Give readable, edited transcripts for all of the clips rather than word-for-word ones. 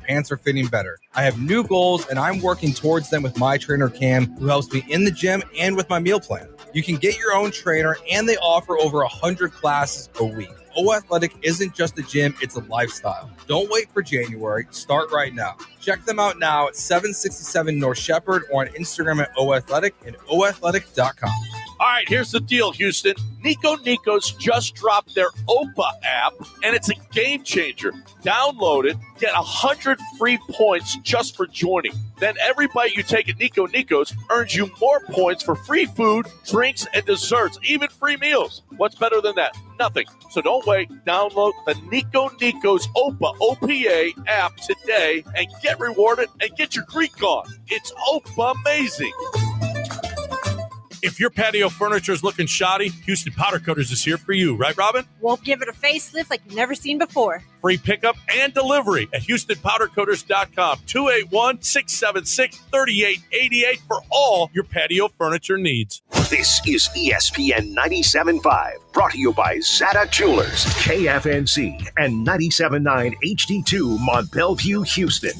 pants are fitting better. I have new goals, and I'm working towards them with my trainer, Cam, who helps me in the gym and with my meal plan. You can get your own trainer, and they offer over 100 classes a week. O Athletic isn't just a gym, it's a lifestyle. Don't wait for January. Start right now. Check them out now at 767 North Shepherd or on Instagram at OAthletic and oathletic.com. All right, here's the deal, Houston. Nico Nico's just dropped their OPA app, and it's a game changer. Download it, get 100 free points just for joining. Then every bite you take at Nico Nico's earns you more points for free food, drinks, and desserts, even free meals. What's better than that? Nothing. So don't wait. Download the Nico Nico's OPA, O-P-A app today and get rewarded and get your Greek on. It's OPA amazing. If your patio furniture is looking shoddy, Houston Powder Coaters is here for you. Right, Robin? We'll give it a facelift like you've never seen before. Free pickup and delivery at HoustonPowderCoaters.com. 281-676-3888 for all your patio furniture needs. This is ESPN 97.5, brought to you by Zata Jewelers, KFNC, and 97.9 HD2 Mont Bellevue, Houston.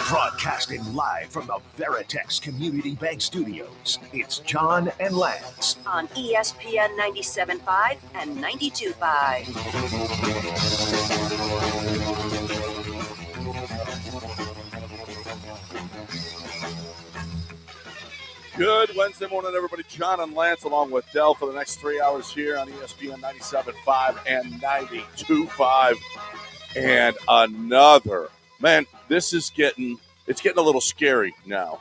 Broadcasting live from the Veritex Community Bank Studios, it's John and Lance on ESPN 97.5 and 92.5. Good Wednesday morning, everybody. John and Lance along with Dell for the next 3 hours here on ESPN 97.5 and 92.5. And another. Man, this is getting a little scary now.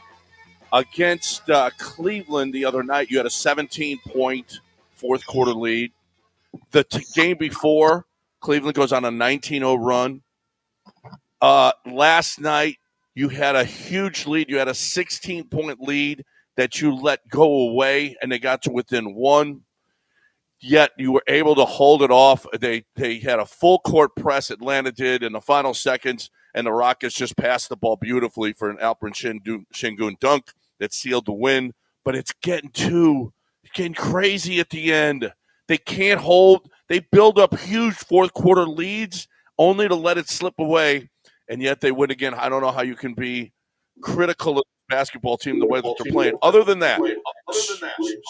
Against Cleveland the other night, you had a 17-point fourth quarter lead. The game before, Cleveland goes on a 19-0 run. Last night, you had a huge lead. You had a 16-point lead that you let go away, and they got to within one. Yet you were able to hold it off. They had a full court press, Atlanta did, in the final seconds, and the Rockets just passed the ball beautifully for an Alperen Sengun dunk that sealed the win. But it's getting crazy at the end. They can't hold. They build up huge fourth quarter leads only to let it slip away, and yet they win again. I don't know how you can be critical of the basketball team the way that they're playing. Other than that,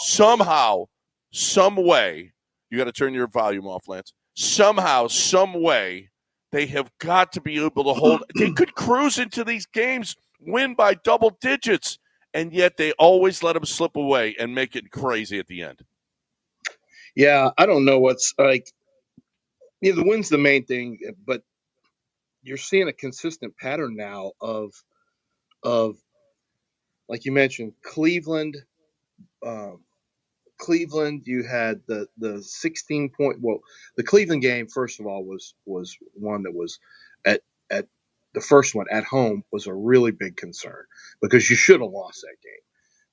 somehow, some way, you got to turn your volume off, Lance. Somehow, some way, they have got to be able to hold. They could cruise into these games, win by double digits, and yet they always let them slip away and make it crazy at the end. Yeah, I don't know what's like. Yeah, the win's the main thing, but you're seeing a consistent pattern now of like you mentioned, Cleveland. Cleveland, you had the 16-point. Well, the Cleveland game, first of all, was one that was at the first one at home was a really big concern because you should have lost that game.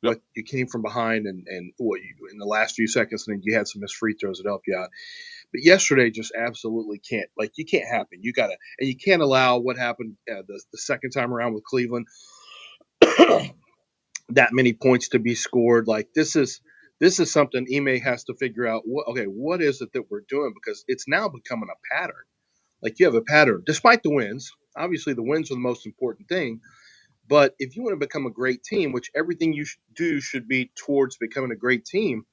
Yep. But you came from behind and in the last few seconds, and then you had some missed free throws that helped you out. But yesterday just absolutely can't. Like, you can't happen. You gotta, and you can't allow what happened the second time around with Cleveland. That many points to be scored. Like, this is something Ime has to figure out. What is it that we're doing? Because it's now becoming a pattern. Like, you have a pattern, despite the wins. Obviously, the wins are the most important thing. But if you want to become a great team, which everything you do should be towards becoming a great team,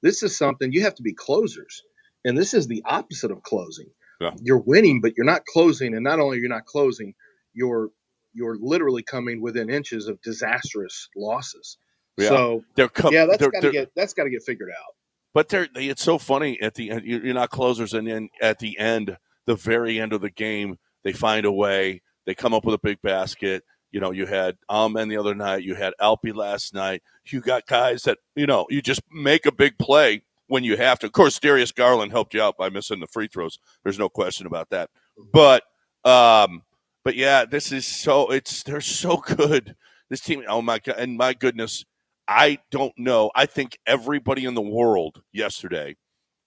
this is something you have to be closers. And this is the opposite of closing. Yeah. You're winning, but you're not closing. And not only you're not closing, you're literally coming within inches of disastrous losses. Yeah. So that's got to get figured out. But it's so funny at the end. You're not closers, and then at the end, the very end of the game, they find a way. They come up with a big basket. You know, you had Amen the other night. You had Alpi last night. You got guys that, you just make a big play when you have to. Of course, Darius Garland helped you out by missing the free throws. There's no question about that. But yeah, this is they're so good. This team, oh my God, and my goodness, I don't know. I think everybody in the world yesterday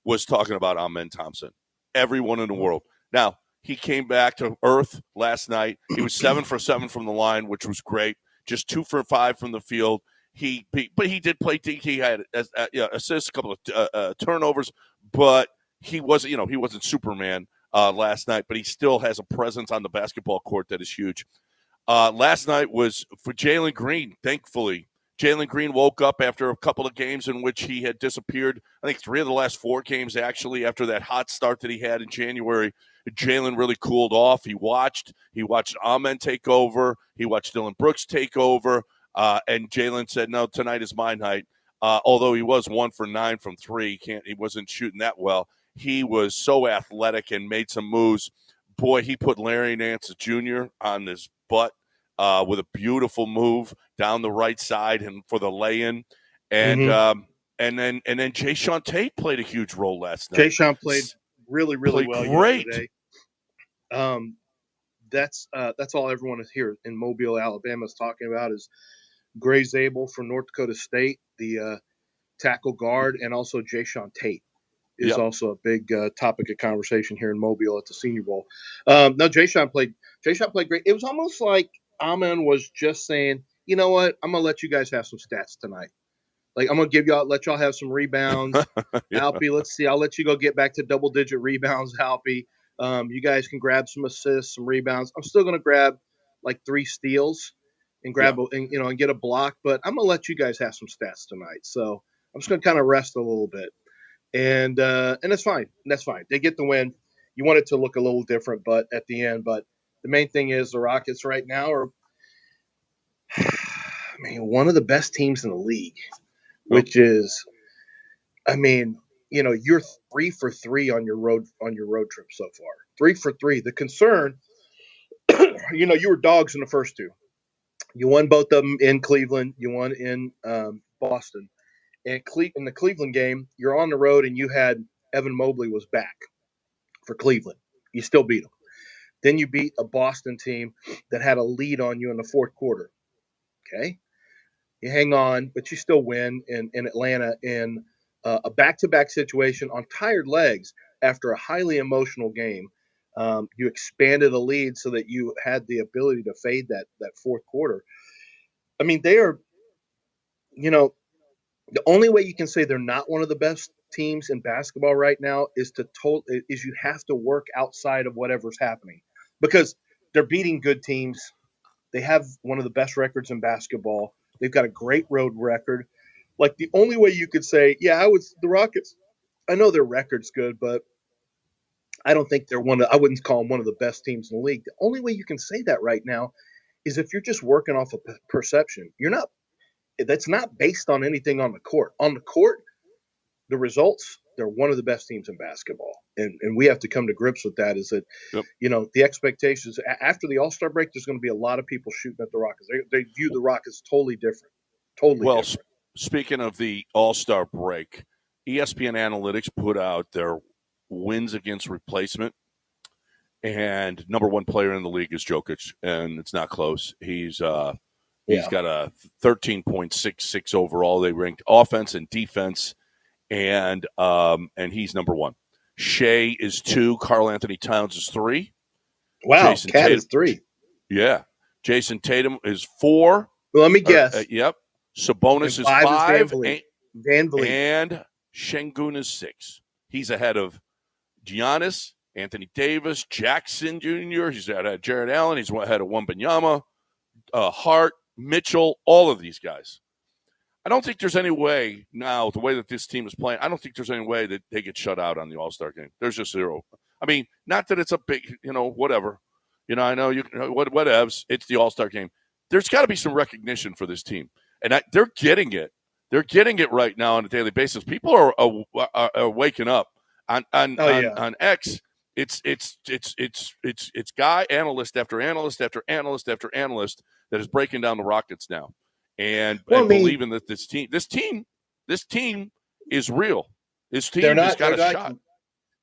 was talking about Amen Thompson. Everyone in the world. Now, he came back to earth last night. He was 7 for 7 from the line, which was great. Just 2 for 5 from the field. but he did play. He had assists, a couple of turnovers, but he wasn't Superman last night. But he still has a presence on the basketball court that is huge. Last night was for Jalen Green. Thankfully, Jalen Green woke up after a couple of games in which he had disappeared. I think 3 of the last 4 games, actually, after that hot start that he had in January. Jalen really cooled off. He watched Amen take over. He watched Dylan Brooks take over. And Jalen said, no, tonight is my night. Although he was 1 for 9 from 3. He wasn't shooting that well. He was so athletic and made some moves. Boy, he put Larry Nance Jr. on his butt with a beautiful move down the right side and for the lay-in. And then Jayshawn Tate played a huge role last night. Jayshawn played really well great yesterday. That's all everyone is here in Mobile, Alabama is talking about is Gray Zabel from North Dakota State, the tackle guard, and also Jayshawn Tate is also a big topic of conversation here in Mobile at the Senior Bowl. No, Jayshawn played great. It was almost like Amen was just saying, you know what, I'm gonna let you guys have some stats tonight. Like, I'm gonna let y'all have some rebounds. Alpy, let's see. I'll let you go get back to double-digit rebounds, Alpy. You guys can grab some assists, some rebounds. I'm still gonna grab like 3 steals and and get a block, but I'm gonna let you guys have some stats tonight. So I'm just gonna kind of rest a little bit, and that's fine. That's fine. They get the win. You want it to look a little different, but at the end, the main thing is the Rockets right now are, one of the best teams in the league. Which is, you're 3 for 3 on your road trip so far. 3 for 3. The concern, you were dogs in the first 2. You won both of them in Cleveland. You won in Boston. And in the Cleveland game, you're on the road and you had Evan Mobley was back for Cleveland. You still beat them. Then you beat a Boston team that had a lead on you in the fourth quarter. Okay. You hang on, but you still win in Atlanta in a back-to-back situation on tired legs after a highly emotional game. You expanded a lead so that you had the ability to fade that fourth quarter. They are, the only way you can say they're not one of the best teams in basketball right now is you have to work outside of whatever's happening because they're beating good teams. They have one of the best records in basketball. They've got a great road record. Like, the only way you could say, the Rockets, I know their record's good, but I don't think I wouldn't call them one of the best teams in the league. The only way you can say that right now is if you're just working off of perception. That's not based on anything on the court. On the court, the results, they're one of the best teams in basketball. And we have to come to grips with that is that, the expectations after the All-Star break, there's going to be a lot of people shooting at the Rockets. They view the Rockets totally different. Totally different. Speaking of the All-Star break, ESPN Analytics put out their wins against replacement, and number 1 player in the league is Jokic, and it's not close. He's got a 13.66 overall. They ranked offense and defense, and he's number 1. Shea is 2. Karl Anthony Towns is 3. Wow, Cat is 3. Yeah. Jason Tatum is 4. Well, let me guess. Yep. Sabonis is 5. And Şengün is 6. He's ahead of Giannis, Anthony Davis, Jackson Jr. He's ahead of Jared Allen. He's ahead of Wembanyama, Hart, Mitchell, all of these guys. I don't think there's any way now, the way that this team is playing, I don't think there's any way that they get shut out on the All-Star game. There's just zero. Not that it's a big, whatever. I know whatevs. It's the All-Star game. There's got to be some recognition for this team. And they're getting it. They're getting it right now on a daily basis. People are waking up on X. It's guy analyst after analyst after analyst after analyst that is breaking down the Rockets now. And believing that this team is real. This team has got a shot.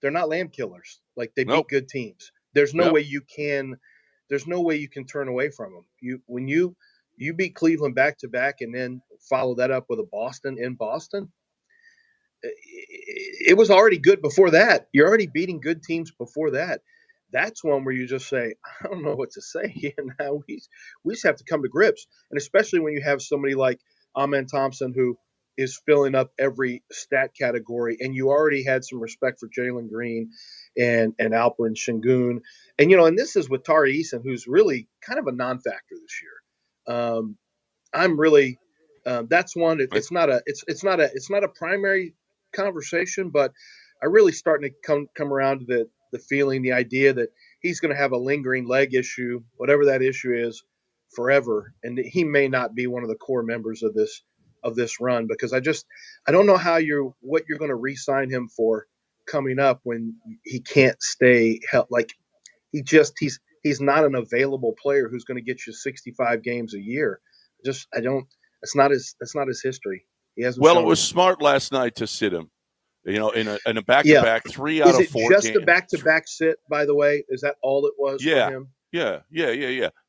They're not lamb killers. Like, they beat good teams. There's no way you can. There's no way you can turn away from them. When you beat Cleveland back to back and then follow that up with a Boston in Boston. It was already good before that. You're already beating good teams before that. That's one where you just say, I don't know what to say here now. We just have to come to grips. And especially when you have somebody like Amen Thompson, who is filling up every stat category, and you already had some respect for Jalen Green and Alperen Şengün, and this is with Tari Eason, who's really kind of a non-factor this year. I'm really that's one. It's not a primary conversation, but I really starting to come around to the feeling, the idea that he's going to have a lingering leg issue, whatever that issue is, forever, and he may not be one of the core members of this run, because I don't know what you're going to re-sign him for coming up when he can't stay like he's not an available player who's going to get you 65 games a year. I don't. That's not his history. He hasn't. Well, it was smart last night to sit him. In a back-to-back, 3 out of 4 games. Is it just a back-to-back sit, by the way? Is that all it was for him? Yeah.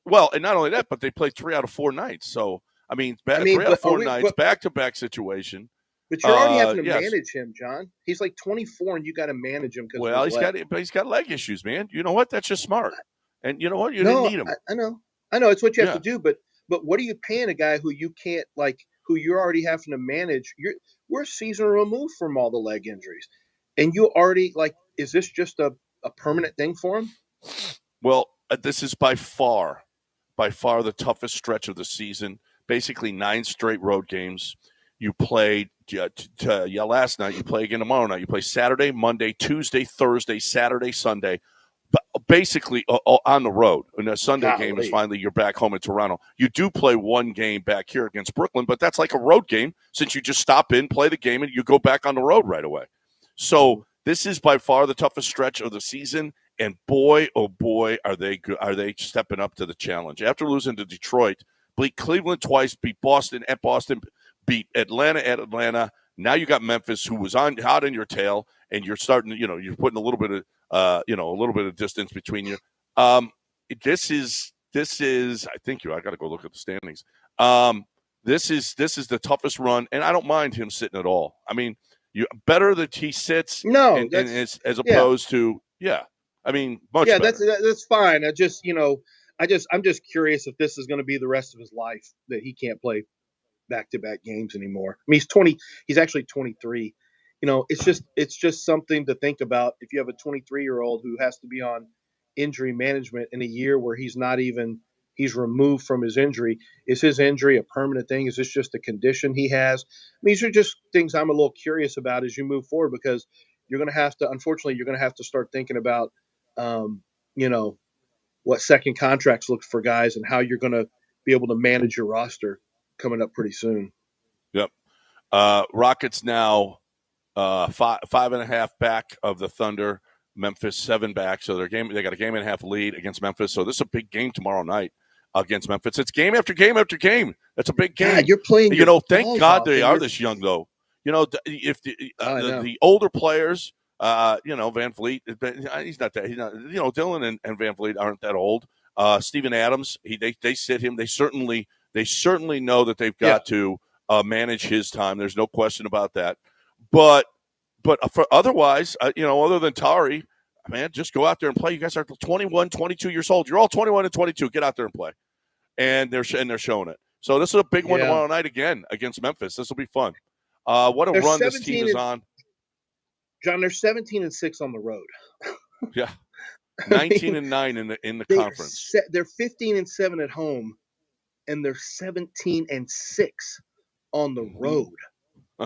Well, and not only that, but they played 3 out of 4 nights. So, 3 out of 4 nights, back-to-back situation. But you're already having to manage him, John. He's like 24, and you got to manage him. Well, he's got leg issues, man. You know what? That's just smart. And you know what? You didn't need him. I know. It's what you have to do. But what are you paying a guy who you can't, who you're already having to manage? We're a season removed from all the leg injuries, and you already is this just a permanent thing for him? Well, this is by far the toughest stretch of the season. Basically 9 straight road games. You played last night. You play again tomorrow night. You play Saturday, Monday, Tuesday, Thursday, Saturday, Sunday. Basically on the road. And the Sunday game is finally you're back home in Toronto. You do play one game back here against Brooklyn, but that's like a road game since you just stop in, play the game, and you go back on the road right away. So this is by far the toughest stretch of the season, and boy, oh boy, are they stepping up to the challenge. After losing to Detroit, beat Cleveland twice, beat Boston at Boston, beat Atlanta at Atlanta. Now you got Memphis, who was hot in your tail, and you're starting to, you're putting a little bit of distance between you. This is. I got to go look at the standings. This is the toughest run, and I don't mind him sitting at all. I mean, better that he sits. No, as opposed to much better. That's fine. I'm just curious if this is going to be the rest of his life that he can't play back-to-back games anymore. I mean, he's 20. He's actually 23. It's just something to think about if you have a 23-year-old who has to be on injury management in a year where he's removed from his injury. Is his injury a permanent thing? Is this just a condition he has? I mean, these are just things I'm a little curious about as you move forward, because you're going to have to start thinking about, what second contracts look for guys and how you're going to be able to manage your roster coming up pretty soon. Yep. Rockets now 5.5 back of the Thunder. Memphis 7 back. So they got a game and a half lead against Memphis. So this is a big game tomorrow night against Memphis. It's game after game after game. That's a big game. God, you're playing. Thank God they are this young though. If the older players, Van Vliet, he's not that. He's not. Dylan and Van Vliet aren't that old. Steven Adams, they sit him. They certainly know that they've got to manage his time. There's no question about that. But for otherwise, other than Tari, man, just go out there and play. You guys are 21, 22 years old. You're all 21 and 22. Get out there and play. And they're showing it. So this is a big one tomorrow night again against Memphis. This will be fun. What a run this team is on. John, they're 17-6 on the road. Yeah. 19-9 in the conference. They're 15-7 at home, and they're 17-6 on the road.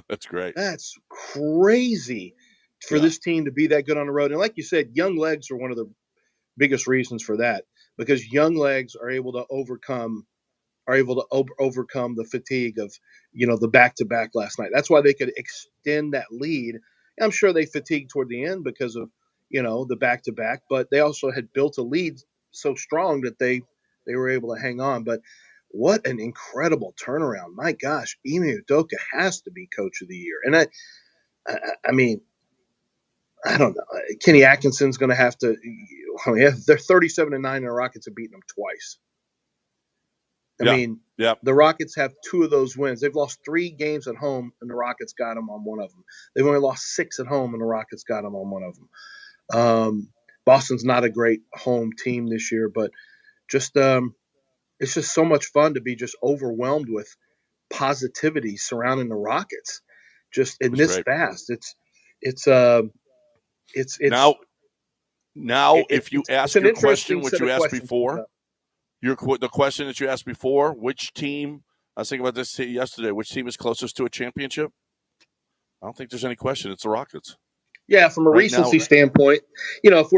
That's great. That's crazy for this team to be that good on the road. And like you said, young legs are one of the biggest reasons for that, because young legs are able to overcome the fatigue of, the back-to-back last night. That's why they could extend that lead. I'm sure they fatigued toward the end because of, the back-to-back, but they also had built a lead so strong that they were able to hang on. But what an incredible turnaround. My gosh, Ime Udoka has to be coach of the year. And I mean, I don't know. Kenny Atkinson's going to have to they're 37-9 and the Rockets have beaten them twice. The Rockets have 2 of those wins. They've lost 3 games at home and the Rockets got them on one of them. They've only lost 6 at home and the Rockets got them on one of them. Boston's not a great home team this year, but just it's just so much fun to be just overwhelmed with positivity surrounding the Rockets just in That's this great. fast. It's Now, if you ask an your interesting question, which set you of asked questions. before, the question that you asked before, which team? I was thinking about this yesterday. Which team is closest to a championship? I don't think there's any question. It's the Rockets. Yeah, from a Right recency now- standpoint, if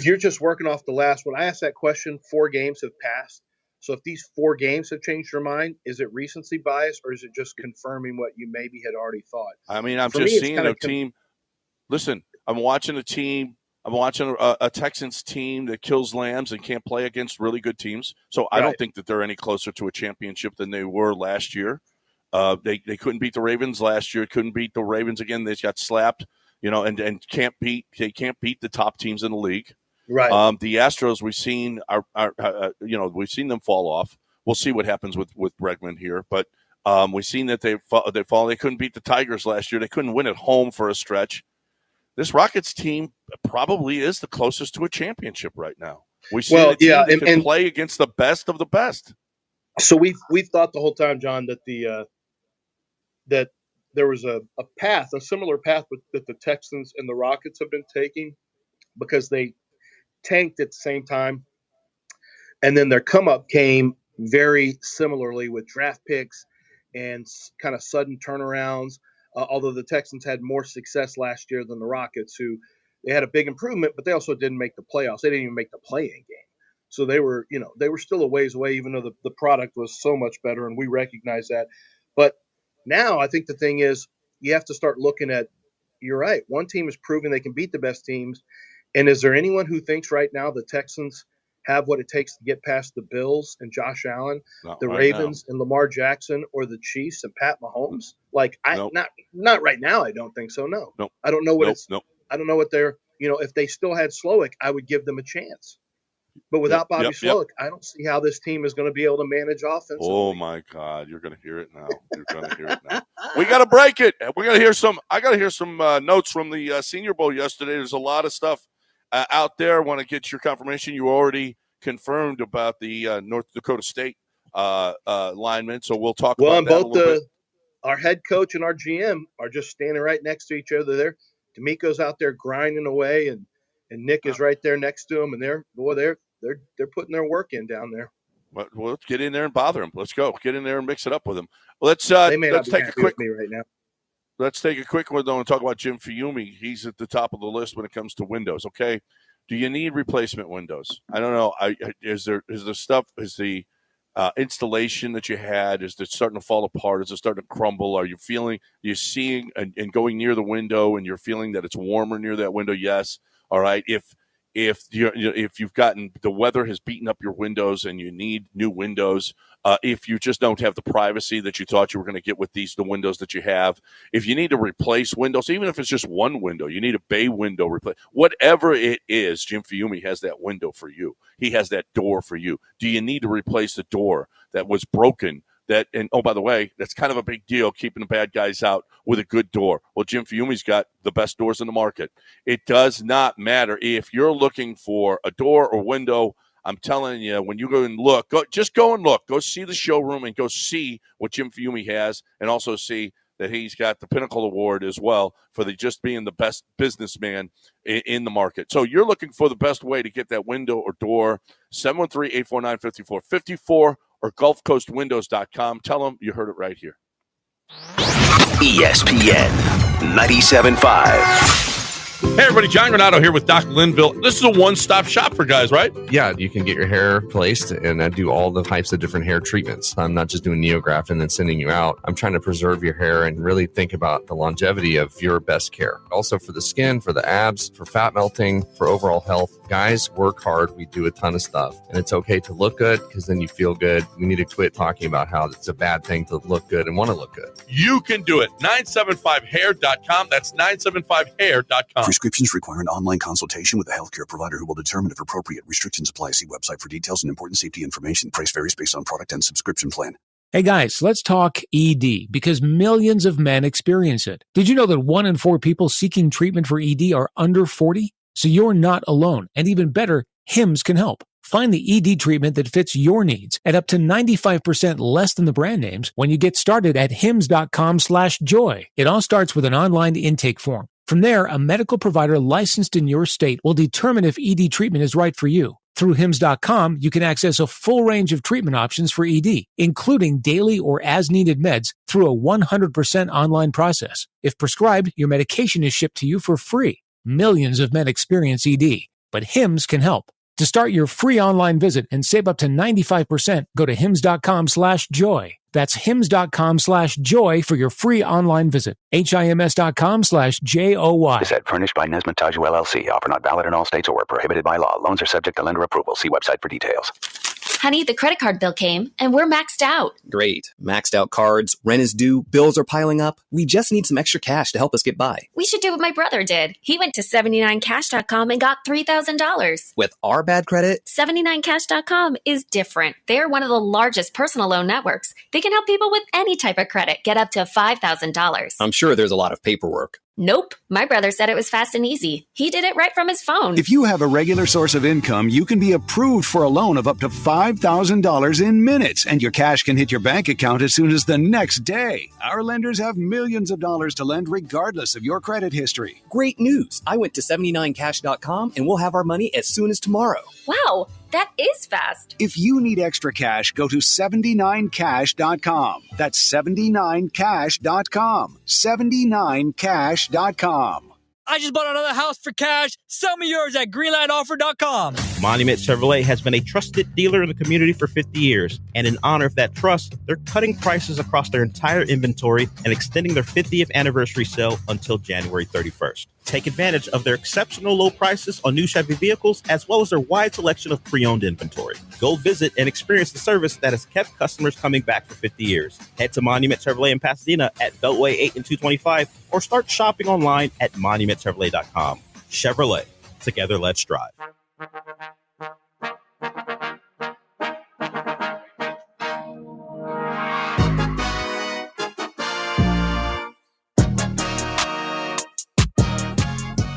you're just working off the last one, I asked that question. 4 games have passed. So if these 4 games have changed your mind, is it recency bias or is it just confirming what you maybe had already thought? I mean, I'm For just me, it's seeing kinda a team. Listen, I'm watching a team. I'm watching a Texans team that kills lambs and can't play against really good teams. So I Right. don't think that they're any closer to a championship than they were last year. They couldn't beat the Ravens last year. Couldn't beat the Ravens again. They got slapped, and can't beat the top teams in the league. Right. The Astros we've seen we've seen them fall off. We'll see what happens with Bregman here, but we've seen that they fall. They couldn't beat the Tigers last year. They couldn't win at home for a stretch. This Rockets team probably is the closest to a championship right now. We see a team that can play against the best of the best. So we've thought the whole time, John, that that there was a similar path that the Texans and the Rockets have been taking because they tanked at the same time, and then their come up came very similarly with draft picks and kind of sudden turnarounds. Although the Texans had more success last year than the Rockets, who they had a big improvement, but they also didn't make the playoffs. They didn't even make the play-in game. So they were still a ways away, even though the product was so much better, and we recognize that. But now I think the thing is you have to start looking at, you're right, one team is proving they can beat the best teams. And is there anyone who thinks right now the Texans have what it takes to get past the Bills and Josh Allen, the Ravens and Lamar Jackson, or the Chiefs and Pat Mahomes? Not right now. I don't think so. No. Nope. I don't know what I don't know what they're. If they still had Slowick, I would give them a chance. But without Bobby Slowick, I don't see how this team is going to be able to manage offense. Oh my God, you're going to hear it now. We got to break it. We're going to hear some. I got to hear some notes from the Senior Bowl yesterday. There's a lot of stuff out there. I want to get your confirmation. You already confirmed about the North Dakota State lineman, so we'll talk about that a little bit. Our head coach and our GM are just standing right next to each other there. D'Amico's out there grinding away, and Nick is right there next to him, and they're putting their work in down there. Well, let's get in there and bother them. Let's go. Get in there and mix it up with them. Let's they may let's not be take a happy quick. with me right now. Let's take a quick one though and talk about Jim Fiume. He's at the top of the list when it comes to windows. Okay, do you need replacement windows? I don't know. Is the installation that you had, is it starting to fall apart? Is it starting to crumble? Are you seeing and going near the window and you're feeling that it's warmer near that window? Yes. All right. If you've gotten, the weather has beaten up your windows and you need new windows, if you just don't have the privacy that you thought you were going to get with the windows that you have, if you need to replace windows, even if it's just one window, you need a bay window replace, whatever it is, Jim Fiume has that window for you. He has that door for you. Do you need to replace the door that was broken? And oh, by the way, that's kind of a big deal, keeping the bad guys out with a good door. Well, Jim Fiume's got the best doors in the market. It does not matter if you're looking for a door or window. I'm telling you, when you go and look, go and look. Go see the showroom and go see what Jim Fiume has, and also see that he's got the Pinnacle Award as well for just being the best businessman in the market. So you're looking for the best way to get that window or door, 713-849-5454 or GulfCoastWindows.com. Tell them you heard it right here. ESPN 97.5. Hey, everybody, John Granato here with Doc Linville. This is a one-stop shop for guys, right? Yeah, you can get your hair placed, and I do all the types of different hair treatments. I'm not just doing NeoGraft and then sending you out. I'm trying to preserve your hair and really think about the longevity of your best care. Also for the skin, for the abs, for fat melting, for overall health. Guys work hard. We do a ton of stuff, and it's okay to look good because then you feel good. We need to quit talking about how it's a bad thing to look good and want to look good. You can do it. 975hair.com. That's 975hair.com. Prescriptions require an online consultation with a healthcare provider who will determine if appropriate. Restrictions apply. See website for details and important safety information. Price varies based on product and subscription plan. Hey guys, let's talk ED because millions of men experience it. Did you know that 1 in 4 people seeking treatment for ED are under 40? So you're not alone. And even better, HIMS can help. Find the ED treatment that fits your needs at up to 95% less than the brand names when you get started at hims.com/joy. It all starts with an online intake form. From there, a medical provider licensed in your state will determine if ED treatment is right for you. Through hims.com, you can access a full range of treatment options for ED, including daily or as-needed meds through a 100% online process. If prescribed, your medication is shipped to you for free. Millions of men experience ED, but Hims can help. To start your free online visit and save up to 95%, go to hims.com/joy. That's hims.com/joy for your free online visit. HIMS.com/JOY. This ad furnished by Nesmataju LLC. Offer not valid in all states or prohibited by law. Loans are subject to lender approval. See website for details. Honey, the credit card bill came, and we're maxed out. Great. Maxed out cards, rent is due, bills are piling up. We just need some extra cash to help us get by. We should do what my brother did. He went to 79cash.com and got $3,000. With our bad credit? 79cash.com is different. They're one of the largest personal loan networks. They can help people with any type of credit get up to $5,000. I'm sure there's a lot of paperwork. Nope. My brother said it was fast and easy. He did it right from his phone. If you have a regular source of income, you can be approved for a loan of up to $5,000 in minutes, and your cash can hit your bank account as soon as the next day. Our lenders have millions of dollars to lend regardless of your credit history. Great news. I went to 79cash.com and we'll have our money as soon as tomorrow. Wow, that is fast. If you need extra cash, go to 79cash.com. That's 79cash.com. 79cash.com. I just bought another house for cash. Sell me yours at greenlineoffer.com. Monument Chevrolet has been a trusted dealer in the community for 50 years. And in honor of that trust, they're cutting prices across their entire inventory and extending their 50th anniversary sale until January 31st. Take advantage of their exceptional low prices on new Chevy vehicles, as well as their wide selection of pre-owned inventory. Go visit and experience the service that has kept customers coming back for 50 years. Head to Monument Chevrolet in Pasadena at Beltway 8 and 225, or start shopping online at monumentchevrolet.com. Chevrolet. Together, let's drive.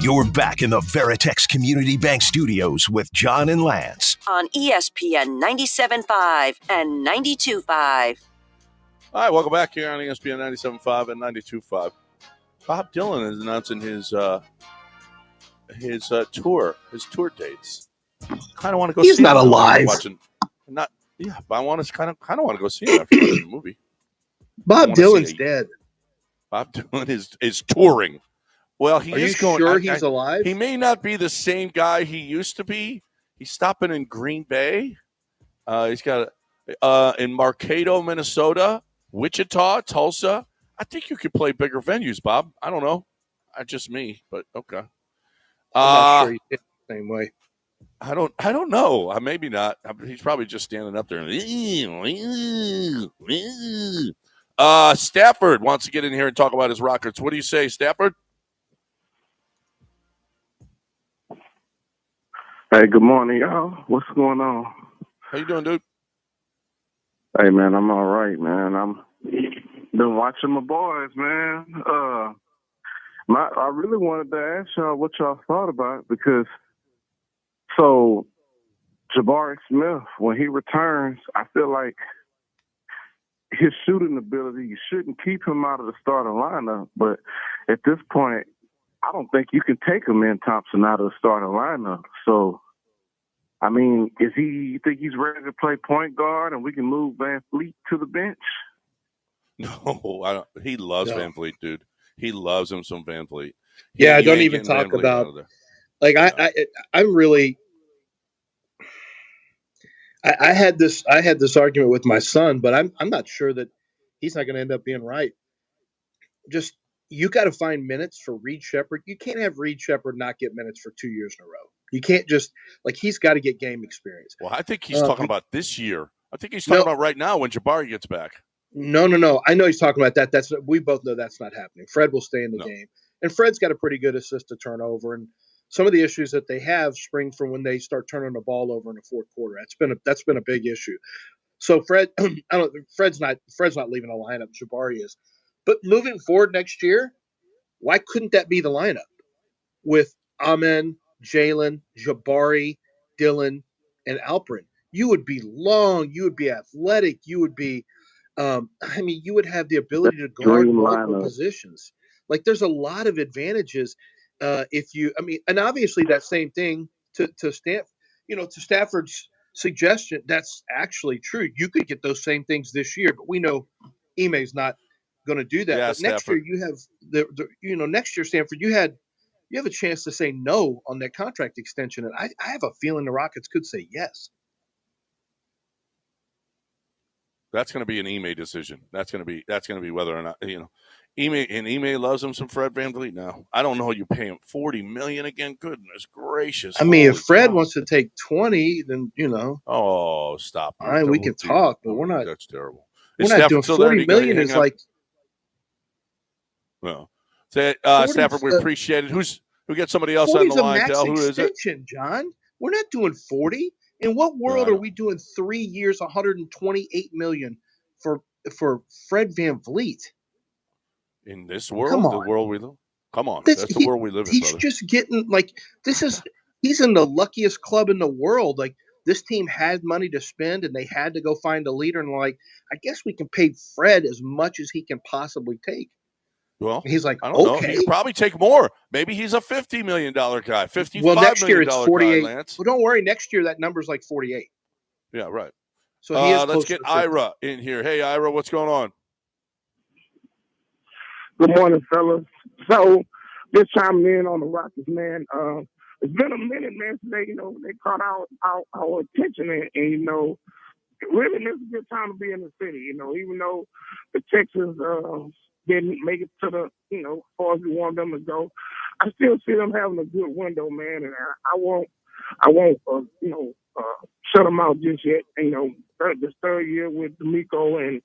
You're back in the Veritex Community Bank Studios with John and Lance on ESPN 97.5 and 92.5. All right, welcome back here on ESPN 97.5 and 92.5. Bob Dylan is announcing his tour dates. Kind of want to go. He's see not him. alive. But I want to kind of want to go see him after watching the movie. Bob Dylan's dead. Bob Dylan is touring. Well, he Are is you going. sure he's alive? He may not be the same guy he used to be. He's stopping in Green Bay. He's got in Mankato, Minnesota, Wichita, Tulsa. I think you could play bigger venues, Bob. I don't know. Just me, but okay. I'm not sure he's the same way. I don't know. Maybe not. He's probably just standing up there. Stafford wants to get in here and talk about his Rockets. What do you say, Stafford? Hey, good morning, y'all. What's going on? How you doing, dude? Hey, man, I'm all right, man. I'm been watching my boys, man. I really wanted to ask y'all what y'all thought about it because, so, Jabari Smith, when he returns, I feel like his shooting ability, you shouldn't keep him out of the starting lineup, but at this point, I don't think you can take Amen Thompson out of the starting lineup. So, I mean, you think he's ready to play point guard and we can move Van Fleet to the bench? No, I don't. He loves Van Fleet, dude. He loves him some Van Fleet. Yeah, don't even talk about. Like I'm really. I had this argument with my son, but I'm not sure that he's not going to end up being right. Just you got to find minutes for Reed Sheppard. You can't have Reed Sheppard not get minutes for 2 years in a row. You can't just he's got to get game experience. Well, I think he's talking about this year. I think he's talking about right now when Jabari gets back. No. I know he's talking about that. We both know that's not happening. Fred will stay in the game, and Fred's got a pretty good assist to turnover. And some of the issues that they have spring from when they start turning the ball over in the fourth quarter. That's been a big issue. So Fred's not leaving the lineup. Jabari is, but moving forward next year, why couldn't that be the lineup with Amen, Jalen, Jabari, Dylan, and Alperin, you would be long, you would be athletic, you would be, you would have the ability to guard Dream multiple lineup. positions. Like there's a lot of advantages if you, and obviously that same thing to Stafford's suggestion, that's actually true. You could get those same things this year, but we know Ime's not going to do that. Yeah, But next year Stafford. you have next year, Stanford, you have a chance to say no on that contract extension, and I have a feeling the Rockets could say yes. That's going to be an Ime decision. That's going to be whether or not Ime loves him some Fred VanVleet. Now I don't know. You pay him $40 million again? Goodness gracious! If Fred cow. wants to take 20, then Oh, stop! All right, we can talk, but we're not. That's terrible. We're Is not doing Stafford still there? $40 million. Is like. Well, Stafford, we appreciate it. Who gets somebody else on the line? Max Who is it? extension, John. We're not doing 40. In what world are we doing 3 years, $128 million for Fred VanVleet? In this world, Come on. the world we live. Come on, that's the world we live in, He's brother. just getting he's in the luckiest club in the world. Like this team had money to spend, and they had to go find a leader. And I guess we can pay Fred as much as he can possibly take. Well, and he's like, I don't know. okay. He could probably take more. Maybe he's a $50 million guy, $55 Well, next year million it's 48. guy, Lance. Well, don't worry. Next year that number's like 48. Yeah, right. So he is let's get Ira in here. Hey, Ira, what's going on? Good morning, fellas. So, just chiming in on the Rockets, man. It's been a minute, man. Today, they caught our attention, and really, this is a good time to be in the city. Even though the Texans didn't make it to the, as far as we want them to go, I still see them having a good window, man. And I won't, shut them out just yet. This third year with D'Amico and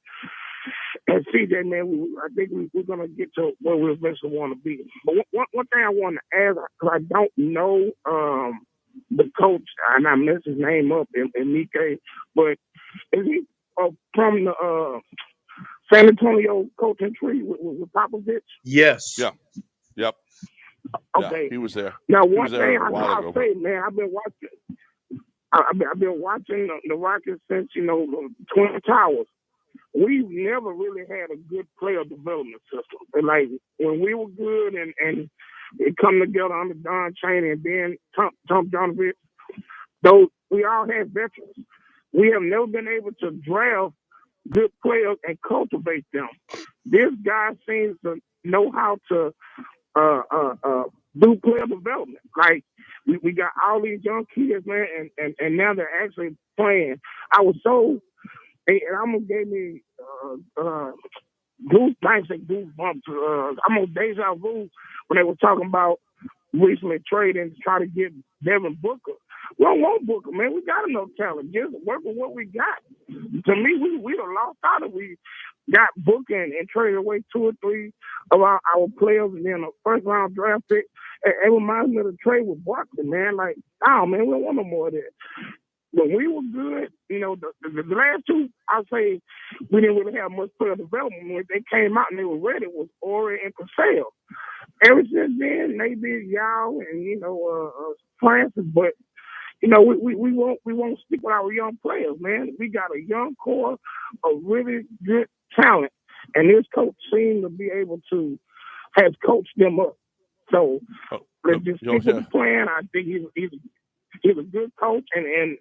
CJ, man, I think we're going to get to where we eventually want to be. But one thing I want to add, because I don't know the coach, and I messed his name up in Mike, but is he from the San Antonio coaching tree with Popovich? Yes. Yeah. Yep. Okay. Yeah, he was there. Now, He one was there thing a while I'll ago. say, man, I've been watching the Rockets since, the Twin Towers. We've never really had a good player development system. And like when we were good and it come together under Don Chaney and then Tom Donovich, those we all had veterans. We have never been able to draft good players and cultivate them. This guy seems to know how to do player development. Like we got all these young kids, man, and now they're actually playing. I was so. And I'm gonna give me goosebumps. I'm on deja vu when they were talking about recently trading to try to get Devin Booker. We don't want Booker, man. We got enough talent. Just work with what we got. To me, we'd have lost out if we got Booker and traded away 2 or 3 of our players and then a first round draft pick. It reminds me of the trade with Barkley, man. Like, oh man, we don't want no more of that. When we were good, the last 2, I'll say we didn't really have much player development. When they came out and they were ready, it was Ori and Cassell. Ever since then, maybe Yao and, Francis, but, we won't stick with our young players, man. We got a young core of really good talent, and this coach seemed to be able to have coached them up. So let's just stick with the plan. I think he's a good coach, and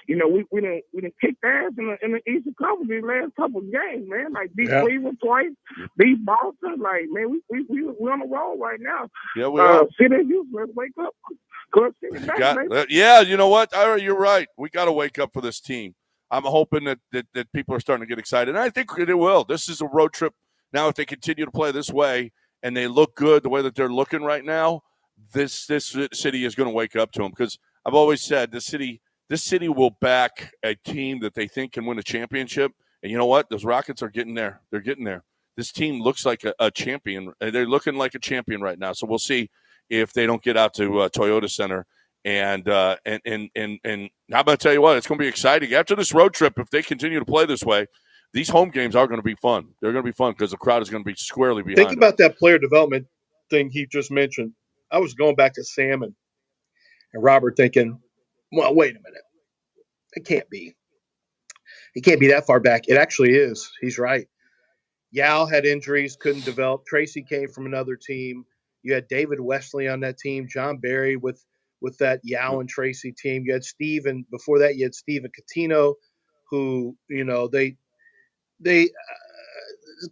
we didn't kick ass in the Eastern Conference these last couple of games, man. Like beat Cleveland twice, beat Boston. Like, man, we're on the roll right now. Yeah, we are. City of Houston, let's wake up. Yeah, you know what, Ira, you're right. We got to wake up for this team. I'm hoping that people are starting to get excited, and I think they will. This is a road trip. Now, if they continue to play this way and they look good the way that they're looking right now, this city is going to wake up to them, because I've always said this city will back a team that they think can win a championship. And you know what? Those Rockets are getting there. They're getting there. This team looks like a champion. They're looking like a champion right now. So we'll see if they don't get out to Toyota Center. And I'm going to tell you what, it's going to be exciting. After this road trip, if they continue to play this way, these home games are going to be fun. They're going to be fun because the crowd is going to be squarely behind Think about that player development thing he just mentioned. I was going back to Sam and Robert thinking, well, wait a minute. It can't be. It can't be that far back. It actually is. He's right. Yao had injuries, couldn't develop. Tracy came from another team. You had David Wesley on that team, John Barry with that Yao and Tracy team. You had Steve, and before that, you had Steve and Catino, who,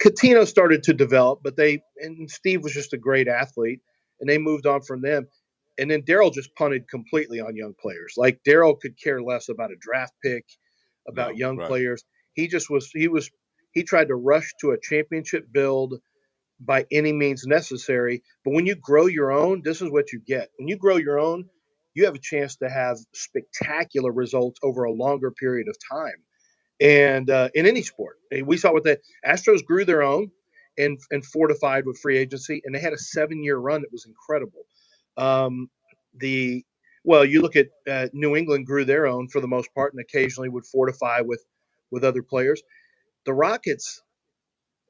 Catino started to develop, and Steve was just a great athlete, and they moved on from them. And then Daryl just punted completely on young players. Like, Daryl could care less about a draft pick, about young players. He tried to rush to a championship build by any means necessary. But when you grow your own, this is what you get. When you grow your own, you have a chance to have spectacular results over a longer period of time. And in any sport, we saw what the Astros grew their own and fortified with free agency, and they had a 7-year run that was incredible. You look at New England grew their own for the most part, and occasionally would fortify with other players. The Rockets,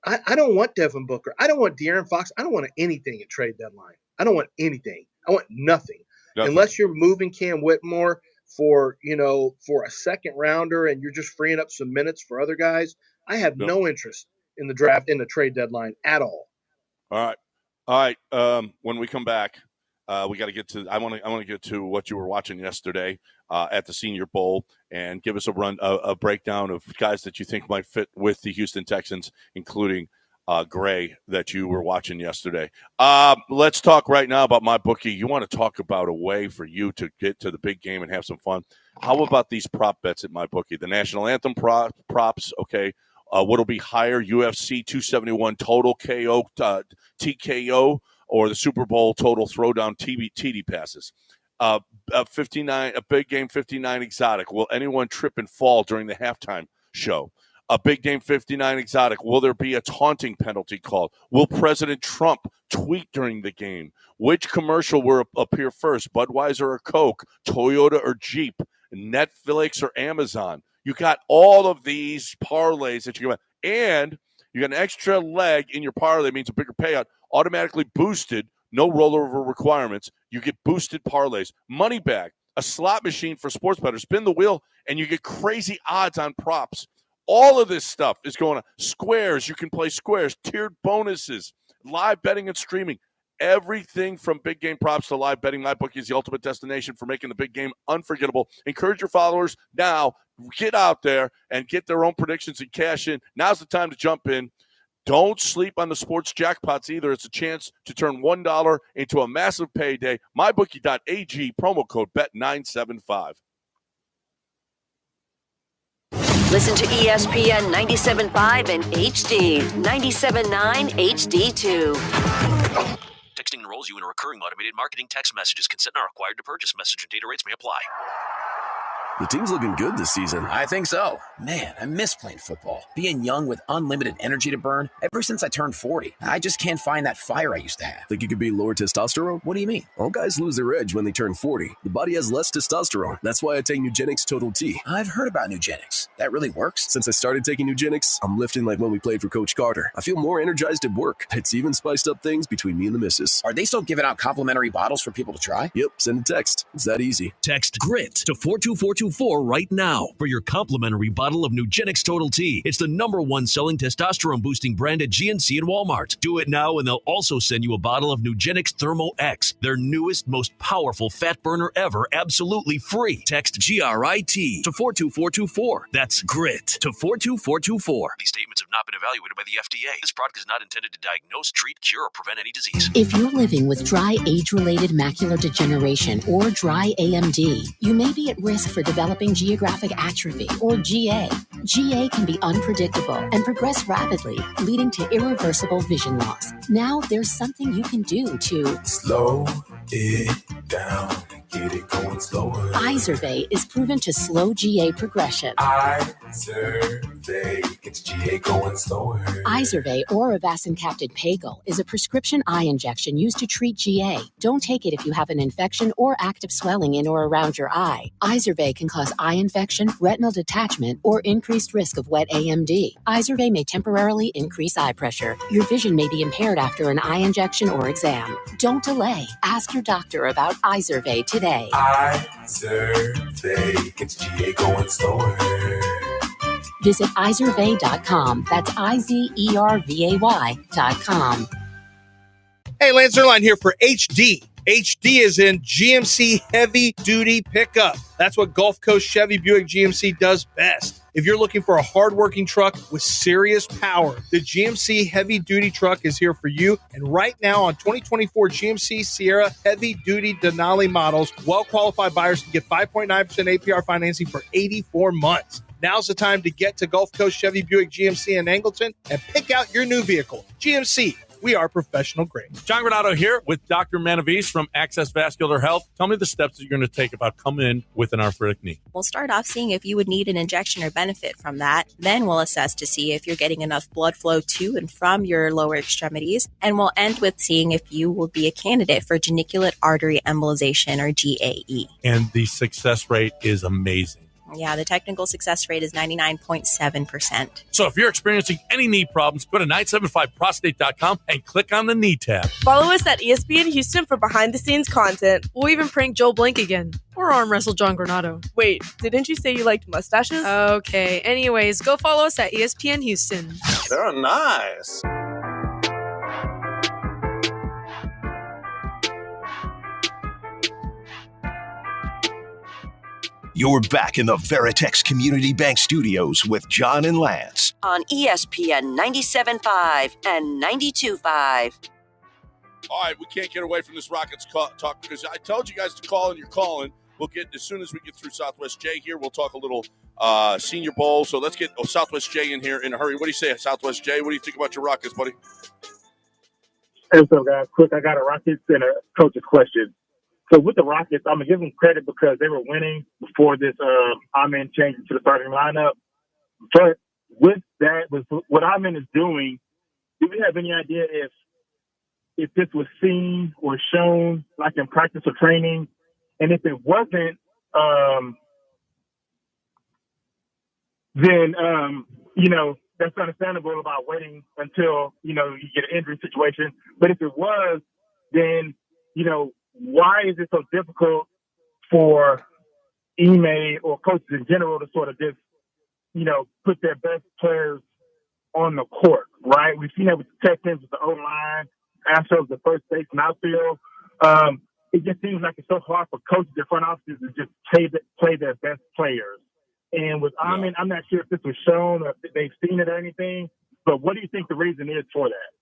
I don't want Devin Booker. I don't want De'Aaron Fox. I don't want anything at trade deadline. I don't want anything. I want nothing. Unless you're moving Cam Whitmore for a second rounder and you're just freeing up some minutes for other guys. I have no interest in the draft, in the trade deadline at all. All right. When we come back, we got to get to. I want to get to what you were watching yesterday at the Senior Bowl, and give us a breakdown of guys that you think might fit with the Houston Texans, including Gray that you were watching yesterday. Let's talk right now about MyBookie. You want to talk about a way for you to get to the big game and have some fun? How about these prop bets at MyBookie? The national anthem props. Okay. What'll be higher? UFC 271 total KO, TKO, or the Super Bowl total throwdown TD passes. 59, a big game 59 exotic. Will anyone trip and fall during the halftime show? A big game 59 exotic. Will there be a taunting penalty called? Will President Trump tweet during the game? Which commercial will appear first? Budweiser or Coke? Toyota or Jeep? Netflix or Amazon? You got all of these parlays that you got, and you got an extra leg in your parlay, means a bigger payout, automatically boosted, no rollover requirements. You get boosted parlays, money back, a slot machine for sports bettors. Spin the wheel, and you get crazy odds on props. All of this stuff is going on. Squares, you can play squares, tiered bonuses, live betting and streaming. Everything from big game props to live betting. MyBookie is the ultimate destination for making the big game unforgettable. Encourage your followers now. Get out there and get their own predictions and cash in. Now's the time to jump in. Don't sleep on the sports jackpots either. It's a chance to turn $1 into a massive payday. MyBookie.ag, promo code BET975. Listen to ESPN 97.5 and HD, 97.9 HD2. Texting enrolls you in a recurring automated marketing text messages. Consent not required to purchase. Message and data rates may apply. The team's looking good this season. I think so. Man, I miss playing football. Being young with unlimited energy to burn. Ever since I turned 40, I just can't find that fire I used to have. Think it could be lower testosterone? What do you mean? All guys lose their edge when they turn 40. The body has less testosterone. That's why I take Nugenix Total T. I've heard about Nugenix. That really works? Since I started taking Nugenix, I'm lifting like when we played for Coach Carter. I feel more energized at work. It's even spiced up things between me and the missus. Are they still giving out complimentary bottles for people to try? Yep, send a text. It's that easy. Text GRIT to 42424 right now for your complimentary bottle of Nugenix Total T. It's the #1 selling testosterone boosting brand at GNC and Walmart. Do it now and they'll also send you a bottle of Nugenix Thermo X, their newest, most powerful fat burner ever, absolutely free. Text GRIT to 42424. That's GRIT to 42424. These statements have not been evaluated by the FDA. This product is not intended to diagnose, treat, cure, or prevent any disease. If you're living with dry age-related macular degeneration or dry AMD, you may be at risk for developing geographic atrophy, or GA. GA can be unpredictable and progress rapidly, leading to irreversible vision loss. Now there's something you can do to slow it down and get it going slower. Izervay is proven to slow GA progression. Izervay gets GA going slower. Izervay or avacincaptad pagel is a prescription eye injection used to treat GA. Don't take it if you have an infection or active swelling in or around your eye. Izervay can cause eye infection, retinal detachment, or increased risk of wet AMD. Izervay may temporarily increase eye pressure. Your vision may be impaired after an eye injection or exam. Don't delay. Ask your doctor about Izervay today. Izervay. Izervay gets GA going slower. Visit Izervay.com. That's IZERVAY.com. Hey, Lance Zerline here for HD. HD is in GMC Heavy Duty Pickup. That's what Gulf Coast Chevy Buick GMC does best. If you're looking for a hardworking truck with serious power, the GMC Heavy Duty truck is here for you. And right now on 2024 GMC Sierra Heavy Duty Denali models, well-qualified buyers can get 5.9% APR financing for 84 months. Now's the time to get to Gulf Coast Chevy Buick GMC in Angleton and pick out your new vehicle. GMC. We are professional grade. John Granato here with Dr. Manavis from Access Vascular Health. Tell me the steps that you're going to take about coming in with an arthritic knee. We'll start off seeing if you would need an injection or benefit from that. Then we'll assess to see if you're getting enough blood flow to and from your lower extremities. And we'll end with seeing if you will be a candidate for geniculate artery embolization or GAE. And the success rate is amazing. Yeah, the technical success rate is 99.7%. So if you're experiencing any knee problems, go to 975prostate.com and click on the knee tab. Follow us at ESPN Houston for behind-the-scenes content. We'll even prank Joel Blank again. Or arm wrestle John Granato. Wait, didn't you say you liked mustaches? Okay, anyways, go follow us at ESPN Houston. They're nice. You're back in the Veritex Community Bank Studios with John and Lance. On ESPN 97.5 and 92.5. All right, we can't get away from this Rockets talk because I told you guys to call and you're calling. We'll get, as soon as we get through Southwest J here, we'll talk a little Senior Bowl. So let's get Southwest J in here in a hurry. What do you say, Southwest J? What do you think about your Rockets, buddy? Hey, what's up, guys? Quick, I got a Rockets and a coach's question. So with the Rockets, I'm going to give them credit because they were winning before this Amen change into the starting lineup. But with that, with what Amen is doing, do we have any idea if this was seen or shown, like in practice or training? And if it wasn't, then, that's understandable about waiting until, you get an injury situation. But if it was, then, why is it so difficult for Ime or coaches in general to sort of just, put their best players on the court, right? We've seen that with the Texans, with the O-line, Astros, the first base and outfield. It just seems like it's so hard for coaches and front offices to just play their best players. And with Amen, I'm not sure if this was shown or if they've seen it or anything, but what do you think the reason is for that?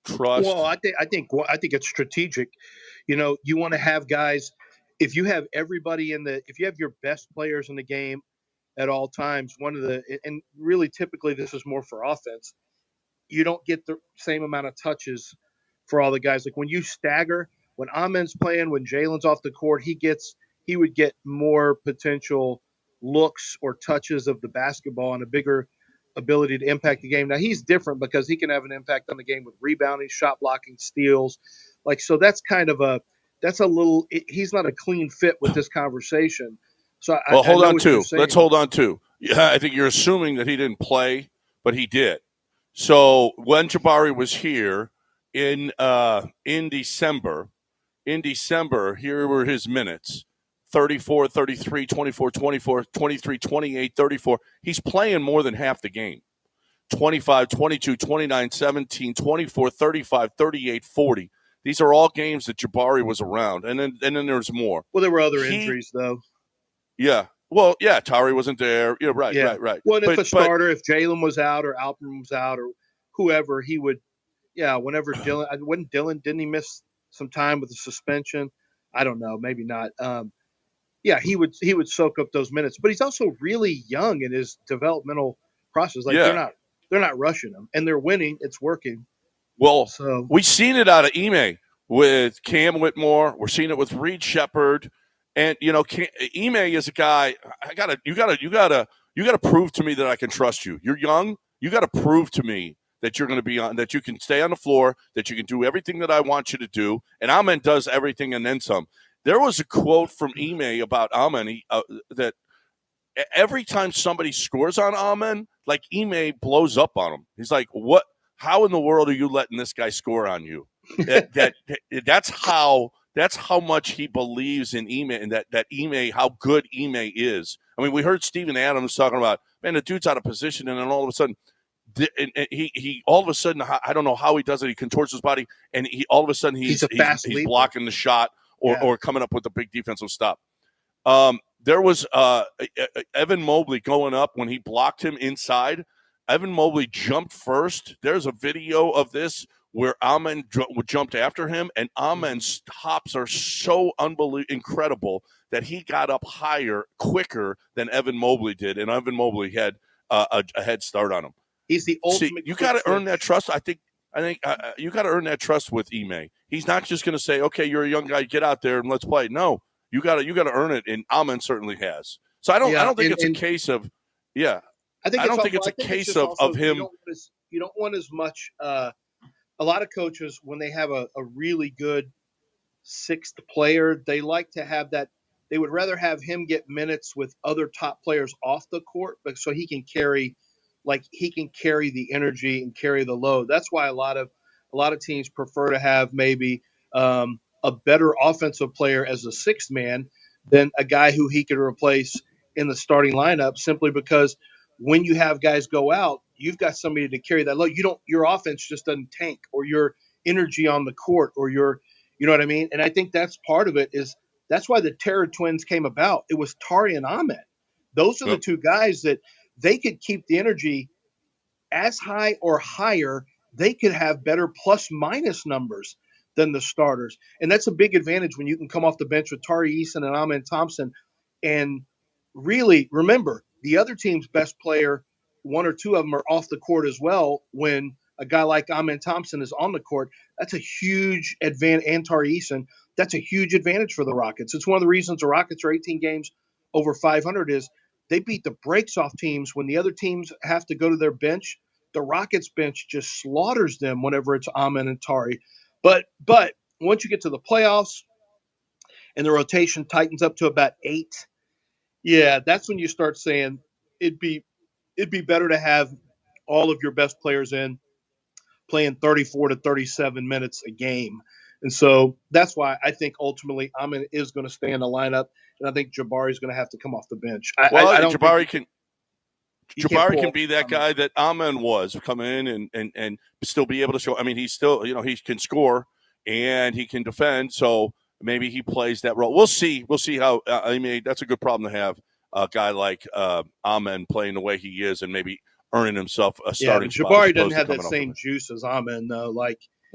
Trust. Well, I think it's strategic. You want to have guys. If you have everybody if you have your best players in the game at all times, and really typically this is more for offense. You don't get the same amount of touches for all the guys. Like when you stagger, when Amen's playing, when Jalen's off the court, he would get more potential looks or touches of the basketball and a bigger ability to impact the game. Now he's different because he can have an impact on the game with rebounding, shot blocking, steals. So that's he's not a clean fit with this conversation. So hold on too. Let's hold on too. Yeah, I think you're assuming that he didn't play, but he did. So when Jabari was here in December, here were his minutes. 34, 33, 24, 24, 23, 28, 34. He's playing more than half the game. 25, 22, 29, 17, 24, 35, 38, 40. These are all games that Jabari was around. And then there's more. Well, there were other injuries, though. Yeah. Well, yeah, Tari wasn't there. Yeah, right. Well, if a starter, if Jalen was out or Alpern was out or whoever, he would, whenever Dylan, didn't he miss some time with the suspension? I don't know. Maybe not. He would soak up those minutes, but he's also really young in his developmental process. They're not rushing him, and they're winning. It's working. Well, we've seen it out of Ime with Cam Whitmore. We're seeing it with Reed Shepherd, and Ime is a guy. You gotta prove to me that I can trust you. You're young. You got to prove to me that you're going to be on, that you can stay on the floor, that you can do everything that I want you to do, and Amen does everything and then some. There was a quote from Ime about Amen that every time somebody scores on Amen, Ime blows up on him. He's like, "What? How in the world are you letting this guy score on you?" That's how That's how much he believes in Ime and that Ime, how good Ime is. I mean, we heard Steven Adams talking about, man, the dude's out of position, and then all of a sudden, he all of a sudden, I don't know how he does it. He contorts his body, and all of a sudden he's leaper. blocking the shot or coming up with a big defensive stop. There was Evan Mobley going up when he blocked him inside. Evan Mobley jumped first. There's a video of this where Amen jumped after him, and Amen's hops are so incredible that he got up higher, quicker than Evan Mobley did, and Evan Mobley had a head start on him. He's the ultimate. You got to earn that trust. I think you got to earn that trust with Ime. He's not just going to say, "Okay, you're a young guy, get out there and let's play." No, you got to earn it, and Amen certainly has. So I don't think it's a case of I don't think it's a case of him. You don't want as much. A lot of coaches, when they have a really good sixth player, they like to have that. They would rather have him get minutes with other top players off the court, but so he can carry the energy and carry the load. That's why a lot of teams prefer to have maybe a better offensive player as a sixth man than a guy who he could replace in the starting lineup, simply because when you have guys go out, you've got somebody to carry that load. Your offense just doesn't tank, or your energy on the court, or you know what I mean? And I think that's part of it. That's why the Terror Twins came about. It was Tari and Ahmed. Those are the two guys that they could keep the energy as high or higher. They could have better plus minus numbers than the starters. And that's a big advantage when you can come off the bench with Tari Eason and Ahmed Thompson. And really, remember, the other team's best player, one or two of them are off the court as well. When a guy like Ahmed Thompson is on the court, that's a huge advantage. And Tari Eason, that's a huge advantage for the Rockets. It's one of the reasons the Rockets are 18 games over 500 is they beat the brakes off teams. When the other teams have to go to their bench, the Rockets bench just slaughters them whenever it's Ahmed and Tari. But once you get to the playoffs and the rotation tightens up to about 8, that's when you start saying it'd be better to have all of your best players in playing 34 to 37 minutes a game. And so that's why I think ultimately Amen is going to stay in the lineup, and I think Jabari is going to have to come off the bench. Jabari can be that guy that Amen was, come in and still be able to show. I mean, he's still, he can score and he can defend, so maybe he plays that role. We'll see how. I mean, that's a good problem to have, a guy like Amen playing the way he is and maybe earning himself a starting spot. Jabari doesn't have that same juice as Amen, though.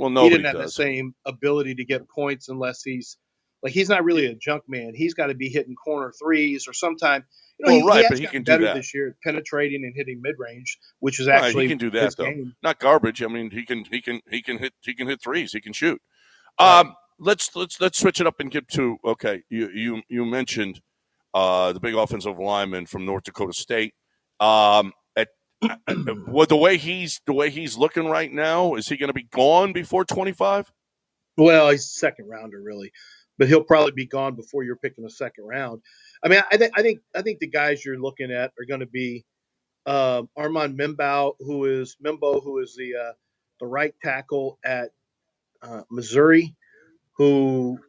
He didn't have the same ability to get points unless he's not really a junk man. He's got to be hitting corner threes or sometime. But he can do that this year, penetrating and hitting mid range, which is actually he can do that though. Game. Not garbage. I mean, he can hit threes. He can shoot. Let's switch it up and get to You mentioned the big offensive lineman from North Dakota State. The way he's looking right now, is he going to be gone before 25? Well, he's a second rounder, really, but he'll probably be gone before you're picking a second round. I mean, I think the guys you're looking at are going to be Armand Mimbo, who is the right tackle at Missouri, who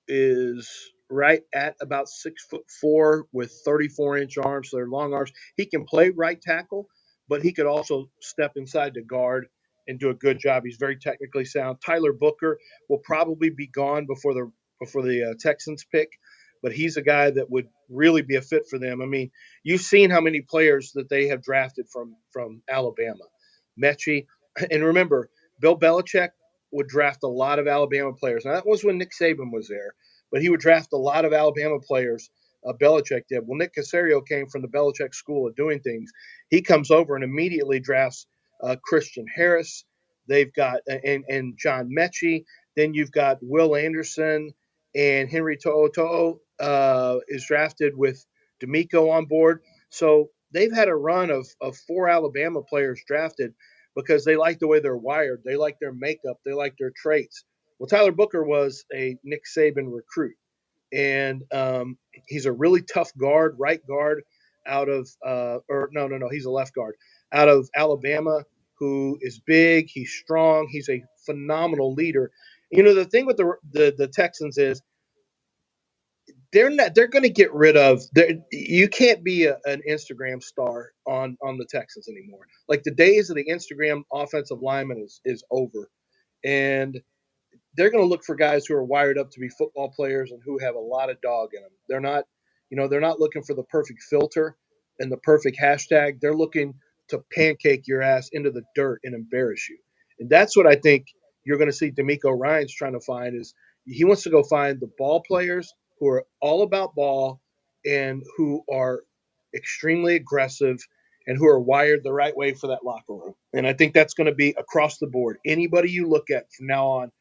is right at about 6'4" with 34-inch arms. So they're long arms. He can play right tackle, but he could also step inside to guard and do a good job. He's very technically sound. Tyler Booker will probably be gone before the Texans pick, but he's a guy that would really be a fit for them. I mean, you've seen how many players that they have drafted from Alabama. Mechie. And remember, Bill Belichick would draft a lot of Alabama players. Now, that was when Nick Saban was there, but he would draft a lot of Alabama players. Belichick did. Well, Nick Caserio came from the Belichick school of doing things. He comes over and immediately drafts Christian Harris. They've got and John Mechie. Then you've got Will Anderson and Henry To'o is drafted with D'Amico on board. So they've had a run of 4 Alabama players drafted because they like the way they're wired. They like their makeup. They like their traits. Well, Tyler Booker was a Nick Saban recruit. And he's a really tough guard, right guard out of he's a left guard out of Alabama, who is big, he's strong, he's a phenomenal leader. The thing with the Texans is they're going to get rid of. You can't be an Instagram star on the Texans anymore. Like the days of the Instagram offensive lineman is over, and they're going to look for guys who are wired up to be football players and who have a lot of dog in them. They're not looking for the perfect filter and the perfect hashtag. They're looking to pancake your ass into the dirt and embarrass you. And that's what I think you're going to see DeMeco Ryans trying to find is he wants to go find the ball players who are all about ball and who are extremely aggressive and who are wired the right way for that locker room. And I think that's going to be across the board. Anybody you look at from now on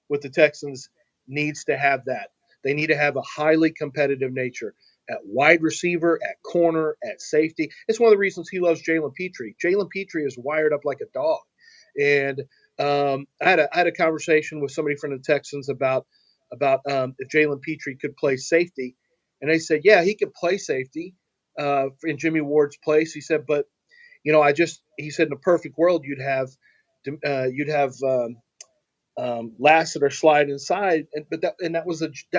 with the Texans needs to have that. They need to have a highly competitive nature at wide receiver, at corner, at safety. It's one of the reasons he loves Jalen Petrie. Jalen Petrie is wired up like a dog. And I had a conversation with somebody from the Texans about if Jalen Petrie could play safety. And they said, yeah, he could play safety in Jimmy Ward's place. He said, but, he said in a perfect world, you'd have Lassiter slide inside, that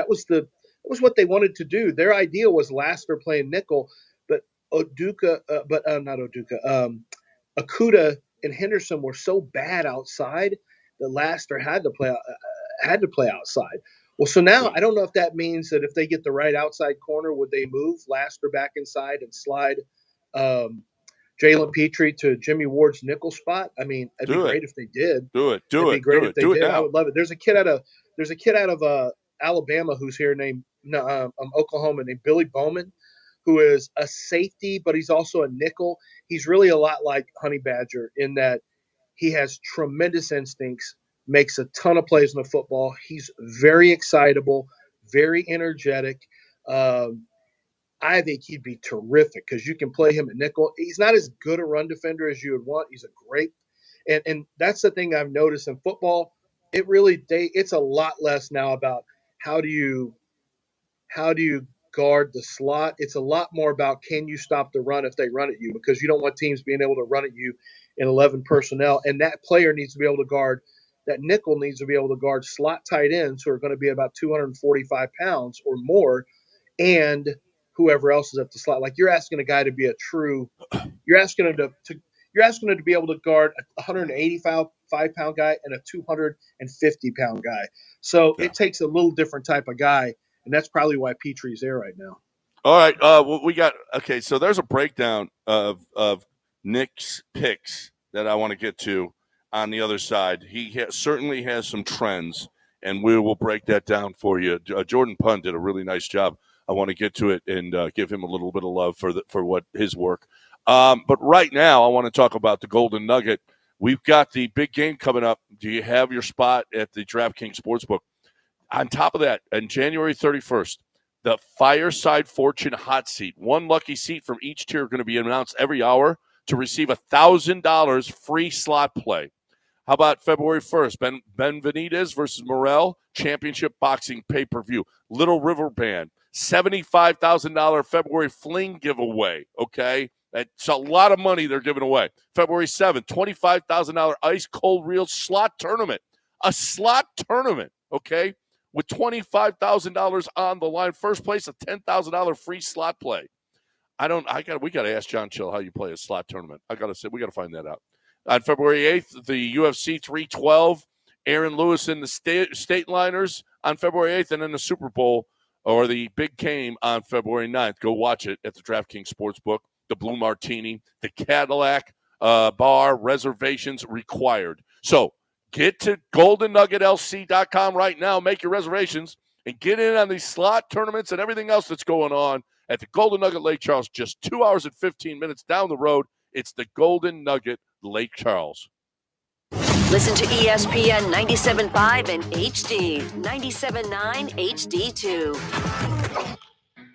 was what they wanted to do. Their idea was Lassiter playing nickel, but Okudah and Henderson were so bad outside that Lassiter had to play outside. Well, so now I don't know if that means that if they get the right outside corner, would they move Lassiter back inside and slide Jalen Petrie to Jimmy Ward's nickel spot? I mean, it'd be great if they did. It'd be great if they did. Now. I would love it. There's a kid out of Alabama who's here named Oklahoma named Billy Bowman, who is a safety, but he's also a nickel. He's really a lot like Honey Badger in that he has tremendous instincts, makes a ton of plays in the football. He's very excitable, very energetic. I think he'd be terrific because you can play him at nickel. He's not as good a run defender as you would want. He's a great, and that's the thing I've noticed in football. It's a lot less now about how do you guard the slot. It's a lot more about can you stop the run if they run at you, because you don't want teams being able to run at you in 11 personnel, and that player needs to be able to guard. That nickel needs to be able to guard slot tight ends who are going to be about 245 pounds or more, and whoever else is at the slot. Like you're asking a guy to be you're asking him to be able to guard a 185-pound guy and a 250-pound guy. So It takes a little different type of guy, and that's probably why Petrie's there right now. All right, we got so there's a breakdown of Nick's picks that I want to get to on the other side. He certainly has some trends, and we will break that down for you. Jordan Pund did a really nice job. I want to get to it and give him a little bit of love for what his work. But right now, I want to talk about the Golden Nugget. We've got the big game coming up. Do you have your spot at the DraftKings Sportsbook? On top of that, on January 31st, the Fireside Fortune Hot Seat. One lucky seat from each tier are going to be announced every hour to receive $1,000 free slot play. How about February 1st? Ben Benitez versus Morrell, championship boxing pay-per-view. Little River Band, $75,000 February Fling giveaway, okay? That's a lot of money they're giving away. February 7th, $25,000 Ice Cold Reel slot tournament. A slot tournament, okay, with $25,000 on the line. First place, a $10,000 free slot play. We got to ask John Chill how you play a slot tournament. we got to find that out. On February 8th, the UFC 312, Aaron Lewis and the State Liners on February 8th, and then the Super Bowl or the big game on February 9th. Go watch it at the DraftKings Sportsbook. The Blue Martini, the Cadillac bar, reservations required. So get to GoldenNuggetLC.com right now, make your reservations, and get in on these slot tournaments and everything else that's going on at the Golden Nugget Lake Charles, just 2 hours and 15 minutes down the road. It's the Golden Nugget Lake Charles. Listen to ESPN 97.5 and HD, 97.9 HD2.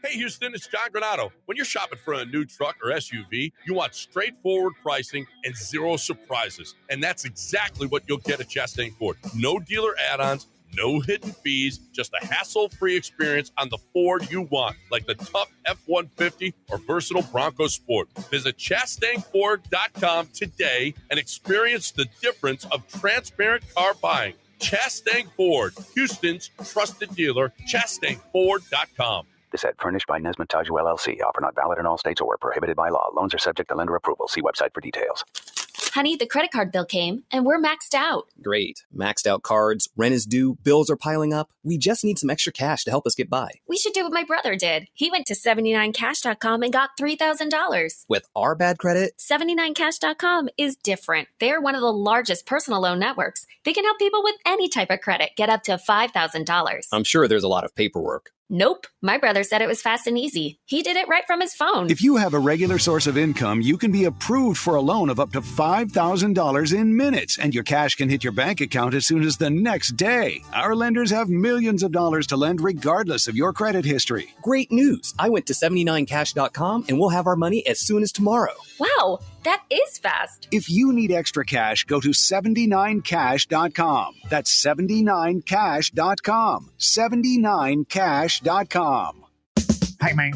Hey, Houston, it's John Granato. When you're shopping for a new truck or SUV, you want straightforward pricing and zero surprises. And that's exactly what you'll get at Chastain Ford. No dealer add-ons, no hidden fees, just a hassle-free experience on the Ford you want, like the tough F-150 or versatile Bronco Sport. Visit ChastainFord.com today and experience the difference of transparent car buying. Chastang Ford, Houston's trusted dealer, ChastangFord.com. This ad furnished by Nesmataju LLC. Offer not valid in all states or prohibited by law. Loans are subject to lender approval. See website for details. Honey, the credit card bill came, and we're maxed out. Great. Maxed out cards, rent is due, bills are piling up. We just need some extra cash to help us get by. We should do what my brother did. He went to 79cash.com and got $3,000. With our bad credit? 79cash.com is different. They're one of the largest personal loan networks. They can help people with any type of credit get up to $5,000. I'm sure there's a lot of paperwork. Nope. My brother said it was fast and easy. He did it right from his phone. If you have a regular source of income, you can be approved for a loan of up to $5,000 in minutes, and your cash can hit your bank account as soon as the next day. Our lenders have millions of dollars to lend regardless of your credit history. Great news. I went to 79cash.com and we'll have our money as soon as tomorrow. Wow, that is fast. If you need extra cash, go to 79cash.com. That's 79cash.com. 79cash.com. Hey, man,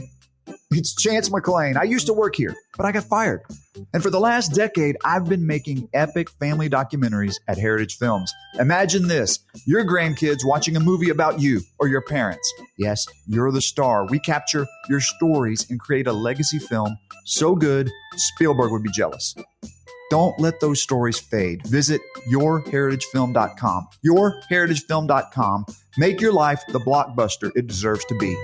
it's Chance McClain. I used to work here, but I got fired. And for the last decade, I've been making epic family documentaries at Heritage Films. Imagine this, your grandkids watching a movie about you or your parents. Yes, you're the star. We capture your stories and create a legacy film so good, Spielberg would be jealous. Don't let those stories fade. Visit yourheritagefilm.com. Yourheritagefilm.com. Make your life the blockbuster it deserves to be.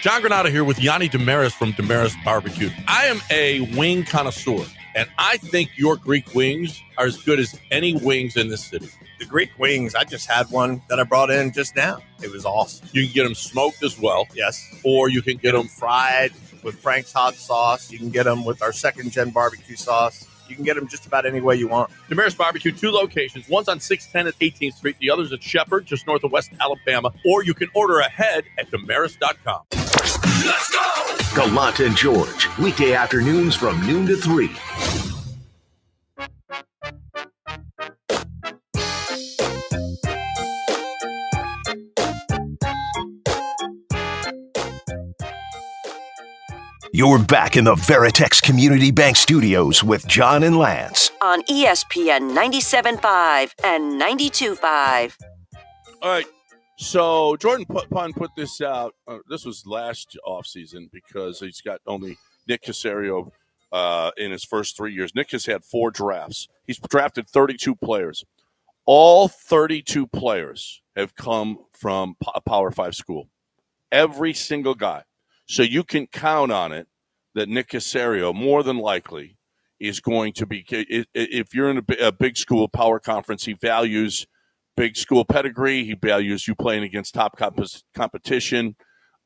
John Granado here with Yanni Damaris from Damaris Barbecue. I am a wing connoisseur, and I think your Greek wings are as good as any wings in this city. The Greek wings, I just had one that I brought in just now. It was awesome. You can get them smoked as well. Yes. Or you can get them fried with Frank's hot sauce. You can get them with our second-gen barbecue sauce. You can get them just about any way you want. Damaris Barbecue, 2 locations. One's on 610 at 18th Street. The other's at Shepherd, just north of West Alabama. Or you can order ahead at Damaris.com. Let's go! Gallant and George, weekday afternoons from noon to 3. You're back in the Veritex Community Bank Studios with John and Lance. On ESPN 97.5 and 92.5. All right. So Jordan Pun put this out. This was last offseason because he's got only Nick Caserio in his first 3 years. Nick has had 4 drafts. He's drafted 32 players. All 32 players have come from a Power 5 school. Every single guy. So you can count on it that Nick Caserio, more than likely, is going to be – if you're in a big school power conference, he values big school pedigree. He values you playing against top competition.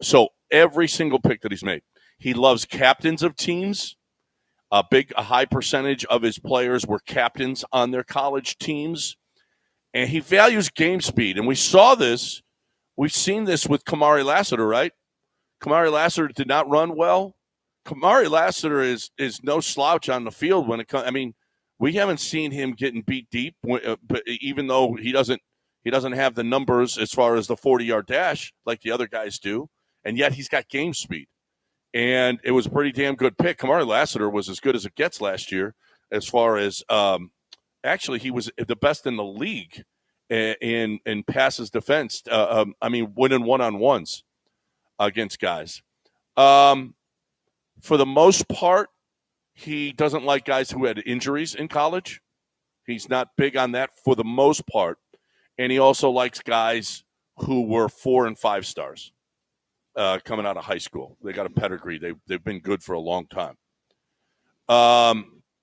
So every single pick that he's made. He loves captains of teams. A high percentage of his players were captains on their college teams. And he values game speed. And we saw this. We've seen this with Kamari Lassiter, right? Kamari Lassiter did not run well. Kamari Lassiter is no slouch on the field when it comes. I mean, we haven't seen him getting beat deep, but even though he doesn't have the numbers as far as the 40-yard dash like the other guys do, and yet he's got game speed. And it was a pretty damn good pick. Kamari Lassiter was as good as it gets last year as far as actually he was the best in the league in passes defense. Winning one-on-ones against guys. For the most part, he doesn't like guys who had injuries in college. He's not big on that for the most part. And he also likes guys who were 4 and 5 stars coming out of high school. They got a pedigree. They've been good for a long time.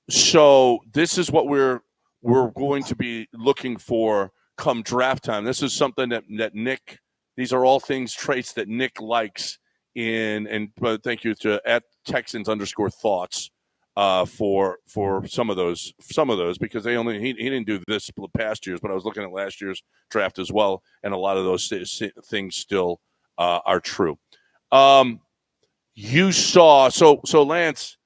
So this is what we're going to be looking for come draft time. This is something that Nick, these are all traits that Nick likes but thank you to @Texans_thoughts for some of those because he didn't do this the past years, but I was looking at last year's draft as well, and a lot of those things still are true. You saw so Lance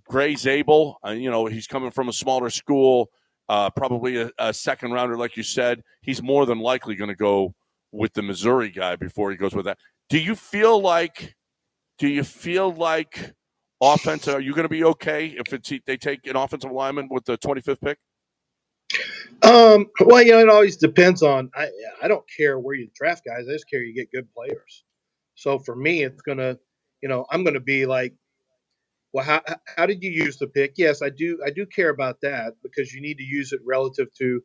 Gray Zabel, he's coming from a smaller school, probably a second rounder, like you said. He's more than likely going to go with the Missouri guy before he goes with that. Do you feel like offense? Are you going to be okay if they take an offensive lineman with the 25th pick? Well, it always depends on. I don't care where you draft guys. I just care you get good players. So for me, it's gonna, I'm gonna be like, well, how did you use the pick? Yes, I do. I do care about that because you need to use it relative to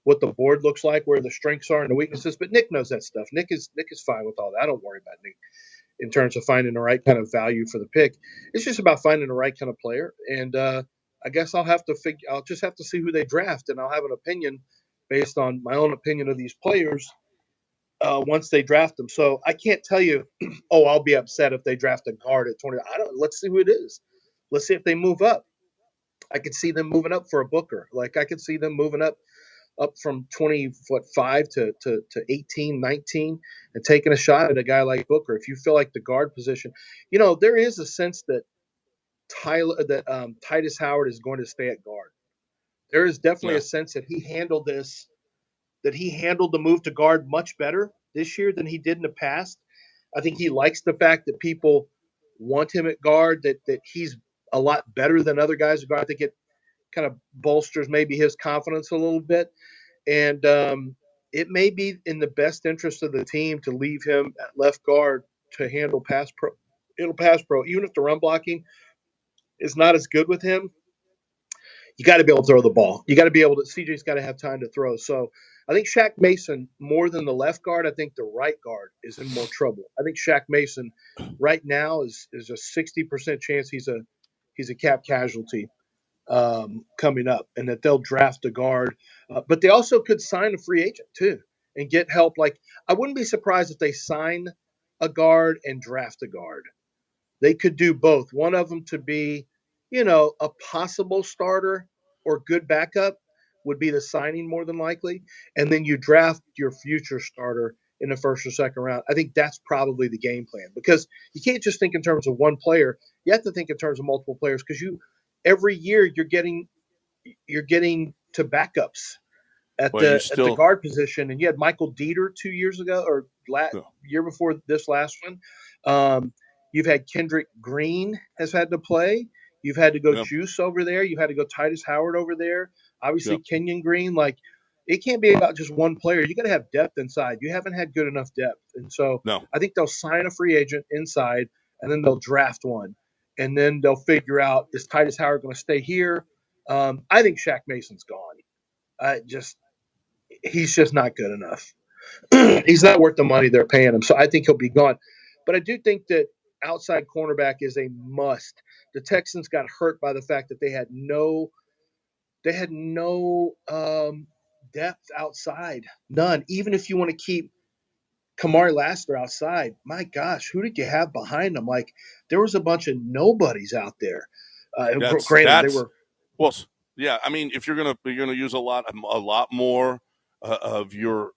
what the board looks like, where the strengths are and the weaknesses. But Nick knows that stuff. Nick is fine with all that. I don't worry about Nick in terms of finding the right kind of value for the pick. It's just about finding the right kind of player. And I guess I'll just have to see who they draft, and I'll have an opinion based on my own opinion of these players once they draft them. So I can't tell you, oh, I'll be upset if they draft a guard at 20. I don't. Let's see who it is. Let's see if they move up. I could see them moving up for a Booker. Like I could see them moving up from 25 to 18, 19, and taking a shot at a guy like Booker. If you feel like the guard position, there is a sense that Titus Howard is going to stay at guard. There is definitely a sense that he handled the move to guard much better this year than he did in the past. I think he likes the fact that people want him at guard, that he's a lot better than other guys at guard. I think it kind of bolsters maybe his confidence a little bit. And it may be in the best interest of the team to leave him at left guard to handle pass pro. It'll pass pro. Even if the run blocking is not as good with him, you got to be able to throw the ball. You got to be able to – CJ's got to have time to throw. So I think Shaq Mason, more than the left guard, I think the right guard is in more trouble. I think Shaq Mason right now is a 60% chance he's a cap casualty coming up, and that they'll draft a guard. But they also could sign a free agent too and get help. Like I wouldn't be surprised if they sign a guard and draft a guard. They could do both. One of them to be, a possible starter or good backup would be the signing more than likely. And then you draft your future starter in the first or second round. I think that's probably the game plan because you can't just think in terms of one player. You have to think in terms of multiple players because every year you're getting to backups at the guard position. And you had Michael Dieter 2 years ago or year before this last one. You've had Kendrick Green has had to play. You've had to go Juice over there. You've had to go Titus Howard over there. Obviously, Kenyon Green. Like, it can't be about just one player. You got to have depth inside. You haven't had good enough depth. And so I think they'll sign a free agent inside, and then they'll draft one. And then they'll figure out, is Titus Howard going to stay here? I think Shaq Mason's gone. He's just not good enough. He's not worth the money they're paying him. So I think he'll be gone. But I do think that outside cornerback is a must. The Texans got hurt by the fact that they had no depth outside. None. Even if you want to keep Kamari Lassiter outside, my gosh, who did you have behind them? Like, there was a bunch of nobodies out there. Granted, they were. Well, yeah. I mean, if you're gonna use a lot more of your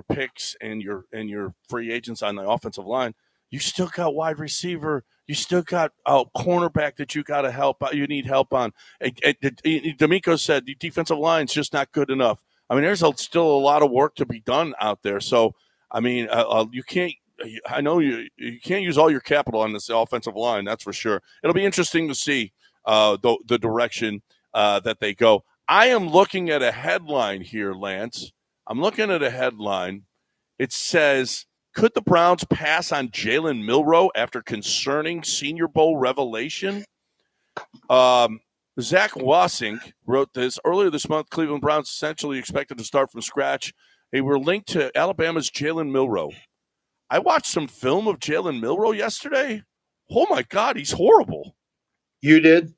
picks and your free agents on the offensive line, you still got wide receiver. You still got a cornerback that you got to help. You need help on. D'Amico said the defensive line's just not good enough. I mean, there's still a lot of work to be done out there. So, I mean, you can't. I know you can't use all your capital on this offensive line. That's for sure. It'll be interesting to see the direction that they go. I am looking at a headline here, Lance. I'm looking at a headline. It says, could the Browns pass on Jalen Milroe after concerning Senior Bowl revelation? Zach Wassink wrote this. Earlier this month, Cleveland Browns essentially expected to start from scratch. They were linked to Alabama's Jalen Milroe. I watched some film of Jalen Milroe yesterday. Oh, my God, he's horrible. You did?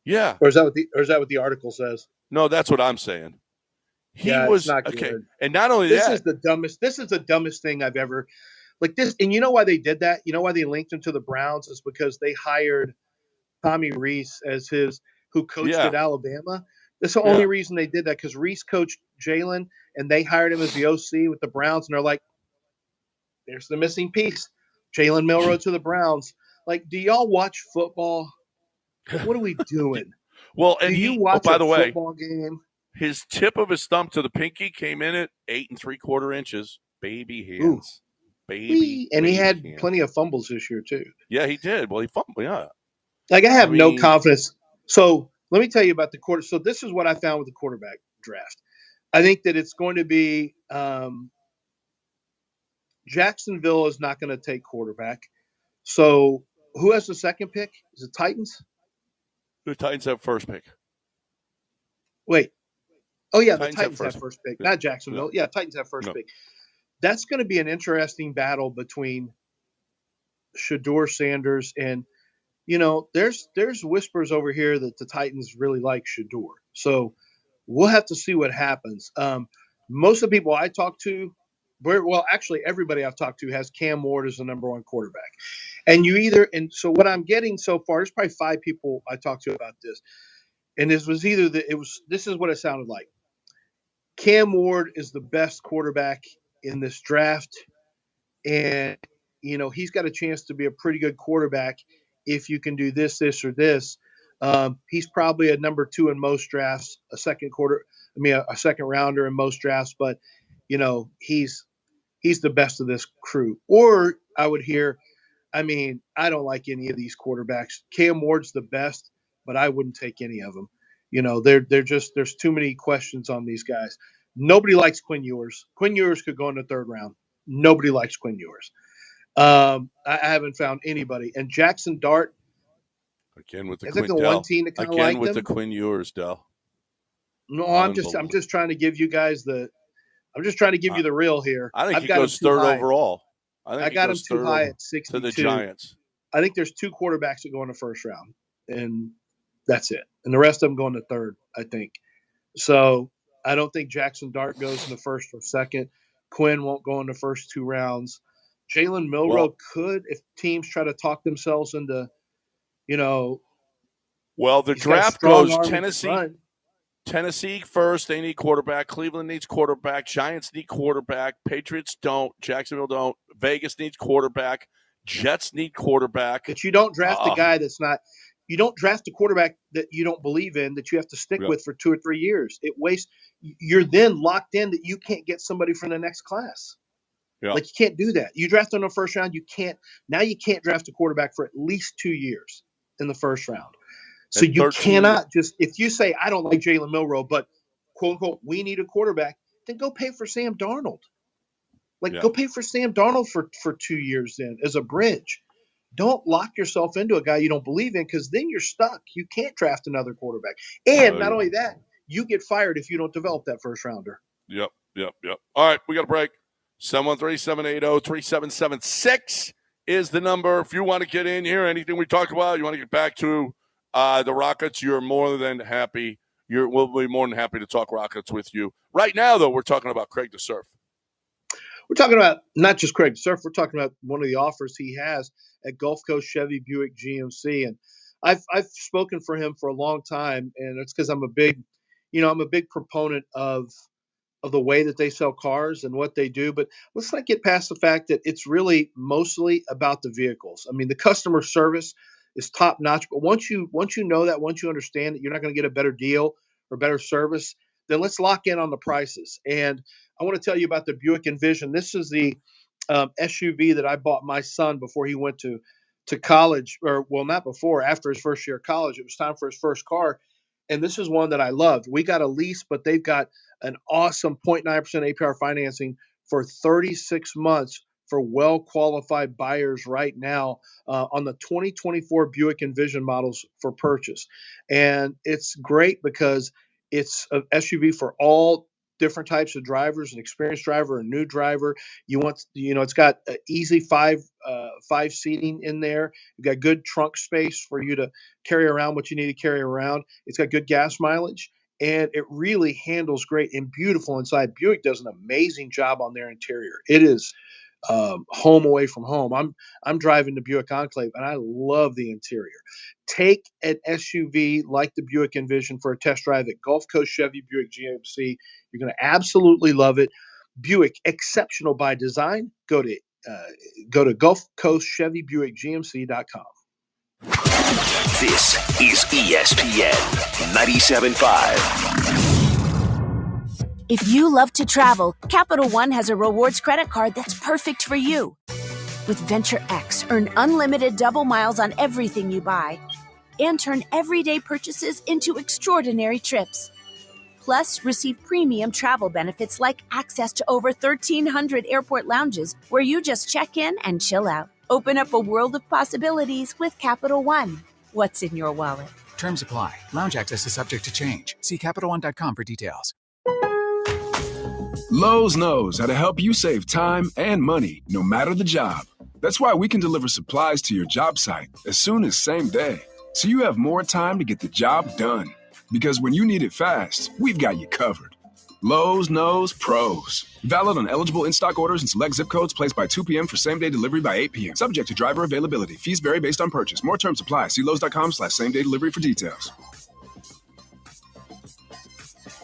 Yeah. Or is that what the article says? No, that's what I'm saying. He was not okay. good. And not only this that. This is the dumbest thing I've ever like this. And you know why they did that? You know why they linked him to the Browns is because they hired Tommy Rees who coached at Alabama. That's the only reason they did that, because Rees coached Jalen and they hired him as the OC with the Browns. And they're like, there's the missing piece. Jalen Milroe to the Browns. Like, do y'all watch football? What are we doing? Well, and do you watch by the way, football game? His tip of his thumb to the pinky came in at 8 3/4 inches. Baby hands. And he had plenty of fumbles this year too. Yeah, he did. Well, he fumbled. Yeah. Like, I have no confidence. So let me tell you about the quarter. So this is what I found with the quarterback. draft. I think that it's going to be Jacksonville is not going to take quarterback. So who has the second pick? Is it Titans? The Titans have first pick. Wait. Oh, yeah, Titans the Titans have first pick, not Jacksonville. Yeah, Titans have first pick. That's going to be an interesting battle between Shedeur Sanders and, there's whispers over here that the Titans really like Shedeur. So we'll have to see what happens. Most of the people I talk to, actually everybody I've talked to has Cam Ward as the number one quarterback. And so what I'm getting so far, there's probably 5 people I talked to about this. And this was this is what it sounded like. Cam Ward is the best quarterback in this draft. And, he's got a chance to be a pretty good quarterback if you can do this, or this. He's probably a number 2 in most drafts, a second rounder in most drafts, but he's the best of this crew. Or I would hear, I don't like any of these quarterbacks. Cam Ward's the best, but I wouldn't take any of them. There's too many questions on these guys. Nobody likes Quinn Ewers. Quinn Ewers could go in the 3rd round. Nobody likes Quinn Ewers. I haven't found anybody. And Jackson Dart, again with the is Quinn that the one team that kind of like with them? the Quinn Ewers, Dell. No, I'm just trying to give you guys you the real here. I think I've he got goes him 3rd high. overall. I got him too high at 62 to the Giants. I think there's 2 quarterbacks that go in the 1st round, and that's it. And the rest of them go in the 3rd, I think. So I don't think Jackson Dart goes in the 1st or 2nd. Quinn won't go in the first 2 rounds. Jalen Milroe could, if teams try to talk themselves into, Well, the draft goes Tennessee first. They need quarterback. Cleveland needs quarterback. Giants need quarterback. Patriots don't. Jacksonville don't. Vegas needs quarterback. Jets need quarterback. But you don't draft a guy that's not – you don't draft a quarterback that you don't believe in that you have to stick with for 2 or 3 years. It wastes – you're then locked in that you can't get somebody from the next class. Yeah. Like, you can't do that. You draft in the 1st round, you can't draft a quarterback for at least 2 years in the 1st round. So you cannot just, if you say, I don't like Jalen Milroe, but quote unquote, we need a quarterback, then go pay for Sam Darnold. Go pay for Sam Darnold for 2 years then as a bridge. Don't lock yourself into a guy you don't believe in, because then you're stuck. You can't draft another quarterback. And not only that, you get fired if you don't develop that 1st rounder. Yep. All right, we got a break. 713-780-3776 is the number. If you want to get in here, anything we talked about, you want to get back to the Rockets, you're more than happy. We'll be more than happy to talk Rockets with you. Right now, though, we're talking about Craig DeSurf. We're talking about not just Craig DeSurf. We're talking about one of the offers he has at Gulf Coast Chevy Buick GMC. And I've spoken for him for a long time, and it's because I'm a big proponent of the way that they sell cars and what they do. But let's not get past the fact that it's really mostly about the vehicles. I mean, the customer service is top notch. But once you know that, once you understand that you're not going to get a better deal or better service, then let's lock in on the prices. And I want to tell you about the Buick Envision. This is the SUV that I bought my son before he went to college, or not before, after his first year of college. It was time for his first car. And this is one that I loved. We got a lease, but they've got an awesome 0.9% APR financing for 36 months for well-qualified buyers right now on the 2024 Buick Envision models for purchase. And it's great because it's an SUV for all different types of drivers, an experienced driver, a new driver. It's got an easy five seating in there. You've got good trunk space for you to carry around what you need to carry around. It's got good gas mileage, and it really handles great and beautiful inside. Buick does an amazing job on their interior. It is home away from home. I'm driving the Buick Enclave, and I love the interior. Take an SUV like the Buick Envision for a test drive at Gulf Coast Chevy Buick GMC. You're going to absolutely love it. Buick, exceptional by design. Go to Gulf Coast Chevy Buick GMC.com. This is ESPN 97.5. If you love to travel, Capital One has a rewards credit card that's perfect for you. With Venture X, earn unlimited double miles on everything you buy and turn everyday purchases into extraordinary trips. Plus, receive premium travel benefits like access to over 1,300 airport lounges where you just check in and chill out. Open up a world of possibilities with Capital One. What's in your wallet? Terms apply. Lounge access is subject to change. See CapitalOne.com for details. Lowe's knows how to help you save time and money, no matter the job. That's why we can deliver supplies to your job site as soon as same day, so you have more time to get the job done. Because when you need it fast, we've got you covered. Lowe's knows pros. Valid on eligible in-stock orders and select zip codes placed by 2 p.m. for same-day delivery by 8 p.m. Subject to driver availability. Fees vary based on purchase. More terms apply. See Lowe's.com/same-day delivery for details.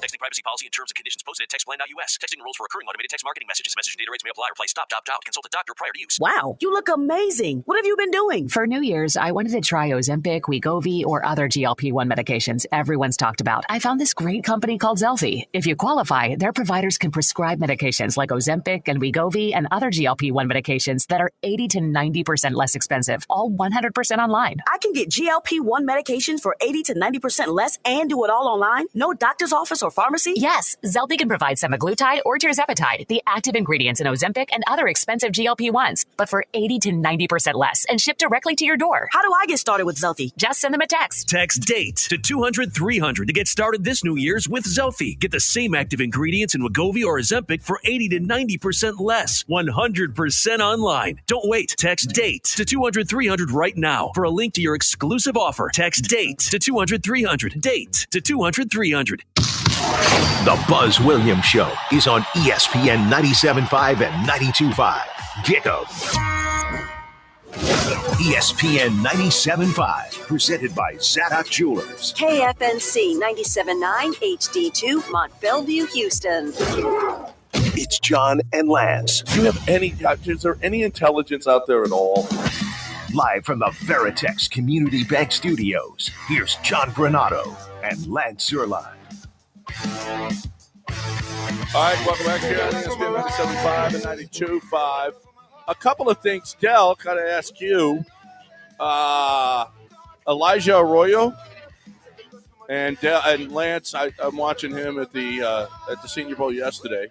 Texting privacy policy and terms and conditions posted at textplan.us. Texting rules for recurring automated text marketing messages. Message and data rates may apply. Reply stop, opt out. Consult a doctor prior to use. Wow, you look amazing. What have you been doing? For New Year's, I wanted to try Ozempic, Wegovy, or other GLP-1 medications everyone's talked about. I found this great company called Zelfie. If you qualify, their providers can prescribe medications like Ozempic and Wegovy and other GLP-1 medications that are 80 to 90% less expensive, all 100% online. I can get GLP-1 medications for 80 to 90% less and do it all online? No doctor's office or pharmacy? Yes, Zelfie can provide semaglutide or tirzepatide, the active ingredients in Ozempic and other expensive GLP-1s, but for 80 to 90% less and shipped directly to your door. How do I get started with Zelfie? Just send them a text. Text DATE to 200-300 to get started this New Year's with Zelfie. Get the same active ingredients in Wegovy or Ozempic for 80 to 90% less. 100% online. Don't wait. Text DATE to 200-300 right now for a link to your exclusive offer. Text DATE to 200-300. DATE to 200-300. The Buzz Williams Show is on ESPN 97.5 and 92.5. Get them. ESPN 97.5, presented by Zata Jewelers. KFNC 97.9 HD2, Mont Bellevue, Houston. It's John and Lance. Do you have is there any intelligence out there at all? Live from the Veritex Community Bank Studios, here's John Granato and Lance Zerline. All right, welcome back here on ESPN 97.5 and 92.5. A couple of things, Del, got to ask you. Elijah Arroyo and Lance, I'm watching him at the Senior Bowl yesterday,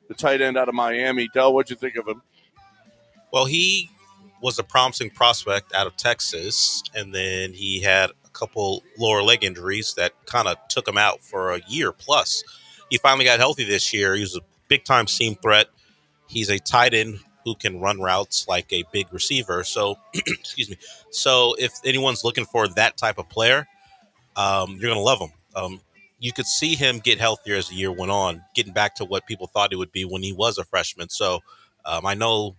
the tight end out of Miami. Del, what'd you think of him? Well, he was a promising prospect out of Texas, and then he had a couple lower leg injuries that kind of took him out for a year plus. He finally got healthy this year. He was a big-time seam threat. He's a tight end who can run routes like a big receiver. So, excuse me. So if anyone's looking for that type of player, you're going to love him. You could see him get healthier as the year went on, getting back to what people thought he would be when he was a freshman. So I know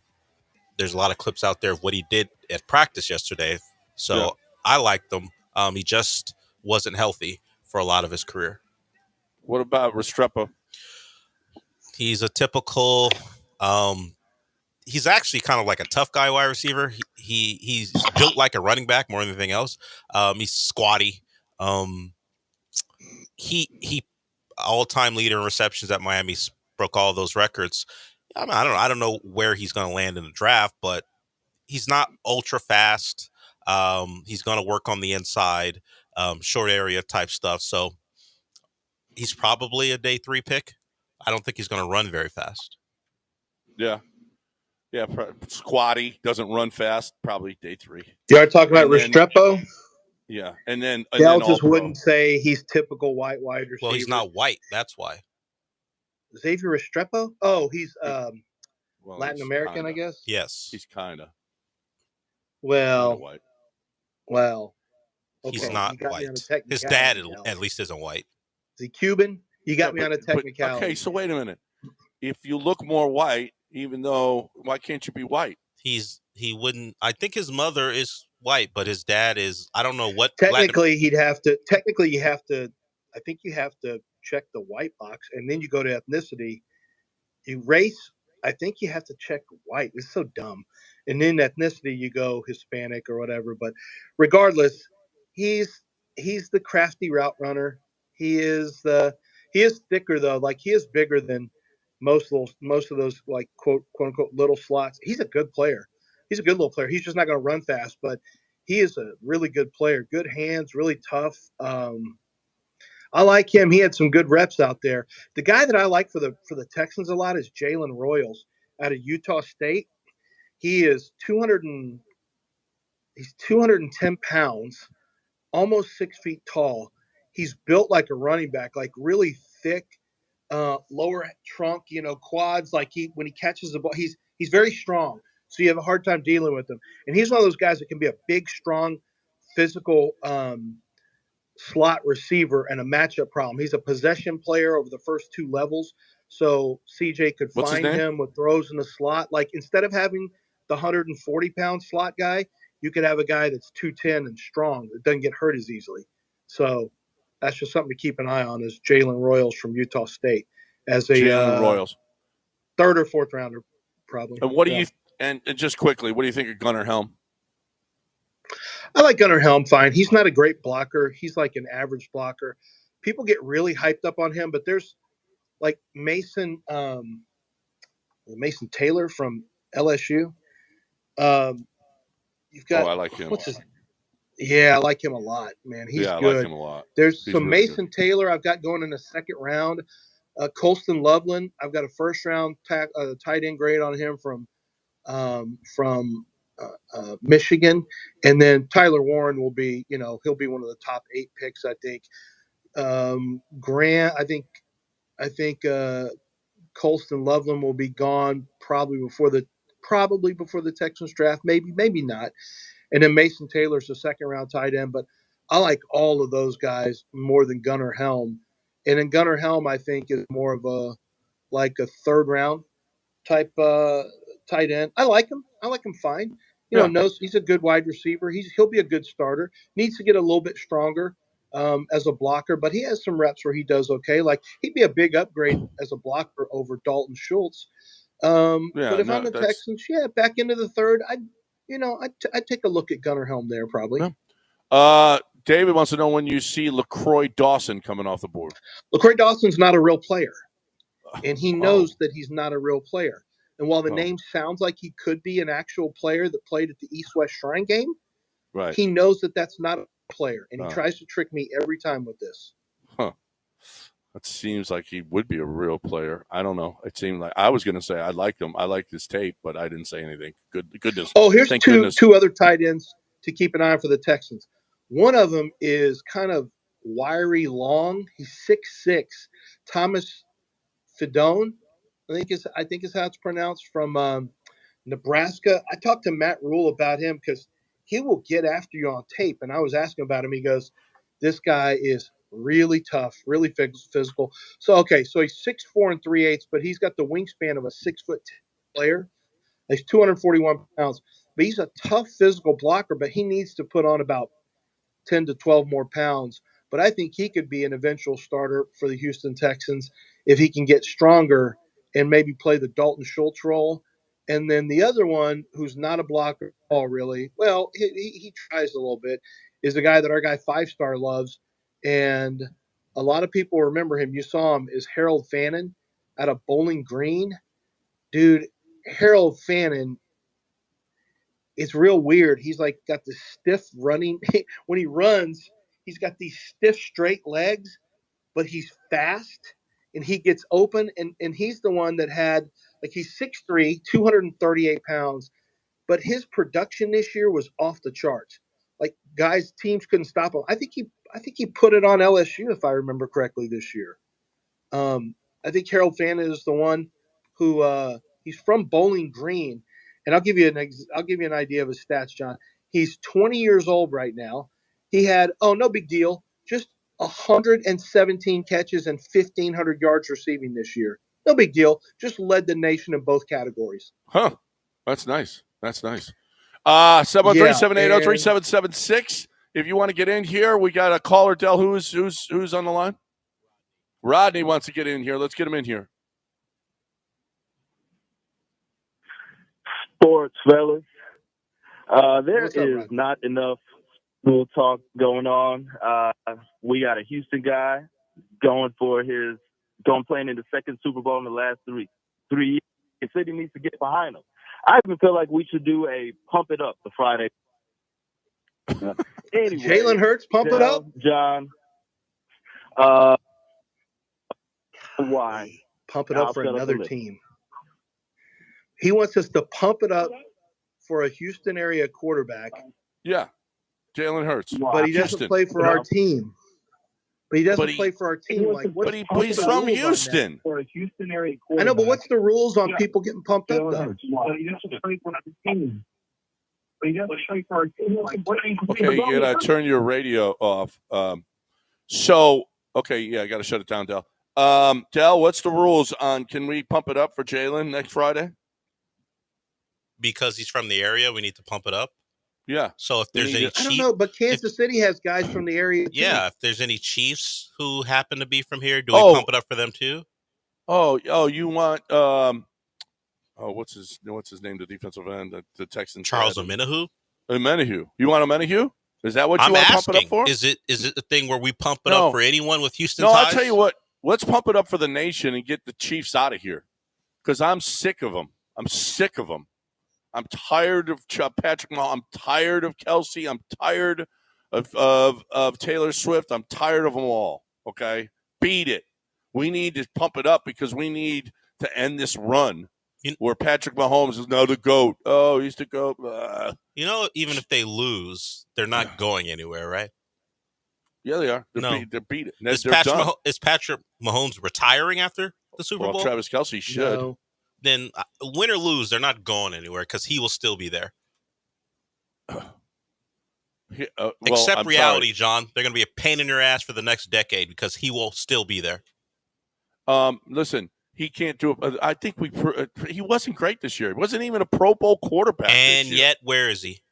there's a lot of clips out there of what he did at practice yesterday. So yeah. I liked him. He just wasn't healthy for a lot of his career. What about Restrepo? He's a typical he's actually kind of like a tough guy wide receiver. He's built like a running back more than anything else. He's squatty. He all-time leader in receptions at Miami, broke all those records. I don't know where he's going to land in the draft, but he's not ultra fast. He's going to work on the inside, short area type stuff. So he's probably a day 3 pick. I don't think he's going to run very fast. Yeah. Yeah, squatty, doesn't run fast, probably day 3. You are talking about Restrepo? Yeah, and then Dell just wouldn't say he's typical wide receiver. Well, he's not white, that's why. Xavier Restrepo? Oh, he's Latin American, kinda. I guess? Yes. He's kind of. Well, white. Well. Okay. He's not white. His dad at least isn't white. Is he Cuban? You got me on a technicality. Okay, so wait a minute. If you look more white, even though, why can't you be white? He wouldn't. I think his mother is white, but his dad is. I don't know what. Technically, you have to. I think you have to check the white box, and then you go to ethnicity. Race, I think you have to check white. It's so dumb. And then ethnicity, you go Hispanic or whatever. But regardless, he's the crafty route runner. He is thicker though. Like he is bigger than most of those like quote unquote little slots. He's a good player. He's a good little player. He's just not going to run fast, but he is a really good player. Good hands, really tough. I like him. He had some good reps out there. The guy that I like for the Texans a lot is Jalen Royals out of Utah State. He is 210 pounds, almost 6 feet tall. He's built like a running back, like really thick, lower trunk, quads. Like when he catches the ball, he's very strong. So you have a hard time dealing with him. And he's one of those guys that can be a big, strong, physical slot receiver and a matchup problem. He's a possession player over the first two levels. So CJ could What's his find name? him with throws in the slot. Like instead of having the 140-pound slot guy, you could have a guy that's 210 and strong that doesn't get hurt as easily. So that's just something to keep an eye on is Jalen Royals from Utah State as a Jalen Royals. Third or fourth rounder, probably. And what do you and just quickly, what do you think of Gunnar Helm? I like Gunnar Helm fine. He's not a great blocker. He's like an average blocker. People get really hyped up on him, but there's like Mason Taylor from LSU. You've got I like him. Yeah, I like him a lot, man. He's good. I like him a lot. There's He's some really Mason Taylor I've got going in the second round. Colston Loveland, I've got a first round tight end grade on him from Michigan, and then Tyler Warren will be, he'll be one of the top 8 picks, I think. Grant, I think Colston Loveland will be gone probably before the Texans draft, maybe not. And then Mason Taylor's the second round tight end, but I like all of those guys more than Gunnar Helm. And then Gunnar Helm, I think, is more of a third round type tight end. I like him fine. Knows he's a good wide receiver. He'll be a good starter. Needs to get a little bit stronger as a blocker, but he has some reps where he does okay. Like he'd be a big upgrade as a blocker over Dalton Schultz. But if I'm the Texans, back into the third, I'd take a look at Gunnar Helm there probably. Yeah. David wants to know when you see LaCroix Dawson coming off the board. LaCroix Dawson's not a real player, and he knows that he's not a real player. And while the name sounds like he could be an actual player that played at the East-West Shrine game, right? He knows that that's not a player, and he tries to trick me every time with this. Huh. That seems like he would be a real player. I don't know. It seemed like I was going to say I liked him. I liked his tape, but I didn't say anything. Goodness. Oh, here's two other tight ends to keep an eye on for the Texans. One of them is kind of wiry, long. He's 6'6". Thomas Fidone, I think is how it's pronounced, from Nebraska. I talked to Matt Rule about him because he will get after you on tape. And I was asking about him. He goes, this guy is really tough, really physical. So he's 6'4" and 3/8", but he's got the wingspan of a 6'10" player. He's 241 pounds, but he's a tough physical blocker, but he needs to put on about 10 to 12 more pounds. But I think he could be an eventual starter for the Houston Texans if he can get stronger and maybe play the Dalton Schultz role. And then the other one, who's not a blocker at all, really, well, he tries a little bit, is the guy that our guy 5-Star loves. And a lot of people remember him. You saw him, is Harold Fannin out of Bowling Green. Dude, Harold Fannin, it's real weird. He's like got this stiff running. When he runs, he's got these stiff, straight legs, but he's fast and he gets open. And he's the one that had, like, he's 6'3", 238 pounds, but his production this year was off the charts. Like teams couldn't stop him. I think he put it on LSU, if I remember correctly, this year. I think Harold Fannin is the one who he's from Bowling Green. And I'll give you an idea of his stats, John. He's 20 years old right now. He had, no big deal, just 117 catches and 1,500 yards receiving this year. No big deal. Just led the nation in both categories. Huh. That's nice. 713-780-3776. If you want to get in here, we got a caller, Del. Who's on the line? Rodney wants to get in here. Let's get him in here. Sports, fellas. There is not enough school talk going on. We got a Houston guy playing in the second Super Bowl in the last three years. The city needs to get behind him. I even feel like we should do a pump it up the Friday. Anyway, Jalen Hurts, pump it up, John. Why? Pump it up for another team. He wants us to pump it up for a Houston area quarterback. Yeah, Jalen Hurts. But he doesn't play for our team. But he doesn't play for our team. But he's from Houston. For a Houston area I know, but what's the rules on people getting pumped up, though? He doesn't play for our team. But he doesn't play for our team. Okay, you gotta turn your radio off. I got to shut it down, Del. Del, what's the rules on? Can we pump it up for Jalen next Friday? Because he's from the area, we need to pump it up. Yeah. So if there's any I don't know, but Kansas City has guys from the area, too. Yeah, if there's any Chiefs who happen to be from here, do we pump it up for them too? Oh, you want what's his name? The defensive end, the Texans. Charles Omenihu. Omenihu. You want Omenihu? Is that what you want to pump it up for? Is it a thing where we pump it up for anyone with Houston ties? No, I'll tell you what. Let's pump it up for the nation and get the Chiefs out of here, because I'm sick of them. I'm tired of Patrick Mahomes. I'm tired of Kelsey. I'm tired of Taylor Swift. I'm tired of them all. Okay? Beat it. We need to pump it up because we need to end this run where Patrick Mahomes is now the GOAT. Oh, he's the GOAT. Even if they lose, they're not going anywhere, right? Yeah, they are. They're beat it. Is Patrick Mahomes retiring after the Super Bowl? Travis Kelce should. No. Then win or lose, they're not going anywhere because he will still be there. Except reality, sorry. John. They're going to be a pain in your ass for the next decade because he will still be there. Listen, he can't do it. I think he wasn't great this year. He wasn't even a Pro Bowl quarterback. And yet, where is he?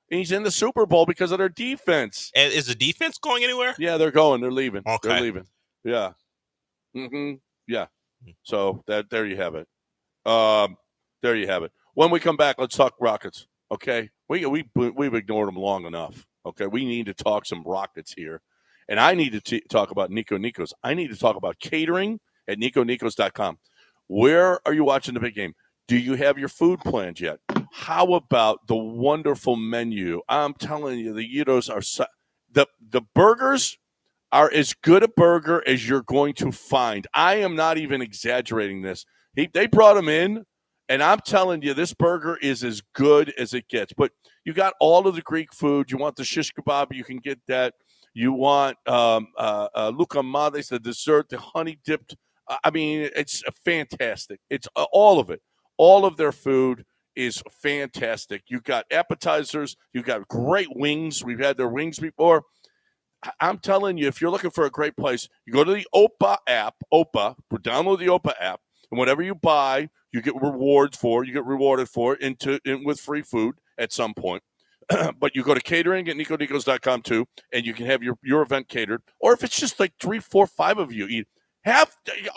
He's in the Super Bowl because of their defense. And is the defense going anywhere? Yeah, they're going. They're leaving. Okay. They're leaving. Yeah. Mm-hmm. Yeah. So there you have it. There you have it. When we come back, let's talk Rockets. Okay, we've ignored them long enough. Okay, we need to talk some Rockets here, and I need to talk about Nico Nikos. I need to talk about catering at NicoNikos.com. Where are you watching the big game? Do you have your food planned yet? How about the wonderful menu? I'm telling you, the gyros are the burgers are as good a burger as you're going to find. I am not even exaggerating this. They brought him in, and I'm telling you, this burger is as good as it gets. But you got all of the Greek food. You want the shish kebab, you can get that. You want loukamades, the dessert, the honey-dipped. I mean, it's fantastic. It's all of it. All of their food is fantastic. You got appetizers. You got great wings. We've had their wings before. I'm telling you, if you're looking for a great place, you go to the OPA app. Download the OPA app. And whatever you buy, you get rewarded for with free food at some point. But you go to catering at NicoNikos.com too, and you can have your event catered. Or if it's just like 3, 4, 5 of you eat,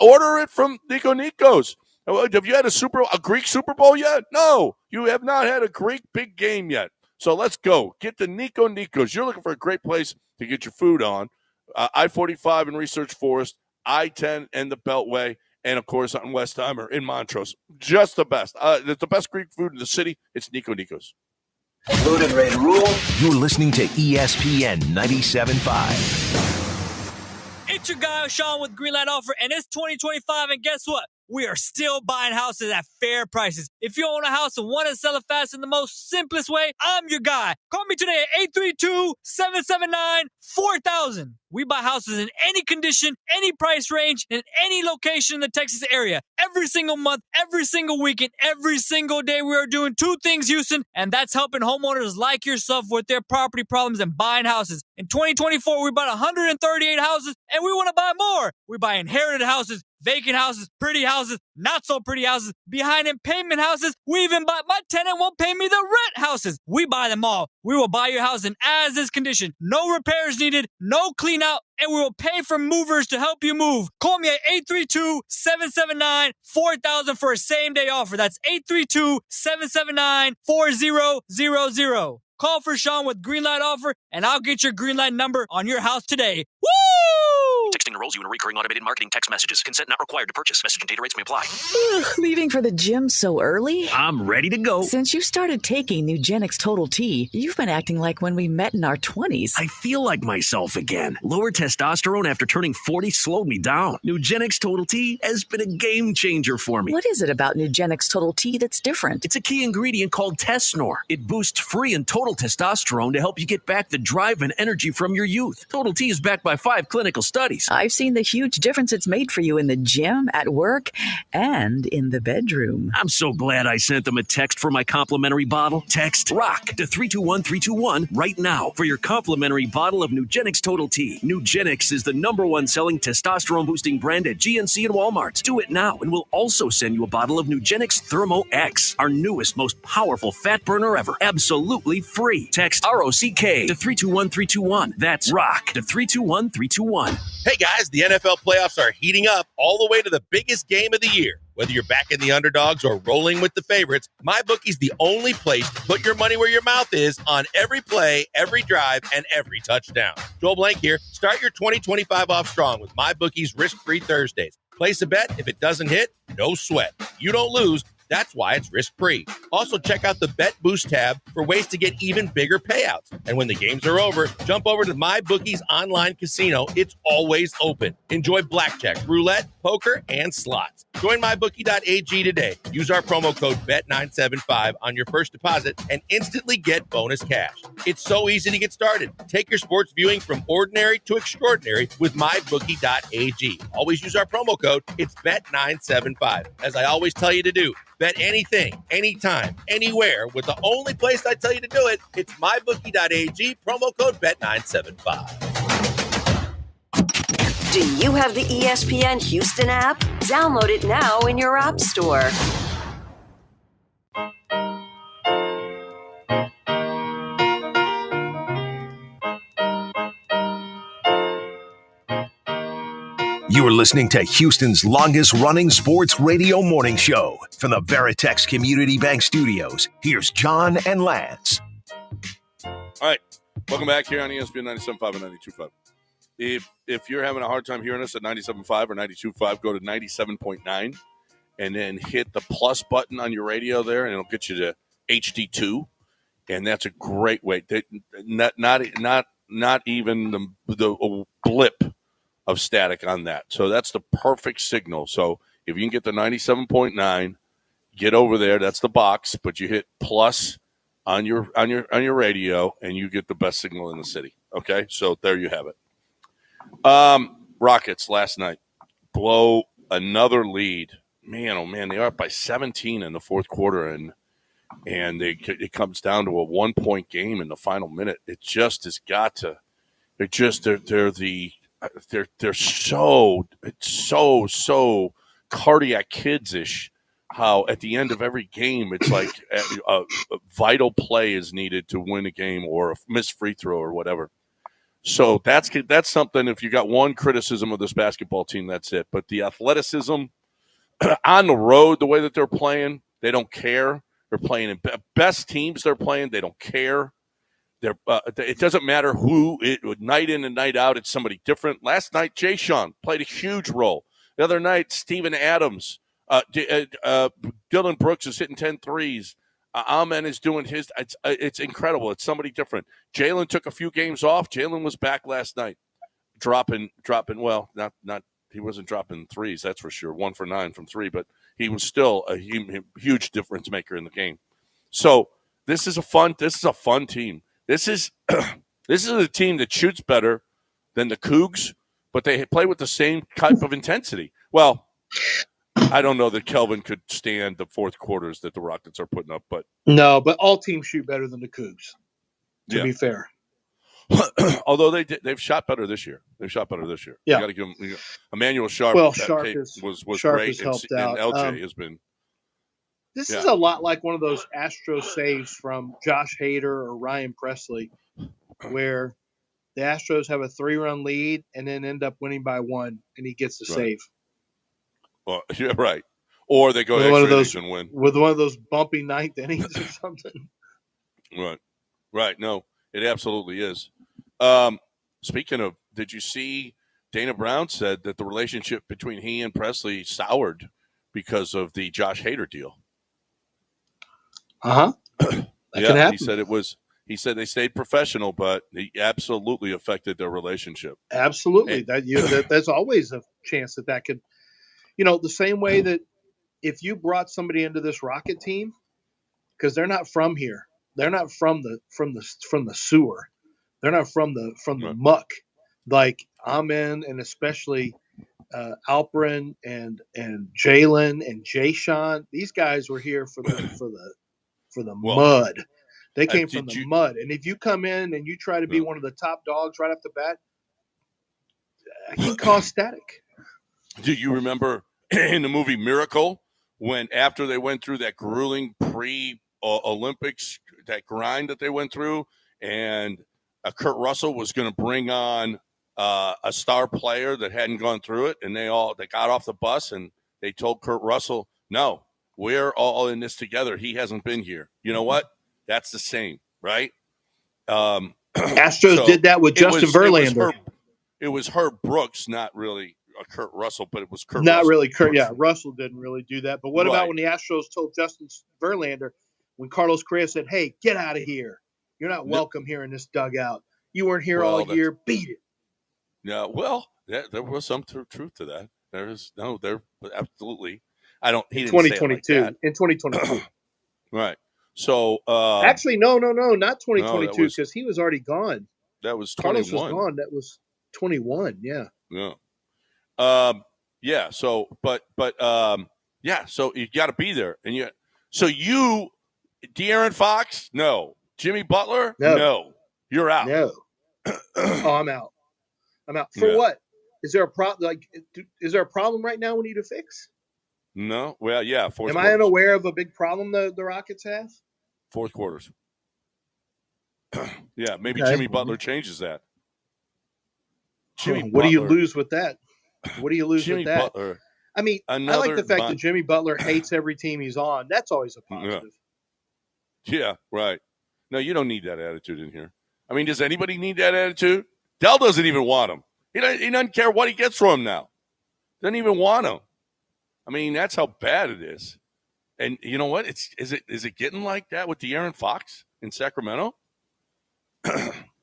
order it from Nico Nikos. Have you had a Greek Super Bowl yet? No, you have not had a Greek big game yet. So let's go. Get the Nico Nikos. You're looking for a great place to get your food on. I-45 in Research Forest, I-10 and the Beltway. And, of course, on Westheimer in Montrose. Just the best. It's the best Greek food in the city. It's Nico Nikos. Load and ready to rule. You're listening to ESPN 97.5. It's your guy, Sean, with Greenlight Offer, and it's 2025, and guess what? We are still buying houses at fair prices. If you own a house and want to sell it fast in the most simplest way, I'm your guy. Call me today at 832-779-4000. We buy houses in any condition, any price range, in any location in the Texas area. Every single month, every single weekend, every single day, we are doing 2 things, Houston, and that's helping homeowners like yourself with their property problems and buying houses. In 2024, we bought 138 houses, and we want to buy more. We buy inherited houses, vacant houses, pretty houses, not so pretty houses, behind in payment houses. We even buy my tenant won't pay me the rent houses. We buy them all. We will buy your house in as-is condition. No repairs needed, no clean out, and we will pay for movers to help you move. Call me at 832-779-4000 for a same-day offer. That's 832-779-4000. Call for Sean with Greenlight Offer, and I'll get your Greenlight number on your house today. Woo! thing enrolls you in a recurring automated marketing text messages. Consent not required to purchase. Message and data rates may apply. Ugh, leaving for the gym so early? I'm ready to go. Since you started taking Nugenix Total T, you've been acting like when we met in our 20s. I feel like myself again. Lower testosterone after turning 40 slowed me down. Nugenix Total T has been a game changer for me. What is it about Nugenix Total T that's different? It's a key ingredient called Tesnor. It boosts free and total testosterone to help you get back the drive and energy from your youth. Total T is backed by 5 clinical studies. I've seen the huge difference it's made for you in the gym, at work, and in the bedroom. I'm so glad I sent them a text for my complimentary bottle. Text ROCK to 321321 right now for your complimentary bottle of Nugenix Total T. Nugenix is the #1 selling testosterone-boosting brand at GNC and Walmart. Do it now, and we'll also send you a bottle of Nugenix Thermo X, our newest, most powerful fat burner ever. Absolutely free. Text ROCK to 321321. That's ROCK to 321321. Hey guys, the NFL playoffs are heating up all the way to the biggest game of the year. Whether you're backing the underdogs or rolling with the favorites, MyBookie's the only place to put your money where your mouth is on every play, every drive, and every touchdown. Joel Blank here. Start your 2025 off strong with MyBookie's risk-free Thursdays. Place a bet. If it doesn't hit, no sweat. You don't lose. That's why it's risk-free. Also, check out the Bet Boost tab for ways to get even bigger payouts. And when the games are over, jump over to MyBookie's online casino. It's always open. Enjoy blackjack, roulette, poker, and slots. Join MyBookie.ag today. Use our promo code BET975 on your first deposit and instantly get bonus cash. It's so easy to get started. Take your sports viewing from ordinary to extraordinary with MyBookie.ag. Always use our promo code. It's BET975. As I always tell you to do, bet anything, anytime, anywhere with the only place I tell you to do it. It's MyBookie.ag, promo code BET975. Do you have the ESPN Houston app? Download it now in your app store. You're listening to Houston's longest-running sports radio morning show. From the Veritex Community Bank Studios, here's John and Lance. All right. Welcome back here on ESPN 97.5 and 92.5. If you're having a hard time hearing us at 97.5 or 92.5, go to 97.9 and then hit the plus button on your radio there, and it'll get you to HD2. And that's a great way. Not even the blip of static on that. So that's the perfect signal. So if you can get the 97.9, get over there. That's the box, but you hit plus on your radio, and you get the best signal in the city. Okay, so there you have it. Rockets last night blow another lead. Man, oh man, they are up by 17 in the fourth quarter, and it comes down to a 1-point game in the final minute. It just has got to. They're so cardiac kids-ish. How at the end of every game, it's like a vital play is needed to win a game, or a missed free throw or whatever. So that's something. If you got one criticism of this basketball team, that's it. But the athleticism on the road, the way that they're playing, they don't care. They're playing in best teams. They're playing. They don't care. It doesn't matter who. Night in and night out, it's somebody different. Last night, Jay Sean played a huge role. The other night, Steven Adams, Dylan Brooks is hitting 10 threes. Amen is doing his. It's incredible. It's somebody different. Jalen took a few games off. Jalen was back last night, dropping. Well, not he wasn't dropping threes. That's for sure. 1 for 9 from 3, but he was still a huge difference maker in the game. So this is a fun team. This is a team that shoots better than the Cougs, but they play with the same type of intensity. Well, I don't know that Kelvin could stand the fourth quarters that the Rockets are putting up, but no, but all teams shoot better than the Cougs. To be fair, although they've shot better this year. They've shot better this year. Yeah, you got to give them. Emmanuel Sharp. Well, Sharp was has great, helped and out. LJ has been. This is a lot like one of those Astro saves from Josh Hader or Ryan Presley, where the Astros have a 3-run lead and then end up winning by 1, and he gets the save. Well, yeah, right. Or they go extra innings and win with one of those bumpy ninth innings or something. Right. No, it absolutely is. Speaking of, did you see Dana Brown said that the relationship between he and Presley soured because of the Josh Hader deal. That can happen. He said they stayed professional, but it absolutely affected their relationship. Absolutely. There's always a chance that could, the same way that if you brought somebody into this Rocket team, because they're not from here, they're not from the sewer, they're not from the muck, like Amen and especially Alperin and Jalen and Jayshawn. These guys were here for the mud. They came from the mud. And if you come in and you try to be one of the top dogs right off the bat, it can cause static. Do you remember in the movie Miracle when after they went through that grueling pre-Olympics, that grind that they went through, and Kurt Russell was going to bring on a star player that hadn't gone through it, and they got off the bus and they told Kurt Russell, no, we're all in this together. He hasn't been here. You know what? That's the same, right? Astros did that with Justin Verlander. It was Herb Brooks, not really Kurt Russell, but it was Kurt Not Russell. really Kurt. Yeah, Russell didn't really do that. But what about when the Astros told Justin Verlander, when Carlos Correa said, hey, get out of here. You're not welcome here in this dugout. You weren't here all year. Beat it. Yeah, well, there was some truth to that. There absolutely. He didn't say it like that. In 2022. Right. So actually, no, not 2022 because he was already gone. That was 21. Carlos was gone. That was 21. Yeah. Yeah. Yeah. So, yeah. So you got to be there, and De'Aaron Fox, no. Jimmy Butler, no. You're out. No. I'm out. For what? Is there a problem? Is there a problem right now we need to fix? No. Well, yeah. Am I unaware of a big problem the Rockets have? Fourth quarters. Yeah, maybe Jimmy Butler changes that. What do you lose with that? What do you lose with that? Butler, I mean, I like the fact that Jimmy Butler hates every team he's on. That's always a positive. Yeah, right. No, you don't need that attitude in here. I mean, does anybody need that attitude? Dell doesn't even want him. He doesn't care what he gets from him now. Doesn't even want him. I mean, that's how bad it is. And you know what? Is it getting like that with De'Aaron Fox in Sacramento?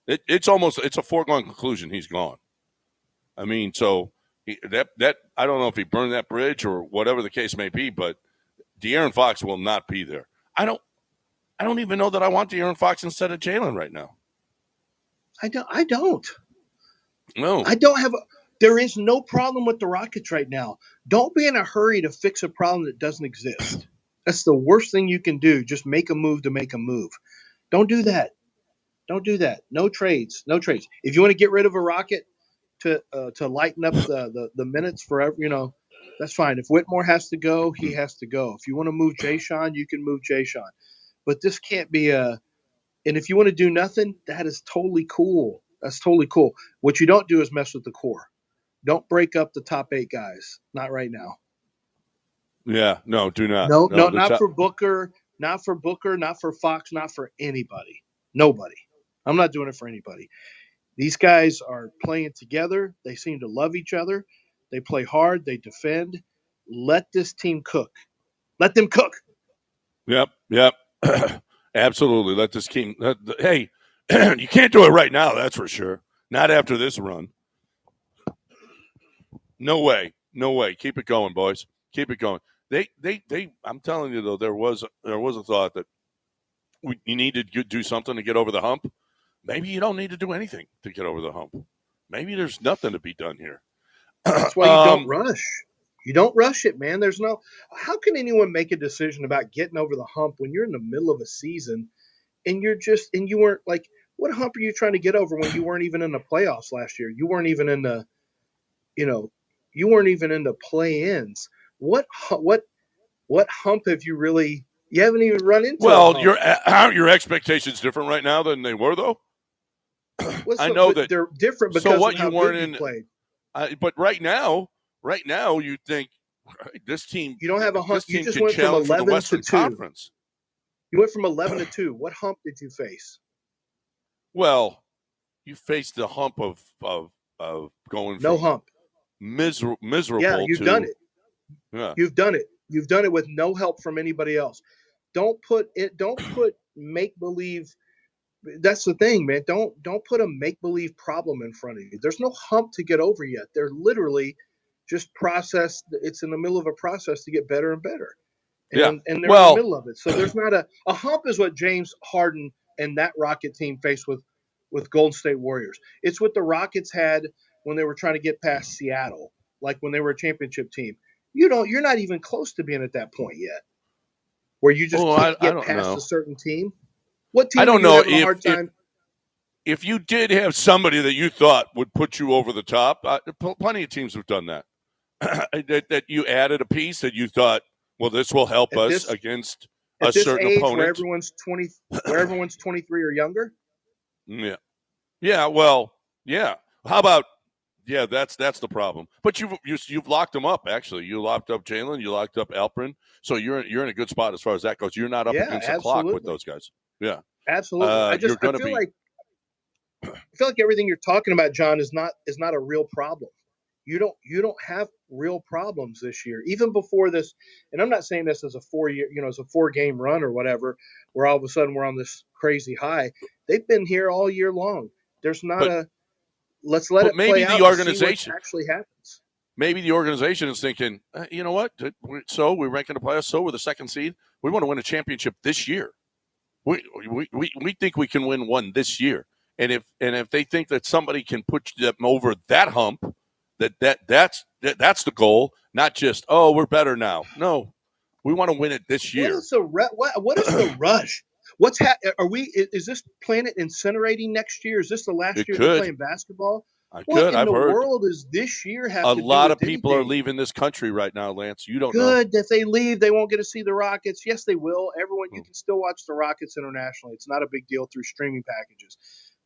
It's a foregone conclusion. He's gone. I mean, so that I don't know if he burned that bridge or whatever the case may be, but De'Aaron Fox will not be there. I don't even know that I want De'Aaron Fox instead of Jalen right now. I don't. No. I don't have there is no problem with the Rockets right now. Don't be in a hurry to fix a problem that doesn't exist. That's the worst thing you can do. Just make a move to make a move. Don't do that. Don't do that. No trades. No trades. If you want to get rid of a Rocket to lighten up the minutes forever, that's fine. If Whitmore has to go, he has to go. If you want to move Jayshawn, you can move Jayshawn. But this can't be and if you want to do nothing, that is totally cool. That's totally cool. What you don't do is mess with the core. Don't break up the top 8 guys. Not right now. Yeah, no, do not. No, not for Booker, not for Fox, not for anybody. Nobody. I'm not doing it for anybody. These guys are playing together. They seem to love each other. They play hard. They defend. Let this team cook. Let them cook. Yep. Absolutely. Let this team. Hey, you can't do it right now, that's for sure. Not after this run. No way. Keep it going, boys. Keep it going. They. I'm telling you though, there was a thought that you need to do something to get over the hump. Maybe you don't need to do anything to get over the hump. Maybe there's nothing to be done here. That's why you don't rush. You don't rush it, man. How can anyone make a decision about getting over the hump when you're in the middle of a season and you weren't like, what hump are you trying to get over when you weren't even in the playoffs last year? You weren't even in the, you weren't even in the play-ins. What hump have you really? You haven't even run into. Well, aren't your expectations different right now than they were though? I know that they're different because so what of how you weren't good in. You played. But right now, you think this team. You don't have a hump. You just went from 11 to 2. Conference. You went from 11 to 2. What hump did you face? Well, you faced the hump of going no from hump. miserable Yeah, you've to done it. Yeah. You've done it. You've done it with no help from anybody else. Don't put make believe. That's the thing, man. Don't put a make believe problem in front of you. There's no hump to get over yet. They're literally just process. It's in the middle of a process to get better and better. And they're in the middle of it. So there's not a hump is what James Harden and that Rocket team faced with Golden State Warriors. It's what the Rockets had when they were trying to get past Seattle, like when they were a championship team. You're not even close to being at that point yet, where you just can't get past a certain team. What team I don't are you know having a hard time? if you did have somebody that you thought would put you over the top. Plenty of teams have done that. that you added a piece that you thought, well, this will help us against a certain age opponent. where everyone's 23 or younger. Yeah. Yeah. Well. Yeah. How about? Yeah. That's the problem. But you've locked them up. Actually, you locked up Jalen. You locked up Alperin. So you're in a good spot as far as that goes. You're not up against the clock with those guys. Yeah. Absolutely. I feel like everything you're talking about, John, is not a real problem. You don't have real problems this year, even before this. And I'm not saying this as a 4-game run or whatever, where all of a sudden we're on this crazy high. They've been here all year long. There's not let's let it play out. Maybe the organization actually happens. Maybe the organization is thinking, you know what? So we're ranking the playoffs. So we're the second seed. We want to win a championship this year. We think we can win one this year. And if they think that somebody can put them over that hump, that's the goal, not just, oh, we're better now. No, we want to win it this year. What is the rush? Is this planet incinerating next year? Is this the last year they're playing basketball? What in the world is this year have to do with a lot of people anything? are leaving this country right now, Lance. You don't know. Good. If they leave, they won't get to see the Rockets. Yes, they will. Everyone, you can still watch the Rockets internationally. It's not a big deal through streaming packages.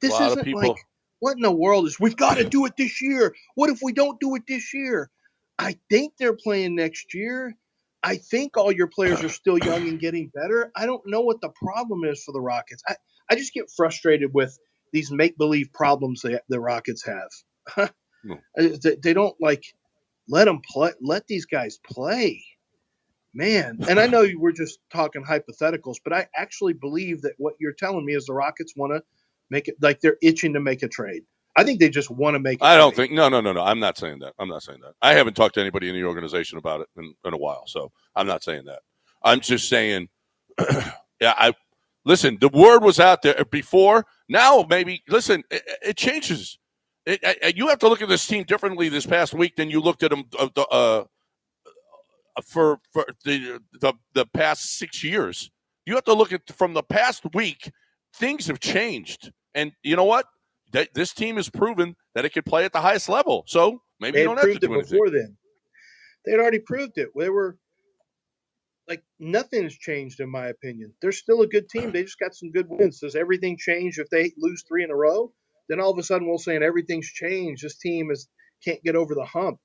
This isn't like, what in the world is, we've got to do it this year. What if we don't do it this year? I think they're playing next year. I think all your players are still young and getting better. I don't know what the problem is for the Rockets. I just get frustrated with these make-believe problems that the Rockets have. They don't let them play. Let these guys play, man. And I know we're just talking hypotheticals, but I actually believe that what you're telling me is the Rockets want to make it, like they're itching to make a trade. I think they just want to make. I don't think. No. I'm not saying that. I haven't talked to anybody in the organization about it in a while, so I'm not saying that. I'm just saying. Listen. The word was out there before. Now maybe listen. It changes. You have to look at this team differently this past week than you looked at them for the past 6 years. You have to look at from the past week. Things have changed, and you know what? This team has proven that it could play at the highest level. So maybe you don't have to do anything. Before then. They had already proved it. They were like, nothing's changed in my opinion. They're still a good team. They just got some good wins. Does everything change if they lose 3 in a row? Then all of a sudden we'll say everything's changed. This team can't get over the hump.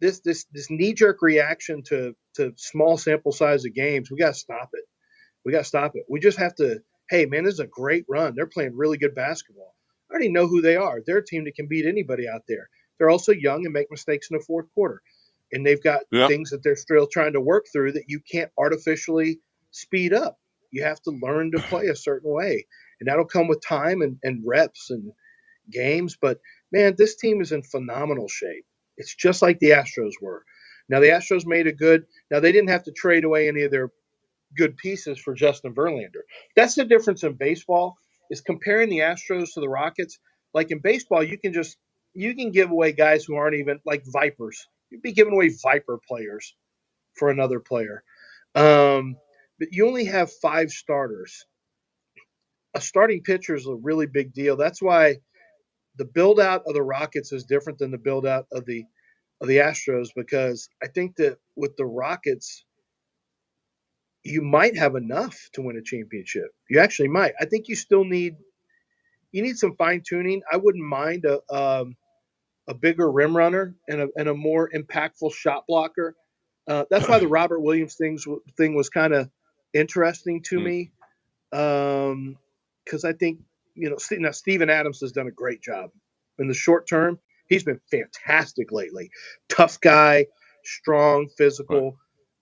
This knee-jerk reaction to small sample size of games, we got to stop it. We just have to, hey, man, this is a great run. They're playing really good basketball. I already know who they are. They're a team that can beat anybody out there. They're also young and make mistakes in the fourth quarter. And they've got things that they're still trying to work through that you can't artificially speed up. You have to learn to play a certain way. And that'll come with time and reps and games. But, man, this team is in phenomenal shape. It's just like the Astros were. Now, the Astros made a good – now, they didn't have to trade away any of their good pieces for Justin Verlander. That's the difference in baseball, is comparing the Astros to the Rockets. Like in baseball, you can give away guys who aren't even like Vipers. You'd be giving away Viper players for another player. But you only have 5 starters. A starting pitcher is a really big deal. That's why the build-out of the Rockets is different than the build-out of the Astros, because I think that with the Rockets, you might have enough to win a championship. You actually might. I think you still need some fine-tuning. I wouldn't mind a bigger rim runner and a more impactful shot blocker. That's why the Robert Williams thing was kind of interesting to me, because I think, now Steven Adams has done a great job in the short term. He's been fantastic lately. Tough guy, strong, physical.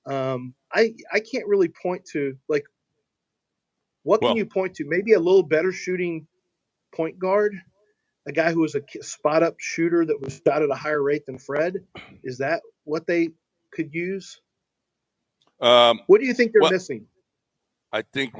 Right. I can't really point to, like, what can you point to? Maybe a little better shooting point guard, a guy who was a spot-up shooter that was shot at a higher rate than Fred. Is that what they could use? What do you think they're missing? I think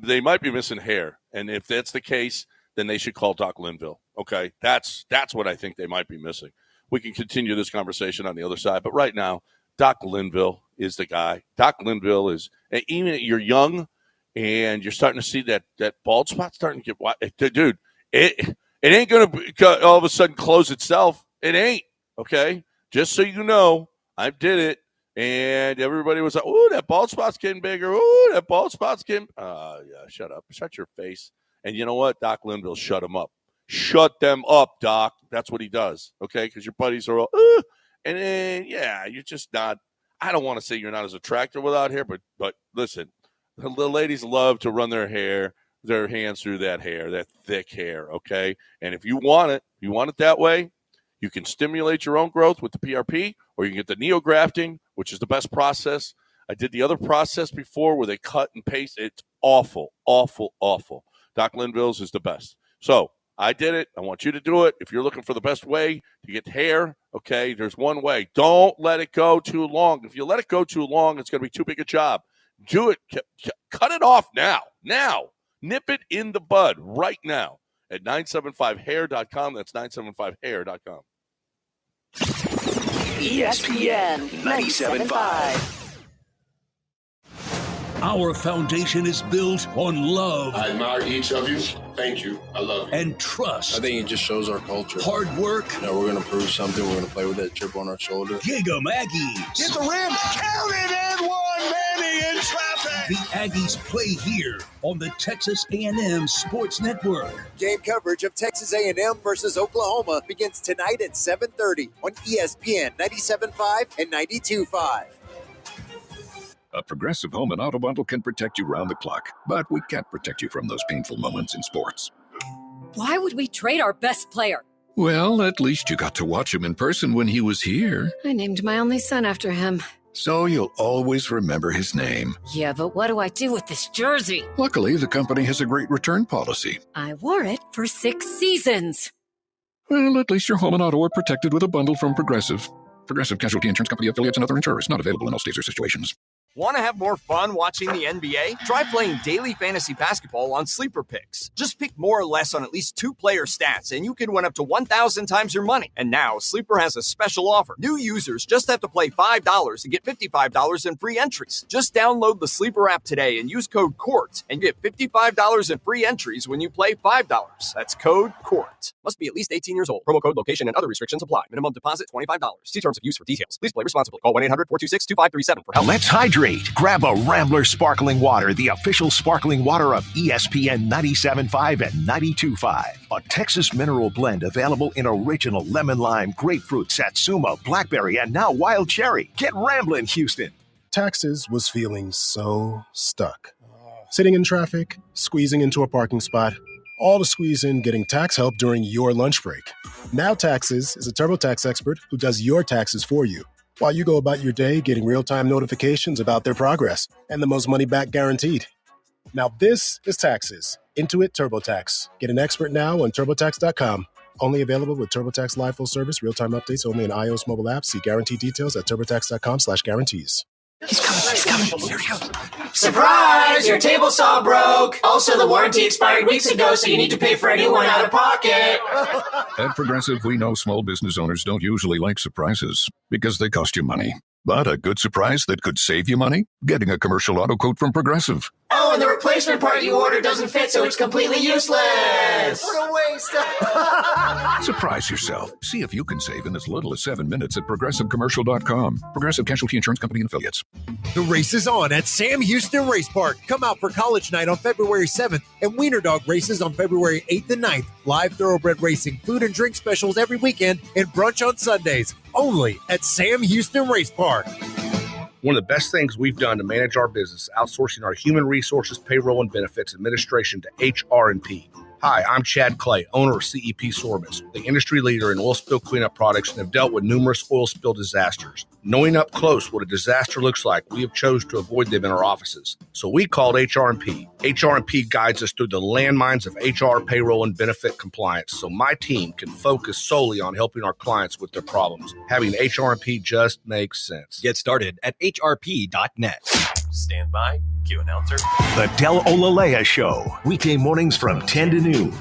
they might be missing hair, and if that's the case, then they should call Doc Linville. Okay, that's what I think they might be missing. We can continue this conversation on the other side, but right now, Doc Linville is the guy. Doc Linville is, even you're young, and you're starting to see that bald spot starting to get wide. Dude, it ain't going to all of a sudden close itself. It ain't, okay? Just so you know, I did it, and everybody was like, "Ooh, that bald spot's getting bigger. Ooh, that bald spot's getting." Yeah, shut up. Shut your face. And you know what? Doc Linville shut him up. Shut them up, Doc. That's what he does, okay? Because your buddies are all, and then, yeah, you're just not. I don't want to say you're not as attractive without hair, but listen, the ladies love to run their hands through that hair, that thick hair, okay? And if you want it that way, you can stimulate your own growth with the PRP, or you can get the neografting, which is the best process. I did the other process before where they cut and paste. It's awful, awful, awful. Doc Linville's is the best. So I did it. I want you to do it. If you're looking for the best way to get hair, okay, there's one way. Don't let it go too long. If you let it go too long, it's going to be too big a job. Do it. Cut it off now. Now. Nip it in the bud right now at 975hair.com. That's 975hair.com. ESPN 97.5. Our foundation is built on love. I admire each of you. Thank you. I love you. And trust. I think it just shows our culture. Hard work. You know, we're going to prove something. We're going to play with that chip on our shoulder. Giga Aggies. Hit the rim. Count it and one. Manny in traffic. The Aggies play here on the Texas A&M Sports Network. Game coverage of Texas A&M versus Oklahoma begins tonight at 7:30 on ESPN 97.5 and 92.5. A Progressive Home and Auto Bundle can protect you round the clock, but we can't protect you from those painful moments in sports. Why would we trade our best player? Well, at least you got to watch him in person when he was here. I named my only son after him. So you'll always remember his name. Yeah, but what do I do with this jersey? Luckily, the company has a great return policy. I wore it for 6 seasons. Well, at least your home and auto are protected with a bundle from Progressive. Progressive Casualty Insurance Company affiliates and other insurers. Not available in all states or situations. Want to have more fun watching the NBA? Try playing daily fantasy basketball on Sleeper Picks. Just pick more or less on at least 2 player stats, and you can win up to 1,000 times your money. And now, Sleeper has a special offer. New users just have to play $5 to get $55 in free entries. Just download the Sleeper app today and use code COURT and get $55 in free entries when you play $5. That's code COURT. Must be at least 18 years old. Promo code, location, and other restrictions apply. Minimum deposit, $25. See terms of use for details. Please play responsibly. Call 1-800-426-2537 for help. Let's hydrate. Grab a Rambler Sparkling Water, the official sparkling water of ESPN 97.5 and 92.5. A Texas mineral blend available in original lemon lime, grapefruit, satsuma, blackberry, and now wild cherry. Get Ramblin', Houston. Taxes was feeling so stuck. Sitting in traffic, squeezing into a parking spot, all to squeeze in getting tax help during your lunch break. Now Taxes is a TurboTax expert who does your taxes for you, while you go about your day getting real-time notifications about their progress and the most money back guaranteed. Now this is Taxes. Intuit TurboTax. Get an expert now on TurboTax.com. Only available with TurboTax Live Full Service. Real-time updates only in iOS mobile apps. See guarantee details at TurboTax.com/guarantees. He's coming. Here he goes. Surprise! Your table saw broke. Also, the warranty expired weeks ago, so you need to pay for a new one out of pocket. At Progressive, we know small business owners don't usually like surprises because they cost you money. But a good surprise that could save you money? Getting a commercial auto quote from Progressive. Oh, and the replacement part you ordered doesn't fit, so it's completely useless. What a waste. Surprise yourself. See if you can save in as little as 7 minutes at ProgressiveCommercial.com. Progressive Casualty Insurance Company and Affiliates. The race is on at Sam Houston Race Park. Come out for College Night on February 7th and Wiener Dog races on February 8th and 9th. Live thoroughbred racing, food and drink specials every weekend, and brunch on Sundays. Only at Sam Houston Race Park. One of the best things we've done to manage our business, outsourcing our human resources, payroll, and benefits administration to HR&P. Hi, I'm Chad Clay, owner of CEP Sorbents, the industry leader in oil spill cleanup products and have dealt with numerous oil spill disasters. Knowing up close what a disaster looks like, we have chosen to avoid them in our offices. So we called HR&P. HR&P guides us through the landmines of HR, payroll, and benefit compliance so my team can focus solely on helping our clients with their problems. Having HR&P just makes sense. Get started at hrp.net. Stand by. Cue announcer. The Del Olaleye Show, weekday mornings from 10 to noon.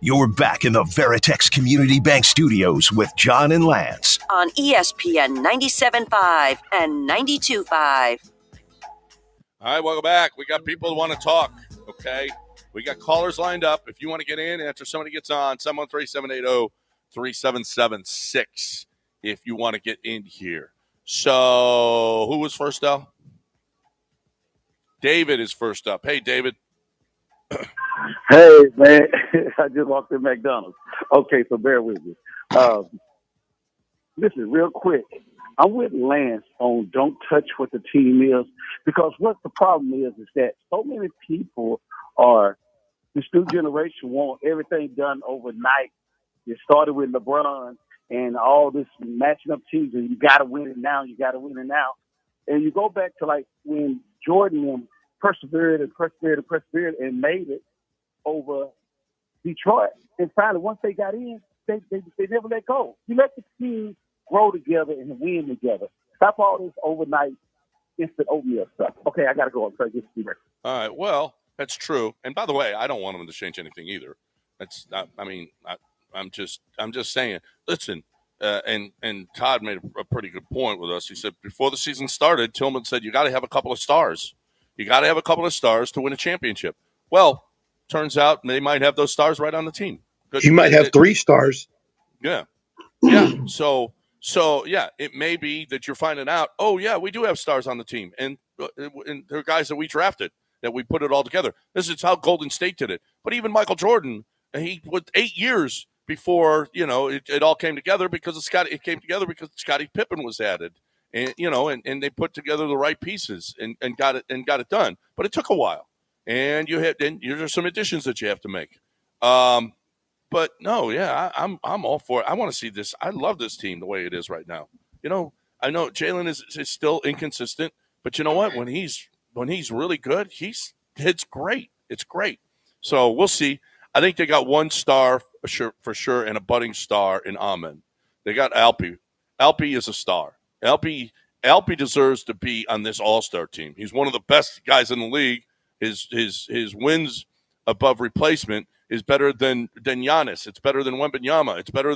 You're back in the Veritex Community Bank Studios with John and Lance. On ESPN 97.5 and 92.5. All right, welcome back. We got people who want to talk, okay? We got callers lined up. If you want to get in after somebody gets on, 713-780-3776 if you want to get in here. So who was first up? David is first up. Hey, David. Hey, man. I just walked in McDonald's. Okay, so bear with me. Listen, real quick. I'm with Lance on don't touch what the team is, because what the problem is that so many people this new generation want everything done overnight. It started with LeBron and all this matching up teams, and you got to win it now, you got to win it now. And you go back to like when Jordan persevered and made it over Detroit. And finally, once they got in, they never let go. You let the team grow together and win together. Stop all this overnight instant oatmeal stuff. Okay, I got to go. I'm trying to get to you. All right, well, that's true. And by the way, I don't want them to change anything either. That's not, I'm just saying, listen, and Todd made a pretty good point with us. He said before the season started, Tillman said, you got to have a couple of stars. You got to have a couple of stars to win a championship. Well, turns out they might have those stars right on the team. He might have 3 stars. Yeah. Yeah. So yeah, it may be that you're finding out, oh, yeah, we do have stars on the team. And they're guys that we drafted, that we put it all together. This is how Golden State did it. But even Michael Jordan, he with 8 years before, it all came together because it came together because Scottie Pippen was added. And, and they put together the right pieces and got it done. But it took a while. And there's some additions that you have to make. But no, yeah, I'm all for it. I want to see this. I love this team the way it is right now. I know Jalen is still inconsistent, but you know what? When he's really good, it's great. It's great. So we'll see. I think they got 1 star for sure and a budding star in Amen. They got Alpi. Alpi is a star. Alpi deserves to be on this all-star team. He's one of the best guys in the league. His wins above replacement is better than Giannis. It's better than Wembanyama. It's better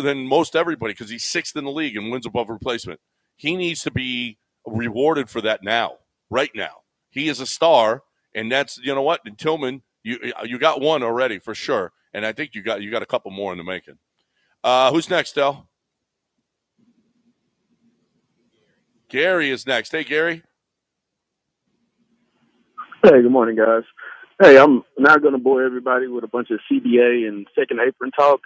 than most everybody because he's 6th in the league and wins above replacement. He needs to be rewarded for that now, right now. He is a star, and that's what. And Tillman, you got 1 already for sure, and I think you got a couple more in the making. Who's next, Del? Gary is next. Hey, Gary. Hey, good morning, guys. Hey, I'm not going to bore everybody with a bunch of CBA and second apron talk,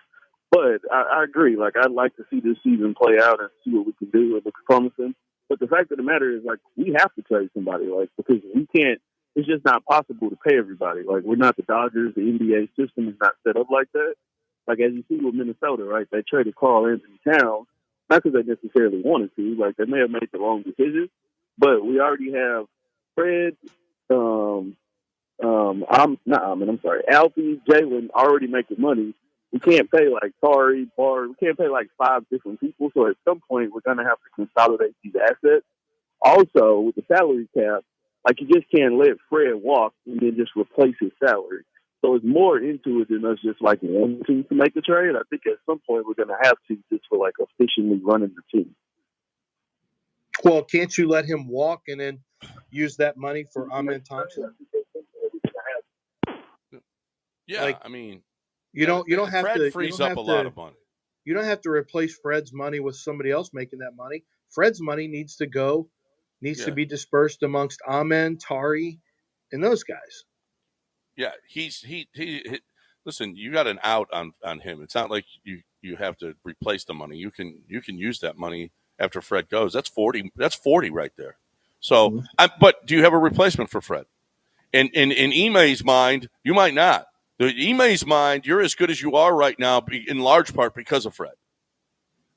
but I agree. Like, I'd like to see this season play out and see what we can do. It looks promising. But the fact of the matter is, like, we have to trade somebody, like, because we can't. It's just not possible to pay everybody. Like, we're not the Dodgers. The NBA system is not set up like that. Like, as you see with Minnesota, right, they traded Karl Anthony Towns, not because they necessarily wanted to. Like, they may have made the wrong decision, but we already have Fred, Alfie, Jalen already making money. We can't pay like Tari, Bar. We can't pay like 5 different people. So at some point, we're going to have to consolidate these assets. Also, with the salary cap, like you just can't let Fred walk and then just replace his salary. So it's more into it than us just like wanting to make a trade. I think at some point we're going to have to just for like efficiently running the team. Well, can't you let him walk and then use that money for Amen Thompson? Yeah, like, I mean, you don't have Fred to frees up a lot of money. You don't have to replace Fred's money with somebody else making that money. Fred's money needs to to be dispersed amongst Amen, Tari, and those guys. Yeah, he listen, you got an out on him. It's not like you have to replace the money. You can use that money after Fred goes. That's 40. That's 40 right there. So, but do you have a replacement for Fred? In Ime's mind, you might not. In Ime's mind, you're as good as you are right now, in large part because of Fred.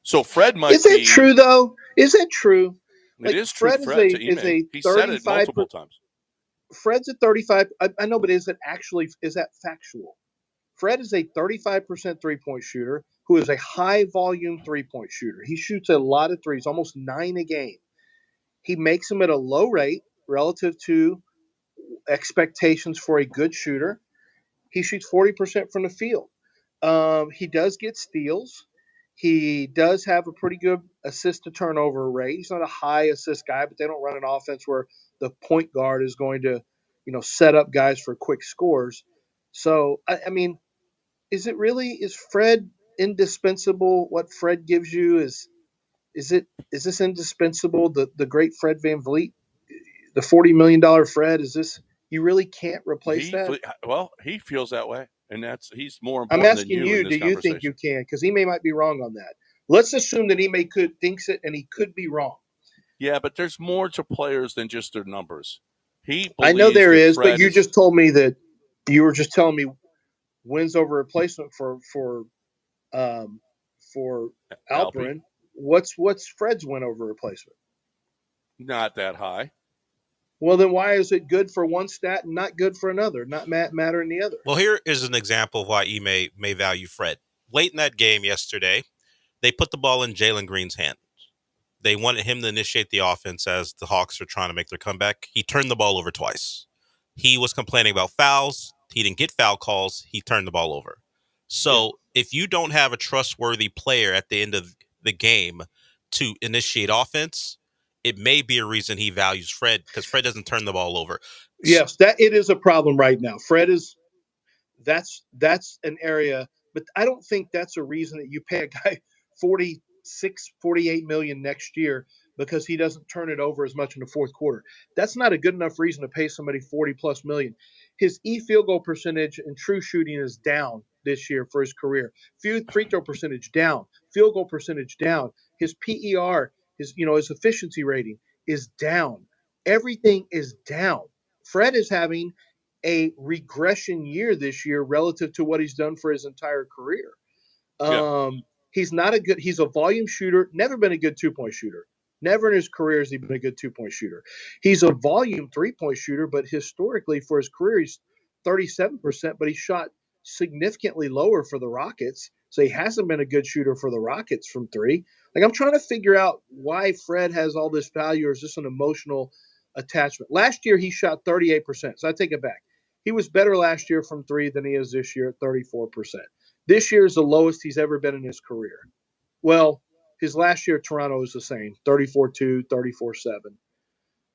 So Fred might. Is that true though? Is that true? It is true. Fred is a he said it multiple times. Fred's at 35. I know, but is that factual? Fred is a 35% 3-point shooter who is a high volume 3-point shooter. He shoots a lot of threes, almost 9 a game. He makes them at a low rate relative to expectations for a good shooter. He shoots 40% from the field. He does get steals. He does have a pretty good assist to turnover rate. He's not a high assist guy, but they don't run an offense where the point guard is going to, set up guys for quick scores. So, I mean, is Fred indispensable? What Fred gives you is this indispensable? The great Fred VanVleet, the $40 million Fred, is this, you really can't replace that? Well, he feels that way, and he's more important. I'm asking you, do you think you can? Because Ime might be wrong on that. Let's assume that Ime thinks it, and he could be wrong. Yeah, but there's more to players than just their numbers. I know there is, but you just told me that you were just telling me wins over replacement for Alperin. What's Fred's win over replacement? Not that high. Well, then why is it good for one stat and not good for another? Not matter in the other. Well, here is an example of why Ime may value Fred. Late in that game yesterday, they put the ball in Jalen Green's hand. They wanted him to initiate the offense as the Hawks are trying to make their comeback. He turned the ball over twice. He was complaining about fouls. He didn't get foul calls. He turned the ball over. So if you don't have a trustworthy player at the end of the game to initiate offense, it may be a reason he values Fred, because Fred doesn't turn the ball over. Yes, it is a problem right now. Fred is that's an area, but I don't think that's a reason that you pay a guy 48 million next year because he doesn't turn it over as much in the fourth quarter. That's not a good enough reason to pay somebody 40 plus million. His field goal percentage and true shooting is down this year for his career. Free throw percentage down, field goal percentage down. His PER, his efficiency rating is down. Everything is down. Fred is having a regression year this year relative to what he's done for his entire career. He's a volume shooter, never been a good 2-point shooter. Never in his career has he been a good 2-point shooter. He's a volume 3-point shooter, but historically for his career, he's 37%, but he shot significantly lower for the Rockets. So he hasn't been a good shooter for the Rockets from 3. Like, I'm trying to figure out why Fred has all this value, or is this an emotional attachment? Last year, he shot 38%. So I take it back. He was better last year from 3 than he is this year at 34%. This year is the lowest he's ever been in his career. Well, his last year at Toronto was the same, 34-2,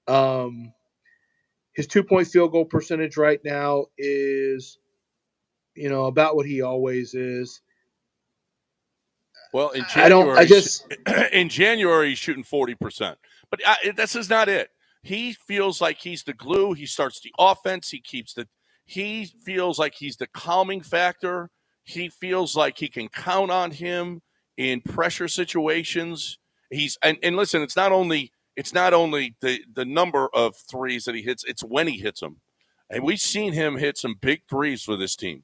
34-7. His 2-point field goal percentage right now is, about what he always is. Well, in January, in January he's shooting 40%, but this is not it. He feels like he's the glue. He starts the offense. He feels like he's the calming factor. He feels like he can count on him in pressure situations. And listen, it's not only the number of threes that he hits, it's when he hits them. And we've seen him hit some big threes for this team,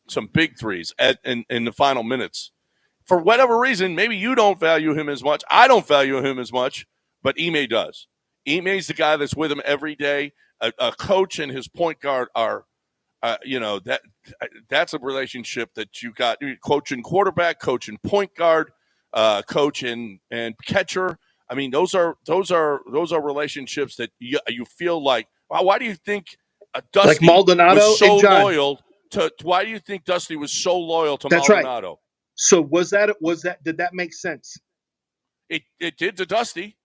some big threes in the final minutes. For whatever reason, maybe you don't value him as much. I don't value him as much, but Ime does. Ime's the guy that's with him every day. A coach and his point guard are, that's a relationship that you got. Coaching quarterback, coaching point guard, coaching and catcher. I mean, those are relationships that you feel like. Wow, why do you think Dusty like Maldonado was so and John. loyal to? Why do you think Dusty was so loyal to That's Maldonado? Right. So did that make sense? It did to Dusty.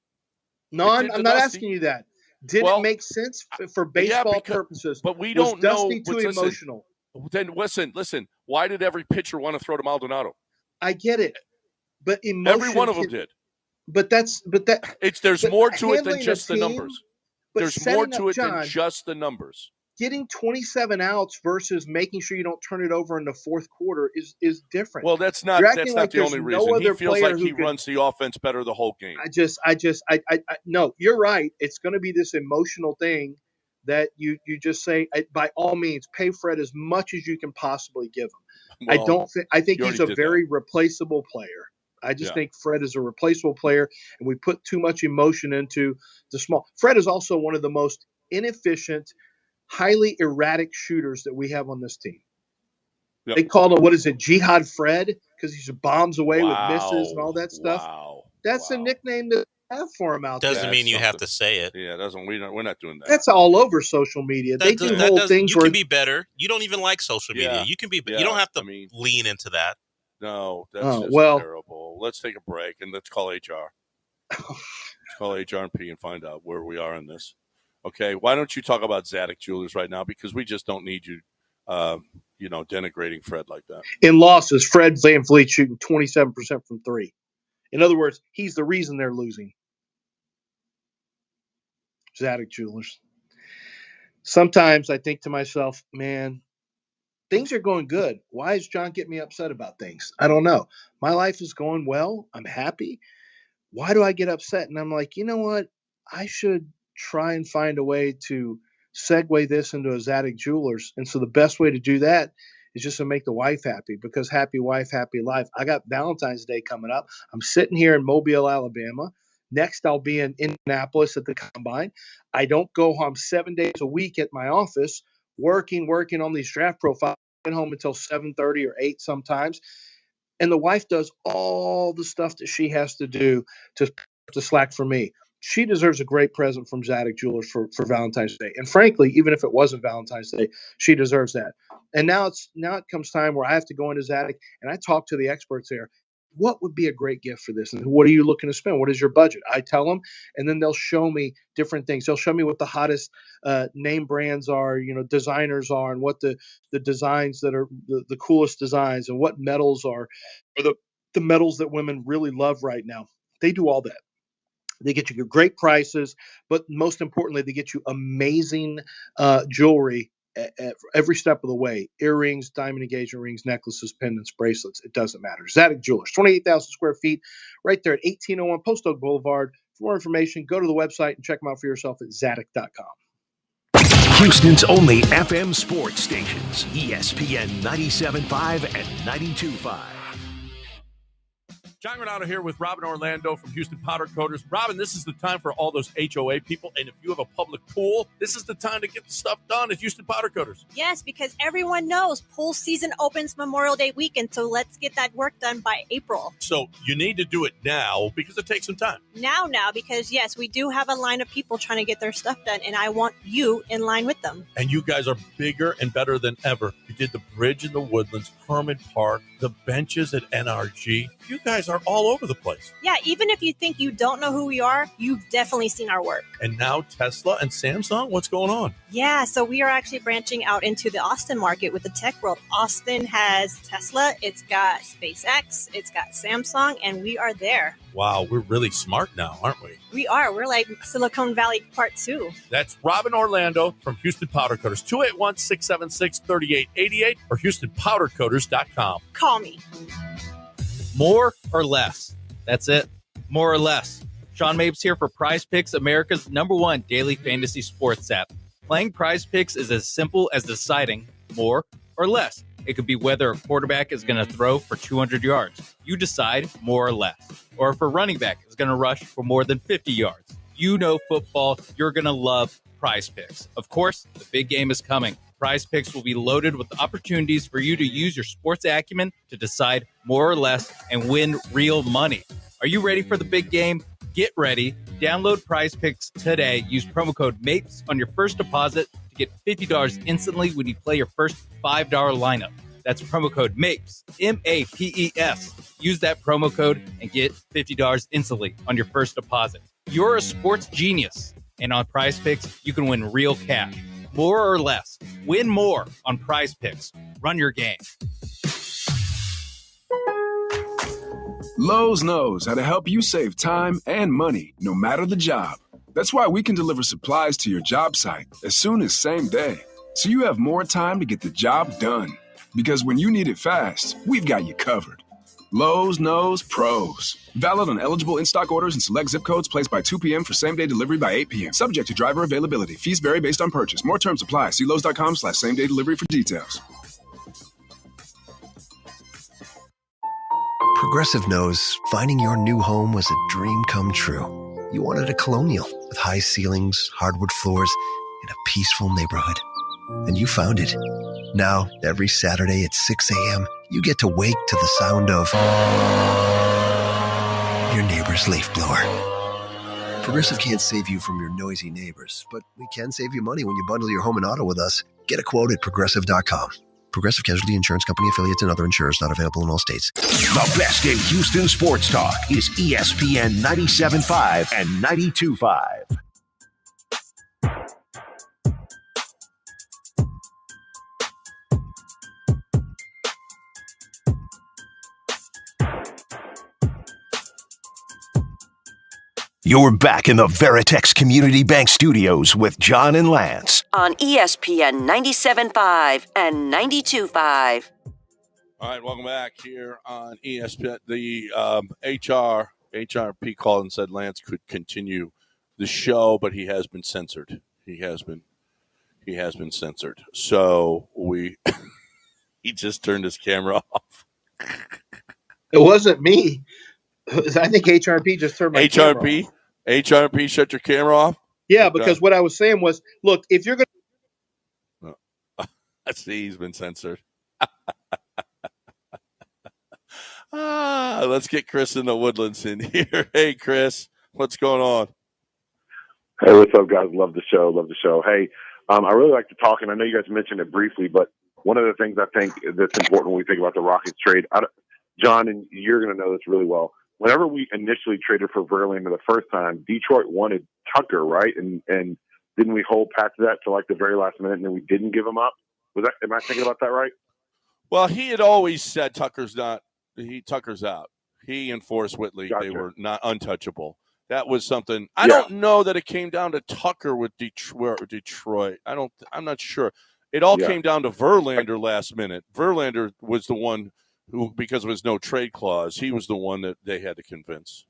No, I'm not asking you that. Did it make sense for baseball purposes? But we don't know. Was Dusty too emotional? Then listen. Why did every pitcher want to throw to Maldonado? I get it, but emotion. Every one of them did. There's more to it than just the numbers. There's more to it than just the numbers. getting 27 outs versus making sure you don't turn it over in the fourth quarter is different. Well, that's not the only reason. He feels like he runs the offense better the whole game. No, you're right. It's going to be this emotional thing that you just say, by all means, pay Fred as much as you can possibly give him. Well, I think he's a very replaceable player. I just think Fred is a replaceable player, and we put too much emotion into the small. Fred is also one of the most inefficient, highly erratic shooters that we have on this team. Yep. They call him, Jihad Fred, because he just bombs away with misses and all that stuff. That's a nickname that we have for him out there. Doesn't mean you have to say it. Yeah, we're not doing that. That's all over social media. They do whole things you where can be better. You don't even like social media. You can be. You don't have to lean into that. No, that's terrible. Let's take a break and let's call HR. Let's call HR&P and find out where we are in this. Okay, why don't you talk about Zadok Jewelers right now? Because we just don't need you, denigrating Fred like that. In losses, Fred VanVleet shooting 27% from three. In other words, he's the reason they're losing. Zadok Jewelers. Sometimes I think to myself, man, things are going good. Why is John getting me upset about things? I don't know. My life is going well. I'm happy. Why do I get upset? And I'm like, you know what? I should try and find a way to segue this into a Zadok Jewelers. And so the best way to do that is just to make the wife happy, because happy wife, happy life. I got Valentine's Day coming up. I'm sitting here in Mobile, Alabama. Next, I'll be in Indianapolis at the Combine. I don't go home 7 days a week at my office working on these draft profiles. I get home until 7:30 or 8 sometimes. And the wife does all the stuff that she has to do to slack for me. She deserves a great present from Zadok Jewelers for Valentine's Day. And frankly, even if it wasn't Valentine's Day, she deserves that. And now it comes time where I have to go into Zadok and I talk to the experts there. What would be a great gift for this? And what are you looking to spend? What is your budget? I tell them, and then they'll show me different things. They'll show me what the hottest name brands are, designers are, and what the designs that are the coolest designs, and what metals are the metals that women really love right now. They do all that. They get you great prices, but most importantly, they get you amazing jewelry at every step of the way. Earrings, diamond engagement rings, necklaces, pendants, bracelets. It doesn't matter. Zadok Jewelers, 28,000 square feet, right there at 1801 Post Oak Boulevard. For more information, go to the website and check them out for yourself at zadok.com. Houston's only FM sports stations, ESPN 97.5 and 92.5. John Renato here with Robin Orlando from Houston Powder Coaters. Robin, this is the time for all those HOA people, and if you have a public pool, this is the time to get the stuff done at Houston Powder Coaters. Yes, because everyone knows pool season opens Memorial Day weekend, so let's get that work done by April. So you need to do it now because it takes some time. Now, because, yes, we do have a line of people trying to get their stuff done, and I want you in line with them. And you guys are bigger and better than ever. You did the bridge in the Woodlands, Herman Park, the benches at NRG. You guys are all over the place. Yeah, even if you think you don't know who we are, you've definitely seen our work. And now Tesla and Samsung, what's going on? Yeah, so we are actually branching out into the Austin market with the tech world. Austin has Tesla, it's got SpaceX, it's got Samsung, and we are there. Wow, we're really smart now, aren't we? We are. We're like Silicon Valley Part 2. That's Robin Orlando from Houston Powder Coaters, 281-676-3888 or HoustonPowderCoaters.com. Call me. More or less? That's it. More or less. Sean Mapes here for Prize Picks, America's #1 daily fantasy sports app. Playing Prize Picks is as simple as deciding more or less. It could be whether a quarterback is going to throw for 200 yards. You decide more or less. Or if a running back is going to rush for more than 50 yards. You know football. You're going to love Prize Picks. Of course, the big game is coming. Prize Picks will be loaded with opportunities for you to use your sports acumen to decide more or less and win real money. Are you ready for the big game? Get ready. Download Prize Picks today. Use promo code MAPES on your first deposit to get $50 instantly when you play your first $5 lineup. That's promo code MAPES, MAPES. Use that promo code and get $50 instantly on your first deposit. You're a sports genius. And on Prize Picks, you can win real cash. More or less. Win more on Prize Picks. Run your game. Lowe's knows how to help you save time and money, no matter the job. That's why we can deliver supplies to your job site as soon as same day. so you have more time to get the job done. Because when you need it fast, we've got you covered. Lowe's knows pros. Valid on eligible in-stock orders and select zip codes placed by 2 p.m. for same-day delivery by 8 p.m. Subject to driver availability. Fees vary based on purchase. More terms apply. See Lowe's.com/same-day delivery for details. Progressive knows finding your new home was a dream come true. You wanted a Colonial with high ceilings, hardwood floors, and a peaceful neighborhood. And you found it. Now, every Saturday at 6 a.m., you get to wake to the sound of your neighbor's leaf blower. Progressive can't save you from your noisy neighbors, but we can save you money when you bundle your home and auto with us. Get a quote at Progressive.com. Progressive Casualty Insurance Company, affiliates, and other insurers not available in all states. The best in Houston sports talk is ESPN 97.5 and 92.5. You're back in the Veritex Community Bank Studios with John and Lance on ESPN 97.5 and 92.5. All right, welcome back here on ESPN. The HRP called and said Lance could continue the show, but he has been censored. He has been censored. So he just turned his camera off. It wasn't me. I think HRP just turned my camera off. HRP shut your camera off? Yeah, because what I was saying was, look, if you're going to... See, he's been censored. Let's get Chris in the Woodlands in here. Hey, Chris, what's going on? Hey, what's up, guys? Love the show. Hey, I really like to talk, and I know you guys mentioned it briefly, but one of the things I think that's important when we think about the Rockets trade, John, and you're going to know this really well, whenever we initially traded for Verlander the first time, Detroit wanted Tucker, right? And didn't we hold pat to that till like the very last minute, and then we didn't give him up? Am I thinking about that right? Well, he had always said Tucker's out. He and Forrest Whitley, Gotcha. They were not untouchable. That was something. I don't know that it came down to Tucker with Detroit. I'm not sure. It all came down to Verlander last minute. Verlander was the one who, because of his no trade clause, he was the one that they had to convince.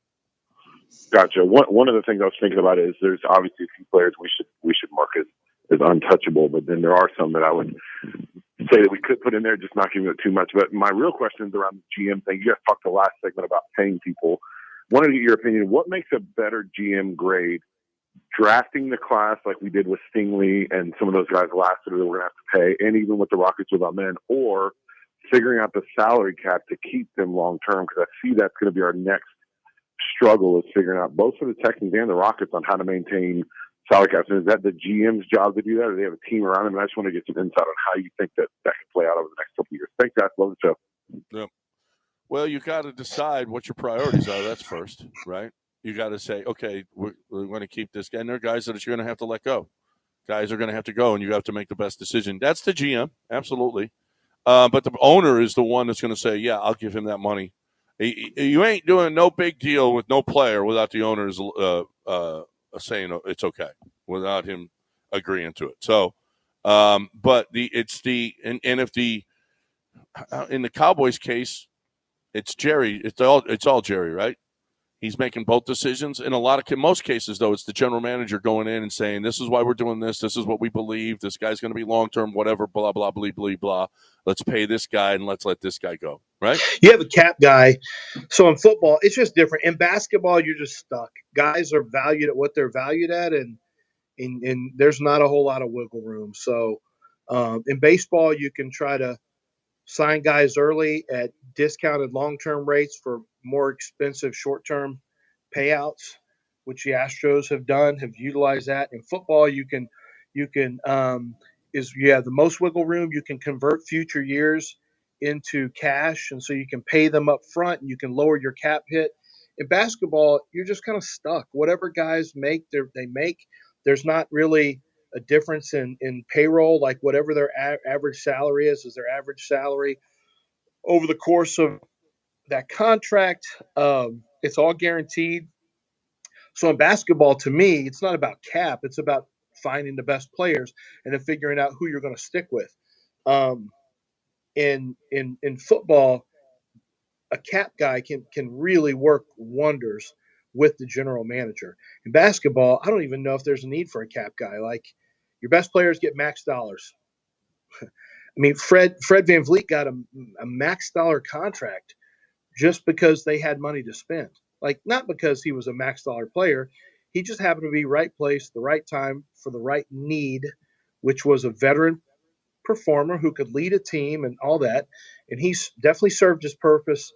Gotcha. One of the things I was thinking about is there's obviously a few players we should mark as untouchable, but then there are some that I would say that we could put in there, just not giving it too much. But my real question is around the GM thing. You guys talked the last segment about paying people. Wanted to get your opinion. What makes a better GM grade? Drafting the class like we did with Stingley and some of those guys last year that we're going to have to pay, and even with the Rockets without men, or figuring out the salary cap to keep them long term? Because I see that's going to be our next struggle, is figuring out both for the Texans and the Rockets on how to maintain salary caps. And is that the GM's job to do that, or do they have a team around them? And I just want to get some insight on how you think that can play out over the next couple of years. Thanks, guys. Love the show. Yep. Well, you got to decide what your priorities are. That's first, right? You got to say, okay, we're going to keep this guy. And there are guys that you're going to have to let go. Guys are going to have to go, and you have to make the best decision. That's the GM, absolutely. But the owner is the one that's going to say, yeah, I'll give him that money. You ain't doing no big deal with no player without the owners saying it's okay, without him agreeing to it. So, but in the Cowboys case, it's Jerry. It's all Jerry, right? He's making both decisions. In most cases, though, it's the general manager going in and saying, this is why we're doing this. This is what we believe. This guy's going to be long-term, whatever, blah, blah, blah, blah, blah. Let's pay this guy and let's let this guy go, right? You have a cap guy. So in football, it's just different. In basketball, you're just stuck. Guys are valued at what they're valued at, and there's not a whole lot of wiggle room. So in baseball, you can try to sign guys early at discounted long-term rates for more expensive short-term payouts, which the Astros have utilized that. In football, you have the most wiggle room. You can convert future years into cash, and so you can pay them up front and you can lower your cap hit. In basketball, you're just kind of stuck. Whatever guys make, they make. There's not really a difference in payroll, like whatever their average salary is their average salary over the course of that contract. It's all guaranteed. So in basketball, to me, it's not about cap. It's about finding the best players and then figuring out who you're going to stick with. In football, a cap guy can really work wonders with the general manager. In basketball, I don't even know if there's a need for a cap guy. Like, your best players get max dollars. I mean, Fred VanVleet got a max dollar contract just because they had money to spend. Like, not because he was a max dollar player. He just happened to be right place, the right time for the right need, which was a veteran performer who could lead a team and all that. And he's definitely served his purpose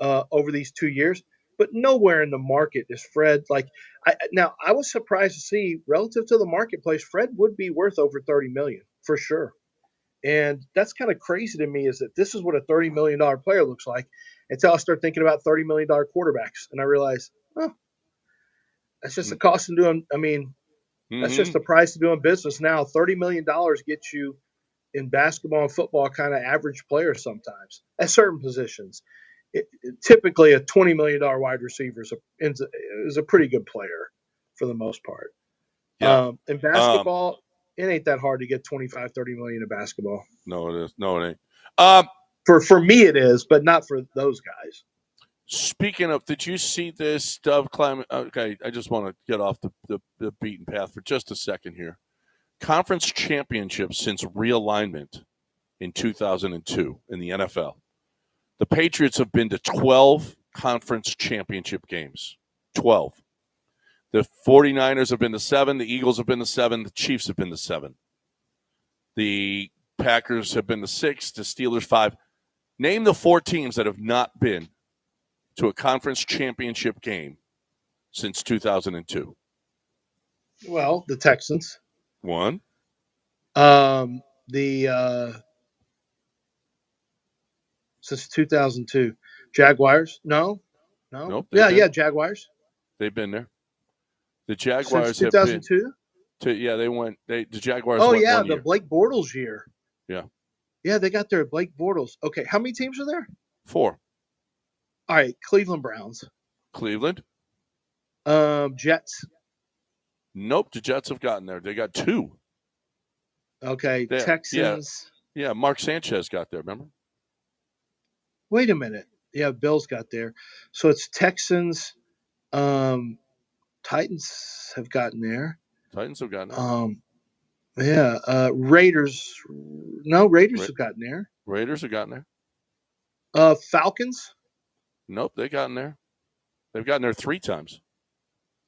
over these 2 years. But nowhere in the market is Fred. Like, I was surprised to see, relative to the marketplace, Fred would be worth over $30 million for sure. And that's kind of crazy to me, is that this is what a $30 million player looks like, until I start thinking about $30 million quarterbacks. And I realize, oh, that's just the cost of doing, that's just the price of doing business now. $30 million gets you, in basketball and football, kind of average players sometimes at certain positions. Typically, a $20 million wide receiver is a pretty good player for the most part. Yeah. In basketball, it ain't that hard to get 25, 30 million in basketball. No, it is. No, it ain't. For me, it is, but not for those guys. Speaking of, did you see this Dove climate? Okay, I just want to get off the beaten path for just a second here. Conference championships since realignment in 2002 in the NFL. The Patriots have been to 12 conference championship games. 12. The 49ers have been to 7. The Eagles have been to 7. The Chiefs have been to 7. The Packers have been to 6. The Steelers 5. Name the 4 teams that have not been to a conference championship game since 2002. Well, the Texans. 1. Since 2002. Jaguars? No. Nope, Jaguars. They've been there. The Jaguars since 2002? They went. The Jaguars. Oh, went yeah, 1 the year. Blake Bortles year. Yeah. Yeah, they got their Blake Bortles. Okay, how many teams are there? 4. All right, Cleveland Browns. Cleveland. Jets. Nope, the Jets have gotten there. They got 2. Okay, Texans. Yeah, Mark Sanchez got there, remember? Wait a minute. Yeah, Bills got there. So it's Texans. Titans have gotten there. Titans have gotten there. Raiders. No, Raiders have gotten there. Raiders have gotten there. Falcons. Nope, they've gotten there. They've gotten there 3 times.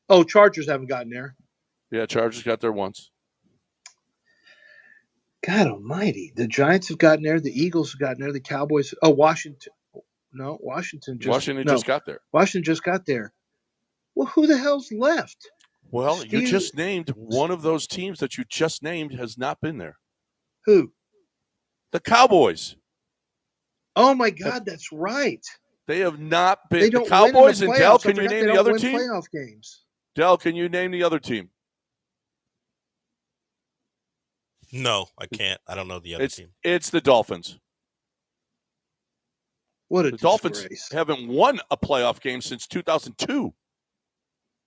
Oh, Chargers haven't gotten there. Yeah, Chargers got there once. God almighty. The Giants have gotten there. The Eagles have gotten there. The Cowboys. Oh, Washington. No, Washington just got there. Washington just got there. Well, who the hell's left? Well, you just named one of those teams that you just named has not been there. Who? The Cowboys. Oh, my God, that's right. They have not been. They don't the Cowboys win in the and Dell, playoffs. can you name the other team? Playoff games. Dell, can you name the other team? No, I can't. I don't know the other team. It's the Dolphins. What a The Dolphins haven't won a playoff game since 2002.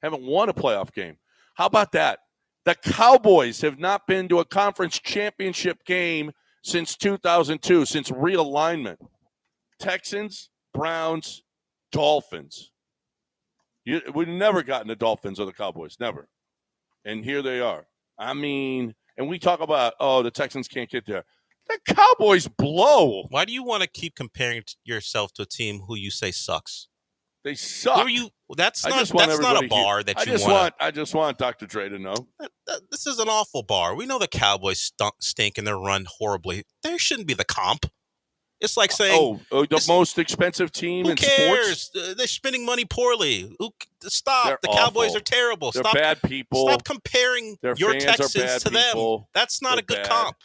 Haven't won a playoff game. How about that? The Cowboys have not been to a conference championship game since 2002, since realignment. Texans, Browns, Dolphins. We've never gotten the Dolphins or the Cowboys, never. And here they are. I mean, and we talk about, the Texans can't get there. The Cowboys blow. Why do you want to keep comparing yourself to a team who you say sucks? They suck. That's not a bar that you want. I just want Dr. Dre to know. This is an awful bar. We know the Cowboys stink and they run horribly. There shouldn't be the comp. It's like saying, the most expensive team in sports? Who cares? They're spending money poorly. Stop. They're the Cowboys awful. are terrible. They're Stop, bad people. Stop comparing Their your fans are Texans bad to people. them. That's not They're a good bad. comp.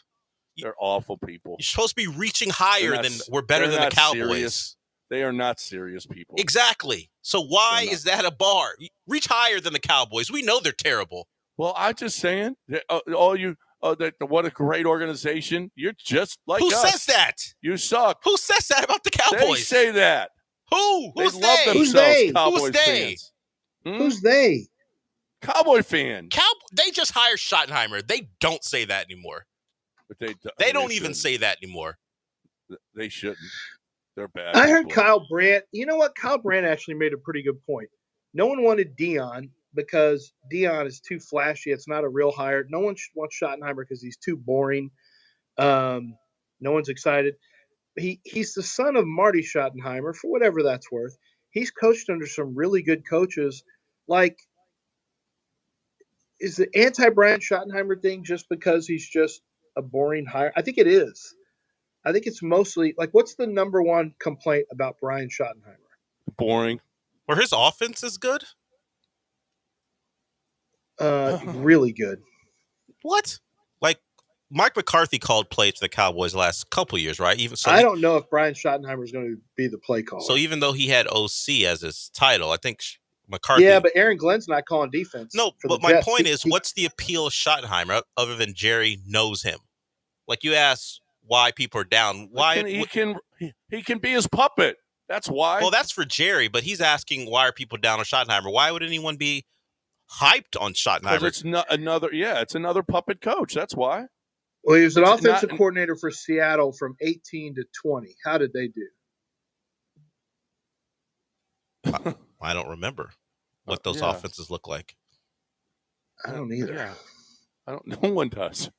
They're awful people. You're supposed to be reaching higher than we're better they're than the not Cowboys. Serious. They are not serious people. Exactly. So why is that a bar? Reach higher than the Cowboys. We know they're terrible. Well, I'm just saying, what a great organization. You're just like us. Who says that? You suck. Who says that about the Cowboys? They say that. Who? They Who's love they? themselves, Who's they? Cowboys Who's they? fans. Who's they? Cowboy fan. They just hired Schottenheimer. They don't say that anymore. But they don't even say that anymore. They shouldn't. They're bad. I heard Kyle Brandt. You know what? Kyle Brandt actually made a pretty good point. No one wanted Dion because Dion is too flashy. It's not a real hire. No one wants Schottenheimer because he's too boring. No one's excited. He's the son of Marty Schottenheimer, for whatever that's worth. He's coached under some really good coaches. Like, is the anti-Brian Schottenheimer thing just because he's just a boring hire? I think it is. I think it's mostly like, what's the number one complaint about Brian Schottenheimer? Boring. Or his offense is good? Really good. What? Like, Mike McCarthy called plays for the Cowboys the last couple years, right? I don't know if Brian Schottenheimer is going to be the play caller. So even though he had OC as his title, I think McCarthy. Yeah, but Aaron Glenn's not calling defense. No, but my point is, what's the appeal of Schottenheimer other than Jerry knows him? Like, you ask why people are down. Why he can be his puppet. That's why. Well, that's for Jerry, but he's asking why are people down on Schottenheimer? Why would anyone be hyped on Schottenheimer? It's another puppet coach. That's why. Well, he was an offensive coordinator for Seattle from 18 to 20. How did they do? I don't remember what those offenses look like. I don't either. Yeah. No one does.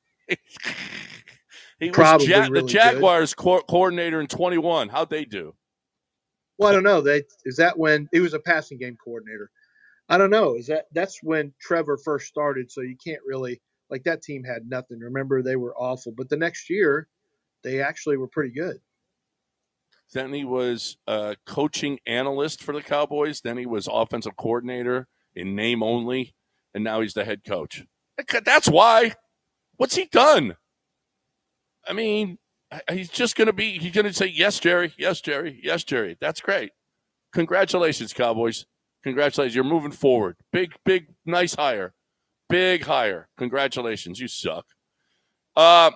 He Probably was really the Jaguars coordinator in 21. How'd they do? Well, I don't know. Is that when he was a passing game coordinator? I don't know. That's when Trevor first started, so you can't really like that team had nothing. Remember, they were awful, but the next year they actually were pretty good. Then he was a coaching analyst for the Cowboys. Then he was offensive coordinator in name only, and now he's the head coach. That's why. What's he done? I mean, he's going to say, yes, Jerry, yes, Jerry, yes, Jerry. That's great. Congratulations, Cowboys. Congratulations. You're moving forward. Big, nice hire. Big hire. Congratulations. You suck. Time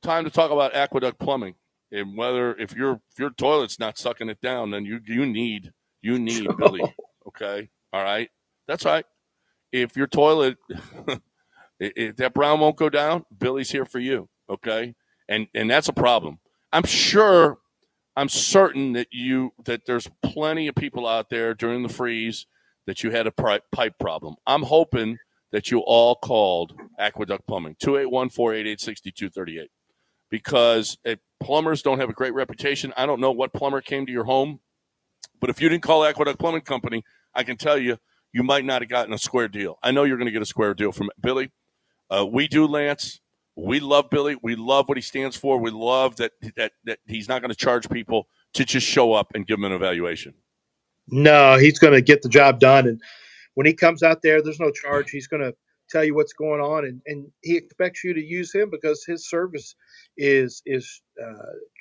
to talk about Aqueduct Plumbing. And if your toilet's not sucking it down, then you need Billy. Okay? All right? That's right. If your toilet, if that brown won't go down, Billy's here for you. Okay? And that's a problem. I'm certain that there's plenty of people out there during the freeze that you had a pipe problem. I'm hoping that you all called Aqueduct Plumbing, 281-488-6238, because plumbers don't have a great reputation. I don't know what plumber came to your home, but if you didn't call Aqueduct Plumbing Company, I can tell you, you might not have gotten a square deal. I know you're going to get a square deal from Billy. We do, Lance. We love Billy. We love what he stands for. We love that he's not going to charge people to just show up and give them an evaluation. No, he's going to get the job done. And when he comes out there, there's no charge. He's going to tell you what's going on. And he expects you to use him because his service is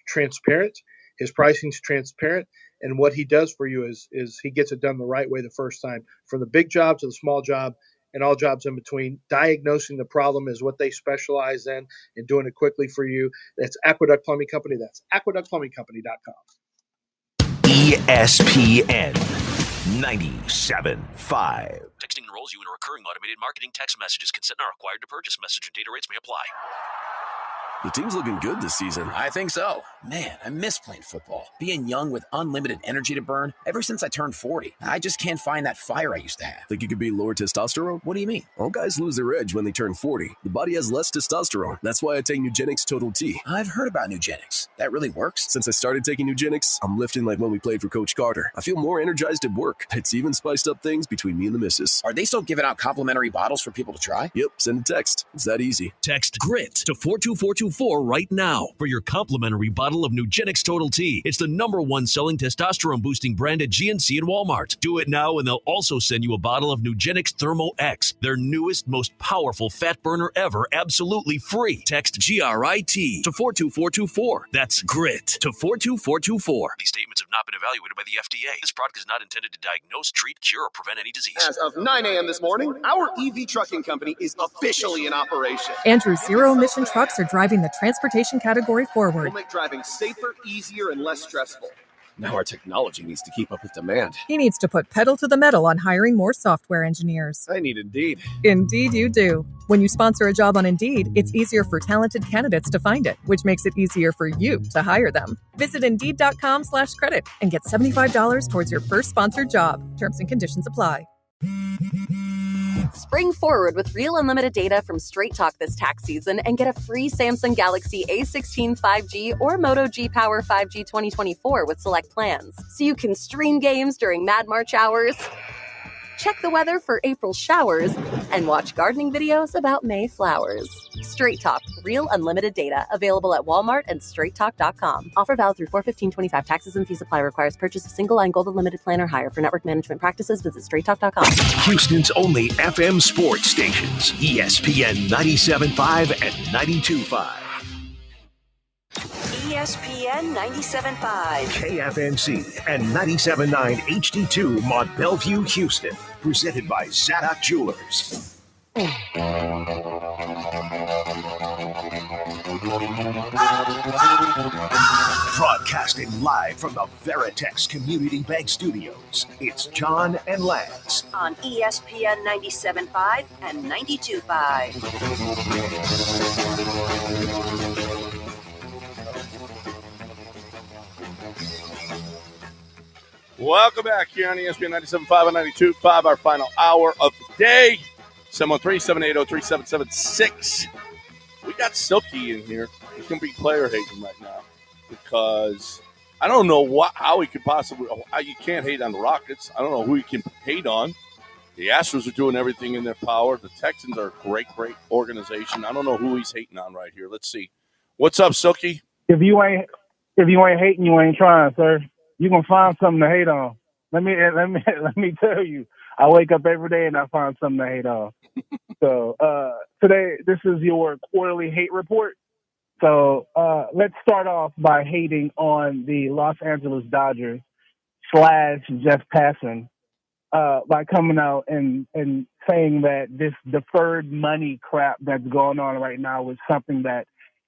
transparent. His pricing's transparent. And what he does for you is he gets it done the right way the first time. From the big job to the small job, and all jobs in between. Diagnosing the problem is what they specialize in, and doing it quickly for you. That's Aqueduct Plumbing Company. That's aqueductplumbingcompany.com. ESPN 97.5. Texting enrolls you in a recurring automated marketing text messages. Consent not required to purchase. Message and data rates may apply. The team's looking good this season. I think so. Man, I miss playing football. Being young with unlimited energy to burn. Ever since I turned 40, I just can't find that fire I used to have. Think you could be lower testosterone? What do you mean? All guys lose their edge when they turn 40. The body has less testosterone. That's why I take Nugenix Total T. I've heard about Nugenix. That really works? Since I started taking Nugenix, I'm lifting like when we played for Coach Carter. I feel more energized at work. It's even spiced up things between me and the missus. Are they still giving out complimentary bottles for people to try? Yep, send a text. It's that easy. Text GRIT to 42424 right now for your complimentary bottle of Nugenix Total T. It's the #1 selling testosterone boosting brand at GNC and Walmart. Do it now and they'll also send you a bottle of Nugenix Thermo X, their newest, most powerful fat burner ever, absolutely free. Text GRIT to 42424. That's GRIT to 42424. These statements have not been evaluated by the FDA. This product is not intended to diagnose, treat, cure, or prevent any disease. As of 9 a.m. this morning, our EV trucking company is officially in operation. Andrew's zero-emission trucks are driving the transportation category forward. We'll make driving safer, easier, and less stressful. Now our technology needs to keep up with demand. He needs to put pedal to the metal on hiring more software engineers. I need Indeed. Indeed you do. When you sponsor a job on Indeed, it's easier for talented candidates to find it, which makes it easier for you to hire them. Visit Indeed.com/credit and get $75 towards your first sponsored job. Terms and conditions apply. Spring forward with real unlimited data from Straight Talk this tax season and get a free Samsung Galaxy A16 5G or Moto G Power 5G 2024 with select plans. So you can stream games during Mad March hours, check the weather for April showers, and watch gardening videos about May flowers. Straight Talk, real unlimited data. Available at Walmart and straighttalk.com. Offer valid through 4/15/25. Taxes and fees apply. Requires purchase of single line Gold Unlimited plan or higher. For network management practices, visit straighttalk.com. Houston's only FM sports stations, ESPN 97.5 and 92.5. ESPN 97.5. KFNC and 97.9 HD2 Mont Bellevue, Houston. Presented by Zadok Jewelers. Broadcasting live from the Veritex Community Bank Studios, it's John and Lance. On ESPN 97.5 and 92.5. Welcome back here on ESPN 97.5 and 92.5, our final hour of the day. 713-780-3776. We got Silky in here. He's going to be player hating right now because I don't know how he could possibly – you can't hate on the Rockets. I don't know who you can hate on. The Astros are doing everything in their power. The Texans are a great, great organization. I don't know who he's hating on right here. Let's see. What's up, Silky? If you ain't hating, you ain't trying, sir. You gonna find something to hate on. Let me tell you. I wake up every day and I find something to hate on. So today, this is your quarterly hate report. So let's start off by hating on the Los Angeles Dodgers / Jeff Passan by coming out and saying that this deferred money crap that's going on right now is something that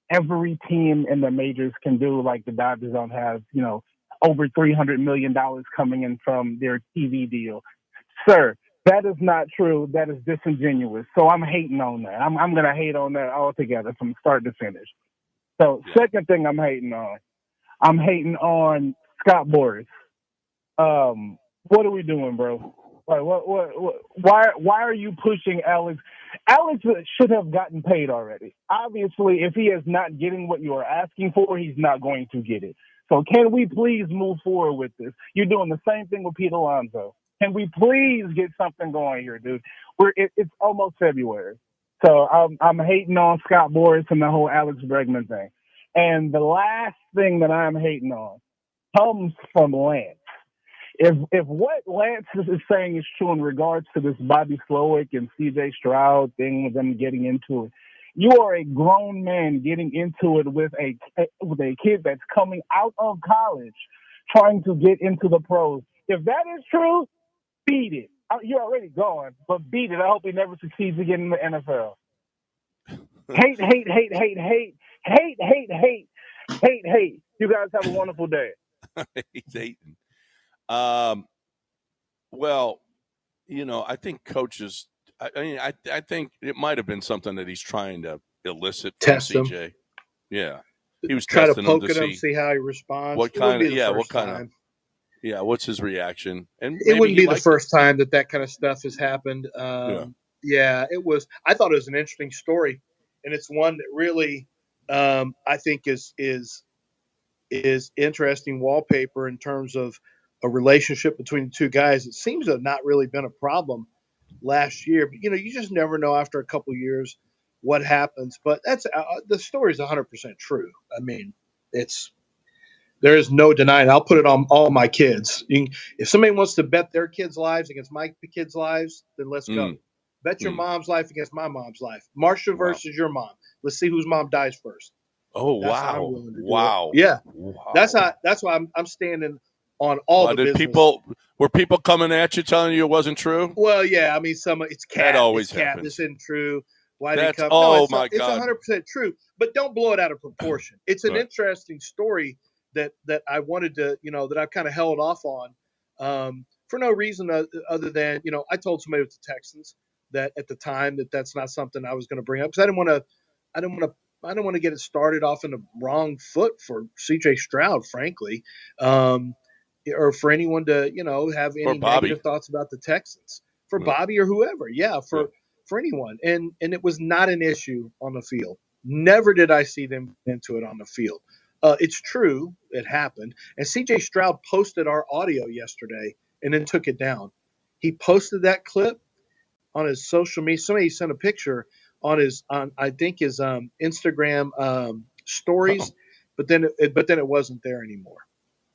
every team in the majors can do. Like the Dodgers don't have, over $300 million coming in from their TV deal. Sir, that is not true. That is disingenuous. So I'm hating on that. I'm going to hate on that altogether from start to finish. So second thing I'm hating on Scott Boras. What are we doing, bro? Like, why are you pushing Alex? Alex should have gotten paid already. Obviously, if he is not getting what you are asking for, he's not going to get it. So can we please move forward with this? You're doing the same thing with Pete Alonso. Can we please get something going here, dude? It's almost February. So I'm hating on Scott Boras and the whole Alex Bregman thing. And the last thing that I'm hating on comes from Lance. If what Lance is saying is true in regards to this Bobby Slowick and CJ Stroud thing with them getting into it, you are a grown man getting into it with a kid that's coming out of college trying to get into the pros. If that is true, beat it. You're already gone, but beat it. I hope he never succeeds again in the NFL. Hate. You guys have a wonderful day. He's hating. Well, I think coaches. I think it might have been something that he's trying to elicit from Test him. CJ. Yeah, he was try to testing poke him at to him, see how he responds. What's his reaction? And it wouldn't be the first time that kind of stuff has happened. Yeah, it was. I thought it was an interesting story, and it's one that really, I think is interesting wallpaper in terms of a relationship between the two guys. It seems to have not really been a problem last year, but you just never know after a couple of years what happens. But that's the story is 100% true. I mean, there is no denying. I'll put it on all my kids. If somebody wants to bet their kids' lives against my kids' lives, then let's go. Bet your mom's life against my mom's life. Marcia versus your mom. Let's see whose mom dies first. Oh, that's wow! Wow! Yeah, wow. That's why I'm standing on all the business. Were people coming at you telling you it wasn't true? Well, yeah. I mean, it's cat. That always it's cat. happens. This isn't true. Why That's, they come? Oh, no, my God. It's 100% true. But don't blow it out of proportion. It's an interesting story that I wanted to, that I've kind of held off on for no reason other than, I told somebody with the Texans that at the time that's not something I was going to bring up because I didn't want to get it started off in the wrong foot for CJ Stroud, frankly, or for anyone to, have any negative thoughts about the Texans, for Bobby or whoever. Yeah, for anyone. And it was not an issue on the field. Never did I see them into it on the field. It's true. It happened. And CJ Stroud posted our audio yesterday and then took it down. He posted that clip on his social media. Somebody sent a picture on his Instagram stories, but then it wasn't there anymore.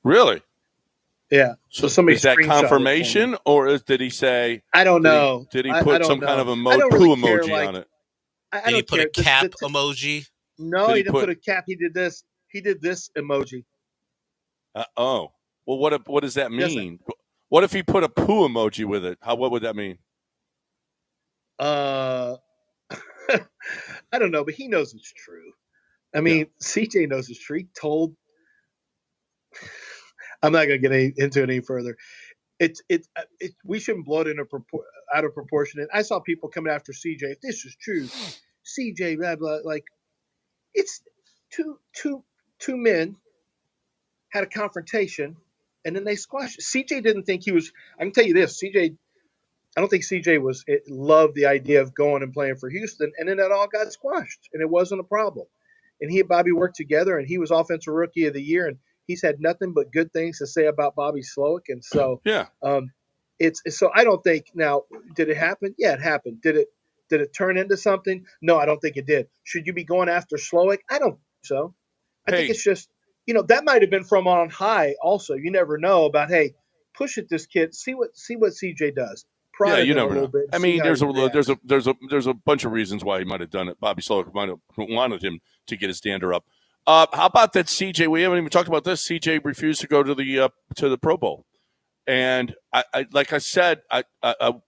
Really? Yeah. So somebody is that confirmation, or did he say? I don't know. Did he put some kind of poo emoji on it? Did he put a cap emoji? No, he didn't put a cap. He did this. He did this emoji. Well, what does that mean? What if he put a poo emoji with it? What would that mean? I don't know, but he knows it's true. I mean, CJ knows it's true. He told. I'm not going to get into it any further. We shouldn't blow it out of proportion. And I saw people coming after CJ. If this is true, CJ, blah blah. Like, it's two men had a confrontation, and then they squashed it. CJ didn't think he was. I can tell you this, CJ. I don't think CJ loved the idea of going and playing for Houston, and then it all got squashed, and it wasn't a problem. And he and Bobby worked together, and he was Offensive Rookie of the Year, and he's had nothing but good things to say about Bobby Slowick. And so, so I don't think now. Did it happen? Yeah, it happened. Did it turn into something? No, I don't think it did. Should you be going after Slowick? I don't think so. I think it's just that might have been from on high. Also, you never know about push at this kid. See what CJ does. You never know. I mean, there's a bunch of reasons why he might have done it. Bobby Slowick might have wanted him to get his dander up. How about that CJ? We haven't even talked about this. CJ refused to go to the Pro Bowl, and I like I said, I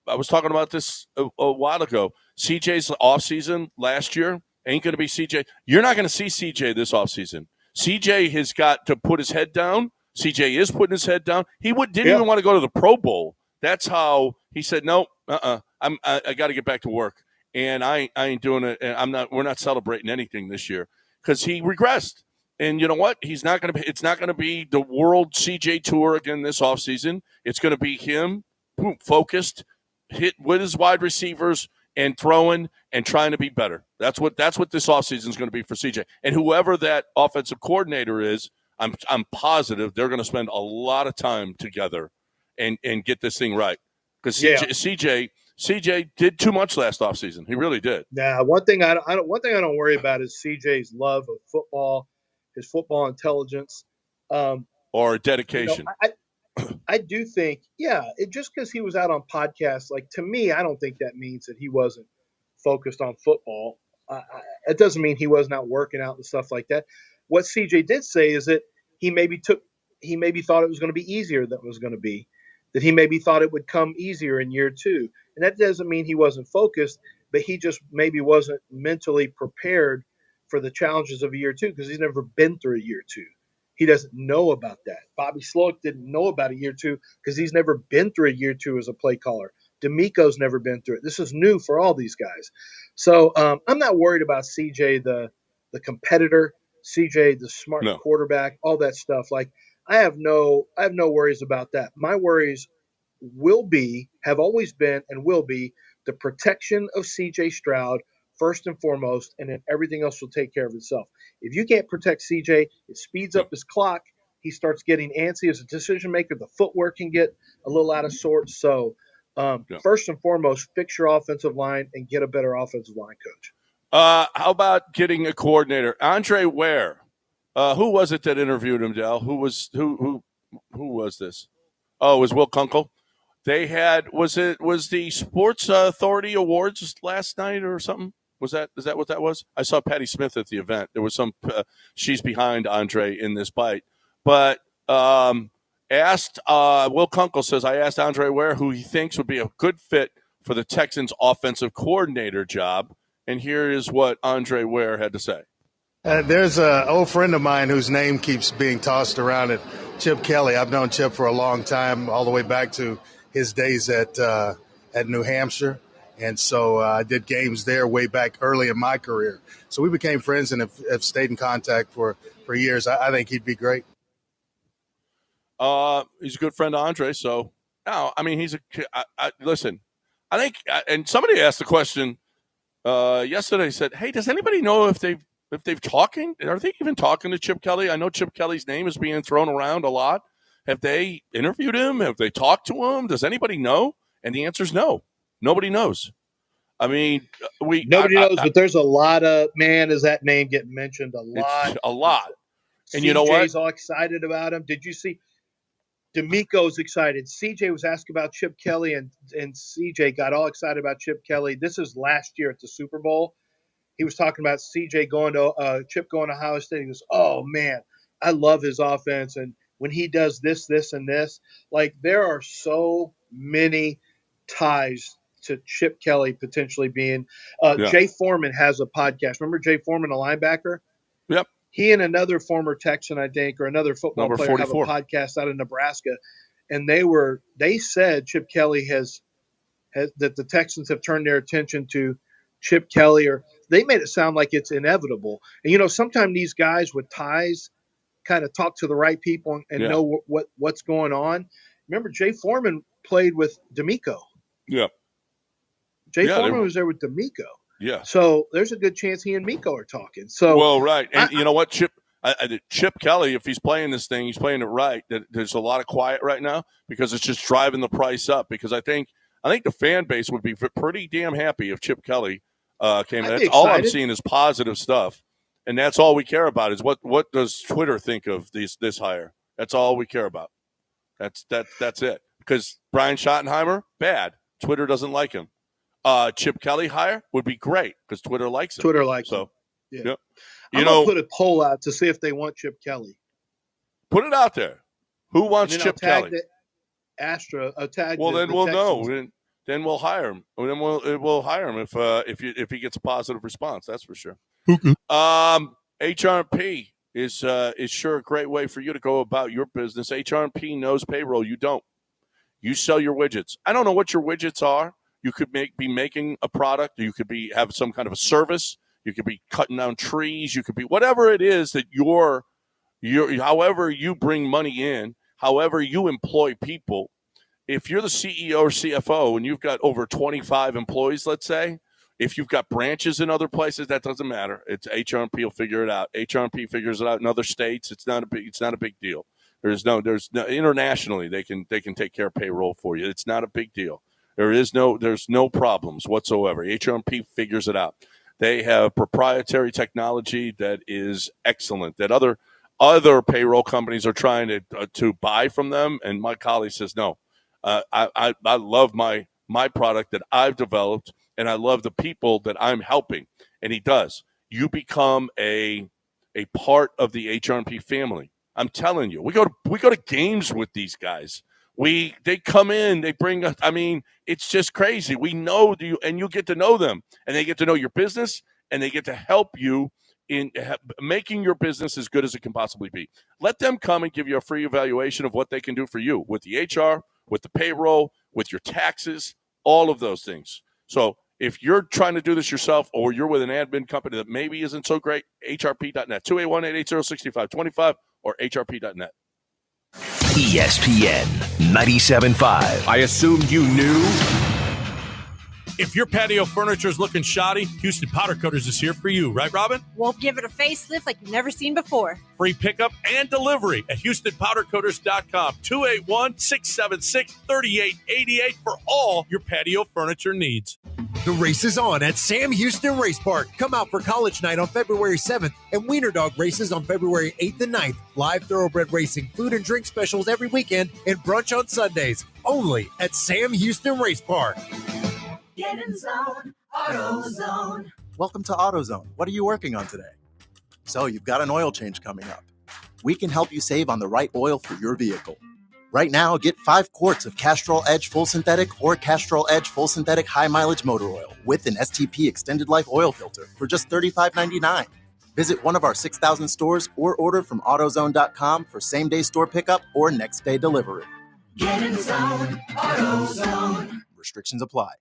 was talking about this a while ago. CJ's offseason last year ain't going to be CJ. You're not going to see CJ this offseason. CJ has got to put his head down. CJ is putting his head down. He didn't even want to go to the Pro Bowl. That's how he said, no, I got to get back to work. And I ain't doing it. And we're not celebrating anything this year because he regressed. And you know what? It's not going to be the World CJ Tour again this offseason. It's going to be him focused, hit with his wide receivers and throwing and trying to be better. That's what this offseason is going to be for CJ. And whoever that offensive coordinator is, I'm positive they're going to spend a lot of time together and get this thing right. Because CJ did too much last offseason. He really did. Now, one thing I don't worry about is CJ's love of football, his football intelligence, or dedication. I do think, just because he was out on podcasts, like to me, I don't think that means that he wasn't focused on football. It doesn't mean he wasn't out working out and stuff like that. What CJ did say is that he maybe thought it was going to be easier than it was going to be. That he maybe thought it would come easier in year two. And that doesn't mean he wasn't focused, but he just maybe wasn't mentally prepared for the challenges of a year two because he's never been through a year two. He doesn't know about that. Bobby Slowick didn't know about a year two because he's never been through a year two as a play caller. D'Amico's never been through it. This is new for all these guys. So I'm not worried about CJ, the competitor, CJ, the smart quarterback, all that stuff. Like, I have no worries about that. My worries have always been and will be the protection of CJ Stroud first and foremost, and then everything else will take care of itself. If you can't protect CJ, it speeds up his clock. He starts getting antsy as a decision maker. The footwork can get a little out of sorts. So first and foremost, fix your offensive line and get a better offensive line coach. How about getting a coordinator? Andre Ware. Who was it that interviewed him, Dell? Who was this? Oh, it was Will Kunkel. They had was the Sports Authority Awards last night or something? Is that what that was? I saw Patty Smith at the event. There was some she's behind Andre in this bite. But asked Will Kunkel says, I asked Andre Ware who he thinks would be a good fit for the Texans offensive coordinator job. And here is what Andre Ware had to say. There's an old friend of mine whose name keeps being tossed around, at Chip Kelly. I've known Chip for a long time, all the way back to his days at New Hampshire. And so I did games there way back early in my career. So we became friends and have stayed in contact for years. I think he'd be great. He's a good friend of Andre. So, no, I mean, listen, I think, and somebody asked the question yesterday, said, hey, does anybody know if they've talking? Are they even talking to Chip Kelly? I know Chip Kelly's name is being thrown around a lot. Have they interviewed him? Have they talked to him? Does anybody know? And the answer is no. Nobody knows. I mean, nobody knows, but there's a lot of, man, is that name getting mentioned a lot? A lot. And CJ's you know what? all excited about him. Did you see? D'Amico's excited. CJ was asked about Chip Kelly, and CJ got all excited about Chip Kelly. This is last year at the Super Bowl. He was talking about CJ going to Chip going to Ohio State. He goes, "Oh man, I love his offense, and when he does this, this, and this, like there are so many ties to Chip Kelly potentially being." Jay Foreman has a podcast. Remember Jay Foreman, a linebacker? Yep. He and another former Texan, I think, or another football Number player 44. have a podcast out of Nebraska, and they said Chip Kelly has that the Texans have turned their attention to Chip Kelly, or they made it sound like it's inevitable. And sometimes these guys with ties kind of talk to the right people and know what's going on. Remember, Jay Foreman played with D'Amico. Yeah. Jay Foreman was there with D'Amico. Yeah. So there's a good chance he and Miko are talking. So well, right, and you know what, Chip Kelly, if he's playing this thing, he's playing it right. There's a lot of quiet right now because it's just driving the price up. Because I think the fan base would be pretty damn happy if Chip Kelly came. That's all I'm seeing is positive stuff, and that's all we care about. Is what does Twitter think of this hire? That's all we care about. That's it. Because Brian Schottenheimer, bad. Twitter doesn't like him. Chip Kelly hire would be great because Twitter likes him. Twitter likes him. Yeah. Yep. I'm going to put a poll out to see if they want Chip Kelly. Put it out there. Who wants Chip Kelly? Well, then we'll know. Then we'll hire him. Then we'll hire him if he gets a positive response. That's for sure. HRP is sure a great way for you to go about your business. HRP knows payroll. You don't. You sell your widgets. I don't know what your widgets are. You could be making a product. You could have some kind of a service. You could be cutting down trees. You could be whatever it is that you're however you bring money in, however you employ people. If you're the CEO or CFO and you've got over 25 employees, let's say, if you've got branches in other places, that doesn't matter. It's HRP will figure it out. HRP figures it out in other states. It's not a big deal. There's no internationally they can take care of payroll for you. It's not a big deal. There's no problems whatsoever. HRP figures it out. They have proprietary technology that is excellent that other payroll companies are trying to buy from them. And my colleague says, no, I love my product that I've developed, and I love the people that I'm helping. And he does. You become a part of the HRP family. I'm telling you, we go to games with these guys. They come in, they bring us. I mean, it's just crazy. We know you, and you get to know them, and they get to know your business, and they get to help you in making your business as good as it can possibly be. Let them come and give you a free evaluation of what they can do for you with the HR, with the payroll, with your taxes, all of those things. So if you're trying to do this yourself, or you're with an admin company that maybe isn't so great, hrp.net, 281-880-6525, or hrp.net. ESPN 97.5. I assumed you knew. If your patio furniture is looking shoddy, Houston Powder Coaters is here for you. Right, Robin? We'll give it a facelift like you've never seen before. Free pickup and delivery at HoustonPowderCoaters.com. 281-676-3888 for all your patio furniture needs. The race is on at Sam Houston Race Park. Come out for College Night on February 7th and Wiener Dog races on February 8th and 9th. Live thoroughbred racing, food and drink specials every weekend, and brunch on Sundays. Only at Sam Houston Race Park. Get in zone, AutoZone. Welcome to AutoZone. What are you working on today? So you've got an oil change coming up. We can help you save on the right oil for your vehicle. Right now, get 5 quarts of Castrol Edge Full Synthetic or Castrol Edge Full Synthetic High Mileage Motor Oil with an STP Extended Life Oil Filter for just $35.99. Visit one of our 6,000 stores or order from AutoZone.com for same-day store pickup or next-day delivery. Get in the zone, AutoZone. Restrictions apply.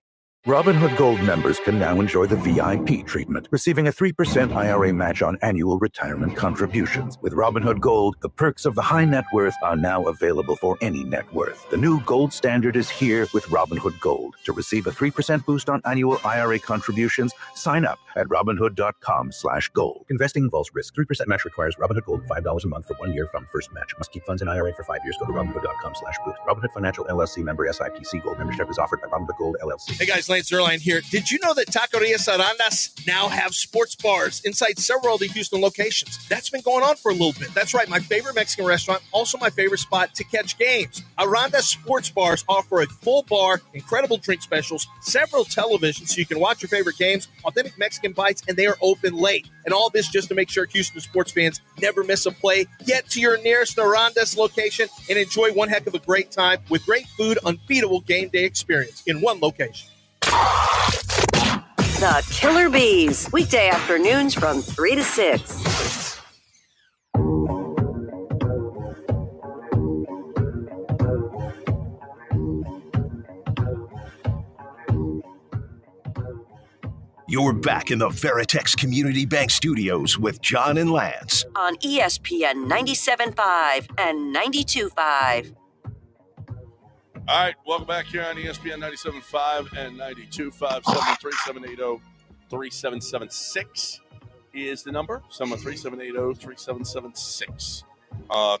Robinhood Gold members can now enjoy the VIP treatment, receiving a 3% IRA match on annual retirement contributions. With Robinhood Gold, the perks of the high net worth are now available for any net worth. The new gold standard is here with Robinhood Gold. To receive a 3% boost on annual IRA contributions, sign up at Robinhood.com/gold. Investing involves risk. 3% match requires Robinhood Gold $5 a month for 1 year from first match. Must keep funds in IRA for 5 years. Go to Robinhood.com/boost. Robinhood Financial LLC member SIPC. Gold membership is offered by Robinhood Gold LLC. Hey guys, Lance Zerline here. Did you know that Taquerias Arandas now have sports bars inside several of the Houston locations? That's been going on for a little bit. That's right, my favorite Mexican restaurant, also my favorite spot to catch games. Arandas sports bars offer a full bar, incredible drink specials, several televisions so you can watch your favorite games, authentic Mexican bites, and they are open late. And all this just to make sure Houston sports fans never miss a play. Get to your nearest Arandas location and enjoy one heck of a great time with great food, unbeatable game day experience in one location. The Killer Bees, weekday afternoons from 3 to 6. You're back in the Veritex Community Bank Studios with John and Lance. On ESPN 97.5 and 92.5. All right, welcome back here on ESPN 97.5 and 92.5. 713-780-3776 is the number. 713-780-3776.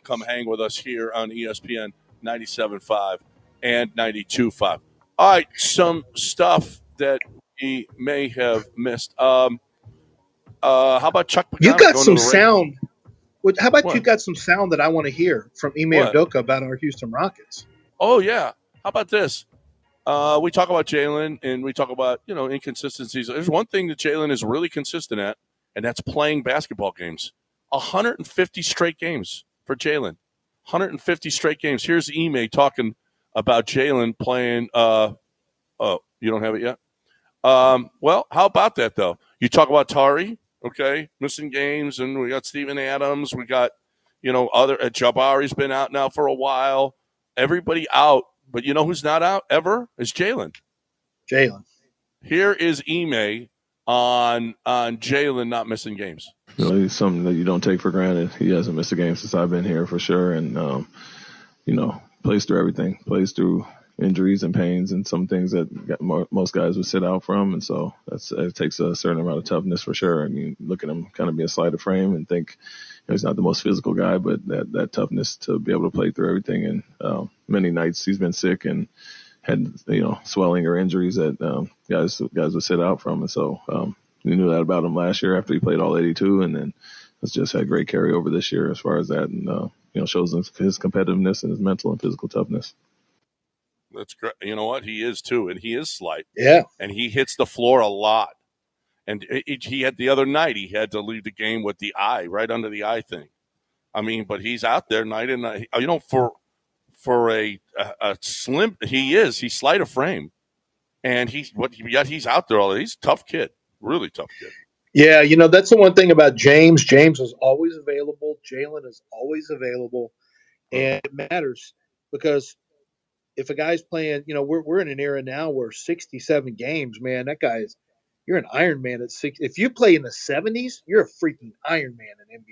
Come hang with us here on ESPN 97.5 and 92.5. All right, some stuff that we may have missed. How about Chuck Pagano? You got some sound. How about What? you got some sound that I want to hear from Ime What? Udoka about our Houston Rockets? Oh, yeah. How about this? We talk about Jalen and we talk about, inconsistencies. There's one thing that Jalen is really consistent at, and that's playing basketball games. 150 straight games for Jalen. 150 straight games. Here's Ime talking about Jalen playing. Oh, you don't have it yet? Well, how about that, though? You talk about Tari, okay, missing games, and we got Steven Adams. We got, Jabari's been out now for a while. Everybody out, but you know who's not out ever is Jalen. Jalen. Here is Ime on Jalen not missing games. It's something that you don't take for granted. He hasn't missed a game since I've been here for sure, and plays through everything. Plays through injuries and pains and some things that most guys would sit out from, and so it takes a certain amount of toughness for sure. I mean, look at him kind of be a slight of frame and think he's not the most physical guy, but that toughness to be able to play through everything. And many nights he's been sick and had swelling or injuries that guys would sit out from, and so we knew that about him last year after he played all 82, and then has just had great carryover this year as far as that, and shows his competitiveness and his mental and physical toughness. That's great. You know what? He is too, and he is slight. Yeah. And he hits the floor a lot. And he had the other night, he had to leave the game with the eye, right under the eye thing. I mean, but he's out there night and night. For a slim, he's slight of frame. And he's out there all day. He's a tough kid, really tough kid. Yeah, that's the one thing about James. James is always available. Jalen is always available. And it matters because if a guy's playing, we're in an era now where 67 games, man, that guy's, you're an Iron Man at 6. If you play in the 70s, you're a freaking Iron Man in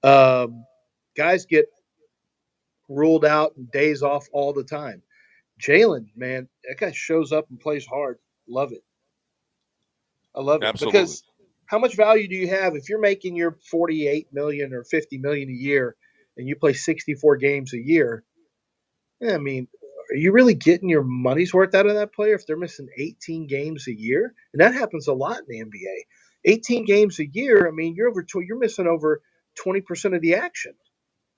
NBA. Guys get ruled out and days off all the time. Jalen, man, that guy shows up and plays hard. Love it. I love it. Absolutely. Because how much value do you have if you're making your $48 million or $50 million a year and you play 64 games a year? I mean, are you really getting your money's worth out of that player if they're missing 18 games a year? And that happens a lot in the NBA. 18 games a year, I mean, you're missing over 20% of the action.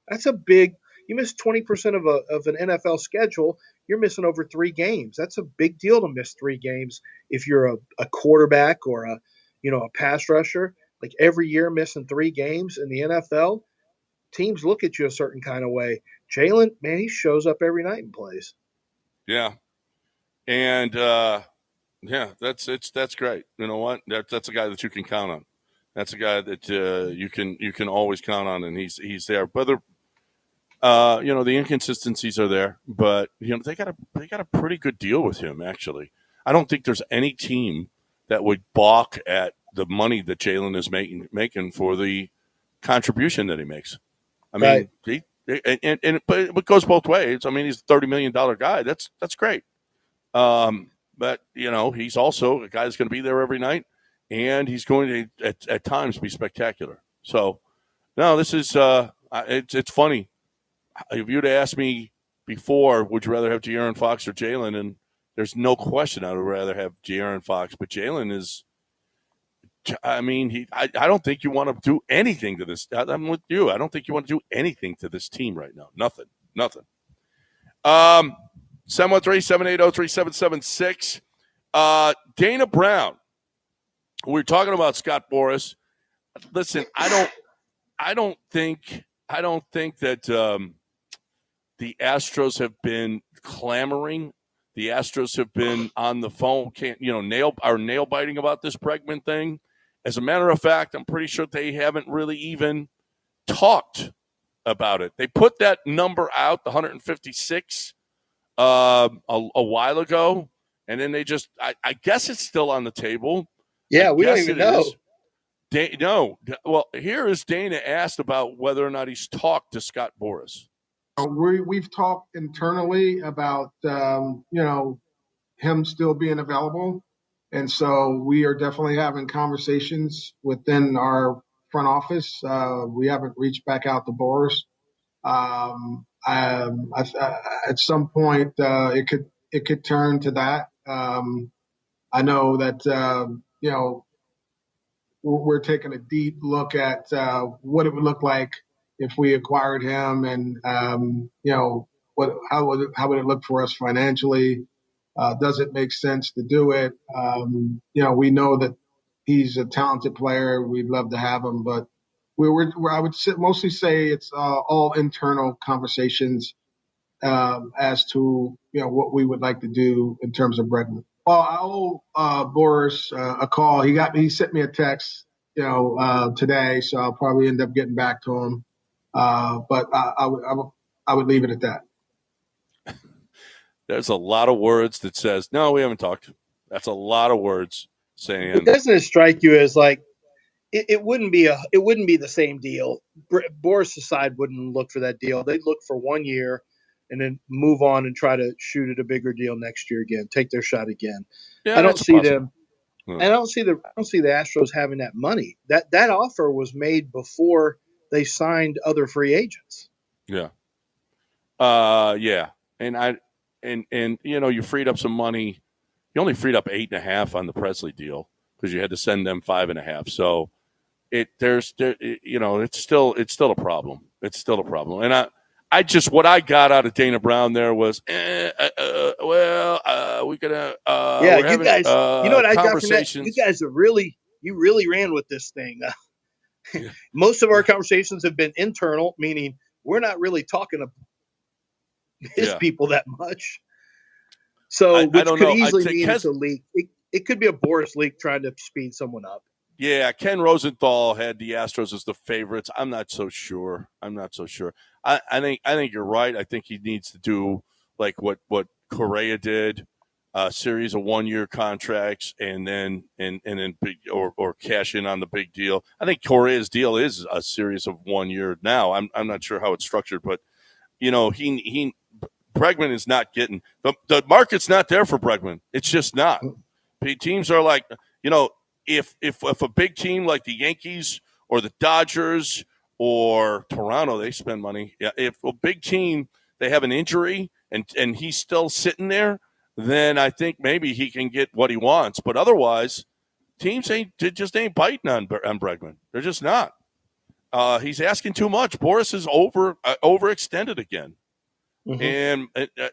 That's a big – you miss 20% of an NFL schedule, you're missing over 3 games. That's a big deal to miss 3 games if you're a quarterback or a pass rusher. Like every year missing 3 games in the NFL, teams look at you a certain kind of way. Jalen, man, he shows up every night and plays. Yeah. And, that's great. You know what? That's a guy that you can count on. That's a guy that you can always count on, and he's there. Whether the inconsistencies are there, but they got a pretty good deal with him. Actually, I don't think there's any team that would balk at the money that Jalen is making for the contribution that he makes. I mean, right. But it goes both ways. I mean, he's a $30 million guy. That's great. But he's also a guy that's going to be there every night, and he's going to at times be spectacular. So, no, this is it's funny. If you'd asked me before, would you rather have De'Aaron Fox or Jalen? And there's no question I would rather have De'Aaron Fox. But Jalen is, I mean, I don't think you want to do anything to this. I'm with you. I don't think you want to do anything to this team right now. Nothing. 713-780-3776. Dana Brown. We were talking about Scott Boras. Listen, I don't think that the Astros have been clamoring. The Astros have been on the phone, nail biting about this Bregman thing. As a matter of fact, I'm pretty sure they haven't really even talked about it. They put that number out, the 156, a while ago, and then they just, I guess it's still on the table. Yeah, we don't even know. No. Well, here is Dana asked about whether or not he's talked to Scott Boras. We've talked internally about, him still being available. And so we are definitely having conversations within our front office. We haven't reached back out to Boras. At some point, it could turn to that. I know that, we're taking a deep look at what it would look like if we acquired him, and how would it look for us financially? Does it make sense to do it? We know that he's a talented player. We'd love to have him, but I would mostly say it's all internal conversations as to what we would like to do in terms of Bregman. Well, I owe Boras a call. He sent me a text, today, so I'll probably end up getting back to him. But I would leave it at that. There's a lot of words that says, no, we haven't talked. That's a lot of words saying. But doesn't it strike you as like it wouldn't be the same deal? Boris' side wouldn't look for that deal. They'd look for 1 year and then move on and try to shoot at a bigger deal next year again, take their shot again. Yeah, I don't see them. Yeah. I don't see the Astros having that money. That offer was made before they signed other free agents. Yeah. Yeah. And you freed up some money. You only freed up 8.5 on the Presley deal because you had to send them 5.5. So it's still a problem. It's still a problem. And what I got out of Dana Brown there was, we could you guys, you know what I got from that? You guys really ran with this thing. Yeah. Most of our conversations have been internal, meaning we're not really talking to his people that much. So, which could easily mean it's a leak. It could be a Boris leak trying to speed someone up. Yeah, Ken Rosenthal had the Astros as the favorites. I'm not so sure. I think you're right. I think he needs to do like what Correa did, a series of 1-year contracts, and then or cash in on the big deal. I think Correa's deal is a series of 1 year now. I'm not sure how it's structured, but he Bregman is not getting the market's not there for Bregman. It's just not. Teams are like, if a big team like the Yankees or the Dodgers or Toronto, they spend money. Yeah, if a big team, they have an injury and he's still sitting there, then I think maybe he can get what he wants. But otherwise, teams ain't biting on Bregman. They're just not. He's asking too much. Boris is overextended again. Mm-hmm.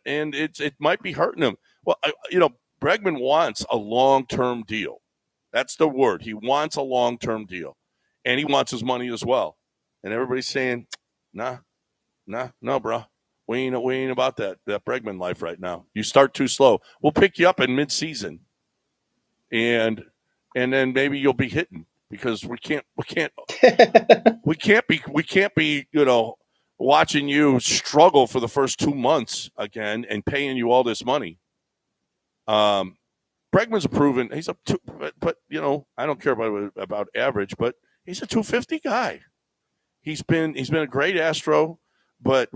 And it might be hurting him. Well, Bregman wants a long-term deal. That's the word. He wants a long-term deal, and he wants his money as well. And everybody's saying, no, bro. We ain't about that Bregman life right now. You start too slow. We'll pick you up in mid-season, and then maybe you'll be hitting. because we can't be watching you struggle for the first 2 months again and paying you all this money. Bregman's a proven. He's a but I don't care about average, but he's a 250 guy. He's been a great Astro, but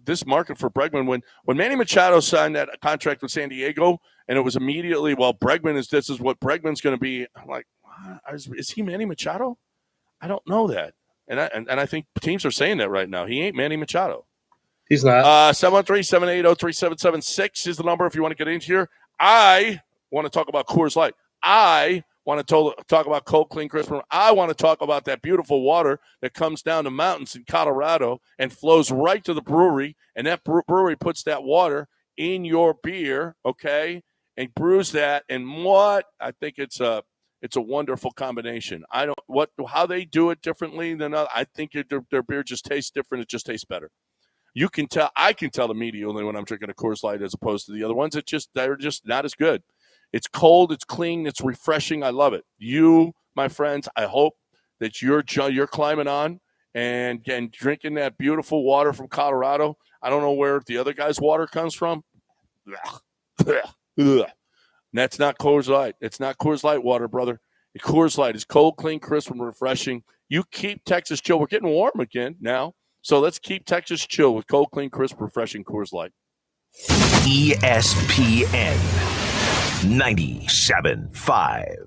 this market for Bregman when Manny Machado signed that contract with San Diego, and it was immediately, well, this is what Bregman's going to be. I'm like, is he Manny Machado? I don't know that, and I think teams are saying that right now. He ain't Manny Machado. He's not. 713-780-3776 is the number if you want to get in here. I want to talk about Coors Light. I want to talk about cold, clean, crisp. I want to talk about that beautiful water that comes down the mountains in Colorado and flows right to the brewery, and that brewery puts that water in your beer, okay, and brews that. And what I think it's a wonderful combination. How they do it differently than I think their beer just tastes different. It just tastes better. You can tell. I can tell immediately when I'm drinking a Coors Light as opposed to the other ones. They're just not as good. It's cold. It's clean. It's refreshing. I love it. You, my friends, I hope that you're climbing on and drinking that beautiful water from Colorado. I don't know where the other guy's water comes from. That's not Coors Light. It's not Coors Light water, brother. Coors Light is cold, clean, crisp, and refreshing. You keep Texas chill. We're getting warm again now. So let's keep Texas chill with cold, clean, crisp, refreshing Coors Light. ESPN 97.5.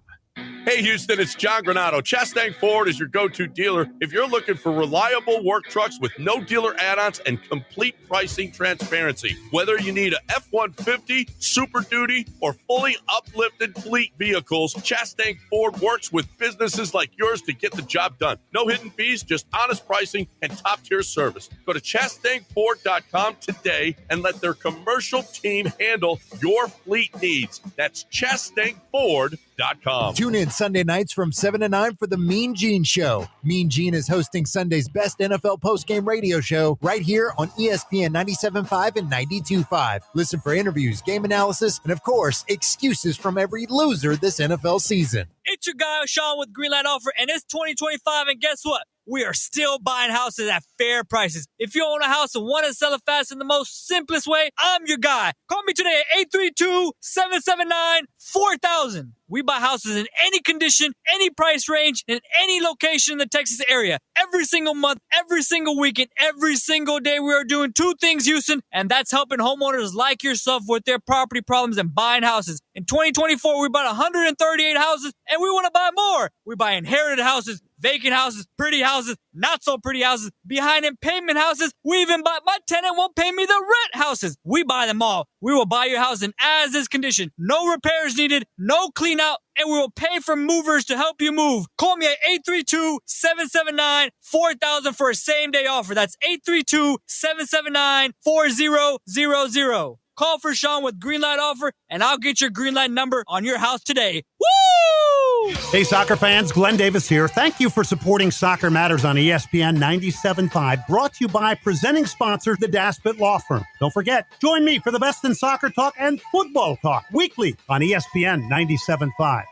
Hey, Houston, it's John Granato. Chastang Ford is your go-to dealer if you're looking for reliable work trucks with no dealer add-ons and complete pricing transparency. Whether you need a F-150, Super Duty, or fully uplifted fleet vehicles, Chastang Ford works with businesses like yours to get the job done. No hidden fees, just honest pricing and top-tier service. Go to ChastangFord.com today and let their commercial team handle your fleet needs. That's ChastangFord.com. Tune in Sunday nights from 7 to 9 for the Mean Gene Show. Mean Gene is hosting Sunday's best NFL postgame radio show right here on ESPN 97.5 and 92.5. Listen for interviews, game analysis, and of course, excuses from every loser this NFL season. It's your guy, Sean, with Greenlight Offer, and it's 2025, and guess what? We are still buying houses at fair prices. If you own a house and want to sell it fast in the most simplest way, I'm your guy. Call me today at 832-779-4000. We buy houses in any condition, any price range, in any location in the Texas area. Every single month, every single weekend, every single day, we are doing two things, Houston, and that's helping homeowners like yourself with their property problems and buying houses. In 2024, we bought 138 houses, and we want to buy more. We buy inherited houses, vacant houses, pretty houses, not so pretty houses, behind in payment houses. We even buy my tenant won't pay me the rent houses. We buy them all. We will buy your house in as-is condition. No repairs needed, no clean out, and we will pay for movers to help you move. Call me at 832-779-4000 for a same-day offer. That's 832-779-4000. Call for Sean with Greenlight Offer, and I'll get your Greenlight number on your house today. Woo! Hey, soccer fans, Glenn Davis here. Thank you for supporting Soccer Matters on ESPN 97.5, brought to you by presenting sponsor, the Daspit Law Firm. Don't forget, join me for the best in soccer talk and football talk weekly on ESPN 97.5.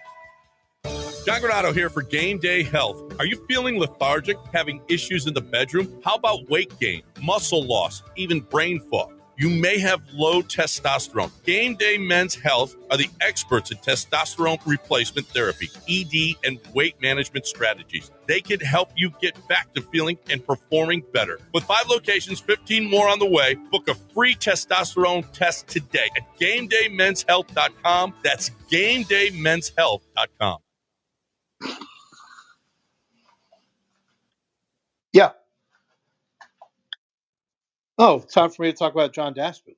John Granato here for Game Day Health. Are you feeling lethargic, having issues in the bedroom? How about weight gain, muscle loss, even brain fog? You may have low testosterone. Game Day Men's Health are the experts in testosterone replacement therapy, ED, and weight management strategies. They can help you get back to feeling and performing better. With 5 locations, 15 more on the way, book a free testosterone test today at GameDayMen'sHealth.com. That's GameDayMen'sHealth.com. Yeah. Oh, time for me to talk about John Daspit.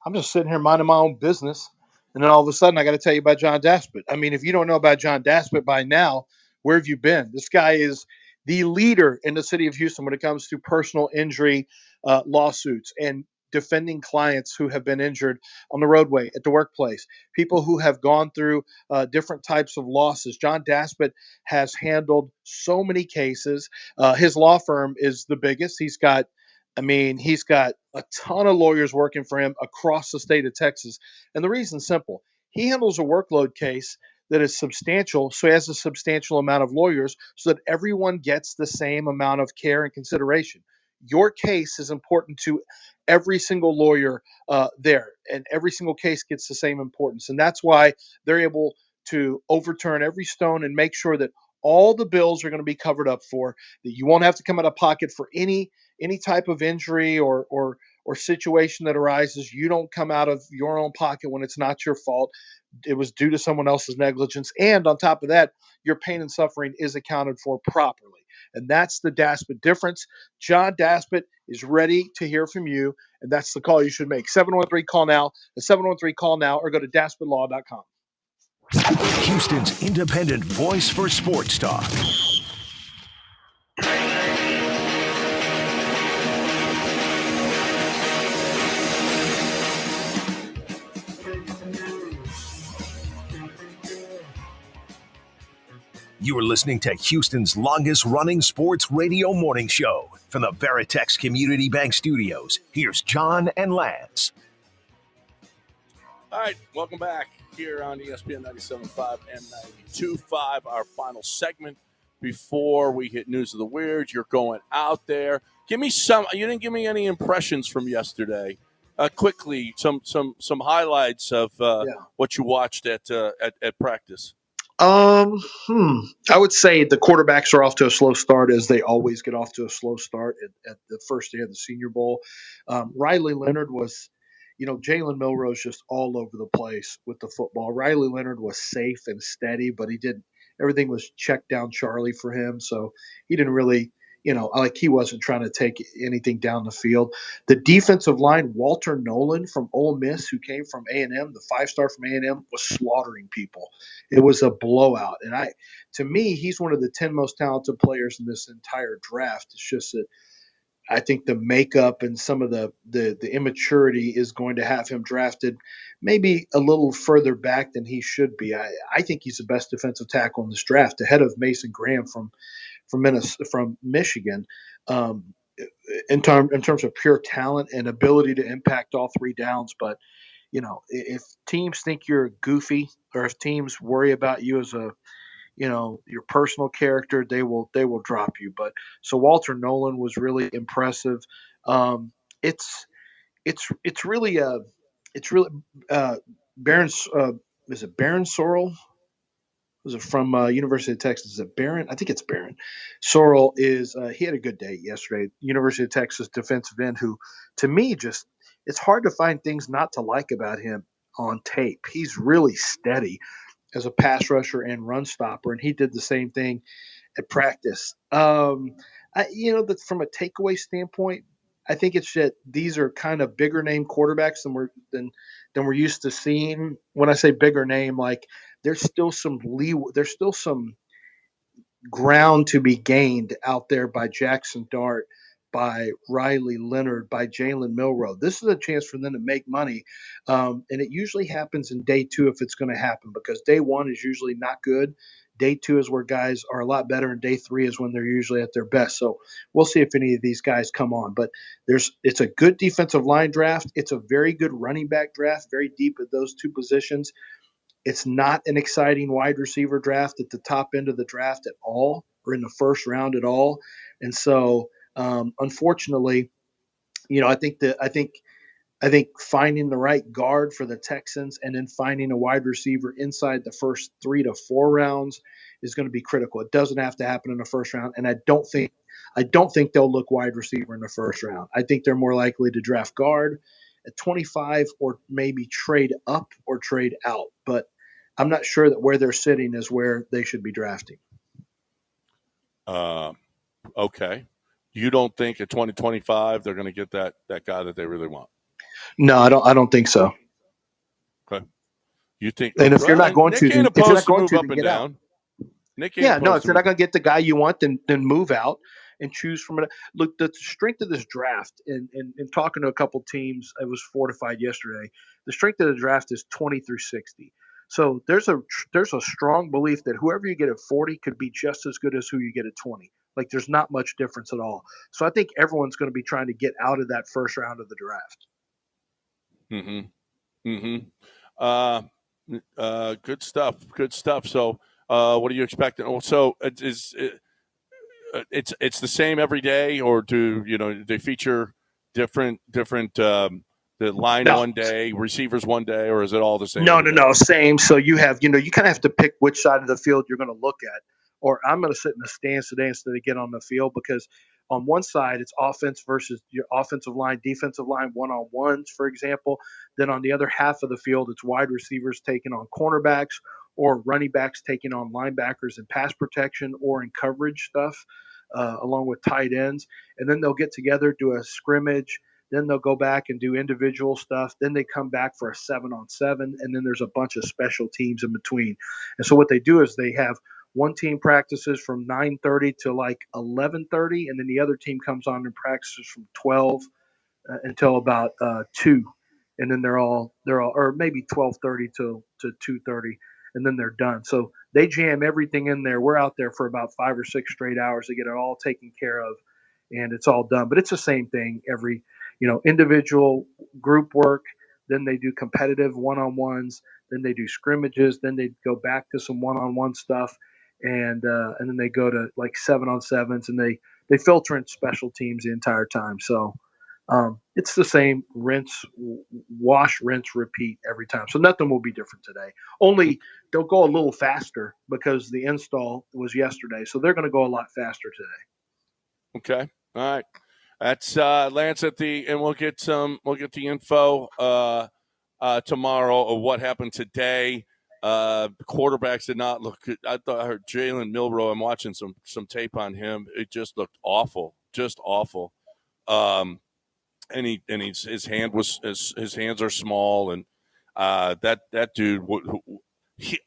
I'm just sitting here minding my own business, and then all of a sudden I got to tell you about John Daspit. I mean, if you don't know about John Daspit by now, where have you been? This guy is the leader in the city of Houston when it comes to personal injury lawsuits and defending clients who have been injured on the roadway, at the workplace, people who have gone through different types of losses. John Daspit has handled so many cases. His law firm is the biggest. He's got a ton of lawyers working for him across the state of Texas. And the reason's simple. He handles a workload case that is substantial. So he has a substantial amount of lawyers so that everyone gets the same amount of care and consideration. Your case is important to every single lawyer there, and every single case gets the same importance. And that's why they're able to overturn every stone and make sure that all the bills are going to be covered up for, that you won't have to come out of pocket for any type of injury or situation that arises. You don't come out of your own pocket when it's not your fault. It was due to someone else's negligence. And on top of that, your pain and suffering is accounted for properly. And that's the Daspit difference. John Daspit is ready to hear from you. And that's the call you should make. 713-CALL-NOW, the 713-CALL-NOW, or go to DaspitLaw.com. Houston's independent voice for sports talk. You are listening to Houston's longest-running sports radio morning show. From the Veritex Community Bank Studios, here's John and Lance. All right, welcome back here on ESPN 97.5 and 92.5, our final segment before we hit News of the Weird. You're going out there. Give me some. You didn't give me any impressions from yesterday. Quickly, some highlights of what you watched at practice. I would say the quarterbacks are off to a slow start, as they always get off to a slow start at the first day of the Senior Bowl. Riley Leonard was, Jalen Milroe's just all over the place with the football. Riley Leonard was safe and steady, but everything was checked down Charlie for him. So he didn't really, he wasn't trying to take anything down the field. The defensive line, Walter Nolan from Ole Miss, who came from A&M, the 5-star from A&M, was slaughtering people. It was a blowout. And to me, he's one of the 10 most talented players in this entire draft. It's just that I think the makeup and some of the immaturity is going to have him drafted maybe a little further back than he should be. I think he's the best defensive tackle in this draft, ahead of Mason Graham from Michigan. In terms of pure talent and ability to impact all three downs. But, if teams think you're goofy, or if teams worry about you as your personal character, they will drop you. But so Walter Nolan was really impressive. It's really Baron, is it Baron Sorrell? Was it from University of Texas? Is it Barron? I think it's Barron. Sorrell he had a good day yesterday. University of Texas defensive end, who to me it's hard to find things not to like about him on tape. He's really steady as a pass rusher and run stopper, and he did the same thing at practice. From a takeaway standpoint, I think it's that these are kind of bigger name quarterbacks than we're used to seeing. When I say bigger name, like there's still some ground to be gained out there by Jackson Dart, by Riley Leonard, by Jalen Milroe. This is a chance for them to make money, and it usually happens in day two if it's going to happen, because day one is usually not good. Day two is where guys are a lot better, and day three is when they're usually at their best. So we'll see if any of these guys come on. But it's a good defensive line draft. It's a very good running back draft, very deep at those two positions. It's not an exciting wide receiver draft at the top end of the draft at all, or in the first round at all. And so, unfortunately, I think finding the right guard for the Texans and then finding a wide receiver inside the first 3 to 4 rounds is going to be critical. It doesn't have to happen in the first round, and I don't think they'll look wide receiver in the first round. I think they're more likely to draft guard at 25, or maybe trade up or trade out. But I'm not sure that where they're sitting is where they should be drafting. Okay. You don't think at 2025 they're going to get that guy that they really want? No, I don't think so. Okay. You think? And if you're not going Nick to, ain't if you're opposed not to going move to, up then and get down. out. Nick ain't No, opposed if you're to not going to get the guy you want, then move out and choose from it. Look, the strength of this draft, and talking to a couple teams, it was fortified yesterday. The strength of the draft is 20 through 60. So there's a strong belief that whoever you get at 40 could be just as good as who you get at 20. Like, there's not much difference at all. So I think everyone's going to be trying to get out of that first round of the draft. Good stuff. Good stuff. So, what are you expecting? Also, it's the same every day, or do they feature different the line No. one day, receivers one day, or is it all the same? No, every no, day? no. Same. So you have, you kind of have to pick which side of the field you're going to look at. Or I'm going to sit in the stands today instead of get on the field, because on one side it's offense versus your offensive line, defensive line, one-on-ones, for example. Then on the other half of the field, it's wide receivers taking on cornerbacks, or running backs taking on linebackers in pass protection or in coverage stuff, along with tight ends. And then they'll get together, do a scrimmage. Then they'll go back and do individual stuff. Then they come back for a 7-on-7, and then there's a bunch of special teams in between. And so what they do is they have one team practices from 9:30 to like 11:30, and then the other team comes on and practices from 12 until about 2, and then they're all or maybe 12:30 to 2:30, and then they're done. So they jam everything in there. We're out there for about 5 or 6 straight hours to get it all taken care of, and it's all done. But it's the same thing every, individual, group work. Then they do competitive one-on-ones. Then they do scrimmages. Then they go back to some one-on-one stuff, and then they go to like 7-on-7s, and they filter in special teams the entire time. So it's the same wash, rinse, repeat every time. So nothing will be different today. Only they'll go a little faster because the install was yesterday. So they're going to go a lot faster today. Okay. All right. That's Lance and we'll get the info tomorrow of what happened today. Quarterbacks did not look good. I heard Jalen Milroe. I'm watching some tape on him. It just looked awful, just awful. And his hands are small, and that dude.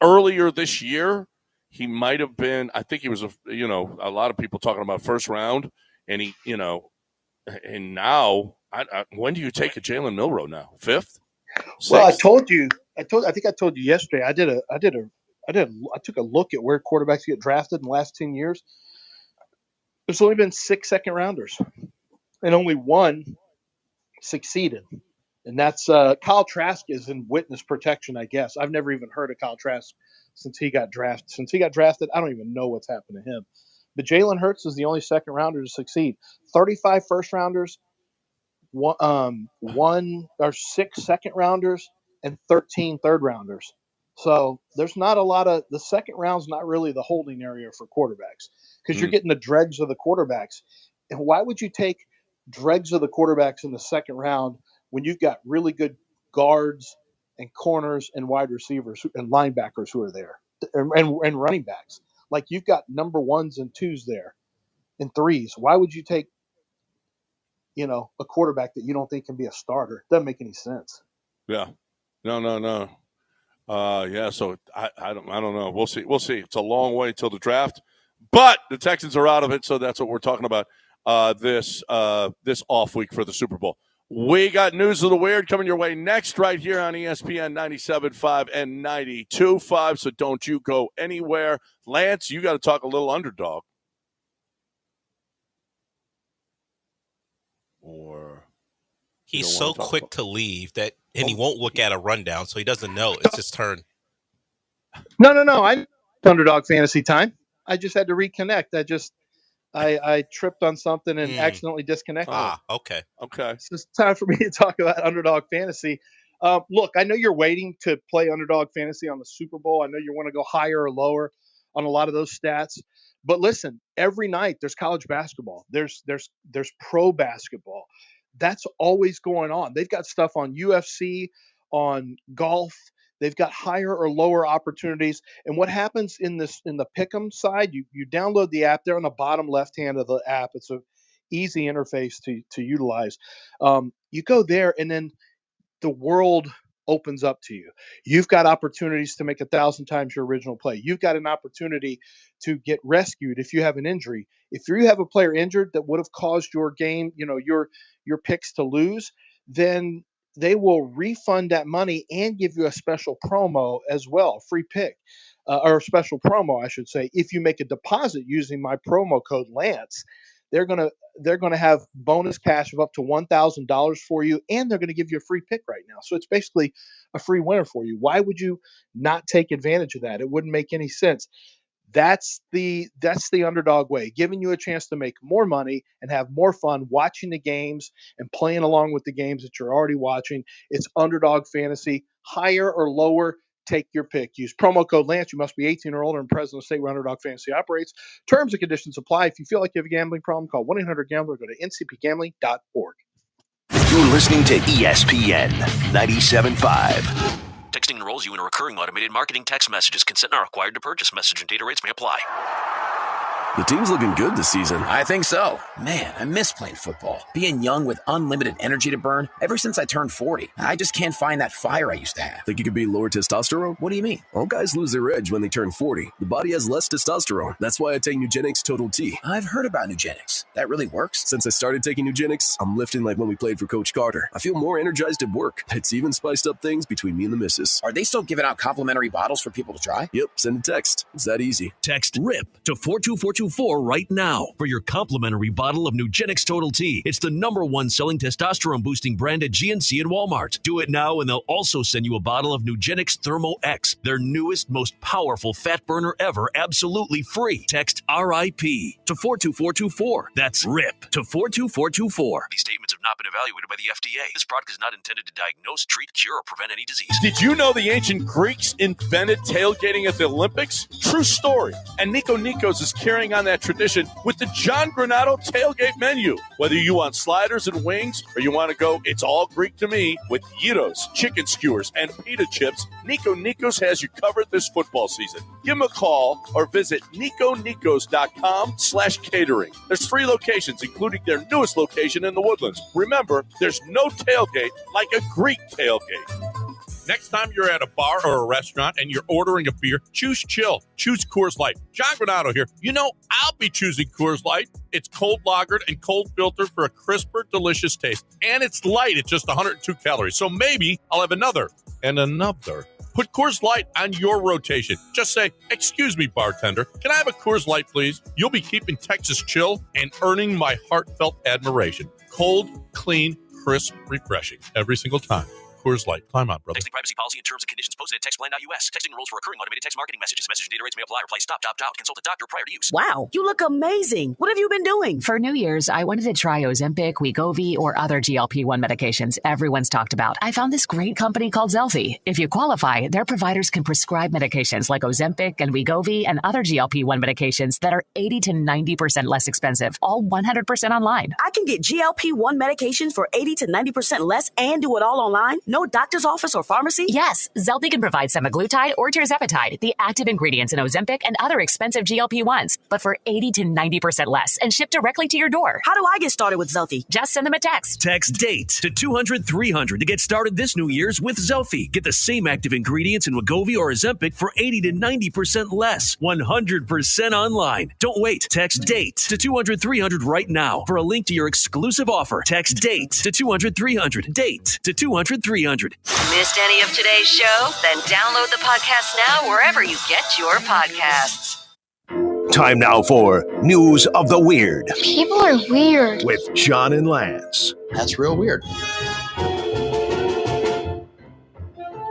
Earlier this year, he might have been. I think he was a lot of people talking about first round, and and now when do you take a Jalen Milroe now? 5th? Well, I 6th? think I told you yesterday. I took a look at where quarterbacks get drafted in the last 10 years. There's only been 6 second rounders, and only one succeeded, and that's Kyle Trask is in witness protection, I guess. I've never even heard of Kyle Trask since he got drafted. I don't even know what's happened to him. But Jalen Hurts is the only second rounder to succeed. 35 first rounders, 1 or 6 second rounders, and 13 third rounders. So there's not a lot of the second round's not really the holding area for quarterbacks, because you're getting the dregs of the quarterbacks. And why would you take dregs of the quarterbacks in the second round when you've got really good guards and corners and wide receivers and linebackers who are there, and running backs? Like, you've got number 1s and 2s there and 3s. Why would you take, a quarterback that you don't think can be a starter? Doesn't make any sense. Yeah. No. Yeah. So I don't know. We'll see. It's a long way till the draft, but the Texans are out of it, so that's what we're talking about this off week for the Super Bowl. We got News of the Weird coming your way next, right here on ESPN 97.5 and 92.5. So don't you go anywhere. Lance, you got to talk a little underdog. Or he's so quick to leave that, and he won't look at a rundown, so he doesn't know it's his turn. No. I underdog fantasy time. I just had to reconnect. I tripped on something and accidentally disconnected. Okay. So it's time for me to talk about underdog fantasy. Look, I know you're waiting to play underdog fantasy on the Super Bowl. I know you want to go higher or lower on a lot of those stats. But listen, every night there's college basketball. There's pro basketball. That's always going on. They've got stuff on UFC, on golf. They've got higher or lower opportunities. And what happens in the Pick'em side, you download the app there on the bottom left hand of the app. It's a easy interface to utilize. You go there, and then the world opens up to you. You've got opportunities to make 1,000 times your original play. You've got an opportunity to get rescued if you have an injury. If you have a player injured that would have caused your game, your picks to lose, then they will refund that money and give you a special promo as well, free pick, or a special promo, I should say, if you make a deposit using my promo code Lance. they're gonna have bonus cash of up to $1,000 for you, and they're gonna give you a free pick right now. So it's basically a free winner for you. Why would you not take advantage of that? It wouldn't make any sense. That's the underdog way, giving you a chance to make more money and have more fun watching the games and playing along with the games that you're already watching. It's Underdog Fantasy. Higher or lower, take your pick. Use promo code Lance. You must be 18 or older and present in the state where Underdog Fantasy operates. Terms and conditions apply. If you feel like you have a gambling problem, call 1-800-GAMBLER or go to ncpgambling.org. You're listening to ESPN 97.5. Texting enrolls you in a recurring automated marketing text messages. Consent not required to purchase. Message and data rates may apply. The team's looking good this season. I think so. Man, I miss playing football. Being young with unlimited energy to burn. Ever since I turned 40, I just can't find that fire I used to have. Think you could be lower testosterone? What do you mean? All guys lose their edge when they turn 40. The body has less testosterone. That's why I take Nugenix Total T. I've heard about Nugenix. That really works? Since I started taking Nugenix, I'm lifting like when we played for Coach Carter. I feel more energized at work. It's even spiced up things between me and the missus. Are they still giving out complimentary bottles for people to try? Yep, send a text. It's that easy. Text RIP to 42424 right now for your complimentary bottle of Nugenix Total T. It's the #1 selling testosterone-boosting brand at GNC and Walmart. Do it now, and they'll also send you a bottle of Nugenix Thermo X, their newest, most powerful fat burner ever, absolutely free. Text RIP to 42424. That's RIP to 42424. These statements have not been evaluated by the FDA. This product is not intended to diagnose, treat, cure, or prevent any disease. Did you know the ancient Greeks invented tailgating at the Olympics? True story. And Nico Nikos is carrying on that tradition with the John Granato tailgate menu. Whether you want sliders and wings or you want to go, it's all Greek to me, with gyros, chicken skewers, and pita chips, Nico Nikos has you covered this football season. Give him a call or visit niconikos.com/catering. There's 3 locations, including their newest location in the Woodlands. Remember, there's no tailgate like a Greek tailgate. Next time you're at a bar or a restaurant and you're ordering a beer, choose chill. Choose Coors Light. John Granato here. You know, I'll be choosing Coors Light. It's cold lagered and cold filtered for a crisper, delicious taste. And it's light at just 102 calories. So maybe I'll have another and another. Put Coors Light on your rotation. Just say, "Excuse me, bartender, can I have a Coors Light, please?" You'll be keeping Texas chill and earning my heartfelt admiration. Cold, clean, crisp, refreshing every single time. Coors Light. Climb on, brother. Texting privacy policy and terms and conditions posted at textplan.us. Texting enrolls for recurring automated text marketing messages. Message and data rates may apply. Reply stop, opt out. Consult a doctor prior to use. Wow, you look amazing. What have you been doing? For New Year's, I wanted to try Ozempic, Wegovy, or other GLP-1 medications everyone's talked about. I found this great company called Zelfie. If you qualify, their providers can prescribe medications like Ozempic and Wegovy and other GLP-1 medications that are 80 to 90% less expensive, all 100% online. I can get GLP-1 medications for 80 to 90% less and do it all online? No doctor's office or pharmacy? Yes, Zelfie can provide semaglutide or tirzepatide, the active ingredients in Ozempic and other expensive GLP-1s, but for 80 to 90% less and shipped directly to your door. How do I get started with Zelfie? Just send them a text. Text DATE to 200-300 to get started this New Year's with Zelfie. Get the same active ingredients in Wegovy or Ozempic for 80 to 90% less. 100% online. Don't wait. Text DATE to 200-300 right now for a link to your exclusive offer. Text DATE to 200-300. DATE to 200-300. Missed any of today's show? Then download the podcast now wherever you get your podcasts. Time now for News of the Weird People are weird. with John and Lance. That's real weird. All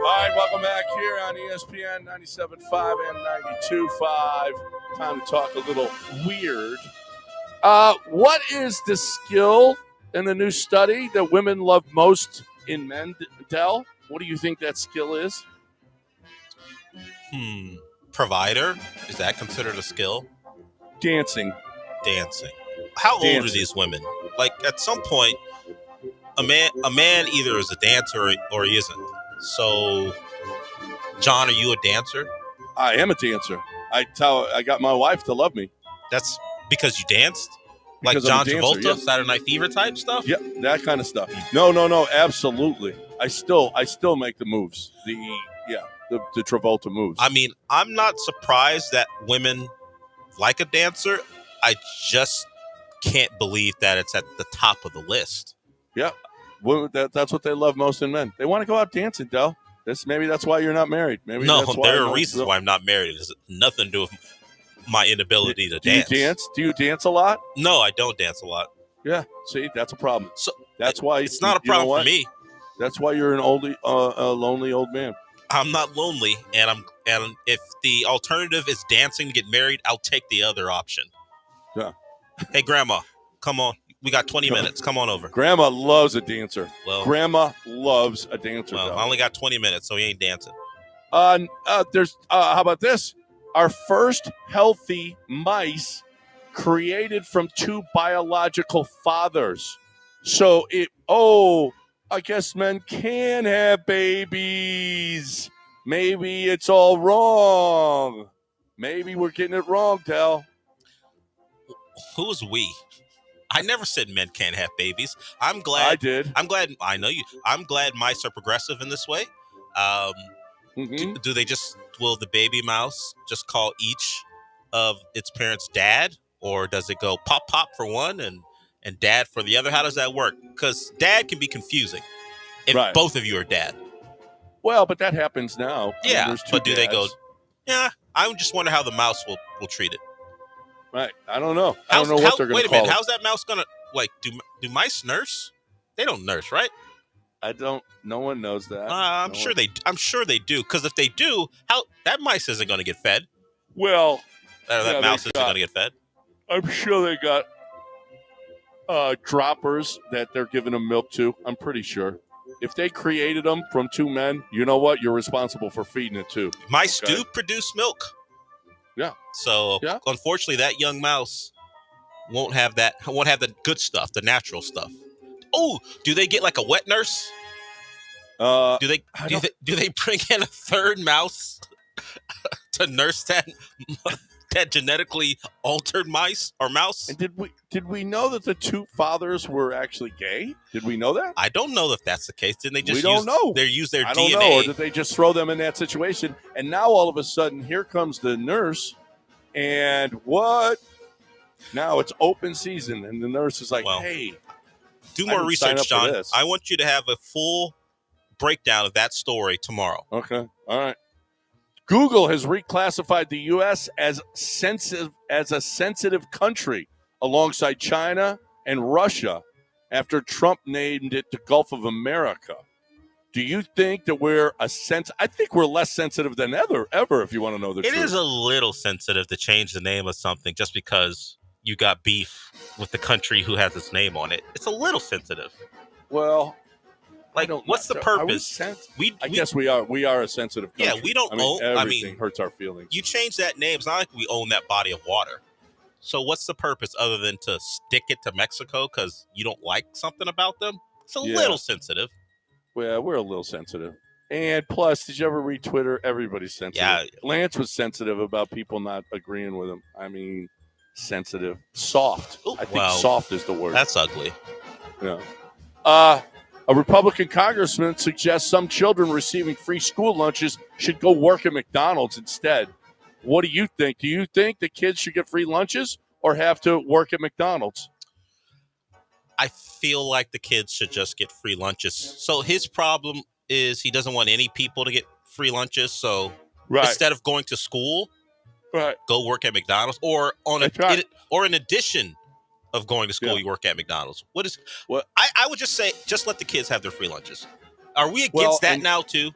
right, welcome back here on ESPN 97.5 and 92.5. Time to talk a little weird. What is the skill in the new study that women love most in men, Del? What do you think that skill is? Provider? Is that considered a skill? Dancing. How old are these women? Like, at some point, a man either is a dancer or he isn't. So, John, are you a dancer? I am a dancer. I got my wife to love me. That's because you danced? Like John Travolta, yes. Saturday Night Fever type stuff? Yeah, that kind of stuff. No, absolutely. I still make the moves. The Travolta moves. I mean, I'm not surprised that women like a dancer. I just can't believe that it's at the top of the list. Yeah, that's what they love most in men. They want to go out dancing, Del. Maybe that's why you're not married. Maybe no, there are reasons why I'm not married. It has nothing to do with my inability to Do you dance. dance? Do you dance a lot? No, I don't dance a lot. Yeah. See, that's a problem. So that's why it's not a problem for me. That's why you're a lonely old man. I'm not lonely, and if the alternative is dancing to get married, I'll take the other option. Yeah. Hey, Grandma, come on. We got 20 minutes. Come on over. Grandma loves a dancer. Well, Grandma loves a dancer. Well, I only got 20 minutes, so he ain't dancing. There's how about this? Our first healthy mice created from two biological fathers. So I guess men can have babies. Maybe it's all wrong. Maybe we're getting it wrong, Del. Who's we? I never said men can't have babies. I'm glad. I did. I'm glad. I know you. I'm glad mice are progressive in this way. Will the baby mouse just call each of its parents dad, or does it go pop pop for one and dad for the other? How does that work? Because dad can be confusing if both of you are dad. Well, but that happens now. Yeah, I mean, but do they go? Yeah, I just wonder how the mouse will treat it. Right, I don't know. I don't know what they're going to call it. Wait a minute, how's that mouse going to do mice nurse? They don't nurse, right? I don't. No one knows that. I'm sure they do. Because if they do, how that mice isn't going to get fed. Well, that mouse isn't going to get fed. I'm sure they got droppers that they're giving them milk to. I'm pretty sure. If they created them from two men, you know what? You're responsible for feeding it too. Mice do produce milk. Yeah. So unfortunately, that young mouse won't have the good stuff, the natural stuff. Oh, do they get like a wet nurse? Do they bring in a third mouse to nurse that genetically altered mice or mouse? And did we know that the two fathers were actually gay? Did we know that? I don't know if that's the case. Didn't they just we don't know. They use their I DNA? don't know. Or did they just throw them in that situation? And now all of a sudden, here comes the nurse, and what? Now it's open season, and the nurse is like, "Hey, do more research, John. I want you to have a full breakdown of that story tomorrow." Okay. All right. Google has reclassified the U.S. as a sensitive country alongside China and Russia after Trump named it the Gulf of America. Do you think that we're I think we're less sensitive than ever, if you want to know the truth. It is a little sensitive to change the name of something just because you got beef with the country who has its name on it. It's a little sensitive. Well, what's the purpose? I guess we are a sensitive country. Yeah, we don't own. Everything hurts our feelings. You change that name, it's not like we own that body of water. So what's the purpose other than to stick it to Mexico because you don't like something about them? It's a little sensitive. Well, we're a little sensitive. And plus, did you ever read Twitter? Everybody's sensitive. Yeah. Lance was sensitive about people not agreeing with him. I mean, sensitive. Soft. I think soft is the word. That's ugly. Yeah. A Republican congressman suggests some children receiving free school lunches should go work at McDonald's instead. What do you think? Do you think the kids should get free lunches or have to work at McDonald's? I feel like the kids should just get free lunches. So his problem is he doesn't want any people to get free lunches. So instead of going to school, go work at McDonald's, or in addition of going to school, you work at McDonald's. I would just say, just let the kids have their free lunches. Are we against that now too?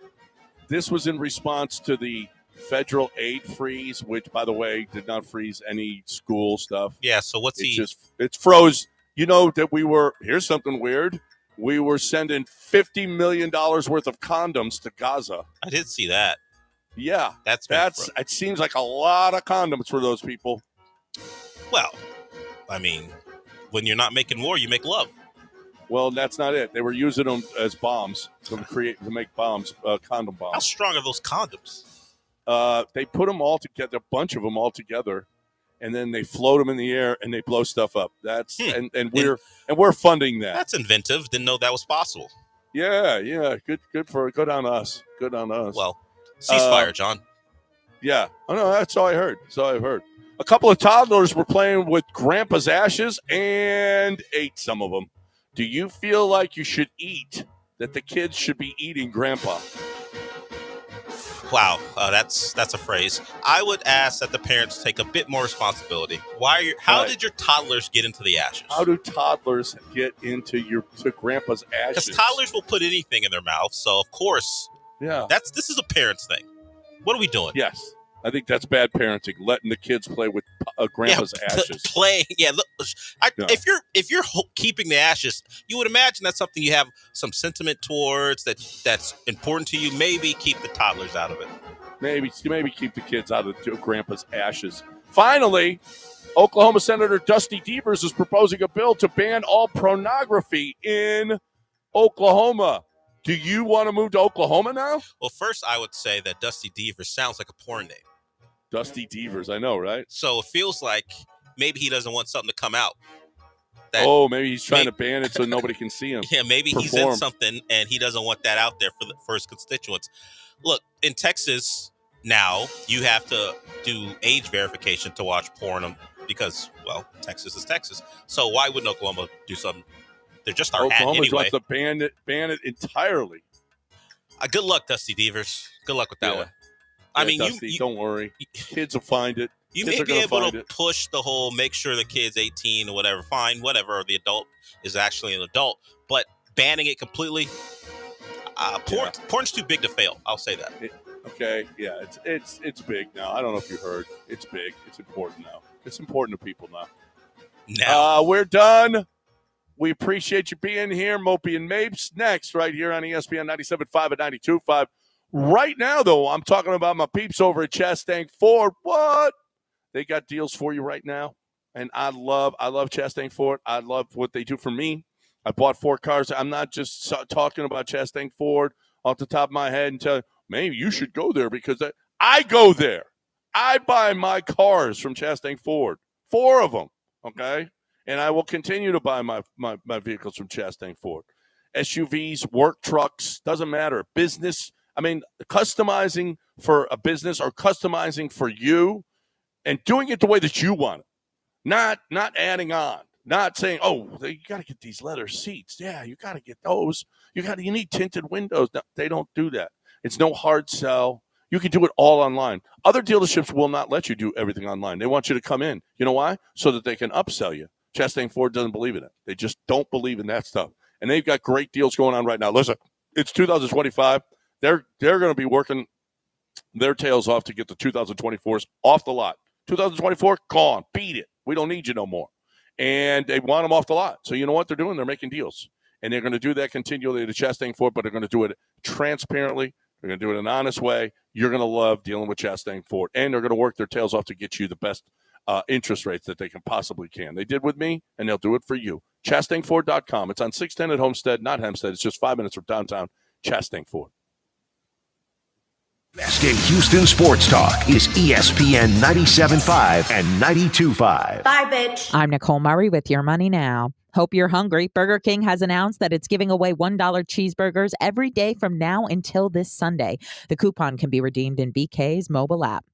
This was in response to the federal aid freeze, which, by the way, did not freeze any school stuff. Yeah. So it froze. You know that here's something weird. We were sending $50 million worth of condoms to Gaza. I did see that. Yeah. It seems like a lot of condoms for those people. Well, I mean, when you're not making war, you make love. Well, that's not it. They were using them as bombs to make bombs, condom bombs. How strong are those condoms? They put them all together, a bunch of them all together, and then they float them in the air and they blow stuff up. That's and we're funding that. That's inventive. Didn't know that was possible. Yeah. Good on us. Good on us. Well, ceasefire, John. Yeah. Oh no, that's all I heard. A couple of toddlers were playing with Grandpa's ashes and ate some of them. Do you feel like you should eat, that the kids should be eating Grandpa? Wow, that's a phrase. I would ask that the parents take a bit more responsibility. How did your toddlers get into the ashes? How do toddlers get into grandpa's ashes? Because toddlers will put anything in their mouth, so of course, this is a parent's thing. What are we doing? Yes, I think that's bad parenting. Letting the kids play with grandpa's ashes. If you're keeping the ashes, you would imagine that's something you have some sentiment towards. That's important to you. Maybe keep the toddlers out of it. Maybe keep the kids out of grandpa's ashes. Finally, Oklahoma Senator Dusty Devers is proposing a bill to ban all pornography in Oklahoma. Do you want to move to Oklahoma now? Well, first I would say that Dusty Devers sounds like a porn name. Dusty Devers, I know, right? So it feels like maybe he doesn't want something to come out. Maybe he's trying to ban it so nobody can see him. Yeah, maybe he's in something and he doesn't want that out there for his constituents. Look, in Texas now, you have to do age verification to watch porn because, well, Texas is Texas. So why wouldn't Oklahoma do something? They're just our hat anyway. Oklahoma wants to ban it entirely. Good luck, Dusty Devers. Good luck with that one. I mean, Dusty, don't worry. Kids will find it. You may be able to push the whole make sure the kid's 18 or whatever, fine, whatever, or the adult is actually an adult. But banning it completely, porn's too big to fail. I'll say that. It's big now. I don't know if you heard. It's big. It's important now. It's important to people now. We're done. We appreciate you being here. Mopey and Mapes next right here on ESPN 97.5 and 92.5. Right now, though, I'm talking about my peeps over at Chastang Ford. What? They got deals for you right now. And I love Chastang Ford. I love what they do for me. I bought 4 cars. I'm not just talking about Chastang Ford off the top of my head and tell you, maybe you should go there because I go there. I buy my cars from Chastang Ford. 4 of them, okay? And I will continue to buy my vehicles from Chastang Ford. SUVs, work trucks, doesn't matter. Business, I mean, customizing for a business or customizing for you and doing it the way that you want it. Not adding on. Not saying, you got to get these leather seats. Yeah, you got to get those. You need tinted windows. No, they don't do that. It's no hard sell. You can do it all online. Other dealerships will not let you do everything online. They want you to come in. You know why? So that they can upsell you. Chastang Ford doesn't believe in it. They just don't believe in that stuff. And they've got great deals going on right now. Listen, it's 2025. They're going to be working their tails off to get the 2024s off the lot. 2024, gone. Beat it. We don't need you no more. And they want them off the lot. So you know what they're doing? They're making deals. And they're going to do that continually to Chastang Ford, but they're going to do it transparently. They're going to do it in an honest way. You're going to love dealing with Chastang Ford. And they're going to work their tails off to get you the best interest rates that they can possibly can. They did with me, and they'll do it for you. ChastangFord.com. It's on 610 at Homestead, not Hempstead. It's just 5 minutes from downtown Chastang Ford. Best in Houston sports talk is ESPN 97.5 and 92.5. Bye, bitch. I'm Nicole Murray with Your Money Now. Hope you're hungry. Burger King has announced that it's giving away $1 cheeseburgers every day from now until this Sunday. The coupon can be redeemed in BK's mobile app.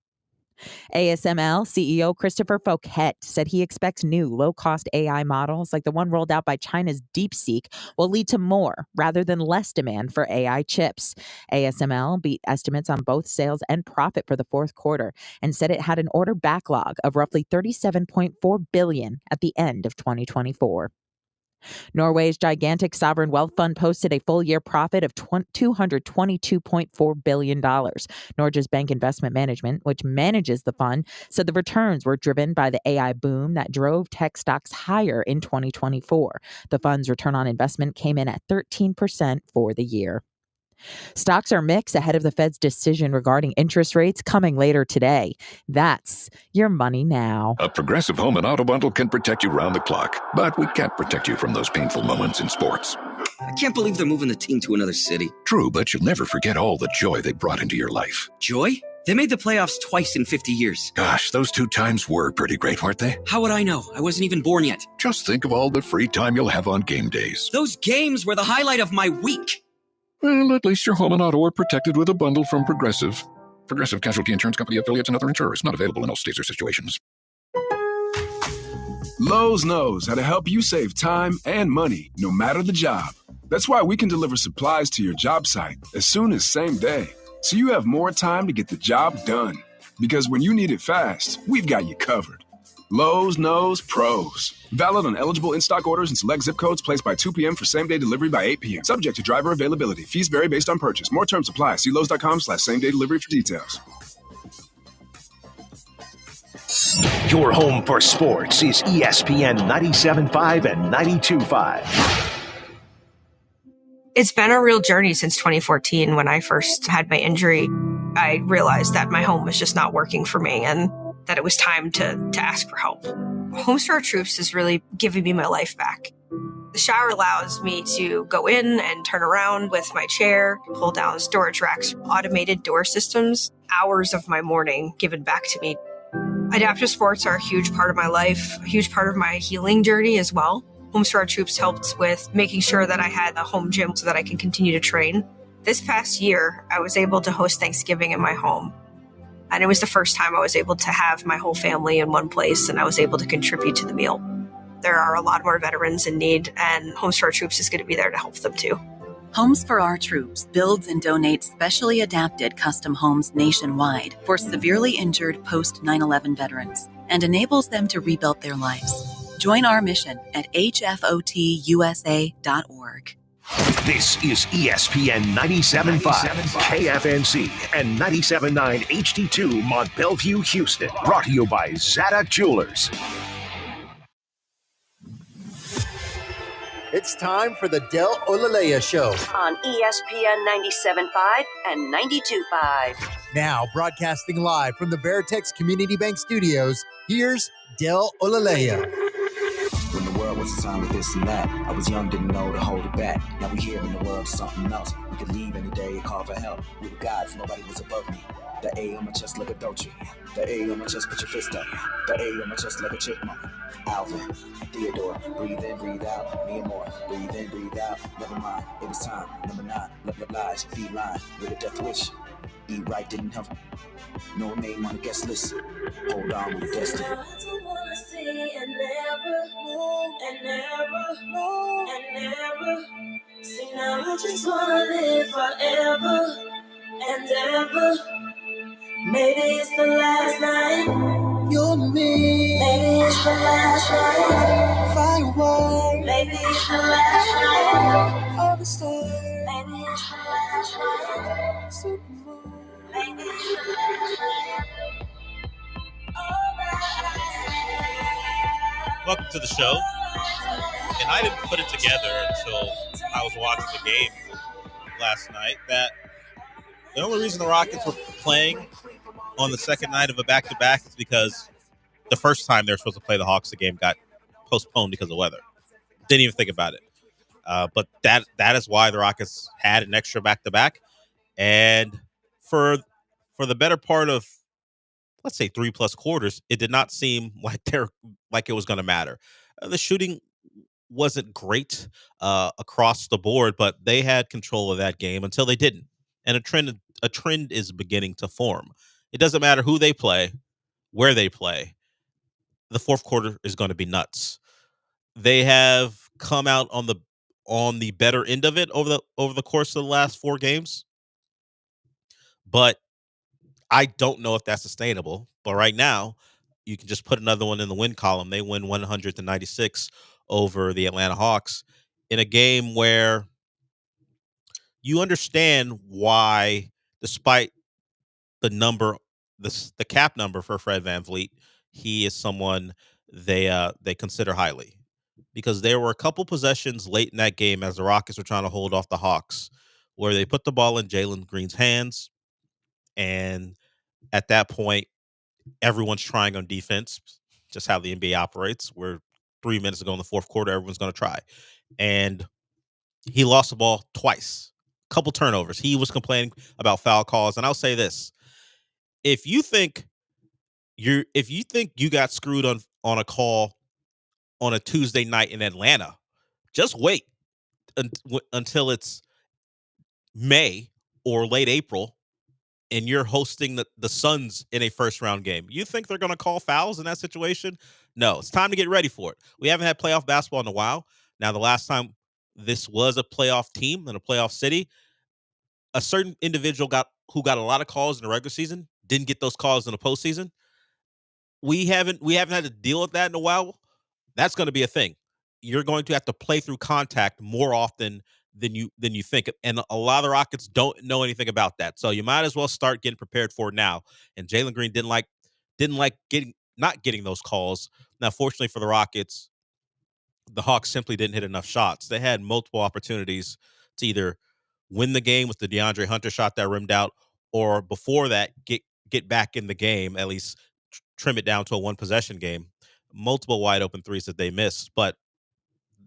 ASML CEO Christopher Fouquet said he expects new low-cost AI models like the one rolled out by China's DeepSeek will lead to more rather than less demand for AI chips. ASML beat estimates on both sales and profit for the fourth quarter and said it had an order backlog of roughly $37.4 billion at the end of 2024. Norway's gigantic sovereign wealth fund posted a full-year profit of $222.4 billion. Norges Bank Investment Management, which manages the fund, said the returns were driven by the AI boom that drove tech stocks higher in 2024. The fund's return on investment came in at 13% for the year. Stocks are mixed ahead of the Fed's decision regarding interest rates coming later today. That's Your Money Now. A Progressive Home and Auto Bundle can protect you round the clock, but we can't protect you from those painful moments in sports. I can't believe they're moving the team to another city. True, but you'll never forget all the joy they brought into your life. Joy? They made the playoffs twice in 50 years. Gosh, those 2 times were pretty great, weren't they? How would I know? I wasn't even born yet. Just think of all the free time you'll have on game days. Those games were the highlight of my week. Well, at least your home and auto are protected with a bundle from Progressive. Progressive Casualty Insurance Company affiliates and other insurers. Not available in all states or situations. Lowe's knows how to help you save time and money, no matter the job. That's why we can deliver supplies to your job site as soon as same day. so you have more time to get the job done. Because when you need it fast, we've got you covered. Lowe's knows pros. Valid on eligible in-stock orders and select zip codes, placed by 2 p.m. for same-day delivery by 8 p.m. Subject to driver availability. Fees vary based on purchase. More terms apply. See Lowe's.com/same-day delivery for details. Your home for sports is ESPN 97.5 and 92.5. It's been a real journey since 2014 when I first had my injury. I realized that my home was just not working for me and that it was time to ask for help. Homes for Our Troops is really giving me my life back. The shower allows me to go in and turn around with my chair, pull down storage racks, automated door systems, hours of my morning given back to me. Adaptive sports are a huge part of my life, a huge part of my healing journey as well. Homes for Our Troops helped with making sure that I had a home gym so that I can continue to train. This past year, I was able to host Thanksgiving in my home. And it was the first time I was able to have my whole family in one place, and I was able to contribute to the meal. There are a lot more veterans in need, and Homes for Our Troops is going to be there to help them too. Homes for Our Troops builds and donates specially adapted custom homes nationwide for severely injured post 9/11 veterans and enables them to rebuild their lives. Join our mission at hfotusa.org. This is ESPN 97.5, KFNC, and 97.9 HD2 Mont Bellevue, Houston. Brought to you by Zadok Jewelers. It's time for the Del Olaleye Show on ESPN 97.5 and 92.5. Now, broadcasting live from the Veritex Community Bank Studios, here's Del Olaleye. When the world was a sign with this and that, I was young, didn't know to hold it back. Now we here in the world, something else. We could leave any day and call for help. We were gods, nobody was above me. The A on my chest like a Dolce. The A on my chest, put your fist up. The A on my chest like a chipmunk. Alvin, Theodore, breathe in, breathe out. Me and more, breathe in, breathe out. Never mind, it was time. Number 9, lies, feline, with a death wish. Eat right didn't help. No name on the guest list. Hold on with destiny. I don't wanna see and never move and never move and never. See now I just wanna live forever and ever. Maybe it's the last night. You're me. Maybe it's the last night. Firework. Maybe it's the last night. Of the star. Maybe it's the last night. Supermoon. Maybe it's the last night. Welcome to the show. And I didn't put it together until I was watching the game last night that the only reason the Rockets were playing on the second night of a back-to-back is because the first time they were supposed to play the Hawks, the game got postponed because of weather. Didn't even think about it. But that is why the Rockets had an extra back-to-back. And for the better part of, let's say, 3+ quarters, it did not seem like it was going to matter. The shooting wasn't great across the board, but they had control of that game until they didn't. And a trend is beginning to form. It doesn't matter who they play, where they play. The fourth quarter is going to be nuts. They have come out on the better end of it over the course of the last 4 games. But I don't know if that's sustainable. But right now, you can just put another one in the win column. They win 100-96 over the Atlanta Hawks in a game where you understand why, despite the cap number for Fred VanVleet, he is someone they consider highly. Because there were a couple possessions late in that game as the Rockets were trying to hold off the Hawks where they put the ball in Jalen Green's hands. And at that point, everyone's trying on defense, just how the NBA operates, where 3 minutes ago in the fourth quarter, everyone's going to try. And he lost the ball twice, a couple turnovers. He was complaining about foul calls. And I'll say this. If you think you got screwed on a call on a Tuesday night in Atlanta, just wait until it's May or late April and you're hosting the Suns in a first-round game. You think they're going to call fouls in that situation? No, it's time to get ready for it. We haven't had playoff basketball in a while. Now, the last time this was a playoff team in a playoff city, a certain individual got who got a lot of calls in the regular season didn't get those calls in the postseason. We haven't had to deal with that in a while. That's going to be a thing. You're going to have to play through contact more often than you think, and a lot of the Rockets don't know anything about that. So you might as well start getting prepared for it now. And Jalen Green didn't like not getting those calls. Now, fortunately for the Rockets, the Hawks simply didn't hit enough shots. They had multiple opportunities to either win the game with the DeAndre Hunter shot that rimmed out, or before that, get back in the game, at least trim it down to a one possession game. Multiple wide open threes that they missed, but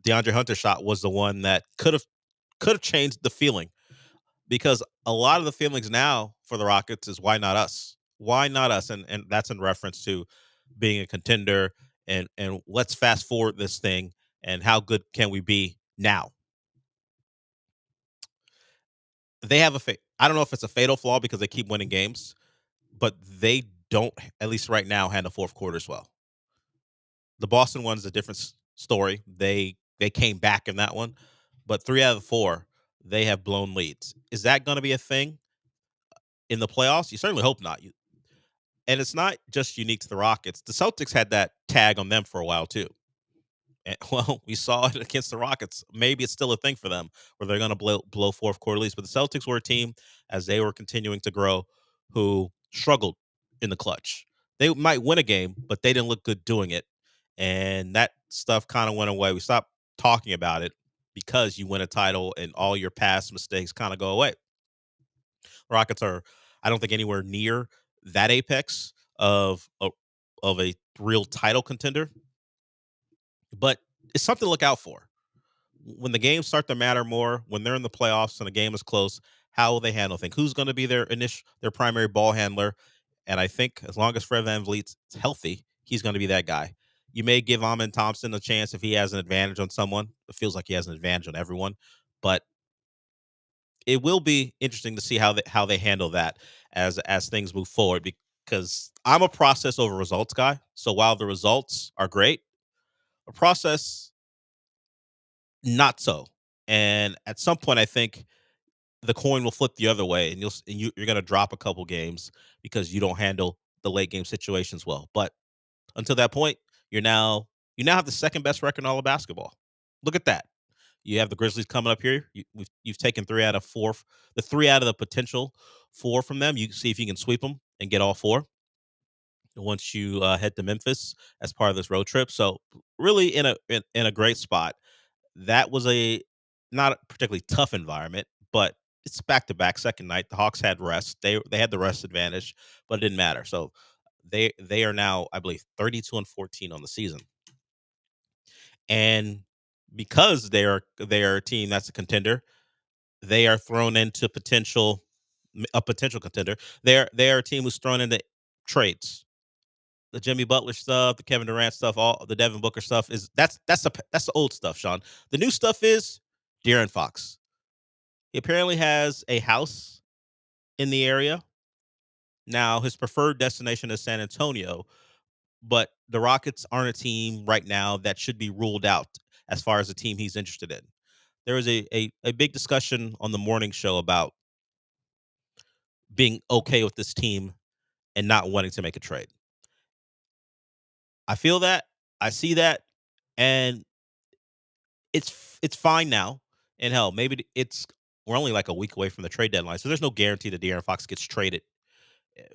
DeAndre Hunter shot was the one that could have changed the feeling, because a lot of the feelings now for the Rockets is why not us? Why not us? And that's in reference to being a contender, and let's fast forward this thing, and how good can we be now? They have I don't know if it's a fatal flaw because they keep winning games, but they don't, at least right now, handle fourth quarters well. The Boston one's a different story. They came back in that one, but 3 out of 4, they have blown leads. Is that going to be a thing in the playoffs? You certainly hope not. And it's not just unique to the Rockets. The Celtics had that tag on them for a while too. And, well, we saw it against the Rockets. Maybe it's still a thing for them where they're going to blow fourth quarter leads. But the Celtics were a team, as they were continuing to grow, who struggled in the clutch. They might win a game, but they didn't look good doing it. And that stuff kind of went away. We stopped talking about it because you win a title and all your past mistakes kind of go away. Rockets are, I don't think, anywhere near that apex of a real title contender, but it's something to look out for. When the games start to matter more, when they're in the playoffs and the game is close, how will they handle things? Who's going to be their primary ball handler? And I think as long as Fred VanVleet's healthy, he's going to be that guy. You may give Amen Thompson a chance if he has an advantage on someone. It feels like he has an advantage on everyone, but it will be interesting to see how they handle that as things move forward, because I'm a process over results guy. So while the results are great, a process not so. And at some point, I think the coin will flip the other way, and you're going to drop a couple games because you don't handle the late game situations well. But until that point, you now have the second best record in all of basketball. Look at that. You have the Grizzlies coming up here. You've taken 3 out of 4, the 3 out of the potential 4 from them. You see if you can sweep them and get all 4 once you head to Memphis as part of this road trip. So really in a great spot. That was a not a particularly tough environment, but it's back-to-back second night. The Hawks had rest. They had the rest advantage, but it didn't matter. So they are now, I believe, 32-14 on the season. And because they are a team that's a contender, they are thrown into a potential contender. They are a team who's thrown into trades. The Jimmy Butler stuff, the Kevin Durant stuff, all the Devin Booker stuff that's the old stuff, Sean. The new stuff is De'Aaron Fox. He apparently has a house in the area. Now, his preferred destination is San Antonio, but the Rockets aren't a team right now that should be ruled out as far as a team he's interested in. There was a big discussion on the morning show about being okay with this team and not wanting to make a trade. I feel that. I see that. And it's fine now. And hell, maybe we're only like a week away from the trade deadline, so there's no guarantee that De'Aaron Fox gets traded.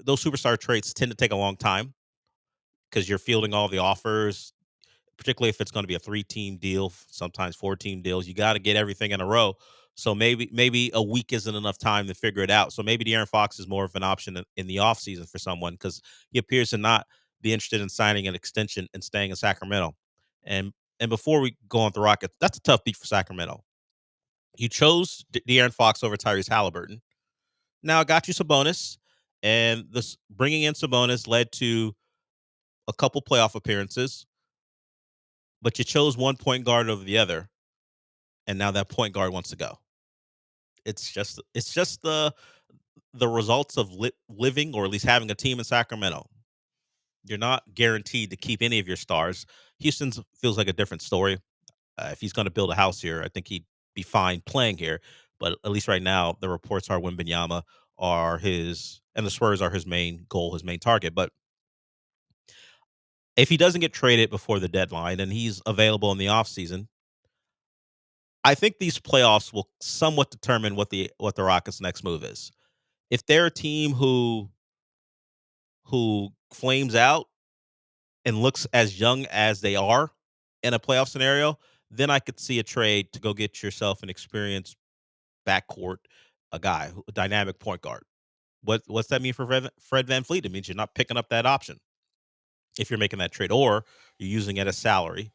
Those superstar trades tend to take a long time because you're fielding all the offers, particularly if it's going to be a 3-team deal, sometimes 4-team deals. You got to get everything in a row. So maybe a week isn't enough time to figure it out. So maybe De'Aaron Fox is more of an option in the offseason for someone, because he appears to not be interested in signing an extension and staying in Sacramento. And before we go on to the Rockets, that's a tough beat for Sacramento. You chose De'Aaron Fox over Tyrese Halliburton. Now, I got you Sabonis, and this bringing in Sabonis led to a couple playoff appearances, but you chose one point guard over the other, and now that point guard wants to go. It's just the results of living, or at least having a team in Sacramento. You're not guaranteed to keep any of your stars. Houston feels like a different story. If he's going to build a house here, I think he'd be fine playing here. But at least right now, the reports are Wembanyama and the Spurs are his main goal, his main target. But if he doesn't get traded before the deadline and he's available in the offseason, I think these playoffs will somewhat determine what the Rockets' next move is. If they're a team who flames out and looks as young as they are in a playoff scenario, then I could see a trade to go get yourself an experienced backcourt, a dynamic point guard. What's that mean for Fred VanVleet? It means you're not picking up that option if you're making that trade, or you're using it as salary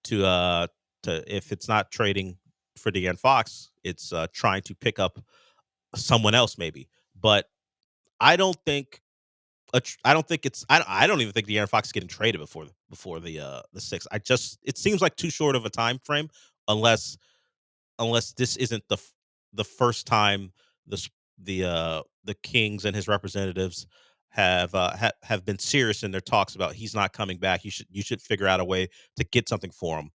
to if it's not trading for De'Aaron Fox, it's trying to pick up someone else maybe. But I don't think I don't even think De'Aaron Fox is getting traded before the 6th. It seems like too short of a time frame unless this isn't the first time the Kings and his representatives have been serious in their talks about he's not coming back. You should figure out a way to get something for him.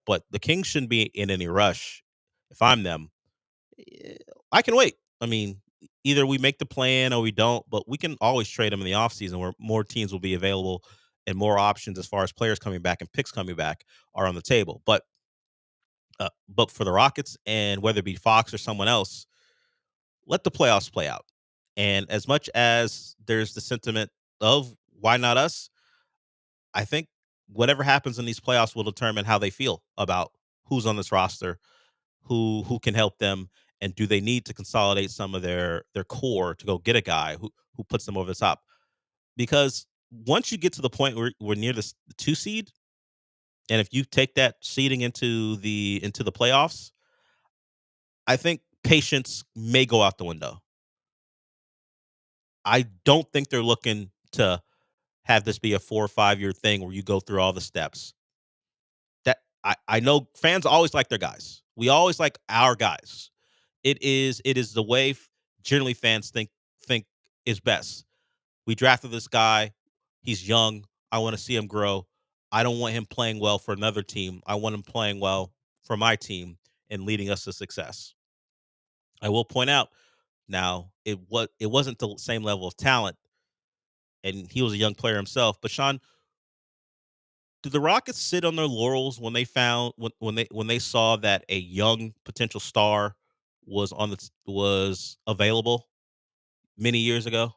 But the Kings shouldn't be in any rush. If I'm them, I can wait. I mean, either we make the plan or we don't, but we can always trade them in the offseason where more teams will be available and more options as far as players coming back and picks coming back are on the table. But for the Rockets, and whether it be Fox or someone else, let the playoffs play out. And as much as there's the sentiment of why not us, I think whatever happens in these playoffs will determine how they feel about who's on this roster, who can help them, and do they need to consolidate some of their core to go get a guy who puts them over the top. Because once you get to the point where we're near the 2 seed, and if you take that seeding into the playoffs, I think patience may go out the window. I don't think they're looking to have this be a 4 or 5 year thing where you go through all the steps. That I know fans always like their guys. We always like our guys. It is the way generally fans think is best. We drafted this guy. He's young. I want to see him grow. I don't want him playing well for another team. I want him playing well for my team and leading us to success. I will point out now it wasn't the same level of talent, and he was a young player himself. But Sean, did the Rockets sit on their laurels when they found when they saw that a young potential star was available many years ago?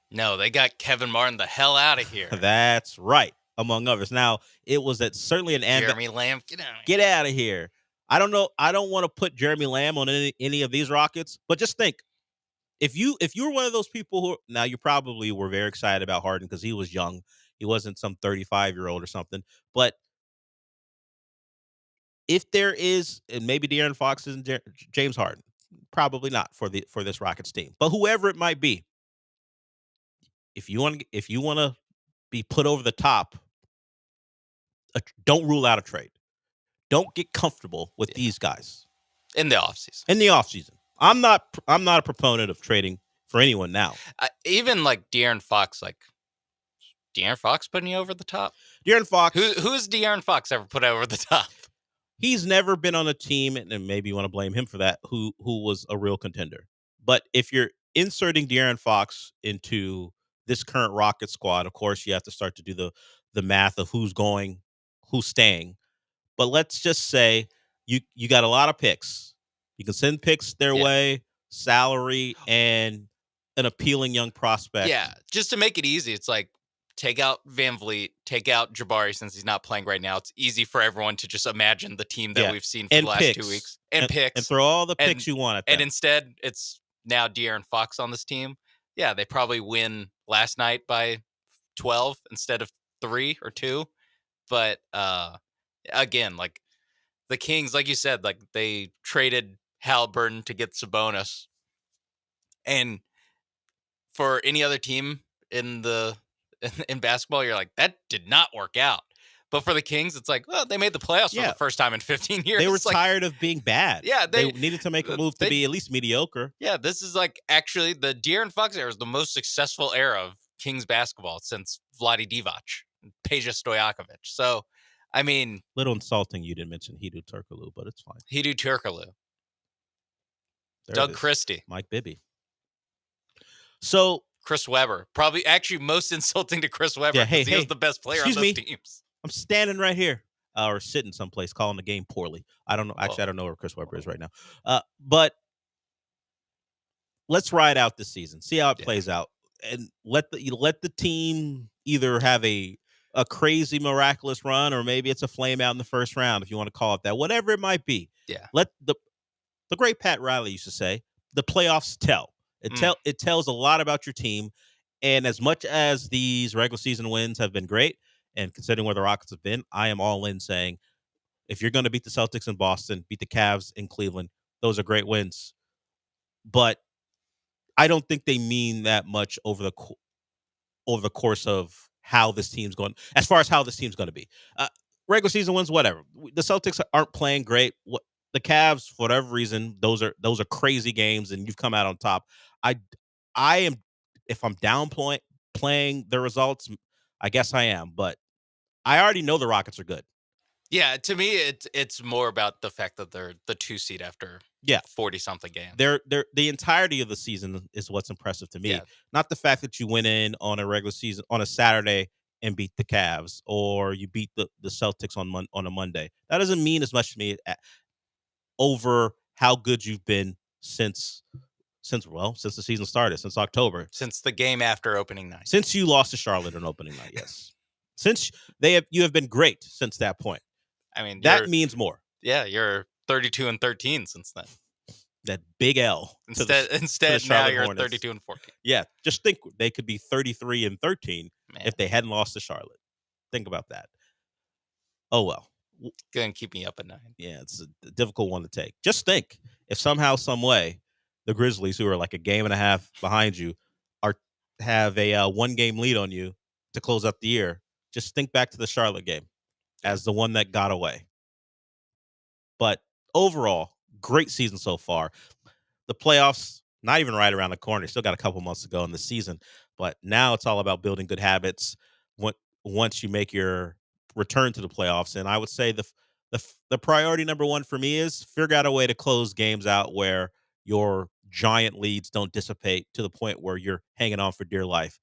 No, they got Kevin Martin the hell out of here. That's right, among others. Now, it was certainly an Jeremy Lamb, get out of here. I don't know. I don't want to put Jeremy Lamb on any of these Rockets, but just think, if you were one of those people who, now you probably were very excited about Harden because he was young. He wasn't some 35-year-old or something. But if there is, and maybe De'Aaron Fox isn't James Harden, probably not for this Rockets team, but whoever it might be, if you want to be put over the top, don't rule out a trade. Don't get comfortable with these guys in the offseason. I'm not a proponent of trading for anyone now. Even like De'Aaron Fox, De'Aaron Fox putting you over the top? De'Aaron Fox. Who's De'Aaron Fox ever put over the top? He's never been on a team, and maybe you want to blame him for that, who was a real contender. But if you're inserting De'Aaron Fox into this current Rocket squad, of course, you have to start to do the math of who's going, who's staying. But let's just say you got a lot of picks. You can send picks their way, salary, and an appealing young prospect. Yeah, just to make it easy, it's like, take out VanVleet, take out Jabari since he's not playing right now. It's easy for everyone to just imagine the team that we've seen for the last 2 weeks. And picks. And throw all the picks you want at them. And instead, it's now De'Aaron Fox on this team. Yeah, they probably win last night by 12 instead of 3 or 2. But again, like the Kings, like you said, like they traded Halliburton to get Sabonis. And for any other team in basketball, you're like, that did not work out. But for the Kings, it's like, well, they made the playoffs for the first time in 15 years. They were tired of being bad. Yeah, they needed to make a move to be at least mediocre. Yeah, this is like actually the De'Aaron Fox era is the most successful era of Kings basketball since Vlade Divac and Peja Stojakovic. So, I mean, little insulting you didn't mention Hedo Turkoglu, but it's fine. Hedo Turkoglu, Doug Christie, Mike Bibby. So Chris Webber, probably actually most insulting to Chris Webber because he was the best player on those teams. I'm standing right here or sitting someplace calling the game poorly. I don't know. Actually, I don't know where Chris Webber is right now. But let's ride out this season, see how it plays out, and let the team either have a crazy miraculous run, or maybe it's a flame out in the first round, if you want to call it that. Whatever it might be. Yeah. Let the great Pat Riley used to say, the playoffs tell. It tells a lot about your team. And as much as these regular season wins have been great, and considering where the Rockets have been, I am all in saying, if you're going to beat the Celtics in Boston, beat the Cavs in Cleveland, those are great wins. But I don't think they mean that much over the course of how this team's going, as far as how this team's going to be. Regular season wins, whatever. The Celtics aren't playing great. The Cavs, for whatever reason, those are crazy games, and you've come out on top. I am, if I'm downplaying the results, I guess I am, but I already know the Rockets are good. Yeah, to me, it's more about the fact that they're the 2 seed after 40-something games. They're the entirety of the season is what's impressive to me. Yeah. Not the fact that you went in on a regular season on a Saturday and beat the Cavs, or you beat the Celtics on a Monday. That doesn't mean as much to me over how good you've been since the season started, since October. Since the game after opening night. Since you lost to Charlotte on opening night, yes. Since you have been great since that point. I mean, that means more. Yeah, you're 32-13 since then. That big L. Instead now you're 32-14. Yeah, just think they could be 33-13 if they hadn't lost to Charlotte. Think about that. Oh well. Gonna keep me up at night. Yeah, it's a difficult one to take. Just think if somehow, some way, the Grizzlies, who are like a game and a half behind you, have a 1-game lead on you to close out the year. Just think back to the Charlotte game as the one that got away. But overall, great season so far. The playoffs, not even right around the corner. Still got a couple months to go in the season. But now it's all about building good habits once you make your return to the playoffs. And I would say the priority number one for me is figure out a way to close games out where your giant leads don't dissipate to the point where you're hanging on for dear life.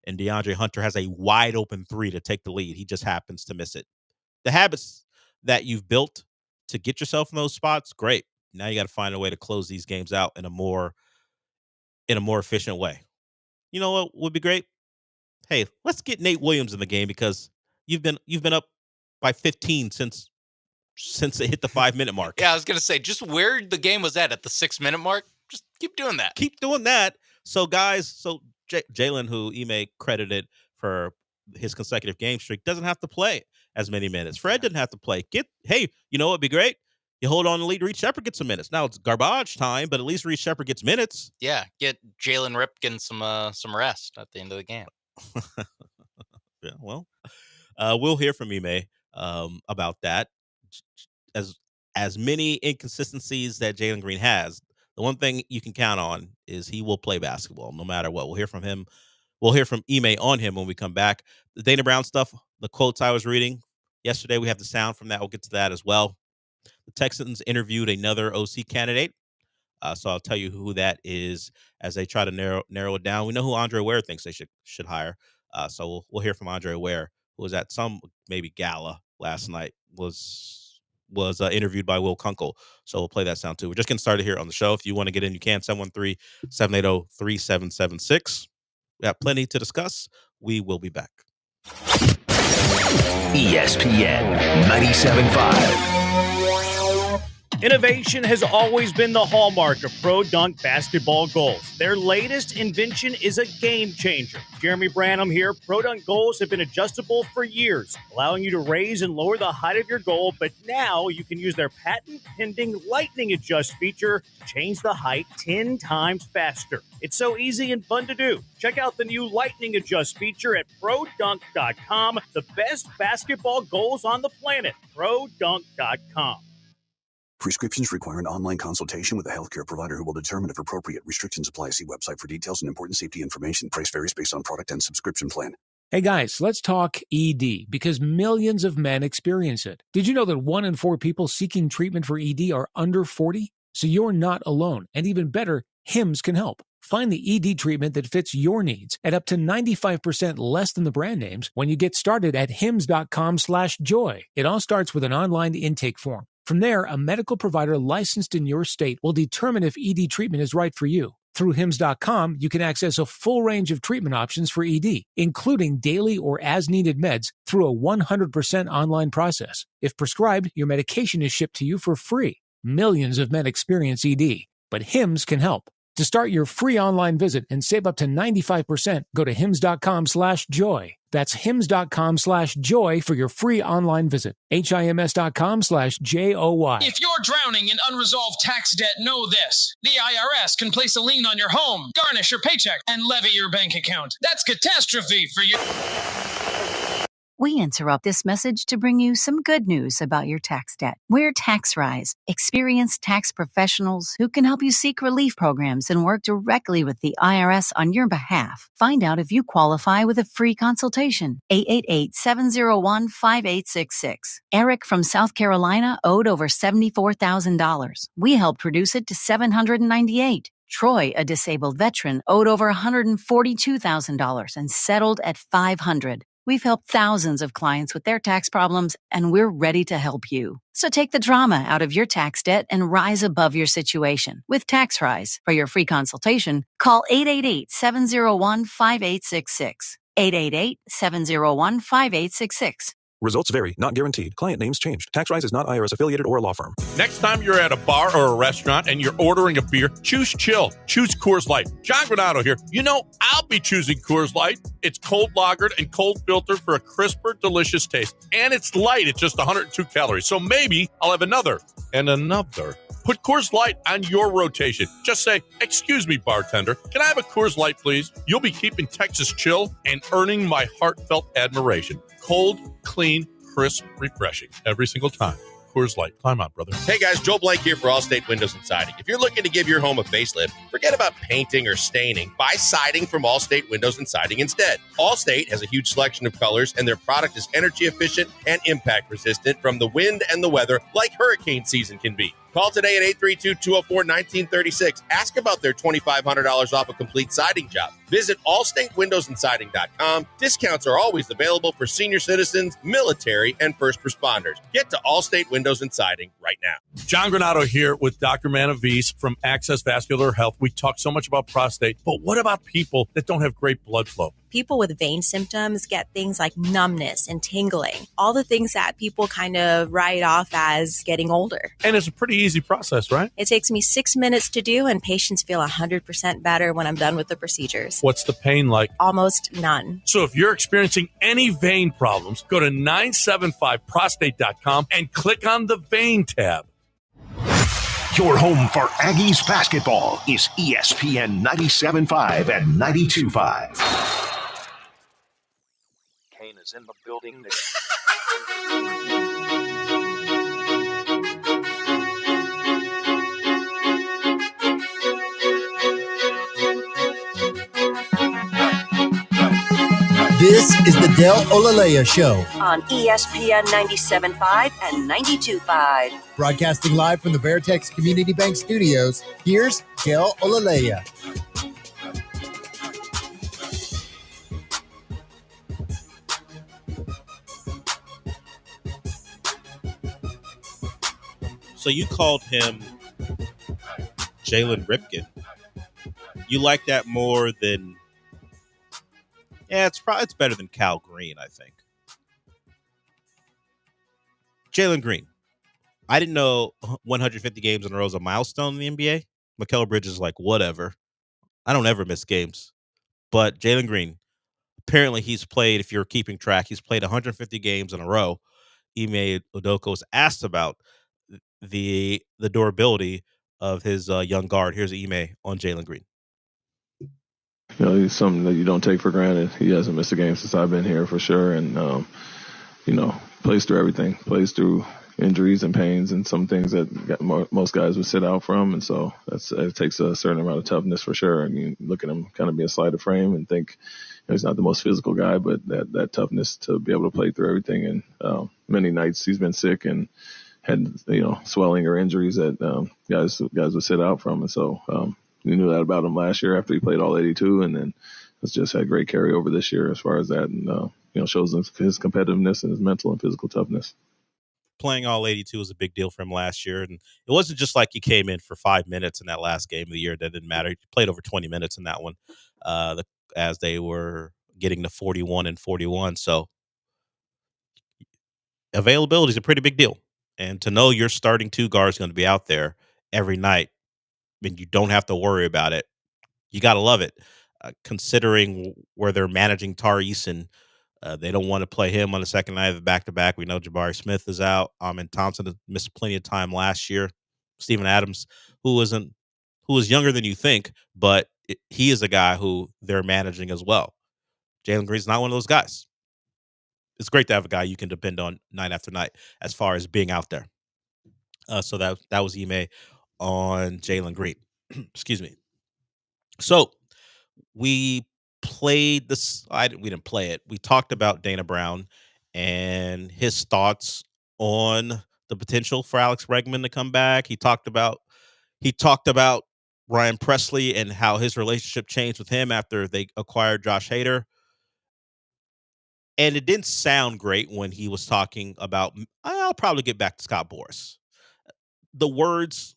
And DeAndre Hunter has a wide open 3 to take the lead. He just happens to miss it. The habits that you've built to get yourself in those spots, great. Now you got to find a way to close these games out in a more efficient way. You know what would be great? Hey, let's get Nate Williams in the game, because you've been up by 15 since it hit the 5-minute mark. Yeah, I was gonna say, just where the game was at the 6-minute mark. Just keep doing that. Keep doing that. So guys, Jalen, who Ime credited for his consecutive game streak, doesn't have to play as many minutes. Fred didn't have to play. Hey, you know what'd be great? You hold on to the lead, Reed Shepherd gets some minutes. Now it's garbage time, but at least Reed Shepherd gets minutes. Yeah, get Jalen Ripken some rest at the end of the game. Yeah, well, we'll hear from Ime about that. As many inconsistencies that Jalen Green has, the one thing you can count on is he will play basketball no matter what. We'll hear from him. We'll hear from Ime on him when we come back. The Dana Brown stuff, the quotes I was reading yesterday, we have the sound from that. We'll get to that as well. The Texans interviewed another OC candidate. So I'll tell you who that is as they try to narrow it down. We know who Andre Ware thinks they should hire. So we'll hear from Andre Ware, who was at some maybe gala last night, was interviewed by Will Kunkel. So we'll play that sound too. We're just getting started here on the show. If you want to get in, you can. 713-780-3776. We have plenty to discuss. We will be back. ESPN 97.5. Innovation has always been the hallmark of Pro Dunk basketball goals. Their latest invention is a game changer. Jeremy Branham here. Pro Dunk goals have been adjustable for years, allowing you to raise and lower the height of your goal, but now you can use their patent-pending Lightning Adjust feature to change the height 10 times faster. It's so easy and fun to do. Check out the new Lightning Adjust feature at ProDunk.com. The best basketball goals on the planet. ProDunk.com. Prescriptions require an online consultation with a healthcare provider who will determine if appropriate. Restrictions apply. See website for details and important safety information. Price varies based on product and subscription plan. Hey guys, let's talk ED, because millions of men experience it. Did you know that 1 in 4 people seeking treatment for ED are under 40? So you're not alone. And even better, HIMS can help. Find the ED treatment that fits your needs at up to 95% less than the brand names when you get started at hims.com/joy. It all starts with an online intake form. From there, a medical provider licensed in your state will determine if ED treatment is right for you. Through hims.com, you can access a full range of treatment options for ED, including daily or as-needed meds through a 100% online process. If prescribed, your medication is shipped to you for free. Millions of men experience ED, but Hims can help. To start your free online visit and save up to 95%, go to hims.com/joy. That's hims.com/joy for your free online visit. HIMS.com/JOY. If you're drowning in unresolved tax debt, know this. The IRS can place a lien on your home, garnish your paycheck, and levy your bank account. That's catastrophe for you. We interrupt this message to bring you some good news about your tax debt. We're TaxRise, experienced tax professionals who can help you seek relief programs and work directly with the IRS on your behalf. Find out if you qualify with a free consultation. 888-701-5866. Eric from South Carolina owed over $74,000. We helped reduce it to $798. Troy, a disabled veteran, owed over $142,000 and settled at $500. We've helped thousands of clients with their tax problems, and we're ready to help you. So take the drama out of your tax debt and rise above your situation with TaxRise. For your free consultation, call 888-701-5866. 888-701-5866. Results vary, not guaranteed. Client names changed. TaxRise is not IRS affiliated or a law firm. Next time you're at a bar or a restaurant and you're ordering a beer, choose chill. Choose Coors Light. John Granato here. You know, I'll be choosing Coors Light. It's cold lagered and cold filtered for a crisper, delicious taste. And it's light. It's just 102 calories. So maybe I'll have another and another. Put Coors Light on your rotation. Just say, "Excuse me, bartender, can I have a Coors Light, please?" You'll be keeping Texas chill and earning my heartfelt admiration. Cold, clean, crisp, refreshing every single time. Coors Light. Climb on, brother. Hey guys, Joe Blank here for Allstate Windows and Siding. If you're looking to give your home a facelift, forget about painting or staining. Buy siding from Allstate Windows and Siding instead. Allstate has a huge selection of colors, and their product is energy efficient and impact resistant from the wind and the weather, like hurricane season can be. Call today at 832-204-1936. Ask about their $2,500 off a complete siding job. Visit allstatewindowsandsiding.com. Discounts are always available for senior citizens, military, and first responders. Get to Allstate Windows and Siding right now. John Granato here with Dr. Manavis from Access Vascular Health. We talk so much about prostate, but what about people that don't have great blood flow? People with vein symptoms get things like numbness and tingling, all the things that people kind of write off as getting older. And it's a pretty easy process, right? It takes me 6 minutes to do, and patients feel 100% better when I'm done with the procedures. What's the pain like? Almost none. So if you're experiencing any vein problems, go to 975prostate.com and click on the vein tab. Your home for Aggies basketball is ESPN 97.5 and 92.5. Kane is in the building. This is the Del Olaleye Show, on ESPN 97.5 and 92.5. broadcasting live from the Veritex Community Bank Studios. Here's Del Olaleye. So you called him Jalen Ripken. You like that more than... Yeah, it's better than Cal Green, I think. Jalen Green. I didn't know 150 games in a row is a milestone in the NBA. Mikal Bridges is like, whatever. I don't ever miss games. But Jalen Green, apparently he's played, if you're keeping track, he's played 150 games in a row. Ime Udoka was asked about the durability of his young guard. Here's Ime on Jalen Green. You know, he's something that you don't take for granted. He hasn't missed a game since I've been here for sure. And, plays through everything, plays through injuries and pains and some things that most guys would sit out from. And so it takes a certain amount of toughness for sure. And you look at him kind of be a slight of frame and think he's not the most physical guy, but that toughness to be able to play through everything. And many nights he's been sick and had, swelling or injuries that guys would sit out from. And so You knew that about him last year after he played all 82, and then has just had great carryover this year as far as that, and shows his competitiveness and his mental and physical toughness. Playing all 82 was a big deal for him last year, and it wasn't just like he came in for 5 minutes in that last game of the year. That didn't matter. He played over 20 minutes in that one, as they were getting to 41 and 41. So availability is a pretty big deal, and to know your starting two guards going to be out there every night, and you don't have to worry about it, you got to love it. Considering where they're managing Tari Eason, they don't want to play him on the second night of the back-to-back. We know Jabari Smith is out. Amin Thompson missed plenty of time last year. Steven Adams, who is younger than you think, but he is a guy who they're managing as well. Jalen Green's not one of those guys. It's great to have a guy you can depend on night after night as far as being out there. So that was Ime on Jalen Green. Excuse me. So we played this. We didn't play it. We talked about Dana Brown and his thoughts on the potential for Alex Bregman to come back. He talked about Ryan Presley and how his relationship changed with him after they acquired Josh Hader. And it didn't sound great when he was talking about, I'll probably get back to Scott Boras. The words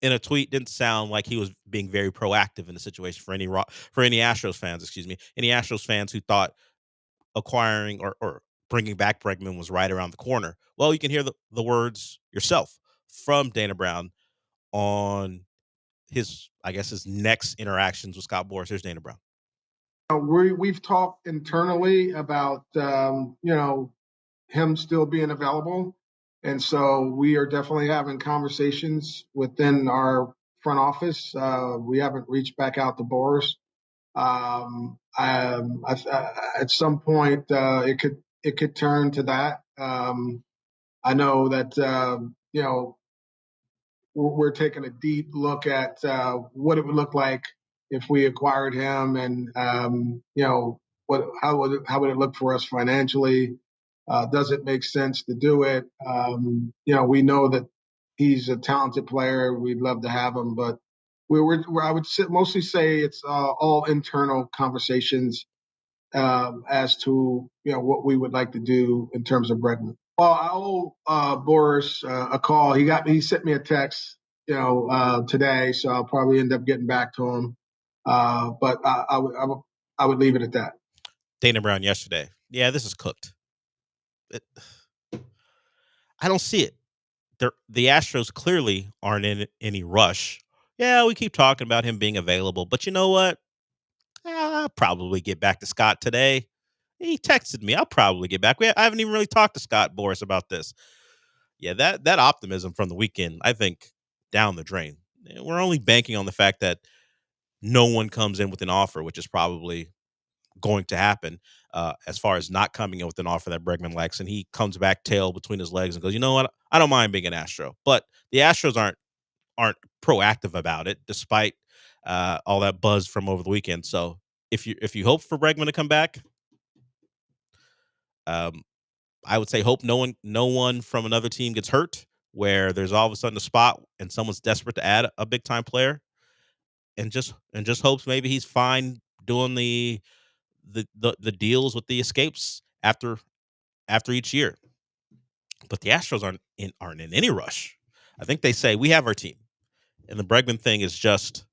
in a tweet didn't sound like he was being very proactive in the situation for any Astros fans, any Astros fans who thought acquiring or bringing back Bregman was right around the corner. Well, you can hear the words yourself from Dana Brown on his next interactions with Scott Boras. Here's Dana Brown. We've talked internally about, him still being available. And so we are definitely having conversations within our front office. We haven't reached back out to Boras. At some point, it could turn to that. I know that, we're taking a deep look at what it would look like if we acquired him, and how would it look for us financially? Does it make sense to do it? We know that he's a talented player. We'd love to have him, but I would mostly say it's all internal conversations as to what we would like to do in terms of Bregman. Well, I owe Boras a call. He sent me a text, today, so I'll probably end up getting back to him. But I would leave it at that. Dana Brown yesterday. Yeah, this is cooked. I don't see it. The Astros clearly aren't in any rush. Yeah, we keep talking about him being available, but you know what? I'll probably get back to Scott today. He texted me. I'll probably get back. I haven't even really talked to Scott Boras about this. Yeah, that optimism from the weekend, I think, down the drain. We're only banking on the fact that no one comes in with an offer, which is probably going to happen, as far as not coming in with an offer that Bregman likes, and he comes back tail between his legs and goes, you know what? I don't mind being an Astro. But the Astros aren't proactive about it, despite all that buzz from over the weekend. So if you hope for Bregman to come back, I would say hope no one from another team gets hurt, where there's all of a sudden a spot and someone's desperate to add a big time player, and just hopes maybe he's fine doing the deals with the escapes after each year. But the Astros aren't in any rush. I think they say we have our team, and the Bregman thing is just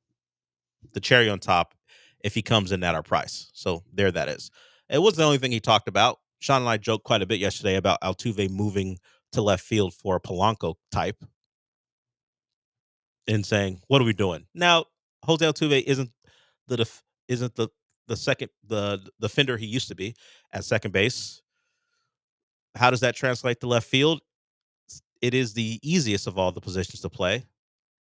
the cherry on top if he comes in at our price. So there that is. It wasn't the only thing he talked about. Sean and I joked quite a bit yesterday about Altuve moving to left field for a Polanco type and saying, what are we doing? Now, Jose Altuve isn't the second the defender he used to be at second base. How does that translate to left field? It is the easiest of all the positions to play.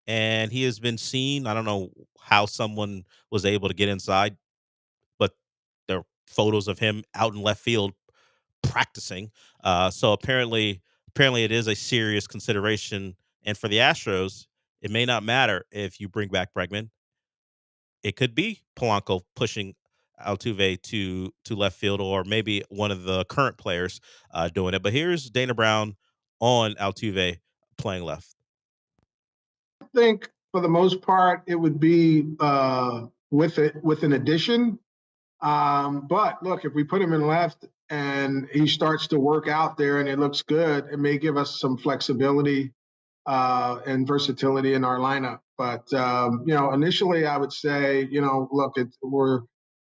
And he has been seen. I don't know how someone was able to get inside, but there are photos of him out in left field practicing. So apparently it is a serious consideration. And for the Astros, it may not matter if you bring back Bregman. It could be Polanco pushing Altuve to left field, or maybe one of the current players doing it. But here's Dana Brown on Altuve playing left. I think for the most part, it would be with an addition. But look, if we put him in left and he starts to work out there and it looks good, it may give us some flexibility and versatility in our lineup. But initially, I would say, look,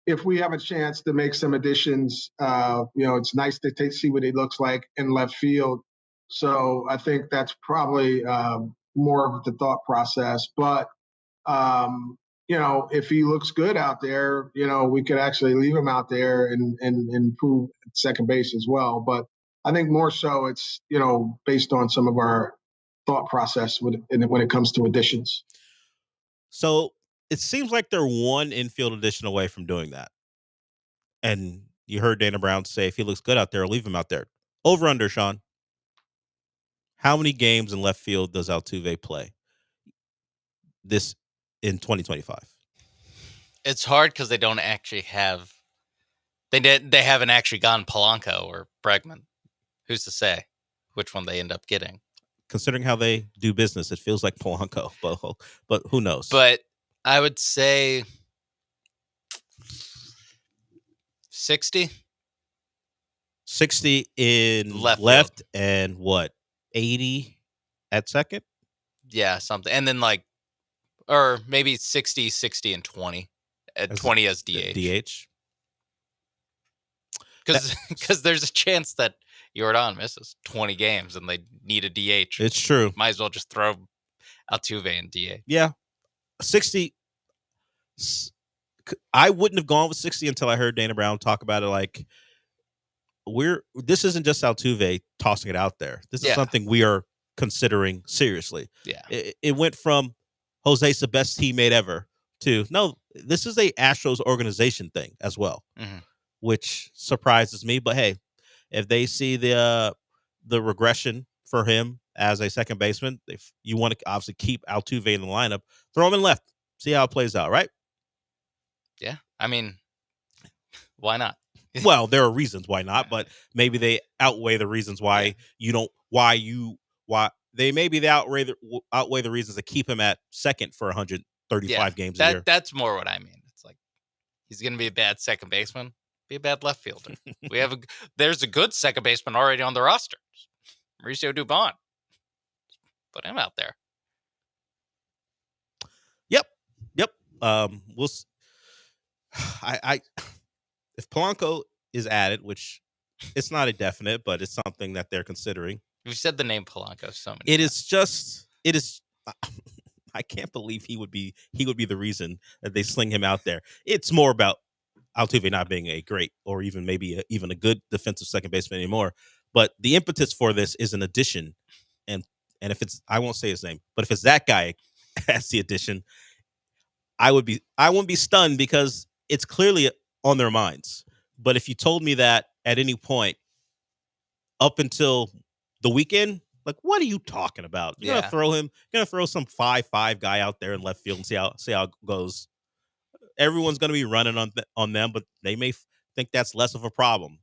if we have a chance to make some additions, it's nice to see what he looks like in left field. So I think that's probably more of the thought process. But if he looks good out there, we could actually leave him out there and improve second base as well. But I think more so it's, based on some of our thought process when it comes to additions. So it seems like they're one infield addition away from doing that. And you heard Dana Brown say, if he looks good out there, leave him out there. Over under, Sean. How many games in left field does Altuve play this in 2025? It's hard because they don't actually have. They haven't actually gotten Polanco or Bregman. Who's to say which one they end up getting? Considering how they do business, it feels like Polanco, but who knows? But I would say 60. 60 in left and what? 80 at second? Yeah, something. And then or maybe 60, 60, and 20. 20 as DH. DH. Because there's a chance that Yordan misses 20 games and they need a DH. It's true. Might as well just throw Altuve in DH. Yeah. 60. I wouldn't have gone with 60 until I heard Dana Brown talk about it. This isn't just Altuve tossing it out there. This is something we are considering seriously. Yeah. It went from Jose's the best teammate ever to, no, this is a Astros organization thing as well, which surprises me. But hey, if they see the regression for him as a second baseman, if you want to obviously keep Altuve in the lineup, throw him in left, see how it plays out, right? Yeah. I mean, why not? Well, there are reasons why not, but maybe they outweigh the reasons why they outweigh the reasons to keep him at second for 135 games a year. That's more what I mean. It's like he's going to be a bad second baseman, be a bad left fielder. There's a good second baseman already on the roster, Mauricio Dubon. Put him out there. Yep. If Polanco is added, which it's not a definite, but it's something that they're considering. We've said the name Polanco so many times. It is. I can't believe he would be the reason that they sling him out there. It's more about Altuve not being a great or even maybe even a good defensive second baseman anymore. But the impetus for this is an addition, and if it's, I won't say his name, but if it's that guy as the addition, I wouldn't be stunned because it's clearly on their minds. But if you told me that at any point up until the weekend, like, what are you talking about? You're gonna throw some 5'5" guy out there in left field and see how it goes. Everyone's gonna be running on them, but they may think that's less of a problem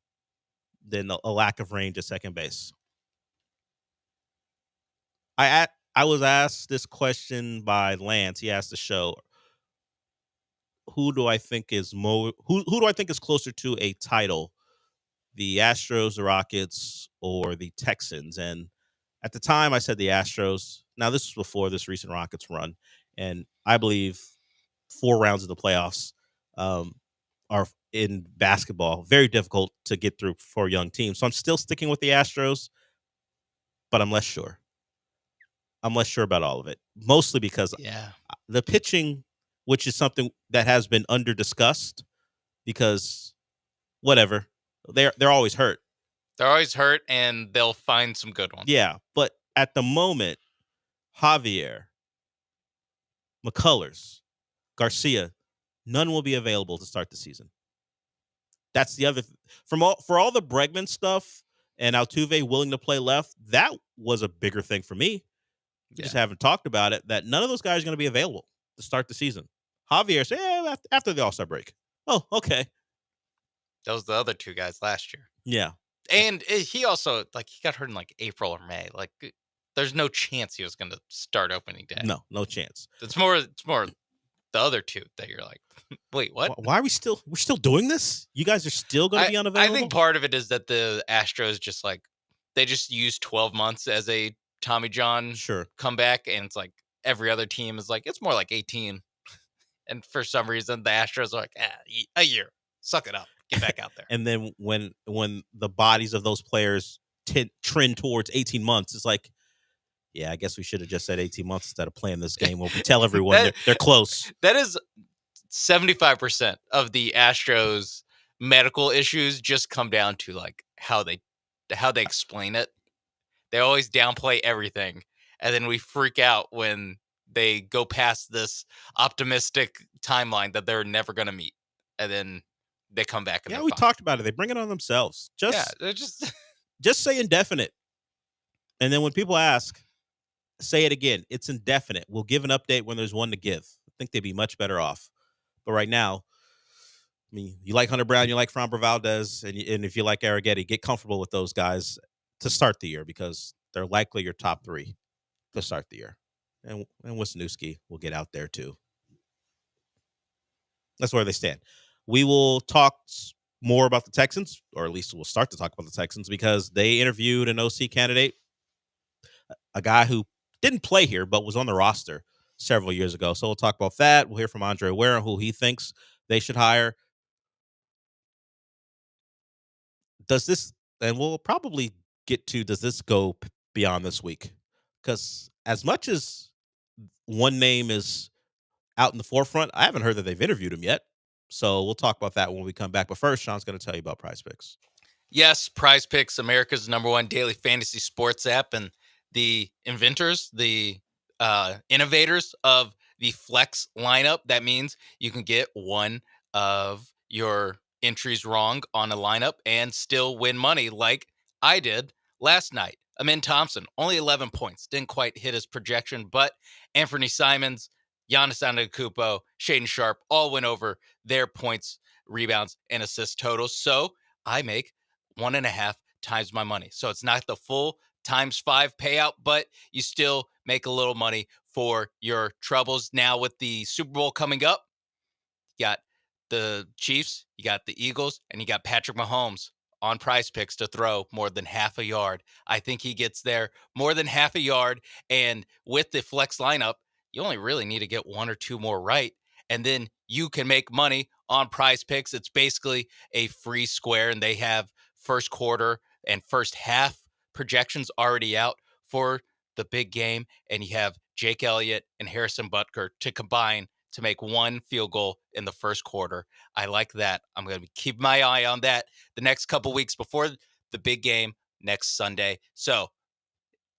than a lack of range at second base. I was asked this question by Lance. He asked the show, who do I think is closer to a title, the Astros, the Rockets, or the Texans? And at the time, I said the Astros. Now, this was before this recent Rockets run, and I believe 4 rounds of the playoffs are in basketball very difficult to get through for young teams. So I'm still sticking with the Astros, but I'm less sure. I'm less sure about all of it, mostly because the pitching, which is something that has been under discussed, because whatever, they're always hurt. They're always hurt, and they'll find some good ones. Yeah, but at the moment, Javier, McCullers, Garcia, none will be available to start the season. That's the other for all the Bregman stuff and Altuve willing to play left. That was a bigger thing for me. We just haven't talked about it. That none of those guys are going to be available to start the season. Javier said, after the All-Star break. Oh, okay. Those are the other 2 guys last year. Yeah. And he also, he got hurt in April or May. there's no chance he was going to start opening day. No chance. It's more the other two that you're like, wait, what? Why are we're still doing this? You guys are still going to be unavailable? I think part of it is that the Astros just like, they just use 12 months as a Tommy John comeback. And it's like every other team is like, it's more like 18. And for some reason, the Astros are like, a year. Suck it up. Get back out there. And then when the bodies of those players trend towards 18 months, it's like, yeah, I guess we should have just said 18 months instead of playing this game. We'll tell everyone they're close. That is 75% of the Astros medical issues just come down to like how they explain it. They always downplay everything, and then we freak out when they go past this optimistic timeline that they're never going to meet, and then they come back. And we talked about it. They bring it on themselves. They're just say indefinite, and then when people ask, say it again. It's indefinite. We'll give an update when there's one to give. I think they'd be much better off. But right now, I mean, you like Hunter Brown, you like Framber Valdez, and if you like Arrighetti, get comfortable with those guys to start the year because they're likely your top three to start the year. And Wisniewski will get out there too. That's where they stand. We will talk more about the Texans, or at least we'll start to talk about the Texans because they interviewed an OC candidate, a guy who didn't play here but was on the roster several years ago. So we'll talk about that. We'll hear from Andre Ware, who he thinks they should hire. And we'll probably get to, does this go beyond this week? Because as much as one name is out in the forefront, I haven't heard that they've interviewed him yet. So we'll talk about that when we come back. But first, Sean's going to tell you about Prize Picks. Yes, Prize Picks, America's #1 daily fantasy sports app, and the inventors, the innovators of the flex lineup. That means you can get one of your entries wrong on a lineup and still win money like I did last night. Amin Thompson, only 11 points. Didn't quite hit his projection, but Anthony Simons, Giannis Antetokounmpo, Shaedon Sharpe all went over their points, rebounds, and assist totals. So I make 1.5 times my money. So it's not the full ×5 payout, but you still make a little money for your troubles. Now with the Super Bowl coming up, you got the Chiefs, you got the Eagles, and you got Patrick Mahomes on Prize Picks to throw more than half a yard. I think he gets there more than half a yard. And with the flex lineup, you only really need to get one or two more right. And then you can make money on Prize Picks. It's basically a free square, and they have first quarter and first half projections already out for the big game. And you have Jake Elliott and Harrison Butker to combine to make one field goal in the first quarter. I like that. I'm going to keep my eye on that the next couple weeks before the big game next Sunday. So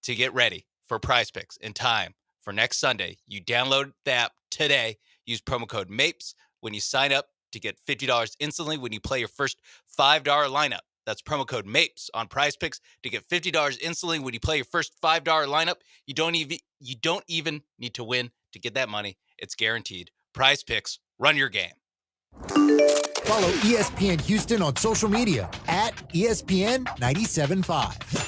to get ready for Prize Picks in time for next Sunday, you download the app today. Use promo code MAPES when you sign up to get $50 instantly when you play your first $5 lineup. That's promo code MAPES on Prize Picks to get $50 instantly when you play your first $5 lineup. You don't even need to win to get that money. It's guaranteed. Prize Picks, run your game. Follow ESPN Houston on social media at ESPN 97.5.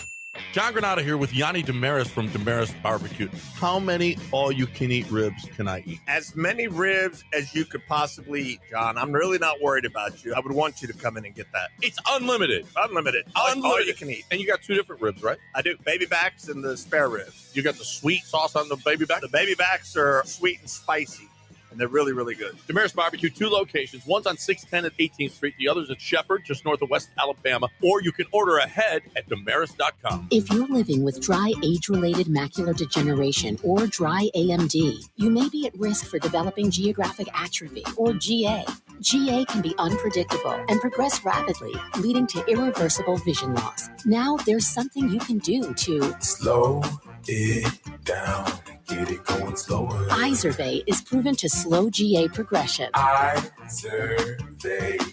John Granado here with Yanni Damaris from Damaris Barbecue. How many all-you-can-eat ribs can I eat? As many ribs as you could possibly eat, John. I'm really not worried about you. I would want you to come in and get that. It's unlimited. Unlimited. All you can eat. And you got two different ribs, right? I do. Baby backs and the spare ribs. You got the sweet sauce on the baby back? The baby backs are sweet and spicy, and they're really, really good. Damaris Barbecue, 2 locations. One's on 610 at 18th Street. The other's at Shepherd, just north of West Alabama. Or you can order ahead at Damaris.com. If you're living with dry age-related macular degeneration or dry AMD, you may be at risk for developing geographic atrophy or GA. GA can be unpredictable and progress rapidly, leading to irreversible vision loss. Now there's something you can do to slow it down. Give get it going slower. Izervay is proven to slow GA progression. Izervay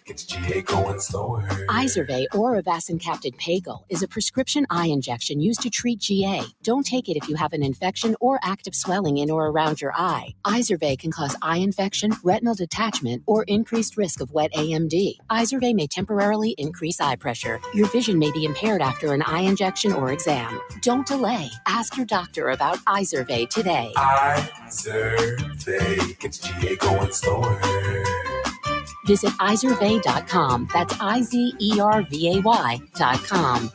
gets GA going slower. Izervay or Avastin-capted Pagal is a prescription eye injection used to treat GA. Don't take it if you have an infection or active swelling in or around your eye. Izervay can cause eye infection, retinal detachment, or increased risk of wet AMD. Izervay may temporarily increase eye pressure. Your vision may be impaired after an eye injection or exam. Don't delay. Ask your doctor about Izervay today. Izervay gets GA going slower. Visit Izervay.com. That's IZERVAY.com.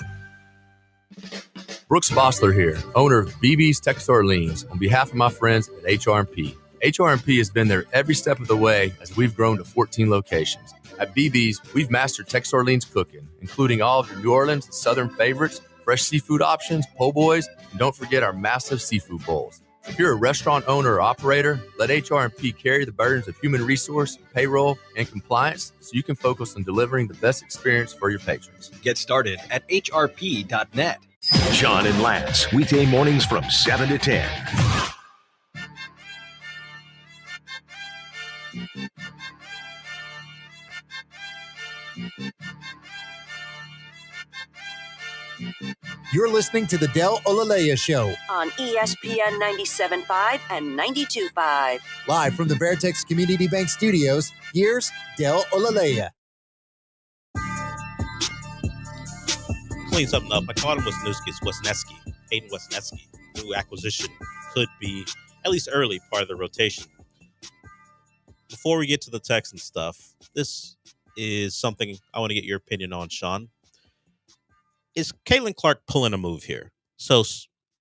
Brooks Bossler here, owner of BB's Texas Orleans, on behalf of my friends at HRMP. HRMP has been there every step of the way as we've grown to 14 locations. At BB's, we've mastered Texas Orleans cooking, including all of your New Orleans and Southern favorites, fresh seafood options, po' boys, and don't forget our massive seafood bowls. If you're a restaurant owner or operator, let HRMP carry the burdens of human resource, payroll, and compliance so you can focus on delivering the best experience for your patrons. Get started at hrp.net. John and Lance, weekday mornings from 7 to 10. You're listening to the Del Olaleye Show, on ESPN 97.5 and 92.5. live from the Veritex Community Bank Studios. Here's Del Olaleye. Clean something up. I called him Wisniewski, Hayden Wisniewski. New acquisition could be, at least early, part of the rotation. Before we get to the Texans stuff, this is something I want to get your opinion on, Sean. Is Caitlin Clark pulling a move here? So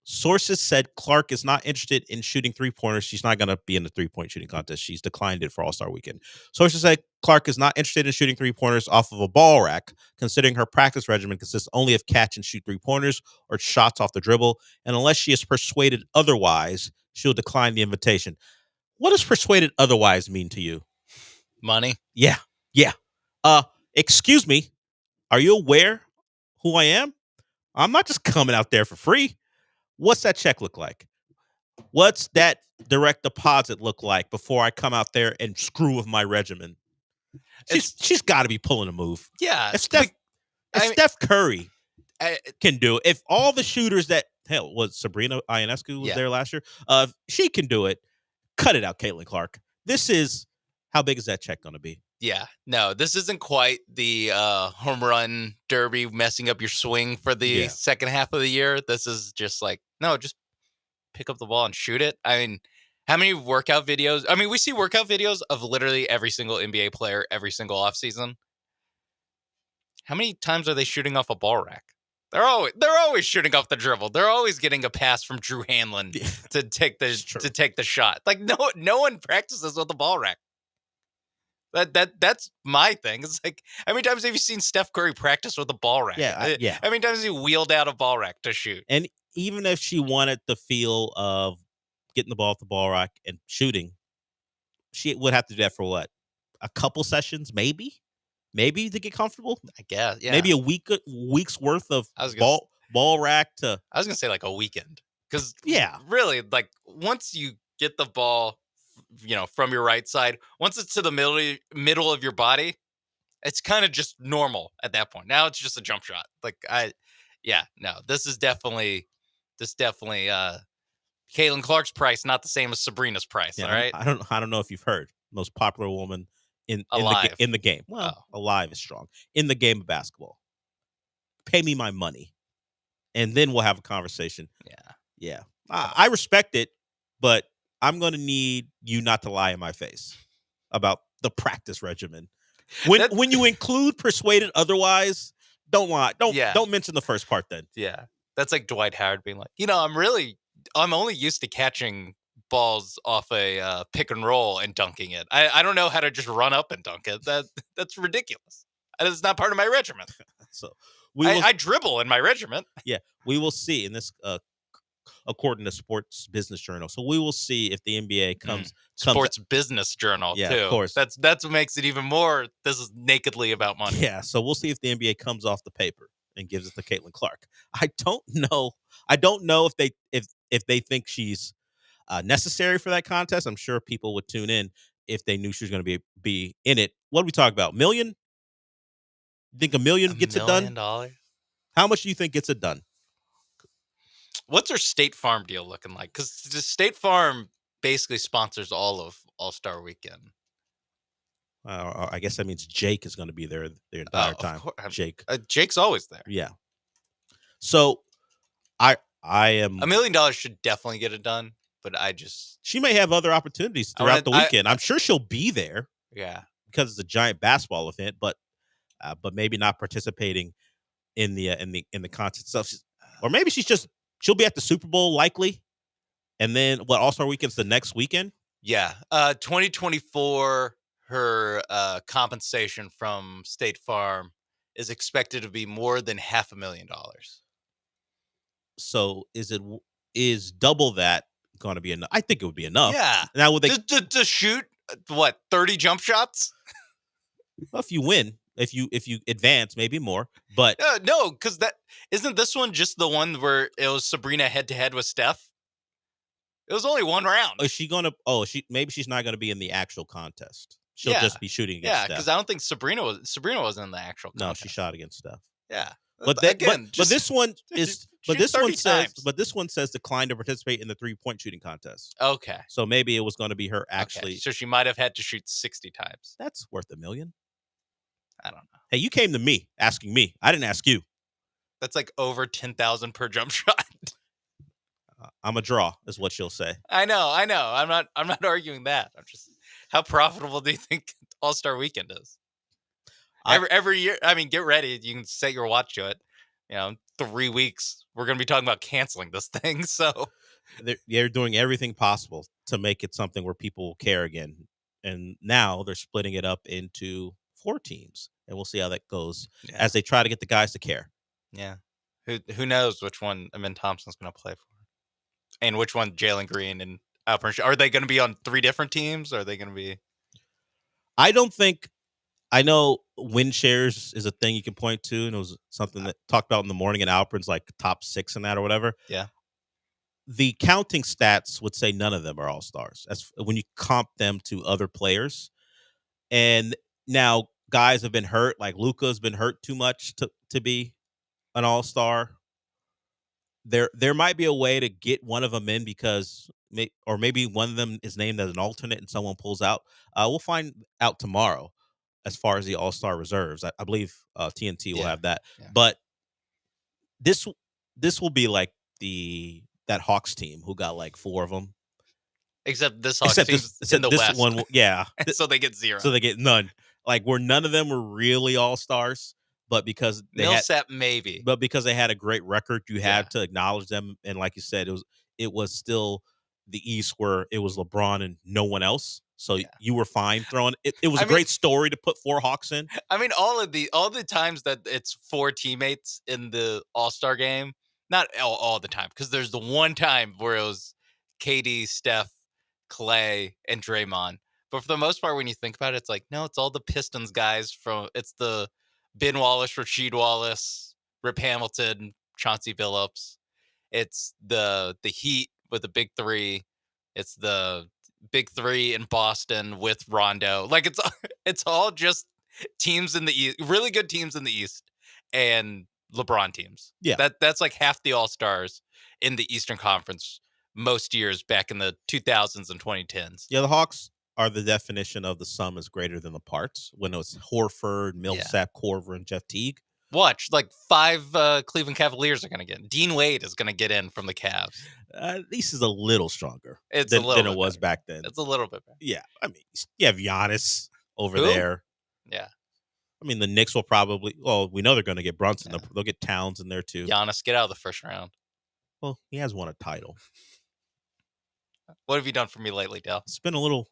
sources said Clark is not interested in shooting three-pointers. She's not going to be in the three-point shooting contest. She's declined it for All-Star Weekend. Sources said Clark is not interested in shooting three-pointers off of a ball rack, considering her practice regimen consists only of catch and shoot three-pointers or shots off the dribble. And unless she is persuaded otherwise, she'll decline the invitation. What does persuaded otherwise mean to you? Money? Yeah. Excuse me. Are you aware who I am? I'm not just coming out there for free. What's that check look like? What's that direct deposit look like before I come out there and screw with my regimen? She's got to be pulling a move. Yeah. If Steph Curry can do it, if all the shooters that, hell, was Sabrina Ionescu was there last year, she can do it, cut it out, Caitlin Clark. This is, how big is that check going to be? Yeah, no, this isn't quite the home run derby messing up your swing for the second half of the year. This is just like, no, just pick up the ball and shoot it. I mean, how many workout videos? I mean, we see workout videos of literally every single NBA player every single offseason. How many times are they shooting off a ball rack? They're always shooting off the dribble. They're always getting a pass from Drew Hanlon to take the shot. Like no one practices with a ball rack. That's my thing. It's like, how many times have you seen Steph Curry practice with a ball rack? Yeah. How many times has he wheeled out a ball rack to shoot? And even if she wanted the feel of getting the ball off the ball rack and shooting, she would have to do that for what? A couple sessions, maybe to get comfortable. I guess, yeah. Maybe a week's worth of ball rack to. I was gonna say like a weekend, because really, like once you get the ball, from your right side, once it's to the middle of your body, it's kind of just normal at that point. Now it's just a jump shot. This is definitely Caitlin Clark's price, not the same as Sabrina's price. Yeah, all right. I don't know if you've heard, most popular woman in the game. Well, alive is strong in the game of basketball. Pay me my money, and then we'll have a conversation. Yeah. I respect it, but I'm going to need you not to lie in my face about the practice regimen. When you include persuaded otherwise, don't lie. Don't mention the first part then. Yeah. That's like Dwight Howard being like, I'm only used to catching balls off a pick and roll and dunking it. I don't know how to just run up and dunk it. That's ridiculous. It's not part of my regiment. So I dribble in my regiment. Yeah. We will see in this according to Sports Business Journal. So we will see if the NBA comes Sports Business Journal, yeah, too. Of course. That's what makes it even more, this is nakedly about money. Yeah, so we'll see if the NBA comes off the paper and gives it to Caitlin Clark. I don't know if they think she's necessary for that contest. I'm sure people would tune in if they knew she was going to be in it. What do we talk about? Million? You think $1 million gets it done? $1 million? How much do you think gets it done? What's her State Farm deal looking like? Because the State Farm basically sponsors all of All-Star Weekend. I guess that means Jake is going to be there the entire time. Jake. Jake's always there. Yeah. So I am $1 million should definitely get it done, but she may have other opportunities throughout the weekend. I'm sure she'll be there. Yeah. Because it's a giant basketball event, but maybe not participating in the contest stuff. Or maybe she'll be at the Super Bowl likely. And then All-Star Weekend's the next weekend? Yeah. 2024, her compensation from State Farm is expected to be more than $500,000. So is double that going to be enough? I think it would be enough. Yeah. Now would they to shoot 30 jump shots? Well, if you win, if you advance, maybe more. But no, because isn't this one just the one where it was Sabrina head to head with Steph? It was only one round. Is she gonna? Maybe she's not going to be in the actual contest. She'll just be shooting against Steph. Yeah, because I don't think Sabrina wasn't in the actual contest. No, she shot against Steph. Yeah, but this one is. But this one says decline to participate in the 3-point shooting contest. Okay. So maybe it was going to be her actually. Okay. So she might have had to shoot 60 times. That's worth $1 million. I don't know. Hey, you came to me asking me. I didn't ask you. That's like over 10,000 per jump shot. I'm a draw, is what she'll say. I know. I'm not arguing that. I'm just, how profitable do you think All-Star Weekend is? Every year, I mean, get ready. You can set your watch to it. 3 weeks, we're going to be talking about canceling this thing. So they're doing everything possible to make it something where people will care again. And now they're splitting it up into 4 teams, and we'll see how that goes as they try to get the guys to care. Yeah. Who knows which one Amin Thompson's going to play for, and which one Jalen Green and Alperen. Are they going to be on 3 different teams? Or are they going to be? I know win shares is a thing you can point to, and it was something that talked about in the morning, and Alperen's like top 6 in that or whatever. Yeah. The counting stats would say none of them are all-stars as when you comp them to other players. And now guys have been hurt, like Luka's been hurt too much to be an all-star. There might be a way to get one of them in because maybe one of them is named as an alternate and someone pulls out. We'll find out tomorrow as far as the all-star reserves. I believe TNT will have that. Yeah. But this will be like that Hawks team who got like 4 of them. Except this Hawks team's in the West. One, yeah. So they get 0. So they get none. Like where none of them were really all-stars, but because they Millsap maybe. But because they had a great record, you had to acknowledge them. And like you said, it was still the East where it was LeBron and no one else. So you were fine throwing it. It was a great story to put 4 Hawks in. I mean, all the times that it's 4 teammates in the All-Star game, not all the time, because there's the one time where it was KD, Steph, Clay, and Draymond. But for the most part, when you think about it, it's like, no, it's all the Pistons guys it's the Ben Wallace, Rasheed Wallace, Rip Hamilton, Chauncey Billups. It's the Heat with the big 3. It's the big 3 in Boston with Rondo. Like it's all just teams in the East, really good teams in the East, and LeBron teams. Yeah, that's like half the All-Stars in the Eastern Conference most years back in the 2000s and 2010s. Yeah, the Hawks are the definition of the sum is greater than the parts. When it was Horford, Millsap, Korver, and Jeff Teague. Watch, like 5 Cleveland Cavaliers are going to get in. Dean Wade is going to get in from the Cavs. At least is a little stronger than it was back then. It's a little bit better. Yeah, I mean, you have Giannis over there. Yeah. I mean, the Knicks will probably, we know they're going to get Brunson. Yeah. They'll get Towns in there, too. Giannis, get out of the first round. Well, he has won a title. What have you done for me lately, Dale? It's been a little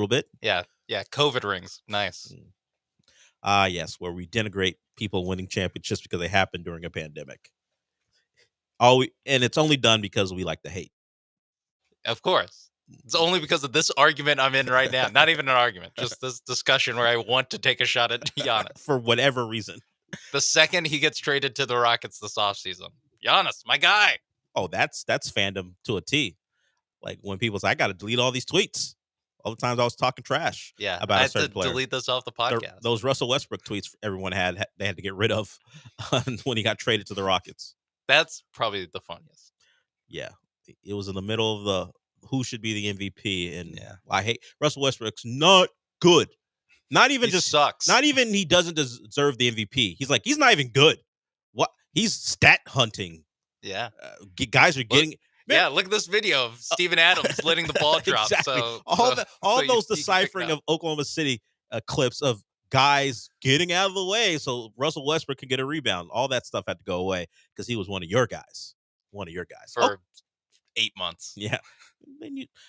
bit. Yeah. COVID rings. Nice. Yes, where we denigrate people winning championships because they happened during a pandemic. And it's only done because we like to hate. Of course. It's only because of this argument I'm in right now. Not even an argument, just this discussion where I want to take a shot at Giannis. For whatever reason. The second he gets traded to the Rockets this offseason. Giannis, my guy. Oh, that's fandom to a T. Like when people say, I got to delete all these tweets. All the times I was talking trash Yeah, about I a had to certain player. delete this off the podcast. Those Russell Westbrook tweets everyone they had to get rid of when he got traded to the Rockets. That's probably the funniest. Yeah. It was in the middle of the who should be the MVP. And I hate Russell Westbrook's not good. Not even He sucks. Not even he doesn't deserve the MVP. He's like, he's not even good. What? He's stat hunting. Yeah. Guys are getting. Look at this video of Steven Adams letting the ball drop. Exactly. So Those deciphering of Oklahoma City clips of guys getting out of the way so Russell Westbrook can get a rebound. All that stuff had to go away because he was one of your guys. For 8 months. Yeah.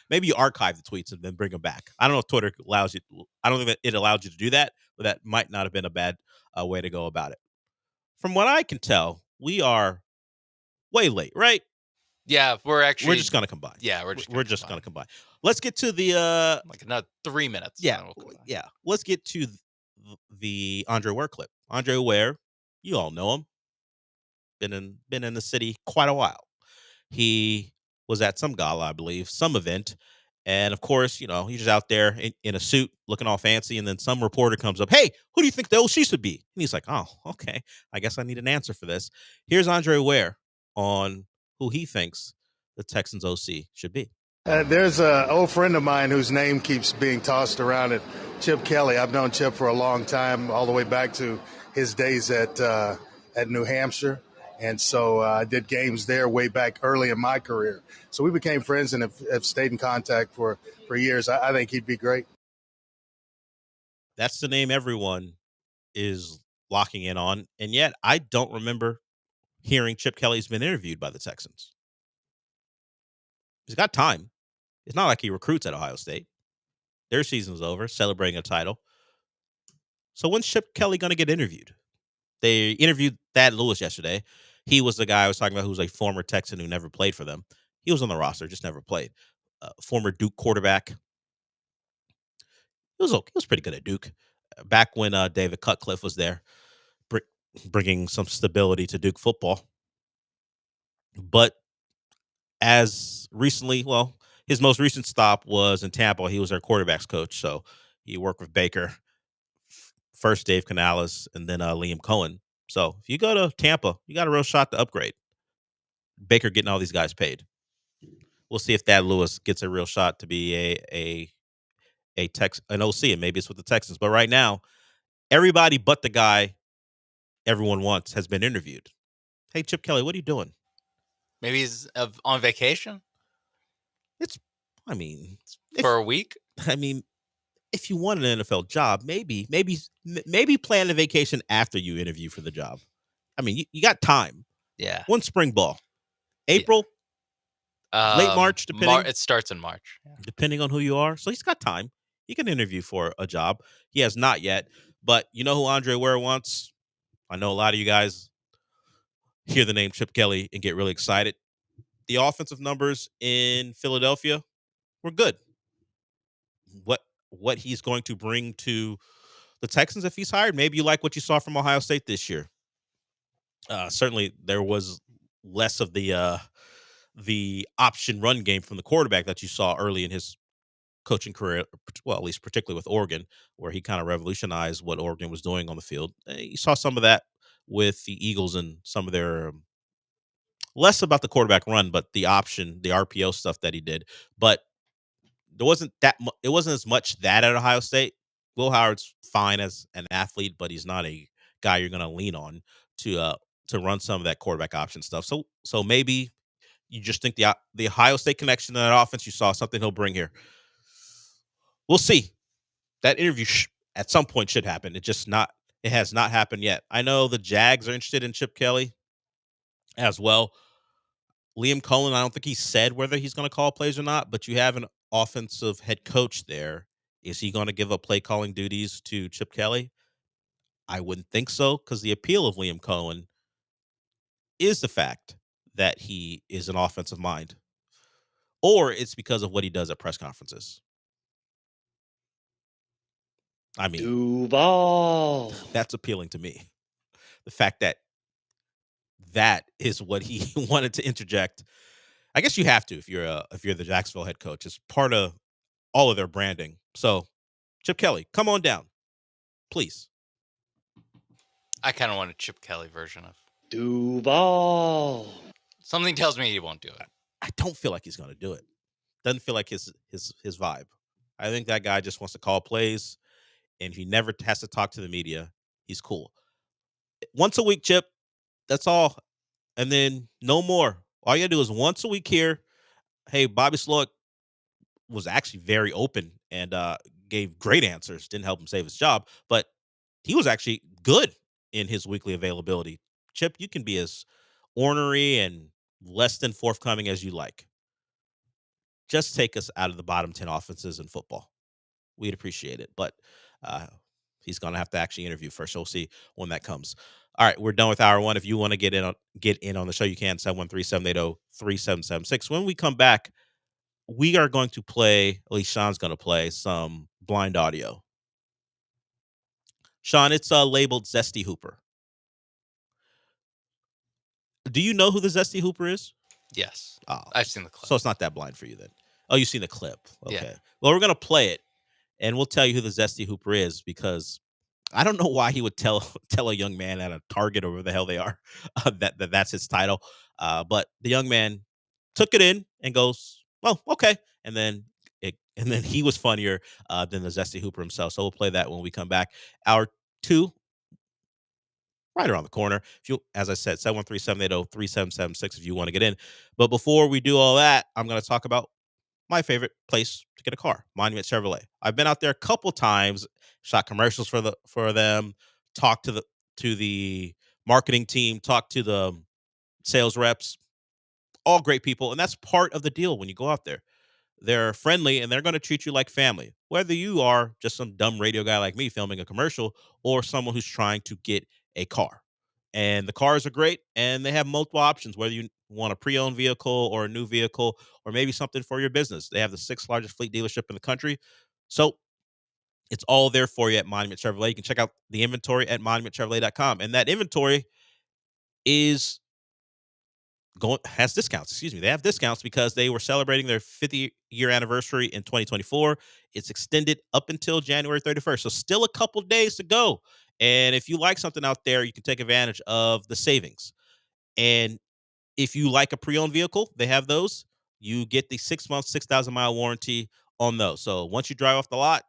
Maybe you archive the tweets and then bring them back. I don't know if Twitter allows you. I don't think that it allowed you to do that, but that might not have been a bad way to go about it. From what I can tell, we are way late, right? Yeah, we're just going to combine. Yeah, we're just going to combine. Let's get to the like another 3 minutes. Yeah, Let's get to the Andre Ware clip. Andre Ware, you all know him. Been in the city quite a while. He was at some gala, I believe, some event, and of course, he's just out there in a suit, looking all fancy, and then some reporter comes up, "Hey, who do you think the OC should be?" And he's like, "Oh, okay. I guess I need an answer for this." Here's Andre Ware on who he thinks the Texans OC should be. There's an old friend of mine whose name keeps being tossed around, at Chip Kelly. I've known Chip for a long time, all the way back to his days at New Hampshire. And so I did games there way back early in my career. So we became friends and have stayed in contact for years. I think he'd be great. That's the name everyone is locking in on. And yet I don't remember hearing Chip Kelly's been interviewed by the Texans. He's got time. It's not like he recruits at Ohio State. Their season's over, celebrating a title. So when's Chip Kelly going to get interviewed? They interviewed Thad Lewis yesterday. He was the guy I was talking about who's a former Texan who never played for them. He was on the roster, just never played. Former Duke quarterback. He was pretty good at Duke. Back when David Cutcliffe was there, bringing some stability to Duke football. But as recently, his most recent stop was in Tampa. He was their quarterback's coach, so he worked with Baker. First Dave Canales, and then Liam Cohen. So if you go to Tampa, you got a real shot to upgrade. Baker getting all these guys paid. We'll see if Thad Lewis gets a real shot to be an OC, and maybe it's with the Texans. But right now, everybody but the guy everyone wants has been interviewed. Hey, Chip Kelly, what are you doing? Maybe he's on vacation. For a week. If you want an NFL job, maybe plan a vacation after you interview for the job. You got time. Yeah. One spring ball. April? Late March, depending. It starts in March. Yeah. Depending on who you are. So he's got time. He can interview for a job. He has not yet. But you know who Andre Ware wants? I know a lot of you guys hear the name Chip Kelly and get really excited. The offensive numbers in Philadelphia were good. What he's going to bring to the Texans if he's hired. Maybe you like what you saw from Ohio State this year. Certainly there was less of the option run game from the quarterback that you saw early in his coaching career, well, at least particularly with Oregon, where he kind of revolutionized what Oregon was doing on the field. You saw some of that with the Eagles and some of their less about the quarterback run, but the option, the RPO stuff that he did. But it wasn't as much that at Ohio State. Will Howard's fine as an athlete, but he's not a guy you're going to lean on to run some of that quarterback option stuff. So maybe you just think the Ohio State connection to that offense, you saw something he'll bring here. We'll see. That interview at some point should happen. It has not happened yet. I know the Jags are interested in Chip Kelly as well. Liam Cohen, I don't think he said whether he's going to call plays or not, but you have an offensive head coach there. Is he going to give up play calling duties to Chip Kelly? I wouldn't think so, because the appeal of Liam Cohen is the fact that he is an offensive mind, or it's because of what he does at press conferences. Duval. That's appealing to me. The fact that is what he wanted to interject. I guess you have to if you're the Jacksonville head coach. It's part of all of their branding. So, Chip Kelly, come on down, please. I kind of want a Chip Kelly version of Duval. Something tells me he won't do it. I don't feel like he's going to do it. Doesn't feel like his vibe. I think that guy just wants to call plays, and he never has to talk to the media. He's cool. Once a week, Chip. That's all. And then no more. All you got to do is once a week here. Hey, Bobby Slowick was actually very open and gave great answers. Didn't help him save his job, but he was actually good in his weekly availability. Chip, you can be as ornery and less than forthcoming as you like. Just take us out of the bottom 10 offenses in football. We'd appreciate it. But he's going to have to actually interview first. So we'll see when that comes. All right, we're done with hour one. If you want to get in on the show, you can, 713-780-3776. When we come back, we are going to play, at least Sean's going to play, some blind audio. Sean, it's labeled Zesty Hooper. Do you know who the Zesty Hooper is? Yes. Oh, I've seen the clip. So it's not that blind for you then. Oh, you've seen the clip. Okay. Yeah. Well, we're going to play it, and we'll tell you who the Zesty Hooper is, because I don't know why he would tell a young man at a Target or wherever the hell they are that's his title. But the young man took it in and goes, "Oh, okay." And then he was funnier than the Zesty Hooper himself. So we'll play that when we come back. Hour two, right around the corner. If you, as I said, 713-780-3776 if you want to get in. But before we do all that, I'm going to talk about my favorite place to get a car, Monument Chevrolet. I've been out there a couple times, shot commercials for them, talked to the marketing team, talked to the sales reps, all great people. And that's part of the deal when you go out there. They're friendly and they're going to treat you like family, whether you are just some dumb radio guy like me filming a commercial or someone who's trying to get a car. And the cars are great, and they have multiple options, whether you want a pre-owned vehicle or a new vehicle or maybe something for your business. They have the 6th largest fleet dealership in the country. So it's all there for you at Monument Chevrolet. You can check out the inventory at monumentchevrolet.com. And that inventory has discounts. They have discounts because they were celebrating their 50-year anniversary in 2024. It's extended up until January 31st. So still a couple days to go. And if you like something out there, you can take advantage of the savings. And if you like a pre-owned vehicle, they have those. You get the 6-month, 6,000-mile warranty on those. So once you drive off the lot,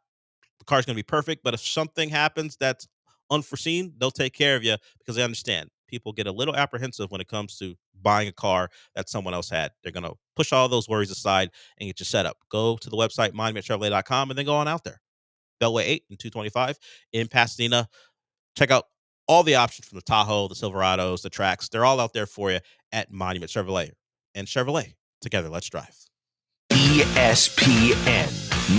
the car's going to be perfect. But if something happens that's unforeseen, they'll take care of you because they understand. People get a little apprehensive when it comes to buying a car that someone else had. They're going to push all those worries aside and get you set up. Go to the website, monumentchevrolet.com, and then go on out there. Beltway 8 and 225 in Pasadena. Check out all the options from the Tahoe, the Silverados, the Trax. They're all out there for you at Monument Chevrolet. And Chevrolet, together, let's drive. ESPN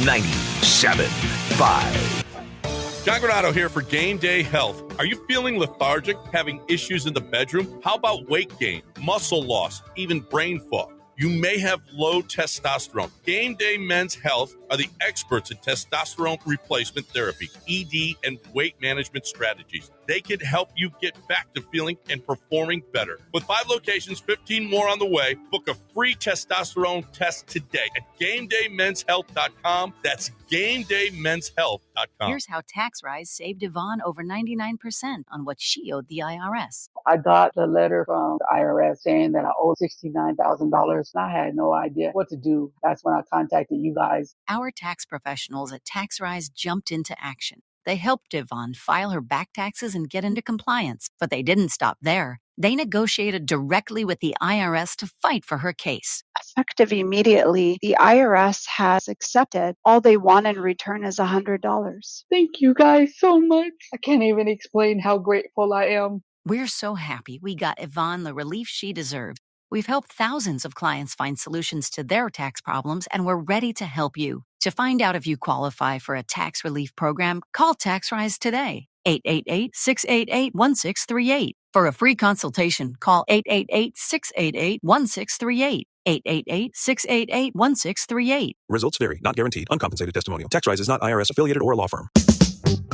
97.5. John Granado here for Game Day Health. Are you feeling lethargic, having issues in the bedroom? How about weight gain, muscle loss, even brain fog? You may have low testosterone. Game Day Men's Health are the experts in testosterone replacement therapy, ED, and weight management strategies. They can help you get back to feeling and performing better. With 5 locations, 15 more on the way, book a free testosterone test today at GameDayMen'sHealth.com. That's GameDayMen'sHealth.com. Here's how Tax Rise saved Yvonne over 99% on what she owed the IRS. I got the letter from the IRS saying that I owed $69,000. And I had no idea what to do. That's when I contacted you guys. Our tax professionals at Tax Rise jumped into action. They helped Yvonne file her back taxes and get into compliance, but they didn't stop there. They negotiated directly with the IRS to fight for her case. Effective immediately, the IRS has accepted. All they want in return is $100. Thank you guys so much. I can't even explain how grateful I am. We're so happy we got Yvonne the relief she deserved. We've helped thousands of clients find solutions to their tax problems, and we're ready to help you. To find out if you qualify for a tax relief program, call TaxRise today. 888-688-1638. For a free consultation, call 888-688-1638. 888-688-1638. Results vary, not guaranteed, uncompensated testimonial. TaxRise is not IRS affiliated or a law firm.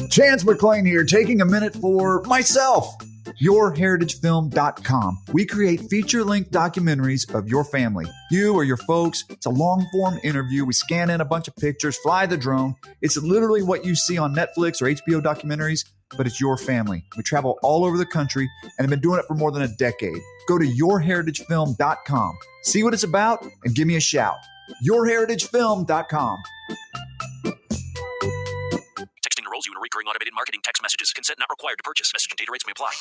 Chance McClain here, taking a minute for myself. yourheritagefilm.com. We create feature-length documentaries of your family, you or your folks. It's a long-form interview. We scan in a bunch of pictures, fly the drone. It's literally what you see on Netflix or HBO documentaries, but it's your family. We travel all over the country and have been doing it for more than a decade. Go to yourheritagefilm.com. See what it's about and give me a shout. yourheritagefilm.com. Texting enrolls you in recurring automated marketing text messages. Consent not required to purchase. Message and data rates may apply.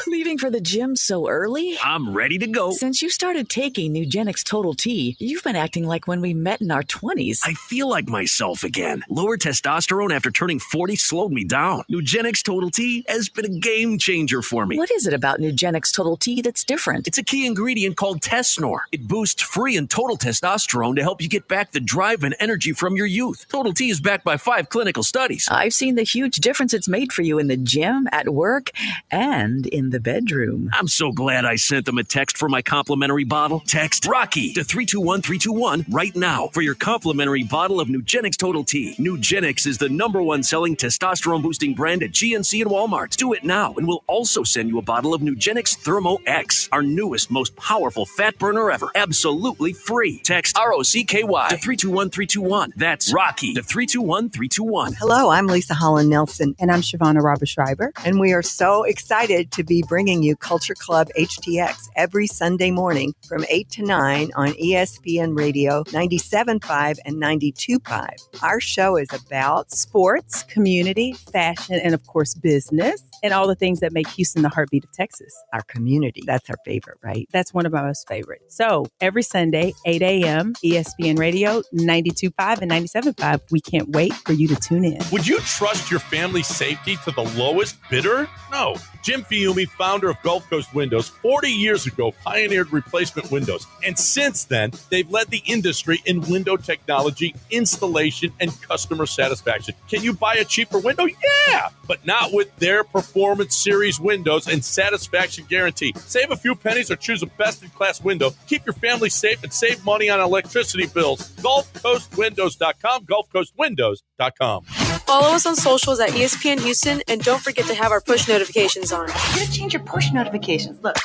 Leaving for the gym so early? I'm ready to go. Since you started taking Nugenix Total T, you've been acting like when we met in our 20s. I feel like myself again. Lower testosterone after turning 40 slowed me down. Nugenix Total T has been a game changer for me. What is it about Nugenix Total T that's different? It's a key ingredient called Tesnor. It boosts free and total testosterone to help you get back the drive and energy from your youth. Total T is backed by 5 clinical studies. I've seen the huge difference it's made for you in the gym, at work, and in the bedroom. I'm so glad I sent them a text for my complimentary bottle. Text Rocky to 321321 right now for your complimentary bottle of Nugenix Total T. Nugenix is the #1 selling testosterone boosting brand at GNC and Walmart. Do it now, and we'll also send you a bottle of Nugenix Thermo X, our newest, most powerful fat burner ever. Absolutely free. Text ROCKY to 321321. That's Rocky to 321321. Hello, I'm Lisa Holland Nelson. And I'm Shavonna Robber-Schreiber. And we are so excited to be bringing you Culture Club HTX every Sunday morning from 8 to 9 on ESPN Radio 97.5 and 92.5. Our show is about sports, community, fashion, and of course, business, and all the things that make Houston the heartbeat of Texas. Our community. That's our favorite, right? That's one of our most favorites. So every Sunday, 8 a.m., ESPN Radio 92.5 and 97.5. We can't wait for you to tune in. Would you trust your family's safety to the lowest bidder? No. Jim Fiume, founder of Gulf Coast Windows, 40 years ago pioneered replacement windows. And since then, they've led the industry in window technology, installation, and customer satisfaction. Can you buy a cheaper window? Yeah, but not with their Performance Series windows and satisfaction guarantee. Save a few pennies or choose a best-in-class window. Keep your family safe and save money on electricity bills. GulfCoastWindows.com, GulfCoastWindows.com. Follow us on socials at ESPN Houston, and don't forget to have our push notifications on. You gotta change your push notifications. Look.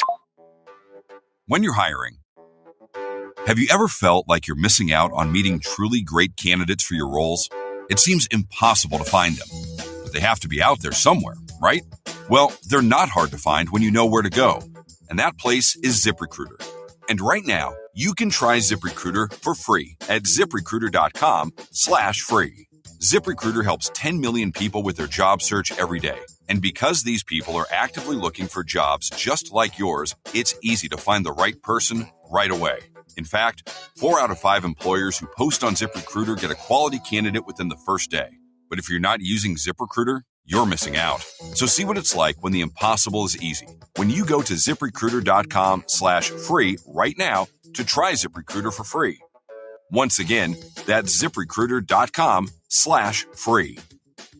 When you're hiring, have you ever felt like you're missing out on meeting truly great candidates for your roles? It seems impossible to find them, but they have to be out there somewhere, right? Well, they're not hard to find when you know where to go, and that place is ZipRecruiter. And right now, you can try ZipRecruiter for free at ZipRecruiter.com/free. ZipRecruiter helps 10 million people with their job search every day. And because these people are actively looking for jobs just like yours, it's easy to find the right person right away. In fact, 4 out of 5 employers who post on ZipRecruiter get a quality candidate within the first day. But if you're not using ZipRecruiter, you're missing out. So see what it's like when the impossible is easy. When you go to ZipRecruiter.com/free right now to try ZipRecruiter for free. Once again, that's ZipRecruiter.com/free.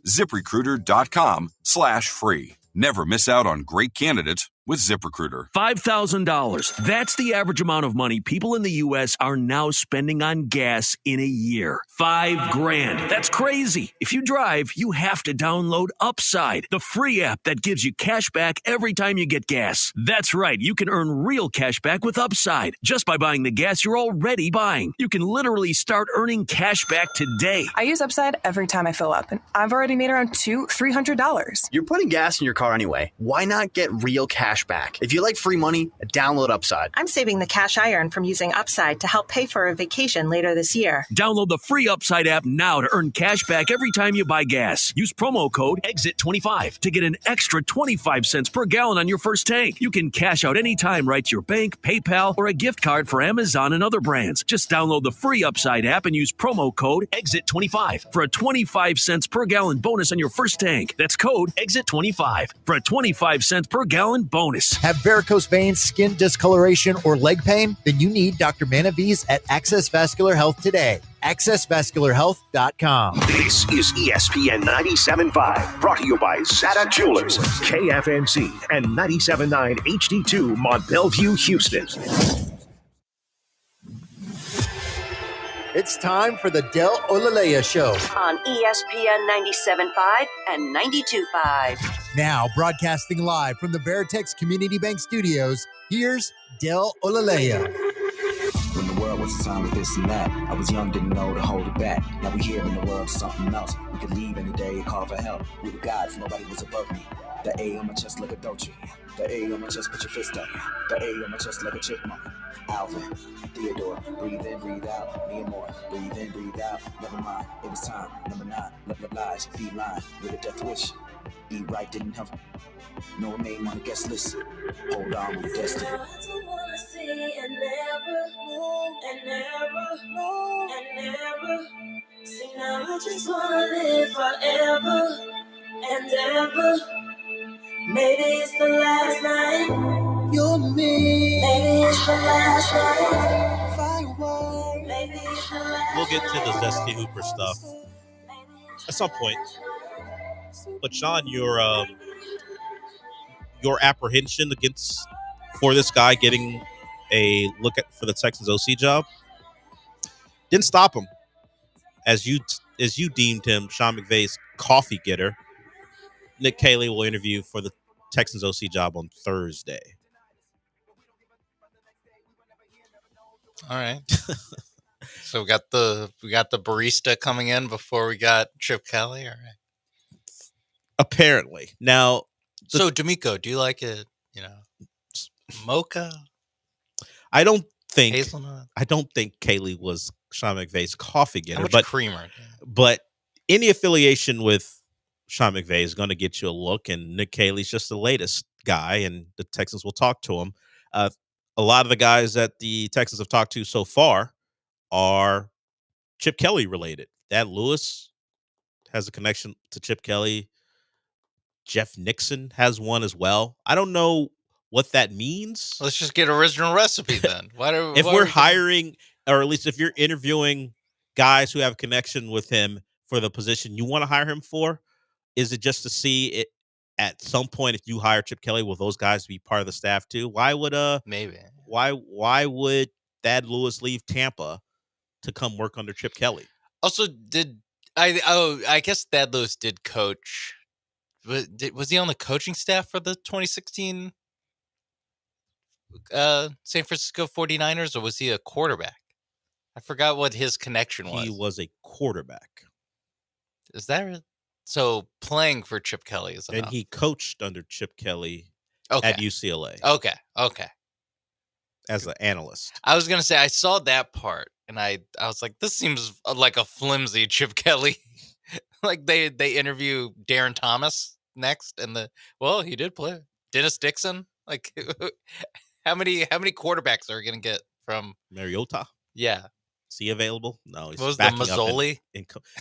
ZipRecruiter.com/free. Never miss out on great candidates with ZipRecruiter. $5,000. That's the average amount of money people in the U.S. are now spending on gas in a year. $5,000. That's crazy. If you drive, you have to download Upside, the free app that gives you cash back every time you get gas. That's right. You can earn real cash back with Upside just by buying the gas you're already buying. You can literally start earning cash back today. I use Upside every time I fill up, and I've already made around $200-$300. You're putting gas in your car anyway. Why not get real cash back? If you like free money, download Upside. I'm saving the cash I earn from using Upside to help pay for a vacation later this year. Download the free Upside app now to earn cash back every time you buy gas. Use promo code EXIT25 to get an extra 25 cents per gallon on your first tank. You can cash out anytime right to your bank, PayPal, or a gift card for Amazon and other brands. Just download the free Upside app and use promo code EXIT25 for a 25 cents per gallon bonus on your first tank. That's code EXIT25 for a 25 cents per gallon bonus. Have varicose veins, skin discoloration, or leg pain? Then you need Dr. Manaviz at Access Vascular Health today. AccessVascularHealth.com. This is ESPN 97.5, brought to you by Zata Jewelers, KFNC, and 97.9 HD2 Mont Bellevue, Houston. It's time for the Olaleye Show on ESPN 97.5 and 92.5. Now, broadcasting live from the Veritex Community Bank Studios, here's Del Olaleye. When the world was a time of this and that, I was young, didn't know to hold it back. Now we here in the world, something else. We could leave any day and call for help. We were gods, nobody was above me. The A on my chest like a Dolce. The A on my chest, put your fist up. The A on my chest like a chipmunk. Alvin, Theodore, breathe in, breathe out. Me and more, breathe in, breathe out. Never mind, it was time. Number 9, lies, feed line, with a death wish. Eat right, didn't help. No name on the guest list. Hold on with destiny. I just wanna see and never move, and never move, and never. See now I just wanna live forever and ever. Maybe it's the last night. You're me. Maybe it's the last night. Firework. Maybe it's the last. We'll get to the Zesty Hooper stuff at some point. But Sean, your apprehension for this guy getting a look for the Texans OC job didn't stop him, as you deemed him Sean McVay's coffee getter. Nick Caley will interview for the Texans OC job on Thursday. All right. So we got the barista coming in before we got Chip Kelly. All right. Apparently. Now, so D'Amico, do you like it? Mocha? I don't think hazelnut. I don't think Caley was Sean McVay's coffee getter. How much creamer? But any affiliation with Sean McVay is going to get you a look, and Nick Caley's just the latest guy, and the Texans will talk to him. A lot of the guys that the Texans have talked to so far are Chip Kelly related. Thad Lewis has a connection to Chip Kelly. Jeff Nixon has one as well. I don't know what that means. Let's just get original recipe then. If we're hiring, or at least if you're interviewing guys who have a connection with him for the position you want to hire him for, is it just to see it at some point if you hire Chip Kelly, will those guys be part of the staff too? Why would maybe why would Thad Lewis leave Tampa to come work under Chip Kelly? Also, I guess Thad Lewis did coach. Was he on the coaching staff for the 2016 San Francisco 49ers, or was he a quarterback? I forgot what his connection was. He was a quarterback. Is that so? Playing for Chip Kelly is enough. And he coached under Chip Kelly at UCLA. Okay. As an analyst. I was going to say, I saw that part, and I was like, this seems like a flimsy Chip Kelly. Like they interview Darren Thomas next, and he did play Dennis Dixon. Like, how many quarterbacks are we going to get from Mariota? Yeah. Is he available? No. He's what was the Mazzoli?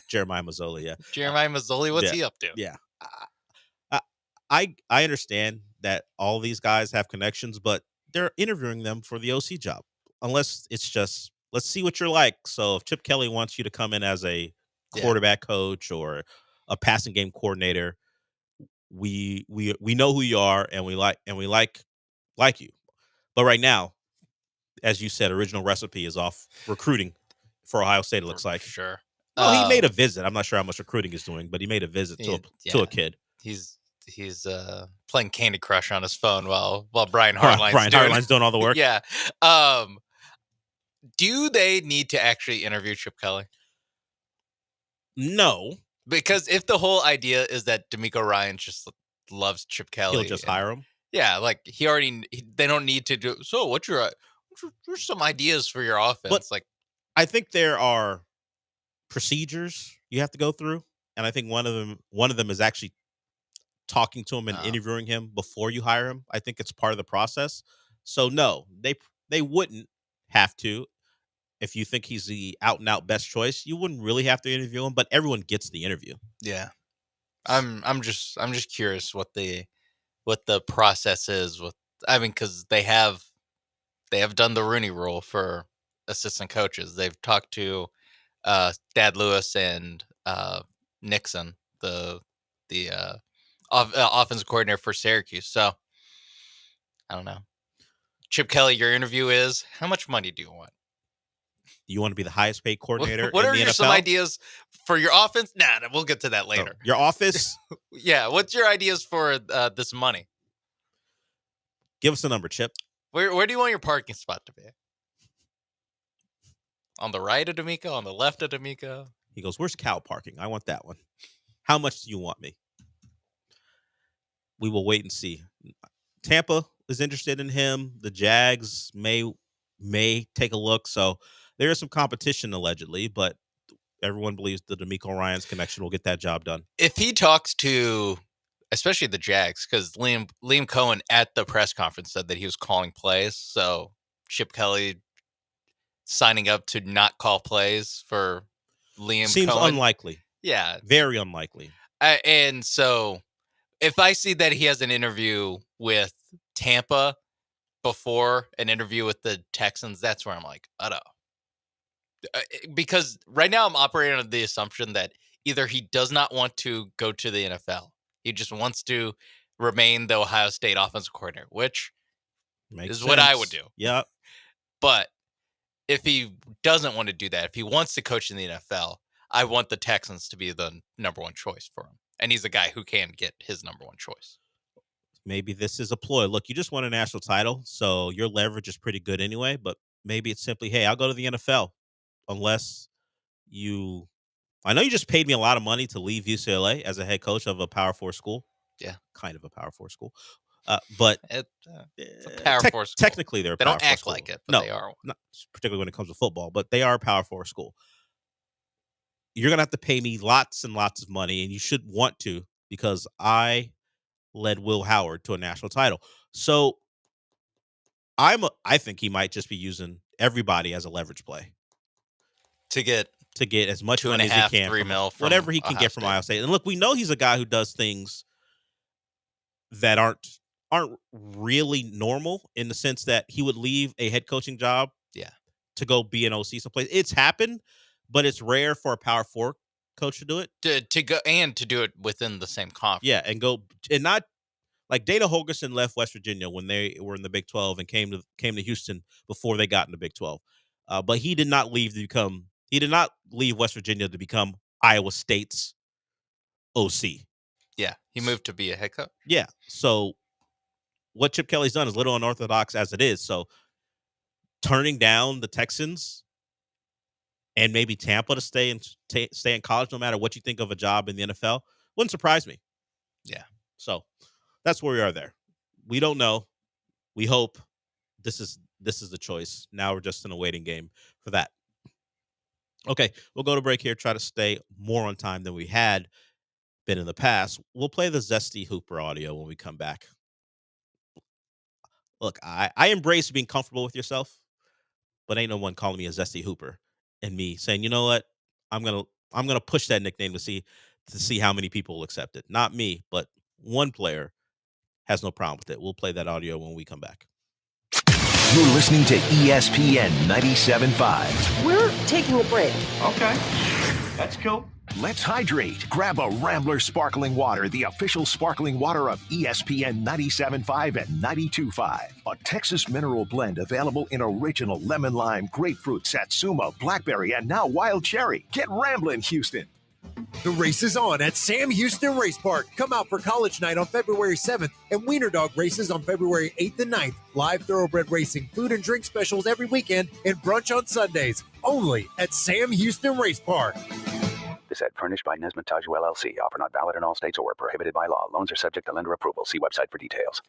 Jeremiah Mazzoli, yeah. Jeremiah Mazzoli, what's he up to? Yeah. I understand that all these guys have connections, but they're interviewing them for the OC job. Unless it's just, let's see what you're like. So if Chip Kelly wants you to come in as a quarterback coach or a passing game coordinator, we know who you are, and we like you. But right now, as you said, original recipe is off recruiting for Ohio State. It looks like sure. Well, he made a visit. I'm not sure how much recruiting he's doing, but he made a visit to a kid. He's playing Candy Crush on his phone while Brian Hartline's doing all the work. Yeah. Do they need to actually interview Chip Kelly? No. Because if the whole idea is that D'Amico Ryan just loves Chip Kelly, he'll just hire him. Yeah, like they don't need to do. So what's your some ideas for your offense? But I think there are procedures you have to go through, and I think one of them is actually talking to him and interviewing him before you hire him. I think it's part of the process. So no, they wouldn't have to. If you think he's the out and out best choice, you wouldn't really have to interview him, but everyone gets the interview. Yeah. I'm just curious what the process is because they have done the Rooney Rule for assistant coaches. They've talked to Thad Lewis and Nixon, the offensive coordinator for Syracuse. So I don't know. Chip Kelly, your interview is, how much money do you want? Do you want to be the highest paid coordinator What in are the NFL? some ideas for your offense? Nah, we'll get to that later. Your office? Yeah, what's your ideas for this money? Give us a number, Chip. Where do you want your parking spot to be? On the right of D'Amico? On the left of D'Amico? He goes, where's cow parking? I want that one. How much do you want me? We will wait and see. Tampa is interested in him. The Jags may take a look. So there is some competition allegedly, but everyone believes the D'Amico Ryans connection will get that job done. If he talks to, especially the Jags, because Liam Cohen at the press conference said that he was calling plays. So Chip Kelly signing up to not call plays for Liam Seems Cohen. unlikely. Yeah. Very unlikely. And so if I see that he has an interview with Tampa before an interview with the Texans, that's where I'm like, because right now I'm operating on the assumption that either he does not want to go to the NFL. He just wants to remain the Ohio State offensive coordinator, which is what I would do. Yeah. But if he doesn't want to do that, if he wants to coach in the NFL, I want the Texans to be the number one choice for him. And he's a guy who can get his number one choice. Maybe this is a ploy. Look, you just won a national title, so your leverage is pretty good anyway, but maybe it's simply, hey, I'll go to the NFL unless you – I know you just paid me a lot of money to leave UCLA as a head coach of a Power 4 school. Yeah. Kind of a Power 4 school. But it's a Power 4 school. Technically, they're a Power 4 school. They don't act school. like it, but no, they are. Not particularly when it comes to football, but they are a Power 4 school. You're going to have to pay me lots and lots of money, and you should want to because I led Will Howard to a national title. So I think he might just be using everybody as a leverage play to get as much money as he can, $2.5-3 million from whatever he can get from Ohio State. And look, we know he's a guy who does things that aren't really normal in the sense that he would leave a head coaching job, to go be an OC someplace. It's happened, but it's rare for a Power 4 coach to do it. To go and to do it within the same conference. Yeah, and not like Dana Holgorsen left West Virginia when they were in the Big 12 and came to Houston before they got in the Big 12. But he did not leave West Virginia to become Iowa State's OC. Yeah, he moved to be a head coach. Yeah, so what Chip Kelly's done is a little unorthodox as it is. So turning down the Texans and maybe Tampa to stay in college, no matter what you think of a job in the NFL, wouldn't surprise me. Yeah. So that's where we are there. We don't know. We hope this is the choice. Now we're just in a waiting game for that. Okay, we'll go to break here, try to stay more on time than we had been in the past. We'll play the Zesty Hooper audio when we come back. Look, I embrace being comfortable with yourself, but ain't no one calling me a Zesty Hooper and me saying, you know what, I'm gonna push that nickname to see how many people will accept it. Not me, but one player has no problem with it. We'll play that audio when we come back. You're listening to ESPN 97.5. We're taking a break. Okay, that's cool. Let's hydrate. Grab a Rambler Sparkling Water, the official sparkling water of ESPN 97.5 and 92.5. A Texas mineral blend available in original lemon lime, grapefruit, satsuma, blackberry, and now wild cherry. Get Ramblin', Houston. The race is on at Sam Houston Race Park. Come out for College Night on February 7th and Wiener Dog races on February 8th and 9th. Live thoroughbred racing, food and drink specials every weekend, and brunch on Sundays. Only at Sam Houston Race Park. This ad furnished by Nesmith Taju LLC. Offer not valid in all states or prohibited by law. Loans are subject to lender approval. See website for details.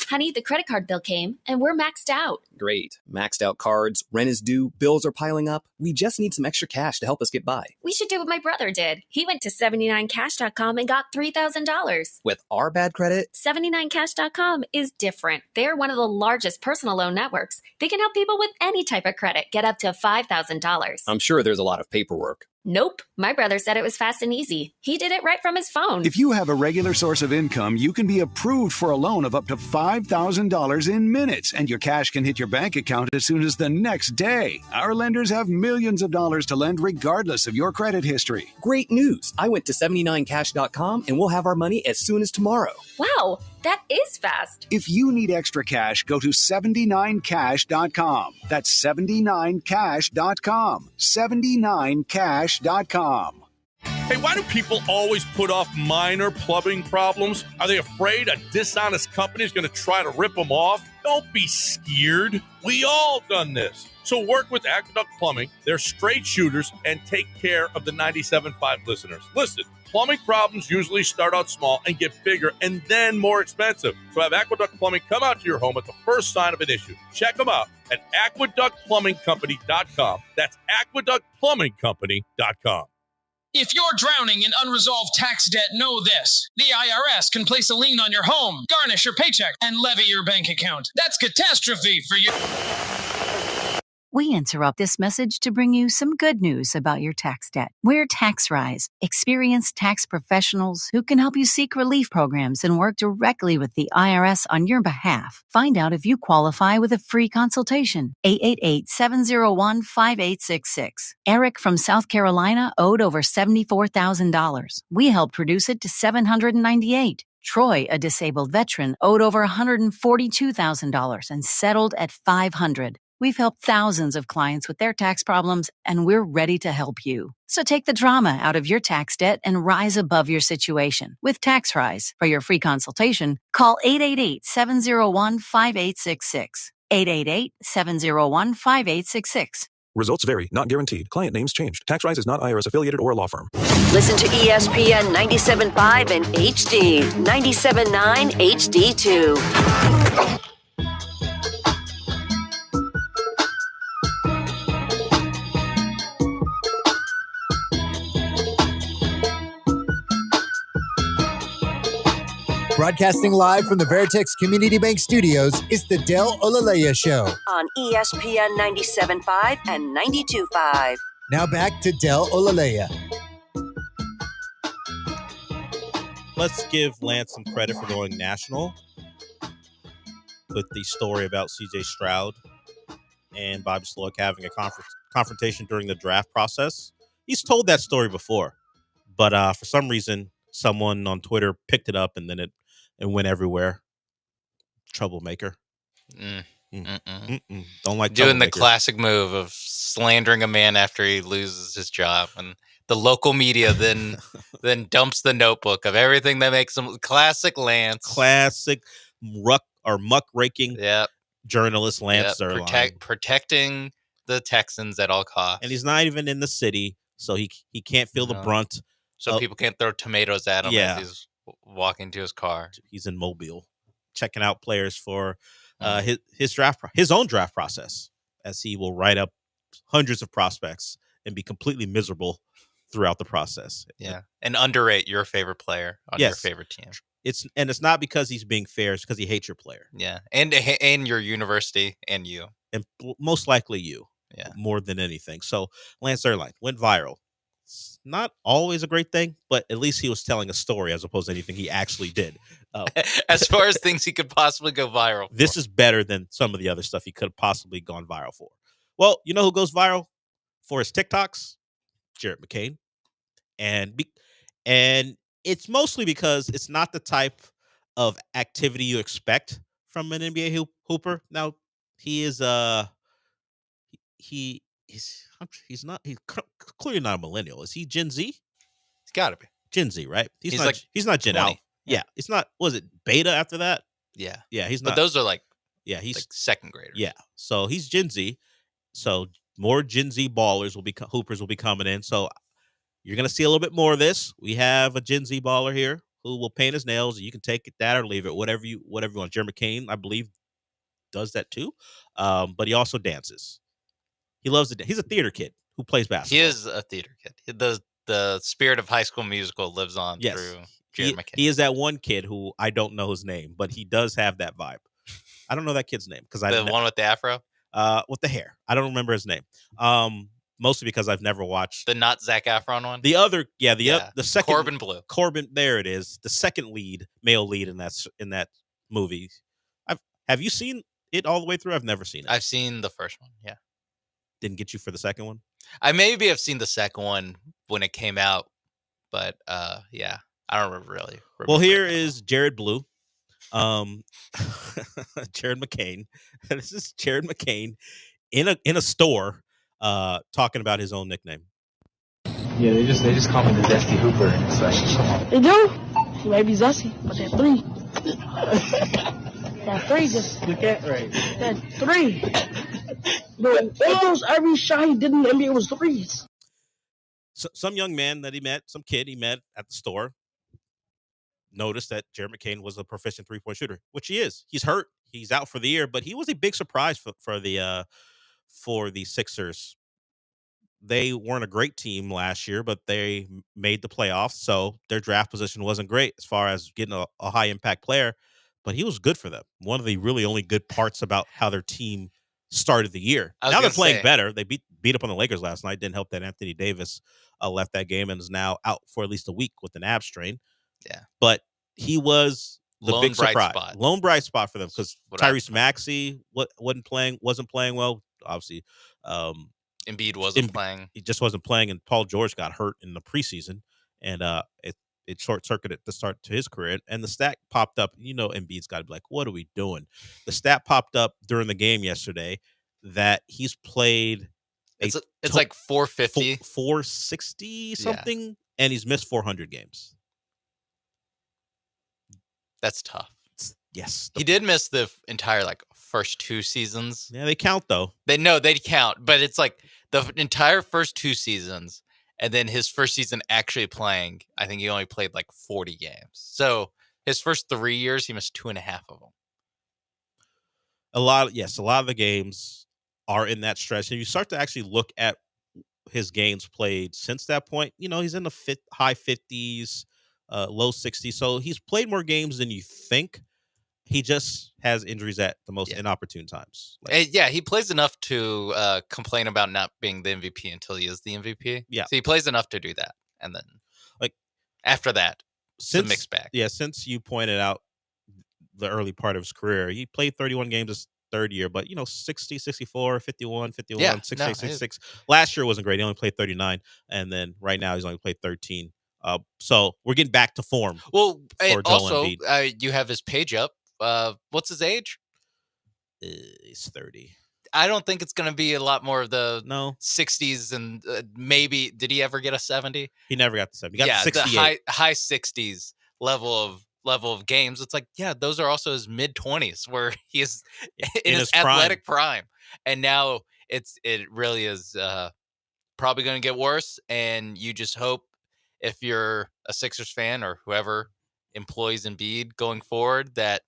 Honey, the credit card bill came, and we're maxed out. Great. Maxed out cards, rent is due, bills are piling up. We just need some extra cash to help us get by. We should do what my brother did. He went to 79cash.com and got $3,000. With our bad credit? 79cash.com is different. They're one of the largest personal loan networks. They can help people with any type of credit get up to $5,000. I'm sure there's a lot of paperwork. Nope. My brother said it was fast and easy. He did it right from his phone. If you have a regular source of income, you can be approved for a loan of up to $5,000 in minutes, and your cash can hit your bank account as soon as the next day. Our lenders have millions of dollars to lend regardless of your credit history. Great news. I went to 79cash.com and we'll have our money as soon as tomorrow. Wow, that is fast. If you need extra cash, go to 79cash.com. That's 79cash.com. 79cash.com. Hey, why do people always put off minor plumbing problems? Are they afraid a dishonest company is going to try to rip them off? Don't be scared. We all done this. So work with Aqueduct Plumbing. They're straight shooters and take care of the 97.5 listeners. Listen, plumbing problems usually start out small and get bigger and then more expensive. So have Aqueduct Plumbing come out to your home at the first sign of an issue. Check them out at aqueductplumbingcompany.com. That's aqueductplumbingcompany.com. If you're drowning in unresolved tax debt, know this. The IRS can place a lien on your home, garnish your paycheck, and levy your bank account. That's catastrophe for you. We interrupt this message to bring you some good news about your tax debt. We're TaxRise, experienced tax professionals who can help you seek relief programs and work directly with the IRS on your behalf. Find out if you qualify with a free consultation. 888-701-5866. Eric from South Carolina owed over $74,000. We helped reduce it to $798. Troy, a disabled veteran, owed over $142,000 and settled at $500. We've helped thousands of clients with their tax problems, and we're ready to help you. So take the drama out of your tax debt and rise above your situation. With TaxRise. For your free consultation, call 888-701-5866. 888-701-5866. Results vary, not guaranteed. Client names changed. TaxRise is not IRS affiliated or a law firm. Listen to ESPN 97.5 and HD, 97.9 HD2. Broadcasting live from the Veritex Community Bank Studios is the Del Olaleye Show. On ESPN 97.5 and 92.5. Now back to Del Olaleye. Let's give Lance some credit for going national with the story about C.J. Stroud and Bobby Slowick having a confrontation during the draft process. He's told that story before, but for some reason, someone on Twitter picked it up and then it went everywhere. Troublemaker. Don't like doing the classic move of slandering a man after he loses his job, and the local media then dumps the notebook of everything that makes him classic Lance. Classic muckraking journalist Lance Zierlein. Protecting the Texans at all costs. And he's not even in the city, so he can't feel the brunt. So people can't throw tomatoes at him as he's walking to his car. He's in Mobile, checking out players for his own draft process, as he will write up hundreds of prospects and be completely miserable throughout the process. Yeah, and underrate your favorite player on your favorite team. It's not because he's being fair; it's because he hates your player. Yeah, and your university and you, and most likely you. Yeah, more than anything. So Lance Zierlein went viral. It's not always a great thing, but at least he was telling a story as opposed to anything he actually did. As far as things he could possibly go viral for. This is better than some of the other stuff he could have possibly gone viral for. Well, you know who goes viral for his TikToks? Jarrett McCain. And it's mostly because it's not the type of activity you expect from an NBA hooper. Now, he's clearly not a millennial. Is he Gen Z? He's got to be Gen Z, right? He's not Gen 20. Alpha. Yeah, it's not. Was it Beta after that? Yeah, he's not. But those are he's like second graders. Yeah, so he's Gen Z. So more Gen Z ballers hoopers will be coming in. So you're gonna see a little bit more of this. We have a Gen Z baller here who will paint his nails. You can take that or leave it, whatever you want. Jeremy McCain, I believe, does that too, but he also dances. He loves it. He's a theater kid who plays basketball. He is a theater kid. The spirit of High School Musical lives on through Jared McCain. He is that one kid who I don't know his name, but he does have that vibe. I don't know that kid's name because the one with the afro, with the hair. I don't remember his name. mostly because I've never watched the not Zac Efron one. the other. Yeah, the second Corbin Blue. Corbin, there it is. The second male lead in that movie. Have you seen it all the way through? I've never seen it. I've seen the first one. Yeah, didn't get you for the second one. I maybe have seen the second one when it came out, but yeah, I don't really remember. Well, here is Jared Blue, Jared McCain. This is Jared McCain in a store talking about his own nickname. Yeah, they just call me the Zesty Hooper. It's like, they do. He might be Zesty, but that 3. That 3 just. Look at right. That 3. Almost every shot he did in the NBA was 3s. So, some young man that some kid he met at the store, noticed that Jared McCain was a proficient 3-point shooter, which he is. He's hurt. He's out for the year, but he was a big surprise for the Sixers. They weren't a great team last year, but they made the playoffs, so their draft position wasn't great as far as getting a high impact player, but he was good for them. One of the really only good parts about how their team started the year. Now they're playing better. They beat up on the Lakers last night. Didn't help that Anthony Davis left that game and is now out for at least a week with an ab strain. Yeah, but he was the lone big bright surprise, spot. lone bright spot for them because Tyrese Maxey wasn't playing well. Obviously, Embiid wasn't playing. He just wasn't playing, and Paul George got hurt in the preseason, and it short circuited the start to his career. And the stat popped up. Embiid's got to be like, "What are we doing?" The stat popped up during the game yesterday that he's played. It's like 450, 460 something, and he's missed 400 games. That's tough. Yes. He did miss the entire first 2 seasons. Yeah, they count though. They count, but it's like the entire first 2 seasons and then his first season actually playing, I think he only played 40 games. So his first 3 years, he missed 2.5 of them. A lot of the games are in that stretch. And you start to actually look at his games played since that point. He's in the high 50s, low 60s. So he's played more games than you think. He just has injuries at the most inopportune times. He plays enough to complain about not being the MVP until he is the MVP. Yeah. So he plays enough to do that. And then after that, it's a mixed bag. Yeah, since you pointed out the early part of his career, he played 31 games his third year, but 60, 64, 51, 68, 66. Last year wasn't great. He only played 39. And then right now he's only played 13. So we're getting back to form. Well, and also, you have his page up. What's his age? He's 30. I don't think it's going to be a lot more of the 60s and maybe did he ever get a 70? He never got the 70. He got the 68. The high 60s level of games. It's those are also his mid 20s where he is in his athletic prime. And now it really is probably going to get worse, and you just hope if you're a Sixers fan or whoever employs Embiid going forward that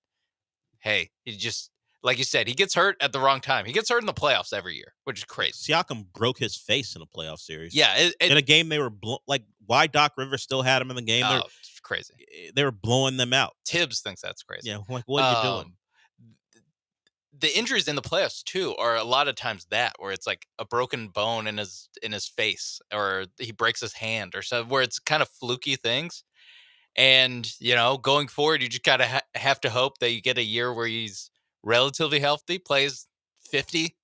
hey, he just, like you said, he gets hurt at the wrong time. He gets hurt in the playoffs every year, which is crazy. Siakam broke his face in a playoff series. Yeah. In a game they were why Doc Rivers still had him in the game. It's crazy. They were blowing them out. Tibbs thinks that's crazy. Yeah, what are you doing? The injuries in the playoffs too are a lot of times where it's a broken bone in his face, or he breaks his hand or so, where it's kind of fluky things. And, going forward, you just got to have to hope that you get a year where he's relatively healthy, plays 50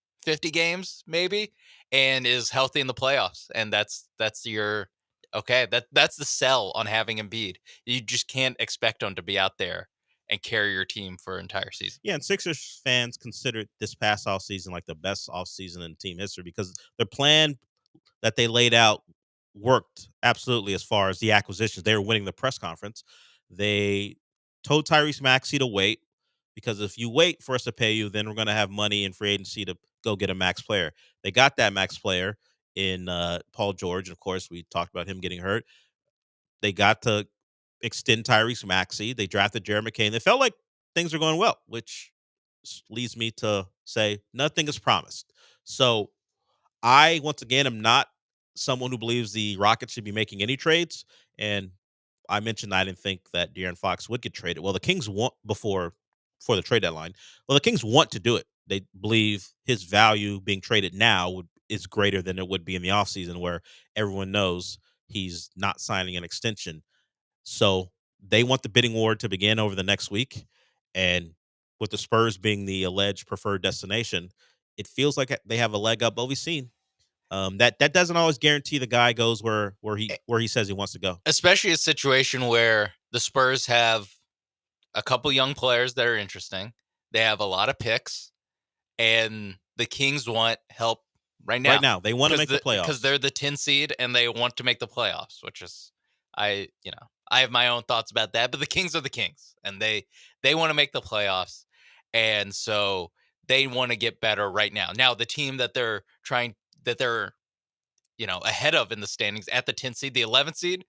games maybe, and is healthy in the playoffs. And that's your, okay, that's the sell on having Embiid. You just can't expect him to be out there and carry your team for an entire season. Yeah, and Sixers fans considered this past offseason the best offseason in team history because their plan that they laid out worked absolutely as far as the acquisitions. They were winning the press conference. They told Tyrese Maxey to wait because if you wait for us to pay you, then we're going to have money in free agency to go get a max player. They got that max player in Paul George. Of course, we talked about him getting hurt. They got to extend Tyrese Maxey. They drafted Jared McCain. They felt like things are going well, which leads me to say nothing is promised. So I, once again, am not someone who believes the Rockets should be making any trades. And I mentioned I didn't think that De'Aaron Fox would get traded. Well, the Kings want before the trade deadline. Well, the Kings want to do it. They believe his value being traded now would is greater than it would be in the offseason, where everyone knows he's not signing an extension. So they want the bidding war to begin over the next week. And with the Spurs being the alleged preferred destination, it feels like they have a leg up. But we've seen that doesn't always guarantee the guy goes where he says he wants to go. Especially a situation where the Spurs have a couple young players that are interesting. They have a lot of picks, and the Kings want help right now. Right now, they want to make the playoffs because they're the 10 seed and they want to make the playoffs, which is, I have my own thoughts about that, but the Kings are the Kings, and they want to make the playoffs, and so they want to get better right now. Now, the team that they're ahead of in the standings at the 10th seed, the 11th seed,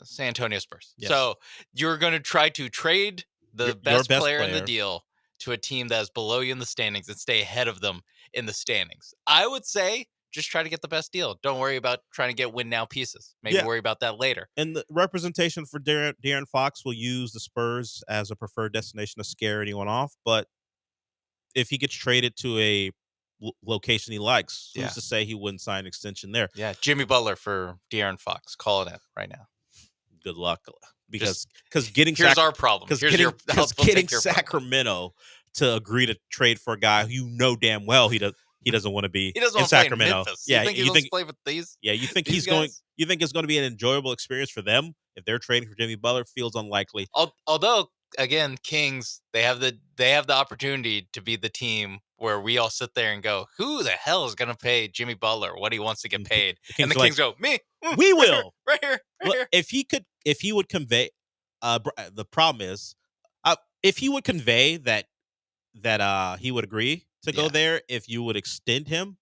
San Antonio Spurs. Yes. So you're going to try to trade the best player in the deal to a team that is below you in the standings and stay ahead of them in the standings. I would say just try to get the best deal. Don't worry about trying to get win now pieces. Maybe worry about that later. And the representation for De'Aaron Fox will use the Spurs as a preferred destination to scare anyone off. But if he gets traded to a location he likes, who's to say he wouldn't sign an extension there? Yeah, Jimmy Butler for De'Aaron Fox. Call it in right now. Good luck, because getting here's our problem. Because getting Sacramento to agree to trade for a guy who damn well he doesn't want to be in Sacramento. Yeah, you think play with these? Yeah, you think he's going? You think it's going to be an enjoyable experience for them if they're trading for Jimmy Butler? Feels unlikely. Although, again, Kings they have the opportunity to be the team where we all sit there and go, who the hell is going to pay Jimmy Butler what he wants to get paid? And the Kings go, me. We will. Right here. If he would convey, the problem is, if he would convey that he would agree to go there, if you would extend him,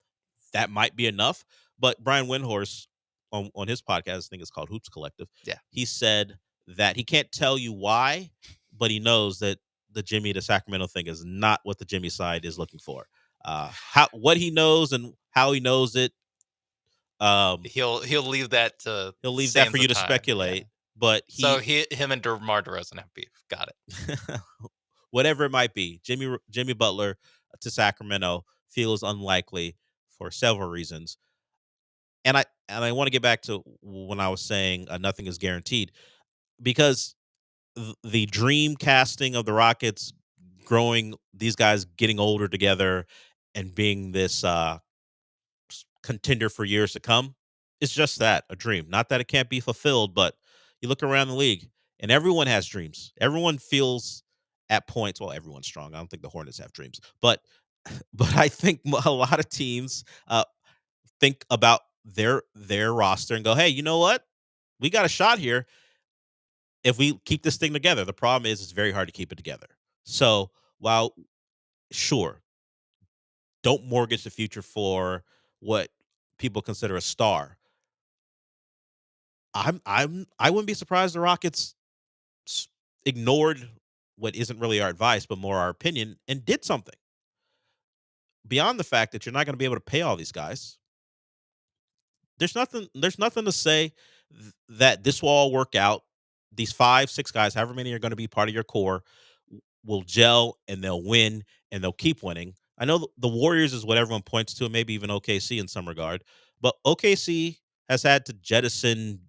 that might be enough. But Brian Windhorst on his podcast, I think it's called Hoops Collective. Yeah, he said that he can't tell you why, but he knows that the Jimmy to Sacramento thing is not what the Jimmy side is looking for. What he knows and how he knows it. He'll leave that to for you to speculate. Yeah. But him and DeMar DeRozan have beef. Got it. Whatever it might be, Jimmy Butler to Sacramento feels unlikely for several reasons. And I want to get back to when I was saying nothing is guaranteed, because the dream casting of the Rockets growing, these guys getting older together and being this contender for years to come, is just that, a dream. Not that it can't be fulfilled, but you look around the league and everyone has dreams. Everyone feels at points, well, everyone's strong. I don't think the Hornets have dreams, but I think a lot of teams think about their roster and go, hey, you know what? We got a shot here if we keep this thing together. The problem is it's very hard to keep it together. So while, sure, don't mortgage the future for what people consider a star, I wouldn't be surprised the Rockets ignored what isn't really our advice, but more our opinion, and did something. Beyond the fact that you're not going to be able to pay all these guys, there's nothing to say that this will all work out. These 5-6 guys, however many are going to be part of your core, will gel and they'll win and they'll keep winning. I know the Warriors is what everyone points to, and maybe even OKC in some regard, but OKC has had to jettison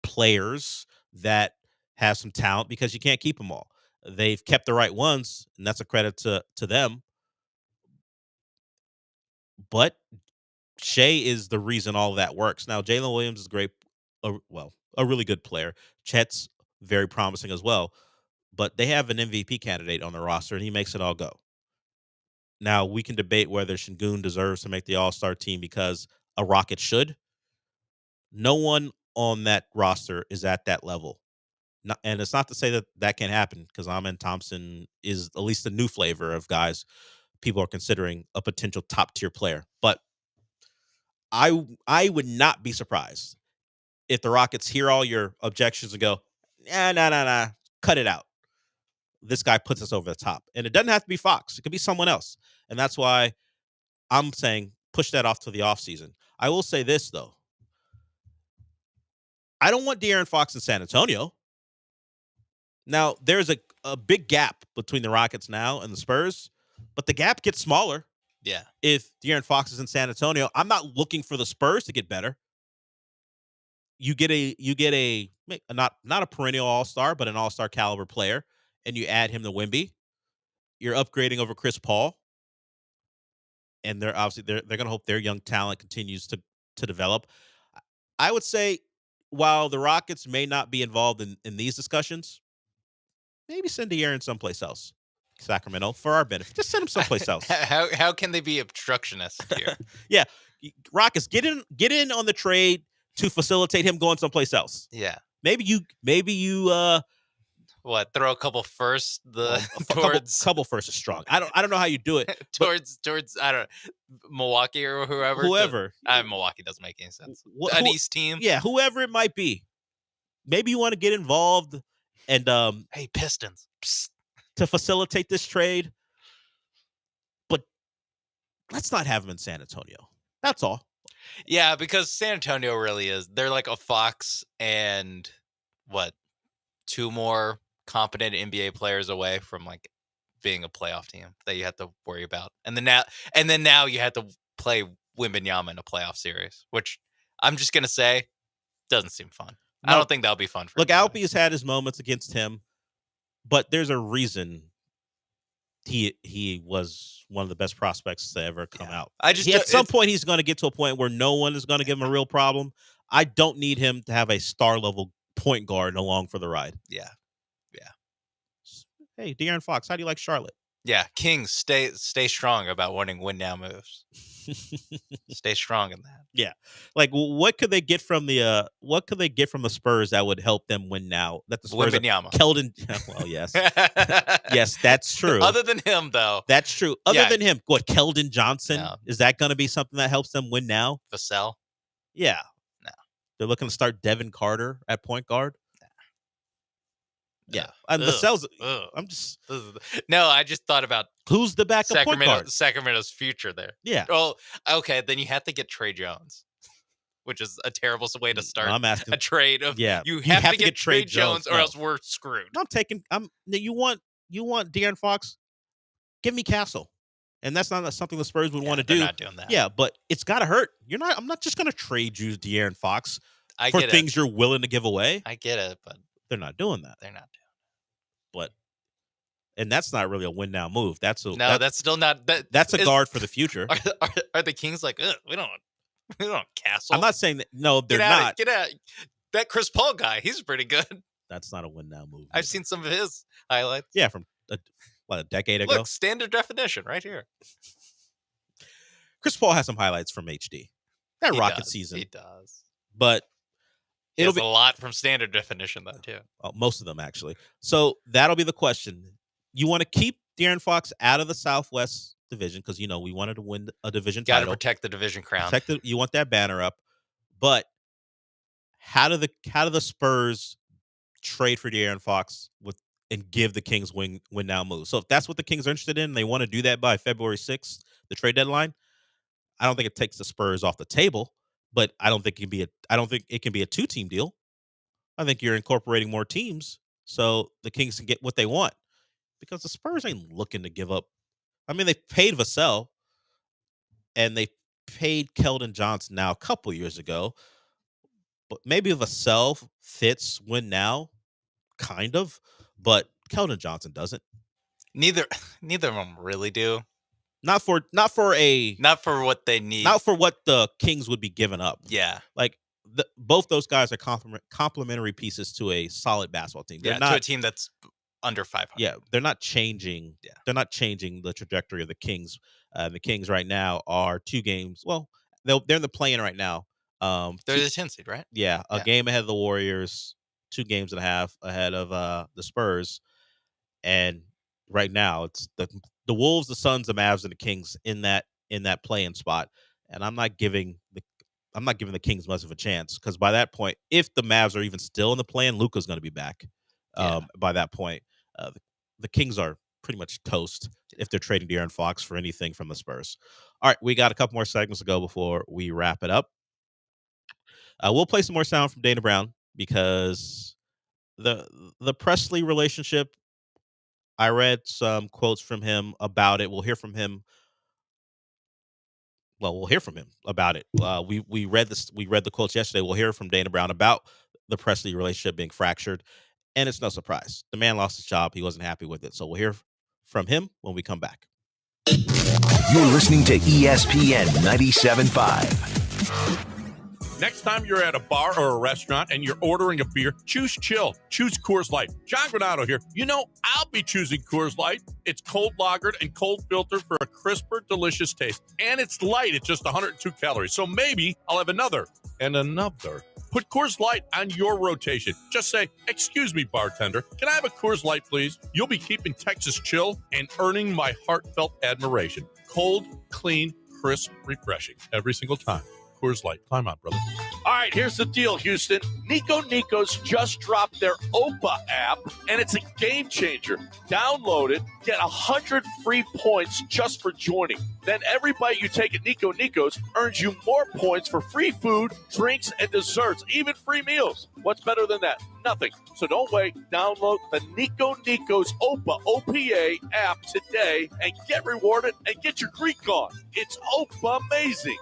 players that have some talent because you can't keep them all. They've kept the right ones, and that's a credit to them. But Shea is the reason all of that works. Now, Jalen Williams is great, a really good player. Chet's very promising as well, but they have an MVP candidate on the roster, and he makes it all go. Now, we can debate whether Şengün deserves to make the All-Star team because a Rocket should. No one on that roster is at that level. And it's not to say that can't happen, because Amen Thompson is at least a new flavor of guys people are considering a potential top-tier player. But I would not be surprised if the Rockets hear all your objections and go, nah, cut it out. This guy puts us over the top. And it doesn't have to be Fox. It could be someone else. And that's why I'm saying push that off to the offseason. I will say this, though. I don't want De'Aaron Fox in San Antonio. Now, there's a big gap between the Rockets now and the Spurs, but the gap gets smaller. Yeah. If De'Aaron Fox is in San Antonio, I'm not looking for the Spurs to get better. You get a not a perennial all-star, but an all-star caliber player, and you add him to Wemby. You're upgrading over Chris Paul, and they're going to hope their young talent continues to develop. I would say, while the Rockets may not be involved in these discussions, maybe send De'Aaron someplace else, Sacramento, for our benefit. Just send him someplace else. How can they be obstructionists here? Yeah, Rockets, get in on the trade to facilitate him going someplace else. Yeah. Maybe you what, throw a couple firsts towards couple firsts is strong. I don't know how you do it. towards I don't know, Milwaukee or whoever. Milwaukee doesn't make any sense. An East team. Yeah, whoever it might be. Maybe you want to get involved and hey, Pistons. Psst. To facilitate this trade. But let's not have him in San Antonio. That's all. Yeah, because San Antonio really is. They're like a Fox and two more competent NBA players away from like being a playoff team that you have to worry about. And then now you have to play Wembanyama in a playoff series, which I'm just gonna say doesn't seem fun. No, I don't think that'll be fun for anybody. Alpi has had his moments against him, but there's a reason he was one of the best prospects to ever come out. At some point he's going to get to a point where no one is going to give him a real problem. I don't need him to have a star level point guard along for the ride. Yeah. Hey, De'Aaron Fox, how do you like Charlotte? Yeah, Kings, stay strong about wanting win now moves. Stay strong in that. Yeah, like what could they get from the Spurs that would help them win now? That the Spurs Keldon. Well, yes, yes, that's true. Other than him, though, that's true. Other than him, what Keldon Johnson is that going to be something that helps them win now? Vassell. Yeah, no, they're looking to start Devin Carter at point guard. Yeah, and Vassell's. I just thought about who's the backup point guard. Sacramento's future there. Yeah. Well, okay, then you have to get Trey Jones, which is a terrible way to start a trade. You have to get Trey Jones, or else we're screwed. You want De'Aaron Fox? Give me Castle, and that's not something the Spurs would want to do. They're not doing that. Yeah, but it's got to hurt. I'm not just going to trade you De'Aaron Fox for things you're willing to give away. I get it, but they're not doing that. They're not doing it. And that's not really a win now move. That's still not. That's a guard for the future. Are the Kings like, we don't Castle? I'm not saying that. No, they're not. Get out. That Chris Paul guy, he's pretty good. That's not a win now move. I've seen some of his highlights. Yeah, from a decade ago. Look, standard definition right here. Chris Paul has some highlights from HD. That Rocket season. He does. But it'll be a lot from standard definition, though, too. Most of them, actually. So that'll be the question. You want to keep De'Aaron Fox out of the Southwest Division because, we wanted to win a division title. Got to protect the division crown. You want that banner up. But how do the Spurs trade for De'Aaron Fox and give the Kings win now move? So if that's what the Kings are interested in, they want to do that by February 6th, the trade deadline. I don't think it takes the Spurs off the table, but I don't think it can be a 2-team deal. I think you're incorporating more teams so the Kings can get what they want. Because the Spurs ain't looking to give up. I mean, they paid Vassell, and they paid Keldon Johnson now a couple years ago. But maybe Vassell fits win now, kind of. But Keldon Johnson doesn't. Neither of them really do. Not for what they need. Not for what the Kings would be giving up. Yeah, like both those guys are complementary pieces to a solid basketball team. They're not to a team that's under 500. Yeah, they're not changing. Yeah. They're not changing the trajectory of the Kings. The Kings right now are 2 games. Well, they're in the play-in right now. They're the 10th seed, right? Yeah, a game ahead of the Warriors, 2 games and a half ahead of the Spurs. And right now, it's the Wolves, the Suns, the Mavs, and the Kings in that play-in spot. And I'm not giving the Kings much of a chance because by that point, if the Mavs are even still in the play-in, Luka's going to be back. By that point. The Kings are pretty much toast if they're trading De'Aaron Fox for anything from the Spurs. All right, we got a couple more segments to go before we wrap it up. We'll play some more sound from Dana Brown because the Presley relationship, I read some quotes from him about it. We'll hear from him well, we'll hear from him about it. We read this. We read the quotes yesterday. We'll hear from Dana Brown about the Presley relationship being fractured, and it's no surprise. The man lost his job. He wasn't happy with it. So we'll hear from him when we come back. You're listening to ESPN 97.5. Next time you're at a bar or a restaurant and you're ordering a beer, choose chill. Choose Coors Light. John Granato here. You know, I'll be choosing Coors Light. It's cold lagered and cold filtered for a crisper, delicious taste. And it's light at just 102 calories. So maybe I'll have another and another. Put Coors Light on your rotation. Just say, excuse me, bartender, can I have a Coors Light, please? You'll be keeping Texas chill and earning my heartfelt admiration. Cold, clean, crisp, refreshing. Every single time. Coors Light. Climb out, brother. All right, here's the deal, Houston. Nico Nico's just dropped their OPA app, and it's a game changer. Download it, get 100 free points just for joining. Then every bite you take at Nico Nico's earns you more points for free food, drinks, and desserts, even free meals. What's better than that? Nothing. So don't wait. Download the Nico Nico's OPA, OPA app today and get rewarded and get your Greek on. It's OPA amazing.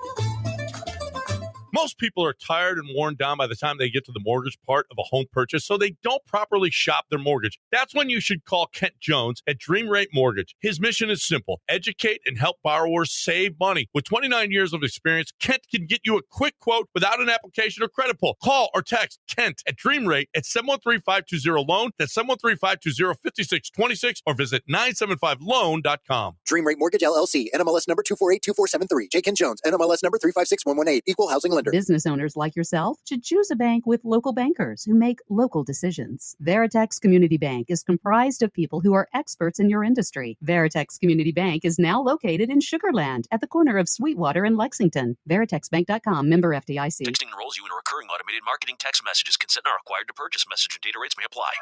Most people are tired and worn down by the time they get to the mortgage part of a home purchase, so they don't properly shop their mortgage. That's when you should call Kent Jones at Dream Rate Mortgage. His mission is simple: educate and help borrowers save money. With 29 years of experience, Kent can get you a quick quote without an application or credit pull. Call or text Kent at Dream Rate at 713-520-LOAN. That's 713-520-5626, or visit 975loan.com. Dream Rate Mortgage, LLC, NMLS number 2482473. J. Kent Jones, NMLS number 356118. Equal housing lender. Business owners like yourself should choose a bank with local bankers who make local decisions. Veritex Community Bank is comprised of people who are experts in your industry. Veritex Community Bank is now located in Sugar Land at the corner of Sweetwater and Lexington. VeritexBank.com, member FDIC. Texting enrolls you in a recurring automated marketing text messages. Consent not required to purchase. Message and data rates may apply.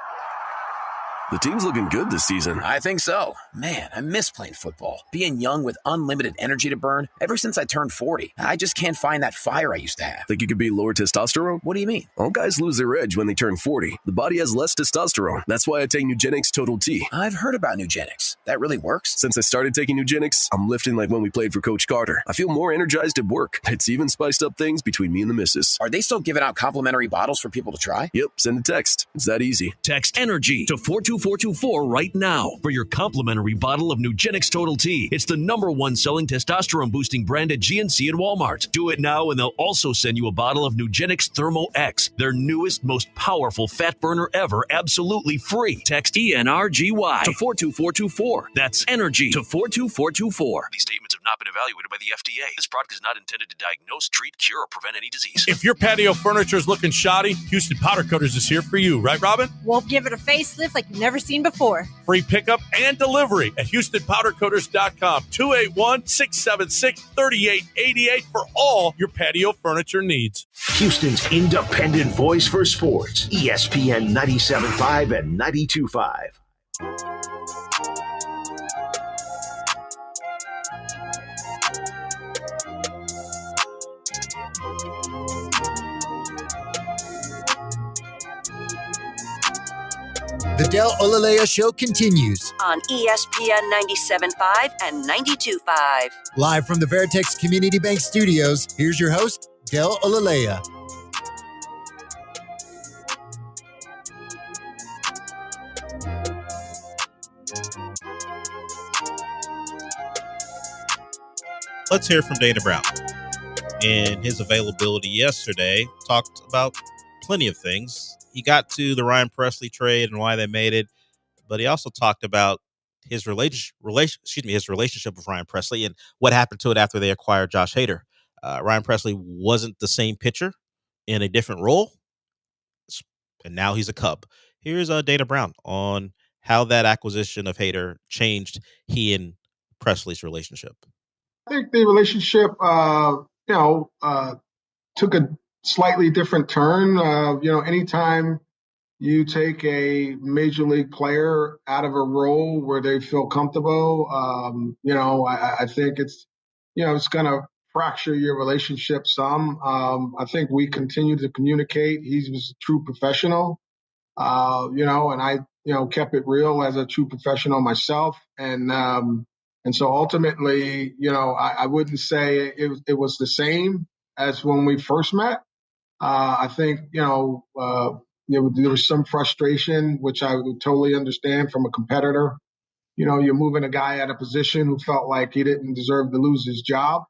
The team's looking good this season. I think so. Man, I miss playing football. Being young with unlimited energy to burn. Ever since I turned 40, I just can't find that fire I used to have. Think you could be lower testosterone? What do you mean? All guys lose their edge when they turn 40. The body has less testosterone. That's why I take Nugenix Total T. I've heard about Nugenix. That really works? Since I started taking Nugenix, I'm lifting like when we played for Coach Carter. I feel more energized at work. It's even spiced up things between me and the missus. Are they still giving out complimentary bottles for people to try? Yep, send a text. It's that easy. Text ENERGY to 42424 right now for your complimentary bottle of Nugenix Total T. It's the #1 selling testosterone boosting brand at GNC and Walmart. Do it now and they'll also send you a bottle of Nugenix Thermo X, their newest, most powerful fat burner ever, absolutely free. Text ENRGY to 42424. That's ENERGY to 42424. These statements have not been evaluated by the FDA. This product is not intended to diagnose, treat, cure, or prevent any disease. If your patio furniture is looking shoddy, Houston Powder Coaters is here for you. Right, Robin? We'll give it a facelift like you've never seen before. Free pickup and delivery at HoustonPowderCoaters.com. 281-676-3888 for all your patio furniture needs. Houston's independent voice for sports. ESPN 97.5 and 92.5. The Del Olaleye Show continues. On ESPN 97.5 and 92.5. Live from the Veritex Community Bank Studios, here's your host, Del Olaleye. Let's hear from Dana Brown. In his availability yesterday, talked about plenty of things. He got to the Ryan Presley trade and why they made it, but he also talked about his relationship with Ryan Presley and what happened to it after they acquired Josh Hader. Ryan Presley wasn't the same pitcher in a different role, and now he's a Cub. Here's Dana Brown on how that acquisition of Hader changed he and Presley's relationship. I think the relationship, took a slightly different turn. Anytime you take a major league player out of a role where they feel comfortable, I think it's going to fracture your relationship some. I think we continue to communicate. He was a true professional, and I, kept it real as a true professional myself. And, And so ultimately, I wouldn't say it was the same as when we first met. I think, there was some frustration, which I would totally understand from a competitor. You're moving a guy at a position who felt like he didn't deserve to lose his job.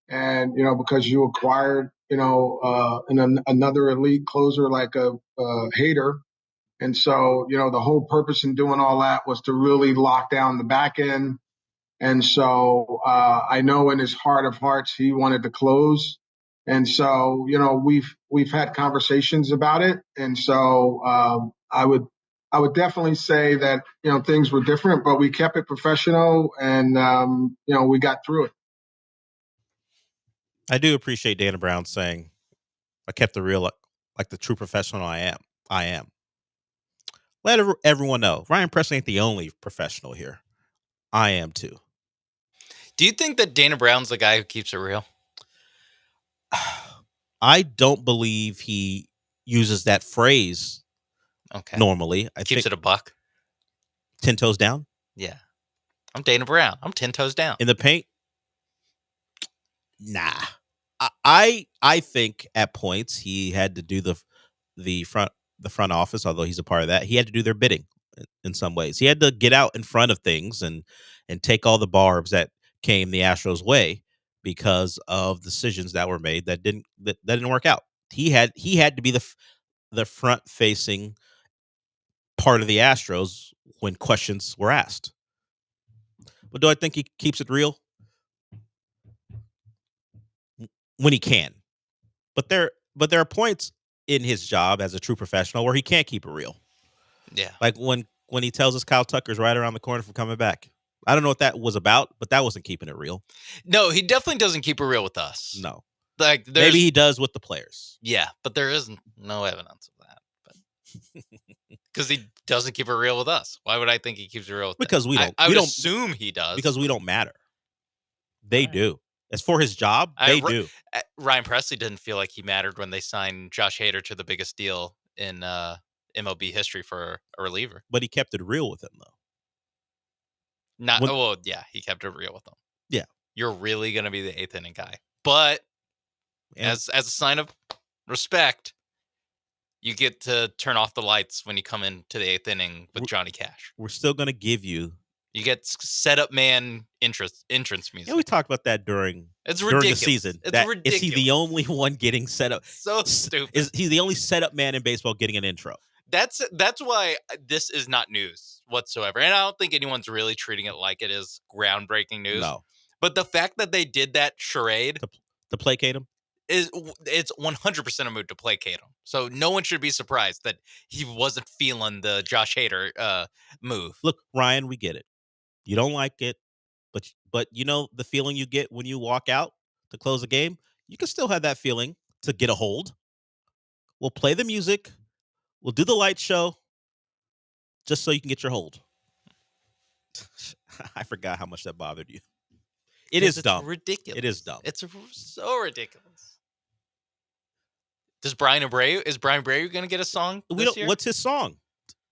And, because you acquired, another elite closer like a Hader. And so, the whole purpose in doing all that was to really lock down the back end. And so I know in his heart of hearts, he wanted to close. And so, we've had conversations about it. And so I would definitely say that, things were different, but we kept it professional and, we got through it. I do appreciate Dana Brown saying, I kept it real like the true professional I am. I am. Let everyone know, Ryan Presley ain't the only professional here. I am too. Do you think that Dana Brown's the guy who keeps it real? I don't believe he uses that phrase normally. I Keeps it a buck. 10 toes down? Yeah. I'm Dana Brown. I'm 10 toes down. In the paint? Nah. I think at points he had to do the front office, although he's a part of that. He had to do their bidding in some ways. He had to get out in front of things and take all the barbs that came the Astros' way because of decisions that were made that didn't work out. He had to be the front facing part of the Astros when questions were asked. But do I think he keeps it real? When he can. But there are points in his job as a true professional where he can't keep it real. Yeah. Like when he tells us Kyle Tucker's right around the corner from coming back. I don't know what that was about, but that wasn't keeping it real. No, he definitely doesn't keep it real with us. No. Like maybe he does with the players. Yeah, but there is no evidence of that. Because he doesn't keep it real with us. Why would I think he keeps it real with Because we don't. I would assume he does. Because we don't matter. They do. As for his job, they do. Ryan Presley didn't feel like he mattered when they signed Josh Hader to the biggest deal in MLB history for a reliever. But he kept it real with him, though. He kept it real with him. Yeah. You're really going to be the eighth inning guy. But as a sign of respect, you get to turn off the lights when you come into the eighth inning with Johnny Cash. We're still going to give you. You get setup man entrance music. Yeah, we talked about that during the season. It's ridiculous. Is he the only one getting set up? So stupid. Is he the only setup man in baseball getting an intro? That's why this is not news whatsoever. And I don't think anyone's really treating it like it is groundbreaking news. No. But the fact that they did that charade to placate him it's 100% a move to placate him. So no one should be surprised that he wasn't feeling the Josh Hader move. Look, Ryan, we get it. You don't like it, but you know the feeling you get when you walk out to close a game? You can still have that feeling to get a hold. We'll play the music. We'll do the light show just so you can get your hold. I forgot how much that bothered you. It's dumb. Ridiculous. It is dumb. It's so ridiculous. Is Brian Abreu going to get a song this year? What's his song?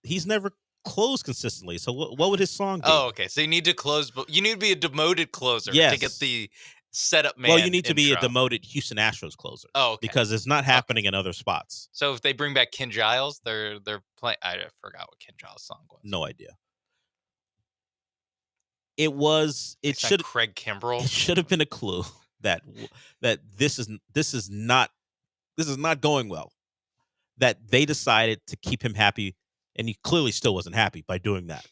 He's never closed consistently. So what would his song be? Oh, okay. So you need to close. You need to be a demoted closer to get the setup man. Well, you need to intro. be a demoted Houston Astros closer. Oh, okay. Because it's not happening in other spots. So if they bring back Ken Giles, they're playing. I forgot what Ken Giles' song was. No idea. It should Craig Kimbrell. It should have been a clue that this is not going well. That they decided to keep him happy, and he clearly still wasn't happy by doing that.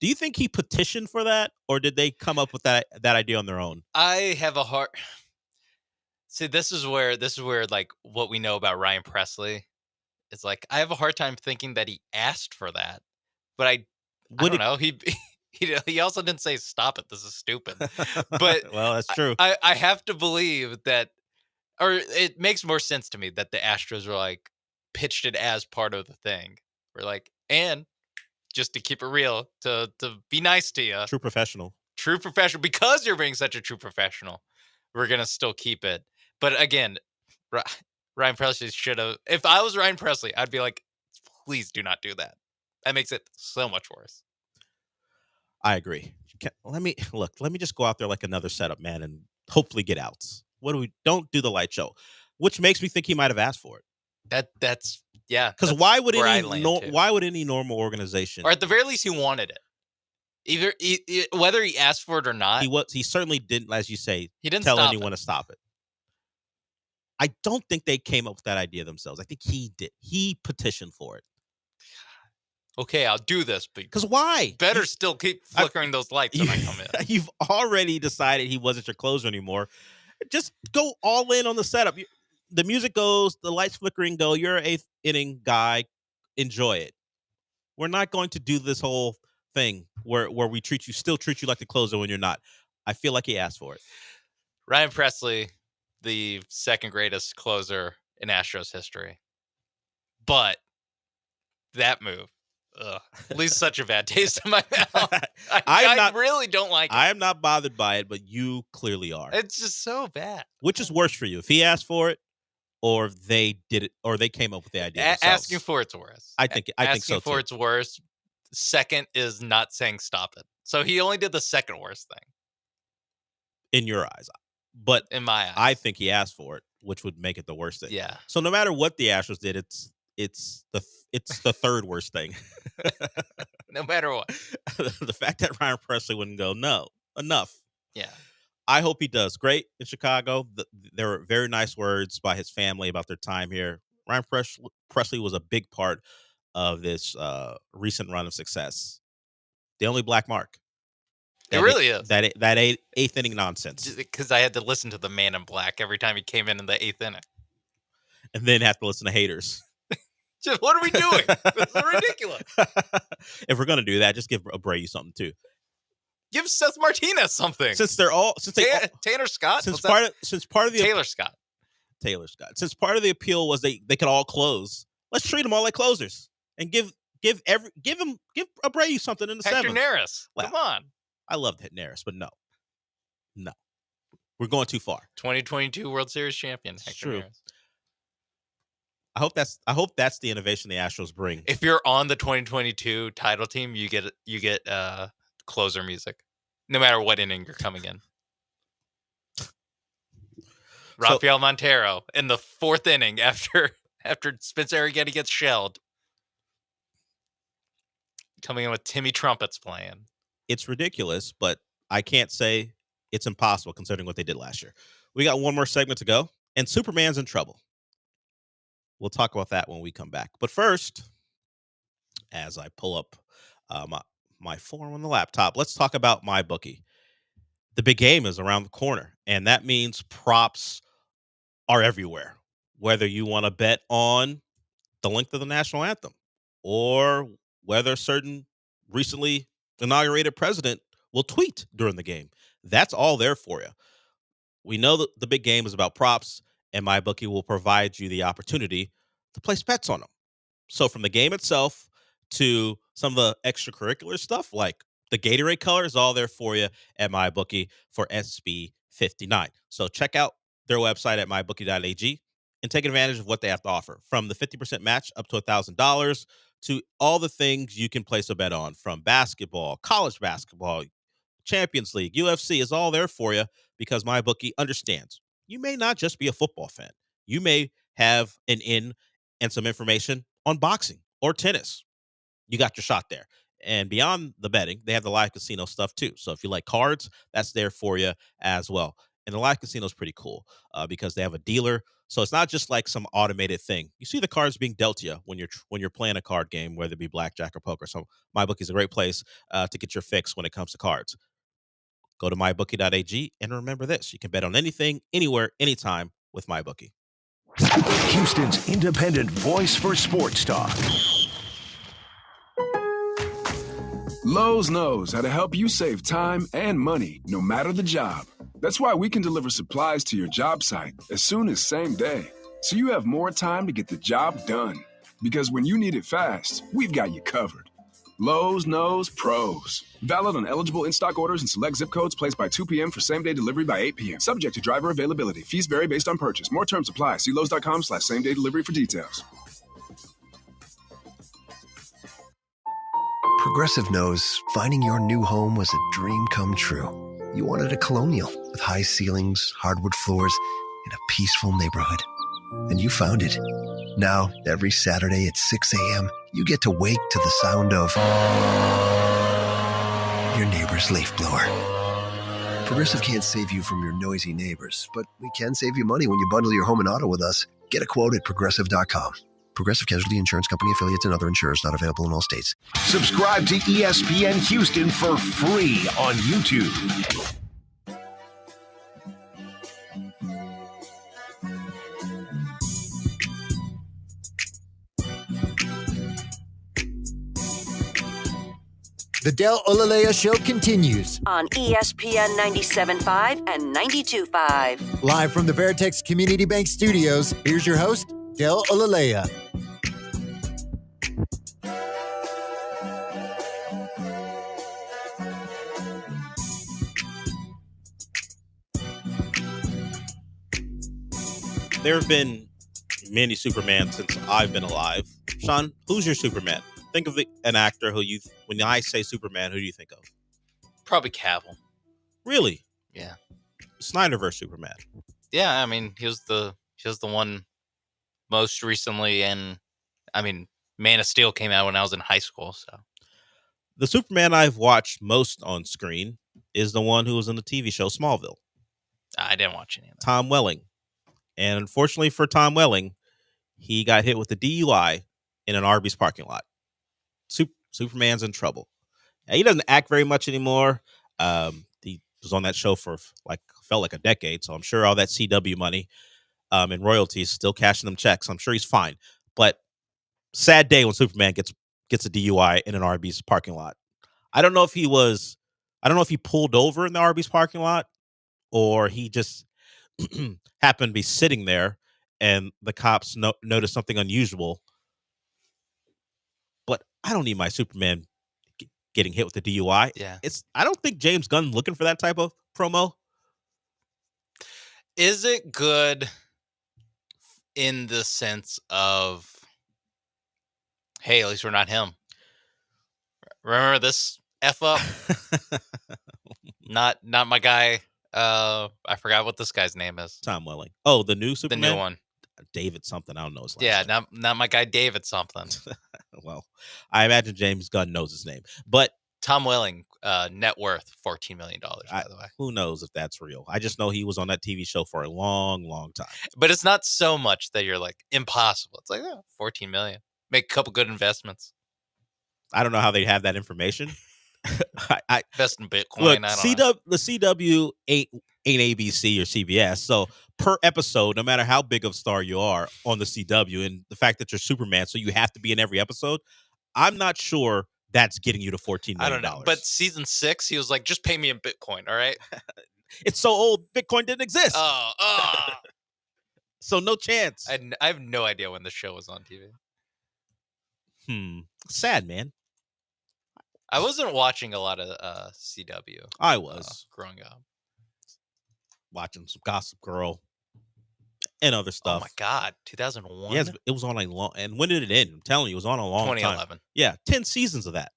Do you think he petitioned for that, or did they come up with that idea on their own? I have a hard. See, this is where like what we know about Ryan Presley is like. I have a hard time thinking that he asked for that, but I don't know. He also didn't say stop it. This is stupid. But well, that's true. I have to believe that, or it makes more sense to me that the Astros were like pitched it as part of the thing. We're like, and just to keep it real, to be nice to you, true professional, because you're being such a true professional, we're gonna still keep it. But again, Ryan Presley should have. If I was Ryan Presley, I'd be like, please do not do that. That makes it so much worse. I agree. let me just go out there like another setup man and hopefully get outs. Don't do the light show, which makes me think he might have asked for it. That's yeah. Because why would any normal organization, or at the very least, he wanted it. Either whether he asked for it or not, he certainly didn't, as you say, he didn't tell anyone to stop it. I don't think they came up with that idea themselves. I think he did. He petitioned for it. Okay, I'll do this, but because why? Better still keep flickering those lights when I come in. You've already decided he wasn't your closer anymore. Just go all in on the setup. The music goes, the lights flickering go. You're an 8th inning guy. Enjoy it. We're not going to do this whole thing where we still treat you like the closer when you're not. I feel like he asked for it. Ryan Pressly, the second greatest closer in Astros history. But that move leaves such a bad taste in my mouth. I really don't like it. I am not bothered by it, but you clearly are. It's just so bad. Which is worse for you, if he asked for it, or if they did it, or they came up with the idea themselves? Asking for it's worse. I think so too. Asking for it's worse. Second is not saying stop it. So he only did the second worst thing. In your eyes. But in my eyes, I think he asked for it, which would make it the worst thing. Yeah. So no matter what the Astros did, it's the third worst thing. No matter what. The fact that Ryan Pressly wouldn't go, no, enough. Yeah. I hope he does great in Chicago. There were very nice words by his family about their time here. Ryan Pressly was a big part of this recent run of success. The only black mark. It really is. That eighth inning nonsense. Because I had to listen to the Man in Black every time he came in the 8th inning. And then have to listen to haters. Just, what are we doing? This is ridiculous. If we're going to do that, just give Abreu something too. Give Seth Martinez something. Tanner Scott. Since part of the Taylor Scott. Since part of the appeal was they could all close. Let's treat them all like closers and give Abreu something in the Hector 7th. Neris. Wow. Come on. I loved Neris, but no, we're going too far. 2022 World Series champion. Hector Neris. I hope that's the innovation the Astros bring. If you're on the 2022 title team, you get closer music, no matter what inning you're coming in. Rafael Montero in the 4th inning after Spencer Arrighetti gets shelled, coming in with Timmy Trumpets playing. It's ridiculous, but I can't say it's impossible considering what they did last year. We got one more segment to go, and Superman's in trouble. We'll talk about that when we come back. But first, as I pull up my form on the laptop, let's talk about MyBookie. The big game is around the corner, and that means props are everywhere. Whether you want to bet on the length of the national anthem or whether a certain recently inaugurated president will tweet during the game, that's all there for you. We know that the big game is about props, and MyBookie will provide you the opportunity to place bets on them. So from the game itself to some of the extracurricular stuff like the Gatorade color is all there for you at MyBookie for SB 59. So check out their website at mybookie.ag and take advantage of what they have to offer. From the 50% match up to $1,000 to all the things you can place a bet on, from basketball, college basketball, Champions League, UFC is all there for you because MyBookie understands. You may not just be a football fan. You may have an in and some information on boxing or tennis. You got your shot there. And beyond the betting, they have the live casino stuff too. So if you like cards, that's there for you as well. And the live casino is pretty cool because they have a dealer. So it's not just like some automated thing. You see the cards being dealt to you when you're playing a card game, whether it be blackjack or poker. So MyBookie is a great place to get your fix when it comes to cards. Go to mybookie.ag and remember this: you can bet on anything, anywhere, anytime with MyBookie. Houston's independent voice for sports talk. Lowe's knows how to help you save time and money, no matter the job. That's why we can deliver supplies to your job site as soon as same day, so you have more time to get the job done. Because when you need it fast, we've got you covered. Lowe's knows pros. Valid on eligible in-stock orders and select zip codes placed by 2 p.m. for same-day delivery by 8 p.m. Subject to driver availability. Fees vary based on purchase. More terms apply. See Lowe's.com/same-day delivery for details. Progressive knows finding your new home was a dream come true. You wanted a Colonial with high ceilings, hardwood floors, and a peaceful neighborhood. And you found it. Now, every Saturday at 6 a.m., you get to wake to the sound of your neighbor's leaf blower. Progressive can't save you from your noisy neighbors, but we can save you money when you bundle your home and auto with us. Get a quote at Progressive.com. Progressive Casualty Insurance Company, affiliates, and other insurers not available in all states. Subscribe to ESPN Houston for free on YouTube. The Del Olaleye Show continues. On ESPN 97.5 and 92.5. Live from the Veritex Community Bank Studios, here's your host, Del Olaleye. There have been many Superman since I've been alive. Sean, who's your Superman? Think of an actor who when I say Superman, who do you think of? Probably Cavill. Really? Yeah. Snyderverse Superman. Yeah, I mean, he was the one most recently, and I mean, Man of Steel came out when I was in high school, so. The Superman I've watched most on screen is the one who was in the TV show Smallville. I didn't watch any of that. Tom Welling. And unfortunately for Tom Welling, he got hit with a DUI in an Arby's parking lot. Superman's in trouble. Now, he doesn't act very much anymore. He was on that show for felt like a decade, so I'm sure all that CW money and royalties still cashing them checks. I'm sure he's fine. But sad day when Superman gets a DUI in an Arby's parking lot. I don't know if he pulled over in the Arby's parking lot or he just happened to be sitting there and the cops noticed something unusual. But I don't need my Superman getting hit with a DUI. Yeah. I don't think James Gunn looking for that type of promo. Is it good in the sense of, hey, at least we're not him? Remember this F up? Not my guy. I forgot what this guy's name is. Tom Welling. Oh, the new Superman? The new one. David something. I don't know his last name. Yeah, not my guy David something. Well, I imagine James Gunn knows his name. But Tom Welling, net worth $14 million, by the way. Who knows if that's real? I just know he was on that TV show for a long, long time. But it's not so much that you're like, impossible. It's like, $14 million. Make a couple good investments. I don't know how they have that information. I invest in Bitcoin. Look, I don't know. The CW ain't ABC or CBS. So per episode, no matter how big of a star you are on the CW, and the fact that you're Superman, so you have to be in every episode, I'm not sure that's getting you to $14 million. I don't know. But season 6, he was like, just pay me in Bitcoin, all right? It's so old, Bitcoin didn't exist. Oh. So no chance. I have no idea when the show was on TV. Sad, man. I wasn't watching a lot of CW. I was. Growing up. Watching some Gossip Girl and other stuff. Oh, my God. 2001? Yes, it was on a long... And when did it end? I'm telling you, it was on a long 2011. time. Yeah, 10 seasons of that.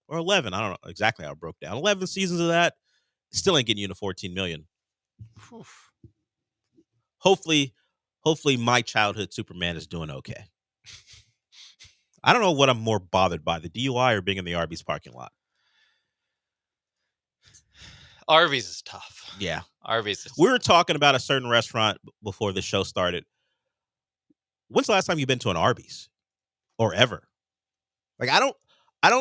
Or 11. I don't know exactly how it broke down. 11 seasons of that. Still ain't getting you to $14 million. Oof. Hopefully my childhood Superman is doing okay. I don't know what I'm more bothered by, the DUI or being in the Arby's parking lot. Arby's is tough. Yeah. Arby's is We were talking about a certain restaurant before the show started. When's the last time you've been to an Arby's? Or ever? Like, I don't.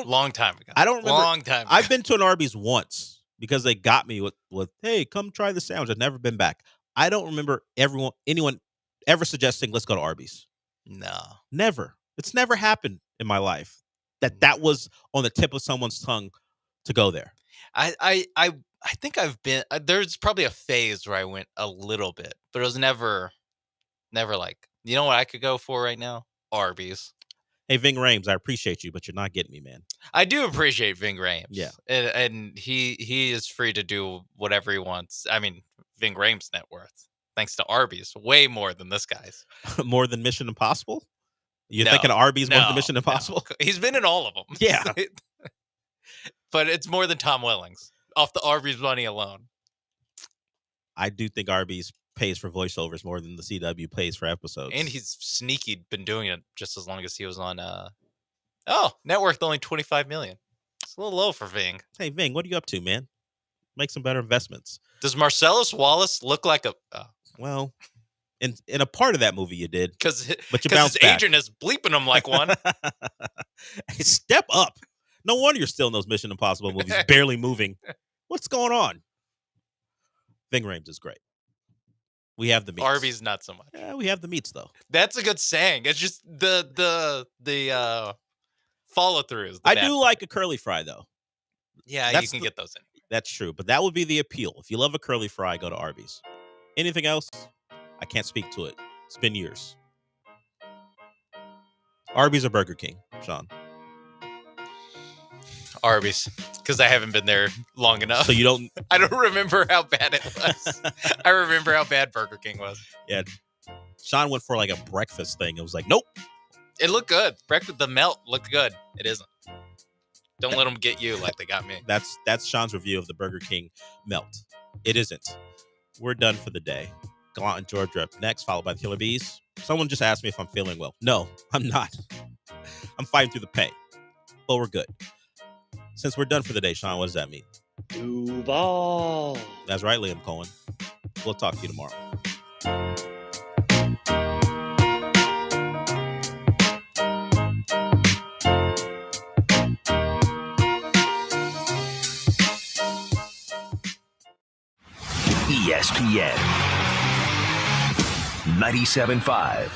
Long time ago. I don't remember. Long time ago. I've been to an Arby's once because they got me with hey, come try the sandwich. I've never been back. I don't remember anyone ever suggesting, let's go to Arby's. No. Never. It's never happened in my life that was on the tip of someone's tongue to go there. I think I've been, there's probably a phase where I went a little bit, but it was never like, you know what I could go for right now? Arby's. Hey, Ving Rhames, I appreciate you, but you're not getting me, man. I do appreciate Ving Rhames. Yeah. And he is free to do whatever he wants. I mean, Ving Rhames' net worth, thanks to Arby's, way more than this guy's. More than Mission Impossible? You're thinking Arby's more than Mission Impossible? No. He's been in all of them. Yeah. but it's more than Tom Wellings off the Arby's money alone. I do think Arby's pays for voiceovers more than the CW pays for episodes. And he's sneaky been doing it just as long as he was on net worth only $25 million. It's a little low for Ving. Hey Ving, what are you up to, man? Make some better investments. Does Marcellus Wallace look like a well, in a part of that movie you did. But you his bounced back. agent is bleeping him like one. Hey, step up. No wonder you're still in those Mission Impossible movies, barely moving. What's going on? Ving Rhames is great. We have the meats. Arby's not so much. Yeah, we have the meats though. That's a good saying. It's just the follow through. I do like a curly fry though. Yeah, you can get those in. That's true, but that would be the appeal. If you love a curly fry, go to Arby's. Anything else? I can't speak to it. It's been years. Arby's or Burger King, Sean? Arby's, because I haven't been there long enough. So you don't... I don't remember how bad it was. I remember how bad Burger King was. Yeah. Sean went for like a breakfast thing. It was like, nope. It looked good. Breakfast, the melt looked good. It isn't. Don't let them get you like they got me. That's Sean's review of the Burger King melt. It isn't. We're done for the day. Gallant George up next, followed by the Killer Bees. Someone just asked me if I'm feeling well. No, I'm not. I'm fighting through the pain. But we're good. Since we're done for the day, Sean, what does that mean? Duval. That's right, Liam Cohen. We'll talk to you tomorrow. ESPN 97.5.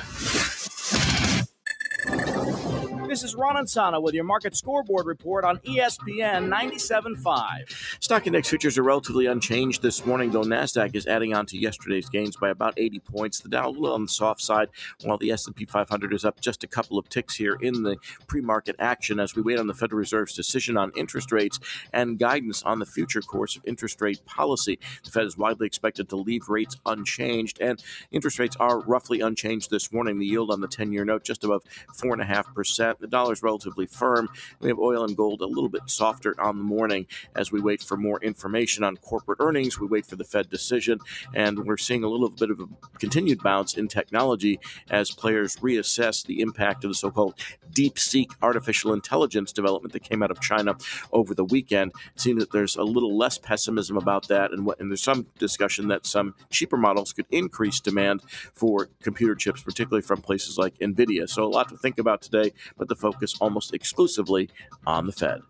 This is Ron Ansana with your market scoreboard report on ESPN 97.5. Stock index futures are relatively unchanged this morning, though NASDAQ is adding on to yesterday's gains by about 80 points. The Dow a little on the soft side, while the S&P 500 is up just a couple of ticks here in the pre-market action as we wait on the Federal Reserve's decision on interest rates and guidance on the future course of interest rate policy. The Fed is widely expected to leave rates unchanged, and interest rates are roughly unchanged this morning. The yield on the 10-year note just above 4.5%. The dollar is relatively firm. We have oil and gold a little bit softer on the morning as we wait for more information on corporate earnings. We wait for the Fed decision, and we're seeing a little bit of a continued bounce in technology as players reassess the impact of the so-called DeepSeek artificial intelligence development that came out of China over the weekend. It seems that there's a little less pessimism about that, and there's some discussion that some cheaper models could increase demand for computer chips, particularly from places like NVIDIA. So a lot to think about today, but the focus almost exclusively on the Fed.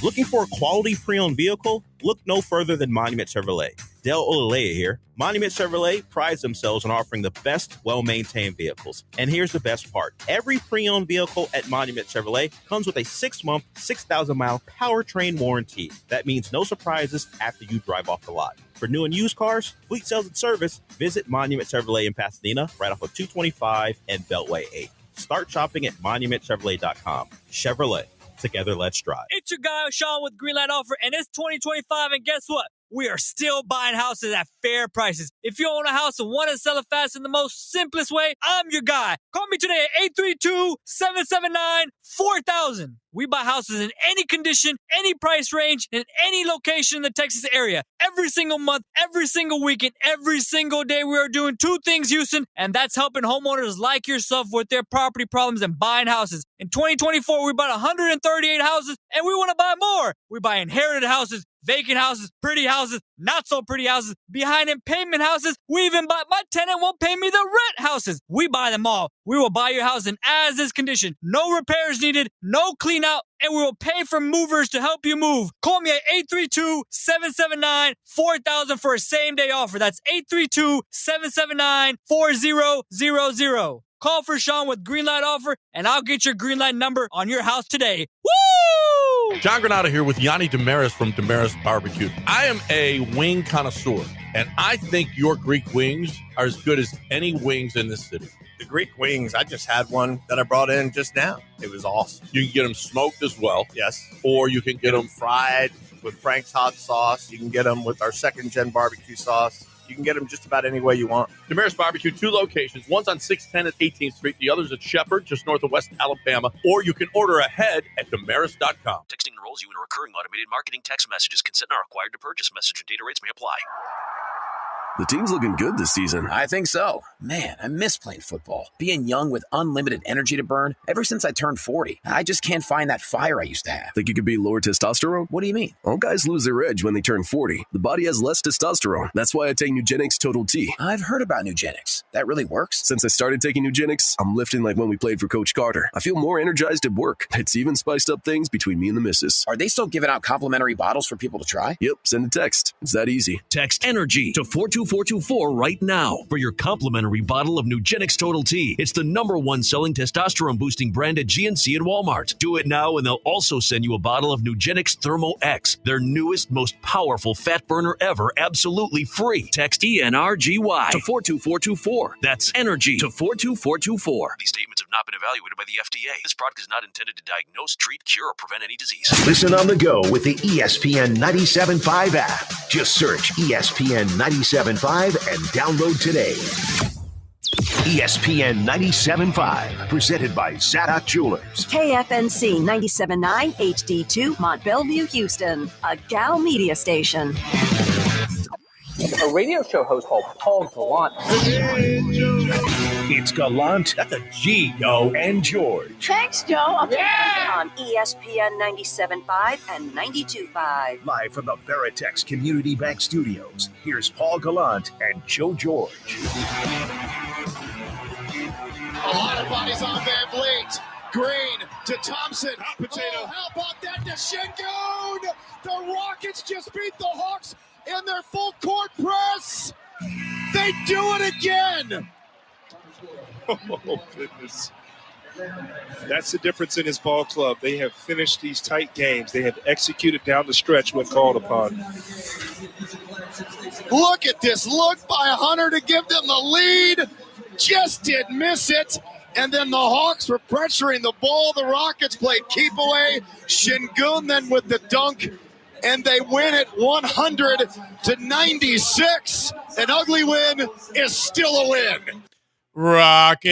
Looking for a quality pre-owned vehicle? Look no further than Monument Chevrolet. Dale Olaleye here. Monument Chevrolet prides themselves on offering the best, well-maintained vehicles. And here's the best part. Every pre-owned vehicle at Monument Chevrolet comes with a 6-month, 6,000-mile powertrain warranty. That means no surprises after you drive off the lot. For new and used cars, fleet sales and service, visit Monument Chevrolet in Pasadena, right off of 225 and Beltway 8. Start shopping at monumentchevrolet.com. Chevrolet. Together, let's drive. It's your guy, Sean, with Greenlight Offer, and it's 2025, and guess what? We are still buying houses at fair prices. If you own a house and want to sell it fast in the most simplest way, I'm your guy. Call me today at 832-779-4000. We buy houses in any condition, any price range, in any location in the Texas area. Every single month, every single weekend, every single day, we are doing two things, Houston, and that's helping homeowners like yourself with their property problems and buying houses. In 2024, we bought 138 houses, and we want to buy more. We buy inherited houses, vacant houses, pretty houses, not so pretty houses, behind in payment houses. We even buy my tenant won't pay me the rent houses. We buy them all. We will buy your house in as-is condition. No repairs needed, no clean out, and we will pay for movers to help you move. Call me at 832-779-4000 for a same-day offer. That's 832-779-4000. Call for Sean with Greenlight Offer, and I'll get your Greenlight number on your house today. Woo! John Granado here with Yanni Damaris from Damaris Barbecue. I am a wing connoisseur, and I think your Greek wings are as good as any wings in this city. The Greek wings, I just had one that I brought in just now. It was awesome. You can get them smoked as well. Yes. Or you can get them fried with Frank's hot sauce. You can get them with our second-gen barbecue sauce. You can get them just about any way you want. Damaris Barbecue, 2 locations. One's on 610 at 18th Street. The other's at Shepherd, just north of West Alabama. Or you can order ahead at Damaris.com. Texting enrolls you in a recurring automated marketing text messages. Consent not required to purchase. Message and data rates may apply. The team's looking good this season. I think so. Man, I miss playing football. Being young with unlimited energy to burn. Ever since I turned 40, I just can't find that fire I used to have. Think it could be lower testosterone? What do you mean? All guys lose their edge when they turn 40. The body has less testosterone. That's why I take Nugenix Total T. I've heard about Nugenix. That really works? Since I started taking Nugenix, I'm lifting like when we played for Coach Carter. I feel more energized at work. It's even spiced up things between me and the missus. Are they still giving out complimentary bottles for people to try? Yep, send a text. It's that easy. Text ENERGY to 42424 right now for your complimentary bottle of Nugenix Total T. It's the #1 selling testosterone-boosting brand at GNC and Walmart. Do it now, and they'll also send you a bottle of Nugenix Thermo X, their newest, most powerful fat burner ever, absolutely free. Text ENRGY to 42424. That's ENERGY to 42424. These statements have not been evaluated by the FDA. This product is not intended to diagnose, treat, cure, or prevent any disease. Listen on the go with the ESPN 97.5 app. Just search ESPN 97.5 and download today. ESPN 97.5, presented by Zadok Jewelers. KFNC 97.9 HD2 Mont Bellevue, Houston, a Gal media station. A radio show host called Paul Gallant. It's Gallant. That's a G, yo, and George. Thanks, Joe. On ESPN 97.5 and 92.5. Live from the Veritex Community Bank Studios, here's Paul Gallant and Joe George. A lot of bodies on Van Vliet. Green to Thompson. Hot potato. Oh, how about that to Şengün? The Rockets just beat the Hawks in their full court press. They do it again. Oh, goodness. That's the difference in his ball club. They have finished these tight games. They have executed down the stretch when called upon. Look at this look by Hunter to give them the lead. Just did miss it. And then the Hawks were pressuring the ball. The Rockets played keep away. Şengün then with the dunk. And they win it 100-96. An ugly win is still a win. Rockets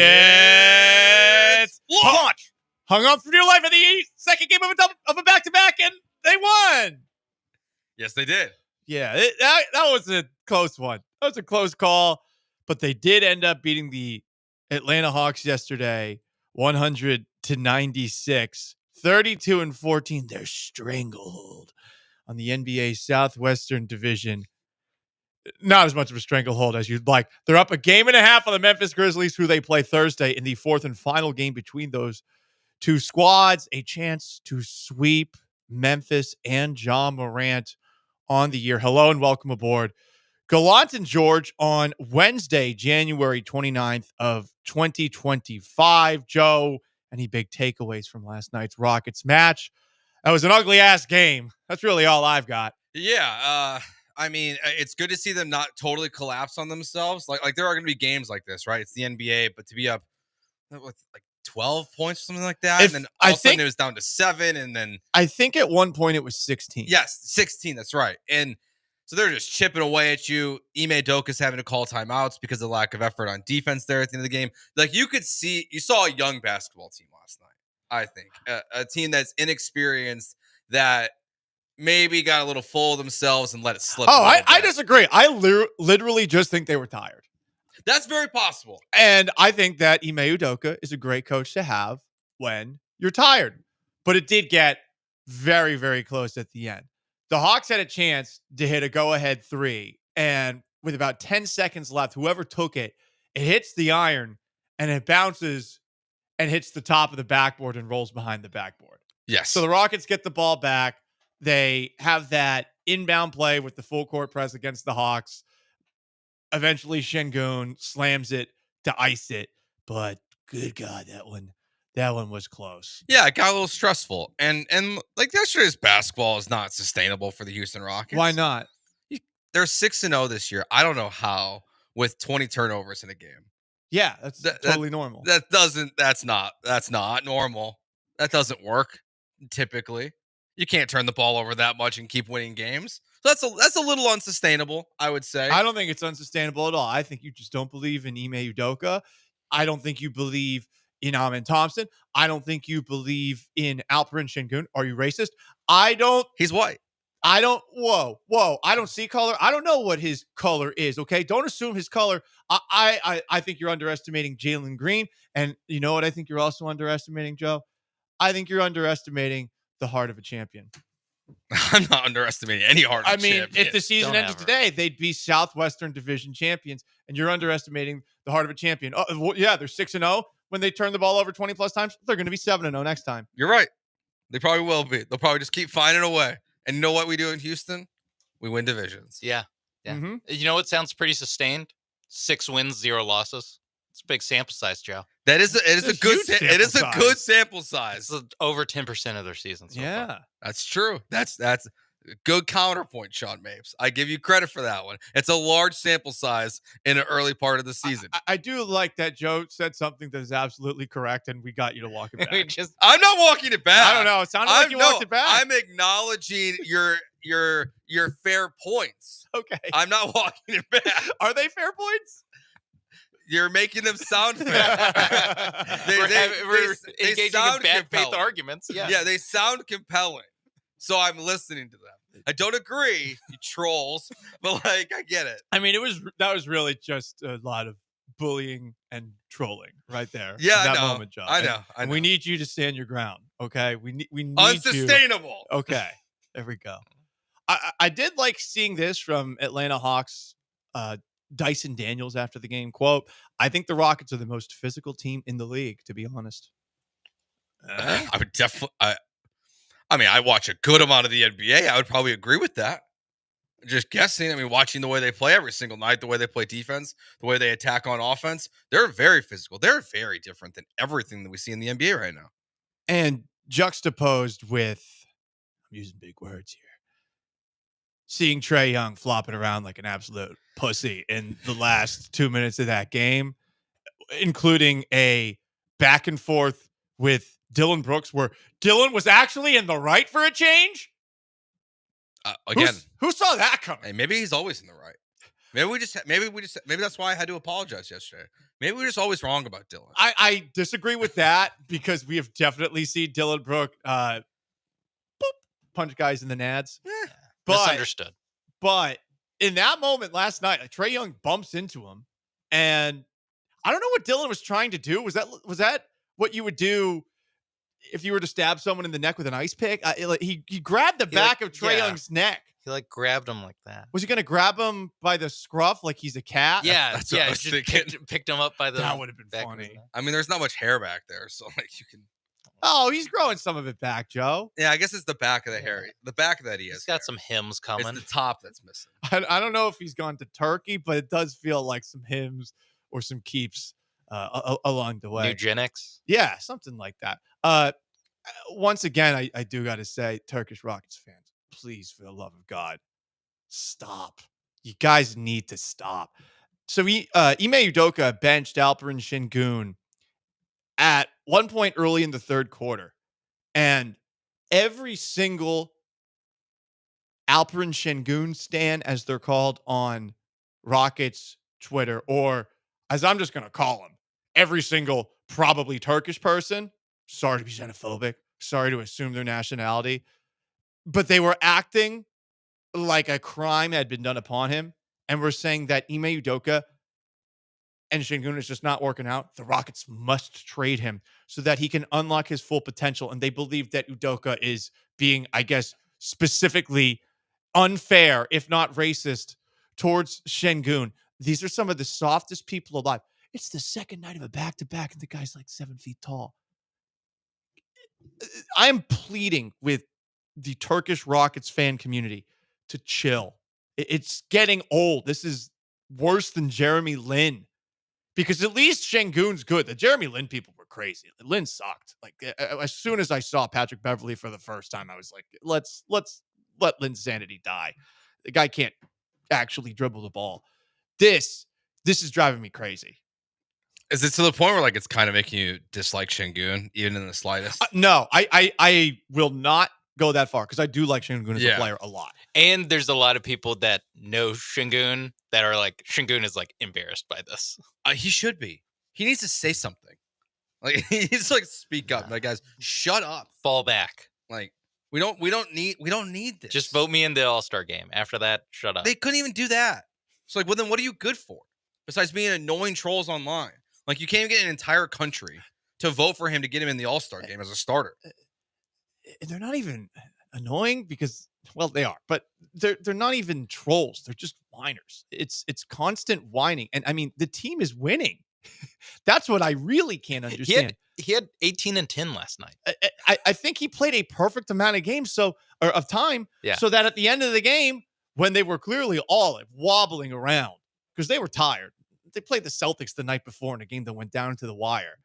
launch. Hung on for dear life in the second game of a back-to-back, and they won. Yes, they did. Yeah, that was a close one. That was a close call, but they did end up beating the Atlanta Hawks yesterday, 100-96, 32-14. Their stranglehold on the NBA Southwestern Division. Not as much of a stranglehold as you'd like. They're up a game and a half on the Memphis Grizzlies, who they play Thursday in the fourth and final game between those two squads. A chance to sweep Memphis and John Morant on the year. Hello and welcome aboard. Gallant and George on Wednesday, January 29th of 2025. Joe, any big takeaways from last night's Rockets match? That was an ugly-ass game. That's really all I've got. Yeah, I mean, it's good to see them not totally collapse on themselves. Like there are going to be games like this, right? It's the NBA, but to be up with like 12 points or something like that, and then all of a sudden it was down to 7, and then I think at one point it was 16. Yes, 16. That's right. And so they're just chipping away at you. Ime Udoka's having to call timeouts because of lack of effort on defense there at the end of the game. Like you saw a young basketball team last night. I think a team that's inexperienced that maybe got a little full of themselves and let it slip. Oh, I disagree. I literally just think they were tired. That's very possible. And I think that Ime Udoka is a great coach to have when you're tired. But it did get very, very close at the end. The Hawks had a chance to hit a go-ahead 3. And with about 10 seconds left, whoever took it, it hits the iron and it bounces and hits the top of the backboard and rolls behind the backboard. Yes. So the Rockets get the ball back. They have that inbound play with the full court press against the Hawks. Eventually, Şengün slams it to ice it. But good God, that one was close. Yeah, it got a little stressful. And like yesterday's basketball is not sustainable for the Houston Rockets. Why not? They're 6-0 this year. I don't know how with 20 turnovers in a game. Yeah, that's totally normal. That's not normal. That doesn't work typically. You can't turn the ball over that much and keep winning games. So that's a little unsustainable, I would say. I don't think it's unsustainable at all. I think you just don't believe in Ime Udoka. I don't think you believe in Amin Thompson. I don't think you believe in Alperen Şengün. Are you racist? I don't. He's white. I don't. Whoa. I don't see color. I don't know what his color is. Okay, don't assume his color. I think you're underestimating Jalen Green, and you know what? I think you're also underestimating, Joe. I think you're underestimating the heart of a champion. I'm not underestimating any heart of a champion. If the season ended today, they'd be Southwestern Division champions, and you're underestimating the heart of a champion. Oh, well, yeah, they're 6-0. When they turn the ball over 20 plus times, they're going to be 7-0 next time. You're right. They probably will be. They'll probably just keep finding a way. And you know what we do in Houston? We win divisions. Yeah. Mm-hmm. You know what sounds pretty sustained? 6 wins, 0 losses. It's a big sample size, Joe. It is a good sample size. It's over 10% of their season. So far. That's true. That's a good counterpoint, Sean Mapes. I give you credit for that one. It's a large sample size in an early part of the season. I do like that Joe said something that is absolutely correct, and we got you to walk it back. I'm not walking it back. I don't know. It sounded like you walked it back. I'm acknowledging your fair points. Okay. I'm not walking it back. Are they fair points? You're making them sound fair. We're engaging in bad faith compelling. arguments. Yeah, they sound compelling. So I'm listening to them. I don't agree, you trolls, but I get it. I mean, that was really just a lot of bullying and trolling right there. Yeah, that I know. moment, Joe. I know. And we need you to stand your ground. Okay, we need unsustainable. You. Okay, there we go. I did like seeing this from Atlanta Hawks. Dyson Daniels after the game, quote, "I think the Rockets are the most physical team in the league, to be honest." I would definitely. I watch a good amount of the NBA. I would probably agree with that. Just guessing. I mean, watching the way they play every single night, the way they play defense, the way they attack on offense, they're very physical. They're very different than everything that we see in the NBA right now. And juxtaposed with, I'm using big words here, seeing Trae Young flopping around like an absolute pussy in the last 2 minutes of that game, including a back and forth with Dylan Brooks, where Dylan was actually in the right for a change. Again, who saw that coming? Hey, maybe he's always in the right. Maybe that's why I had to apologize yesterday. Maybe we're just always wrong about Dylan. I disagree with that because we have definitely seen Dylan Brooks punch guys in the nads. Misunderstood. But in that moment last night, Trae Young bumps into him, and I don't know what Dylan was trying to do. Was that what you would do if you were to stab someone in the neck with an ice pick? He grabbed the back of Trae Young's neck. He grabbed him like that. Was he going to grab him by the scruff like he's a cat? Yeah, That's what I was just picked him up by the. That would have been funny. I mean, there's not much hair back there, so you can. Oh, he's growing some of it back, Joe. Yeah, I guess it's the back of the hair. The back of that he has. He's got some hymns coming. It's the top that's missing. I don't know if he's gone to Turkey, but it does feel like some hymns or some keeps along the way. Eugenics? Yeah, something like that. Once again, I do got to say, Turkish Rockets fans, please, for the love of God, stop. You guys need to stop. So Ime Udoka benched Alperen Şengün at one point early in the third quarter. And every single Alperen Şengün stan, as they're called on Rockets Twitter, or as I'm just going to call them, every single probably Turkish person, sorry to be xenophobic, sorry to assume their nationality, but they were acting like a crime had been done upon him, and were saying that Ime Udoka and Şengün is just not working out. The Rockets must trade him so that he can unlock his full potential. And they believe that Udoka is being, I guess, specifically unfair, if not racist, towards Şengün. These are some of the softest people alive. It's the second night of a back-to-back, and the guy's like 7 feet tall. I am pleading with the Turkish Rockets fan community to chill. It's getting old. This is worse than Jeremy Lin. Because at least Şengün's good. The Jeremy Lin people were crazy. Lin sucked. Like, as soon as I saw Patrick Beverley for the first time, I was like, let's let Lin's sanity die. The guy can't actually dribble the ball. This is driving me crazy. Is it to the point where it's kind of making you dislike Şengün even in the slightest? No, I will not go that far because I do like Şengün as a player a lot. And there's a lot of people that know Şengün that are like, Şengün is like embarrassed by this. He should be. He needs to say something. Like he needs to like speak up. Like, guys, shut up. Fall back. Like we don't need this. Just vote me in the All-Star game. After that, shut up. They couldn't even do that. So like, well, then what are you good for? Besides being annoying trolls online. Like you can't even get an entire country to vote for him to get him in the All-Star game as a starter. They're not even annoying because, well, they are, but they're not even trolls. They're just whiners. It's constant whining. And I mean, the team is winning. That's what I really can't understand. He had 18 and 10 last night. I think he played a perfect amount of games of time so that at the end of the game, when they were clearly all like, wobbling around because they were tired. They played the Celtics the night before in a game that went down to the wire.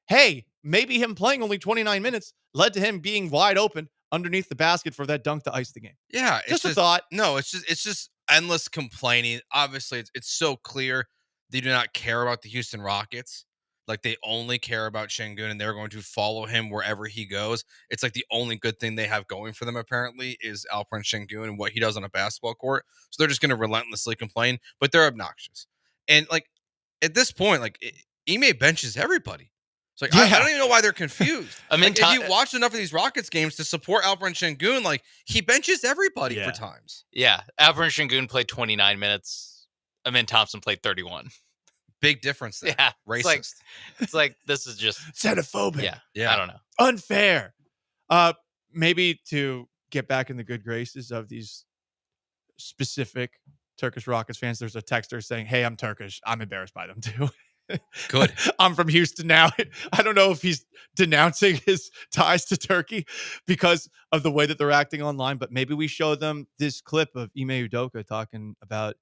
Hey, maybe him playing only 29 minutes led to him being wide open underneath the basket for that dunk to ice the game. Yeah. Just a thought. No, it's just endless complaining. Obviously, it's so clear they do not care about the Houston Rockets. Like they only care about Şengün and they're going to follow him wherever he goes. It's like the only good thing they have going for them apparently is Alperen Şengün and what he does on a basketball court. So they're just going to relentlessly complain, but they're obnoxious. And like at this point, like Ime benches everybody. It's like I don't even know why they're confused. I mean, like, if you watched enough of these Rockets games to support Alperen Şengün, like he benches everybody for times. Yeah, Alperen Şengün played 29 minutes. Amin Thompson played 31. Big difference there. Yeah, racist. It's like this is just xenophobic. Yeah. I don't know. Unfair. Maybe to get back in the good graces of these specific Turkish Rockets fans, there's a texter saying, "Hey, I'm Turkish. I'm embarrassed by them too." Good. I'm from Houston now. I don't know if he's denouncing his ties to Turkey because of the way that they're acting online, but maybe we show them this clip of Ime Udoka talking about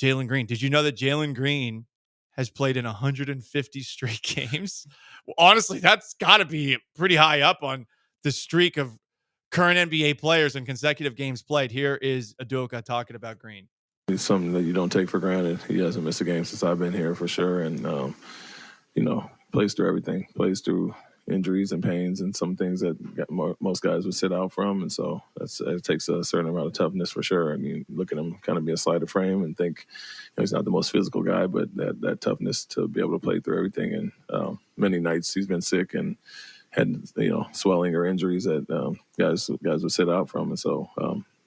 Jalen Green. Did you know that Jalen Green has played in 150 straight games? Well, honestly, that's got to be pretty high up on the streak of current NBA players and consecutive games played. Here is Udoka talking about Green. It's something that you don't take for granted. He hasn't missed a game since I've been here for sure. And, plays through everything, plays through injuries and pains and some things that most guys would sit out from. And so it takes a certain amount of toughness for sure. I mean, look at him kind of be a slighter frame and think he's not the most physical guy, but that toughness to be able to play through everything. And many nights he's been sick and had, swelling or injuries that guys would sit out from. And so,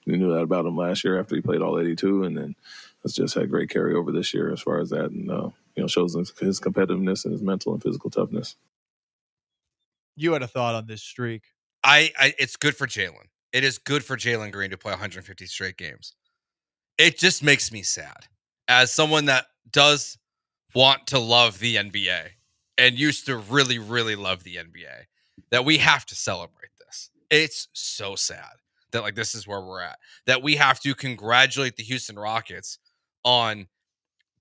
we knew that about him last year after he played all 82, and then has just had great carryover this year as far as that, and shows his competitiveness and his mental and physical toughness. You had a thought on this streak. It's good for Jalen. It is good for Jalen Green to play 150 straight games. It just makes me sad as someone that does want to love the NBA and used to really, really love the NBA that we have to celebrate this. It's so sad that like this is where we're at, that we have to congratulate the Houston Rockets on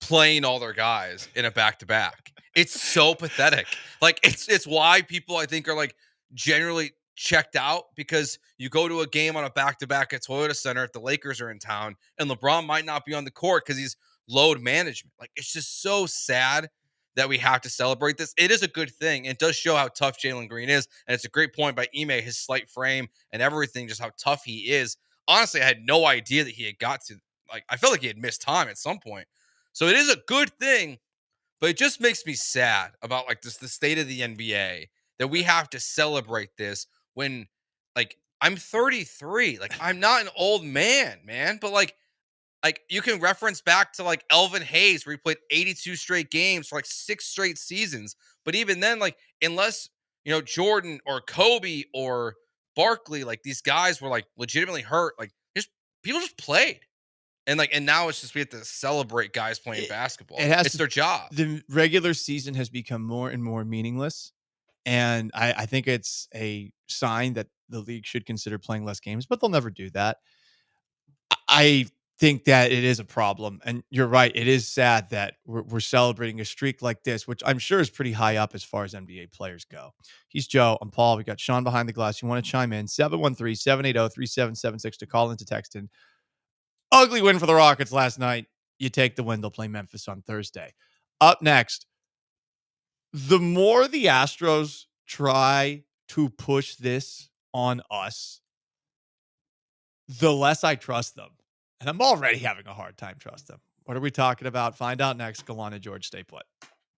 playing all their guys in a back-to-back. It's so pathetic. Like it's why people I think are like generally checked out, because you go to a game on a back-to-back at Toyota Center if the Lakers are in town and LeBron might not be on the court because he's load management. Like it's just so sad that we have to celebrate this. It is a good thing. It does show how tough Jalen Green is. And it's a great point by Ime, his slight frame and everything, just how tough he is. Honestly, I had no idea that he had got to, like, I felt like he had missed time at some point. So it is a good thing, but it just makes me sad about like the state of the NBA that we have to celebrate this when like I'm 33. Like I'm not an old man, but like you can reference back to like Elvin Hayes, where he played 82 straight games for like 6 straight seasons. But even then, like unless Jordan or Kobe or Barkley, like these guys were like legitimately hurt, like people just played. And now it's just we have to celebrate guys playing basketball. It's their job. The regular season has become more and more meaningless. And I think it's a sign that the league should consider playing less games, but they'll never do that. I think that it is a problem. And you're right. It is sad that we're celebrating a streak like this, which I'm sure is pretty high up as far as NBA players go. He's Joe. I'm Paul. We got Sean behind the glass. You want to chime in? 713-780-3776 to call in, to text in. Ugly win for the Rockets last night. You take the win. They'll play Memphis on Thursday. Up next, the more the Astros try to push this on us, the less I trust them. And I'm already having a hard time trusting them. What are we talking about? Find out next. Gallant George, stay put.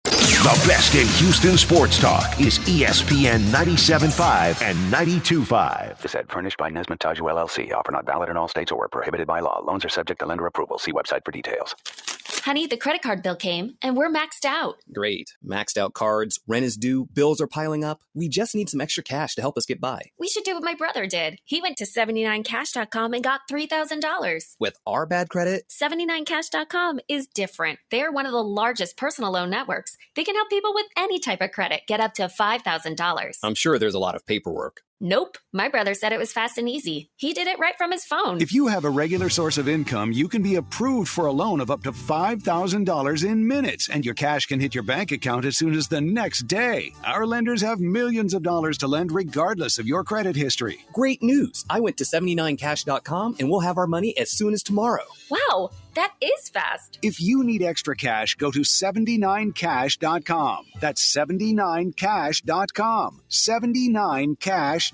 The best in Houston sports talk is ESPN 97.5 and 92.5. This ad furnished by Nesmith Taju LLC. Offer not valid in all states or prohibited by law. Loans are subject to lender approval. See website for details. Honey, the credit card bill came, and we're maxed out. Great. Maxed out cards, rent is due, bills are piling up. We just need some extra cash to help us get by. We should do what my brother did. He went to 79cash.com and got $3,000. With our bad credit? 79cash.com is different. They're one of the largest personal loan networks. They can help people with any type of credit get up to $5,000. I'm sure there's a lot of paperwork. Nope. My brother said it was fast and easy. He did it right from his phone. If you have a regular source of income, you can be approved for a loan of up to $5,000 in minutes, and your cash can hit your bank account as soon as the next day. Our lenders have millions of dollars to lend regardless of your credit history. Great news. I went to 79cash.com and we'll have our money as soon as tomorrow. Wow, that is fast. If you need extra cash, go to 79cash.com. That's 79cash.com. 79cash.com.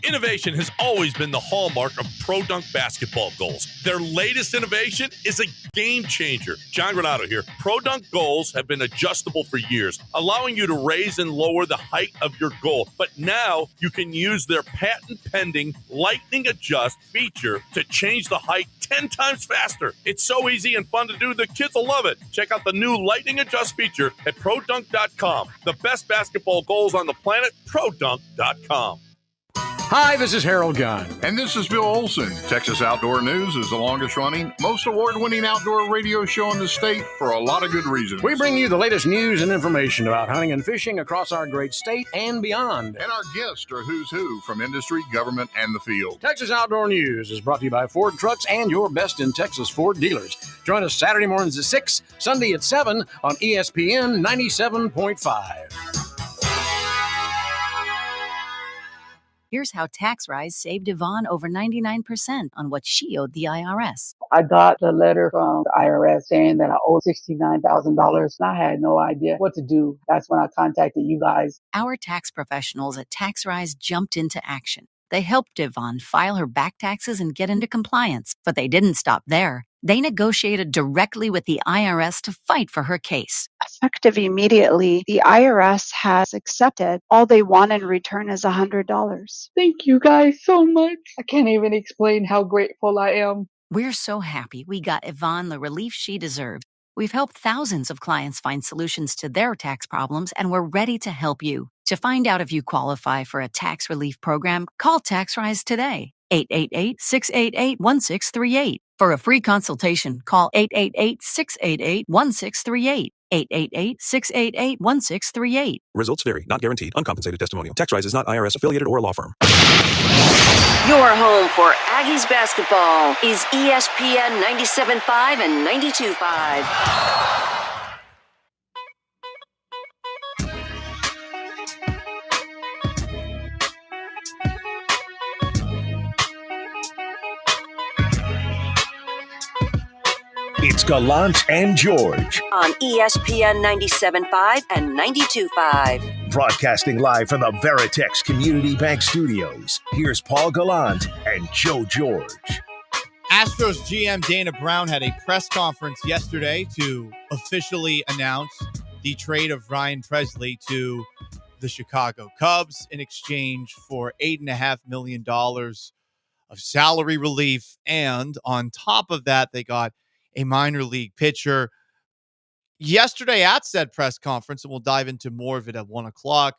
Innovation has always been the hallmark of Pro Dunk basketball goals. Their latest innovation is a game changer. John Granato here. Pro Dunk goals have been adjustable for years, allowing you to raise and lower the height of your goal. But now you can use their patent-pending Lightning Adjust feature to change the height 10 times faster. It's so easy and fun to do. The kids will love it. Check out the new Lightning Adjust feature at ProDunk.com. The best basketball goals on the planet, ProDunk.com. Hi, this is Harold Gunn. And this is Bill Olson. Texas Outdoor News is the longest running, most award-winning outdoor radio show in the state for a lot of good reasons. We bring you the latest news and information about hunting and fishing across our great state and beyond. And our guests are who's who from industry, government, and the field. Texas Outdoor News is brought to you by Ford Trucks and your best in Texas Ford dealers. Join us Saturday mornings at 6, Sunday at 7 on ESPN 97.5. Here's how TaxRise saved Yvonne over 99% on what she owed the IRS. I got the letter from the IRS saying that I owe $69,000, and I had no idea what to do. That's when I contacted you guys. Our tax professionals at TaxRise jumped into action. They helped Yvonne file her back taxes and get into compliance, but they didn't stop there. They negotiated directly with the IRS to fight for her case. Effective immediately, the IRS has accepted. All they want in return is $100. Thank you guys so much. I can't even explain how grateful I am. We're so happy we got Yvonne the relief she deserves. We've helped thousands of clients find solutions to their tax problems, and we're ready to help you. To find out if you qualify for a tax relief program, call TaxRise today. 888-688-1638. For a free consultation, call 888-688-1638. 888-688-1638. Results vary, not guaranteed, uncompensated testimonial. TaxRise is not IRS affiliated or a law firm. Your home for Aggies basketball is ESPN 97.5 and 92.5. It's Gallant and George. On ESPN 97.5 and 92.5. Broadcasting live from the Veritex Community Bank Studios. Here's Paul Gallant and Joe George. Astros GM Dana Brown had a press conference yesterday to officially announce the trade of Ryan Presley to the Chicago Cubs in exchange for $8.5 million of salary relief. And on top of that, they got a minor league pitcher. Yesterday at said press conference, and we'll dive into more of it at 1 o'clock,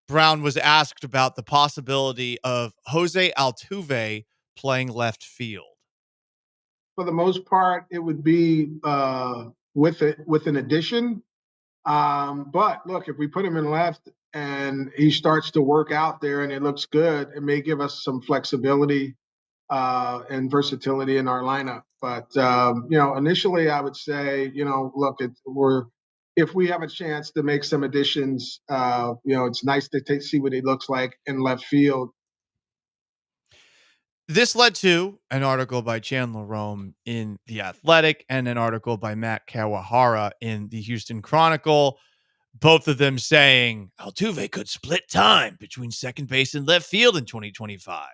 Brown was asked about the possibility of Jose Altuve playing left field. For the most part, it would be with an addition. But look, if we put him in left and he starts to work out there and it looks good, it may give us some flexibility and versatility in our lineup. But, initially I would say, look, if we have a chance to make some additions, it's nice to see what he looks like in left field. This led to an article by Chandler Rome in The Athletic and an article by Matt Kawahara in the Houston Chronicle, both of them saying Altuve could split time between second base and left field in 2025.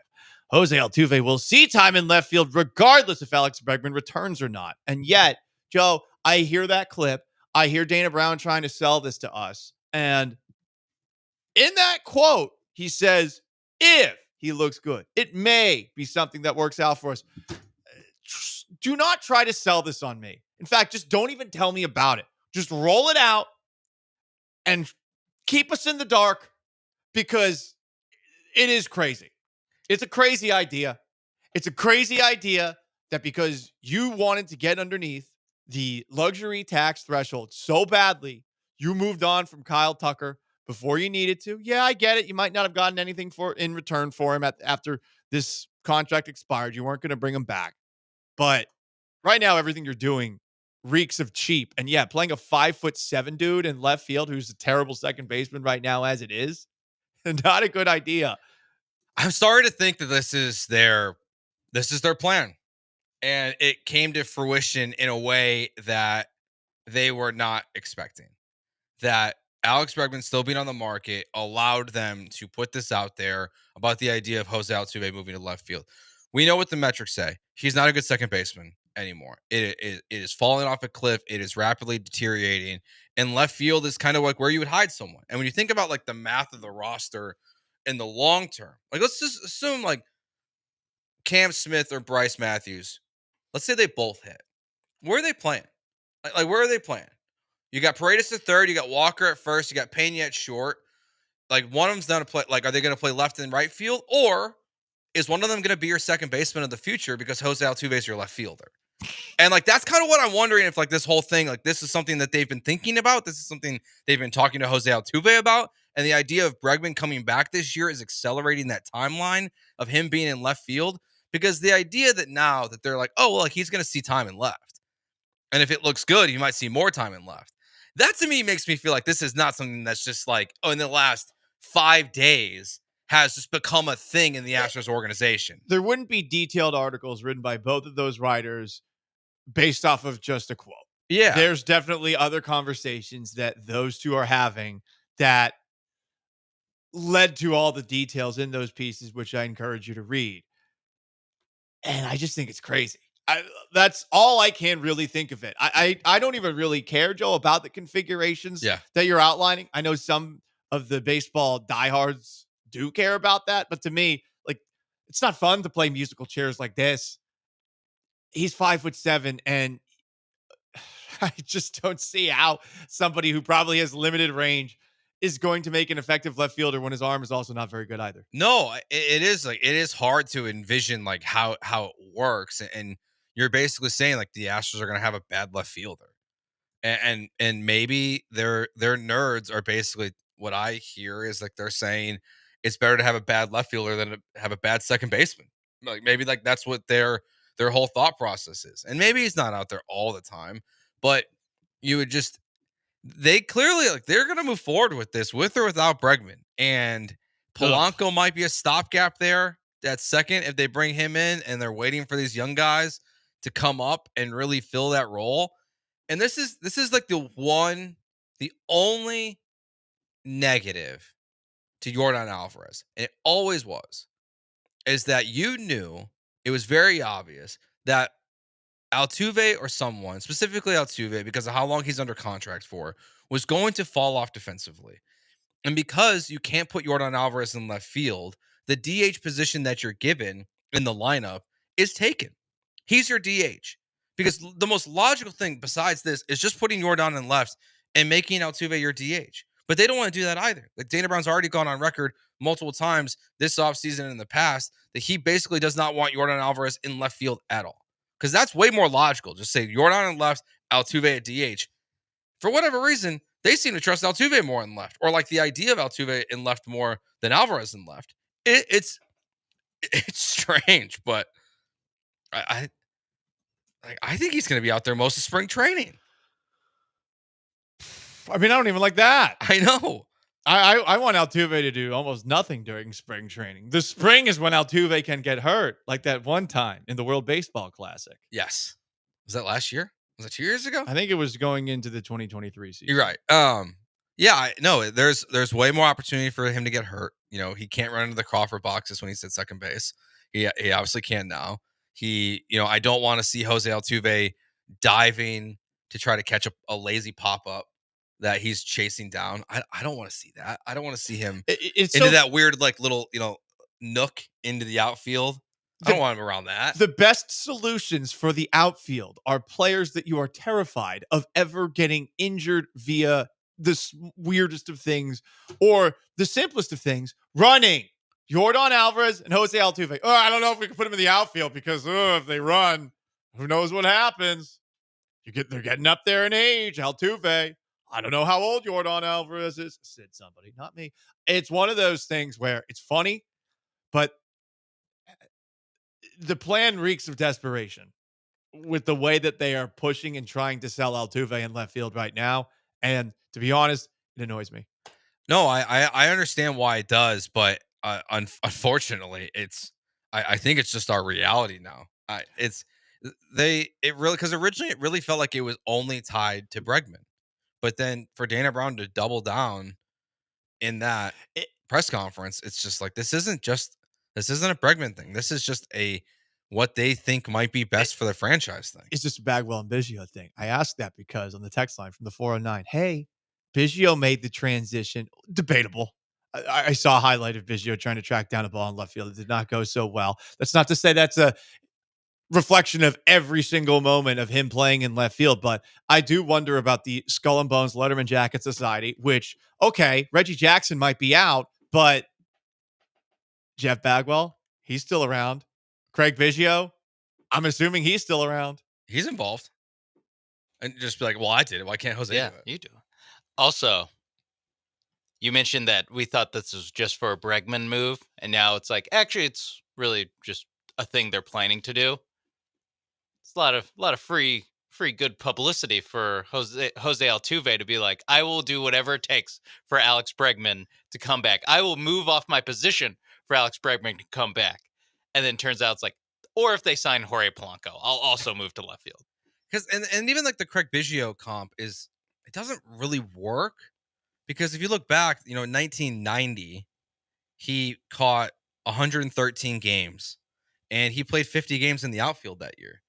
Jose Altuve will see time in left field regardless if Alex Bregman returns or not. And yet, Joe, I hear that clip. I hear Dana Brown trying to sell this to us. And in that quote, he says, if he looks good, it may be something that works out for us. Do not try to sell this on me. In fact, just don't even tell me about it. Just roll it out and keep us in the dark because it is crazy. It's a crazy idea. It's a crazy idea that because you wanted to get underneath the luxury tax threshold so badly, you moved on from Kyle Tucker before you needed to. Yeah, I get it. You might not have gotten anything in return for him after this contract expired. You weren't going to bring him back. But right now, everything you're doing reeks of cheap. And yeah, playing a 5'7" dude in left field who's a terrible second baseman right now as it is, not a good idea. I'm starting to think that this is their plan. And it came to fruition in a way that they were not expecting. That Alex Bregman still being on the market allowed them to put this out there about the idea of Jose Altuve moving to left field. We know what the metrics say. He's not a good second baseman anymore. It is falling off a cliff. It is rapidly deteriorating. And left field is kind of like where you would hide someone. And when you think about like the math of the roster in the long term, like let's just assume like Cam Smith or Bryce Matthews, let's say they both hit. Where are they playing? Like where are they playing? You got Paredes at third. You got Walker at first. You got Pena at short. Like one of them's down to play. Like, are they going to play left and right field, or is one of them going to be your second baseman of the future because Jose Altuve is your left fielder? And like that's kind of what I'm wondering if like this whole thing, like this is something that they've been thinking about. This is something they've been talking to Jose Altuve about, and the idea of Bregman coming back this year is accelerating that timeline of him being in left field. Because the idea that now that they're like, oh well, like he's going to see time in left, and if it looks good, you might see more time in left. That to me makes me feel like this is not something that's just like, oh, in the last 5 days has just become a thing in the Astros organization. There wouldn't be detailed articles written by both of those writers based off of just a quote. Yeah. There's definitely other conversations that those two are having that led to all the details in those pieces, which I encourage you to read. And I just think it's crazy. That's all I can really think of it. I don't even really care, Joe, about the configurations that you're outlining. I know some of the baseball diehards do care about that, but to me, like, it's not fun to play musical chairs like this. He's 5'7", and I just don't see how somebody who probably has limited range is going to make an effective left fielder when his arm is also not very good either. No, it is hard to envision like how it works, and you're basically saying like the Astros are going to have a bad left fielder, and maybe their nerds are basically what I hear is like they're saying it's better to have a bad left fielder than to have a bad second baseman. Like maybe like that's what their whole thought process is, and maybe he's not out there all the time, but you would just. They clearly like they're going to move forward with this with or without Bregman, and Polanco might be a stopgap there. That's second if they bring him in and they're waiting for these young guys to come up and really fill that role. And this is like the only negative to Yordan Alvarez, and it always was, is that you knew it was very obvious that Altuve or someone, specifically Altuve, because of how long he's under contract for, was going to fall off defensively. And because you can't put Yordan Alvarez in left field, the DH position that you're given in the lineup is taken. He's your DH. Because the most logical thing besides this is just putting Yordan in left and making Altuve your DH. But they don't want to do that either. Like Dana Brown's already gone on record multiple times this offseason and in the past that he basically does not want Yordan Alvarez in left field at all. Because that's way more logical. Just say Yordan in left, Altuve at DH. For whatever reason, they seem to trust Altuve more in left, or like the idea of Altuve in left more than Alvarez in left. It's strange, but I think he's going to be out there most of spring training. I mean, I don't even like that. I know. I want Altuve to do almost nothing during spring training. The spring is when Altuve can get hurt, like that one time in the World Baseball Classic. Yes. Was that last year? Was it 2 years ago? I think it was going into the 2023 season. You're right. Yeah, no, there's way more opportunity for him to get hurt. You know, he can't run into the Crawford boxes when he's at second base. He obviously can now. I don't want to see Jose Altuve diving to try to catch a lazy pop-up that he's chasing down. I don't want to see that. I don't want to see him into that weird little nook into the outfield. I don't want him around that. The best solutions for the outfield are players that you are terrified of ever getting injured via the weirdest of things or the simplest of things, running. Yordan Alvarez and Jose Altuve. Oh, I don't know if we can put them in the outfield because if they run, who knows what happens? They're getting up there in age. Altuve. I don't know how old Yordan Alvarez is. Said somebody, not me. It's one of those things where it's funny, but the plan reeks of desperation with the way that they are pushing and trying to sell Altuve in left field right now. And to be honest, it annoys me. No, I understand why it does, but unfortunately, I think it's just our reality now. Because originally it really felt like it was only tied to Bregman, but then for Dana Brown to double down in that press conference, it's just like this isn't a Bregman thing. This is just what they think might be best for the franchise thing. It's just a Bagwell and Biggio thing. I asked that because on the text line from the 409, hey, Biggio made the transition. Debatable. I saw a highlight of Biggio trying to track down a ball in left field. It did not go so well. That's not to say that's a reflection of every single moment of him playing in left field, but I do wonder about the Skull and Bones Letterman Jacket Society, which, okay, Reggie Jackson might be out, but Jeff Bagwell, he's still around. Craig Biggio, I'm assuming he's still around. He's involved. And just be like, well, I did it. Why can't Jose do it? You do. Also, you mentioned that we thought this was just for a Bregman move, and now it's like, actually, it's really just a thing they're planning to do. It's a lot of free good publicity for Jose Altuve to be like, I will do whatever it takes for Alex Bregman to come back. I will move off my position for Alex Bregman to come back. And then turns out it's like, or if they sign Jorge Polanco, I'll also move to left field. Because and even the Craig Biggio comp it doesn't really work, because if you look back, in 1990, he caught 113 games, and he played 50 games in the outfield that year.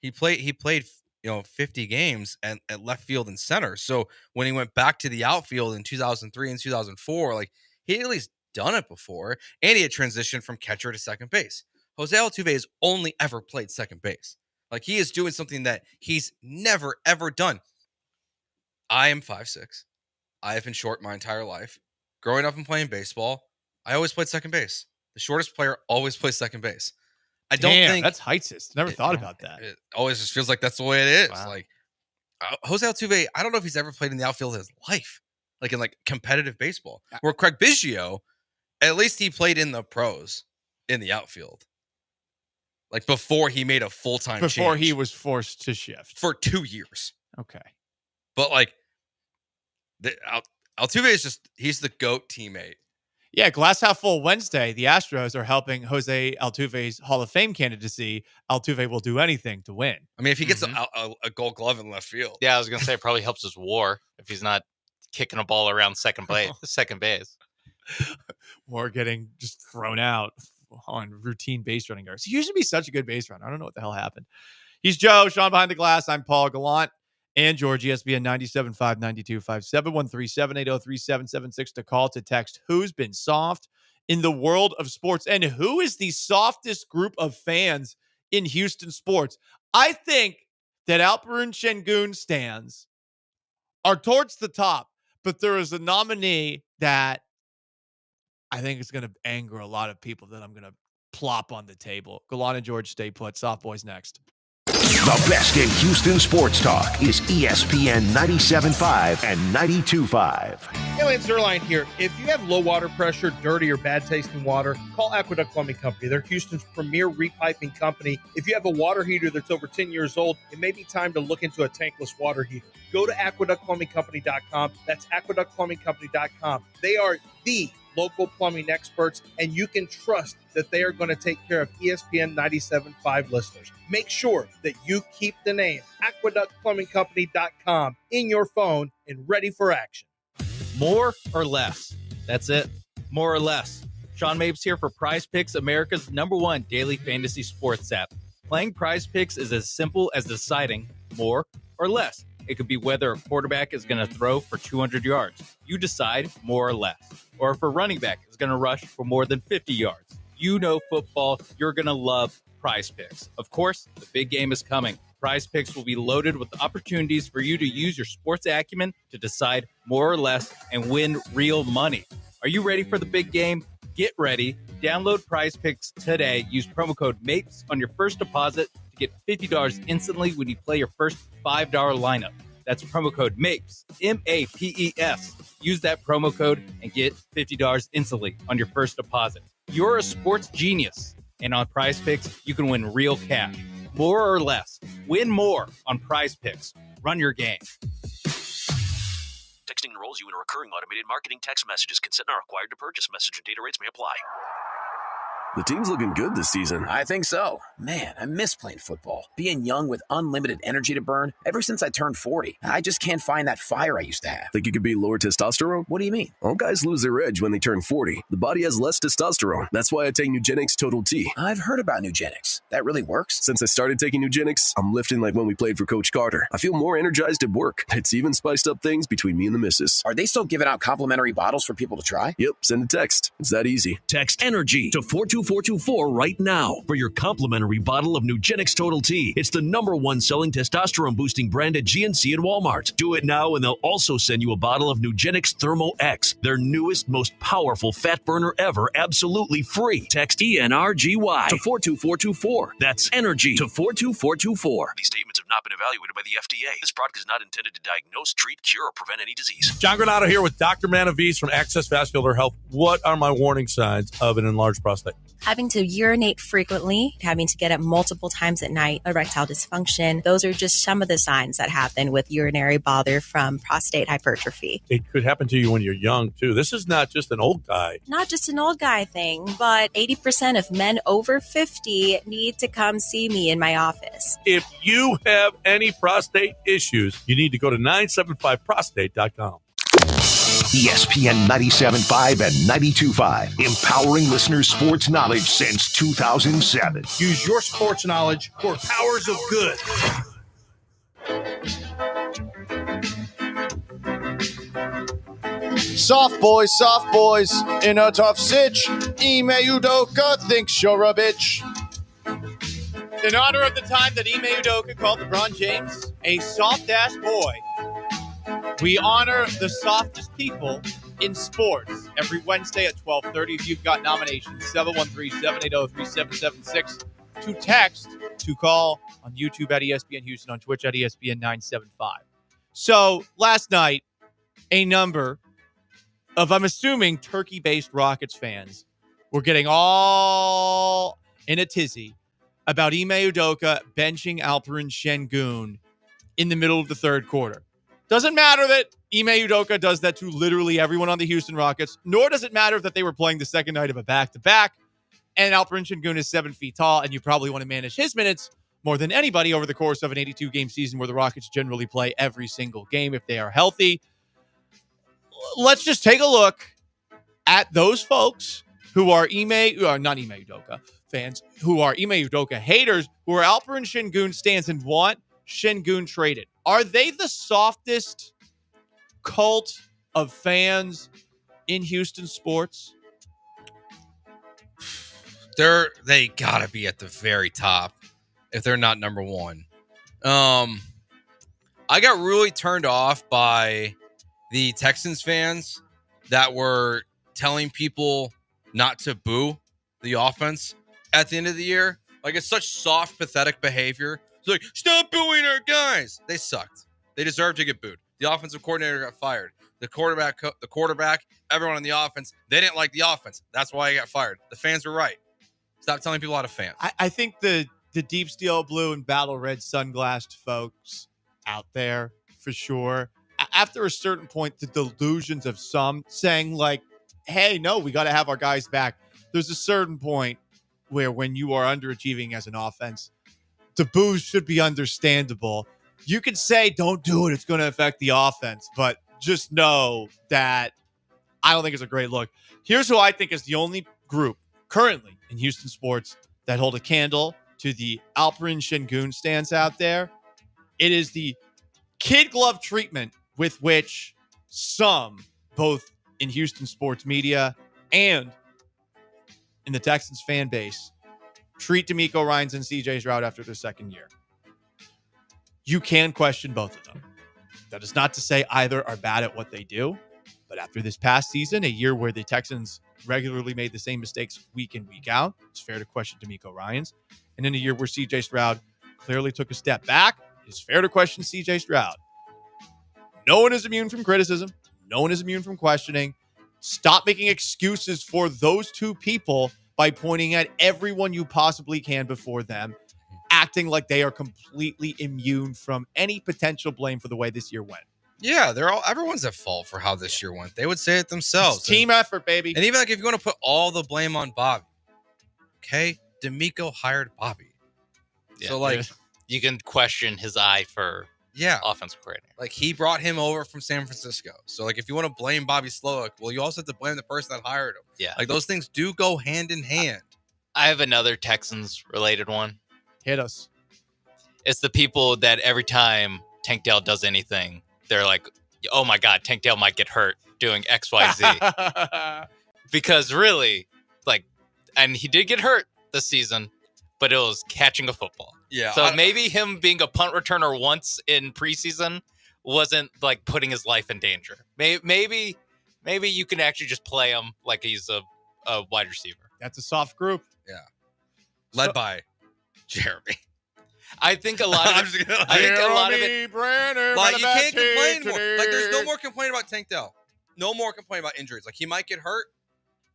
He played 50 games at left field and center. So when he went back to the outfield in 2003 and 2004, he had at least done it before, and he had transitioned from catcher to second base. Jose Altuve has only ever played second base. He is doing something that he's never, ever done. I am 5'6". I have been short my entire life. Growing up and playing baseball, I always played second base. The shortest player always plays second base. I don't think that's heightsist. Never thought about that. It always just feels like that's the way it is. Wow. Jose Altuve, I don't know if he's ever played in the outfield in his life, in competitive baseball. Where Craig Biggio, at least he played in the pros in the outfield. Before he made a full-time change. Before he was forced to shift. For 2 years. Okay. But Altuve is he's the GOAT teammate. Yeah, glass half full Wednesday, the Astros are helping Jose Altuve's Hall of Fame candidacy. Altuve will do anything to win. I mean, if he gets a gold glove in left field. Yeah, I was going to say it probably helps his WAR if he's not kicking a ball around second base. Or getting just thrown out on routine base running guards. He used to be such a good base runner. I don't know what the hell happened. He's Joe, Sean behind the glass. I'm Paul Gallant and George, ESPN 97.5, 92.5, 713-780-3776 to call, to text. Who's been soft in the world of sports, and who is the softest group of fans in Houston sports? I think that Alperen Şengün stands are towards the top, but there is a nominee that I think is going to anger a lot of people that I'm going to plop on the table. Gallant and George, stay put. Soft boys next. The best in Houston sports talk is ESPN 97.5 and 92.5. Hey, Lance Zerline here. If you have low water pressure, dirty or bad tasting water, call Aqueduct Plumbing Company. They're Houston's premier repiping company. If you have a water heater that's over 10 years old, it may be time to look into a tankless water heater. Go to aqueductplumbingcompany.com. That's aqueductplumbingcompany.com. They are the local plumbing experts, and you can trust that they are going to take care of ESPN 97.5 listeners. Make sure that you keep the name aqueductplumbingcompany.com in your phone and ready for action. More or less? That's it. More or less. Sean Mapes here for Prize Picks, America's #1 daily fantasy sports app. Playing Prize Picks is as simple as deciding more or less. It could be whether a quarterback is going to throw for 200 yards. You decide more or less. Or if a running back is going to rush for more than 50 yards. You know football, you're going to love Prize Picks. Of course, the big game is coming. Prize Picks will be loaded with opportunities for you to use your sports acumen to decide more or less and win real money. Are you ready for the big game? Get ready. Download Prize Picks today. Use promo code MAPES on your first deposit to get $50 instantly when you play your first $5 lineup. That's promo code MAPES, MAPES. Use that promo code and get $50 instantly on your first deposit. You're a sports genius. And on Prize Picks, you can win real cash. More or less. Win more on Prize Picks. Run your game. Texting enrolls you in a recurring automated marketing text messages. Consent not required to purchase. Message and data rates may apply. The team's looking good this season. I think so. Man, I miss playing football. Being young with unlimited energy to burn. Ever since I turned 40, I just can't find that fire I used to have. Think you could be lower testosterone? What do you mean? All guys lose their edge when they turn 40. The body has less testosterone. That's why I take Nugenix Total T. I've heard about Nugenix. That really works? Since I started taking Nugenix, I'm lifting like when we played for Coach Carter. I feel more energized at work. It's even spiced up things between me and the missus. Are they still giving out complimentary bottles for people to try? Yep, send a text. It's that easy. Text ENERGY to 42424 right now for your complimentary bottle of Nugenix Total T. It's the #1 selling testosterone-boosting brand at GNC and Walmart. Do it now, and they'll also send you a bottle of Nugenix Thermo X, their newest, most powerful fat burner ever, absolutely free. Text ENRGY to 42424. That's ENERGY to 42424. These statements have not been evaluated by the FDA. This product is not intended to diagnose, treat, cure, or prevent any disease. John Granato here with Dr. Manavis from Access Vascular Health. What are my warning signs of an enlarged prostate? Having to urinate frequently, having to get up multiple times at night, erectile dysfunction. Those are just some of the signs that happen with urinary bother from prostate hypertrophy. It could happen to you when you're young, too. This is not just an old guy. Not just an old guy thing, but 80% of men over 50 need to come see me in my office. If you have any prostate issues, you need to go to 975prostate.com. ESPN 97.5 and 92.5, empowering listeners' sports knowledge since 2007. Use your sports knowledge for powers of good. Soft boys, in a tough sitch. Ime Udoka thinks you're a bitch. In honor of the time that Ime Udoka called LeBron James a soft-ass boy, we honor the softest people in sports every Wednesday at 12:30. If you've got nominations, 713-780-3776. To text, to call on YouTube at ESPN Houston, on Twitch at ESPN 975. So last night, a number of, I'm assuming, Turkey-based Rockets fans were getting all in a tizzy about Ime Udoka benching Alperen Şengün in the middle of the third quarter. Doesn't matter that Ime Udoka does that to literally everyone on the Houston Rockets, nor does it matter that they were playing the second night of a back-to-back, and Alperen Şengün is 7 feet tall, and you probably want to manage his minutes more than anybody over the course of an 82-game season where the Rockets generally play every single game if they are healthy. Let's just take a look at those folks who are not Ime Udoka fans, who are Ime Udoka haters, who are Alperen Şengün stands and want Şengün traded. Are they the softest cult of fans in Houston sports? They gotta be at the very top if they're not number one. I got really turned off by the Texans fans that were telling people not to boo the offense at the end of the year. Like, it's such soft, pathetic behavior. It's like, stop booing our guys. They sucked. They deserved to get booed. The offensive coordinator got fired. The quarterback, everyone on the offense, they didn't like the offense. That's why he got fired. The fans were right. Stop telling people how to fan. I think the deep steel blue and battle red sunglassed folks out there, for sure, after a certain point, the delusions of some saying like, hey, no, we got to have our guys back. There's a certain point where when you are underachieving as an offense, the boos should be understandable. You could say, don't do it. It's going to affect the offense. But just know that I don't think it's a great look. Here's who I think is the only group currently in Houston sports that hold a candle to the Alperin Şengün stance out there, it is the kid glove treatment with which some, both in Houston sports media and in the Texans fan base, treat DeMeco Ryans and CJ Stroud after their second year. You can question both of them. That is not to say either are bad at what they do, but after this past season, a year where the Texans regularly made the same mistakes week in, week out, it's fair to question DeMeco Ryans. And in a year where CJ Stroud clearly took a step back, it's fair to question CJ Stroud. No one is immune from criticism. No one is immune from questioning. Stop making excuses for those two people by pointing at everyone you possibly can before them, acting like they are completely immune from any potential blame for the way this year went. Yeah, everyone's at fault for how this year went. They would say it themselves. It's team effort, baby. And even like if you want to put all the blame on Bobby, okay, DeMeco hired Bobby. Yeah, so like you can question his eye for offensive coordinator. Like he brought him over from San Francisco. So like if you want to blame Bobby Slowick, well, you also have to blame the person that hired him. Yeah. Like those things do go hand in hand. I have another Texans related one. Hit us. It's the people that every time Tank Dell does anything, they're like, oh my God, Tank Dell might get hurt doing XYZ. Because really, like, and he did get hurt this season, but it was catching a football. Yeah. So maybe him being a punt returner once in preseason wasn't like putting his life in danger. Maybe you can actually just play him like he's a wide receiver. That's a soft group. Yeah. Led by Jeremy. I think a lot of it. Brenner, like you can't complain more. Like there's no more complaining about Tank Dell. No more complaining about injuries. Like he might get hurt.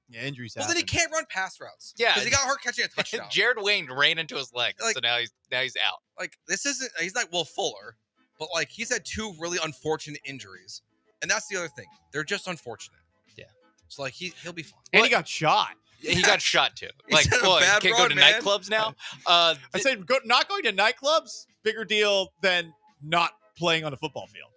Yeah, injuries. Well, then he can't run pass routes. Yeah, because he got hurt catching a touchdown. Jared Wayne ran into his leg, Like- so now he's out. Like this isn't. He's not Will Fuller, but like he's had two really unfortunate injuries, and that's the other thing. They're just unfortunate. Yeah. So like he'll be fine. And he got shot. He got shot too. Like, had a well, bad can't go run, to man. nightclubs now. I said not going to nightclubs, bigger deal than not playing on a football field.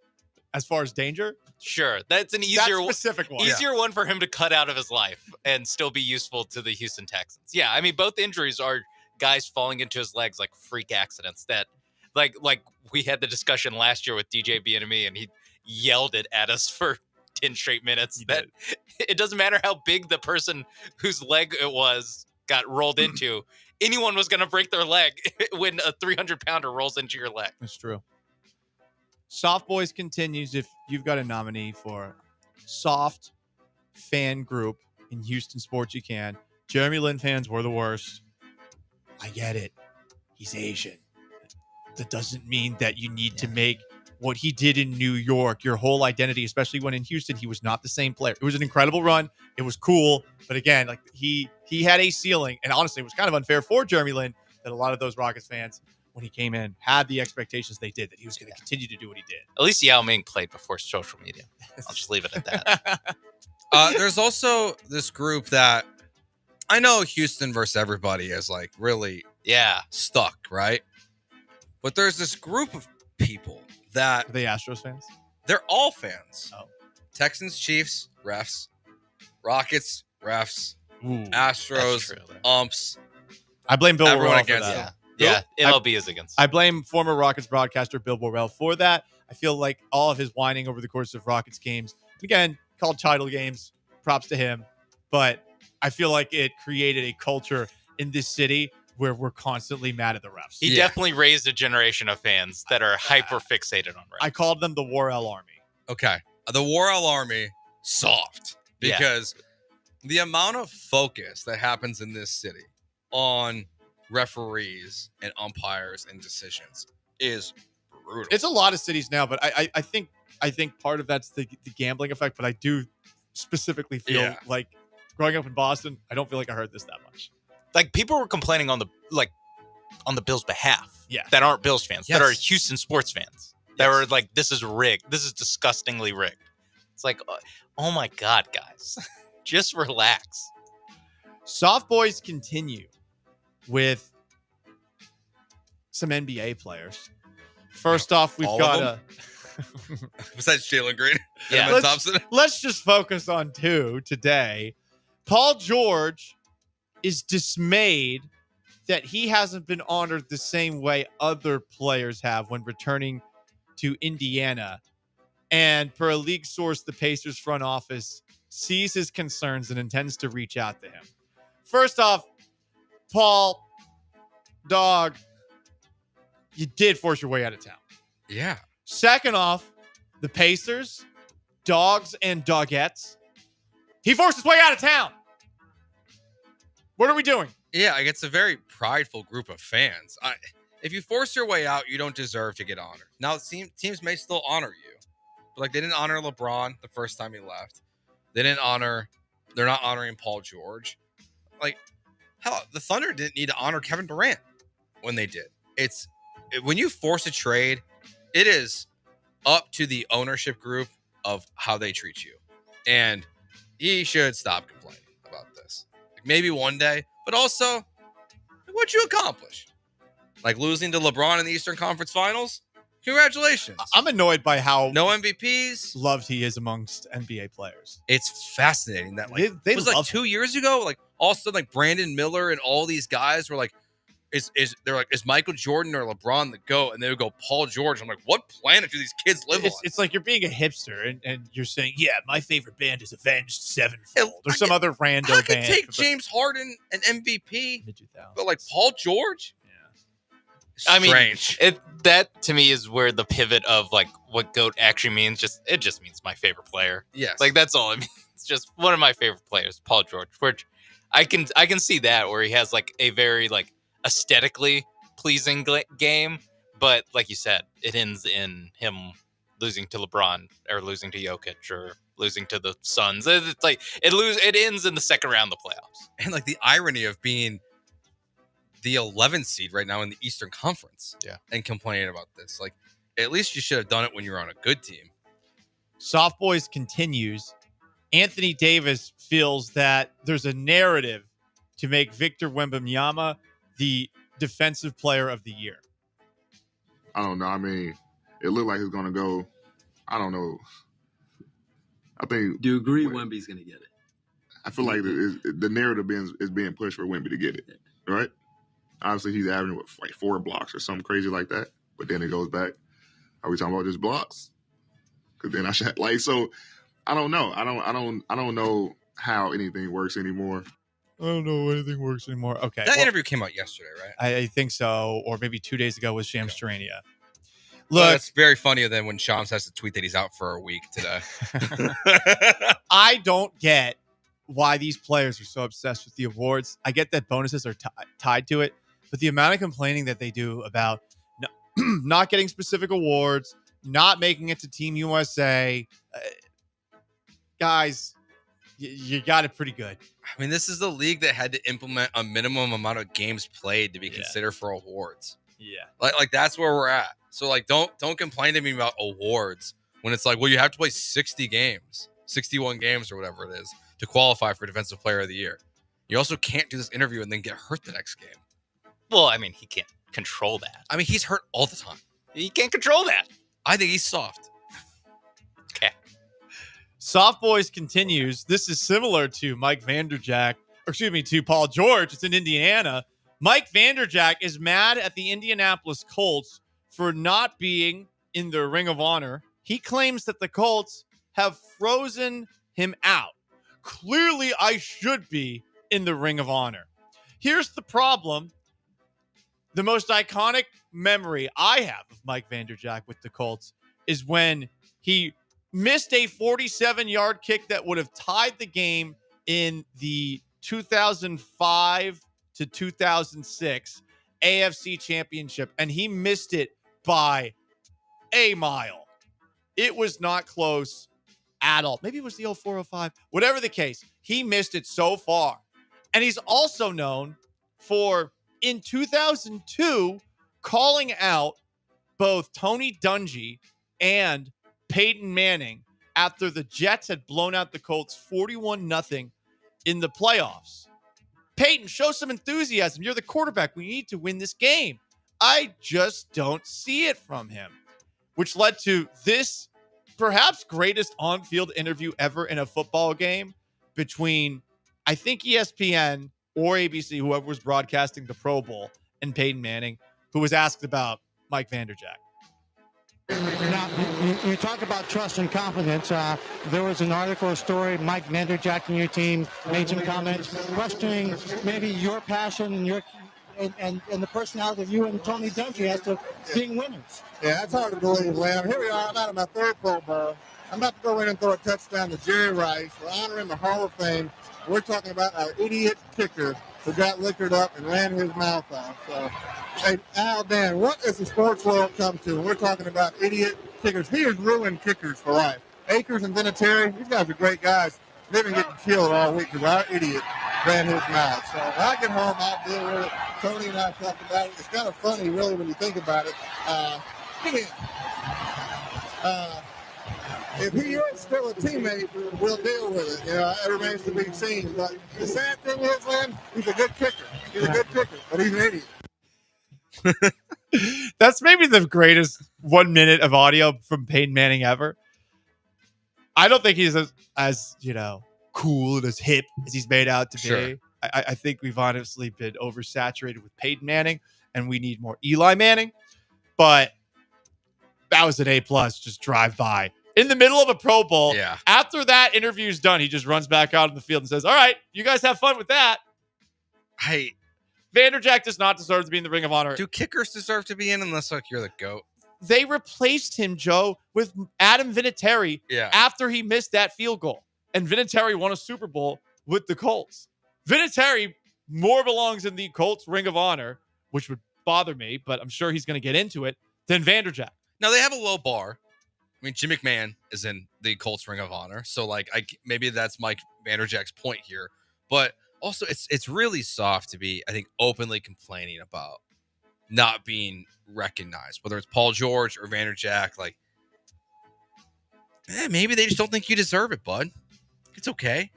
As far as danger, Sure, that's an specific one. easier one for him to cut out of his life and still be useful to the Houston Texans. Yeah, I mean, both injuries are guys falling into his legs like freak accidents that, like we had the discussion last year with DJ Bieniemy, and he yelled it at us for 10 straight minutes. That it doesn't matter how big the person whose leg it was got rolled into, anyone was going to break their leg when a 300-pounder rolls into your leg. That's true. Soft Boys continues. If you've got a nominee for soft fan group in Houston sports, you can. Jeremy Lin fans were the worst. I get it. He's Asian. That doesn't mean that you need to make what he did in New York your whole identity, especially when in Houston he was not the same player. It was an incredible run. It was cool. But again, like he had a ceiling. And honestly, it was kind of unfair for Jeremy Lin that a lot of those Rockets fans, when he came in, had the expectations they did, that he was going to continue to do what he did. At least Yao Ming played before social media. I'll just leave it at that. There's also this group that I know Houston versus everybody is like really stuck, right? But there's this group of people that Are they Astros fans? They're all fans. Oh. Texans, Chiefs, refs. Rockets, refs. Ooh, Astros, umps. I blame Bill Everyone Worrell for against that. them. Yeah, MLB is against. I blame former Rockets broadcaster Bill Worrell for that. I feel like all of his whining over the course of Rockets games, again, called title games, props to him. But I feel like it created a culture in this city where we're constantly mad at the refs. He definitely raised a generation of fans that are hyper fixated on refs. I called them the Worrell Army. Okay. The Worrell Army, soft. Because the amount of focus that happens in this city on referees and umpires and decisions is brutal. It's a lot of cities now, but I think part of that's the gambling effect, but I do specifically feel like growing up in Boston, I don't feel like I heard this that much. Like people were complaining on the Bills' behalf. Yeah. That aren't Bills fans. Yes. That are Houston sports fans. That were like, this is rigged. This is disgustingly rigged. It's like, oh my God, guys. Just relax. Soft Boys continue with some NBA players. First off, we've All got of besides Jalen Green, Yeah. and Thompson. let's just focus on two today. Paul George is dismayed that he hasn't been honored the same way other players have when returning to Indiana. And per a league source, the Pacers front office sees his concerns and intends to reach out to him. First off, Paul, dog, you did force your way out of town. Yeah. Second off, the Pacers, dogs and dogettes, he forced his way out of town. What are we doing? Yeah, like it's a very prideful group of fans. If you force your way out, you don't deserve to get honored. Now, teams may still honor you, but like they didn't honor LeBron the first time he left. They're not honoring Paul George. Like, hell, the Thunder didn't need to honor Kevin Durant when they did. When you force a trade, it is up to the ownership group of how they treat you. And he should stop complaining about this. Like maybe one day, but also what'd you accomplish? Like losing to LeBron in the Eastern Conference Finals? Congratulations. I'm annoyed by how no MVPs loved he is amongst NBA players. It's fascinating that like they it was like 2 years ago, like all of a sudden like Brandon Miller and all these guys were like, is Michael Jordan or LeBron the GOAT? And they would go Paul George. I'm like, what planet do these kids live on? It's like you're being a hipster and you're saying, yeah, my favorite band is Avenged Sevenfold or some other rando I band. could take James Harden an MVP, but like Paul George? I mean, Strange. that to me is where the pivot of like what GOAT actually means. It just means my favorite player. Yes, like that's all it means. It's just one of my favorite players, Paul George. Which I can see that where he has like a very like aesthetically pleasing game, but like you said, it ends in him losing to LeBron or losing to Jokic or losing to the Suns. It's like it ends in the second round of the playoffs. And like the irony of being the 11th seed right now in the Eastern Conference, and complaining about this. Like, at least you should have done it when you were on a good team. Soft Boys continues. Anthony Davis feels that there's a narrative to make Victor Wembanyama the defensive player of the year. I don't know. I mean, it looked like it's going to go. I don't know. I think. Do you agree Wemby's going to get it? I feel like the narrative is being pushed for Wemby to get it, right? Obviously, he's averaging like 4 blocks or something crazy like that. But then it goes back. Are we talking about just blocks? Because then I should like. So I don't know. I don't know how anything works anymore. I don't know anything works anymore. Okay, That interview came out yesterday, right? I think so, or maybe 2 days ago with Shams Charania. Look, it's very funnier than when Shams has to tweet that he's out for a week today. I don't get why these players are so obsessed with the awards. I get that bonuses are tied to it, but the amount of complaining that they do about not getting specific awards, not making it to Team USA, guys, you got it pretty good. I mean, this is the league that had to implement a minimum amount of games played to be considered for awards. Yeah. Like that's where we're at. So like don't complain to me about awards when it's like, well, you have to play 60 games, 61 games or whatever it is to qualify for Defensive Player of the Year. You also can't do this interview and then get hurt the next game. Well, I mean, he can't control that. I mean, he's hurt all the time. He can't control that. I think he's soft. Okay. Soft Boys continues. This is similar to to Paul George. It's in Indiana. Mike Vanderjagt is mad at the Indianapolis Colts for not being in the Ring of Honor. He claims that the Colts have frozen him out. Clearly, I should be in the Ring of Honor. Here's the problem. The most iconic memory I have of Mike Vanderjagt with the Colts is when he missed a 47-yard kick that would have tied the game in the 2005 to 2006 AFC Championship, and he missed it by a mile. It was not close at all. Maybe it was the 0405. Whatever the case, he missed it so far. And he's also known for, in 2002, calling out both Tony Dungy and Peyton Manning after the Jets had blown out the Colts 41-0 in the playoffs. Peyton, show some enthusiasm. You're the quarterback. We need to win this game. I just don't see it from him, which led to this perhaps greatest on-field interview ever in a football game between, I think, ESPN or ABC, whoever was broadcasting the Pro Bowl, and Peyton Manning, who was asked about Mike Vanderjagt. Now, you talk about trust and confidence. There was an article, a story, Mike Vanderjagt and your team made some comments questioning maybe your passion and your and the personality of you and Tony Dungy as to being winners. Yeah, that's hard to believe, Lamb. Here we are. I'm out of my third Pro Bowl. I'm about to go in and throw a touchdown to Jerry Rice. We're honoring the Hall of Fame. We're talking about our idiot kicker who got liquored up and ran his mouth off. So, hey, Al, Dan, what does the sports world come to when we're talking about idiot kickers? He has ruined kickers for life. Akers and Vinatieri, these guys are great guys. They've been getting killed all week because our idiot ran his mouth. So when I get home, I'll deal with it. Tony and I talked about it. It's kind of funny, really, when you think about it. If he is still a teammate, we'll deal with it. You know, it remains to be seen. But the sad thing is, Lynn, he's a good kicker. He's a good kicker, but he's an idiot. That's maybe the greatest 1 minute of audio from Peyton Manning ever. I don't think he's as cool and as hip as he's made out to Sure. be. I think we've honestly been oversaturated with Peyton Manning, and we need more Eli Manning. But that was an A+, just drive by. In the middle of a Pro Bowl. Yeah. After that interview's done, he just runs back out on the field and says, all right, you guys have fun with that. Vanderjagt does not deserve to be in the Ring of Honor. Do kickers deserve to be in unless you're the GOAT? They replaced him, Joe, with Adam Vinatieri after he missed that field goal. And Vinatieri won a Super Bowl with the Colts. Vinatieri more belongs in the Colts Ring of Honor, which would bother me, but I'm sure he's going to get into it, than Vanderjagt. Now, they have a low bar. I mean, Jim McMahon is in the Colts Ring of Honor. So, maybe that's Mike Vanderjagt's point here. But also, it's really soft to be, I think, openly complaining about not being recognized, whether it's Paul George or Vanderjagt. Maybe they just don't think you deserve it, bud. It's okay.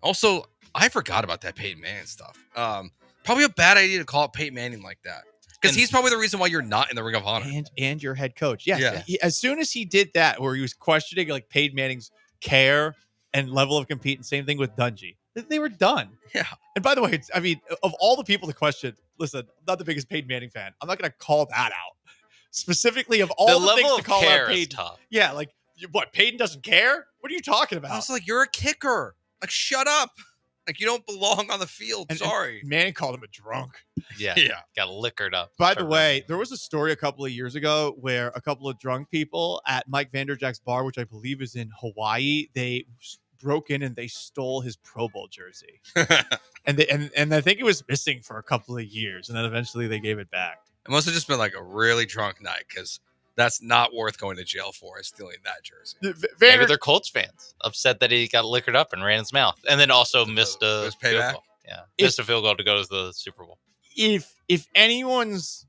Also, I forgot about that Peyton Manning stuff. Probably a bad idea to call it Peyton Manning like that. Because he's probably the reason why you're not in the Ring of Honor. And your head coach. Yes. Yeah. As soon as he did that, where he was questioning Peyton Manning's care and level of compete, same thing with Dungy. They were done. Yeah. And by the way, of all the people to question, listen, I'm not the biggest Peyton Manning fan. I'm not going to call that out. Specifically, of all the things to call out Peyton. Is tough. Yeah, what, Peyton doesn't care? What are you talking about? I was like, you're a kicker. Shut up. You don't belong on the field. Sorry. And Manning called him a drunk. Yeah. Got liquored up. By the way, there was a story a couple of years ago where a couple of drunk people at Mike Vanderjagt's bar, which I believe is in Hawaii, they broke in and they stole his Pro Bowl jersey. and I think it was missing for a couple of years, and then eventually they gave it back. It must have just been a really drunk night, because that's not worth going to jail for, is stealing that jersey. Maybe they're Colts fans, upset that he got liquored up and ran his mouth, and then also missed a field payback. goal. Yeah, missed a field goal to go to the Super Bowl. If anyone's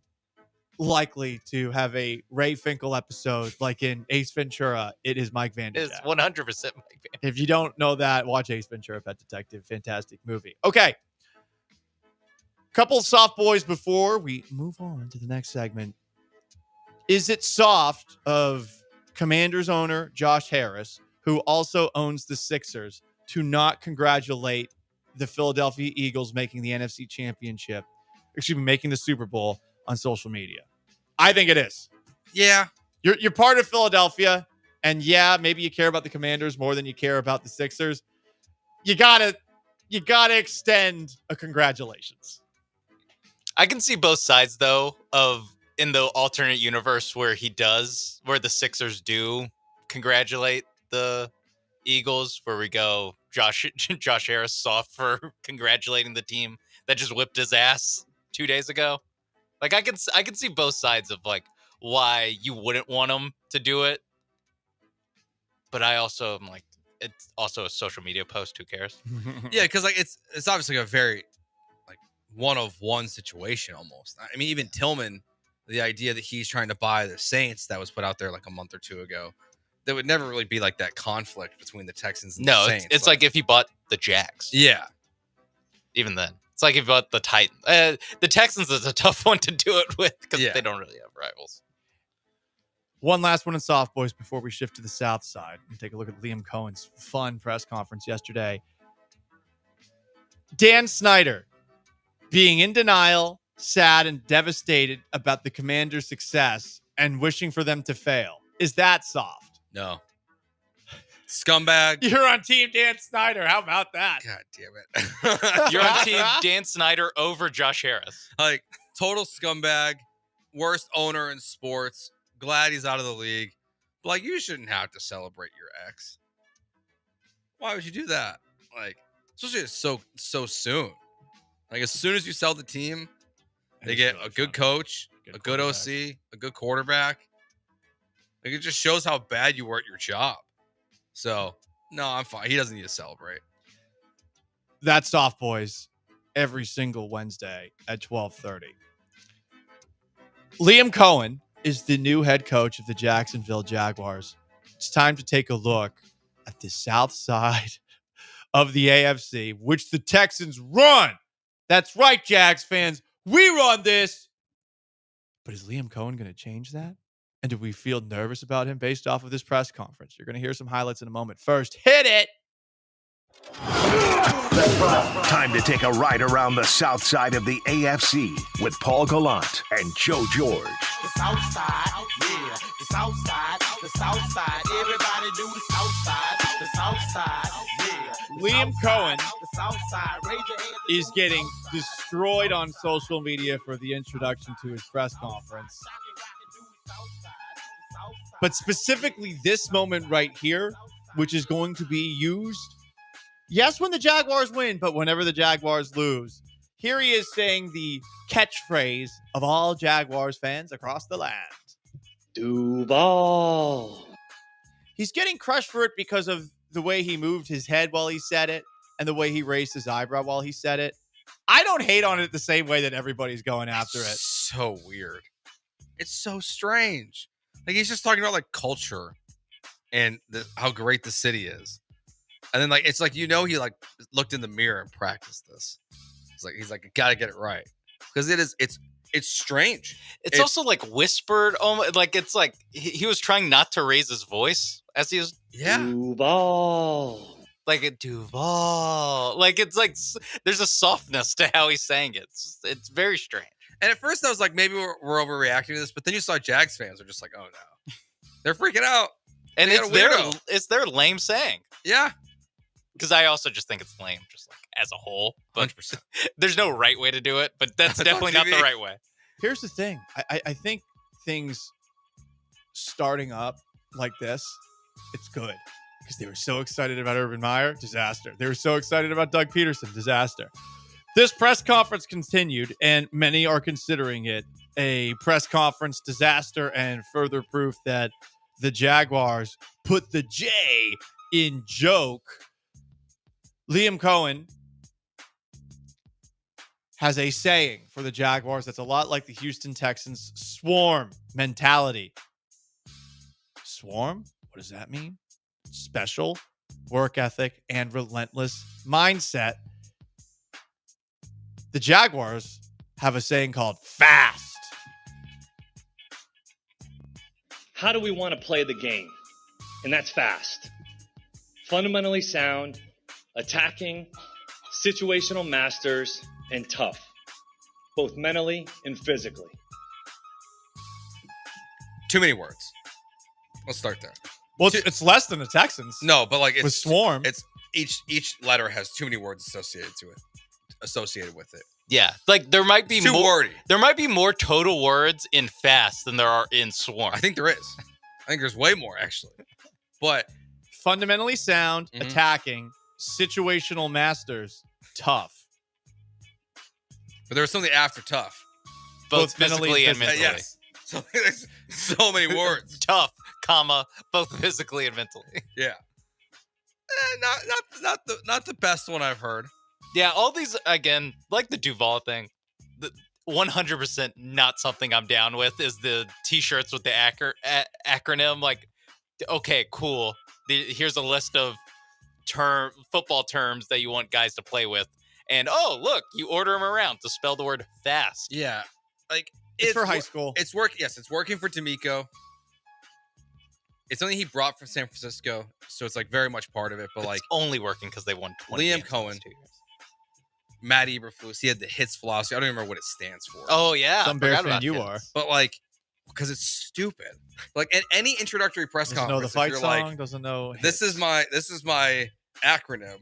likely to have a Ray Finkel episode like in Ace Ventura, it is Mike Vanderjagt. It's 100% Mike Vanderjagt. If you don't know that, watch Ace Ventura: Pet Detective. Fantastic movie. Okay. Couple of soft boys before we move on to the next segment. Is it soft of Commanders owner Josh Harris, who also owns the Sixers, to not congratulate the Philadelphia Eagles making the NFC Championship, making the Super Bowl on social media? I think it is. Yeah. You're part of Philadelphia, and maybe you care about the Commanders more than you care about the Sixers. You gotta extend a congratulations. I can see both sides, though, of in the alternate universe where the Sixers do congratulate the Eagles, where we go, Josh Harris soft for congratulating the team that just whipped his ass 2 days ago. I can see both sides of why you wouldn't want them to do it, but I also am it's also a social media post. Who cares? Yeah, because it's obviously a very one-of-one situation almost. I mean, even Tillman, the idea that he's trying to buy the Saints that was put out there a month or two ago, there would never really be that conflict between the Texans and the Saints. It's like if he bought the Jags. Yeah. Even then. It's like if he bought the Titans. The Texans is a tough one to do it with because they don't really have rivals. One last one in soft boys before we shift to the South Side and take a look at Liam Cohen's fun press conference yesterday. Dan Snyder being in denial, sad, and devastated about the Commanders' success and wishing for them to fail. Is that soft? No. Scumbag. You're on Team Dan Snyder. How about that? God damn it. You're on Team Dan Snyder over Josh Harris. Like, total scumbag. Worst owner in sports. Glad he's out of the league. But, like, you shouldn't have to celebrate your ex. Why would you do that? Like, especially so soon. Like, as soon as you sell the team, they get a good coach, a good OC, a good quarterback. Like, it just shows how bad you were at your job. So, no, I'm fine. He doesn't need to celebrate. That's Soft Boys every single Wednesday at 12:30. Liam Cohen is the new head coach of the Jacksonville Jaguars. It's time to take a look at the south side of the AFC, which the Texans run. That's right, Jags fans. We run this. But is Liam Cohen going to change that? And do we feel nervous about him based off of this press conference? You're going to hear some highlights in a moment. First, hit it. Time to take a ride around the south side of the AFC with Paul Gallant and Joe George. The south side, yeah. The south side, the south side. Everybody do the south side, the south side, yeah. Liam Cohen The south side, raise your hand. is getting destroyed on social media for the introduction to his press conference. But specifically this moment right here, which is going to be used, yes, when the Jaguars win, but whenever the Jaguars lose. Here he is saying the catchphrase of all Jaguars fans across the land. Duval. He's getting crushed for it because of the way he moved his head while he said it and the way he raised his eyebrow while he said it. I don't hate on it the same way that everybody's going after it. So weird. It's so strange. Like, he's just talking about, like, culture and how great the city is. And then, like, it's like, he, like, looked in the mirror and practiced this. He's like, I gotta get it right. Because it's strange. It's also, like, whispered. Like, it's like he was trying not to raise his voice as he was. Yeah. Duval. Like a Duval. Like, it's like there's a softness to how he's saying it. It's very strange. And at first I was like, maybe we're overreacting to this, but then you saw Jags fans are just like, oh no. They're freaking out. And it's their lame saying. Yeah. Because I also just think it's lame, just like as a whole. But 100%. There's no right way to do it, but that's definitely not the right way. Here's the thing. I think things starting up like this, it's good. Because they were so excited about Urban Meyer, disaster. They were so excited about Doug Peterson, disaster. This press conference continued, and many are considering it a press conference disaster and further proof that the Jaguars put the J in joke. Liam Cohen has a saying for the Jaguars that's a lot like the Houston Texans' swarm mentality. Swarm? What does that mean? Special work ethic and relentless mindset. The Jaguars have a saying called fast. How do we want to play the game? And that's fast. Fundamentally sound, attacking, situational masters, and tough, both mentally and physically. Too many words. Let's start there. Well, it's less than the Texans. No, but like, it's with swarm. It's each letter has too many words associated with it. Yeah, like there might be too wordy. There might be more total words in fast than there are in swarm. I think there is. I think there's way more actually. But fundamentally sound, attacking, situational masters, tough. But there was something after tough. Both physically and mentally. Yes. So there's so many words. Tough, comma, both physically and mentally. Yeah. Not the best one I've heard. Yeah, all these, again, like the Duval thing, 100% not something I'm down with is the T-shirts with the acronym. Like, okay, cool. Here's a list of football terms that you want guys to play with. And, oh, look, you order them around to spell the word fast. Yeah. Like, it's for high school. It's working for D'Amico. It's something he brought from San Francisco, so it's like very much part of it. But it's only working because they won 20 Liam games Cohen. Matt Eberflus, he had the hits philosophy. I don't even remember what it stands for. Oh yeah, Some Bear fan you are. But like, because it's stupid. Like at any introductory press Doesn't know the conference, fight if you're song. like, Doesn't know. this is my acronym.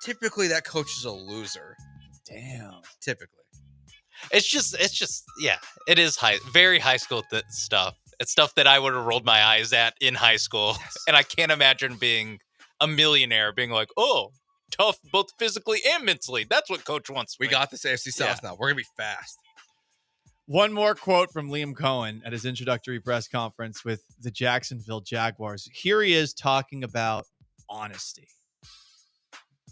Typically, that coach is a loser. Damn. Typically, it's just yeah. It is very high school stuff. It's stuff that I would have rolled my eyes at in high school, and I can't imagine being a millionaire being like, oh, tough both physically and mentally. That's what coach wants. We got this AFC South now. We're gonna be fast. One more quote from Liam Cohen at his introductory press conference with the Jacksonville Jaguars. Here he is talking about honesty.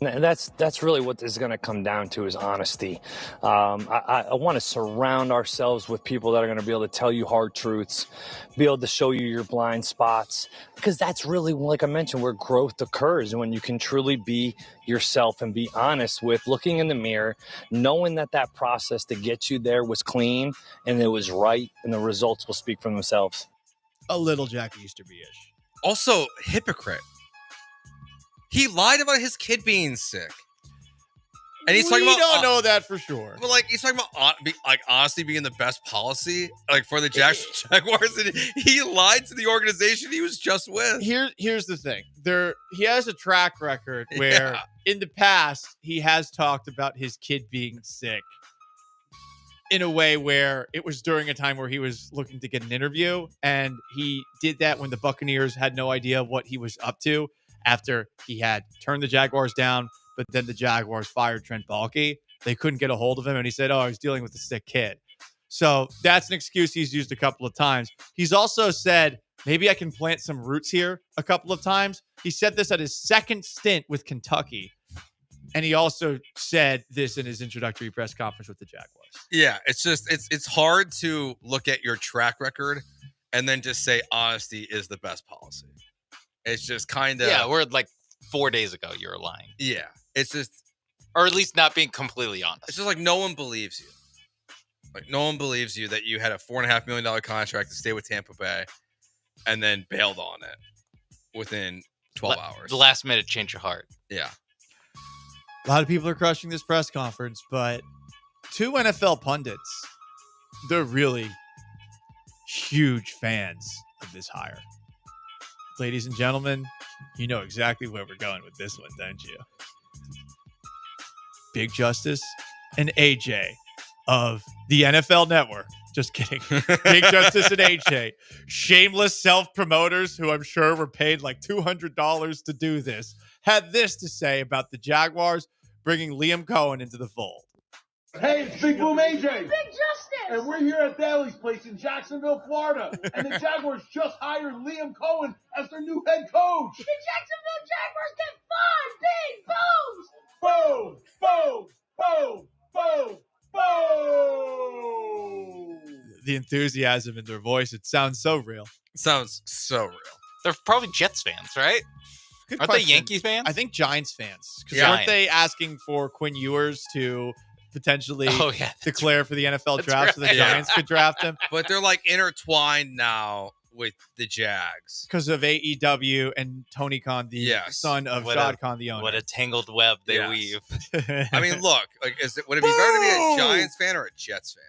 And that's really what this is going to come down to is honesty. I want to surround ourselves with people that are going to be able to tell you hard truths, be able to show you your blind spots, because that's really, like I mentioned, where growth occurs. And when you can truly be yourself and be honest with looking in the mirror, knowing that process to get you there was clean and it was right, and the results will speak for themselves. A little Jack Easterby-ish. Also, hypocrite. He lied about his kid being sick. And he's talking about... We don't know that for sure. But, like, he's talking about, honestly being the best policy, like, for the Jaguars. And he lied to the organization he was just with. Here's the thing. He has a track record where, in the past, he has talked about his kid being sick in a way where it was during a time where he was looking to get an interview. And he did that when the Buccaneers had no idea what he was up to. After he had turned the Jaguars down, but then the Jaguars fired Trent Baalke. They couldn't get a hold of him, and he said, I was dealing with a sick kid. So that's an excuse he's used a couple of times. He's also said, maybe I can plant some roots here a couple of times. He said this at his second stint with Kentucky, and he also said this in his introductory press conference with the Jaguars. Yeah, it's just, it's hard to look at your track record and then just say honesty is the best policy. It's just kind of... Yeah, we're like 4 days ago, you were lying. Yeah, it's just... Or at least not being completely honest. It's just like no one believes you. Like no one believes you that you had a $4.5 million contract to stay with Tampa Bay and then bailed on it within 12 hours. The last minute change of heart. Yeah. A lot of people are crushing this press conference, but two NFL pundits, they're really huge fans of this hire. Ladies and gentlemen, you know exactly where we're going with this one, don't you? Big Justice and AJ of the NFL Network. Just kidding. Big Justice and AJ. Shameless self-promoters who I'm sure were paid like $200 to do this. Had this to say about the Jaguars bringing Liam Cohen into the fold. Hey, it's Big Boom AJ. Big Justice. And we're here at Daly's place in Jacksonville, Florida. And the Jaguars just hired Liam Cohen as their new head coach. The Jacksonville Jaguars get 5 big booms. Boom, boom, boom, boom, boom. The enthusiasm in their voice, it sounds so real. It sounds so real. They're probably Jets fans, right? Good Aren't question. they Yankees fans? I think Giants fans. Because aren't they asking for Quinn Ewers to potentially declare for the NFL draft so the Giants could draft him? But they're like intertwined now with the Jags. Because of AEW and Tony Khan, the son of Shad Khan, the owner. What a tangled web they weave. I mean, look, like, would it be better to be a Giants fan or a Jets fan?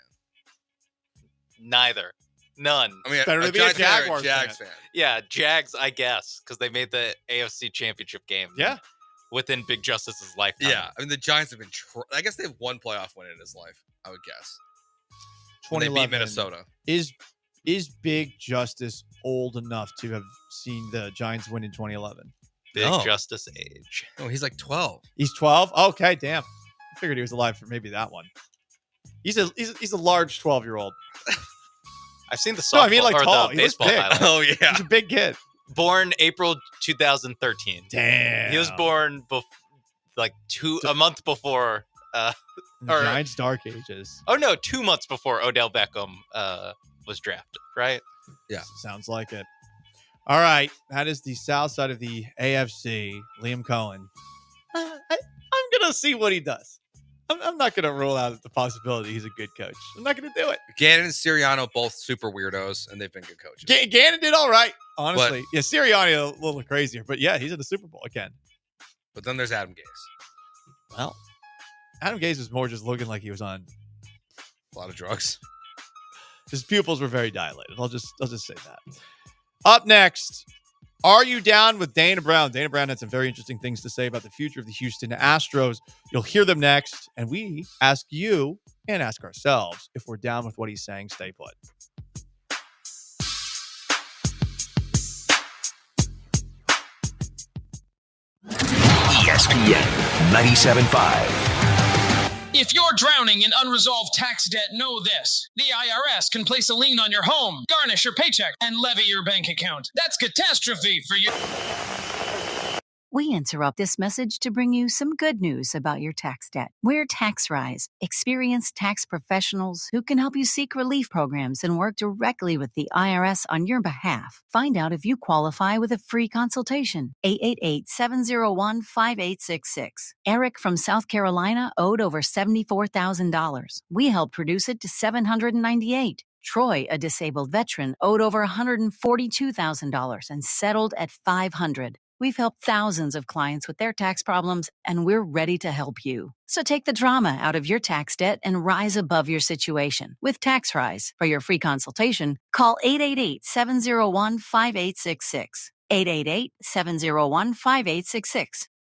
Neither. None. I mean, better to be a Jaguars Jags fan. Yeah, Jags, I guess, because they made the AFC Championship game. Yeah. Within Big Justice's lifetime. Yeah, I mean, the Giants have been... I guess they have one playoff win in his life, I would guess. When they beat Minnesota. Is Big Justice old enough to have seen the Giants win in 2011? Big Justice age. Oh, he's like 12. He's 12? Okay, damn. I figured he was alive for maybe that one. He's a large 12-year-old. I've seen the softball, No, I mean like tall. the baseball big. highlight. Oh, yeah. He's a big kid. Born April 2013. Damn. He was born a month before Giants' dark ages. Oh no, 2 months before Odell Beckham was drafted, right? Yeah. Sounds like it. All right. That is the south side of the AFC. Liam Cohen. I'm going to see what he does. I'm not going to rule out the possibility he's a good coach. I'm not going to do it. Gannon and Sirianni, both super weirdos, and they've been good coaches. Gannon did all right, honestly. Sirianni a little crazier, but yeah, he's in the Super Bowl again. But then there's Adam Gase. Well, Adam Gase was more just looking like he was on a lot of drugs. His pupils were very dilated. I'll just say that. Up next, are you down with Dana Brown? Dana Brown had some very interesting things to say about the future of the Houston Astros. You'll hear them next, and we ask you and ask ourselves if we're down with what he's saying. Stay put. ESPN 97.5. If you're drowning in unresolved tax debt, know this. The IRS can place a lien on your home, garnish your paycheck, and levy your bank account. That's catastrophe for you. We interrupt this message to bring you some good news about your tax debt. We're TaxRise, experienced tax professionals who can help you seek relief programs and work directly with the IRS on your behalf. Find out if you qualify with a free consultation. 888-701-5866. Eric from South Carolina owed over $74,000. We helped reduce it to $798. Troy, a disabled veteran, owed over $142,000 and settled at $500. We've helped thousands of clients with their tax problems, and we're ready to help you. So take the drama out of your tax debt and rise above your situation with TaxRise. For your free consultation, call 888-701-5866. 888-701-5866.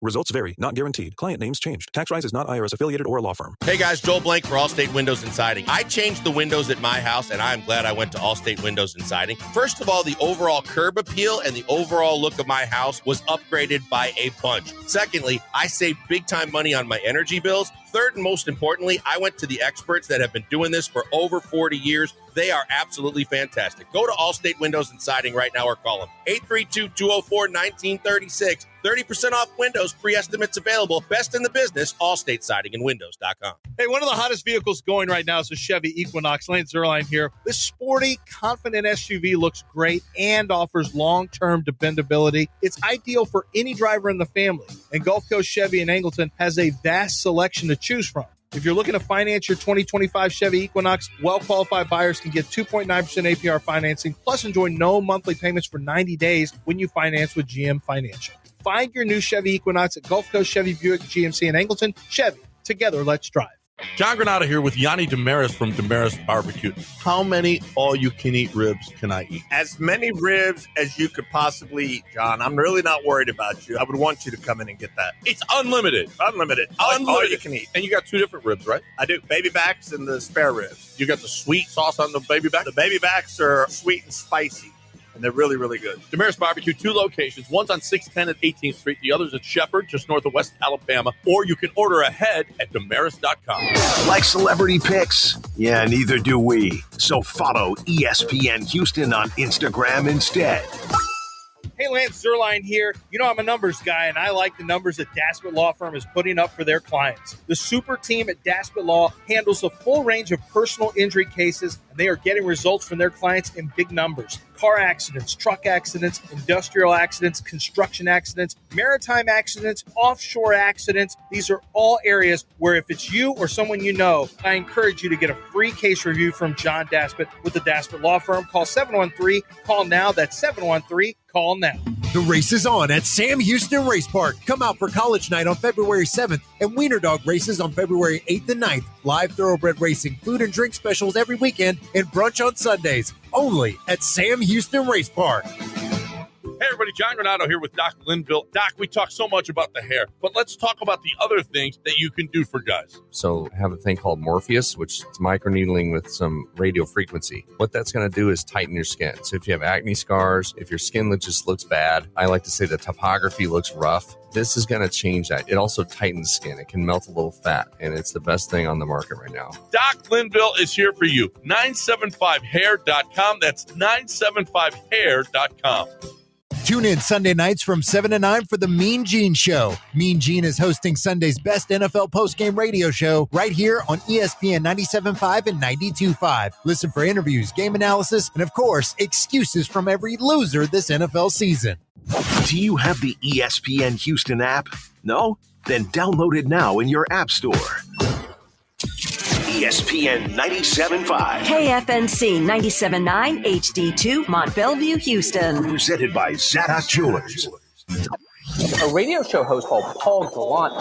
Results vary, not guaranteed. Client names changed. TaxRise is not IRS affiliated or a law firm. Hey guys, Joel Blank for Allstate Windows and Siding. I changed the windows at my house, and I'm glad I went to Allstate Windows and Siding. First of all, the overall curb appeal and the overall look of my house was upgraded by a bunch. Secondly, I saved big time money on my energy bills. Third and most importantly, I went to the experts that have been doing this for over 40 years. They are absolutely fantastic. Go to Allstate Windows and Siding right now or call them 832-204-1936. 30% off windows, free estimates available. Best in the business, Allstate Siding and Windows.com. Hey, one of the hottest vehicles going right now is a Chevy Equinox. Lance Zerline here. This sporty, confident SUV looks great and offers long-term dependability. It's ideal for any driver in the family. And Gulf Coast Chevy in Angleton has a vast selection to choose from. If you're looking to finance your 2025 Chevy Equinox, well-qualified buyers can get 2.9% APR financing, plus enjoy no monthly payments for 90 days when you finance with GM Financial. Find your new Chevy Equinox at Gulf Coast Chevy Buick GMC in Angleton. Chevy, together, let's drive. John Granado here with Yanni Damaris from Damaris Barbecue. How many all-you-can-eat ribs can I eat? As many ribs as you could possibly eat, John. I'm really not worried about you. I would want you to come in and get that. It's unlimited. Unlimited. All you can eat. And you got two different ribs, right? I do. Baby backs and the spare ribs. You got the sweet sauce on the baby back? The baby backs are sweet and spicy. And they're really, really good. Damaris Barbecue, two locations. One's on 610 at 18th Street. The other's at Shepherd, just north of West Alabama. Or you can order ahead at Damaris.com. Like celebrity pics? Yeah, neither do we. So follow ESPN Houston on Instagram instead. Hey, Lance Zerline here. You know I'm a numbers guy, and I like the numbers that Daspit Law Firm is putting up for their clients. The super team at Daspit Law handles a full range of personal injury cases, and they are getting results from their clients in big numbers. Car accidents, truck accidents, industrial accidents, construction accidents, maritime accidents, offshore accidents. These are all areas where if it's you or someone you know, I encourage you to get a free case review from John Daspit with the Daspit Law Firm. Call 713. Call now. That's 713. Call now. The race is on at Sam Houston Race Park. Come out for College Night on February 7th and Wiener Dog races on February 8th and 9th. Live thoroughbred racing, food and drink specials every weekend, and brunch on Sundays. Only at Sam Houston Race Park. Hey, everybody, John Granado here with Doc Linville. Doc, we talk so much about the hair, but let's talk about the other things that you can do for guys. So I have a thing called Morpheus, which is microneedling with some radio frequency. What that's going to do is tighten your skin. So if you have acne scars, if your skin just looks bad, I like to say the topography looks rough. This is going to change that. It also tightens skin. It can melt a little fat, and it's the best thing on the market right now. Doc Linville is here for you. 975hair.com. That's 975hair.com. Tune in Sunday nights from 7 to 9 for the Mean Gene Show. Mean Gene is hosting Sunday's best NFL postgame radio show right here on ESPN 97.5 and 92.5. Listen for interviews, game analysis, and, of course, excuses from every loser this NFL season. Do you have the ESPN Houston app? No? Then download it now in your app store. ESPN 97.5. KFNC 97.9 HD2 Mont Bellevue, Houston. Presented by Zadok Jewelers. A radio show host called Paul Gallant.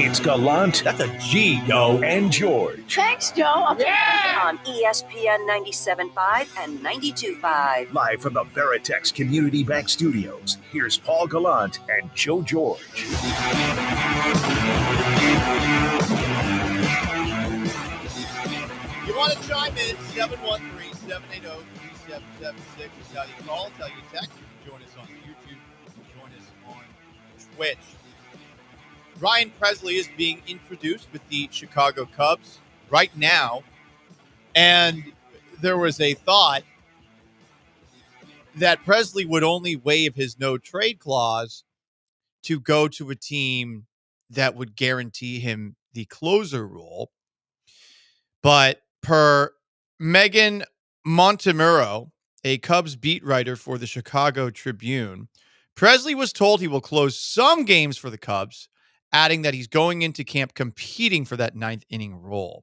It's Gallant, that's a G, yo, and George. Thanks, Joe. Yeah! On ESPN 97.5 and 92.5. Live from the Veritex Community Bank Studios, here's Paul Gallant and Joe George. You want to chime in, 713-780-3776 is how you call, tell you text. You can join us on YouTube, you can join us on Twitch. Ryan Presley is being introduced with the Chicago Cubs right now, and there was a thought that Presley would only waive his no-trade clause to go to a team that would guarantee him the closer role. But per Megan Montemurro, a Cubs beat writer for the Chicago Tribune, Presley was told he will close some games for the Cubs, adding that he's going into camp competing for that ninth inning role.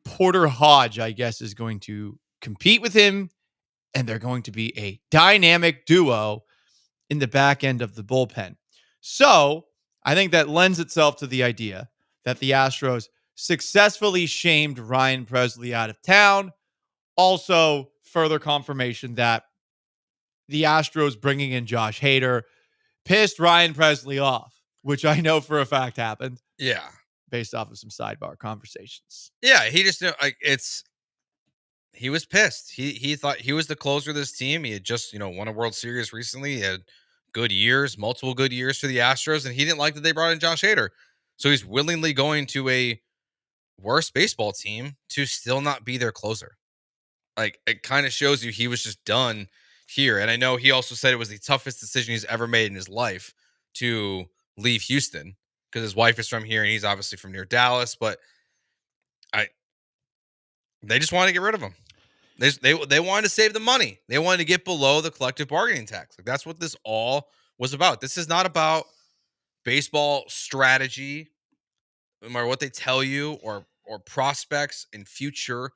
Porter Hodge, I guess, is going to compete with him, and they're going to be a dynamic duo in the back end of the bullpen. So I think that lends itself to the idea that the Astros successfully shamed Ryan Presley out of town. Also, further confirmation that the Astros bringing in Josh Hader pissed Ryan Presley off, which I know for a fact happened. Yeah. Based off of some sidebar conversations. Yeah, he just he was pissed. He thought he was the closer of this team. He had just, won a World Series recently. He had good years, multiple good years for the Astros, and he didn't like that they brought in Josh Hader. So he's willingly going to a worse baseball team to still not be their closer. Like, it kind of shows you he was just done here. And I know he also said it was the toughest decision he's ever made in his life to leave Houston because his wife is from here and he's obviously from near Dallas, but they just wanted to get rid of him. They wanted to save the money. They wanted to get below the collective bargaining tax. Like, that's what this all was about. This is not about baseball strategy or what they tell you or prospects in future.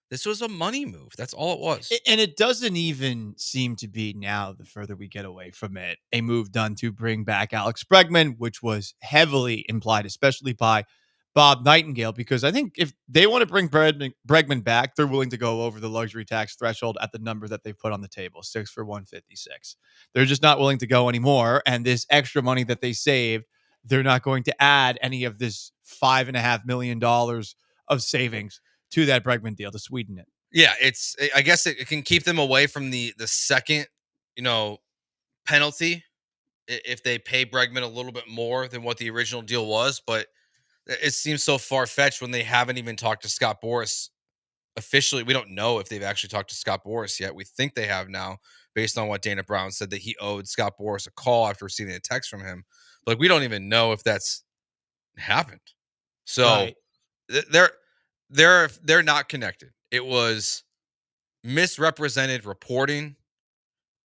This was a money move. That's all it was. And it doesn't even seem to be now, the further we get away from it, a move done to bring back Alex Bregman, which was heavily implied, especially by Bob Nightingale, because I think if they want to bring Bregman back, they're willing to go over the luxury tax threshold at the number that they put on the table, 6 for $156. They're just not willing to go anymore. And this extra money that they saved, they're not going to add any of this $5.5 million of savings to that Bregman deal to sweeten it. Yeah, I guess it can keep them away from the second, penalty if they pay Bregman a little bit more than what the original deal was. But it seems so far-fetched when they haven't even talked to Scott Boras officially. We don't know if they've actually talked to Scott Boras yet. We think they have now, based on what Dana Brown said, that he owed Scott Boras a call after receiving a text from him. But we don't even know if that's happened. So right. They're not connected. It was misrepresented reporting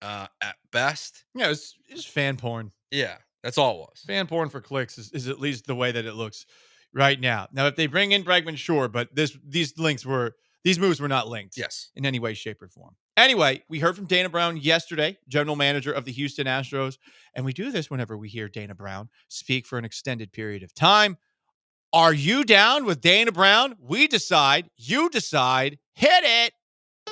at best. Yeah, it's fan porn. Yeah, that's all it was. Fan porn for clicks is at least the way that it looks right now. Now, if they bring in Bregman, sure, but these moves were not linked. Yes. In any way, shape, or form. Anyway, we heard from Dana Brown yesterday, general manager of the Houston Astros, and we do this whenever we hear Dana Brown speak for an extended period of time. Are you down with Dana Brown? We decide. You decide. Hit it.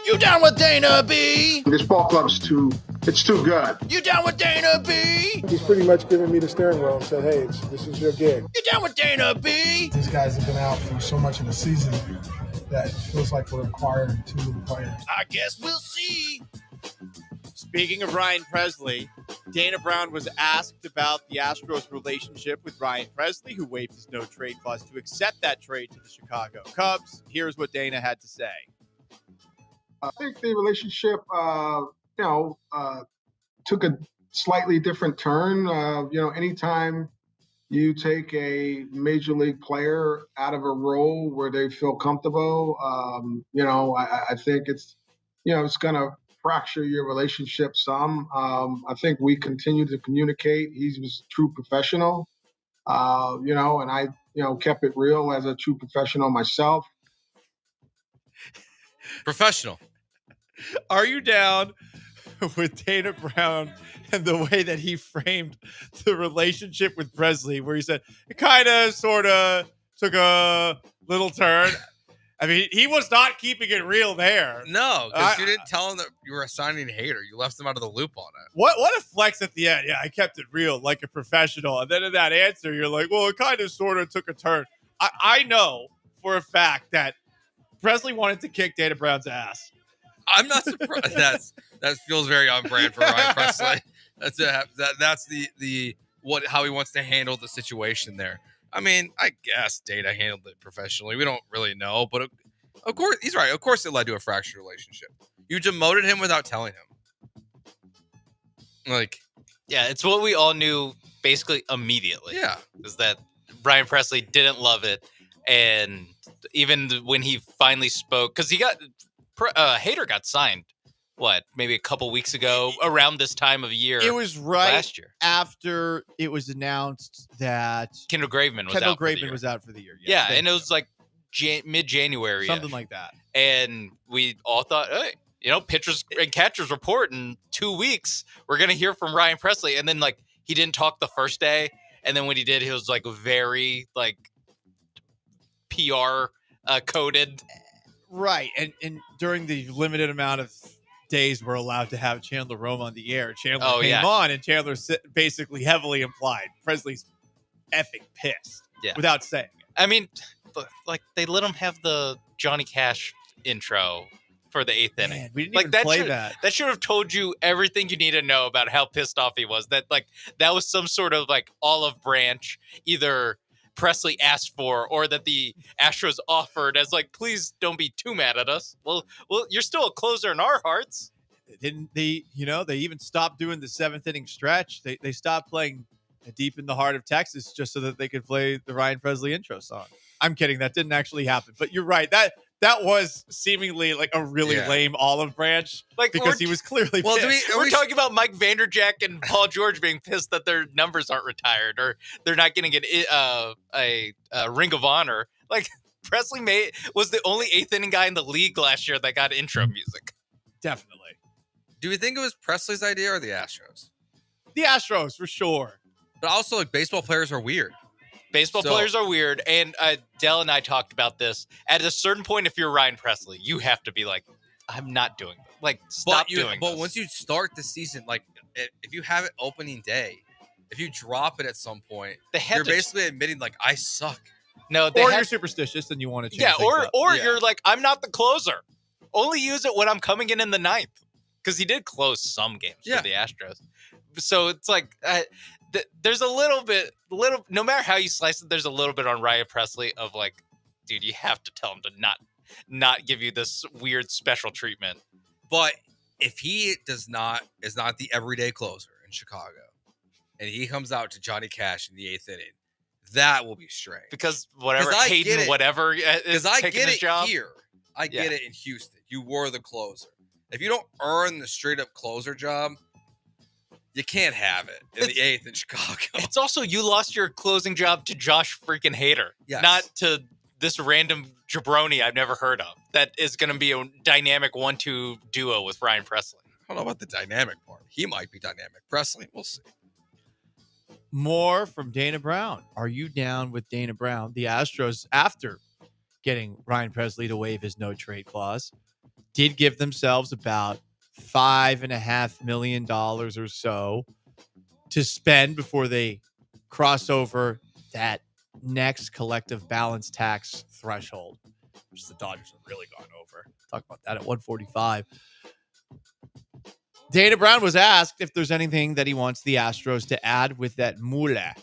You down with Dana B? This ball club's too good. You down with Dana B? He's pretty much giving me the steering wheel and said, hey, this is your gig. You down with Dana B? These guys have been out for so much of the season that it feels like we're acquiring too many players. I guess we'll see. Speaking of Ryan Presley, Dana Brown was asked about the Astros' relationship with Ryan Presley, who waived his no-trade clause to accept that trade to the Chicago Cubs. Here's what Dana had to say. I think the relationship, took a slightly different turn. Anytime you take a major league player out of a role where they feel comfortable, I think it's going to fracture your relationship some. I think we continue to communicate. He was a true professional, and I, kept it real as a true professional myself. Professional. Are you down with Dana Brown and the way that he framed the relationship with Presley, where he said it kind of, sort of took a little turn. I mean, he was not keeping it real there. No, because you didn't tell him that you were assigning hater. You left him out of the loop on it. What a flex at the end. Yeah, I kept it real like a professional. And then in that answer, you're like, well, it kind of sort of took a turn. I know for a fact that Presley wanted to kick Dana Brown's ass. I'm not surprised. That feels very on brand for Ryan Presley. That's the how he wants to handle the situation there. I mean, I guess Dana handled it professionally. We don't really know, but of course he's right. Of course, it led to a fractured relationship. You demoted him without telling him. Like, yeah, it's what we all knew basically immediately. Yeah, is that Ryan Presley didn't love it, and even when he finally spoke, because he got Hader got signed. What, maybe a couple weeks ago, around this time of year. It was right last year after it was announced that Kendall Graveman was out for the year. Yeah, and it was like mid-January, something like that. And we all thought, hey, pitchers and catchers report in 2 weeks. We're gonna hear from Ryan Presley, and then like he didn't talk the first day, and then when he did, he was like very like PR coded. Right, and during the limited amount of days we're allowed to have Chandler Rome on the air, Chandler came on, and Chandler basically heavily implied Presley's effing pissed without saying it. I mean, like they let him have the Johnny Cash intro for the 8th inning. Man, we didn't like even play that. That should have told you everything you need to know about how pissed off he was. That was some sort of like olive branch, either Presley asked for or that the Astros offered as like, please don't be too mad at us. Well, you're still a closer in our hearts. Didn't they, they even stopped doing the 7th inning stretch. They stopped playing Deep in the Heart of Texas just so that they could play the Ryan Presley intro song. I'm kidding. That didn't actually happen, but you're right. That was seemingly like a really lame olive branch, like because he was clearly pissed. We're talking about Mike Vanderjack and Paul George being pissed that their numbers aren't retired or they're not getting a Ring of Honor. Like Presley was the only 8th inning guy in the league last year that got intro music. Definitely. Do we think it was Presley's idea or the Astros? The Astros for sure. But also, like, baseball players are weird. Baseball players are weird, and Dell and I talked about this. At a certain point, if you're Ryan Presley, you have to be like, I'm not doing it. Like, stop doing But this. once you start the season, like, if you have it opening day, if you drop it at some point, you're basically admitting, like, I suck. No, you're superstitious and you want to change things up. You're like, I'm not the closer. Only use it when I'm coming in the 9th. Because he did close some games for the Astros. So it's like... there's a little, no matter how you slice it, there's a little bit on Ryan Presley of like, dude, you have to tell him to not give you this weird special treatment. But if he is not the everyday closer in Chicago, and he comes out to Johnny Cash in the 8th inning, that will be strange. Because Hayden, whatever, is I taking get his it job. here. I get it in Houston. You were the closer. If you don't earn the straight up closer job, you can't have it in the 8th in Chicago. It's also you lost your closing job to Josh freaking Hader, not to this random jabroni I've never heard of. That is going to be a dynamic 1-2 duo with Ryan Presley. I don't know about the dynamic part. He might be dynamic. Presley, we'll see. More from Dana Brown. Are you down with Dana Brown? The Astros, after getting Ryan Presley to waive his no trade clause, did give themselves about $5.5 million or so to spend before they cross over that next collective balance tax threshold, which the Dodgers have really gone over. Talk about that at 145. Dana Brown was asked if there's anything that he wants the Astros to add with that moolah.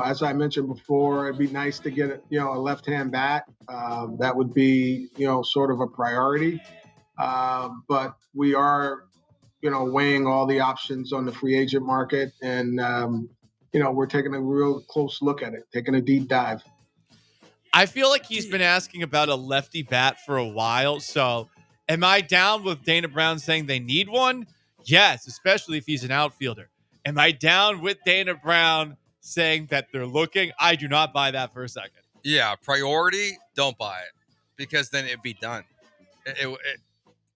As I mentioned before, it'd be nice to get a left-hand bat. That would be sort of a priority. But we are weighing all the options on the free agent market, and we're taking a real close look at it, taking a deep dive. I feel like he's been asking about a lefty bat for a while. So am I down with Dana Brown saying they need one? Yes, especially if he's an outfielder. Am I down with Dana Brown saying that they're looking? I do not buy that for a second. Yeah, priority, don't buy it. Because then it'd be done.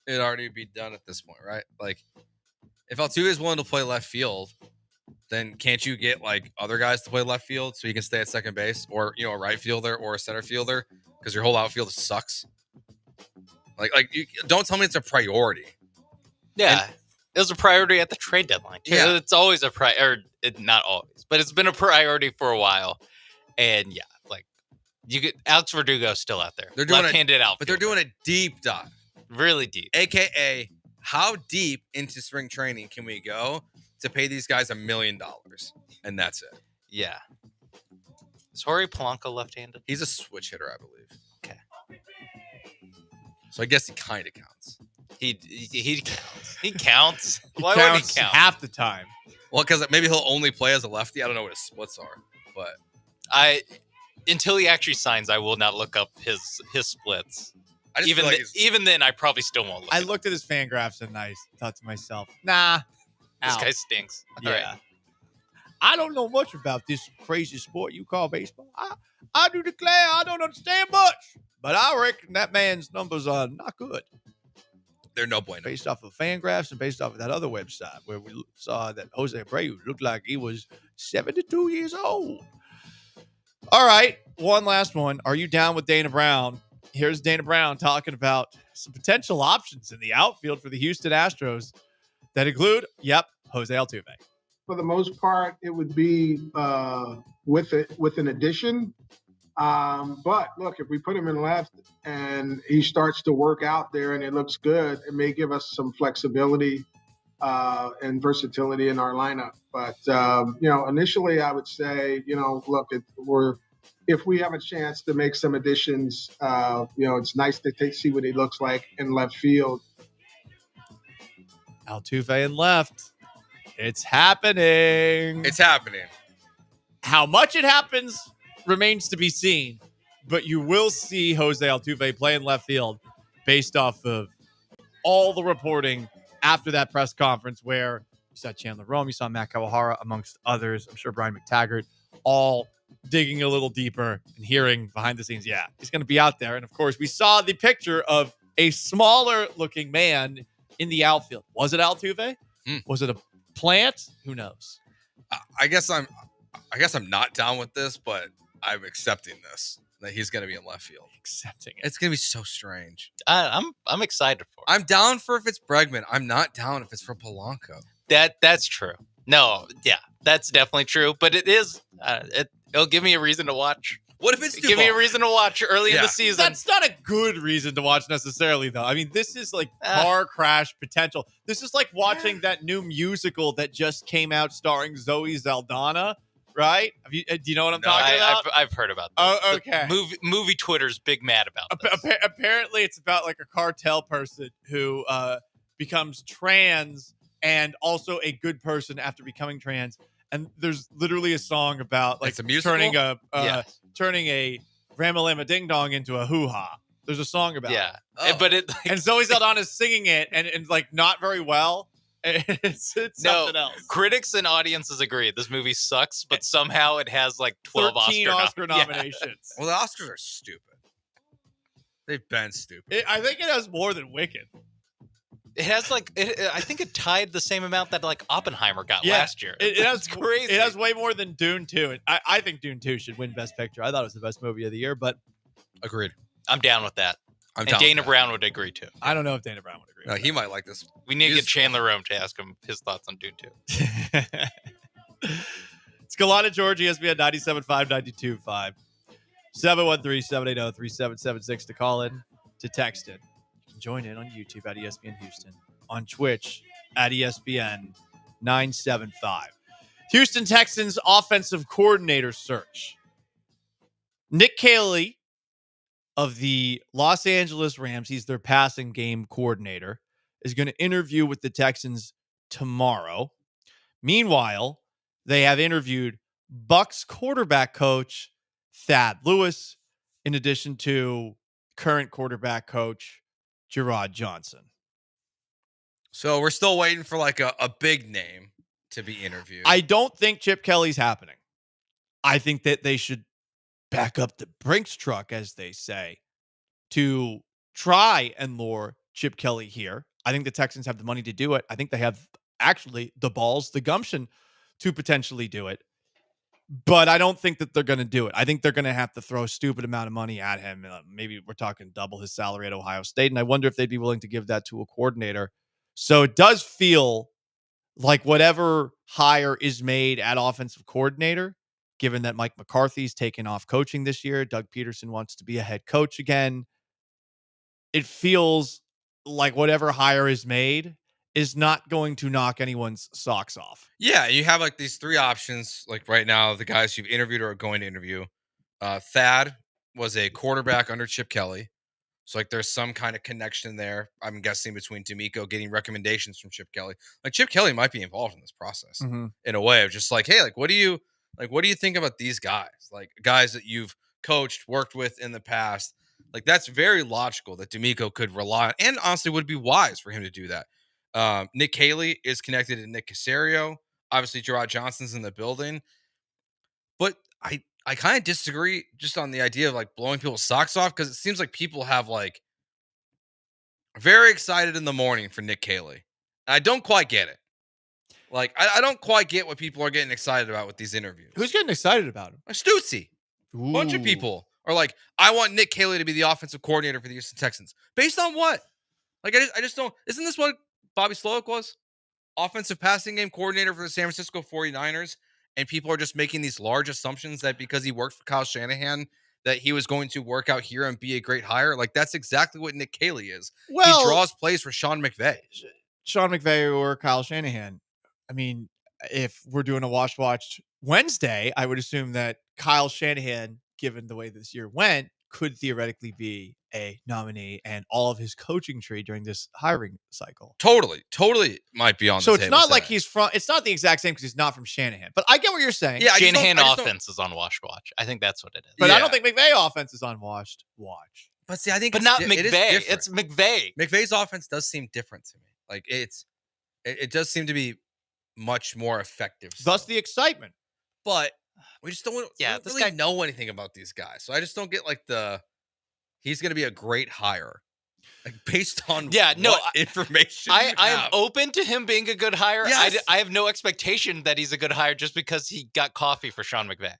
it'd already be done at this point, right? Like, if Altuve is willing to play left field, then can't you get like other guys to play left field so you can stay at second base, or a right fielder or a center fielder, because your whole outfield sucks. Don't tell me it's a priority. Yeah, it was a priority at the trade deadline too. Yeah. It's always a not always, but it's been a priority for a while. And yeah, like you get Alex Verdugo's still out there. They're doing left-handed outfielder, but they're doing a deep dive, really deep. AKA, how deep into spring training can we go to pay these guys $1 million, and that's it. Yeah. Is Jorge Polanco left-handed? He's a switch hitter, I believe. Okay. So I guess he kind of counts. He counts. He counts. Why Counts would he count? half the time. Well, because maybe he'll only play as a lefty. I don't know what his splits are, but until he actually signs, I will not look up his splits. I just Even feel like even then, I probably still won't look. I looked at his fan graphs and I thought to myself, nah. This out. guy stinks. Yeah. All right. I don't know much about this crazy sport you call baseball. I do declare I don't understand much, but I reckon that man's numbers are not good. They're no bueno. Based off of fan graphs and based off of that other website where we saw that Jose Abreu looked like he was 72 years old. All right, one last one. Are you down with Dana Brown? Here's Dana Brown talking about some potential options in the outfield for the Houston Astros that include, Jose Altuve. For the most part, it would be with an addition. But look, if we put him in left and he starts to work out there and it looks good, it may give us some flexibility and versatility in our lineup. But initially, I would say, look, if we have a chance to make some additions, it's nice to see what he looks like in left field. Altuve in left. It's happening. It's happening. How much it happens remains to be seen, but you will see Jose Altuve play in left field based off of all the reporting after that press conference where you saw Chandler Rome, you saw Matt Kawahara, amongst others. I'm sure Brian McTaggart, all digging a little deeper and hearing behind the scenes. Yeah, he's going to be out there. And of course, we saw the picture of a smaller looking man in the outfield. Was it Altuve? Was it a plant? Who knows? I guess I'm not down with this, but I'm accepting this, that he's going to be in left field. Accepting it. It's going to be so strange. I'm excited for it. I'm down for if it's Bregman. I'm not down if it's for Polanco. That's true. No, yeah, that's definitely true. But it is. It'll give me a reason to watch. What if it's Duvall? Give me a reason to watch early in the season? That's not a good reason to watch necessarily, though. I mean, this is like car crash potential. This is like watching that new musical that just came out starring Zoe Saldana, right? Do you know what I'm talking about? I've heard about that. Oh, okay. Movie Twitter's big mad about this. Apparently, it's about like a cartel person who becomes trans and also a good person after becoming trans. And there's literally a song about like turning a Ramalama Ding Dong into a hoo ha. There's a song about it. But it and Zoe Saldana's singing it and like not very well. It's something else. Critics and audiences agree this movie sucks, but somehow it has like 12 Oscar nominations. Well, the Oscars are stupid. They've been stupid. I think it has more than Wicked. It has like I think it tied the same amount that like Oppenheimer got last year. It has crazy. It has way more than Dune 2. I think Dune 2 should win Best Picture. I thought it was the best movie of the year, but agreed. I'm down with that. I'm and down Dana with that. Brown would agree too. I don't know if Dana Brown would agree. No, he might like this. We need to get Chandler Rome to ask him his thoughts on Dune 2. It's Gallant George, ESPN 97.5, 92.5. 713-780-3776 to call in, to text in. You can join in on YouTube at ESPN Houston, on Twitch at ESPN 975. Houston Texans offensive coordinator search. Nick Caley of the Los Angeles Rams, he's their passing game coordinator, is going to interview with the Texans tomorrow. Meanwhile, they have interviewed Bucs quarterback coach Thad Lewis, in addition to current quarterback coach Gerard Johnson. So we're still waiting for like a big name to be interviewed. I don't think Chip Kelly's happening. I think that they should back up the Brinks truck, as they say, to try and lure Chip Kelly here. I think the Texans have the money to do it. I think they have actually the balls, the gumption to potentially do it. But I don't think that they're going to do it. I think they're going to have to throw a stupid amount of money at him. Maybe we're talking double his salary at Ohio State. And I wonder if they'd be willing to give that to a coordinator. So it does feel like whatever hire is made at offensive coordinator, given that Mike McCarthy's taken off coaching this year, Doug Peterson wants to be a head coach again. It feels like whatever hire is made is not going to knock anyone's socks off. Yeah, you have like these three options. Like right now, the guys you've interviewed or are going to interview. Thad was a quarterback under Chip Kelly. So like there's some kind of connection there, I'm guessing, between D'Amico getting recommendations from Chip Kelly. Like Chip Kelly might be involved in this process in a way of just like, hey, what do you think about these guys? Like guys that you've coached, worked with in the past. Like that's very logical that D'Amico could rely on, and honestly would be wise for him to do that. Nick Caley is connected to Nick Caserio. Obviously, Gerard Johnson's in the building. But I kind of disagree just on the idea of like blowing people's socks off, because it seems like people have like very excited in the morning for Nick Caley. I don't quite get it. Like, I don't quite get what people are getting excited about with these interviews. Who's getting excited about him? Stutzy. A bunch of people are like, I want Nick Caley to be the offensive coordinator for the Houston Texans. Based on what? Like, I just don't. Isn't this what Bobby Slowick was? Offensive passing game coordinator for the San Francisco 49ers. And people are just making these large assumptions that because he worked for Kyle Shanahan, that he was going to work out here and be a great hire. Like, that's exactly what Nick Caley is. Well, he draws plays for Sean McVay. Sean McVay or Kyle Shanahan. I mean, if we're doing a watch Wednesday, I would assume that Kyle Shanahan, given the way this year went, could theoretically be a nominee and all of his coaching tree during this hiring cycle. Totally might be on the table. So it's not like it's not the exact same because he's not from Shanahan. But I get what you're saying. Yeah, Shanahan offense is on Watch. I think that's what it is. But I don't think McVay offense is on Watch. But see, I think not McVay. It's McVay. McVay's offense does seem different to me. Like it does seem to be much more effective. Thus the excitement. But we just don't really know anything about these guys. So I just don't get like he's going to be a great hire. Like based on information I am open to him being a good hire. Yes. I have no expectation that he's a good hire just because he got coffee for Sean McVay.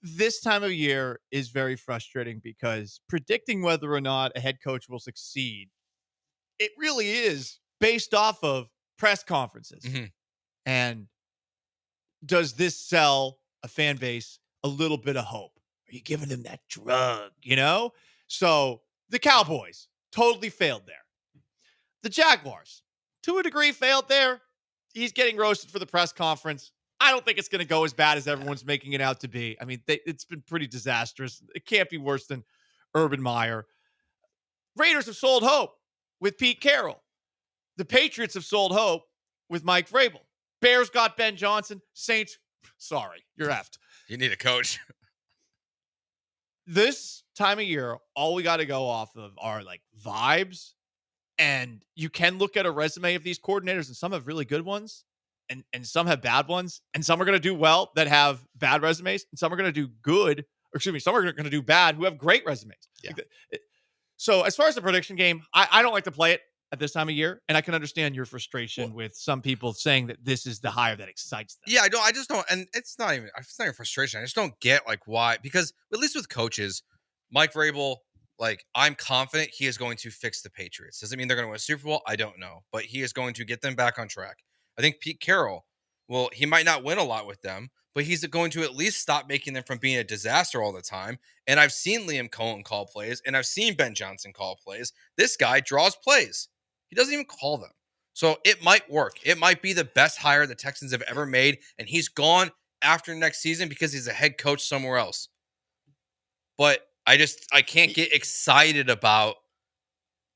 This time of year is very frustrating because predicting whether or not a head coach will succeed, it really is based off of press conferences. Mm-hmm. And does this sell a fan base a little bit of hope? Are you giving them that drug, So the Cowboys totally failed there. The Jaguars, to a degree, failed there. He's getting roasted for the press conference. I don't think it's going to go as bad as everyone's making it out to be. I mean, it's been pretty disastrous. It can't be worse than Urban Meyer. Raiders have sold hope with Pete Carroll. The Patriots have sold hope with Mike Vrabel. Bears got Ben Johnson. Saints, sorry, you're effed. You need a coach. This time of year, all we got to go off of are like vibes. And you can look at a resume of these coordinators, and some have really good ones, and some have bad ones, and some are going to do well that have bad resumes, and some are going to do good, or excuse me, some are going to do bad who have great resumes. Yeah. So as far as the prediction game, I don't like to play it at this time of year, and I can understand your frustration with some people saying that this is the hire that excites them. Yeah, I just don't, and it's not even frustration. I just don't get like why, because at least with coaches, Mike Vrabel, like I'm confident he is going to fix the Patriots. Does it mean they're going to win a Super Bowl? I don't know, but he is going to get them back on track. I think Pete Carroll, well, he might not win a lot with them, but he's going to at least stop making them from being a disaster all the time. And I've seen Liam Cohen call plays, and I've seen Ben Johnson call plays. This guy draws plays. He doesn't even call them. So it might work. It might be the best hire the Texans have ever made, and he's gone after next season because he's a head coach somewhere else. But I can't get excited about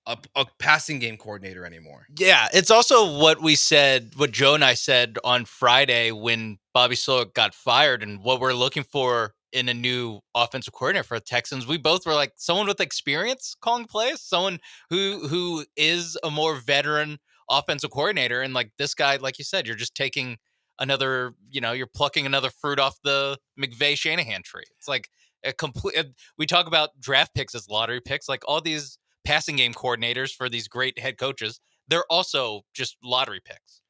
a passing game coordinator anymore. Yeah, it's also what Joe and I said on Friday when Bobby Slowick got fired, and what we're looking for in a new offensive coordinator for the Texans. We both were like someone with experience calling plays, someone who is a more veteran offensive coordinator. And like this guy, like you said, you're just taking another, you're plucking another fruit off the McVay Shanahan tree. It's like a complete, we talk about draft picks as lottery picks. Like all these passing game coordinators for these great head coaches. They're also just lottery picks.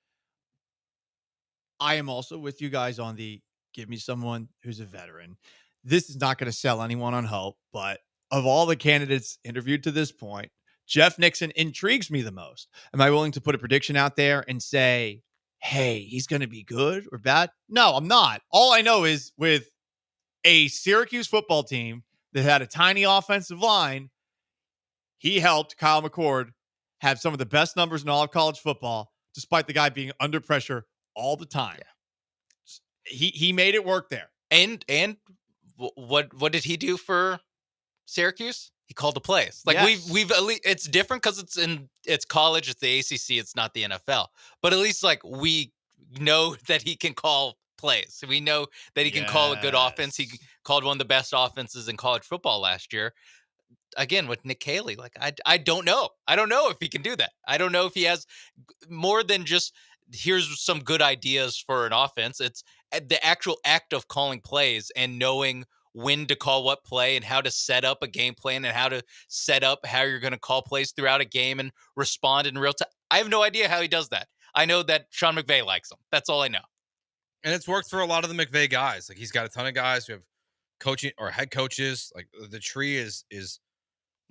I am also with you guys on the give me someone who's a veteran. This is not going to sell anyone on hope, but of all the candidates interviewed to this point, Jeff Nixon intrigues me the most. Am I willing to put a prediction out there and say, hey, he's going to be good or bad? No, I'm not. All I know is with a Syracuse football team that had a tiny offensive line, he helped Kyle McCord have some of the best numbers in all of college football, despite the guy being under pressure all the time. Yeah. He made it work there. And what did he do for Syracuse? He called the plays. Like Yes. we've at least, it's different because it's college, it's the ACC, it's not the NFL. But at least like we know that he can call plays. We know that he can call a good offense. He called one of the best offenses in college football last year. Again, with Nick Caley, like I don't know. I don't know if he can do that. I don't know if he has more than just here's some good ideas for an offense. It's the actual act of calling plays and knowing when to call what play and how to set up a game plan and how to set up how you're going to call plays throughout a game and respond in real time. I have no idea how he does that. I know that Sean McVay likes him. That's all I know. And it's worked for a lot of the McVay guys. Like he's got a ton of guys who have coaching or head coaches. Like the tree is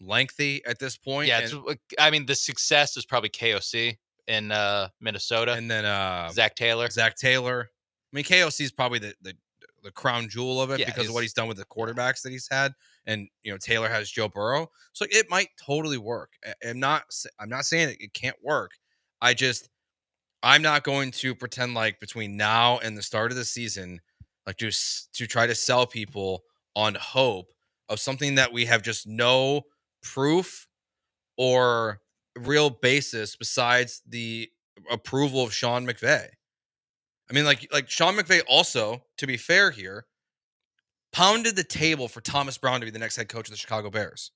lengthy at this point. Yeah, I mean the success is probably KOC in Minnesota, and then Zach Taylor. I mean, KOC is probably the crown jewel of it because of what he's done with the quarterbacks that he's had, and Taylor has Joe Burrow, so it might totally work. I'm not saying it can't work. I'm not going to pretend like between now and the start of the season, like to try to sell people on hope of something that we have just no proof or real basis besides the approval of Sean McVay. I mean, like Sean McVay also, to be fair here, pounded the table for Thomas Brown to be the next head coach of the Chicago Bears.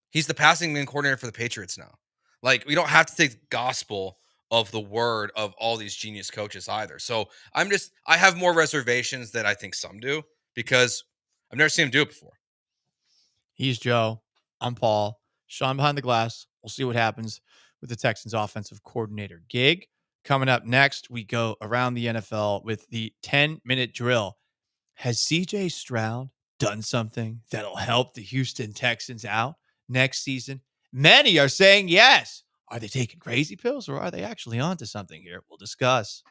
He's the passing game coordinator for the Patriots now. Like, we don't have to take the gospel of the word of all these genius coaches either. So I have more reservations than I think some do because I've never seen him do it before. He's Joe. I'm Paul. Sean behind the glass. We'll see what happens with the Texans offensive coordinator gig. Coming up next, we go around the NFL with the 10-minute drill. Has CJ Stroud done something that'll help the Houston Texans out next season? Many are saying yes. Are they taking crazy pills or are they actually onto something here? We'll discuss.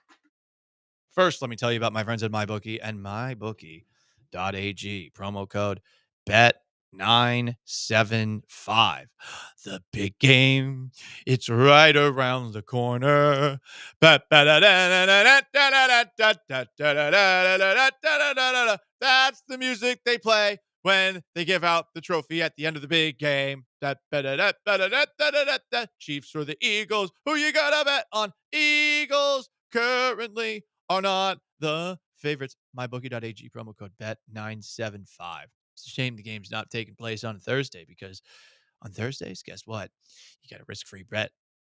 First, let me tell you about my friends at MyBookie and MyBookie.ag. Promo code BET975. The big game, it's right around the corner. That's the music they play when they give out the trophy at the end of the big game. Chiefs or the Eagles? Who you gotta bet on? Eagles currently are not the favorites. MyBookie.ag, promo code BET975. It's a shame the game's not taking place on Thursday because on Thursdays, guess what? You got a risk-free bet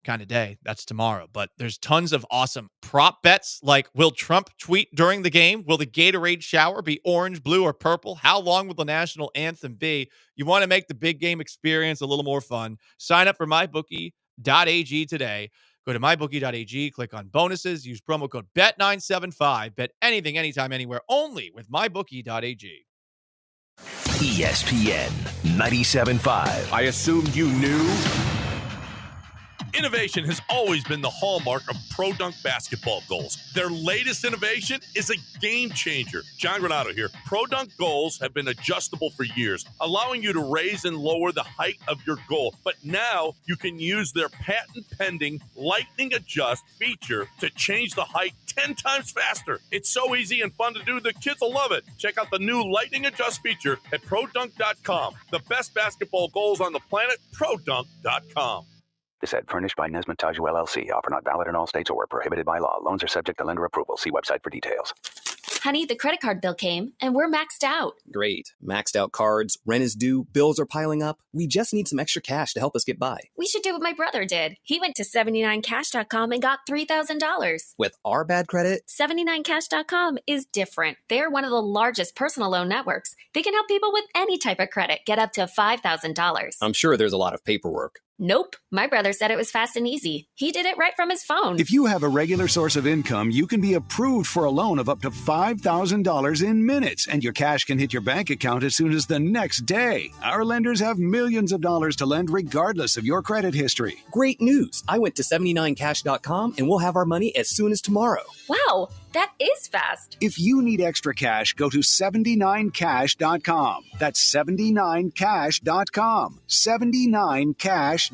kind of day. That's tomorrow. But there's tons of awesome prop bets like will Trump tweet during the game? Will the Gatorade shower be orange, blue, or purple? How long will the national anthem be? You want to make the big game experience a little more fun. Sign up for MyBookie.ag today. Go to MyBookie.ag, click on bonuses, use promo code BET975. Bet anything, anytime, anywhere, only with MyBookie.ag. ESPN 97.5. I assumed you knew. Innovation has always been the hallmark of Pro Dunk basketball goals. Their latest innovation is a game changer. John Granato here. Pro Dunk goals have been adjustable for years, allowing you to raise and lower the height of your goal. But now you can use their patent-pending Lightning Adjust feature to change the height 10 times faster. It's so easy and fun to do. The kids will love it. Check out the new Lightning Adjust feature at ProDunk.com. The best basketball goals on the planet, ProDunk.com. This ad furnished by Nesmith Taju LLC. Offer not valid in all states or prohibited by law. Loans are subject to lender approval. See website for details. Honey, the credit card bill came, and we're maxed out. Great. Maxed out cards, rent is due, bills are piling up. We just need some extra cash to help us get by. We should do what my brother did. He went to 79cash.com and got $3,000. With our bad credit? 79cash.com is different. They're one of the largest personal loan networks. They can help people with any type of credit get up to $5,000. I'm sure there's a lot of paperwork. Nope. My brother said it was fast and easy. He did it right from his phone. If you have a regular source of income, you can be approved for a loan of up to $5,000 in minutes, and your cash can hit your bank account as soon as the next day. Our lenders have millions of dollars to lend regardless of your credit history. Great news. I went to 79cash.com and we'll have our money as soon as tomorrow. Wow, that is fast. If you need extra cash, go to 79cash.com. That's 79cash.com. 79cash.com.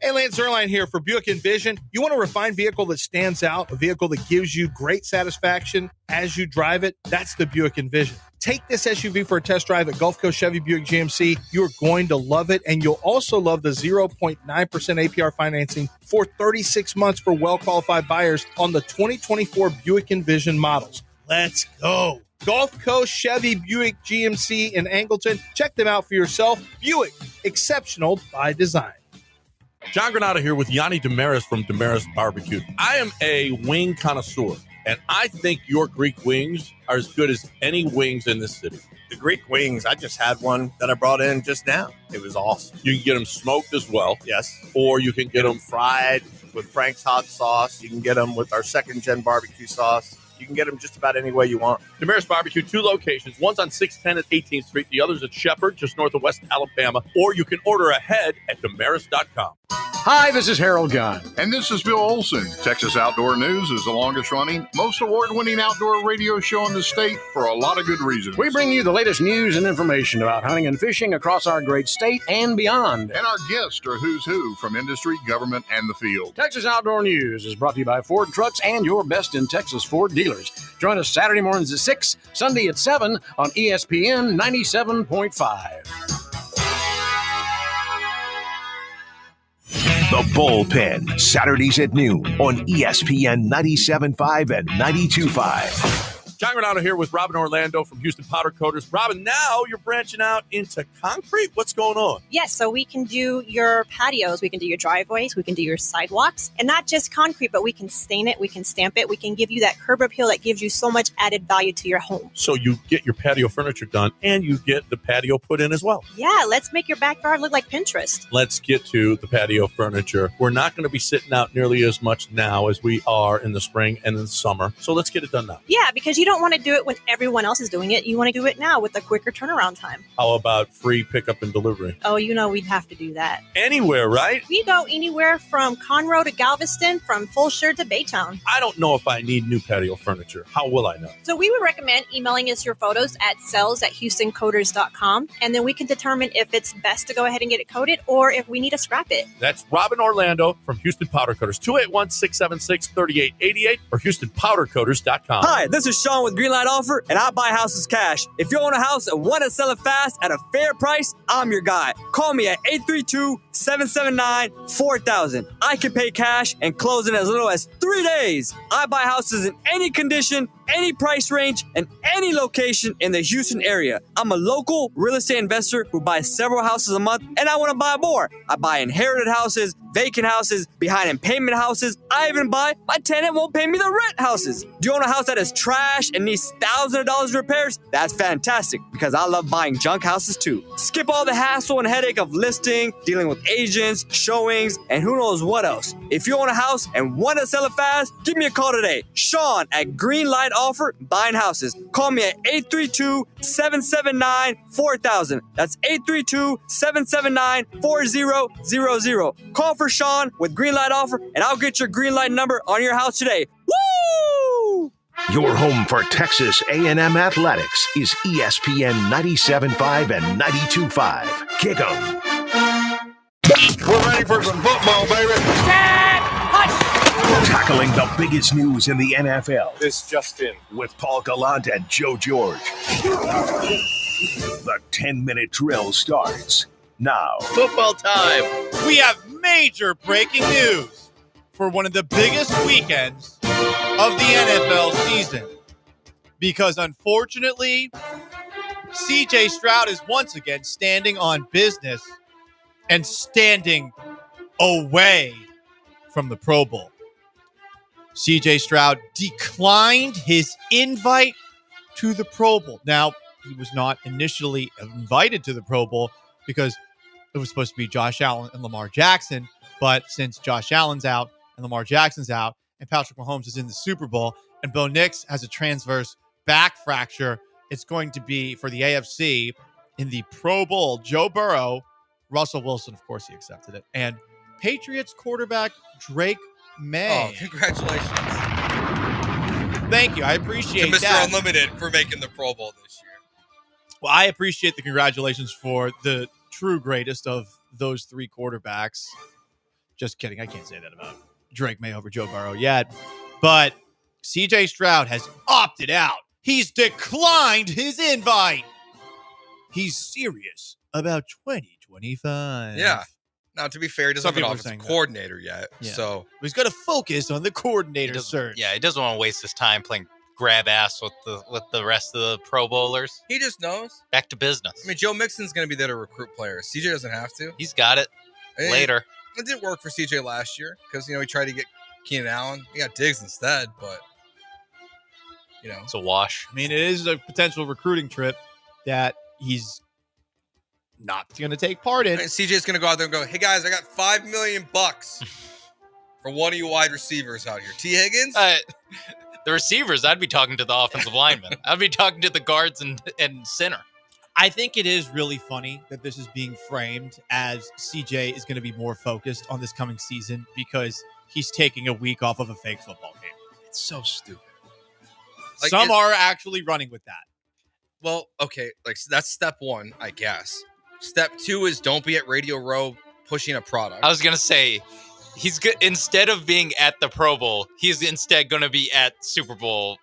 Hey, Lance Erline here for Buick Envision. You want a refined vehicle that stands out, a vehicle that gives you great satisfaction as you drive it? That's the Buick Envision. Take this SUV for a test drive at Gulf Coast Chevy Buick GMC. You're going to love it, and you'll also love the 0.9% APR financing for 36 months for well-qualified buyers on the 2024 Buick Envision models. Let's go. Gulf Coast Chevy Buick GMC in Angleton. Check them out for yourself. Buick, exceptional by design. John Granado here with Yanni Damaris from Damaris Barbecue. I am a wing connoisseur, and I think your Greek wings are as good as any wings in this city. The Greek wings, I just had one that I brought in just now. It was awesome. You can get them smoked as well. Yes. Or you can get them fried with Frank's hot sauce. You can get them with our second-gen barbecue sauce. You can get them just about any way you want. Damaris Barbecue, 2 locations. One's on 610 at 18th Street. The other's at Shepherd, just north of West Alabama. Or you can order ahead at damaris.com. Hi, this is Harold Gunn. And this is Bill Olson. Texas Outdoor News is the longest running, most award-winning outdoor radio show in the state for a lot of good reasons. We bring you the latest news and information about hunting and fishing across our great state and beyond. And our guests are who's who from industry, government, and the field. Texas Outdoor News is brought to you by Ford Trucks and your best in Texas Ford dealers. Join us Saturday mornings at 6, Sunday at 7 on ESPN 97.5. The Bullpen, Saturdays at noon on ESPN 97.5 and 92.5. John Granado here with Robin Orlando from Houston Powder Coaters. Robin, now you're branching out into concrete. What's going on? Yes, so we can do your patios, we can do your driveways, we can do your sidewalks, and not just concrete, but we can stain it, we can stamp it, we can give you that curb appeal that gives you so much added value to your home. So you get your patio furniture done and you get the patio put in as well. Yeah, let's make your backyard look like Pinterest. Let's get to the patio furniture. We're not going to be sitting out nearly as much now as we are in the spring and in the summer. So let's get it done now. Yeah, because you don't want to do it when everyone else is doing it. You want to do it now with a quicker turnaround time. How about free pickup and delivery? Oh, you know we'd have to do that. Anywhere, right? We go anywhere from Conroe to Galveston, from Fulshire to Baytown. I don't know if I need new patio furniture. How will I know? So we would recommend emailing us your photos at sales@houstoncoaters.com, and then we can determine if it's best to go ahead and get it coated or if we need to scrap it. That's Robin Orlando from Houston Powder Coaters, 281-676-3888 or houstonpowdercoaters.com. Hi, this is Sean with Greenlight Offer, and I buy houses cash. If you own a house and want to sell it fast at a fair price, I'm your guy. Call me at 832-779-4000. I can pay cash and close in as little as 3 days. I buy houses in any condition, any price range, and any location in the Houston area. I'm a local real estate investor who buys several houses a month, and I want to buy more. I buy inherited houses, vacant houses, behind in payment houses. I even buy my tenant won't pay me the rent houses. Do you own a house that is trash and needs thousands of dollars in repairs? That's fantastic, because I love buying junk houses too. Skip all the hassle and headache of listing, dealing with agents, showings, and who knows what else. If you own a house and want to sell it fast, give me a call today. Sean at Greenlight Offer, buying houses. Call me at 832-779-4000. That's 832-779-4000. Call for Sean with Greenlight Offer, and I'll get your Greenlight number on your house today. Woo! Your home for Texas A&M athletics is ESPN 97.5 and 92.5. Kick 'em. We're ready for some football, baby. Tackling the biggest news in the NFL. This just in. With Paul Gallant and Joe George. The 10-minute drill starts now. Football time. We have major breaking news for one of the biggest weekends of the NFL season. because unfortunately, CJ Stroud is once again standing on business and standing away from the Pro Bowl. CJ Stroud declined his invite to the Pro Bowl. Now, he was not initially invited to the Pro Bowl because it was supposed to be Josh Allen and Lamar Jackson. But since Josh Allen's out and Lamar Jackson's out and Patrick Mahomes is in the Super Bowl and Bo Nix has a transverse back fracture, it's going to be for the AFC in the Pro Bowl. Joe Burrow, Russell Wilson, of course, he accepted it, and Patriots quarterback Drake May. Oh, congratulations. Thank you. I appreciate to Mr. that. Unlimited for making the Pro Bowl this year. Well, I appreciate the congratulations for the true greatest of those three quarterbacks. Just kidding. I can't say that about Drake May over Joe Burrow yet. But CJ Stroud has opted out. He's declined his invite. He's serious about 2025. Yeah. Now, to be fair, he doesn't Some have an people are offensive saying coordinator yet. Yeah. So he's going to focus on the coordinator search. Yeah, he doesn't want to waste his time playing grab ass with the rest of the Pro Bowlers. he just knows. Back to business. I mean, Joe Mixon's going to be there to recruit players. CJ doesn't have to. He's got it. Hey, Later. It didn't work for CJ last year because, he tried to get Keenan Allen. He got Diggs instead, but, It's a wash. I mean, it is a potential recruiting trip that he's not going to take part in. And CJ's going to go out there and go, hey, guys, I got $5 million for one of you wide receivers out here. T. Higgins? The receivers, I'd be talking to the offensive linemen. I'd be talking to the guards and center. I think it is really funny that this is being framed as CJ is going to be more focused on this coming season because he's taking a week off of a fake football game. It's so stupid. Some are actually running with that. Well, okay, that's step one, I guess. Step two is don't be at Radio Row pushing a product. I was going to say, he's good. Instead of being at the Pro Bowl, he's instead going to be at Super Bowl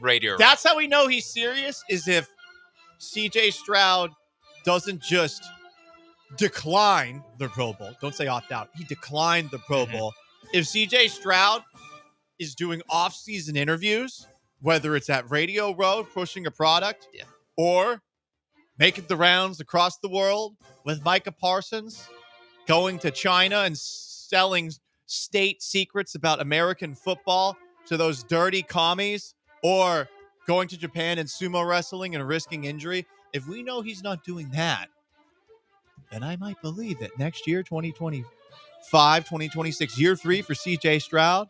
radio. That's how we know he's serious, is if CJ Stroud doesn't just decline the Pro Bowl. Don't say opt out. He declined the Pro Bowl. If CJ Stroud is doing off-season interviews, whether it's at Radio Row pushing a product or making the rounds across the world with Micah Parsons, going to China and selling state secrets about American football to those dirty commies, or going to Japan and sumo wrestling and risking injury, if we know he's not doing that, then I might believe that next year, 2025, 2026, year 3 for CJ Stroud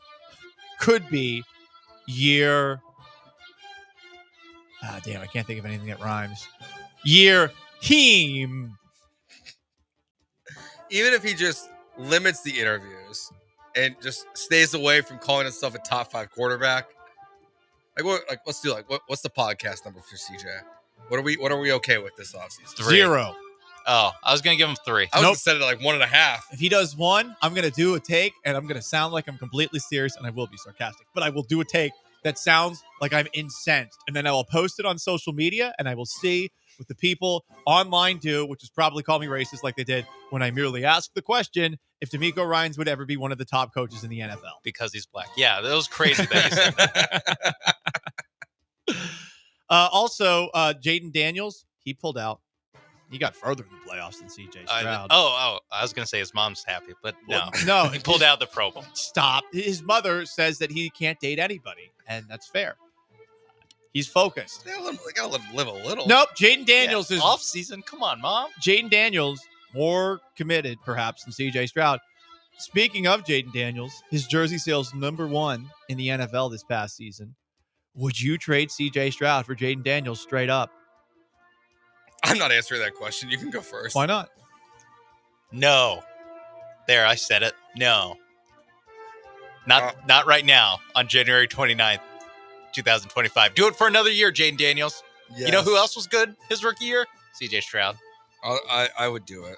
could be year... damn, I can't think of anything that rhymes. Year Heem. Even if he just limits the interviews and just stays away from calling himself a top 5 quarterback, let's do what's the podcast number for CJ? What are we okay with this offseason? 3. 0. Oh, I was going to give him 3. I was going to set it at 1.5. If he does 1, I'm going to do a take, and I'm going to sound like I'm completely serious, and I will be sarcastic, but I will do a take that sounds like I'm incensed, and then I will post it on social media, and I will see what the people online do, which is probably call me racist like they did when I merely asked the question if DeMeco Ryans would ever be one of the top coaches in the NFL. Because he's black. Yeah, that was crazy that you said that. Also, Jaden Daniels, he pulled out. He got further in the playoffs than CJ Stroud. I was going to say his mom's happy, but no. No. He pulled out the Pro Bowl. Stop. His mother says that he can't date anybody, and that's fair. He's focused. They gotta let him live a little. Nope. Jaden Daniels is off season. Come on, Mom. Jaden Daniels, more committed perhaps than CJ Stroud. Speaking of Jaden Daniels, his jersey sales #1 in the NFL this past season. Would you trade CJ Stroud for Jaden Daniels straight up? I'm not answering that question. You can go first. Why not? No. There, I said it. No. Not right now on January 29th, 2025. Do it for another year, Jaden Daniels. Yes. You know who else was good his rookie year? CJ Stroud. I would do it.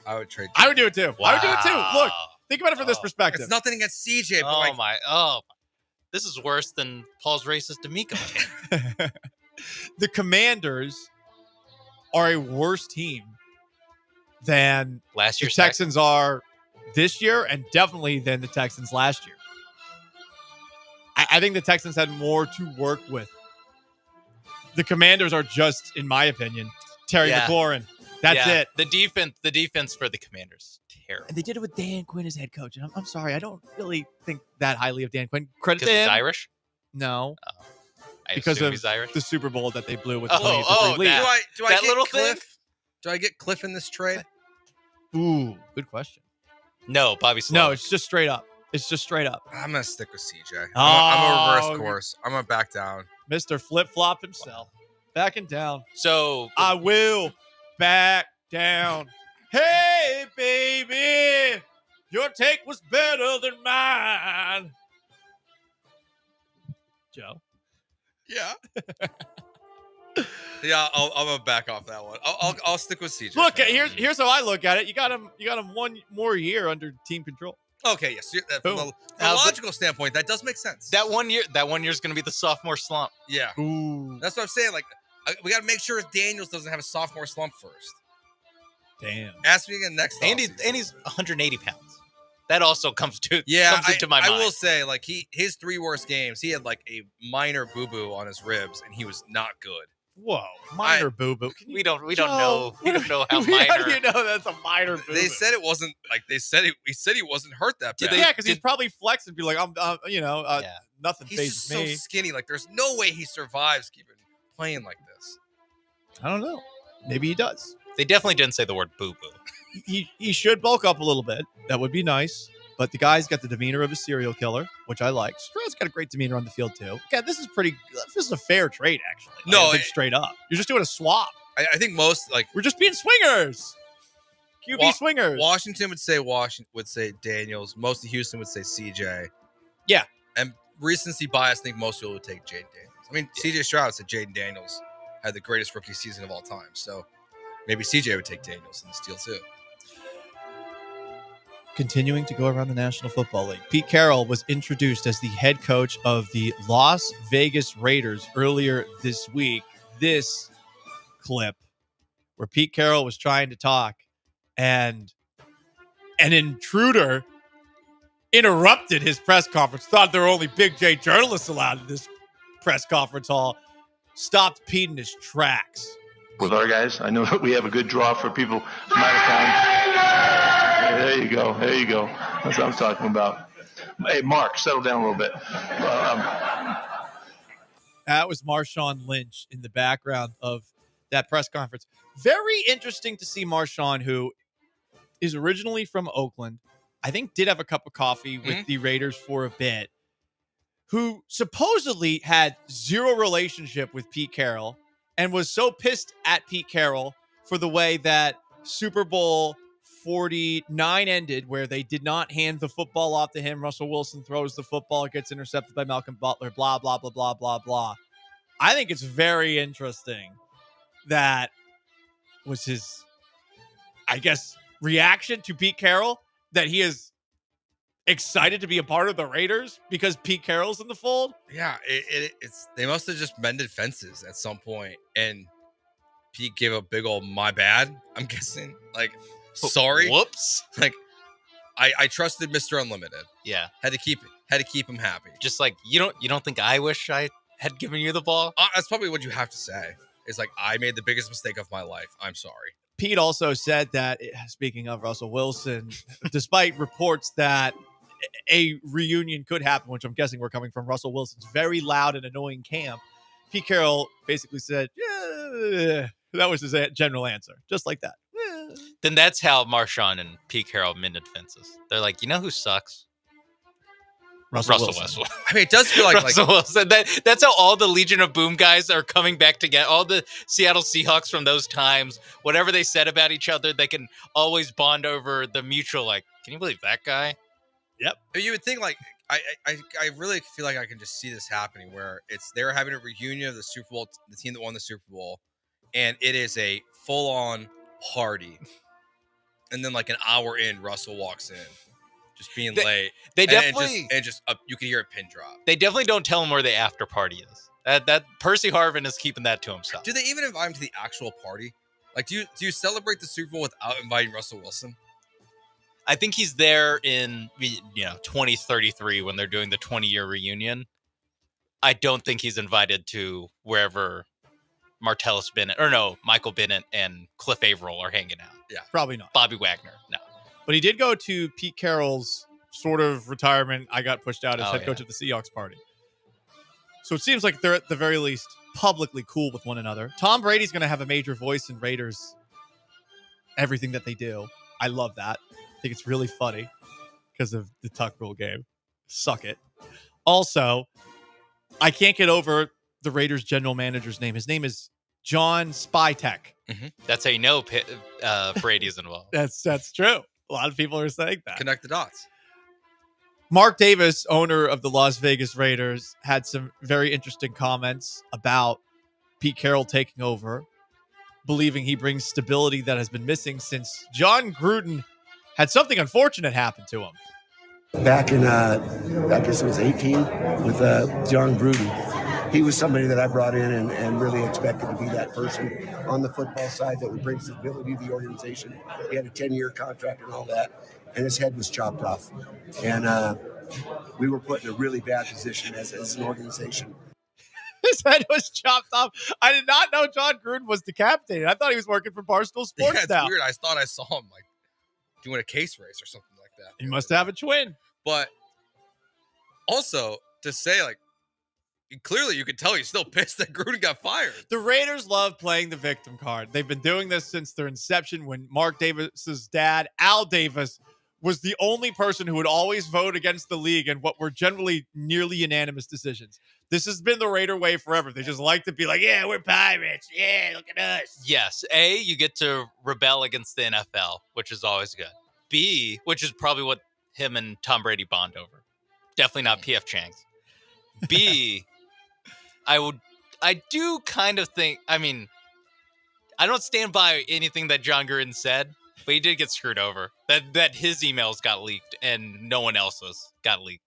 I would trade. I would do it too. Wow. I would do it too. Look, think about it from this perspective. It's nothing against CJ, but this is worse than Paul's racist D'Amico. The Commanders are a worse team than last year's the Texans are this year, and definitely than the Texans last year. I think the Texans had more to work with The Commanders are just, in my opinion, Terry McLaurin. That's it. The defense for the Commanders, terrible. And they did it with Dan Quinn as head coach. And I'm sorry, I don't really think that highly of Dan Quinn. Credit to Because him. he's Irish? No. I Because assume of he's Irish. the Super Bowl that they blew with Oh, 28-3 oh, lead. that- Do I that get little Cliff? thing? Do I get Cliff in this trade? Ooh, good question. No, Bobby Sloan. No, it's just straight up. It's just straight up. I'm gonna stick with CJ. Oh, I'm a reverse course. I'm gonna back down. Mr. Flip Flop himself. Backing down. So I will back down. Hey, baby, your take was better than mine. Joe. Yeah. Yeah, I'm gonna back off that one. I'll stick with CJ. Look, here's how I look at it. You got him one more year under team control. Okay, yes. From a logical standpoint, that does make sense. That 1 year is going to be the sophomore slump. Yeah. Ooh. That's what I'm saying. Like, we got to make sure Daniels doesn't have a sophomore slump first. Damn. Ask me again next. And he's 180 pounds. That also comes into my mind. I will say, like, his 3 worst games, he had like a minor boo boo on his ribs, and he was not good. Whoa, minor boo boo. We don't know how minor. How do you know that's a minor boo boo? They said it wasn't like he said he wasn't hurt that bad. Yeah, because he's probably flexing and be like, nothing He's phases just me. so skinny. Like, there's no way he survives keeping playing like this. I don't know. Maybe he does. They definitely didn't say the word boo boo. He should bulk up a little bit. That would be nice. But the guy's got the demeanor of a serial killer, which I like. Stroud's got a great demeanor on the field too. Okay, this is a fair trade, actually. No, straight up. You're just doing a swap. I think most we're just being swingers. QB swingers. Washington would say Daniels. Most of Houston would say CJ. Yeah. And recency bias, I think most people would take Jaden Daniels. I mean, CJ Stroud said Jaden Daniels had the greatest rookie season of all time. So maybe CJ would take Daniels in this deal too. Continuing to go around the National Football League, Pete Carroll was introduced as the head coach of the Las Vegas Raiders earlier this week. This clip where Pete Carroll was trying to talk and an intruder interrupted his press conference, thought there were only Big J journalists allowed in this press conference hall, stopped Pete in his tracks. With our guys, I know that we have a good draw for people from out of town. There you go. That's what I'm talking about. Hey, Mark, settle down a little bit. That was Marshawn Lynch in the background of that press conference. Very interesting to see Marshawn, who is originally from Oakland, I think did have a cup of coffee with the Raiders for a bit, who supposedly had zero relationship with Pete Carroll and was so pissed at Pete Carroll for the way that Super Bowl 49 ended, where they did not hand the football off to him. Russell Wilson throws the football. It gets intercepted by Malcolm Butler, blah, blah, blah, blah, blah, blah. I think it's very interesting that was his, I guess, reaction to Pete Carroll, that he is excited to be a part of the Raiders because Pete Carroll's in the fold. Yeah, it's they must have just mended fences at some point, and Pete gave a big old "my bad." I'm guessing, like, sorry, whoops. Like, I trusted Mr. Unlimited. Yeah, had to keep him happy. Just like you don't think I wish I had given you the ball? That's probably what you have to say. It's like, I made the biggest mistake of my life. I'm sorry. Pete also said that, speaking of Russell Wilson, despite reports that a reunion could happen, which I'm guessing were coming from Russell Wilson's very loud and annoying camp, Pete Carroll basically said, yeah, that was his general answer, just like that. Yeah. Then that's how Marshawn and Pete Carroll mended fences. They're like, you know who sucks? Russell Wilson. I mean, it does feel like Russell Wilson. That's how all the Legion of Boom guys are coming back together. All the Seattle Seahawks from those times, whatever they said about each other, they can always bond over the mutual, like, can you believe that guy? Yep. You would think, like, I really feel like I can just see this happening, where they're having a reunion of the Super Bowl, the team that won the Super Bowl, and it is a full-on party. And then, like, an hour in, Russell walks in, just being late. They definitely you can hear a pin drop. They definitely don't tell him where the after party is. That Percy Harvin is keeping that to himself. Do they even invite him to the actual party? Like, do you celebrate the Super Bowl without inviting Russell Wilson? I think he's there in 2033 when they're doing the 20-year reunion. I don't think he's invited to wherever Martellus Bennett, or no, Michael Bennett and Cliff Averill are hanging out. Yeah. Probably not. Bobby Wagner, no. But he did go to Pete Carroll's sort of retirement. I got pushed out as head coach of the Seahawks party. So it seems like they're at the very least publicly cool with one another. Tom Brady's going to have a major voice in Raiders, everything that they do. I love that. I think it's really funny because of the Tuck Rule game. Suck it. Also, I can't get over the Raiders general manager's name. His name is John Spytek. Mm-hmm. That's how you know Brady is involved. That's true. A lot of people are saying that. Connect the dots. Mark Davis, owner of the Las Vegas Raiders, had some very interesting comments about Pete Carroll taking over, believing he brings stability that has been missing since John Gruden had something unfortunate happen to him. Back in, I guess it was 18, with John Gruden. He was somebody that I brought in and really expected to be that person on the football side that would bring stability to the organization. He had a 10-year contract and all that, and his head was chopped off. And we were put in a really bad position as an organization. His head was chopped off. I did not know John Gruden was decapitated. I thought he was working for Barstool Sports Yeah, it's now. weird. I thought I saw him like doing a case race or something like that. He must have a twin. But also to say, like, clearly you could tell he's still pissed that Gruden got fired. The Raiders love playing the victim card. They've been doing this since their inception when Mark Davis's dad, Al Davis, was the only person who would always vote against the league in what were generally nearly unanimous decisions. This has been the Raider way forever. They just like to be like, yeah, we're Pirates. Yeah, look at us. Yes. A, you get to rebel against the NFL, which is always good. B, which is probably what him and Tom Brady bond over. Definitely not P.F. Chang's. B, I do kind of think, I mean, I don't stand by anything that John Gruden said, but he did get screwed over. That his emails got leaked and no one else's got leaked.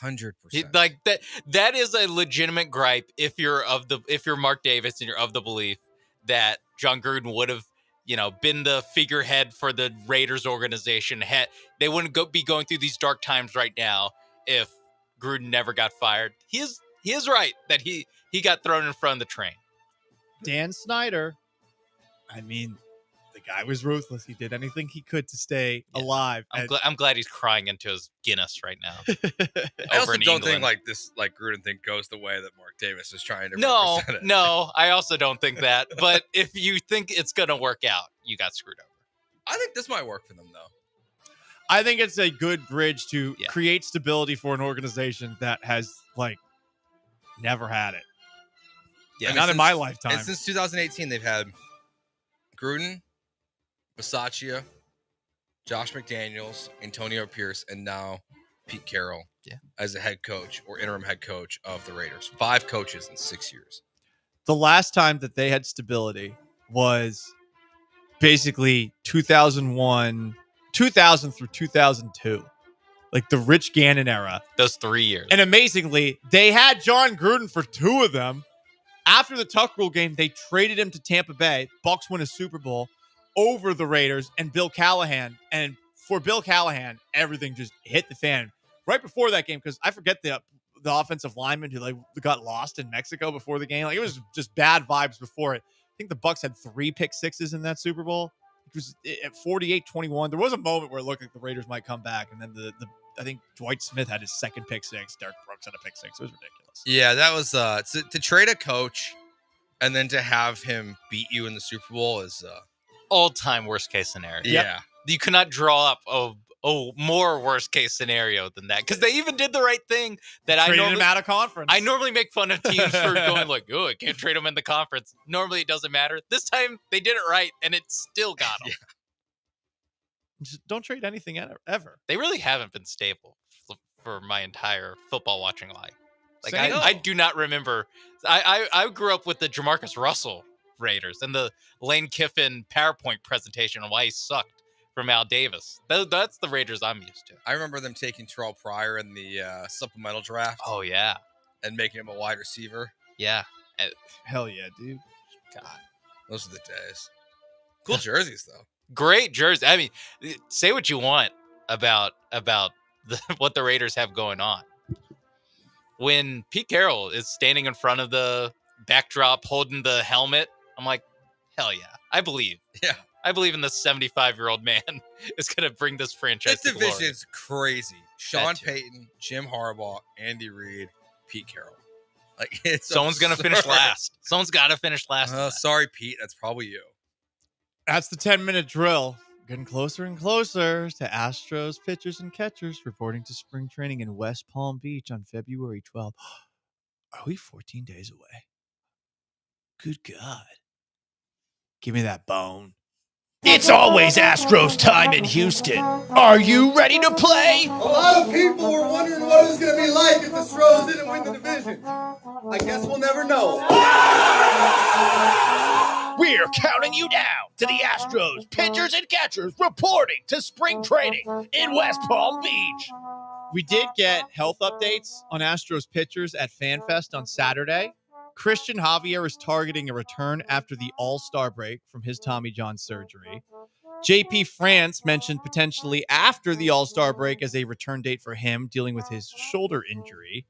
100%. Like that is a legitimate gripe if you're Mark Davis and you're of the belief that John Gruden would have, been the figurehead for the Raiders organization. They wouldn't be going through these dark times right now if Gruden never got fired. He is right that he got thrown in front of the train. Dan Snyder, I mean, the guy was ruthless. He did anything he could to stay alive. I'm glad he's crying into his Guinness right now. I also don't think like Gruden thing goes the way that Mark Davis is trying to represent it. No, I also don't think that. But if you think it's going to work out, you got screwed over. I think this might work for them, though. I think it's a good bridge to create stability for an organization that has, never had it. Yeah, not in my lifetime. And since 2018, they've had Gruden, Bisaccia, Josh McDaniels, Antonio Pierce, and now Pete Carroll as a head coach or interim head coach of the Raiders. 5 coaches in 6 years. The last time that they had stability was basically 2000 through 2002. Like the Rich Gannon era. Those 3 years. And amazingly, they had John Gruden for 2 of them. After the Tuck Rule game, they traded him to Tampa Bay. Bucs win a Super Bowl over the Raiders and Bill Callahan. And for Bill Callahan, everything just hit the fan right before that game. Because I forget the offensive lineman who got lost in Mexico before the game. It was just bad vibes before it. I think the Bucs had 3 pick sixes in that Super Bowl. It was at 48-21. There was a moment where it looked like the Raiders might come back, and then I think Dwight Smith had his second pick six. Derek Brooks had a pick six. It was ridiculous. Yeah, that was to trade a coach and then to have him beat you in the Super Bowl is all-time worst case scenario. Yeah, you could not draw up a more worst case scenario than that, because they even did the right thing that Traded him out of conference. I normally make fun of teams for going like, "Oh, I can't trade him in the conference." Normally, it doesn't matter. This time, they did it right, and it still got him. Just don't trade anything ever. They really haven't been stable for my entire football watching life. Like Same. I do not remember. I grew up with the Jamarcus Russell Raiders and the Lane Kiffin PowerPoint presentation on why he sucked from Al Davis. That's the Raiders I'm used to. I remember them taking Terrell Pryor in the supplemental draft. Oh yeah, and making him a wide receiver. Yeah, hell yeah, dude. God, those are the days. Cool jerseys though. Great jersey. I mean, say what you want about what the Raiders have going on. When Pete Carroll is standing in front of the backdrop holding the helmet I'm like, hell yeah. I believe. Yeah. I believe in this 75-year-old man is going to bring this franchise This to glory. division's crazy. Sean Payton, Jim Harbaugh, Andy Reid, Pete Carroll. Like it's Someone's going to finish absurd. last. Someone's got to finish last. Sorry, Pete. That's probably you. That's the 10-minute drill. Getting closer and closer to Astros pitchers and catchers reporting to spring training in West Palm Beach on February 12th. Are we 14 days away? Good God. Give me that bone. It's always Astros time in Houston. Are you ready to play? A lot of people were wondering what it was going to be like if the Astros didn't win the division. I guess we'll never know. We're counting you down to the Astros pitchers and catchers reporting to spring training in West Palm Beach. We did get health updates on Astros pitchers at FanFest on Saturday. Christian Javier is targeting a return after the All-Star break from his Tommy John surgery. JP France mentioned potentially after the All-Star break as a return date for him, dealing with his shoulder injury.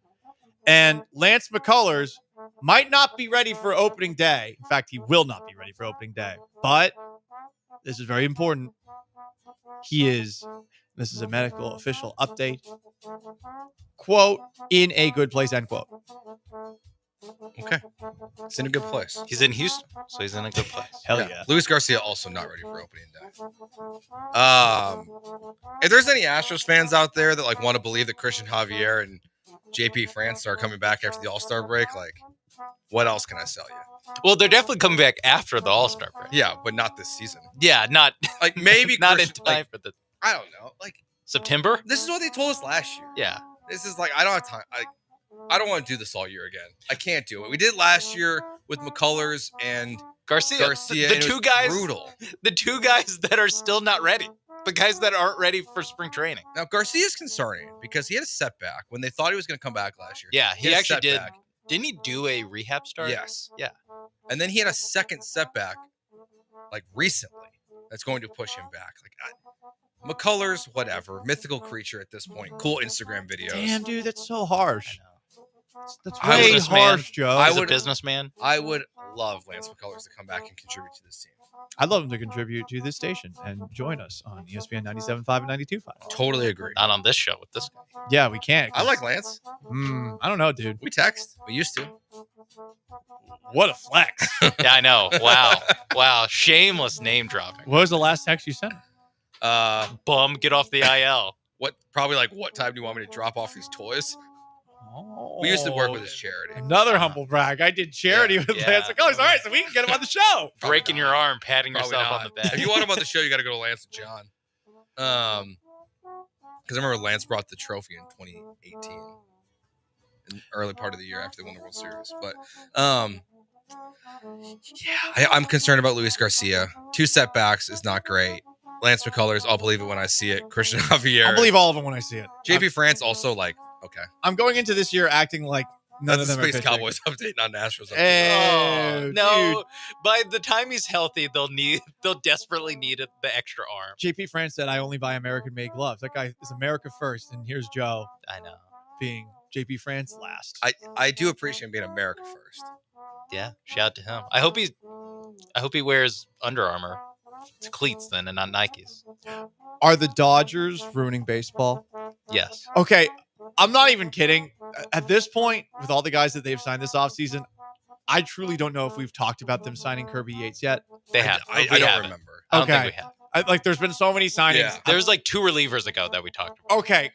And Lance McCullers might not be ready for opening day. In fact, he will not be ready for opening day. But this is very important. This is a medical official update, quote, in a good place, end quote. Okay. It's in a good place. He's in Houston, so he's in a good place. Hell yeah. Luis Garcia also not ready for opening day. If there's any Astros fans out there that like want to believe that Christian Javier and JP France are coming back after the All-Star break, like what else can I sell you? Well, they're definitely coming back after the All-Star break. Yeah, but not this season. Yeah, not like maybe not Christian, in time like, for the I don't know. Like September? This is what they told us last year. Yeah. This is like I don't have time. I don't want to do this all year again. I can't do it. We did last year with McCullers and Garcia. The two guys, brutal. The two guys that are still not ready. The guys that aren't ready for spring training. Now Garcia is concerning because he had a setback when they thought he was going to come back last year. Yeah, he actually did. Setback. Didn't he do a rehab start? Yes. Yeah. And then he had a second setback, like recently, that's going to push him back. Like McCullers, whatever, mythical creature at this point. Cool Instagram videos. Damn, dude, that's so harsh. That's I way would- harsh, Joe. He's a businessman. I would love Lance McCullers to come back and contribute to this team. I'd love him to contribute to this station and join us on ESPN 97.5 and 92.5. Totally agree. Not on this show with this guy. Yeah, we can't. I like Lance. I don't know, dude. We text. We used to. What a flex. Yeah, I know. Wow. Shameless name dropping. What was the last text you sent? Bum, get off the IL. What time do you want me to drop off these toys? We used to work with his charity. Another humble brag. I did charity with Lance McCullers. All right, so we can get him on the show. Breaking your arm, patting Probably yourself not. on the back. If you want him on the show, you got to go to Lance and John. Because I remember Lance brought the trophy in 2018, in the early part of the year after they won the World Series. But I'm concerned about Luis Garcia. 2 setbacks is not great. Lance McCullers, I'll believe it when I see it. Christian Javier, I'll believe all of them when I see it. JP France also like okay. I'm going into this year acting like none That's of the them Space are pitching. Cowboys update, not Astros update. Hey, No, dude. by the time he's healthy, they'll desperately need the extra arm. JP France said, I only buy American-made gloves. That guy is America first, and here's Joe I know. being JP France last. I do appreciate him being America first. Yeah, shout out to him. I hope he wears Under Armour. It's cleats then and not Nikes. Are the Dodgers ruining baseball? Yes. Okay, I'm not even kidding. At this point, with all the guys that they've signed this offseason, I truly don't know if we've talked about them signing Kirby Yates yet. They have. I We don't haven't. remember. I don't Okay. think we have. There's been so many signings. Yeah. There's like 2 relievers ago that we talked about. Okay,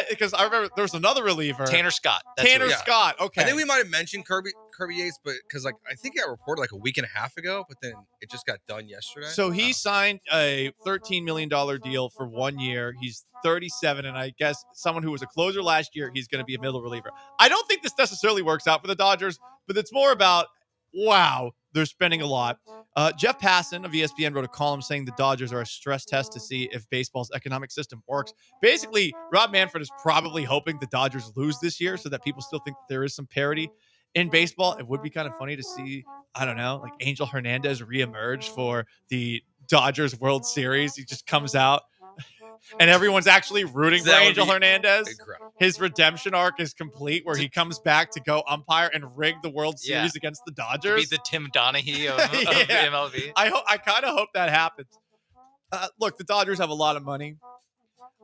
because I remember there was another reliever. Tanner Scott. That's Tanner who- Yeah. Scott. Okay. I think we might have mentioned Kirby Yates, but because like I think it got reported like a week and a half ago, but then it just got done yesterday. So he signed a $13 million deal for 1 year. He's 37, and I guess someone who was a closer last year, he's going to be a middle reliever. I don't think this necessarily works out for the Dodgers, but it's more about, wow, they're spending a lot. Jeff Passan of ESPN wrote a column saying the Dodgers are a stress test to see if baseball's economic system works. Basically, Rob Manfred is probably hoping the Dodgers lose this year so that people still think there is some parity in baseball. It would be kind of funny to see, I don't know, like Angel Hernandez reemerge for the Dodgers World Series. He just comes out and everyone's actually rooting for That would Angel be Hernandez. incredible. His redemption arc is complete, where he comes back to go umpire and rig the World Series against the To Dodgers. be the Tim Donaghy of Yeah. MLB. I kind of hope that happens. Look, the Dodgers have a lot of money.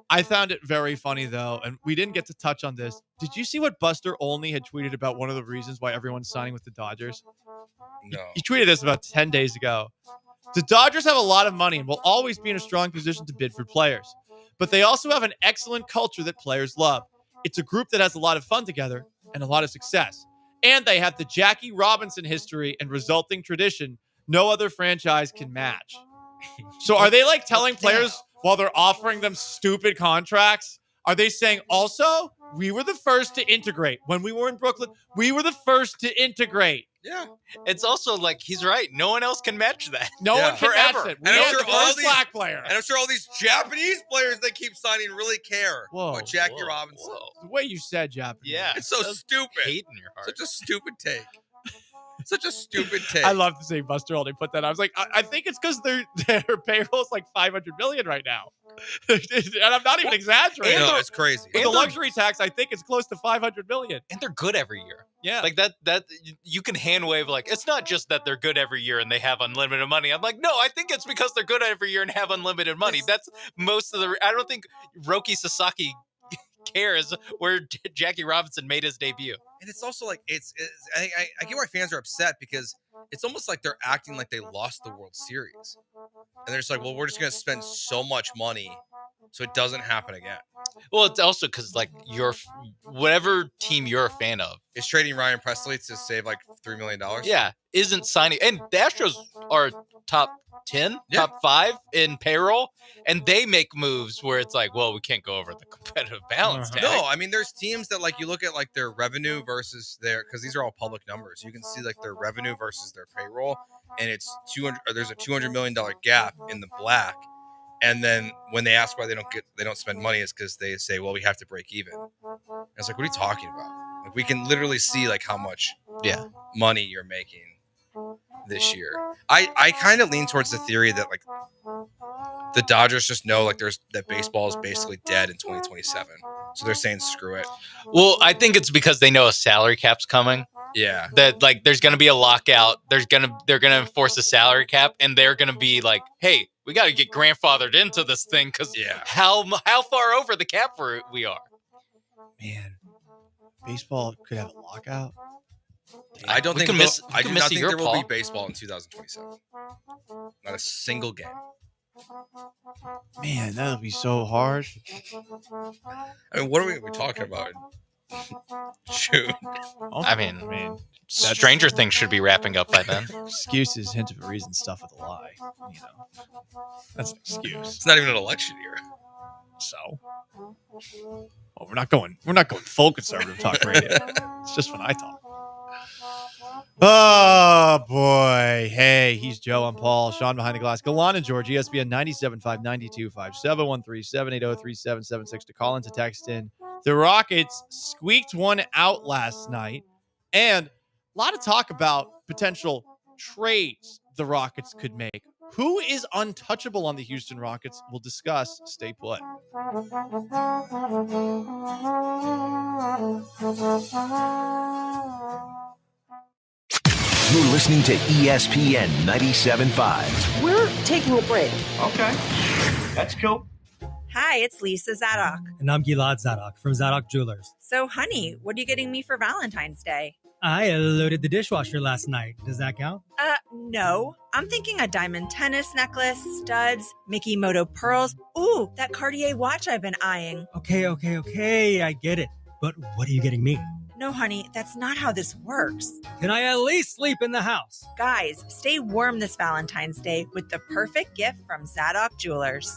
I found it very funny, though, and we didn't get to touch on this. Did you see what Buster Olney had tweeted about one of the reasons why everyone's signing with the Dodgers? No. He tweeted this about 10 days ago. The Dodgers have a lot of money and will always be in a strong position to bid for players. But they also have an excellent culture that players love. It's a group that has a lot of fun together and a lot of success. And they have the Jackie Robinson history and resulting tradition no other franchise can match. So are they like telling players while they're offering them stupid contracts? Are they saying also, we were the first to integrate when we were in Brooklyn? We were the first to integrate. Yeah. It's also like, he's right. No one else can match that. No one can match Forever. it. We had the first black player. And I'm sure all these Japanese players they keep signing really care about Jackie Robinson. The way you said Japanese. Yeah. It's so stupid. Hate in your heart. Such a stupid take. Such a stupid take. I love to see Buster Olney put that. I was like, I think it's because their payroll is like $500 million right now, and I'm not even exaggerating. No, it's crazy. With the luxury tax, I think it's close to $500 million. And they're good every year. Yeah. Like that you can hand wave like, it's not just that they're good every year and they have unlimited money. I'm like, no, I think it's because they're good every year and have unlimited money. That's most of the, I don't think Roki Sasaki cares where Jackie Robinson made his debut. And it's also like I get why fans are upset because it's almost like they're acting like they lost the World Series. And they're just like, well, we're just going to spend so much money so it doesn't happen again. Well, it's also because like whatever team you're a fan of is trading Ryan Presley to save like $3 million. Yeah, isn't signing. And the Astros are top 10, top 5 in payroll, and they make moves where it's like, well, we can't go over the competitive balance tag. No, I mean, there's teams that like you look at like their revenue versus because these are all public numbers. You can see like their revenue versus their payroll, and it's there's a $200 million gap in the black. And then when they ask why they don't spend money, it's because they say, well, we have to break even. And it's like, what are you talking about? Like, we can literally see like how much money you're making this year. I kind of lean towards the theory that like the Dodgers just know like that baseball is basically dead in 2027. So they're saying screw it. Well, I think it's because they know a salary cap's coming. Yeah. That like there's gonna be a lockout. They're gonna enforce a salary cap, and they're gonna be like, hey, we got to get grandfathered into this thing because how far over the cap we are. Man, baseball could have a lockout. I don't think I do not think there will be baseball in 2027. Not a single game. Man, that'll be so hard. I mean, what are we talking about? Shoot. I mean, Stranger Things should be wrapping up by then. Excuses, hint of a reason, stuff with a lie. You know, that's an excuse. It's not even an election year. So, well, we're not going full conservative talk radio. It's just when I talk. Oh boy! Hey, he's Joe. I'm Paul. Sean behind the glass. Gallant and George. ESPN 97.5, 92.5, 713-780-3776 to call in, to text in. The Rockets squeaked one out last night, and a lot of talk about potential trades the Rockets could make. Who is untouchable on the Houston Rockets? We'll discuss. Stay put. You're listening to ESPN 97.5. We're taking a break. Okay. That's cool. Hi, it's Lisa Zadok. And I'm Gilad Zadok from Zadok Jewelers. So, honey, what are you getting me for Valentine's Day? I loaded the dishwasher last night. Does that count? No. I'm thinking a diamond tennis necklace, studs, Mickey Moto pearls. Ooh, that Cartier watch I've been eyeing. Okay. I get it. But what are you getting me? No, honey, that's not how this works. Can I at least sleep in the house? Guys, stay warm this Valentine's Day with the perfect gift from Zadok Jewelers.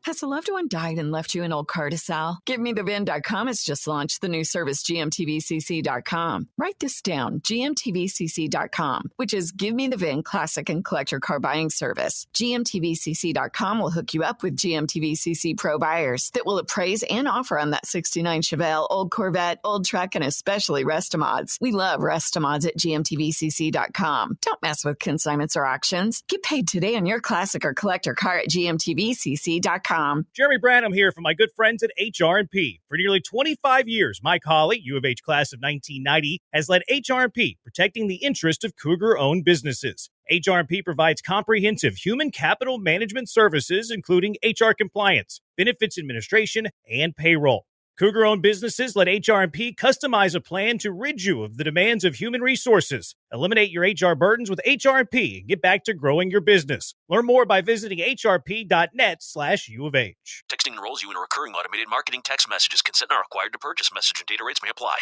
Has a loved one died and left you an old car to sell? GiveMeTheVin.com has just launched the new service, GMTVCC.com. Write this down, GMTVCC.com, which is Give Me the VIN classic and collector car buying service. GMTVCC.com will hook you up with GMTVCC Pro buyers that will appraise and offer on that 69 Chevelle, old Corvette, old truck, and especially Restomods. We love Restomods at GMTVCC.com. Don't mess with consignments or auctions. Get paid today on your classic or collector car at GMTVCC.com. UofH.com. Jeremy Branham here from my good friends at HR&P. For nearly 25 years, Mike Hawley, U of H class of 1990, has led HR&P, protecting the interest of Cougar-owned businesses. HR&P provides comprehensive human capital management services, including HR compliance, benefits administration, and payroll. Cougar-owned businesses let HR&P customize a plan to rid you of the demands of human resources. Eliminate your HR burdens with HR&P and get back to growing your business. Learn more by visiting hrp.net/UofH. Texting enrolls you in a recurring automated marketing text messages. Consent not required to purchase. Message and data rates may apply.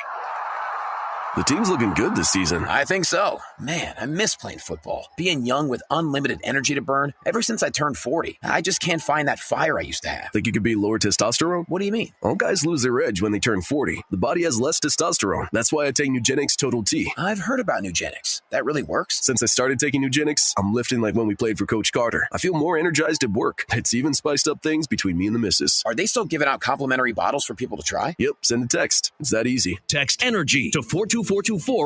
The team's looking good this season. I think so. Man, I miss playing football. Being young with unlimited energy to burn. Ever since I turned 40, I just can't find that fire I used to have. Think you could be lower testosterone? What do you mean? All guys lose their edge when they turn 40. The body has less testosterone. That's why I take Nugenix Total T. I've heard about Nugenix. That really works? Since I started taking Nugenix, I'm lifting like when we played for Coach Carter. I feel more energized at work. It's even spiced up things between me and the missus. Are they still giving out complimentary bottles for people to try? Yep, send a text. It's that easy. Text ENERGY to 42424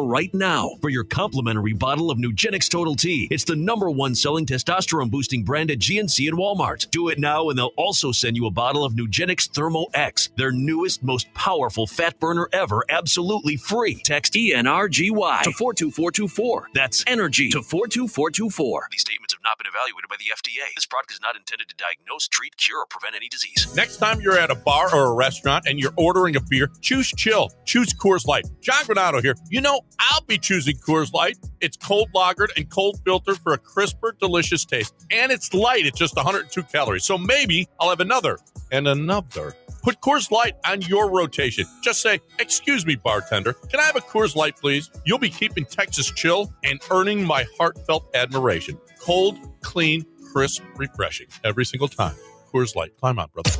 right now for your complimentary bottle of Nugenix Total T. It's the #1 selling testosterone-boosting brand at GNC and Walmart. Do it now, and they'll also send you a bottle of Nugenix Thermo X, their newest, most powerful fat burner ever, absolutely free. Text ENRGY to 42424. That's ENERGY to 42424. These statements have not been evaluated by the FDA. This product is not intended to diagnose, treat, cure, or prevent any disease. Next time you're at a bar or a restaurant and you're ordering a beer, choose chill. Choose Coors Light. John Granato here. You know, I'll be choosing Coors Light. It's cold lagered and cold filtered for a crisper, delicious taste. And it's light. It's just 102 calories. So maybe I'll have another and another. Put Coors Light on your rotation. Just say, "Excuse me, bartender, can I have a Coors Light, please?" You'll be keeping Texas chill and earning my heartfelt admiration. Cold, clean, crisp, refreshing. Every single time. Coors Light. Climb on, brother.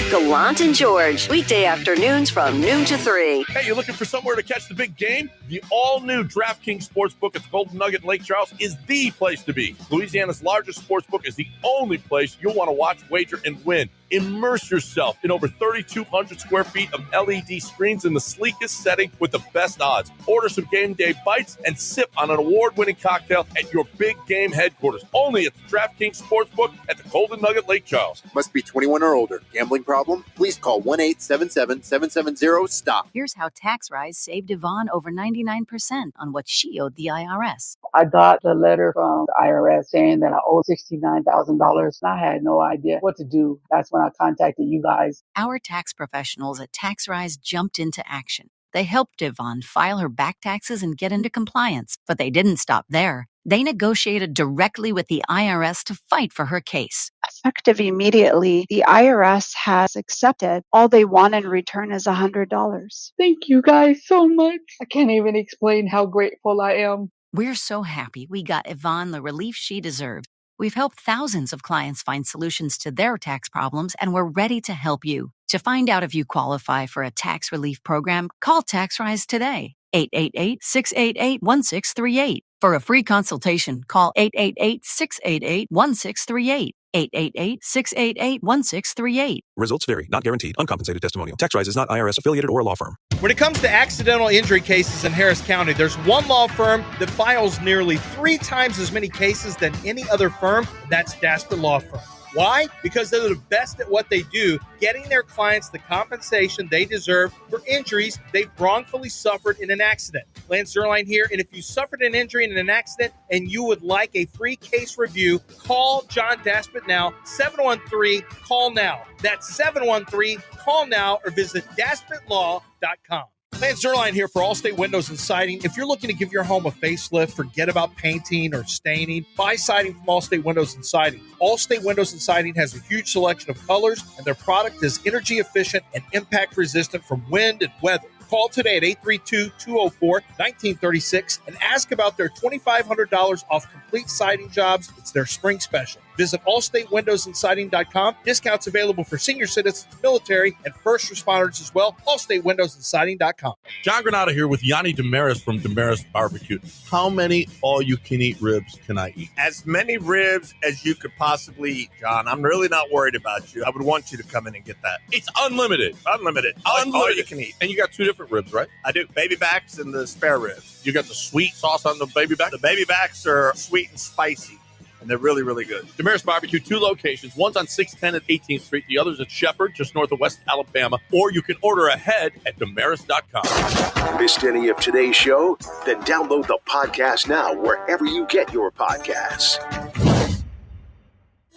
Gallant George, weekday afternoons from noon to 3. Hey, you looking for somewhere to catch the big game? The all-new DraftKings Sportsbook at the Golden Nugget in Lake Charles is the place to be. Louisiana's largest sportsbook is the only place you'll want to watch, wager, and win. Immerse yourself in over 3,200 square feet of LED screens in the sleekest setting with the best odds. Order some game day bites and sip on an award-winning cocktail at your big game headquarters. Only at the DraftKings Sportsbook at the Golden Nugget Lake Charles. Must be 21 or older. Gambling problem? Please call 1-877-770-STOP. Here's how Tax Rise saved Yvonne over 99% on what she owed the IRS. I got the letter from the IRS saying that I owed $69,000, and I had no idea what to do. That's when I contacted you guys. Our tax professionals at Tax Rise jumped into action. They helped Yvonne file her back taxes and get into compliance, but they didn't stop there. They negotiated directly with the IRS to fight for her case. Effective immediately, the IRS has accepted. All they want in return is $100. Thank you guys so much. I can't even explain how grateful I am. We're so happy we got Yvonne the relief she deserved. We've helped thousands of clients find solutions to their tax problems, and we're ready to help you. To find out if you qualify for a tax relief program, call Tax Rise today. 888-688-1638. For a free consultation, call 888-688-1638. 888-688-1638. Results vary, not guaranteed, uncompensated testimonial. Tax Rise is not IRS affiliated or a law firm. When it comes to accidental injury cases in Harris County, there's one law firm that files nearly 3 times as many cases than any other firm, and that's Daspit Law Firm. Why? Because they're the best at what they do, getting their clients the compensation they deserve for injuries they've wrongfully suffered in an accident. Lance Zerline here, and if you suffered an injury in an accident and you would like a free case review, call John Daspit now, 713-CALL-NOW. That's 713-CALL-NOW, or visit DaspitLaw.com. Lance Zerline here for Allstate Windows and Siding. If you're looking to give your home a facelift, forget about painting or staining, buy siding from Allstate Windows and Siding. Allstate Windows and Siding has a huge selection of colors, and their product is energy efficient and impact resistant from wind and weather. Call today at 832-204-1936 and ask about their $2,500 off complete siding jobs. It's their spring special. Visit allstatewindowsandsiding.com. Discounts available for senior citizens, military, and first responders as well. allstatewindowsandsiding.com. John Granato here with Yanni Damaris from Damaris Barbecue. How many all-you-can-eat ribs can I eat? As many ribs as you could possibly eat, John. I'm really not worried about you. I would want you to come in and get that. It's unlimited. Unlimited. Unlimited. All you can eat. And you got 2 different ribs, right? I do. Baby backs and the spare ribs. You got the sweet sauce on the baby back? The baby backs are sweet and spicy. and they're really, really good. Damaris Barbecue, 2 locations. One's on 610 and 18th Street. The other's at Shepherd, just north of West Alabama. Or you can order ahead at damaris.com. Missed any of today's show? Then download the podcast now wherever you get your podcasts.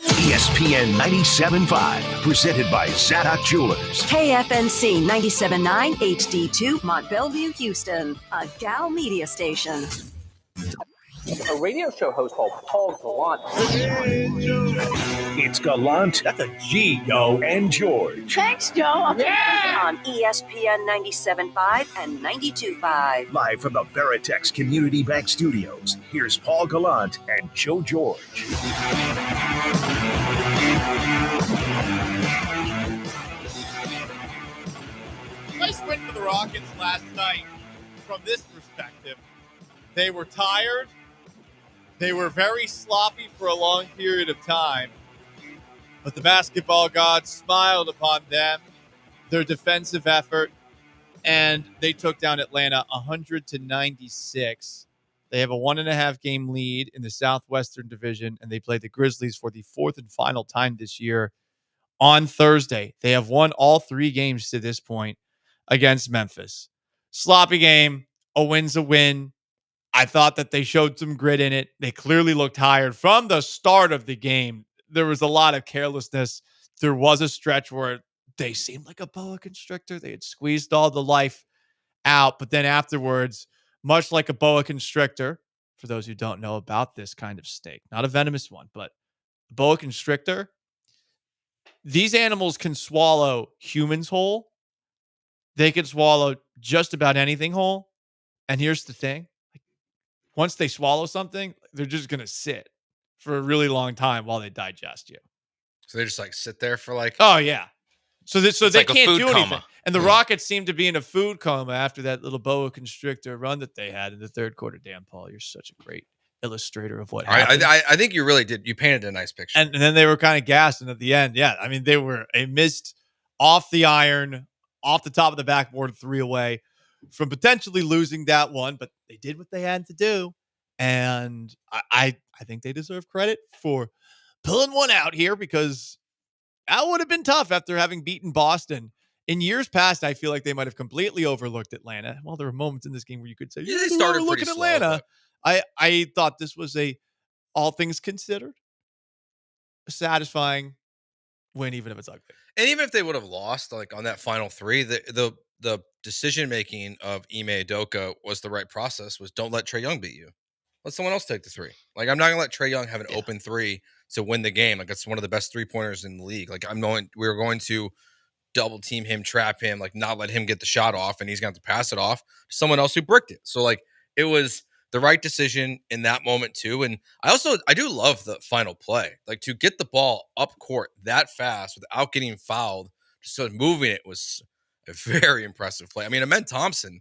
ESPN 97.5, presented by Zadok Jewelers. KFNC 97.9 HD2, Mont Bellevue, Houston, a Gal media station. A radio show host called Paul Gallant. It's Gallant. That's a G, yo, and George. Thanks, Joe. Yeah! On ESPN 97.5 and 92.5. Live from the Veritex Community Bank Studios, here's Paul Gallant and Joe George. Nice win for the Rockets last night from this perspective. They were tired. They were very sloppy for a long period of time. But the basketball gods smiled upon them, their defensive effort, and they took down Atlanta 100-96. They have a 1.5 game lead in the Southwestern Division, and they play the Grizzlies for the 4th and final time this year on Thursday. They have won all 3 games to this point against Memphis. Sloppy game. A win's a win. I thought that they showed some grit in it. They clearly looked tired from the start of the game. There was a lot of carelessness. There was a stretch where they seemed like a boa constrictor. They had squeezed all the life out. But then afterwards, much like a boa constrictor, for those who don't know about this kind of snake, not a venomous one, but a boa constrictor, these animals can swallow humans whole. They can swallow just about anything whole. And here's the thing. Once they swallow something, they're just going to sit for a really long time while they digest you. So they just like sit there for like... Oh, yeah. So they like can't do anything. Coma. And the Rockets seem to be in a food coma after that little boa constrictor run that they had in the third quarter. Damn, Paul, you're such a great illustrator of what happened. I think you really did. You painted a nice picture. And then they were kind of gassing at the end. Yeah, I mean, they were a missed off the iron, off the top of the backboard, 3 away from potentially losing that one. But they did what they had to do. And I think they deserve credit for pulling one out here, because that would have been tough after having beaten Boston. In years past, I feel like they might have completely overlooked Atlanta. Well, there were moments in this game where you could say, yeah, they started overlooking pretty Atlanta. Slow, I thought this was all things considered, a satisfying win, even if it's ugly. And even if they would have lost, like on that final 3, the decision making of Ime Udoka was the right process. Was don't let Trae Young beat you. Let someone else take the 3. Like, I'm not gonna let Trae Young have an open 3 to win the game. Like, it's one of the best 3-pointers in the league. Like, we're going to double team him, trap him, like not let him get the shot off, and he's going to pass it off to someone else who bricked it. So like, it was the right decision in that moment too. And I do love the final play, like to get the ball up court that fast without getting fouled, just so moving it was a very impressive play. I mean, Amen Thompson,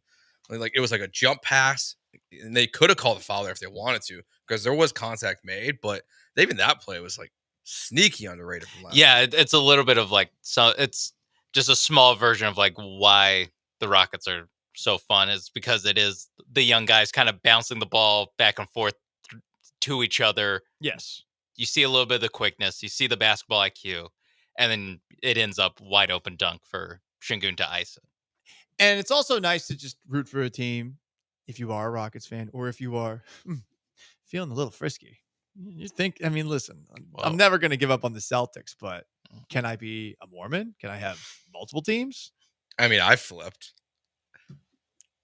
like it was like a jump pass, and they could have called a foul there if they wanted to, because there was contact made, but even that play was like sneaky underrated from last night. It's a little bit of like, so it's just a small version of like why the Rockets are so fun, is because it is the young guys kind of bouncing the ball back and forth to each other. Yes. You see a little bit of the quickness, you see the basketball IQ, and then it ends up wide open dunk for Şengün to ice it. And it's also nice to just root for a team if you are a Rockets fan, or if you are feeling a little frisky. You think, I mean, listen, I'm never going to give up on the Celtics, but can I be a Mormon? Can I have multiple teams? I mean, I flipped.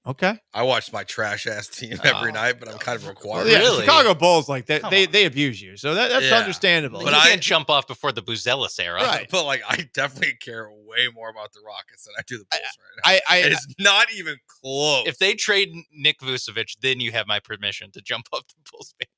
Okay. I watched my trash ass team every night, but I'm kind of required. Well, yeah, really? Chicago Bulls, like they abuse you, so that's understandable. But you can't jump off before the Buzelis era, right? But like, I definitely care way more about the Rockets than I do the Bulls right now. It's not even close. If they trade Nick Vucevic, then you have my permission to jump off the Bulls bandwagon.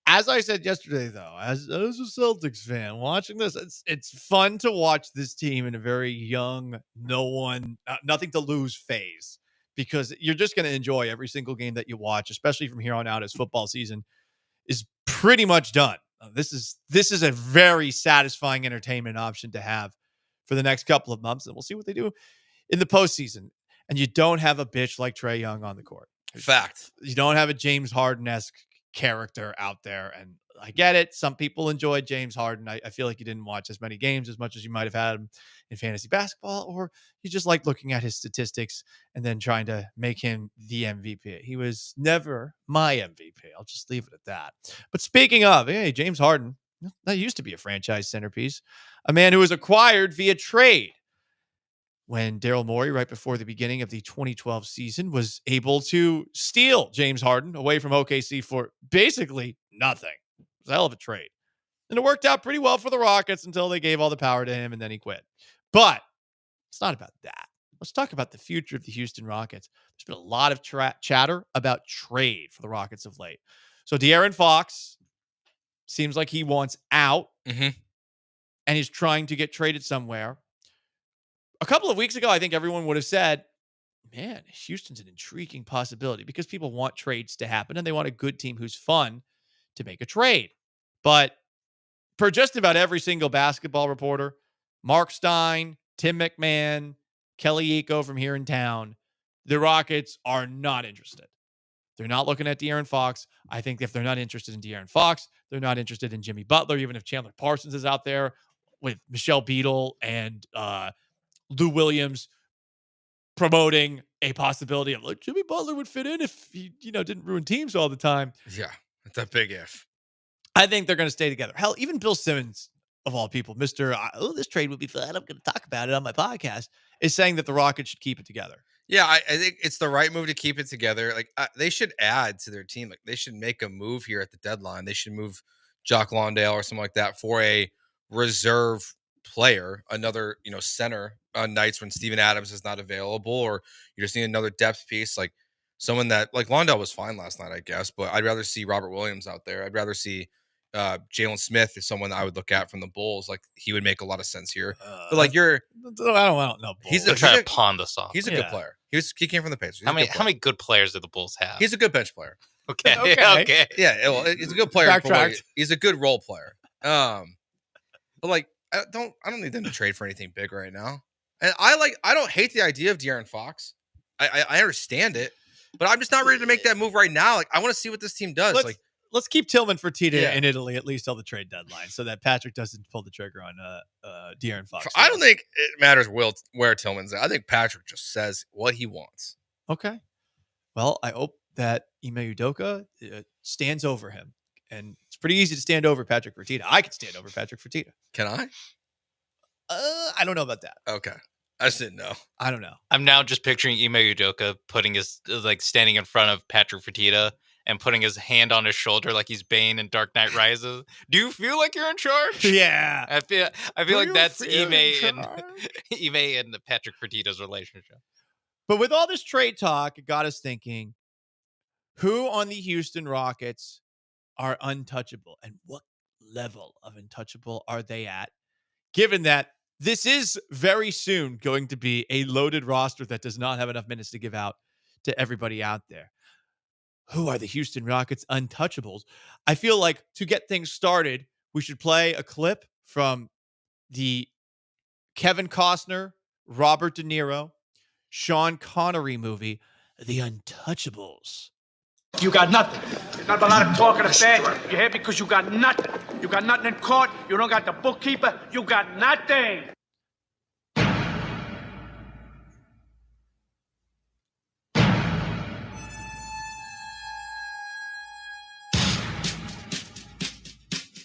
As I said yesterday, though, as a Celtics fan watching this, it's fun to watch this team in a very young, nothing to lose phase, because you're just going to enjoy every single game that you watch, especially from here on out as football season is pretty much done. This is a very satisfying entertainment option to have for the next couple of months, and we'll see what they do in the postseason. And you don't have a bitch like Trae Young on the court. Fact. You don't have a James Harden-esque character out there. And I get it. Some people enjoyed James Harden. I feel like you didn't watch as many games as much as you might have had him in fantasy basketball, or you just like looking at his statistics and then trying to make him the MVP. He was never my MVP. I'll just leave it at that. But speaking of, hey, James Harden, that used to be a franchise centerpiece, a man who was acquired via trade when Daryl Morey, right before the beginning of the 2012 season, was able to steal James Harden away from OKC for basically nothing. It was a hell of a trade. And it worked out pretty well for the Rockets until they gave all the power to him and then he quit. But it's not about that. Let's talk about the future of the Houston Rockets. There's been a lot of chatter about trade for the Rockets of late. So De'Aaron Fox seems like he wants out and he's trying to get traded somewhere. A couple of weeks ago, I think everyone would have said, man, Houston's an intriguing possibility because people want trades to happen and they want a good team who's fun to make a trade. But for just about every single basketball reporter, Mark Stein, Tim McMahon, Kelly Iko from here in town, the Rockets are not interested. They're not looking at De'Aaron Fox. I think if they're not interested in De'Aaron Fox, they're not interested in Jimmy Butler, even if Chandler Parsons is out there with Michelle Beadle and Lou Williams promoting a possibility of like Jimmy Butler would fit in if he, didn't ruin teams all the time. Yeah, that's a big if. I think they're going to stay together. Hell, even Bill Simmons, of all people, Mr. This trade would be fun. I'm going to talk about it on my podcast, is saying that the Rockets should keep it together. Yeah, I think it's the right move to keep it together. Like they should add to their team. Like they should make a move here at the deadline. They should move Jock Lawndale or something like that for a reserve player, another center on nights when Steven Adams is not available, or you just need another depth piece, like someone that like Lawndale was fine last night, I guess, but I'd rather see Robert Williams out there. I'd rather see Jalen Smith is someone that I would look at from the Bulls. Like he would make a lot of sense here. But like I don't know. He's trying to pawn this off. He's a good player. He came from the Pacers. How many good players do the Bulls have? He's a good bench player. Okay. Yeah, well, he's a good player. He's a good role player. But like I don't need them to trade for anything big right now. And I don't hate the idea of De'Aaron Fox. I understand it, but I'm just not ready to make that move right now. Like I want to see what this team does. Let's keep Tillman Fertitta in Italy at least till the trade deadline, so that Patrick doesn't pull the trigger on De'Aaron Fox. I don't think it matters where Tillman's at. I think Patrick just says what he wants. Okay. Well, I hope that Ime Udoka stands over him. And it's pretty easy to stand over Patrick Fertitta. I can stand over Patrick Fertitta. Can I? I don't know about that. Okay. I just didn't know. I don't know. I'm now just picturing Ime Udoka putting his standing in front of Patrick Fertitta and putting his hand on his shoulder like he's Bane in Dark Knight Rises. Do you feel like you're in charge? Yeah. I feel like that's Ime and Patrick Fertitta's relationship. But with all this trade talk, it got us thinking, who on the Houston Rockets are untouchable, and what level of untouchable are they at, given that this is very soon going to be a loaded roster that does not have enough minutes to give out to everybody out there? Who are the Houston Rockets untouchables? I feel like to get things started, we should play a clip from the Kevin Costner, Robert De Niro, Sean Connery movie, The Untouchables. You got nothing. There's not a lot of talking about. You're here because you got nothing. You got nothing in court. You don't got the bookkeeper. You got nothing.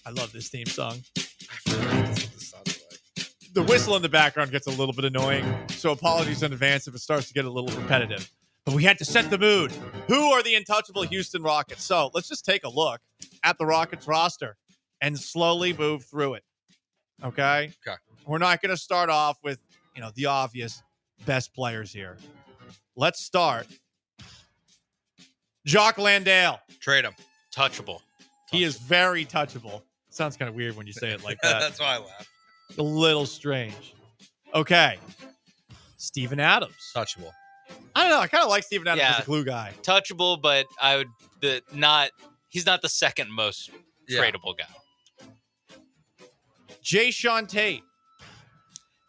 I love this theme song. The whistle in the background gets a little bit annoying, so apologies in advance if it starts to get a little repetitive. But we had to set the mood. Who are the untouchable Houston Rockets? So let's just take a look at the Rockets roster and slowly move through it. Okay? We're not going to start off with, the obvious best players here. Let's start. Jock Landale. Trade him. Touchable. He is very touchable. Sounds kind of weird when you say it like that. That's why I laugh. A little strange. Okay. Steven Adams. Touchable. I don't know. I kind of like Steven Adams as a glue guy. Touchable, but he's not the second most tradable guy. Jay Sean Tate.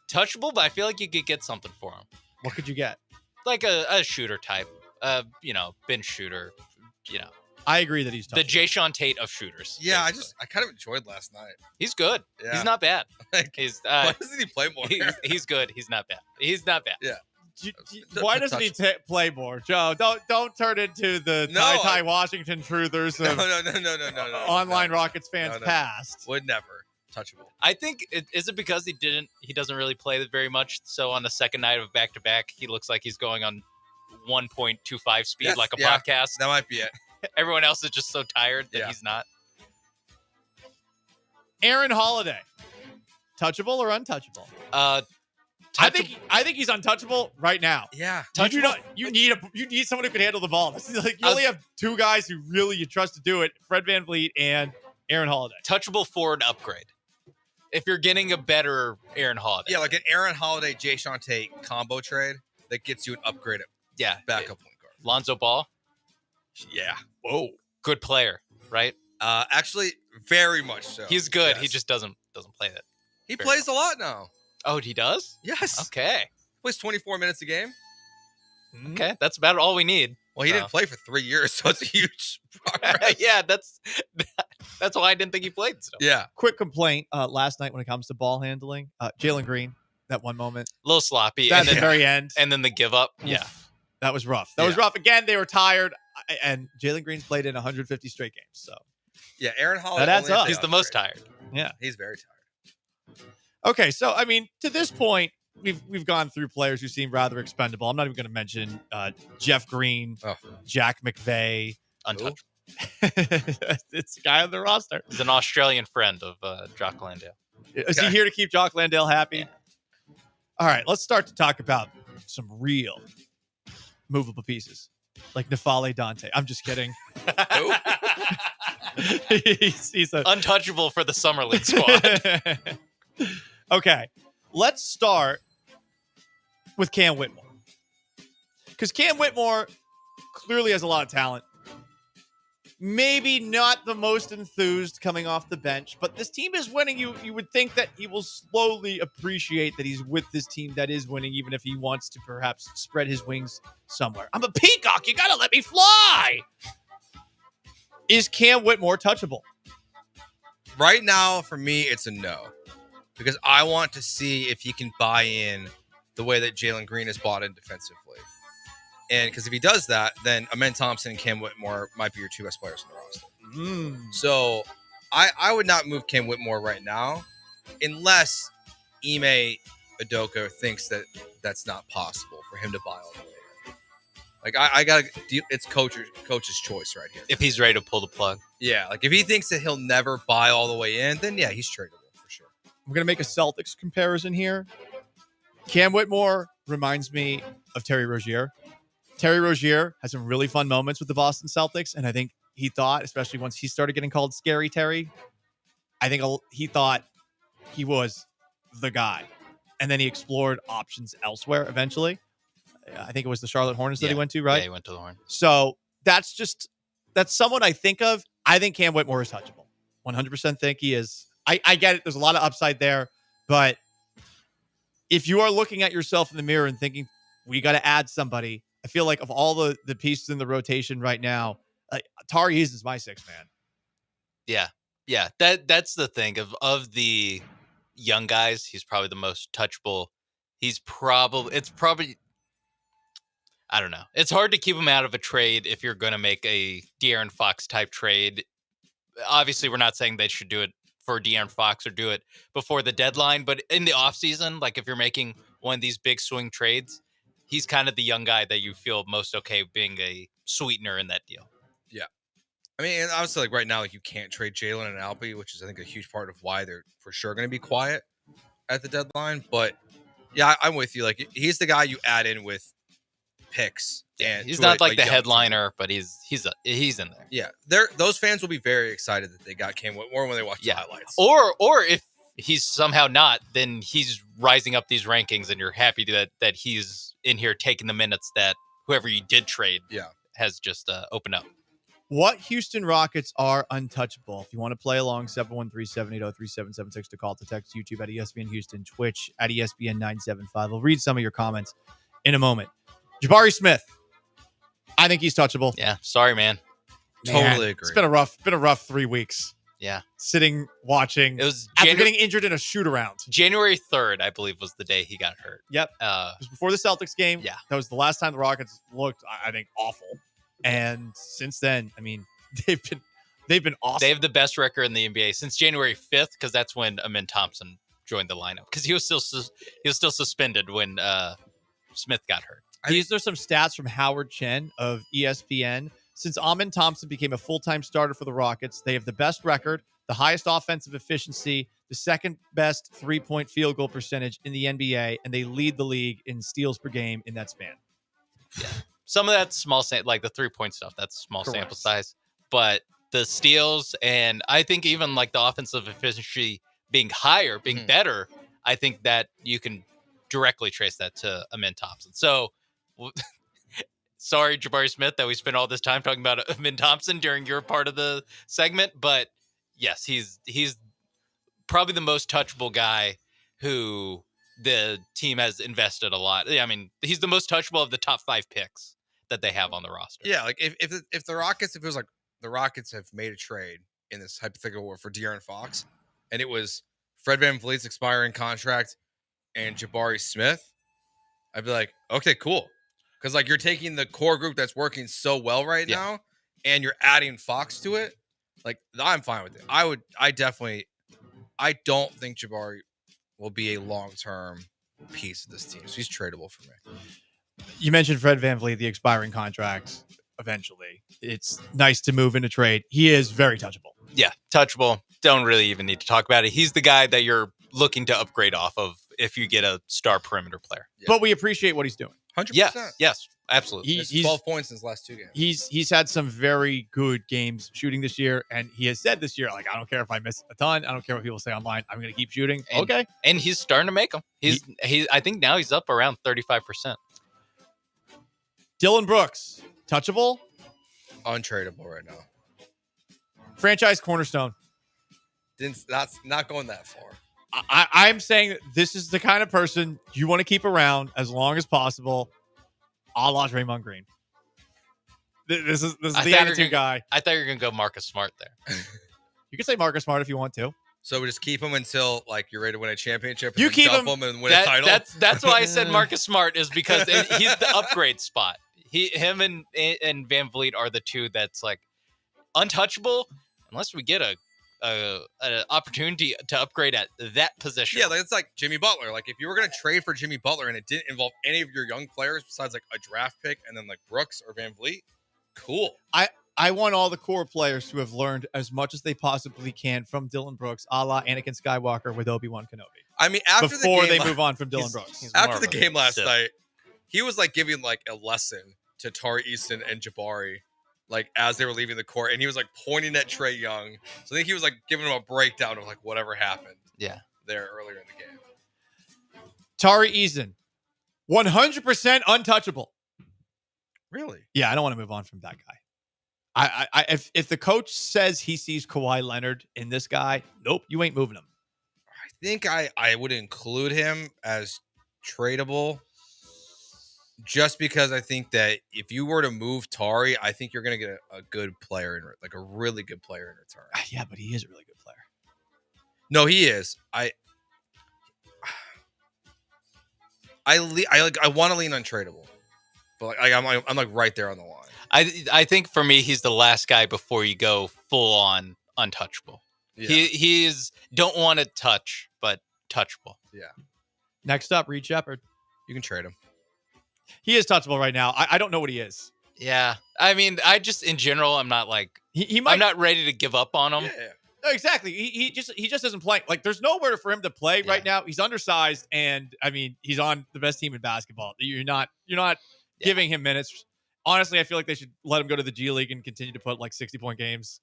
Touchable, but I feel like you could get something for him. What could you get? Like a shooter type. Bench shooter, I agree that he's the touchable. Jayshawn Tate of shooters. Yeah, I kind of enjoyed last night. He's good. Yeah. He's not bad. He's Why doesn't he play more? he's good. He's not bad. He's not bad. Yeah. Why doesn't he play more, Joe? Don't turn into the Ty Washington truthers of No. online Rockets fans past. Would never touchable. I think is it because he doesn't really play very much. So on the second night of back-to-back, he looks like he's going on 1.25 speed like a podcast. That might be it. Everyone else is just so tired that he's not. Aaron Holiday, touchable or untouchable? I think he's untouchable right now. Yeah, you need someone who can handle the ball. This is like you only have two guys who really you trust to do it: Fred VanVleet and Aaron Holiday. Touchable for an upgrade. If you're getting a better Aaron Holiday, Yeah, like an Aaron Holiday, Jayshawn Tate combo trade that gets you an upgrade at backup point guard. Lonzo Ball. Yeah. Whoa. Good player, right? Actually, very much so. He's good. Yes. He just doesn't play it. He plays a lot now. Oh, he does? Yes. Okay. Plays 24 minutes a game. Okay, that's about all we need. Well, he didn't play for 3 years, so it's a huge progress. Yeah, that's why I didn't think he played still. Yeah. Quick complaint last night when it comes to ball handling. Jalen Green, that one moment. A little sloppy. At the very end. And then the give up. Yeah. That was rough. That was rough. Again, they were tired. And Jalen Green's played in 150 straight games. So yeah, Aaron Holiday. That adds up. He's the most tired. Yeah. He's very tired. Okay, so I mean, to this point, we've gone through players who seem rather expendable. I'm not even going to mention Jeff Green, Jack McVeigh. Untouchable. It's a guy on the roster. He's an Australian friend of Jock Landale. Is he here to keep Jock Landale happy? Yeah. All right, let's start to talk about some real movable pieces, like Nafale Dante. I'm just kidding. he's untouchable for the Summer League squad. Okay, let's start with Cam Whitmore. Because Cam Whitmore clearly has a lot of talent. Maybe not the most enthused coming off the bench, but this team is winning. You would think that he will slowly appreciate that he's with this team that is winning, even if he wants to perhaps spread his wings somewhere. I'm a peacock. You got to let me fly. Is Cam Whitmore touchable? Right now, for me, it's a no. Because I want to see if he can buy in the way that Jalen Green is bought in defensively. And because if he does that, then Amen Thompson and Cam Whitmore might be your two best players in the roster. So I would not move Cam Whitmore right now unless Ime Udoka thinks that that's not possible for him to buy all the way in. Like, I got to – it's coach's choice right here. If he's ready to pull the plug. Yeah, like if he thinks that he'll never buy all the way in, then yeah, he's tradable for sure. I'm going to make a Celtics comparison here. Cam Whitmore reminds me of Terry Rozier. Terry Rozier has some really fun moments with the Boston Celtics, and I think he thought, especially once he started getting called Scary Terry, I think he thought he was the guy. And then he explored options elsewhere eventually. I think it was the Charlotte Hornets that he went to, right? Yeah, he went to the Hornets. So that's someone I think of. I think Cam Whitmore is touchable. 100% think he is. I get it. There's a lot of upside there. But if you are looking at yourself in the mirror and thinking, we got to add somebody, I feel like of all the pieces in the rotation right now, Tari Eason is my sixth man. Yeah. That's the thing of the young guys. He's probably the most touchable. It's probably, I don't know. It's hard to keep him out of a trade if you're going to make a De'Aaron Fox type trade. Obviously, we're not saying they should do it for De'Aaron Fox or do it before the deadline, but in the offseason, like if you're making one of these big swing trades, he's kind of the young guy that you feel most okay being a sweetener in that deal. Yeah. I mean, and obviously, like right now, like you can't trade Jalen and Alpi, which is, I think, a huge part of why they're for sure going to be quiet at the deadline. But yeah, I'm with you. Like he's the guy you add in with picks. And he's not like the headliner, but he's in there. Yeah. Those fans will be very excited that they got Cam Whitmore when they watch the highlights. Or if he's somehow not, then he's rising up these rankings and you're happy that he's in here taking the minutes that whoever you did trade has just opened up. What Houston Rockets are untouchable? If you want to play along, 713-780-3776 to call, to text, YouTube at ESPN Houston, Twitch at ESPN 975. We'll read some of your comments in a moment. Jabari Smith, I think he's touchable. Yeah, sorry, man. Totally agree. It's been a rough 3 weeks. Yeah. Sitting, watching. It was after getting injured in a shoot around. January 3rd, I believe, was the day he got hurt. Yep. It was before the Celtics game. Yeah. That was the last time the Rockets looked, I think, awful. And since then, I mean, they've been awesome. They have the best record in the NBA since January 5th, because that's when Amin Thompson joined the lineup, because he was still suspended when Smith got hurt. These are some stats from Howard Chen of ESPN. Since Amin Thompson became a full-time starter for the Rockets, they have the best record, the highest offensive efficiency, the second best three-point field goal percentage in the NBA, and they lead the league in steals per game in that span. Yeah. Some of that's small, like the 3-point stuff, that's small Correct. sample size. But the steals, and I think even like the offensive efficiency being higher, being better, I think that you can directly trace that to Amin Thompson. So, sorry, Jabari Smith, that we spent all this time talking about Amin Thompson during your part of the segment, but yes, he's probably the most touchable guy who the team has invested a lot. I mean, he's the most touchable of the top 5 picks that they have on the roster. Yeah, like if the Rockets, if it was like the Rockets have made a trade in this hypothetical war for De'Aaron Fox, and it was Fred VanVleet's expiring contract and Jabari Smith, I'd be like, okay, cool. Because like you're taking the core group that's working so well right now, and you're adding Fox to it. Like I'm fine with it. I don't think Jabari will be a long-term piece of this team. So he's tradable for me. You mentioned Fred VanVleet, the expiring contract. Eventually, it's nice to move into trade. He is very touchable. Yeah, touchable. Don't really even need to talk about it. He's the guy that you're looking to upgrade off of if you get a star perimeter player. Yeah. But we appreciate what he's doing. 100%. Yes, absolutely. He's 12 points in his last 2 games. He's had some very good games shooting this year, and he has said this year, like, I don't care if I miss a ton. I don't care what people say online. I'm going to keep shooting. Okay. And he's starting to make them. I think now he's up around 35%. Dylan Brooks, touchable? Untradeable right now. Franchise cornerstone. That's not going that far. I'm saying that this is the kind of person you want to keep around as long as possible, a la Draymond Green. This is the attitude guy. I thought you were going to go Marcus Smart there. You can say Marcus Smart if you want to. So we just keep him until like you're ready to win a championship. You keep him and win a title. That's why I said Marcus Smart, is because he's the upgrade spot. Him and Van Vliet are the two that's like untouchable unless we get an opportunity to upgrade at that position. Yeah, like it's like Jimmy Butler. Like if you were going to trade for Jimmy Butler and it didn't involve any of your young players besides like a draft pick and then like Brooks or Van Vliet, cool. I want all the core players to have learned as much as they possibly can from Dylan Brooks, a la Anakin Skywalker with Obi-Wan Kenobi. I mean, after before the game, they move on from Dylan Brooks. After the game last night, he was like giving like a lesson to Tari Easton and Jabari, like as they were leaving the court, and he was like pointing at Trae Young. So I think he was like giving him a breakdown of like whatever happened. Yeah, there earlier in the game. Tari Easton, 100% untouchable. Really? Yeah, I don't want to move on from that guy. If the coach says he sees Kawhi Leonard in this guy, nope, you ain't moving him. I think I would include him as tradable, just because I think that if you were to move Tari, I think you're going to get a good player like a really good player in return. Yeah, but he is a really good player. No, he is. I want to lean untradeable, but like I'm like right there on the line. I think for me, he's the last guy before you go full on untouchable. Yeah. He is don't want to touch, but touchable. Yeah. Next up, Reed Shepherd. You can trade him. He is touchable right now. I don't know what he is. Yeah. I mean, I just in general, I'm not like I'm not ready to give up on him. Yeah. No, exactly. He just isn't playing. Like there's nowhere for him to play right now. He's undersized, and I mean he's on the best team in basketball. You're not giving him minutes. Honestly, I feel like they should let him go to the G League and continue to put like 60-point games.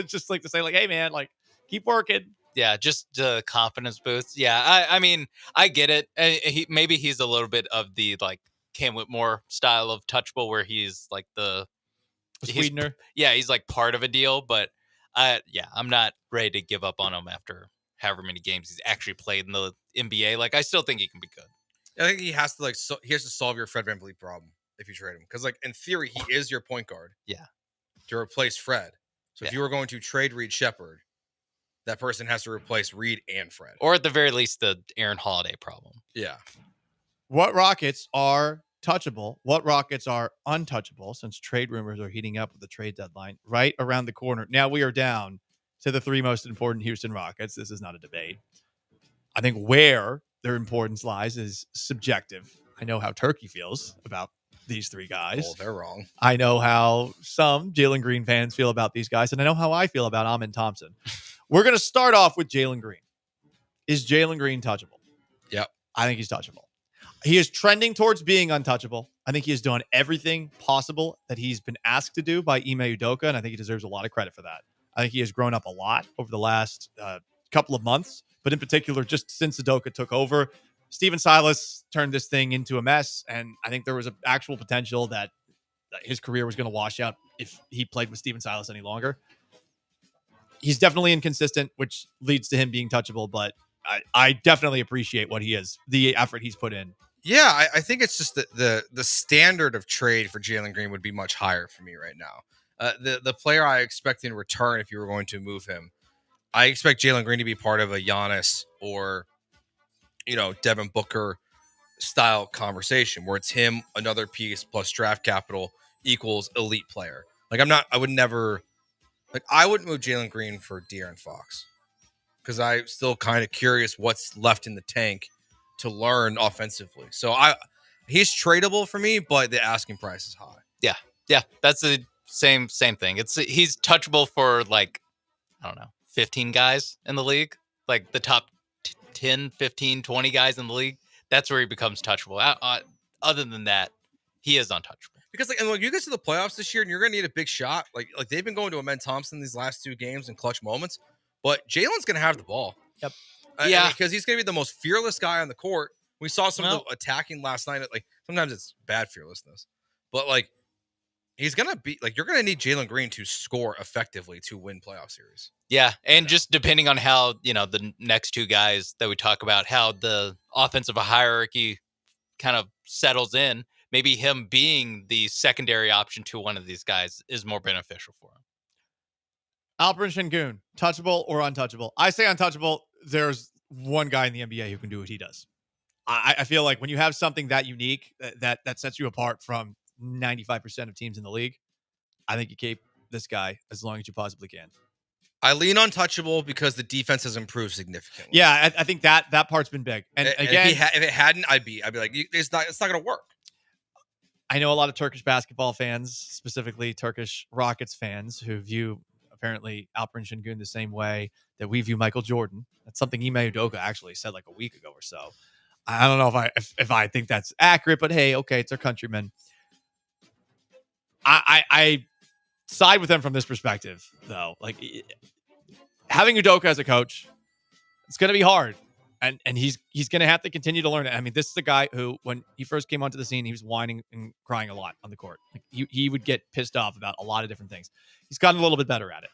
Just like to say like, hey man, like keep working. Yeah, just the confidence boost. Yeah, I mean, I get it. Maybe he's a little bit of the like Cam Whitmore style of touchable, where he's like the sweetener. He's like part of a deal, but I'm not ready to give up on him after however many games he's actually played in the NBA. Like, I still think he can be good. I think he has to he has to solve your Fred VanVleet problem if you trade him, because like in theory he is your point guard. Yeah. to replace Fred. So if you were going to trade Reed Shepard, that person has to replace Reed and Fred. Or at the very least, the Aaron Holiday problem. Yeah. What Rockets are touchable? What Rockets are untouchable, since trade rumors are heating up with the trade deadline right around the corner? Now we are down to the three most important Houston Rockets. This is not a debate. I think where their importance lies is subjective. I know how Turkey feels about these three guys. Oh, they're wrong. I know how some Jalen Green fans feel about these guys, and I know how I feel about Amin Thompson. We're going to start off with Jalen Green. Is Jalen Green touchable? Yep. I think he's touchable. He is trending towards being untouchable. I think he has done everything possible that he's been asked to do by Ime Udoka, and I think he deserves a lot of credit for that. I think he has grown up a lot over the last couple of months, but in particular, just since Udoka took over, Steven Silas turned this thing into a mess, and I think there was an actual potential that his career was going to wash out if he played with Steven Silas any longer. He's definitely inconsistent, which leads to him being touchable, but I definitely appreciate what he is, the effort he's put in. Yeah, I think it's just the standard of trade for Jalen Green would be much higher for me right now. The player I expect in return, if you were going to move him, I expect Jalen Green to be part of a Giannis or, Devin Booker style conversation where it's him, another piece plus draft capital equals elite player. I wouldn't move Jalen Green for De'Aaron Fox because I'm still kind of curious what's left in the tank to learn offensively. So he's tradable for me, but the asking price is high. Yeah, that's the same thing. He's touchable for 15 guys in the league, like the top 10, 15, 20 guys in the league. That's where he becomes touchable. Other than that, he is untouchable. Because you get to the playoffs this year and you're going to need a big shot. Like they've been going to Amen Thompson these last two games in clutch moments, but Jalen's going to have the ball. Yep. Because he's going to be the most fearless guy on the court. We saw some of the attacking last night. Sometimes it's bad fearlessness, but he's going to be you're going to need Jalen Green to score effectively to win playoff series. Yeah. And just depending on how, the next two guys that we talk about, how the offensive hierarchy kind of settles in, maybe him being the secondary option to one of these guys is more beneficial for him. Alperen Şengün, touchable or untouchable? I say untouchable. There's one guy in the NBA who can do what he does. I feel like when you have something that unique, that sets you apart from 95% of teams in the league, I think you keep this guy as long as you possibly can. I lean untouchable because the defense has improved significantly. Yeah, I think that part's been big. And again, if it hadn't, I'd be like, it's not going to work. I know a lot of Turkish basketball fans, specifically Turkish Rockets fans, who view apparently Alperen Şengün the same way that we view Michael Jordan. That's something Ime Udoka actually said a week ago or so. I don't know if I think that's accurate, but hey, okay, it's our countrymen. I side with them from this perspective, though. Having Udoka as a coach, it's going to be hard, and he's going to have to continue to learn it. I mean, this is a guy who, when he first came onto the scene, he was whining and crying a lot on the court. He would get pissed off about a lot of different things. He's gotten a little bit better at it.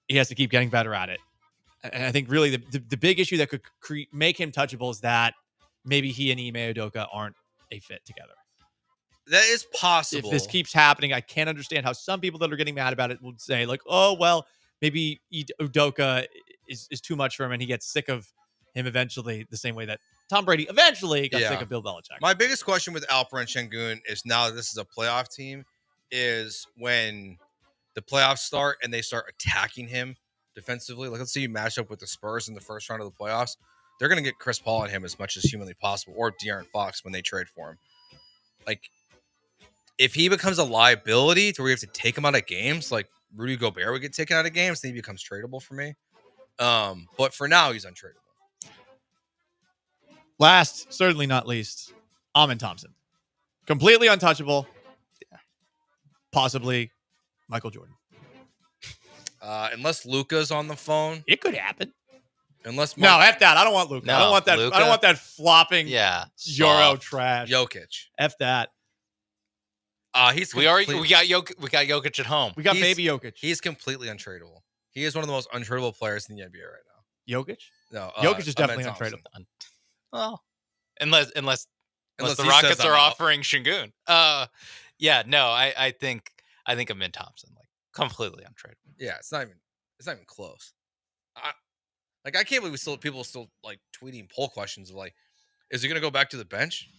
He has to keep getting better at it. And I think really the big issue that could make him touchable is that maybe he and Ime Udoka aren't a fit together. That is possible. If this keeps happening, I can't understand how some people that are getting mad about it would say, oh, well, maybe Udoka is too much for him and he gets sick of him eventually, the same way that Tom Brady eventually got sick of Bill Belichick. My biggest question with Alperen Şengün is, now that this is a playoff team, is when the playoffs start and they start attacking him defensively. Let's say you match up with the Spurs in the first round of the playoffs. They're going to get Chris Paul on him as much as humanly possible, or De'Aaron Fox when they trade for him. If he becomes a liability to where you have to take him out of games, like Rudy Gobert would get taken out of games, then he becomes tradable for me. But for now, he's untradeable. Last, certainly not least, Amin Thompson. Completely untouchable. Yeah. Possibly Michael Jordan. Unless Luka's on the phone. It could happen. F that. I don't want Luka. No, I don't want that. Luka? I don't want that flopping Euro soft. trash. Jokic. F that. We got Jokic at home. We got baby Jokic. He's completely untradeable. He is one of the most untradeable players in the NBA right now. Jokic? No, Jokic is definitely untradeable. Well, unless the Rockets are offering Şengün. I think Amin Thompson. Completely untradeable. Yeah, it's not even close. I can't believe people are still like tweeting poll questions of like, is he going to go back to the bench?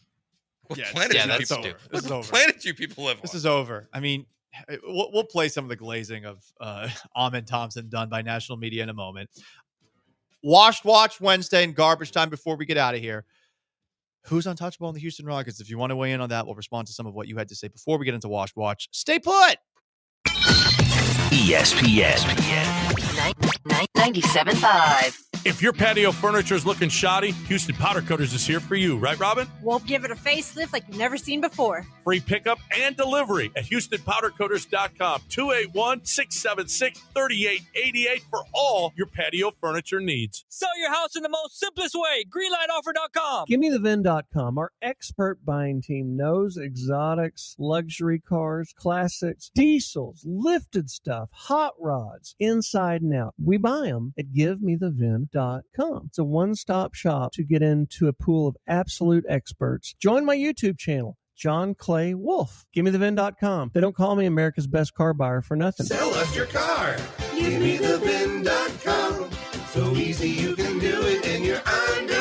What planet do you people live on? This is over. I mean, we'll play some of the glazing of Ahmed Thompson done by national media in a moment. Washed Watch Wednesday and garbage time before we get out of here. Who's untouchable in the Houston Rockets? If you want to weigh in on that, we'll respond to some of what you had to say before we get into Washed Watch. Stay put! ESPN 97.5. If your patio furniture is looking shoddy, Houston Powder Coaters is here for you, right, Robin? We'll give it a facelift like you've never seen before. Free pickup and delivery at HoustonPowderCoaters.com. 281-676-3888 for all your patio furniture needs. Sell your house in the most simplest way. Greenlightoffer.com. GimmeTheVin.com. Our expert buying team knows exotics, luxury cars, classics, diesels, lifted stuff, hot rods, inside and out. We buy them at GiveMeTheVin.com. It's a one-stop shop to get into a pool of absolute experts. Join my YouTube channel, John Clay Wolf. GiveMeTheVin.com. They don't call me America's best car buyer for nothing. Sell us your car. GiveMeTheVin.com. So easy you can do it in your underwear.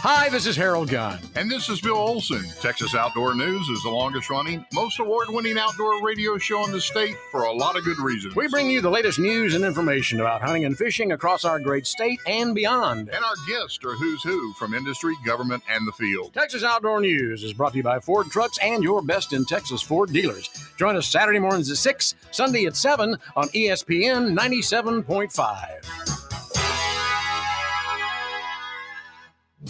Hi, this is Harold Gunn. And this is Bill Olson. Texas Outdoor News is the longest running, most award-winning outdoor radio show in the state for a lot of good reasons. We bring you the latest news and information about hunting and fishing across our great state and beyond. And our guests are who's who from industry, government, and the field. Texas Outdoor News is brought to you by Ford Trucks and your best in Texas Ford dealers. Join us Saturday mornings at 6, Sunday at 7 on ESPN 97.5.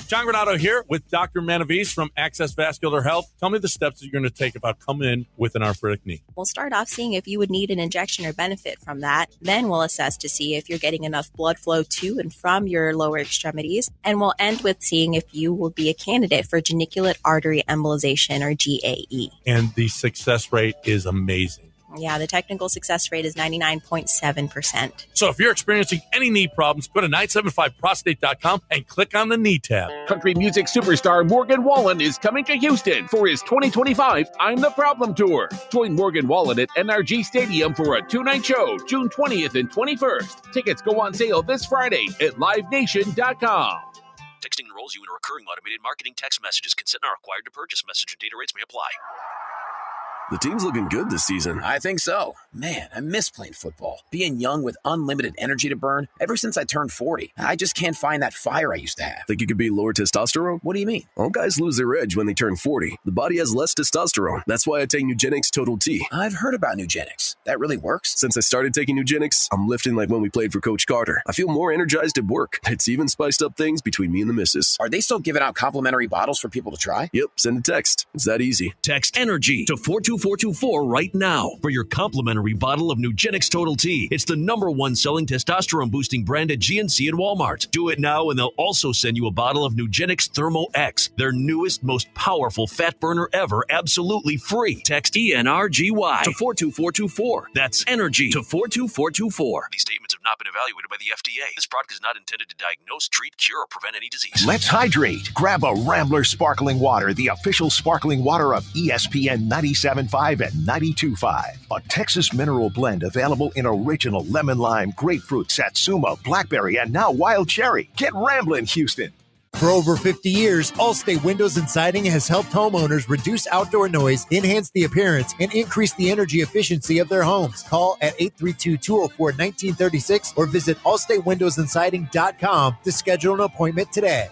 John Granato here with Dr. Manavis from Access Vascular Health. Tell me the steps that you're going to take if I come in with an arthritic knee. We'll start off seeing if you would need an injection or benefit from that. Then we'll assess to see if you're getting enough blood flow to and from your lower extremities. And we'll end with seeing if you will be a candidate for geniculate artery embolization or GAE. And the success rate is amazing. Yeah, the technical success rate is 99.7%. So if you're experiencing any knee problems, go to 975prostate.com and click on the knee tab. Country music superstar Morgan Wallen is coming to Houston for his 2025 I'm the Problem Tour. Join Morgan Wallen at NRG Stadium for a two-night show, June 20th and 21st. Tickets go on sale this Friday at livenation.com. Texting enrolls you in a recurring automated marketing text messages. Consent not required to purchase. Message and data rates may apply. The team's looking good this season. I think so. Man, I miss playing football. Being young with unlimited energy to burn. Ever since I turned 40, I just can't find that fire I used to have. Think you could beat lower testosterone? What do you mean? All guys lose their edge when they turn 40. The body has less testosterone. That's why I take Nugenix Total T. I've heard about Nugenix. That really works? Since I started taking Nugenix, I'm lifting like when we played for Coach Carter. I feel more energized at work. It's even spiced up things between me and the missus. Are they still giving out complimentary bottles for people to try? Yep, send a text. It's that easy. Text ENERGY to 42424 right now for your complimentary bottle of Nugenix Total T. It's the #1 selling testosterone-boosting brand at GNC and Walmart. Do it now, and they'll also send you a bottle of Nugenix Thermo X, their newest, most powerful fat burner ever, absolutely free. Text ENRGY to 42424. That's ENERGY to 42424. These statements have not been evaluated by the FDA. This product is not intended to diagnose, treat, cure, or prevent any disease. Let's hydrate. Grab a Rambler Sparkling Water, the official sparkling water of ESPN 97.5 and 92.5. A Texas mineral blend available in original lemon lime, grapefruit, satsuma, blackberry, and now wild cherry. Get Ramblin', Houston. For over 50 years, Allstate Windows and Siding has helped homeowners reduce outdoor noise, enhance the appearance, and increase the energy efficiency of their homes. Call at 832-204-1936 or visit allstatewindowsandsiding.com to schedule an appointment today.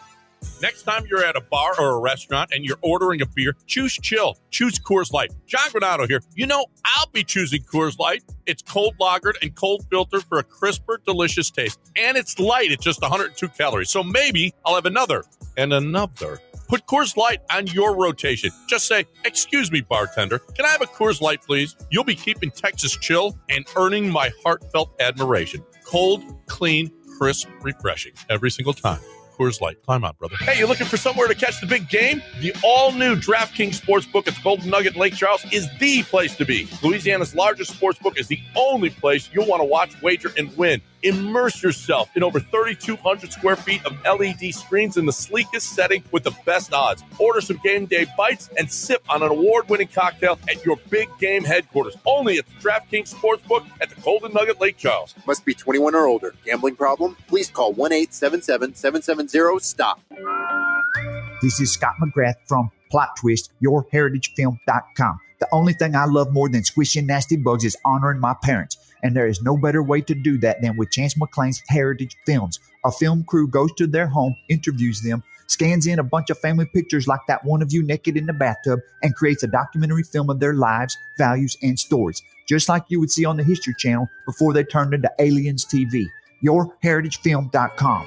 Next time you're at a bar or a restaurant and you're ordering a beer, choose chill. Choose Coors Light. John Granato here. You know, I'll be choosing Coors Light. It's cold lagered and cold filtered for a crisper, delicious taste. And it's light at just 102 calories. So maybe I'll have another and another. Put Coors Light on your rotation. Just say, "Excuse me, bartender, can I have a Coors Light, please?" You'll be keeping Texas chill and earning my heartfelt admiration. Cold, clean, crisp, refreshing every single time. Coors Light. Climb out, brother. Hey, you looking for somewhere to catch the big game? The all-new DraftKings Sportsbook at the Golden Nugget in Lake Charles is the place to be. Louisiana's largest sportsbook is the only place you'll want to watch, wager, and win. Immerse yourself in over 3,200 square feet of LED screens in the sleekest setting with the best odds. Order some game day bites and sip on an award-winning cocktail at your big game headquarters. Only at the DraftKings Sportsbook at the Golden Nugget Lake Charles. Must be 21 or older. Gambling problem? Please call 1-877-770-STOP. This is Scott McGrath from Plot Twist, yourheritagefilm.com. The only thing I love more than squishing nasty bugs is honoring my parents. And there is no better way to do that than with Chance McClain's Heritage Films. A film crew goes to their home, interviews them, scans in a bunch of family pictures like that one of you naked in the bathtub, and creates a documentary film of their lives, values, and stories, just like you would see on the History Channel before they turned into Aliens TV. yourheritagefilm.com.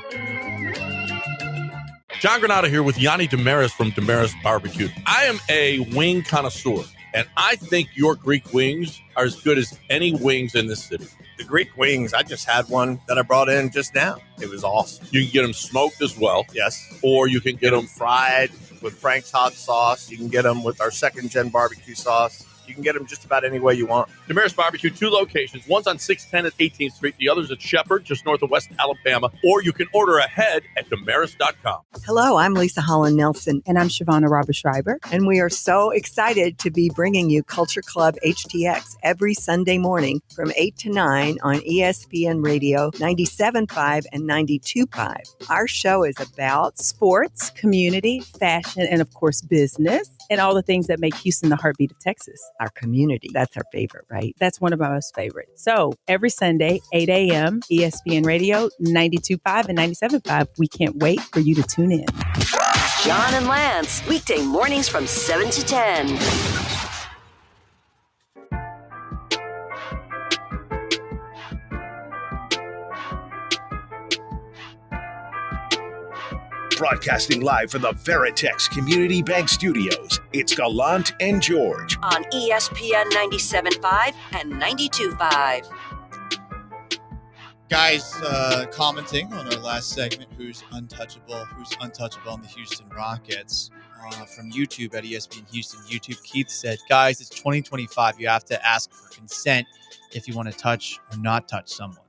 John Granado here with Yanni Damaris from Damaris Barbecue. I am a wing connoisseur, and I think your Greek wings are as good as any wings in this city. The Greek wings, I just had one that I brought in just now. It was awesome. You can get them smoked as well. Yes. Or you can get them fried with Frank's hot sauce. You can get them with our second-gen barbecue sauce. You can get them just about any way you want. Damaris Barbecue, 2 locations. One's on 610 at 18th Street. The other's at Shepherd, just north of West Alabama. Or you can order ahead at damaris.com. Hello, I'm Lisa Holland Nelson. And I'm Shavonna Robert Schreiber. And we are so excited to be bringing you Culture Club HTX every Sunday morning from 8 to 9 on ESPN Radio 97.5 and 92.5. Our show is about sports, community, fashion, and of course, business, and all the things that make Houston the heartbeat of Texas. our community. That's our favorite, right? That's one of my most favorites. So every Sunday, 8 a.m., ESPN Radio 92.5 and 97.5. We can't wait for you to tune in. John and Lance, weekday mornings from 7 to 10. Broadcasting live from the Veritex Community Bank Studios, it's Gallant and George on ESPN 97.5 and 92.5. Guys commenting on our last segment, who's untouchable on the Houston Rockets. From YouTube at ESPN Houston YouTube, Keith said, guys, it's 2025. You have to ask for consent if you want to touch or not touch someone.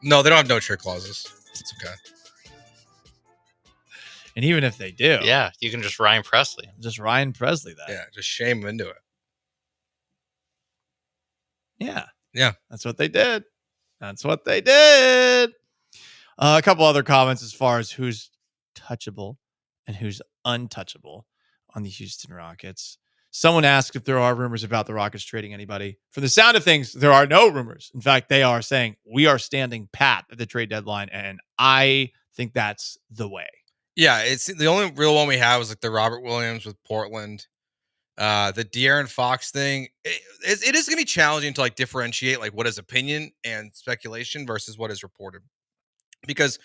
No, they don't have no-trade clauses. It's okay. And even if they do. Yeah, you can just Ryan Presley. Just Ryan Presley that. Yeah, just shame them into it. Yeah. Yeah. That's what they did. A couple other comments as far as who's touchable and who's untouchable on the Houston Rockets. Someone asked if there are rumors about the Rockets trading anybody. For the sound of things, there are no rumors. In fact, they are saying we are standing pat at the trade deadline, and I think that's the way. Yeah, it's the only real one we have is like the Robert Williams with Portland. The De'Aaron Fox thing, it is going to be challenging to like differentiate like what is opinion and speculation versus what is reported. Because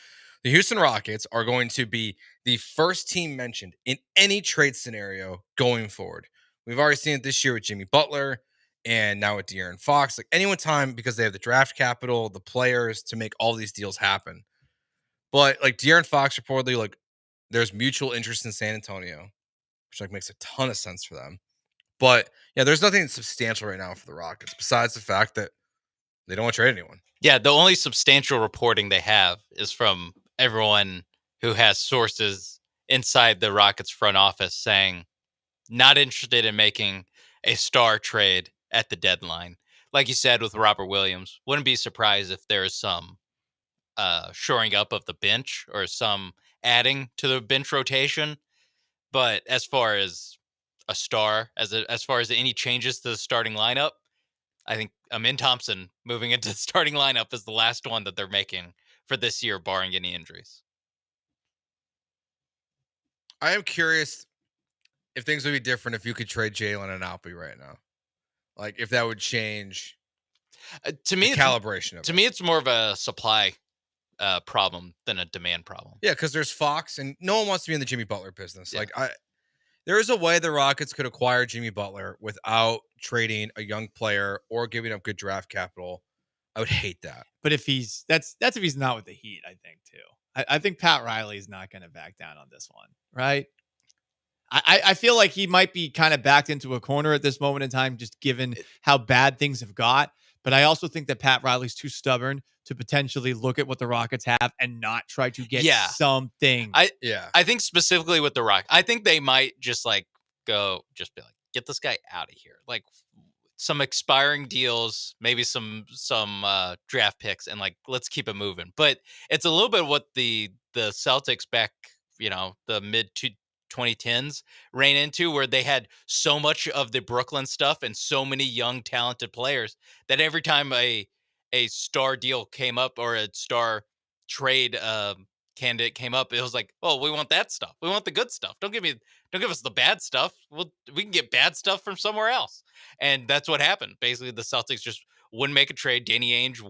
the Houston Rockets are going to be the first team mentioned in any trade scenario going forward. We've already seen it this year with Jimmy Butler and now with De'Aaron Fox. Like any one time, because they have the draft capital, the players to make all these deals happen. But like De'Aaron Fox reportedly, like there's mutual interest in San Antonio, which like makes a ton of sense for them. But yeah, there's nothing substantial right now for the Rockets besides the fact that they don't want to trade anyone. Yeah, the only substantial reporting they have is from everyone who has sources inside the Rockets front office saying not interested in making a star trade at the deadline. Like you said with Robert Williams, wouldn't be surprised if there's some shoring up of the bench or some adding to the bench rotation. But as far as a star, as far as any changes to the starting lineup, I think Amin Thompson moving into the starting lineup is the last one that they're making for this year, barring any injuries. I am curious if things would be different if you could trade Jalen and Alpi right now. Like if that would change to me, the calibration of it. To me, it's more of a supply problem than a demand problem. Yeah, because there's Fox, and no one wants to be in the Jimmy Butler business. Yeah. Like there is a way the Rockets could acquire Jimmy Butler without trading a young player or giving up good draft capital. I would hate that. But if that's if he's not with the Heat, I think too. I think Pat Riley is not going to back down on this one, right? I feel like he might be kind of backed into a corner at this moment in time, just given how bad things have got. But I also think that Pat Riley's too stubborn to potentially look at what the Rockets have and not try to get something. I think specifically with the Rock, I think they might just like be like, get this guy out of here. Like some expiring deals, maybe some draft picks, and like let's keep it moving. But it's a little bit what the Celtics back, the mid 2010s ran into, where they had so much of the Brooklyn stuff and so many young talented players that every time a star deal came up or a star trade candidate came up, it was like, oh, we want that stuff. We want the good stuff. Don't give us the bad stuff. We can get bad stuff from somewhere else. And that's what happened. Basically, the Celtics just wouldn't make a trade. Danny Ainge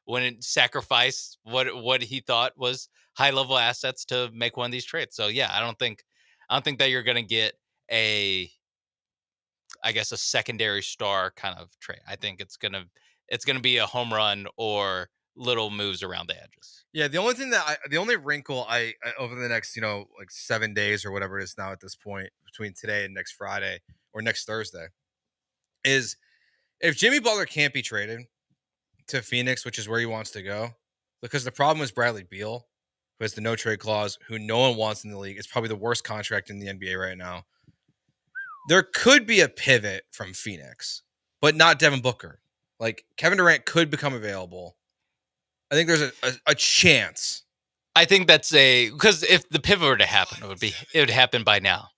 wouldn't sacrifice what he thought was high level assets to make one of these trades. So yeah, I don't think that you're gonna get a secondary star kind of trade. I think it's gonna be a home run or little moves around the edges. Yeah, the only wrinkle I over the next, like 7 days or whatever it is now at this point, between today and next Friday or next Thursday, is if Jimmy Butler can't be traded to Phoenix, which is where he wants to go, because the problem is Bradley Beal, who has the no trade clause, who no one wants in the league. It's probably the worst contract in the NBA right now. There could be a pivot from Phoenix, but not Devin Booker. Like Kevin Durant could become available. I think there's a chance. I think that's because if the pivot were to happen, it would happen by now.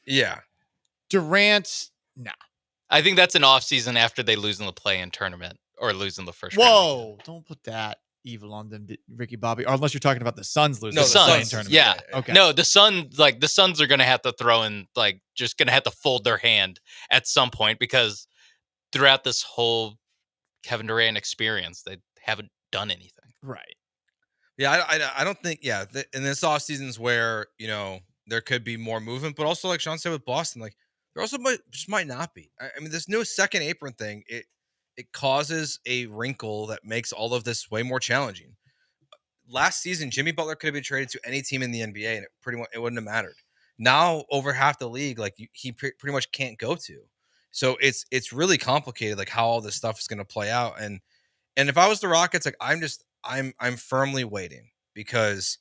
Yeah. Durant, nah. I think that's an offseason after they lose in the play-in tournament or lose in the first round. Whoa, don't put that evil on them, Ricky Bobby. Or unless you're talking about the Suns losing the Suns tournament. Yeah. Okay. No, the Suns are going to have to throw in, like, just going to have to fold their hand at some point, because throughout this whole Kevin Durant experience, they haven't done anything. Right. Yeah, I don't think, in this off seasons where, there could be more movement, but also like Sean said with Boston, like there also might not be. I mean, this new second apron thing, it causes a wrinkle that makes all of this way more challenging. Last season, Jimmy Butler could have been traded to any team in the NBA, and it wouldn't have mattered. Now, over half the league, like he pretty much can't go to. So it's really complicated, like how all this stuff is going to play out. And if I was the Rockets, like I'm firmly waiting, because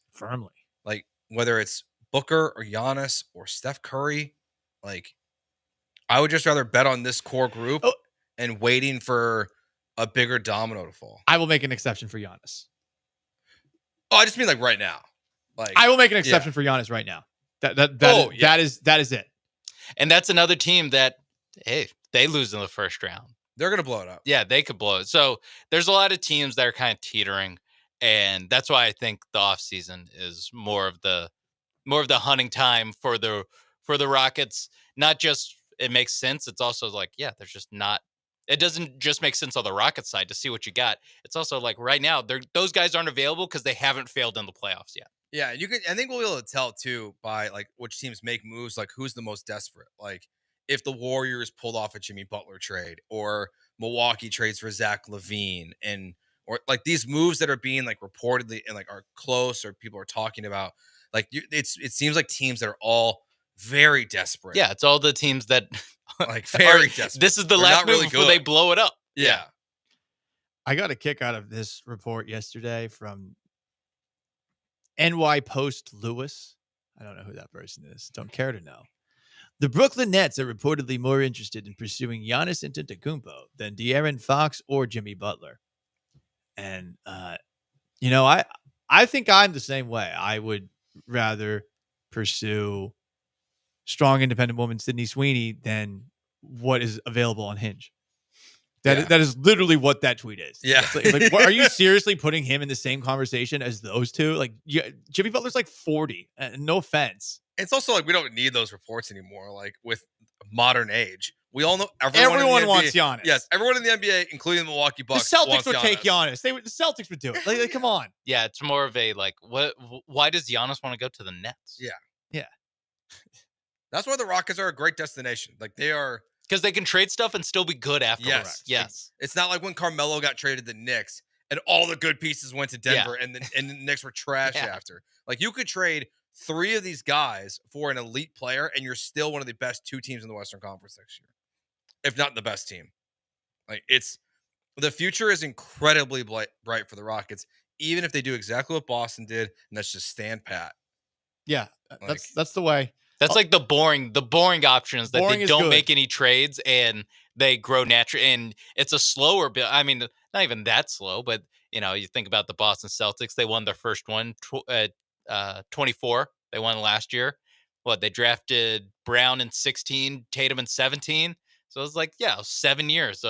like whether it's Booker or Giannis or Steph Curry, like I would just rather bet on this core group and waiting for a bigger domino to fall. I will make an exception for Giannis. Oh, I just mean like right now. Like I will make an exception for Giannis right now. That is it. And that's another team that, hey, they lose in the first round, they're gonna blow it up. Yeah, they could blow it. So there's a lot of teams that are kind of teetering, and that's why I think the offseason is more of the hunting time for the Rockets. Not just it makes sense, it's also like, yeah, there's just not. It doesn't just make sense on the Rockets side to see what you got. It's also like right now, those guys aren't available because they haven't failed in the playoffs yet. Yeah, I think we'll be able to tell too by like which teams make moves, like who's the most desperate. Like if the Warriors pulled off a Jimmy Butler trade, or Milwaukee trades for Zach LaVine, or like these moves that are being like reportedly and like are close, or people are talking about, like it seems like teams that are all very desperate. Yeah, it's all the teams that like very desperate. This is the last move before they blow it up. Yeah. I got a kick out of this report yesterday from NY Post Lewis. I don't know who that person is. Don't care to know. The Brooklyn Nets are reportedly more interested in pursuing Giannis Antetokounmpo than De'Aaron Fox or Jimmy Butler. And, I think I'm the same way. I would rather pursue strong, independent woman Sydney Sweeney than what is available on Hinge. That is literally what that tweet is. Yeah. Like, are you seriously putting him in the same conversation as those two? Like, Jimmy Butler's like 40. No offense. It's also like we don't need those reports anymore. Like with modern age, we all know everyone wants Giannis. Yes, everyone in the NBA, including the Milwaukee Bucks, the Celtics wants would Giannis. take Giannis. The Celtics would do it. Like, come on. Yeah, it's more of a like, why does Giannis want to go to the Nets? Yeah. That's why the Rockets are a great destination. Like they are, because they can trade stuff and still be good afterwards. Yes. It's not like when Carmelo got traded to the Knicks and all the good pieces went to Denver, and the Knicks were trash after. Like you could trade 3 of these guys for an elite player, and you're still one of the best 2 teams in the Western Conference next year. if not the best team. Like the future is incredibly bright for the Rockets, even if they do exactly what Boston did, and that's just stand pat. Yeah, that's the way. That's like the boring options that Boring they is don't good. make any trades and they grow naturally. And it's a slower build. I mean, not even that slow, but you think about the Boston Celtics. They won their first one, 24. They won last year. They drafted Brown in 16, Tatum in 17. So it's like, 7 years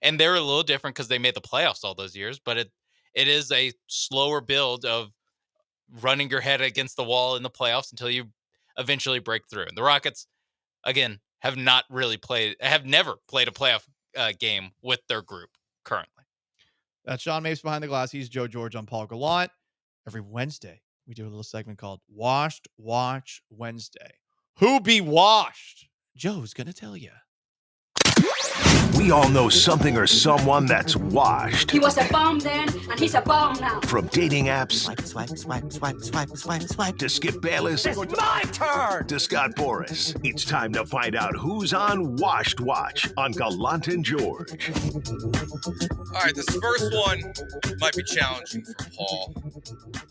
and they're a little different because they made the playoffs all those years, but it is a slower build of running your head against the wall in the playoffs until you eventually break through. And the Rockets, again, have never played a playoff game with their group currently. That's Sean Mapes behind the glass. He's Joe George on Paul Gallant. Every Wednesday, we do a little segment called Washed Watch Wednesday. Who be washed? Joe's going to tell you. We all know something or someone that's washed. He was a bum then, and he's a bum now. From dating apps Swipe. to Skip Bayless. It's my turn. To Scott Boras. It's time to find out who's on Washed Watch on Gallant and George. All right, this first one might be challenging for Paul.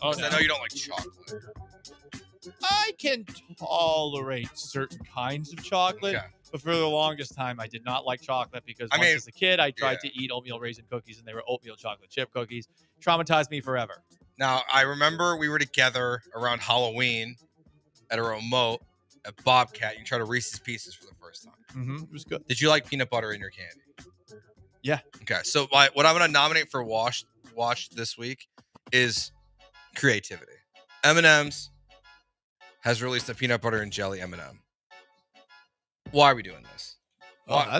Oh, I know you don't like chocolate. I can tolerate certain kinds of chocolate. Okay. But for the longest time, I did not like chocolate because as a kid, I tried to eat oatmeal raisin cookies, and they were oatmeal chocolate chip cookies. Traumatized me forever. Now, I remember we were together around Halloween at a remote at Bobcat. You tried a Reese's Pieces for the first time. Mm-hmm. It was good. Did you like peanut butter in your candy? Yeah. Okay, so what I'm going to nominate for Wash this week is creativity. M&M's has released a peanut butter and jelly M&M. Why are we doing this?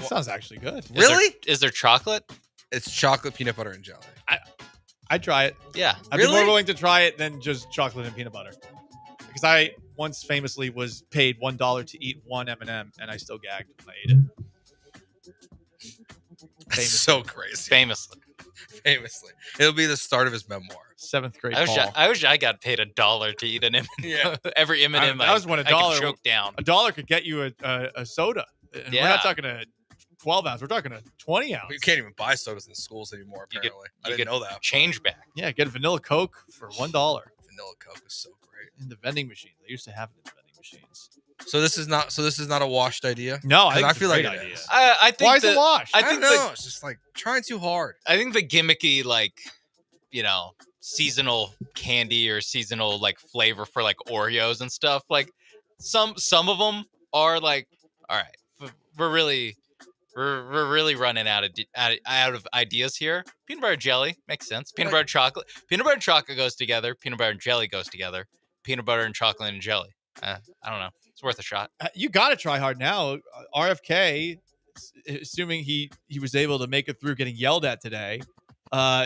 Sounds actually good. Really? Is there chocolate? It's chocolate, peanut butter, and jelly. I'd try it. Yeah. I'd be more willing to try it than just chocolate and peanut butter. Because I once famously was paid $1 to eat one M&M, and I still gagged when I ate it. That's so crazy. Famously. It'll be the start of his memoir. 7th grade I wish I got paid $1 to eat an M&M. Yeah. Every M&M that was when $1 I could choke down. $1 could get you a soda. And we're not talking a 12 ounce. We're talking a 20 ounce. You can't even buy sodas in the schools anymore, apparently. I didn't know that. Change back. Yeah, get a vanilla Coke for $1. Vanilla Coke is so great. In the vending machines. They used to have it in the vending machines. So this is not a washed idea? No, I feel like it idea. is. I think Why is it washed? I don't think know. It's just like trying too hard. I think the gimmicky, seasonal candy or seasonal flavor for Oreos and stuff. Some of them are like, all right, we're really running out of ideas here. Peanut butter jelly makes sense. Peanut butter and chocolate goes together. Peanut butter and jelly goes together. Peanut butter and chocolate and jelly. I don't know. It's worth a shot. You got to try hard now. RFK, assuming he was able to make it through getting yelled at today,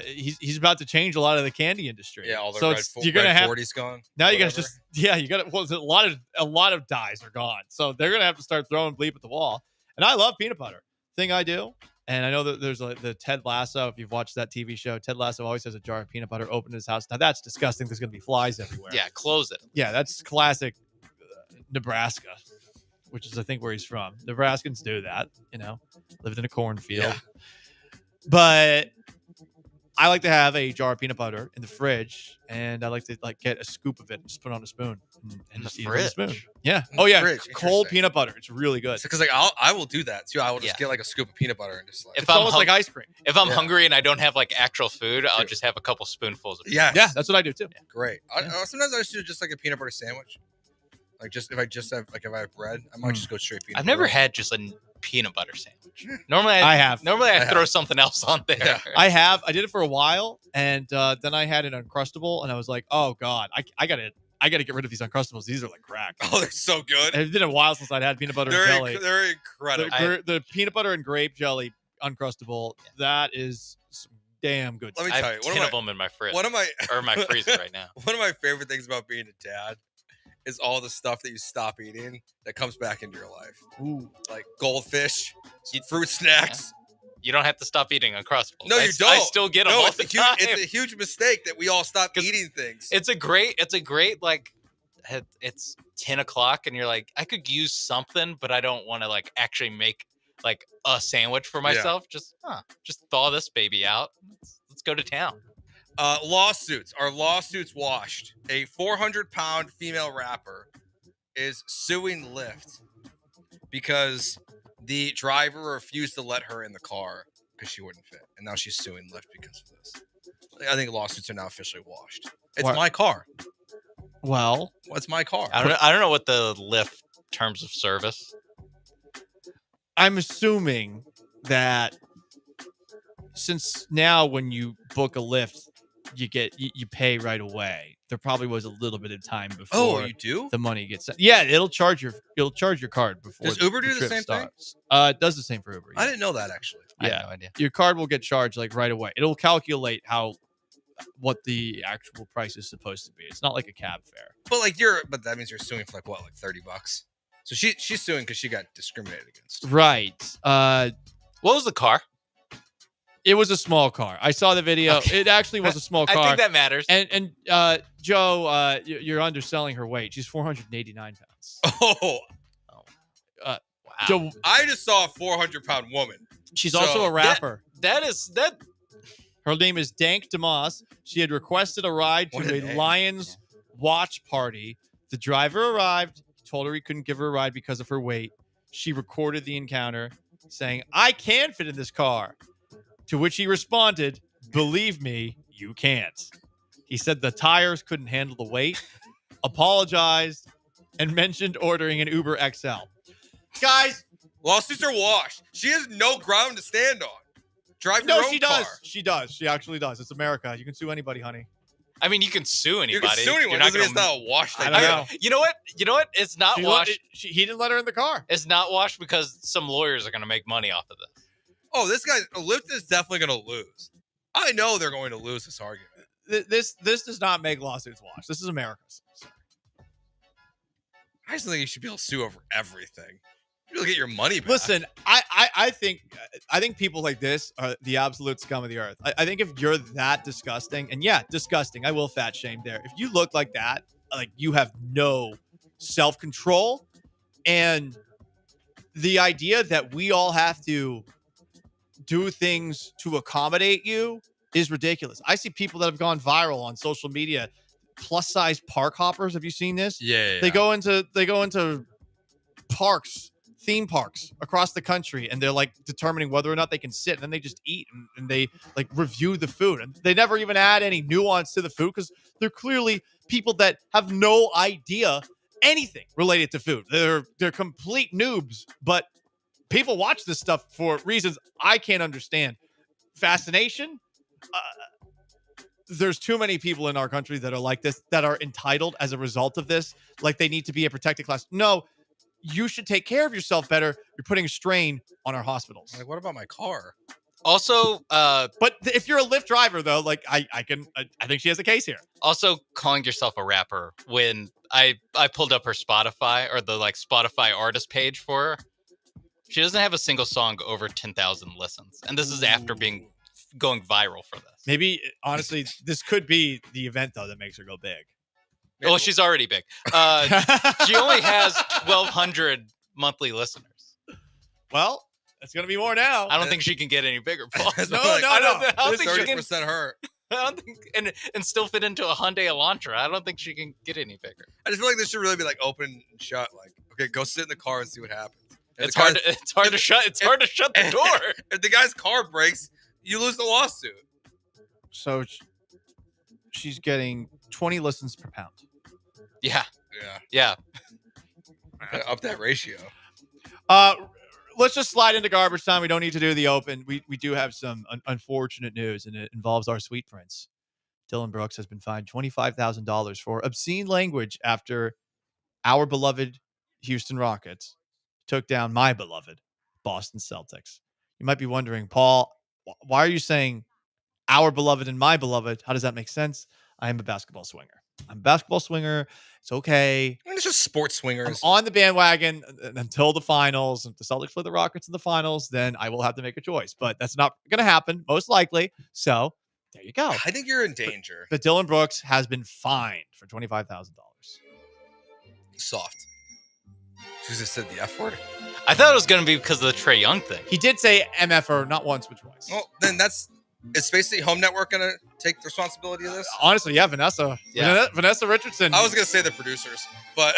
he's about to change a lot of the candy industry. Yeah, all the so you're gonna have 40's gone. Now you got a lot of dyes are gone. So they're gonna have to start throwing bleep at the wall. And I love peanut butter. Thing I do, and I know that there's the Ted Lasso. If you've watched that TV show, Ted Lasso always has a jar of peanut butter open in his house. Now that's disgusting. There's gonna be flies everywhere. Yeah, close it. Yeah, that's classic Nebraska, which is I think where he's from. Nebraskans do that, lived in a cornfield. Yeah. But I like to have a jar of peanut butter in the fridge, and I like to get a scoop of it and just put it on a spoon and just eat it with a spoon. Yeah. In the fridge. Cold peanut butter. It's really good. Because I will do that too. I will just get a scoop of peanut butter and just it's almost like ice cream. If I'm hungry and I don't have actual food, I'll just have a couple spoonfuls of it. Yes. Yeah, that's what I do too. Yeah. Great. Sometimes I just do just a peanut butter sandwich. If I have bread, I might just go straight peanut butter. I've never had just a peanut butter sandwich. Normally I throw something else on there. Yeah. I did it for a while, and then I had an Uncrustable, and I was like, oh God, I gotta get rid of these Uncrustables. These are like crack. Oh, they're so good. It's been a while since I'd had peanut butter and jelly. They're incredible. The peanut butter and grape jelly Uncrustable, that is some damn good Let me stuff. tell you, I have 10 of them in my fridge. Or my freezer right now. One of my favorite things about being a dad is all the stuff that you stop eating that comes back into your life. Ooh. Like goldfish, fruit snacks. You don't have to stop eating Uncrustables. No, you don't. I still get them all the time. It's a huge mistake that we all stop eating things. It's a great it's 10 o'clock and you're like, I could use something, but I don't want to actually make like a sandwich for myself. Just thaw this baby out. Let's go to town. Lawsuits. Are lawsuits washed? A 400-pound female rapper is suing Lyft because the driver refused to let her in the car because she wouldn't fit. And now she's suing Lyft because of this. I think lawsuits are now officially washed. It's my car. Well, it's my car. I don't know what the Lyft terms of service. I'm assuming that since now when you book a Lyft, you pay right away. There probably was a little bit of time before. Oh, you do? The money gets sent. Yeah, it'll charge your card before. Does Uber do the trip same starts. It does the same for Uber. I didn't know that actually. Yeah, I had no idea. Your card will get charged like right away. It'll calculate what the actual price is supposed to be. It's not like a cab fare. But that means you're suing for like $30. So she's suing because she got discriminated against. Right. What was the car? It was a small car. I saw the video. Okay. It actually was a small car. I think that matters. And Joe, you're underselling her weight. She's 489 pounds. Oh. Wow. Joe, I just saw a 400-pound woman. She's also a rapper. That. Her name is Dank Damas. She had requested a ride to a Lions watch party. The driver arrived, told her he couldn't give her a ride because of her weight. She recorded the encounter saying, "I can fit in this car." To which he responded, "Believe me, you can't." He said the tires couldn't handle the weight, apologized, and mentioned ordering an Uber XL. Guys, lawsuits are washed. She has no ground to stand on. Drive your own she car. does. She does. She actually does. It's America. You can sue anybody, honey. I mean, you can sue anybody. You can sue anyone. It's not a wash. I don't know. You know what? It's not washed. He didn't let her in the car. It's not washed because some lawyers are going to make money off of this. Oh, this guy, Lyft is definitely going to lose. I know they're going to lose this argument. This does not make lawsuits wash. This is America. I just think you should be able to sue over everything. You'll get your money back. Listen, I think people like this are the absolute scum of the earth. I think if you're that disgusting, and yeah, disgusting, I will fat shame there. If you look like that, like you have no self-control, and the idea that we all have to do things to accommodate you is ridiculous. I see people that have gone viral on social media, plus size park hoppers. Have you seen this? Yeah. They go into parks, theme parks across the country, and they're like determining whether or not they can sit, and then they just eat and they like review the food, and they never even add any nuance to the food because they're clearly people that have no idea anything related to food. They're complete noobs, but people watch this stuff for reasons I can't understand. Fascination. There's too many people in our country that are like this, that are entitled as a result of this. Like they need to be a protected class. No, you should take care of yourself better. You're putting a strain on our hospitals. Like, what about my car? Also, but if you're a Lyft driver, though, like I think she has a case here. Also, calling yourself a rapper when I pulled up her Spotify or the like Spotify artist page for her. She doesn't have a single song over 10,000 listens, and this is after going viral for this. Maybe honestly, this could be the event though that makes her go big. Well, she's already big. She only has 1,200 monthly listeners. Well, it's gonna be more now. I don't think she can get any bigger, Paul. No. I don't think she can. 30% her. I don't think and still fit into a Hyundai Elantra. I don't think she can get any bigger. I just feel like this should really be like open and shut. Like, okay, go sit in the car and see what happens. It's hard to shut the door. If the guy's car breaks, you lose the lawsuit. So she's getting 20 listens per pound. Yeah. Up that ratio. Let's just slide into garbage time. We don't need to do the open. We do have some unfortunate news, and it involves our sweet prince. Dylan Brooks has been fined $25,000 for obscene language after our beloved Houston Rockets took down my beloved Boston Celtics. You might be wondering, Paul, why are you saying our beloved and my beloved? How does that make sense? I am a basketball swinger. It's okay. I mean, it's just sports swingers. I'm on the bandwagon until the finals. If the Celtics play the Rockets in the finals, then I will have to make a choice. But that's not going to happen, most likely. So there you go. I think you're in danger. But Dylan Brooks has been fined for $25,000. Soft. She just said the F word. I thought it was going to be because of the Trae Young thing. He did say MFR not once but twice. Well, then is basically Home Network going to take the responsibility of this? Honestly, yeah, Vanessa. Yeah. Vanessa Richardson. I was going to say the producers, but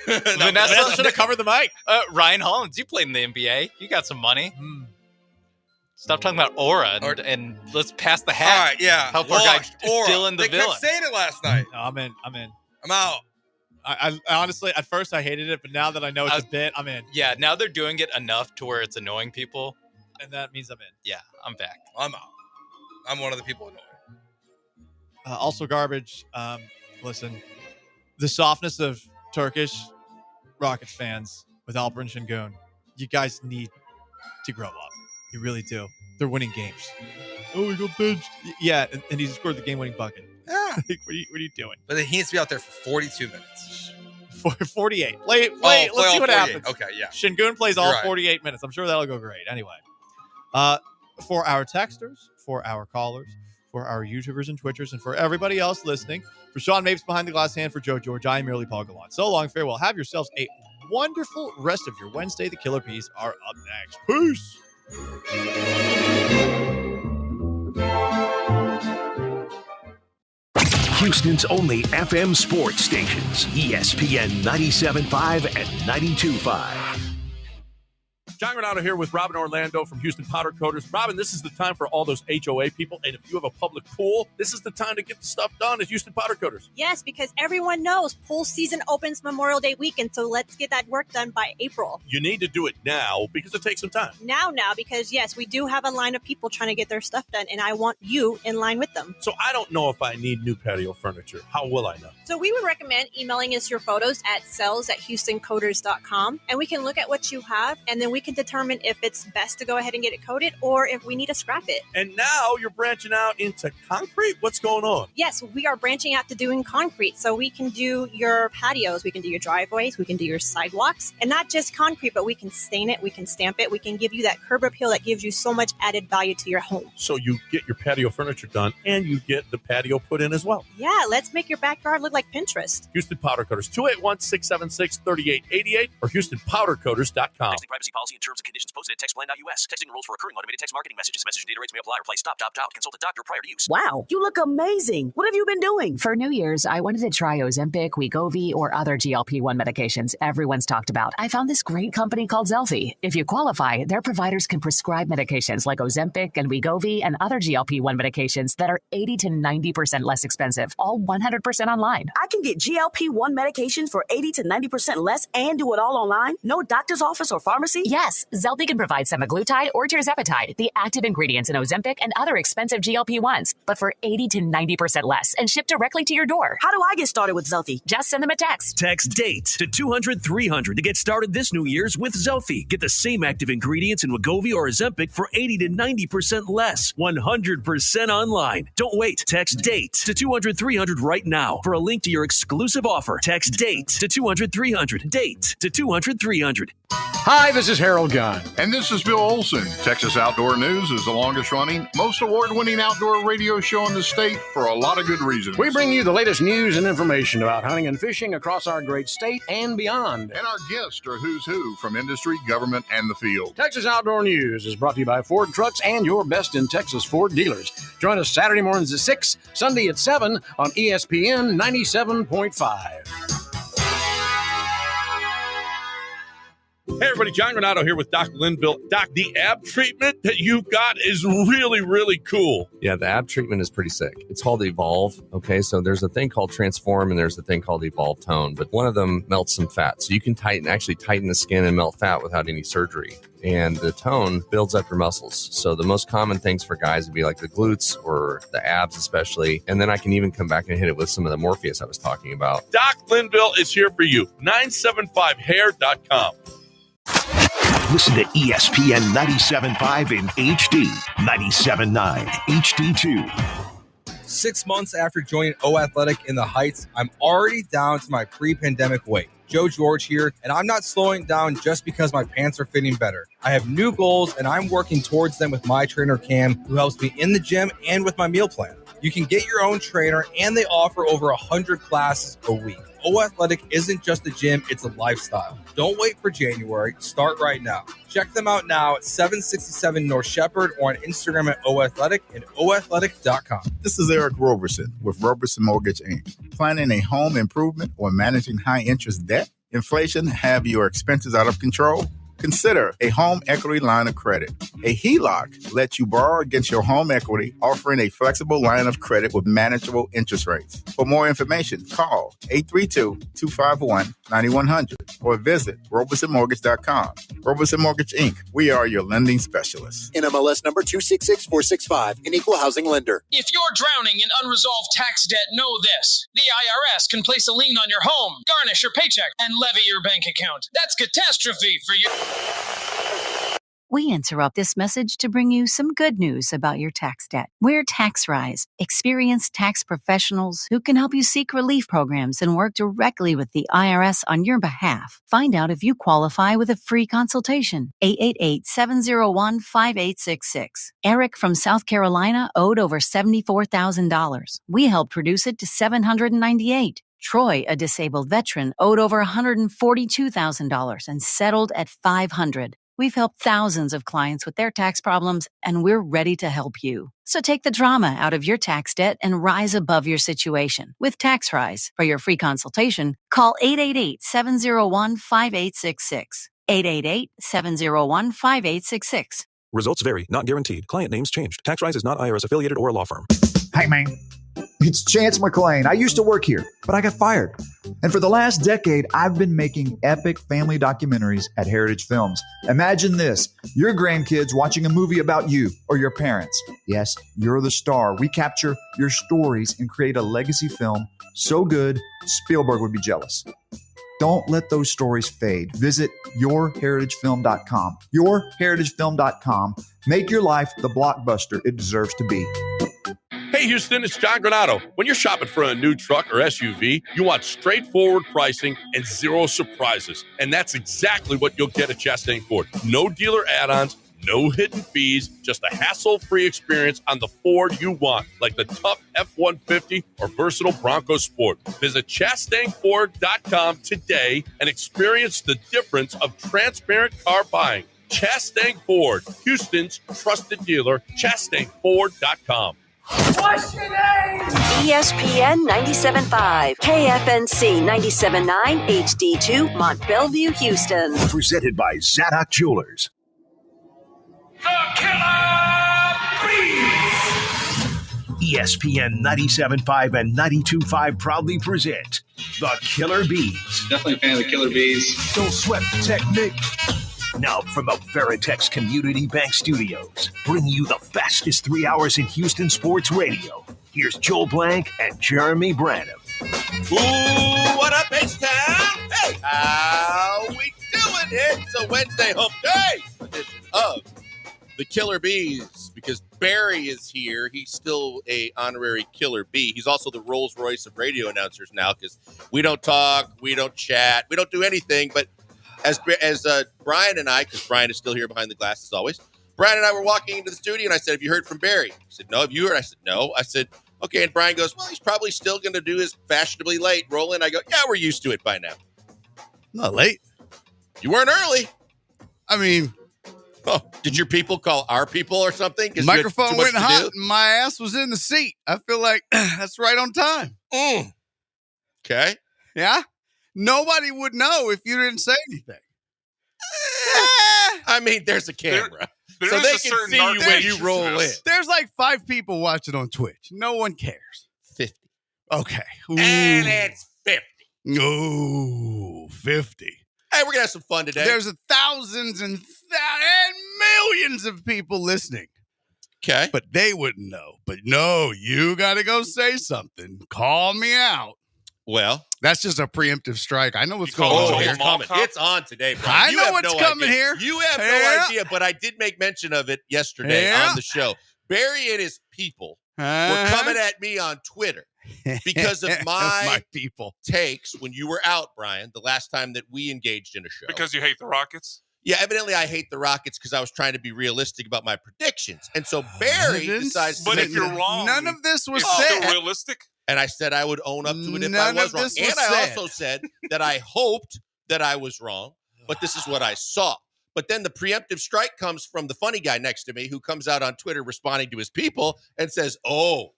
Vanessa should have covered the mic. Ryan Hollins, you played in the NBA. You got some money. Stop talking about aura and let's pass the hat. All right, yeah. Help our guy Aura. Dylan the They villain. kept saying it last night. No, I'm in. I'm out. I honestly, at first I hated it, but now that I know it's a bit, I'm in. Yeah, now they're doing it enough to where it's annoying people. And that means I'm in. Yeah, I'm back. I'm out. I'm one of the people annoyed. Also garbage. Listen, the softness of Turkish Rockets fans with Alperen Şengün, you guys need to grow up. You really do. They're winning games. Oh, he got benched. Yeah, and he scored the game-winning bucket. Yeah. What are you doing? But he needs to be out there for 42 minutes. 48. Let's see all what 48. happens. Okay, yeah. Şengün plays all You're right. 48 minutes. I'm sure that'll go great. Anyway, for our texters, for our callers, for our YouTubers and Twitchers, and for everybody else listening, for Sean Mapes behind the glass hand, for Joe George, I am merely Paul Gallant. So long, farewell. Have yourselves a wonderful rest of your Wednesday. The Killer Bees are up next. Peace. Houston's only FM sports stations, ESPN 97.5 and 92.5. John Renato here with Robin Orlando from Houston Powder Coaters. Robin, this is the time for all those HOA people, and if you have a public pool, this is the time to get the stuff done at Houston Powder Coaters. Yes, because everyone knows pool season opens Memorial Day weekend, so let's get that work done by April. You need to do it now because it takes some time. Now, because, yes, we do have a line of people trying to get their stuff done, and I want you in line with them. So I don't know if I need new patio furniture. How will I know? So we would recommend emailing us your photos at sales@houstoncoaters.com, and we can look at what you have, and then we can determine if it's best to go ahead and get it coated or if we need to scrap it. And now you're branching out into concrete? What's going on? Yes, we are branching out to doing concrete. So we can do your patios, we can do your driveways, we can do your sidewalks, and not just concrete, but we can stain it, we can stamp it, we can give you that curb appeal that gives you so much added value to your home. So you get your patio furniture done and you get the patio put in as well. Yeah, let's make your backyard look like Pinterest. Houston Powder Coaters, 281-676-3888 or HoustonPowderCoaters.com. Texting privacy policy and terms and conditions posted at textplan.us. Texting rules for recurring automated text marketing messages. Message and data rates may apply. Reply stop, opt out. Consult a doctor prior to use. Wow, you look amazing. What have you been doing? For New Year's, I wanted to try Ozempic, Wegovy, or other GLP-1 medications everyone's talked about. I found this great company called Zelfie. If you qualify, their providers can prescribe medications like Ozempic and Wegovy and other GLP-1 medications that are 80 to 90% less expensive, all 100% online. I can get GLP-1 medications for 80 to 90% less and do it all online? No doctor's office or pharmacy? Yes, Zelfie can provide semaglutide or tirzepatide, the active ingredients in Ozempic and other expensive GLP-1s, but for 80 to 90% less and shipped directly to your door. How do I get started with Zelfie? Just send them a text. Text DATE to 200-300 to get started this New Year's with Zelfie. Get the same active ingredients in Wegovy or Ozempic for 80 to 90% less. 100% online. Don't wait. Text DATE to 200-300 right now for a link to your exclusive offer. Text DATE to 200-300. DATE to 200-300. Hi, this is Harold Gunn. And this is Bill Olson. Texas Outdoor News is the longest-running, most award-winning outdoor radio show in the state for a lot of good reasons. We bring you the latest news and information about hunting and fishing across our great state and beyond. And our guests are who's who from industry, government, and the field. Texas Outdoor News is brought to you by Ford Trucks and your best in Texas Ford dealers. Join us Saturday mornings at 6, Sunday at 7 on ESPN 97.5. Hey everybody, John Renato here with Doc Linville. Doc, the ab treatment that you've got is really, really cool. Yeah, the ab treatment is pretty sick. It's called Evolve. Okay, so there's a thing called Transform and there's a thing called Evolve Tone, but one of them melts some fat. So you can actually tighten the skin and melt fat without any surgery. And the tone builds up your muscles. So the most common things for guys would be like the glutes or the abs especially. And then I can even come back and hit it with some of the Morpheus I was talking about. Doc Linville is here for you. 975hair.com. Listen to ESPN 97.5 in HD, 97.9 HD2. 6 months after joining O Athletic in the Heights, I'm already down to my pre-pandemic weight. Joe George here, and I'm not slowing down just because my pants are fitting better. I have new goals, and I'm working towards them with my trainer, Cam, who helps me in the gym and with my meal plan. You can get your own trainer, and they offer over 100 classes a week. O Athletic isn't just a gym, it's a lifestyle. Don't wait for January. Start right now. Check them out now at 767 North Shepherd or on Instagram at OAthletic and oathletic.com. This is Eric Roberson with Roberson Mortgage, Inc. Planning a home improvement or managing high-interest debt? Inflation have your expenses out of control? Consider a home equity line of credit. A HELOC lets you borrow against your home equity, offering a flexible line of credit with manageable interest rates. For more information, call 832-251-9100 or visit RobersonMortgage.com. Roberson Mortgage, Inc. We are your lending specialists. NMLS number 266465, an equal housing lender. If you're drowning in unresolved tax debt, know this. The IRS can place a lien on your home, garnish your paycheck, and levy your bank account. That's catastrophe for you. We interrupt this message to bring you some good news about your tax debt. We're TaxRise, experienced tax professionals who can help you seek relief programs and work directly with the IRS on your behalf. Find out if you qualify with a free consultation. 888-701-5866. Eric from South Carolina owed over $74,000. We helped reduce it to $798. Troy, a disabled veteran, owed over $142,000 and settled at $500. We've helped thousands of clients with their tax problems, and we're ready to help you. So take the drama out of your tax debt and rise above your situation. With TaxRise. For your free consultation, call 888-701-5866. 888-701-5866. Results vary, not guaranteed. Client names changed. TaxRise is not IRS affiliated or a law firm. Hey, man. It's Chance McClain. I used to work here, but I got fired. And for the last decade, I've been making epic family documentaries at Heritage Films. Imagine this, your grandkids watching a movie about you or your parents. Yes, you're the star. We capture your stories and create a legacy film so good, Spielberg would be jealous. Don't let those stories fade. Visit yourheritagefilm.com. Yourheritagefilm.com. Make your life the blockbuster it deserves to be. Hey, Houston, it's John Granato. When you're shopping for a new truck or SUV, you want straightforward pricing and zero surprises. And that's exactly what you'll get at Chastain Ford. No dealer add-ons, no hidden fees, just a hassle-free experience on the Ford you want, like the tough F-150 or versatile Bronco Sport. Visit ChastainFord.com today and experience the difference of transparent car buying. Chastain Ford, Houston's trusted dealer, ChastainFord.com. What's your name? ESPN 97.5, KFNC 97.9, HD2, Mont Bellevue, Houston. Presented by Zadok Jewelers. ESPN 97.5 and 92.5 proudly present The Killer Bees. Definitely a fan of the Killer Bees. Don't sweat the technique. Now from the Veritex Community Bank Studios, bringing you the fastest 3 hours in Houston sports radio. Here's Joel Blank and Jeremy Branham. Ooh, what up, H-Town? Hey, how we doing? It's a Wednesday hump day edition of the Killer Bees, because Barry is here. He's still a honorary Killer Bee. He's also the Rolls Royce of radio announcers now, because we don't talk, we don't chat, we don't do anything, but as Brian and I, because Brian is still here behind the glass as always, Brian and I were walking into the studio, and I said, have you heard from Barry? He said, no. Have you heard? I said, no. I said, okay. And Brian goes, well, he's probably still going to do his fashionably late roll in. I go, yeah, we're used to it by now. Not late. You weren't early. I mean, did your people call our people or something? Microphone went hot and my ass was in the seat. I feel like that's right on time. Okay. Yeah. Nobody would know if you didn't say anything. I mean, there's a camera. There so is they a can certain see you when you roll in. There's like 5 people watching on Twitch. No one cares. 50. Okay. Ooh. And it's 50. Ooh, 50. Hey, we're going to have some fun today. There's thousands and millions of people listening. Okay. But they wouldn't know. But no, you got to go say something. Call me out. Well, that's just a preemptive strike. I know what's going on here. It's on today, bro. I know what's coming here. You have no idea, but I did make mention of it yesterday on the show. Barry and his people were coming at me on Twitter because of my people takes when you were out, Brian, the last time that we engaged in a show. Because you hate the Rockets? Yeah, evidently I hate the Rockets because I was trying to be realistic about my predictions. And so Barry decides to But make if you're wrong, none of this was it's said. still realistic. And I said I would own up to it if None I was of wrong. this And was I said. also said that I hoped that I was wrong, but this is what I saw. But then the preemptive strike comes from the funny guy next to me who comes out on Twitter responding to his people and says, oh,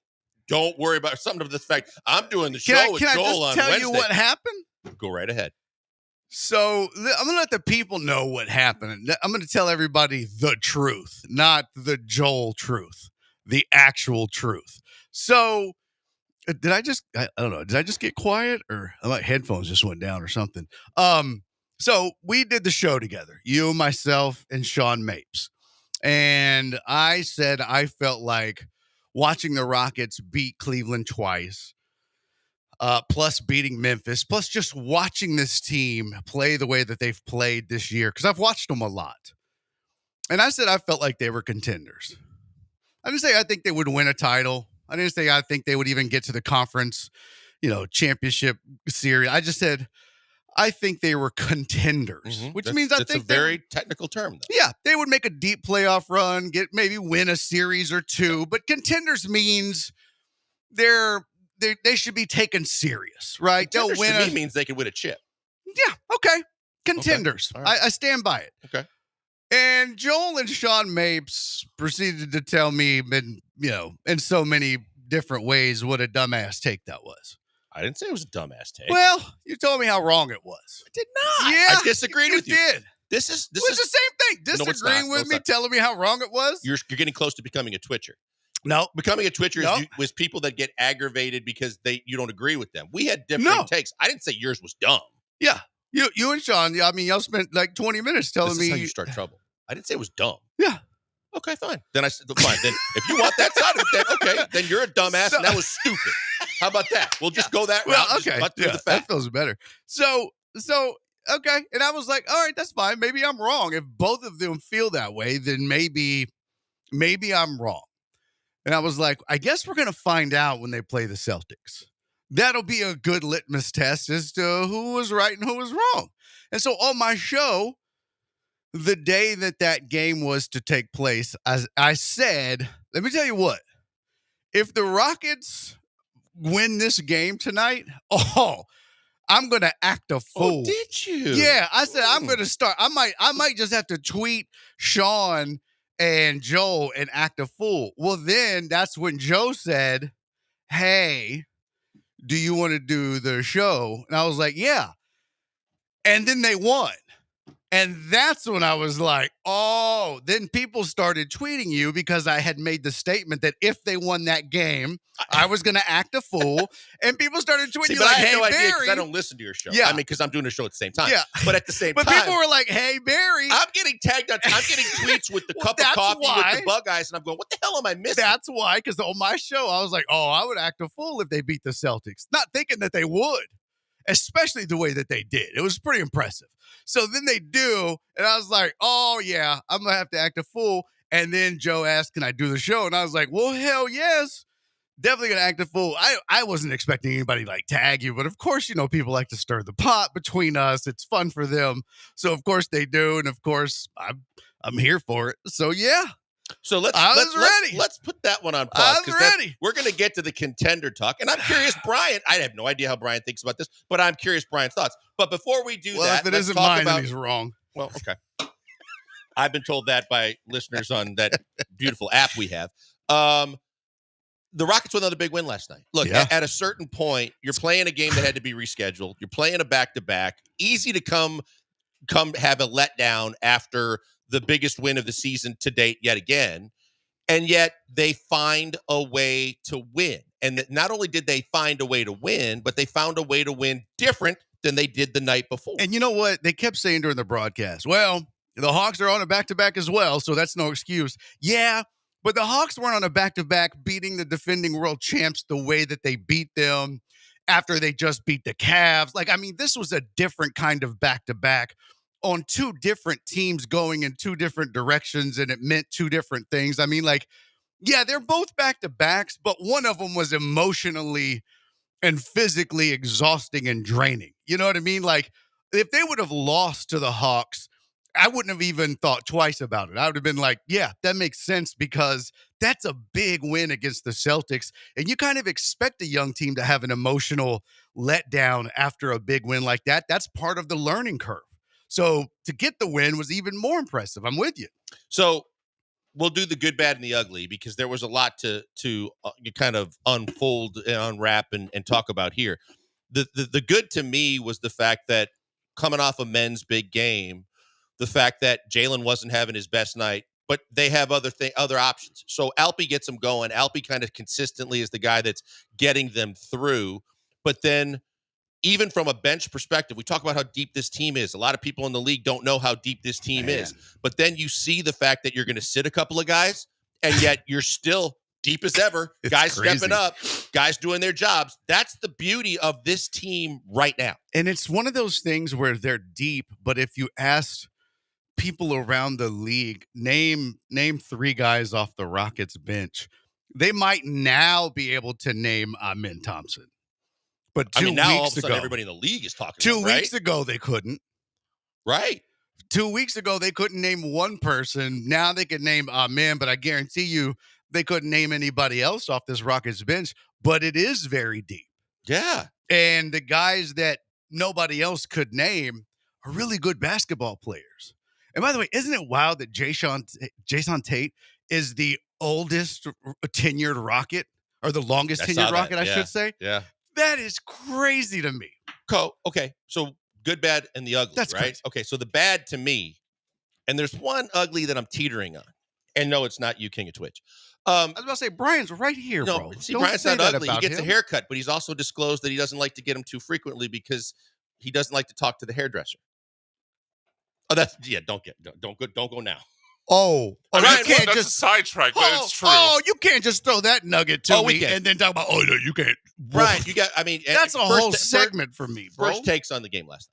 don't worry about something to the fact I'm doing the show with Joel on Wednesday. Can I just tell you what happened? Go right ahead. So I'm going to let the people know what happened. I'm going to tell everybody the truth, not the Joel truth, the actual truth. So I don't know. Did I just get quiet or my headphones just went down or something? So we did the show together, you, myself, and Sean Mapes. And I said I felt like watching the Rockets beat Cleveland twice, plus beating Memphis, plus just watching this team play the way that they've played this year, because I've watched them a lot. And I said I felt like they were contenders. I didn't say I think they would win a title. I didn't say I think they would even get to the conference, championship series. I just said I think they were contenders, which means I think it's a very technical term, though. Yeah, they would make a deep playoff run, maybe win a series or two. But contenders means they should be taken serious, right? Contenders They'll win. To me means they could win a chip. Yeah, okay. Contenders. Okay. All right. I stand by it. Okay. And Joel and Sean Mapes proceeded to tell me, in so many different ways, what a dumbass take that was. I didn't say it was a dumbass take. Well, you told me how wrong it was. I did not. Yeah, I disagreed with you. You did. This is the same thing. Disagreeing with me, telling me how wrong it was. You're getting close to becoming a Twitcher. No, becoming a Twitcher was people that get aggravated because you don't agree with them. We had different takes. I didn't say yours was dumb. Yeah, you and Sean. Yeah, I mean, y'all spent like 20 minutes telling me how you start trouble. I didn't say it was dumb. Yeah. Okay, fine. Then I said, fine. Then if you want that side of it, then okay, then you're a dumbass and that was stupid. How about that? We'll just go that route. Okay, that feels better. So okay, and I was like, all right, that's fine. Maybe I'm wrong. If both of them feel that way, then maybe I'm wrong. And I was like, I guess we're gonna find out when they play the Celtics. That'll be a good litmus test as to who was right and who was wrong. And so on my show, the day that game was to take place, as I said, let me tell you what, if the Rockets win this game tonight, I'm going to act a fool. Oh, did you? Yeah, I said I'm going to start. I might just have to tweet Sean and Joe and act a fool. Well, then that's when Joe said, hey, do you want to do the show? And I was like, yeah. And then they won. And that's when I was like, oh, then people started tweeting you because I had made the statement that if they won that game, I was going to act a fool. And people started tweeting you like, I had hey, no idea Barry. because I don't listen to your show. Yeah. because I'm doing a show at the same time. Yeah. But at the same time. But people were like, hey, Barry. I'm getting tagged on. I'm getting tweets with the cup of coffee with the bug eyes. And I'm going, what the hell am I missing? That's why, because on my show, I was like, oh, I would act a fool if they beat the Celtics. Not thinking that they would, especially the way that they did. It was pretty impressive. So then they do, and I was like, oh, yeah, I'm going to have to act a fool. And then Joe asked, can I do the show? And I was like, well, hell yes. Definitely going to act a fool. I wasn't expecting anybody like tag you, but of course, people like to stir the pot between us. It's fun for them. So, of course, they do. And, of course, I'm here for it. So, yeah. So let's put that one on pause. I was ready. We're going to get to the contender talk. And I'm curious, Brian, I have no idea how Brian thinks about this, but I'm curious Brian's thoughts. But before we do that, if it isn't mine, then he's wrong. Well, okay. I've been told that by listeners on that beautiful app we have. The Rockets won another big win last night. Look, at a certain point, you're playing a game that had to be rescheduled. You're playing a back-to-back. Easy to come have a letdown after the biggest win of the season to date yet again. And yet they find a way to win. And not only did they find a way to win, but they found a way to win different than they did the night before. And you know what? They kept saying during the broadcast, well, the Hawks are on a back-to-back as well, so that's no excuse. Yeah, but the Hawks weren't on a back-to-back beating the defending world champs the way that they beat them after they just beat the Cavs. This was a different kind of back-to-back on two different teams going in two different directions, and it meant two different things. They're both back-to-backs, but one of them was emotionally and physically exhausting and draining. You know what I mean? If they would have lost to the Hawks I wouldn't have even thought twice about it. I would have been like, yeah, that makes sense because that's a big win against the Celtics. And you kind of expect a young team to have an emotional letdown after a big win like that. That's part of the learning curve. So to get the win was even more impressive. I'm with you. So we'll do the good, bad, and the ugly because there was a lot to kind of unfold and unwrap and talk about here. The good to me was the fact that coming off a men's big game, the fact that Jalen wasn't having his best night, but they have other options. So Alpi gets them going. Alpi kind of consistently is the guy that's getting them through. But then even from a bench perspective, we talk about how deep this team is. A lot of people in the league don't know how deep this team is. But then you see the fact that you're going to sit a couple of guys, and yet you're still deep as ever. Guys crazy. Stepping up, guys doing their jobs. That's the beauty of this team right now. And it's one of those things where they're deep, but if you asked people around the league, name 3 guys off the Rockets bench, they might now be able to name Amen Thompson. But 2 weeks now all of a sudden ago, everybody in the league is talking 2 about, right? weeks ago, they couldn't. Right. 2 weeks ago, they couldn't name one person. Now they could name Amen, but I guarantee you they couldn't name anybody else off this Rockets bench. But it is very deep. Yeah. And the guys that nobody else could name are really good basketball players. And by the way, isn't it wild that Jason Tate is the oldest tenured Rocket, or the longest tenured Rocket, I should say? Yeah. That is crazy to me. Okay, so good, bad, and the ugly, That's right? crazy. Okay, so the bad to me, and there's one ugly that I'm teetering on. And no, it's not you, King of Twitch. I was about to say, Brian's right here, bro. See, Don't Brian's say not that ugly. He about gets him. a haircut, but he's also disclosed that he doesn't like to get them too frequently because he doesn't like to talk to the hairdresser. Oh, don't go now. Oh, I mean, you can't that's just a sidetrack, but it's true. Oh, you can't just throw that nugget to me and then talk about, oh, no, you can't. Brian, you got, I mean, that's a whole segment for me, bro. First takes on the game last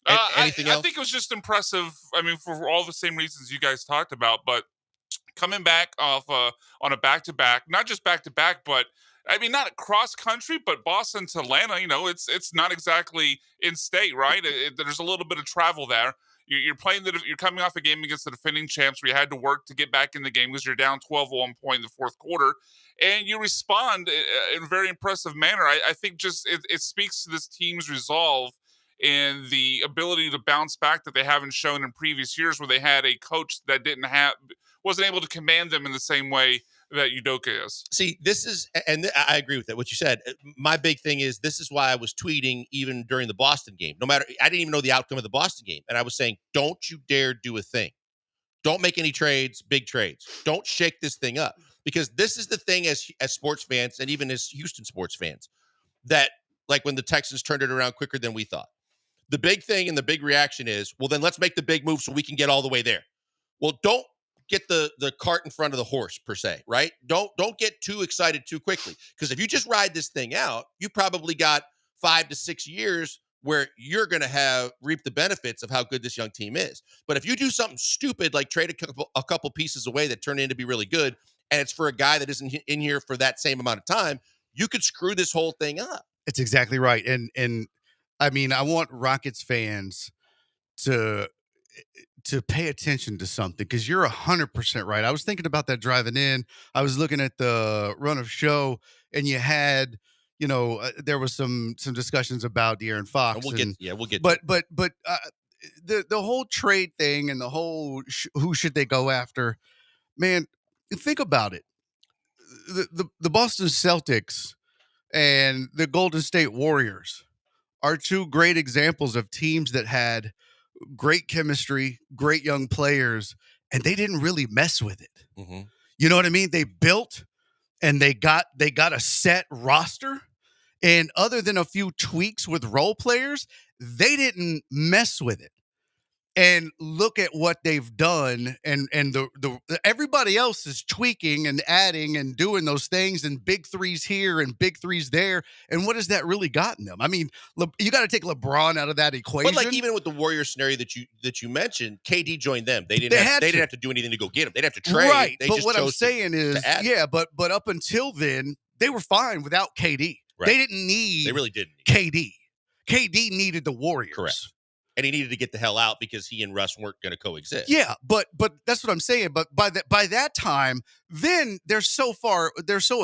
night. Anything else? I think it was just impressive. I mean, for all the same reasons you guys talked about, but coming back off on a back-to-back, not just back-to-back, but I mean, not cross country, but Boston to Atlanta, it's not exactly in state, right? There's a little bit of travel there. You're you're coming off a game against the defending champs where you had to work to get back in the game because you're down 12 at one point in the fourth quarter, and you respond in a very impressive manner. I think just it speaks to this team's resolve and the ability to bounce back that they haven't shown in previous years where they had a coach that wasn't able to command them in the same way that Udoka is. See, I agree with that, what you said. My big thing is, this is why I was tweeting even during the Boston game. I didn't even know the outcome of the Boston game. And I was saying, don't you dare do a thing. Don't make any trades, big trades. Don't shake this thing up. Because this is the thing as sports fans, and even as Houston sports fans, that like when the Texans turned it around quicker than we thought. The big thing and the big reaction is, well, then let's make the big move so we can get all the way there. Well, don't get the cart in front of the horse per se, right? Don't get too excited too quickly, because if you just ride this thing out, you probably got 5 to 6 years where you're going to reap the benefits of how good this young team is. But if you do something stupid like trade a couple pieces away that turn into be really good, and it's for a guy that isn't in here for that same amount of time, you could screw this whole thing up. It's exactly right. And I mean, I want Rockets fans to pay attention to something, because you're 100% right. I was thinking about that driving in. I was looking at the run of show, and you had, there was some discussions about De'Aaron Fox. We'll get. But the whole trade thing and the whole who should they go after, man. Think about it. The Boston Celtics and the Golden State Warriors are 2 great examples of teams that had great chemistry, great young players, and they didn't really mess with it. Mm-hmm. You know what I mean? They built and they got a set roster, and other than a few tweaks with role players, they didn't mess with it. And look at what they've done, and the everybody else is tweaking and adding and doing those things, and big threes here and big threes there. And what has that really gotten them? I mean, you got to take LeBron out of that equation. But like even with the Warriors scenario that you mentioned, KD joined them. They didn't have to do anything to go get him. They didn't have to trade. Right. They but just what I'm chose saying is, but up until then, they were fine without KD. Right. They didn't need. They really didn't. KD. KD needed the Warriors. Correct. and he needed to get the hell out because he and Russ weren't going to coexist. Yeah, but that's what I'm saying. But by that time, then they're so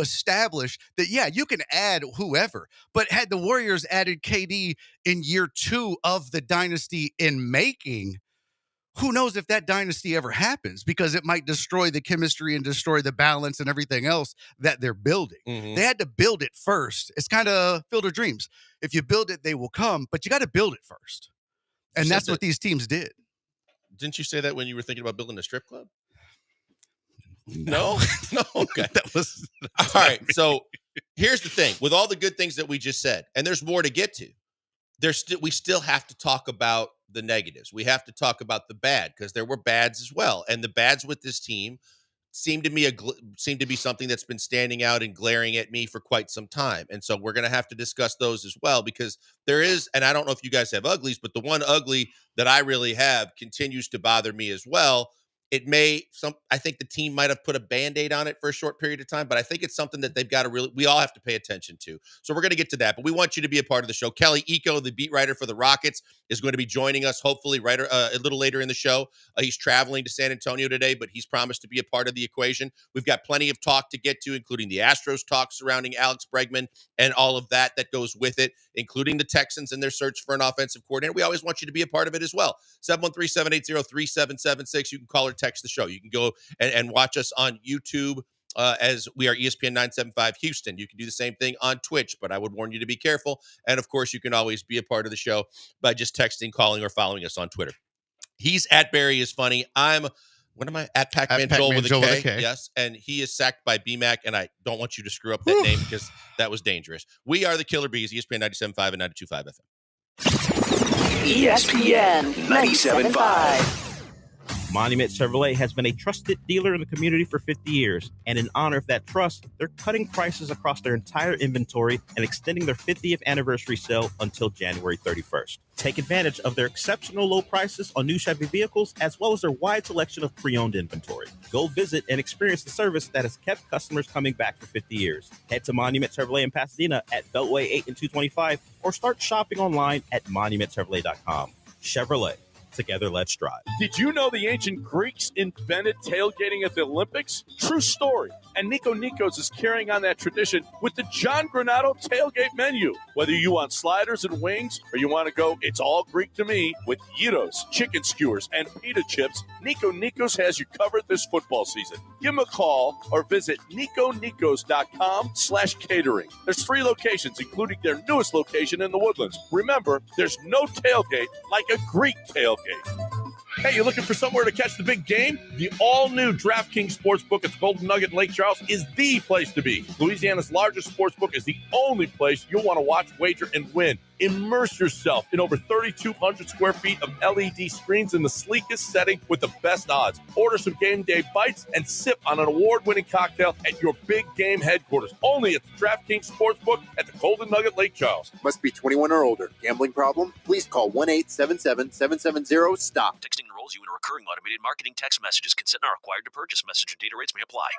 established that you can add whoever. But had the Warriors added KD in year 2 of the dynasty in making, who knows if that dynasty ever happens, because it might destroy the chemistry and destroy the balance and everything else that they're building. Mm-hmm. They had to build it first. It's kind of Field of Dreams. If you build it, they will come, but you got to build it first. And that's what these teams did. Didn't you say that when you were thinking about building a strip club? No? No? Okay. That's all right. So here's the thing. With all the good things that we just said, and there's more to get to, we still have to talk about the negatives. We have to talk about the bad, because there were bads as well. And the bads with this team seem to be something that's been standing out and glaring at me for quite some time. And so we're going to have to discuss those as well, because there is, and I don't know if you guys have uglies, but the one ugly that I really have continues to bother me as well. I think the team might have put a Band-Aid on it for a short period of time, but I think it's something that they've got to we all have to pay attention to. So we're going to get to that, but we want you to be a part of the show. Kelly Eco, the beat writer for the Rockets, is going to be joining us hopefully a little later in the show. He's traveling to San Antonio today, but he's promised to be a part of the equation. We've got plenty of talk to get to, including the Astros talk surrounding Alex Bregman and all of that goes with it, including the Texans and their search for an offensive coordinator. We always want you to be a part of it as well. 713-780-3776. You can call or text the show. You can go and watch us on YouTube as we are ESPN 975 Houston. You can do the same thing on Twitch, but I would warn you to be careful. And of course, you can always be a part of the show by just texting, calling, or following us on Twitter. He's at Barry is Funny. What am I? At Pac-Man Joel with a K. Yes. And he is sacked by BMAC, and I don't want you to screw up that name because that was dangerous. We are the Killer Bees, ESPN 97.5 and 92.5 FM. ESPN 97.5. Monument Chevrolet has been a trusted dealer in the community for 50 years, and in honor of that trust, they're cutting prices across their entire inventory and extending their 50th anniversary sale until January 31st. Take advantage of their exceptional low prices on new Chevy vehicles, as well as their wide selection of pre-owned inventory. Go visit and experience the service that has kept customers coming back for 50 years. Head to Monument Chevrolet in Pasadena at Beltway 8 and 225, or start shopping online at monumentchevrolet.com. Chevrolet. Together, let's drive. Did you know the ancient Greeks invented tailgating at the Olympics? True story. And Nico Nikos is carrying on that tradition with the John Granato tailgate menu. Whether you want sliders and wings or you want to go, it's all Greek to me, with gyros, chicken skewers, and pita chips, Nico Nikos has you covered this football season. Give him a call or visit niconikos.com/catering. There's 3 locations, including their newest location in the Woodlands. Remember, there's no tailgate like a Greek tailgate. Hey, you looking for somewhere to catch the big game? The all-new DraftKings Sportsbook at the Golden Nugget in Lake Charles is the place to be. Louisiana's largest sportsbook is the only place you'll want to watch, wager, and win. Immerse yourself in over 3,200 square feet of LED screens in the sleekest setting with the best odds. Order some game day bites and sip on an award-winning cocktail at your big game headquarters. Only at the DraftKings Sportsbook at the Golden Nugget Lake Charles. Must be 21 or older. Gambling problem? Please call 1-877-770-STOP. Texting enrolls you in a recurring automated marketing text messages. Consent not required to purchase. Message and data rates may apply.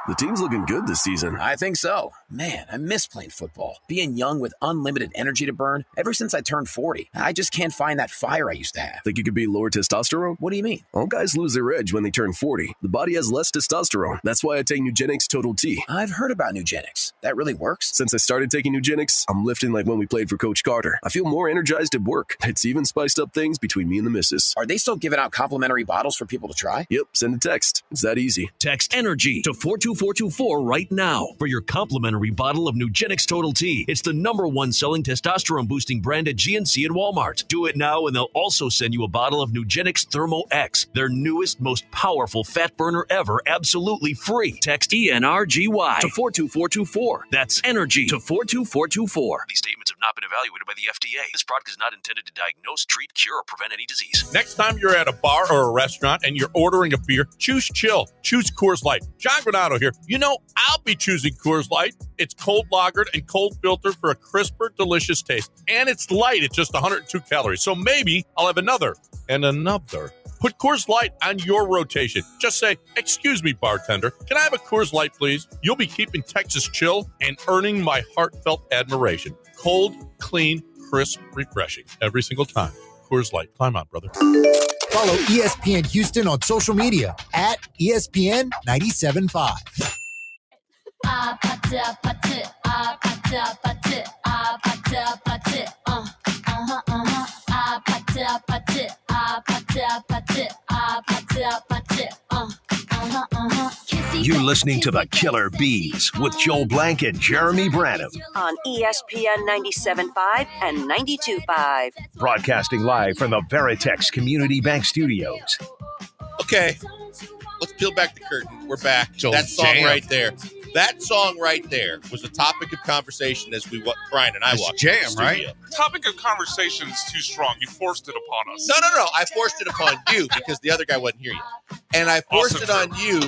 The team's looking good this season. I think so. Man, I miss playing football. Being young with unlimited energy to burn. Ever since I turned 40, I just can't find that fire I used to have. Think you could be lower testosterone? What do you mean? All guys lose their edge when they turn 40. The body has less testosterone. That's why I take Nugenix Total T. I've heard about Nugenix. That really works? Since I started taking Nugenix, I'm lifting like when we played for Coach Carter. I feel more energized at work. It's even spiced up things between me and the missus. Are they still giving out complimentary bottles for people to try? Yep, send a text. It's that easy. Text ENERGY to 42424 right now for your complimentary bottle of Nugenix Total T. It's the #1 selling testosterone-boosting brand at GNC and Walmart. Do it now, and they'll also send you a bottle of Nugenix Thermo X, their newest, most powerful fat burner ever, absolutely free. Text ENRGY to 42424. That's ENERGY to 42424. These statements have not been evaluated by the FDA. This product is not intended to diagnose, treat, cure, or prevent any disease. Next time you're at a bar or a restaurant and you're ordering a beer, choose chill. Choose Coors Light. John Granato here. You know, I'll be choosing Coors Light. It's cold lagered and cold filtered for a crisper, delicious taste. And it's light at just 102 calories. So maybe I'll have another and another. Put Coors Light on your rotation. Just say, "Excuse me, bartender, can I have a Coors Light, please?" You'll be keeping Texas chill and earning my heartfelt admiration. Cold, clean, crisp, refreshing every single time. Coors Light. Climb out, brother. Follow ESPN Houston on social media at ESPN 97.5. You're listening to the Killer Bees with Joel Blank and Jeremy Branham. On ESPN 97.5 and 92.5. Broadcasting live from the Veritex Community Bank Studios. Okay, let's peel back the curtain. We're back. Joel's That song jam. right there. That song right there was the topic of conversation as Brian and I It's walked jam, into the studio. right? Topic of conversation is too strong. You forced it upon us. No. I forced it upon you because the other guy wasn't here yet. And I forced Also it on you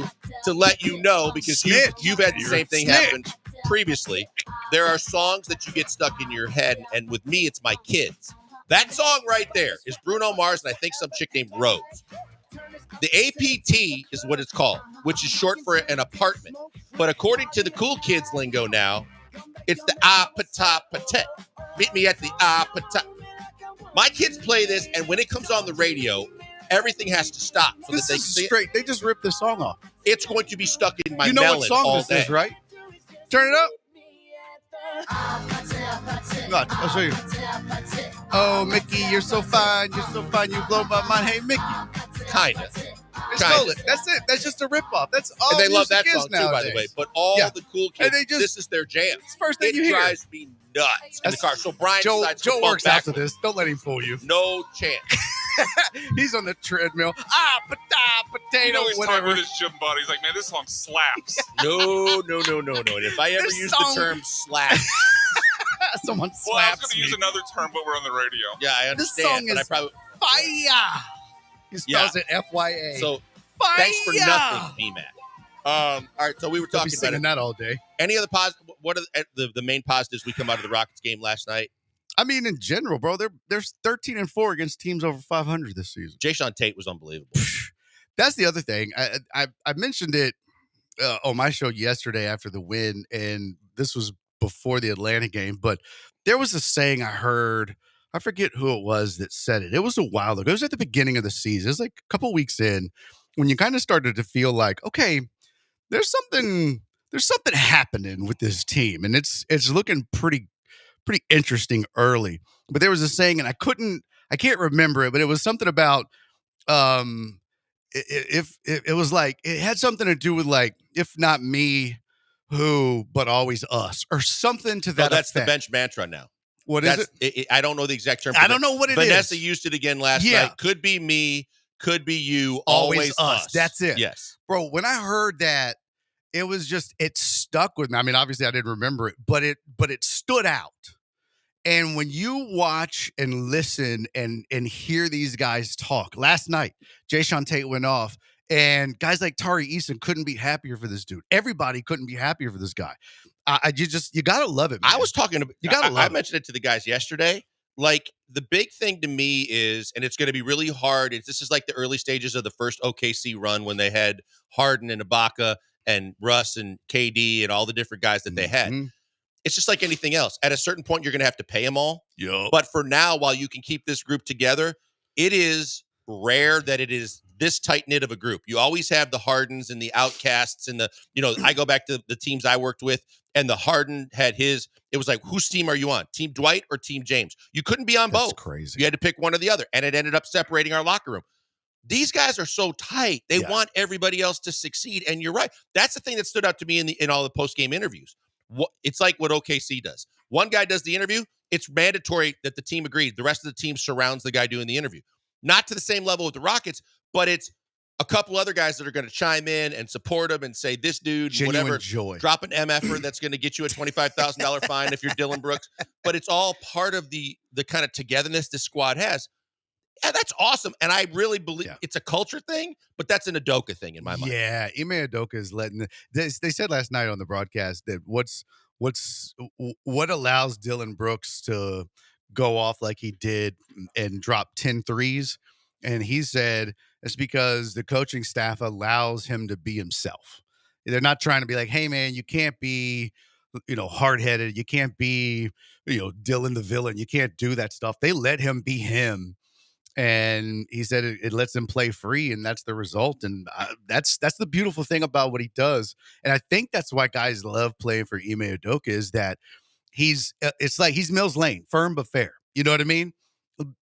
to let you know because you've had the same thing happen previously. There are songs that you get stuck in your head, and with me, it's my kids. That song right there is Bruno Mars and I think some chick named Rose. The APT is what it's called, which is short for an apartment. But according to the cool kids lingo now, it's the apata-pate. Meet me at the apata. My kids play this, and when it comes on the radio, everything has to stop so This that they is can see it. straight. They just ripped this song off. It's going to be stuck in my You know melon what song all this day. is, right? Turn it up. Watch, I'll show you. Oh, Mickey, you're so fine. You're so fine. You blow my mind. Hey, Mickey. Kinda. They stole it. That's it. That's just a ripoff. That's all. And they love music that is song too, by the nowadays. way. But all the cool And kids, they just- this is their jam. It's the first thing it you hear. drives me nuts in the car. So Brian Joe decides to bump works out to backwards. this. Don't let him fool you. No chance. He's on the treadmill. Potato, You know he's whatever. talking with his gym buddy. He's like, man, this song slaps. No. And if I ever This use song- the term slap, Someone Well, I was slaps going to me. use another term, but we're on the radio. yeah, I This understand. song but I is probably fire. He spells it F-Y-A. so. fire. Thanks for nothing, P-Mac. All right, so we were They'll talking be about singing it. that all day. Any other positive? What are the main positives we come out of the Rockets game last night? I mean, in general, bro, there's 13-4 against teams over 500 this season. Jayshawn Tate was unbelievable. That's the other thing. I mentioned it on my show yesterday after the win, and this was before the Atlanta game. But there was a saying I heard. I forget who it was that said it. It was a while ago. It was at the beginning of the season. It was like a couple weeks in when you kind of started to feel like, okay, there's something happening with this team, and it's looking pretty interesting early. But there was a saying, and I can't remember it, but it was something about if it was like it had something to do with like, if not me, who, but always us, or something to that That's effect. the bench mantra now. What is it? I don't know the exact term. I don't know what it is. Vanessa used it again last night. Could be me, could be you, always us. That's it. Yes. Bro, when I heard that, it was just, it stuck with me. I mean, obviously I didn't remember it, but it stood out. And when you watch and listen and hear these guys talk, last night, Jayshawn Tate went off, and guys like Tari Eason couldn't be happier for this dude. Everybody couldn't be happier for this guy. You gotta love it, man. I was talking about, I mentioned it to the guys yesterday. Like, the big thing to me is, and it's going to be really hard. This is like the early stages of the first OKC run when they had Harden and Ibaka and Russ and KD and all the different guys that they had. It's just like anything else. At a certain point, you're going to have to pay them all. Yep. But for now, while you can keep this group together, it is rare that it is this tight-knit of a group. You always have the Hardens and the outcasts and I go back to the teams I worked with, and the Harden had his, it was like, whose team are you on? Team Dwight or Team James? You couldn't be on both. That's crazy. You had to pick one or the other, and it ended up separating our locker room. These guys are so tight. They want everybody else to succeed, and you're right. That's the thing that stood out to me in all the post-game interviews. It's like what OKC does. One guy does the interview. It's mandatory that the team agrees. The rest of the team surrounds the guy doing the interview. Not to the same level with the Rockets, but it's a couple other guys that are going to chime in and support him and say, this dude, Genuine whatever, joy. drop an MFer that's going to get you a $25,000 fine if you're Dylan Brooks. But it's all part of the kind of togetherness this squad has. Yeah, that's awesome. And I really believe it's a culture thing, but that's an Udoka thing in my mind. Yeah, Ime Udoka is letting they said last night on the broadcast that what allows Dylan Brooks to go off like he did and drop 10 threes. And he said it's because the coaching staff allows him to be himself. They're not trying to be like, hey man, you can't be hard-headed. You can't be, Dylan the villain. You can't do that stuff. They let him be him. And he said it lets him play free, and that's the result. And that's the beautiful thing about what he does. And I think that's why guys love playing for Ime Udoka is that it's like he's Mills Lane, firm but fair. You know what I mean?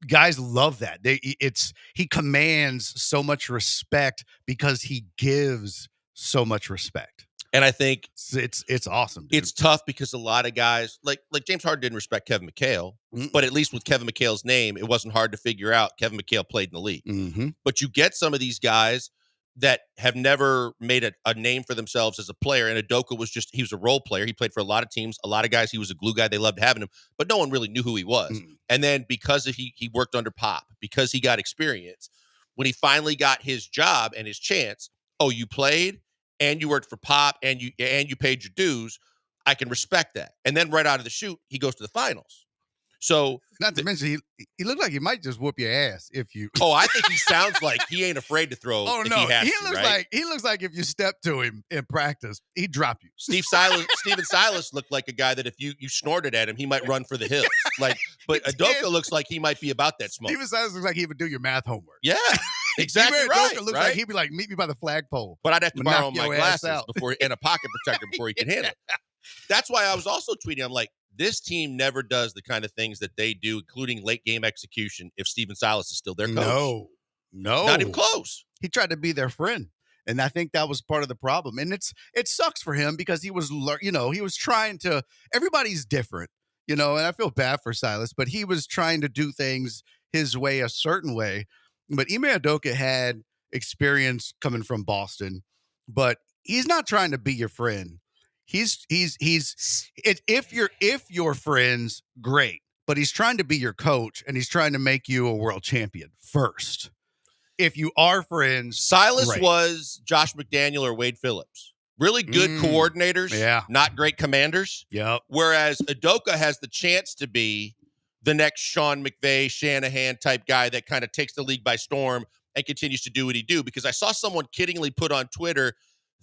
Guys love that. He commands so much respect because he gives so much respect. And I think it's awesome, dude. It's tough because a lot of guys like James Harden didn't respect Kevin McHale, but at least with Kevin McHale's name, it wasn't hard to figure out Kevin McHale played in the league. Mm-hmm. But you get some of these guys that have never made a name for themselves as a player. And Udoka he was a role player. He played for a lot of teams, a lot of guys. He was a glue guy. They loved having him, but no one really knew who he was. Mm-hmm. And then because he worked under Pop, because he got experience, when he finally got his job and his chance, you played and you worked for Pop and you paid your dues, I can respect that. And then right out of the chute, he goes to the finals. So not to mention he looked like he might just whoop your ass if you. Oh, I think he sounds like he ain't afraid to throw. Oh if no, he looks like if you step to him in practice, he'd drop you. Steven Silas looked like a guy that if you snorted at him, he might run for the hills. But Udoka looks like he might be about that smoke. Steven Silas looks like he would do your math homework. Yeah, exactly right. Udoka looks like he'd be like, meet me by the flagpole. But I'd have to borrow my glasses out. and a pocket protector before he can handle it. That's why I was also tweeting. I'm like, this team never does the kind of things that they do, including late game execution, if Steven Silas is still their coach. No. Not even close. He tried to be their friend. And I think that was part of the problem. And it sucks for him because he was trying to, everybody's different, and I feel bad for Silas, but he was trying to do things his way, a certain way. But Ime Udoka had experience coming from Boston, but he's not trying to be your friend. If you're friends, great. But he's trying to be your coach and he's trying to make you a world champion first. If you are friends, Silas great. Was Josh McDaniel or Wade Phillips. Really good coordinators, not great commanders. Yep. Whereas Udoka has the chance to be the next Sean McVay, Shanahan type guy that kind of takes the league by storm and continues to do what he do. Because I saw someone kiddingly put on Twitter,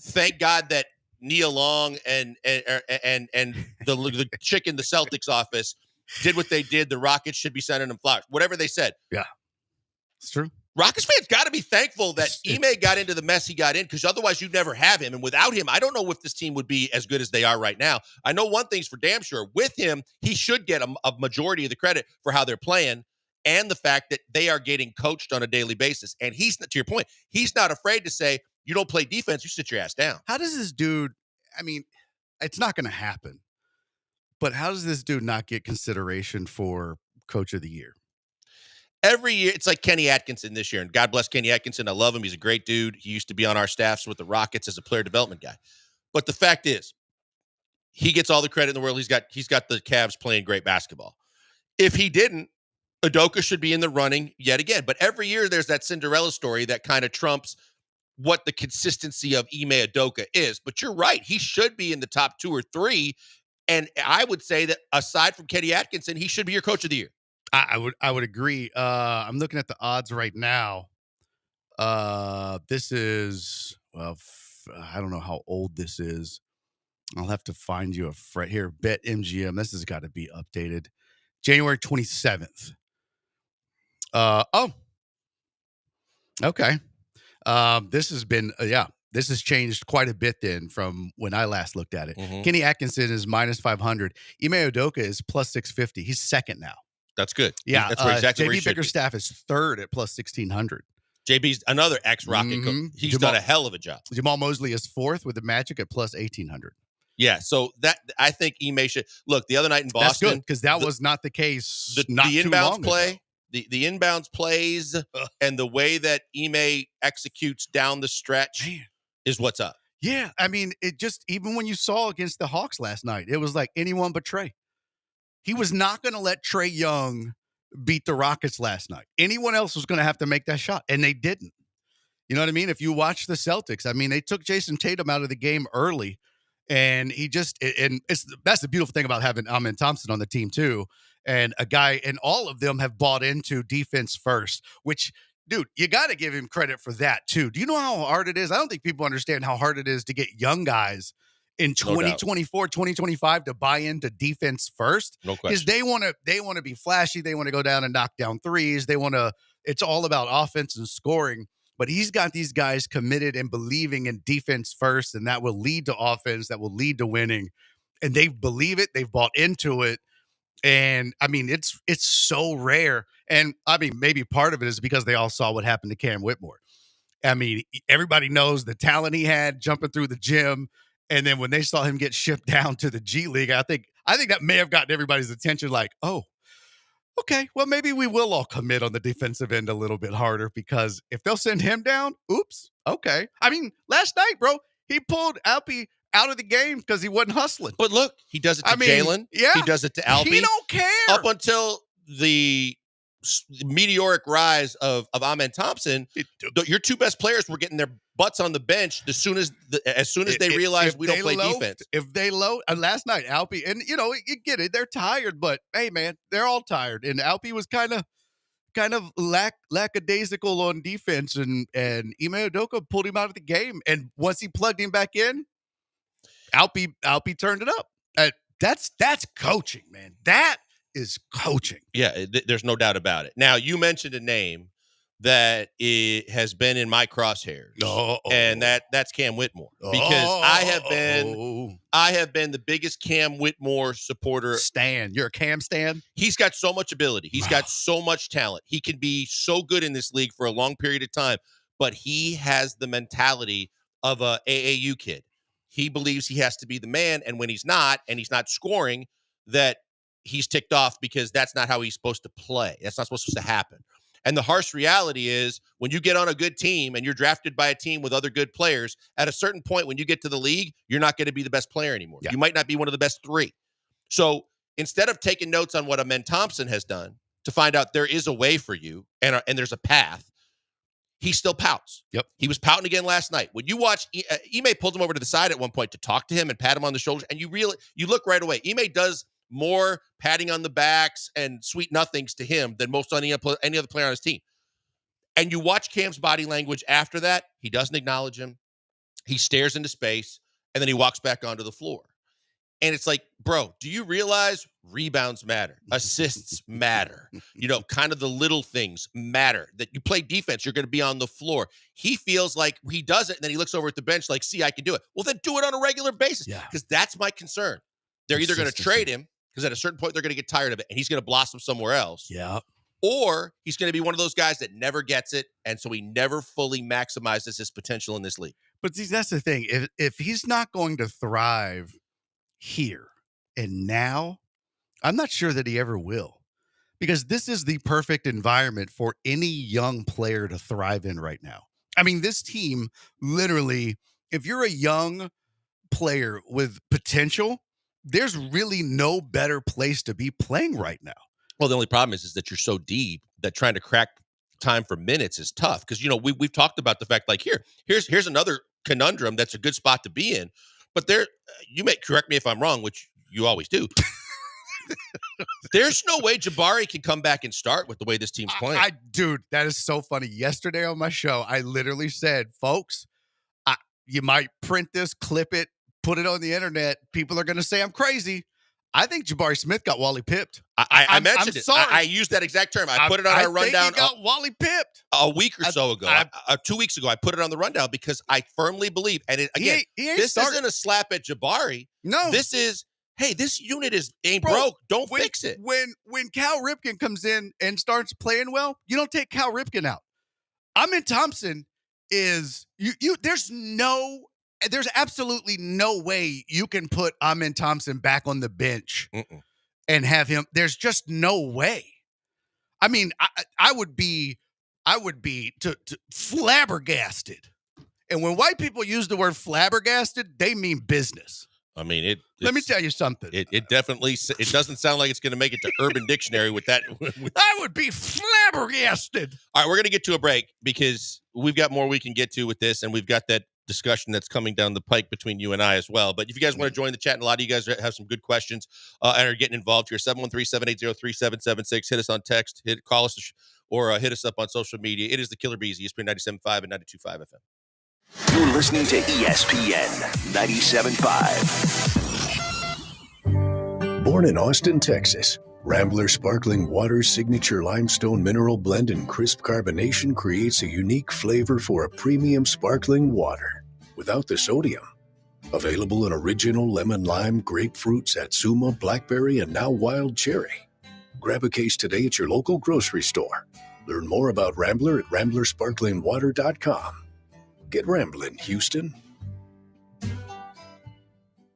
thank God that Nia Long and the chick in the Celtics office did what they did. The Rockets should be sending them flowers. Whatever they said. Yeah, it's true. Rockets fans got to be thankful that Ime got into the mess he got in, because otherwise you'd never have him. And without him, I don't know if this team would be as good as they are right now. I know one thing's for damn sure. With him, he should get a majority of the credit for how they're playing and the fact that they are getting coached on a daily basis. And he's, to your point, he's not afraid to say, you don't play defense, you sit your ass down. How does this dude, it's not going to happen, but how does this dude not get consideration for Coach of the Year? Every year, it's like Kenny Atkinson this year, and God bless Kenny Atkinson. I love him. He's a great dude. He used to be on our staffs with the Rockets as a player development guy. But the fact is, he gets all the credit in the world. He's got the Cavs playing great basketball. If he didn't, Udoka should be in the running yet again. But every year, there's that Cinderella story that kind of trumps what the consistency of Ime Udoka is. But you're right. He should be in the top 2 or 3. And I would say that aside from Kenny Atkinson, he should be your Coach of the Year. I would agree. I'm looking at the odds right now. This is, I don't know how old this is. I'll have to find you here. Bet MGM. This has got to be updated. January 27th. Okay. This has been, this has changed quite a bit then from when I last looked at it. Mm-hmm. Kenny Atkinson is minus 500. Ime Udoka is plus 650. He's second now. That's good. Yeah. That's exactly where he JB should Bickerstaff is third at plus 1600. JB's another ex-Rocket coach. He's done a hell of a job. Jamal Mosley is fourth with the Magic at plus 1800. Yeah, so that I think Ime should look the other night in Boston. That's good because that was not the case. The inbounds play, the inbounds plays, and the way that Ime executes down the stretch is what's up. Yeah, it just even when you saw against the Hawks last night, it was like anyone but Trae. He was not going to let Trae Young beat the Rockets last night. Anyone else was going to have to make that shot, and they didn't. You know what I mean? If you watch the Celtics, they took Jason Tatum out of the game early, and that's the beautiful thing about having Amen Thompson on the team too, and a guy, and all of them have bought into defense first, which, dude, you got to give him credit for that too. Do you know how hard it is? I don't think people understand how hard it is to get young guys in 2024, 2025 to buy into defense first. No question. Because they want to be flashy. They want to go down and knock down threes. It's all about offense and scoring. But he's got these guys committed and believing in defense first, and that will lead to offense, that will lead to winning. And they believe it. They've bought into it. And I mean, it's so rare. And I mean, maybe part of it is because they all saw what happened to Cam Whitmore. I mean, everybody knows the talent he had jumping through the gym. And then when they saw him get shipped down to the G League, I think that may have gotten everybody's attention. Like, oh, okay, well, maybe we will all commit on the defensive end a little bit harder, because if they'll send him down, oops, okay. I mean, last night, bro, he pulled Alpi out of the game because he wasn't hustling. But look, he does it to Jalen. Yeah, he does it to Alpi. He don't care. Up until the meteoric rise of Amen Thompson, your two best players were getting their butts on the bench as soon as they realized we don't play defense. If they load, and last night Alpi, and you get it, they're tired, but hey, man, they're all tired, and Alpi was kind of lackadaisical on defense, and Ime Udoka pulled him out of the game, and once he plugged him back in, Alpi turned it up. That's coaching, man. That is coaching. Yeah, there's no doubt about it. Now, you mentioned a name that it has been in my crosshairs, and that's Cam Whitmore, because I have been the biggest Cam Whitmore supporter. Stan, you're a Cam stan? He's got so much ability. He's got so much talent. He can be so good in this league for a long period of time, but he has the mentality of a AAU kid. He believes he has to be the man, and when he's not, and he's not scoring, that he's ticked off because that's not how he's supposed to play. That's not supposed to happen. And the harsh reality is, when you get on a good team and you're drafted by a team with other good players, at a certain point when you get to the league, you're not going to be the best player anymore. Yeah. You might not be one of the best three. So instead of taking notes on what Amen Thompson has done to find out there is a way for you and there's a path, he still pouts. Yep. He was pouting again last night. When you watch, Ime pulled him over to the side at one point to talk to him and pat him on the shoulders, and you look right away. Ime does more patting on the backs and sweet nothings to him than most any other player on his team. And you watch Cam's body language after that, he doesn't acknowledge him. He stares into space, and then he walks back onto the floor. And it's like, bro, do you realize rebounds matter? Assists matter. Kind of the little things matter. That you play defense, you're going to be on the floor. He feels like he does it, and then he looks over at the bench like, see, I can do it. Well, then do it on a regular basis, because that's my concern. They're either going to trade him, because at a certain point, they're going to get tired of it, and he's going to blossom somewhere else. Yeah. Or he's going to be one of those guys that never gets it, and so he never fully maximizes his potential in this league. But see, that's the thing. If he's not going to thrive here and now, I'm not sure that he ever will, because this is the perfect environment for any young player to thrive in right now. I mean, this team, literally, if you're a young player with potential, there's really no better place to be playing right now. Well, the only problem is that you're so deep that trying to crack time for minutes is tough, because we've talked about the fact, like, here's another conundrum that's a good spot to be in, but you may correct me if I'm wrong, which you always do. There's no way Jabari can come back and start with the way this team's playing. Dude, that is so funny. Yesterday on my show, I literally said, folks, you might print this, clip it, put it on the internet. People are going to say I'm crazy. I think Jabari Smith got Wally pipped. I mentioned it. Sorry. I used that exact term. I put it on our rundown. He got Wally pipped a week or so ago. 2 weeks ago, I put it on the rundown because I firmly believe, and this isn't a slap at Jabari. No. This is, hey, this unit ain't broke. Don't fix it. When Cal Ripken comes in and starts playing well, you don't take Cal Ripken out. Amen Thompson is there's absolutely no way you can put Amen Thompson back on the bench and have him. There's just no way. I mean, I would be flabbergasted. And when white people use the word flabbergasted, they mean business. I mean, let me tell you something. It definitely, it doesn't sound like it's going to make it to Urban Dictionary with that. I would be flabbergasted. All right, we're going to get to a break because we've got more we can get to with this, and we've got that discussion that's coming down the pike between you and I as well. But if you guys want to join the chat, and a lot of you guys have some good questions and are getting involved here, 713-780-3776. Hit us on text, call us, or hit us up on social media. It is the Killer Bees, ESPN 97.5 and 92.5 FM. You're listening to ESPN 97.5. Born in Austin, Texas, Rambler Sparkling Water's signature limestone mineral blend and crisp carbonation creates a unique flavor for a premium sparkling water without the sodium. Available in original lemon, lime, grapefruit, satsuma, blackberry, and now wild cherry. Grab a case today at your local grocery store. Learn more about Rambler at ramblersparklingwater.com. Get ramblin', Houston.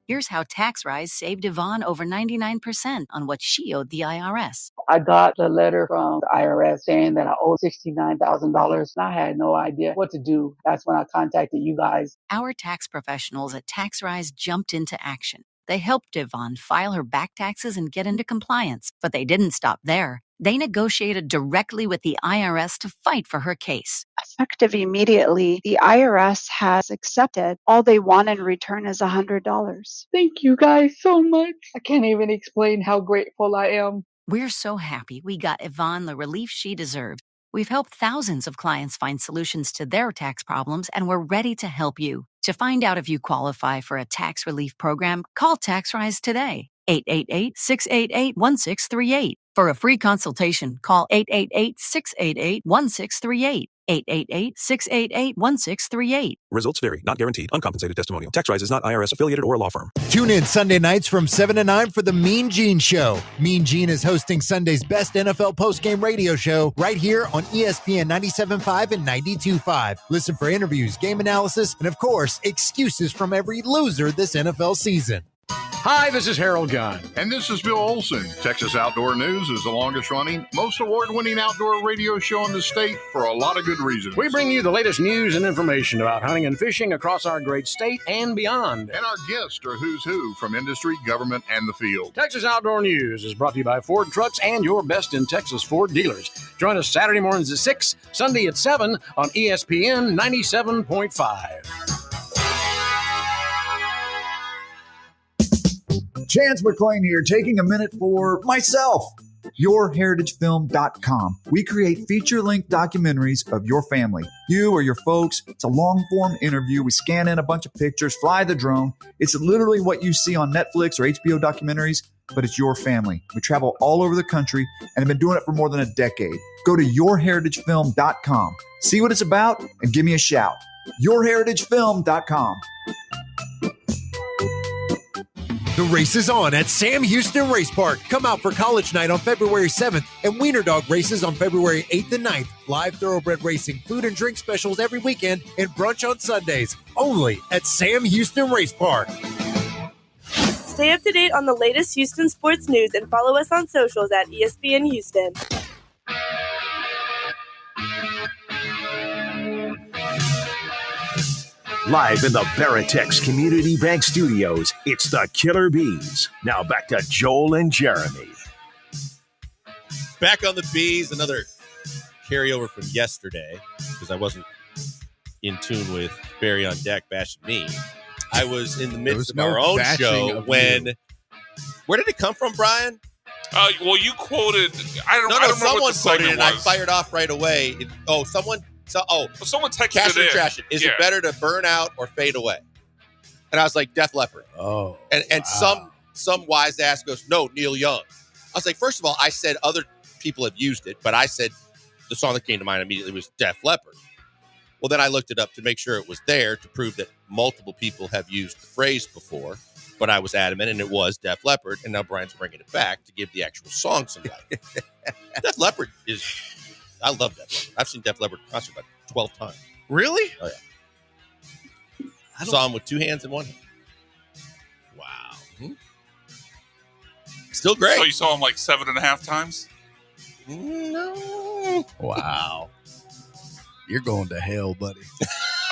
Here's how Tax Rise saved Yvonne over 99% on what she owed the IRS. I got a letter from the IRS saying that I owed $69,000, and I had no idea what to do. That's when I contacted you guys. Our tax professionals at Tax Rise jumped into action. They helped Yvonne file her back taxes and get into compliance, but they didn't stop there. They negotiated directly with the IRS to fight for her case. Effective immediately, the IRS has accepted. All they want in return is $100. Thank you guys so much. I can't even explain how grateful I am. We're so happy we got Yvonne the relief she deserved. We've helped thousands of clients find solutions to their tax problems, and we're ready to help you. To find out if you qualify for a tax relief program, call TaxRise today. 888-688-1638. For a free consultation, call 888-688-1638. 888-688-1638. Results vary, not guaranteed, uncompensated testimonial. Tax Rise is not IRS affiliated or a law firm. Tune in Sunday nights from 7 to 9 for the Mean Gene Show. Mean Gene is hosting Sunday's best NFL postgame radio show right here on ESPN 97.5 and 92.5. Listen for interviews, game analysis, and of course, excuses from every loser this NFL season. Hi, this is Harold Gunn. And this is Bill Olson. Texas Outdoor News is the longest running, most award-winning outdoor radio show in the state for a lot of good reasons. We bring you the latest news and information about hunting and fishing across our great state and beyond. And our guests are who's who from industry, government, and the field. Texas Outdoor News is brought to you by Ford Trucks and your best in Texas Ford dealers. Join us Saturday mornings at 6, Sunday at 7 on ESPN 97.5. Chance McClain here, taking a minute for myself. YourHeritageFilm.com. We create feature-length documentaries of your family, you or your folks. It's a long-form interview. We scan in a bunch of pictures, fly the drone. It's literally what you see on Netflix or HBO documentaries, but it's your family. We travel all over the country and have been doing it for more than a decade. Go to YourHeritageFilm.com. See what it's about and give me a shout. YourHeritageFilm.com. The race is on at Sam Houston Race Park. Come out for College Night on February 7th and Wiener Dog races on February 8th and 9th. Live thoroughbred racing, food and drink specials every weekend, and brunch on Sundays. Only at Sam Houston Race Park. Stay up to date on the latest Houston sports news and follow us on socials at ESPN Houston. Live in the Veritex Community Bank Studios, it's the Killer Bees. Now back to Joel and Jeremy. Back on the Bees, another carryover from yesterday, because I wasn't in tune with Barry on deck bashing me. I was in the midst of our own show when... Where did it come from, Brian? Well, you quoted... I don't remember someone what the quoted it, and I was. fired off right away. Someone texted Cash it or in. trash it. Is it better to burn out or fade away? And I was like, Def Leppard. Oh. And some wise ass goes, no, Neil Young. I was like, first of all, I said other people have used it, but I said the song that came to mind immediately was Def Leppard. Well, then I looked it up to make sure it was there to prove that multiple people have used the phrase before, but I was adamant, and it was Def Leppard, and now Brian's bringing it back to give the actual song some life. Def Leppard is... I love Def Leppard. I've seen Def Leppard concert about 12 times. Really? Oh, yeah. I saw him with two hands in one hand. Wow. Mm-hmm. Still great. So you saw him like 7.5 times? No. Wow. You're going to hell, buddy.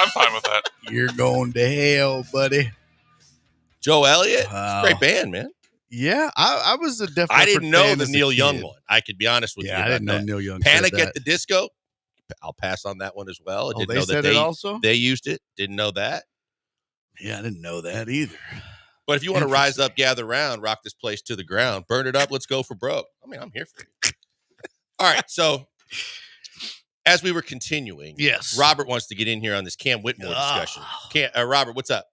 I'm fine with that. You're going to hell, buddy. Joe Elliott? It's a great band, man. Yeah, I was a Def Leppard I didn't know fan the as a Neil Young kid. one. I could be honest with you. Yeah, I didn't know Neil Young said Panic that. at the Disco. I'll pass on that one as well. I didn't they know said that it also? They used it. Didn't know that. Yeah, I didn't know that either. But if you want to rise up, gather round, rock this place to the ground, burn it up, let's go for broke. I mean, I'm here for you. All right, so as we were continuing, yes, Robert wants to get in here on this Cam Whitmore discussion. Robert, what's up?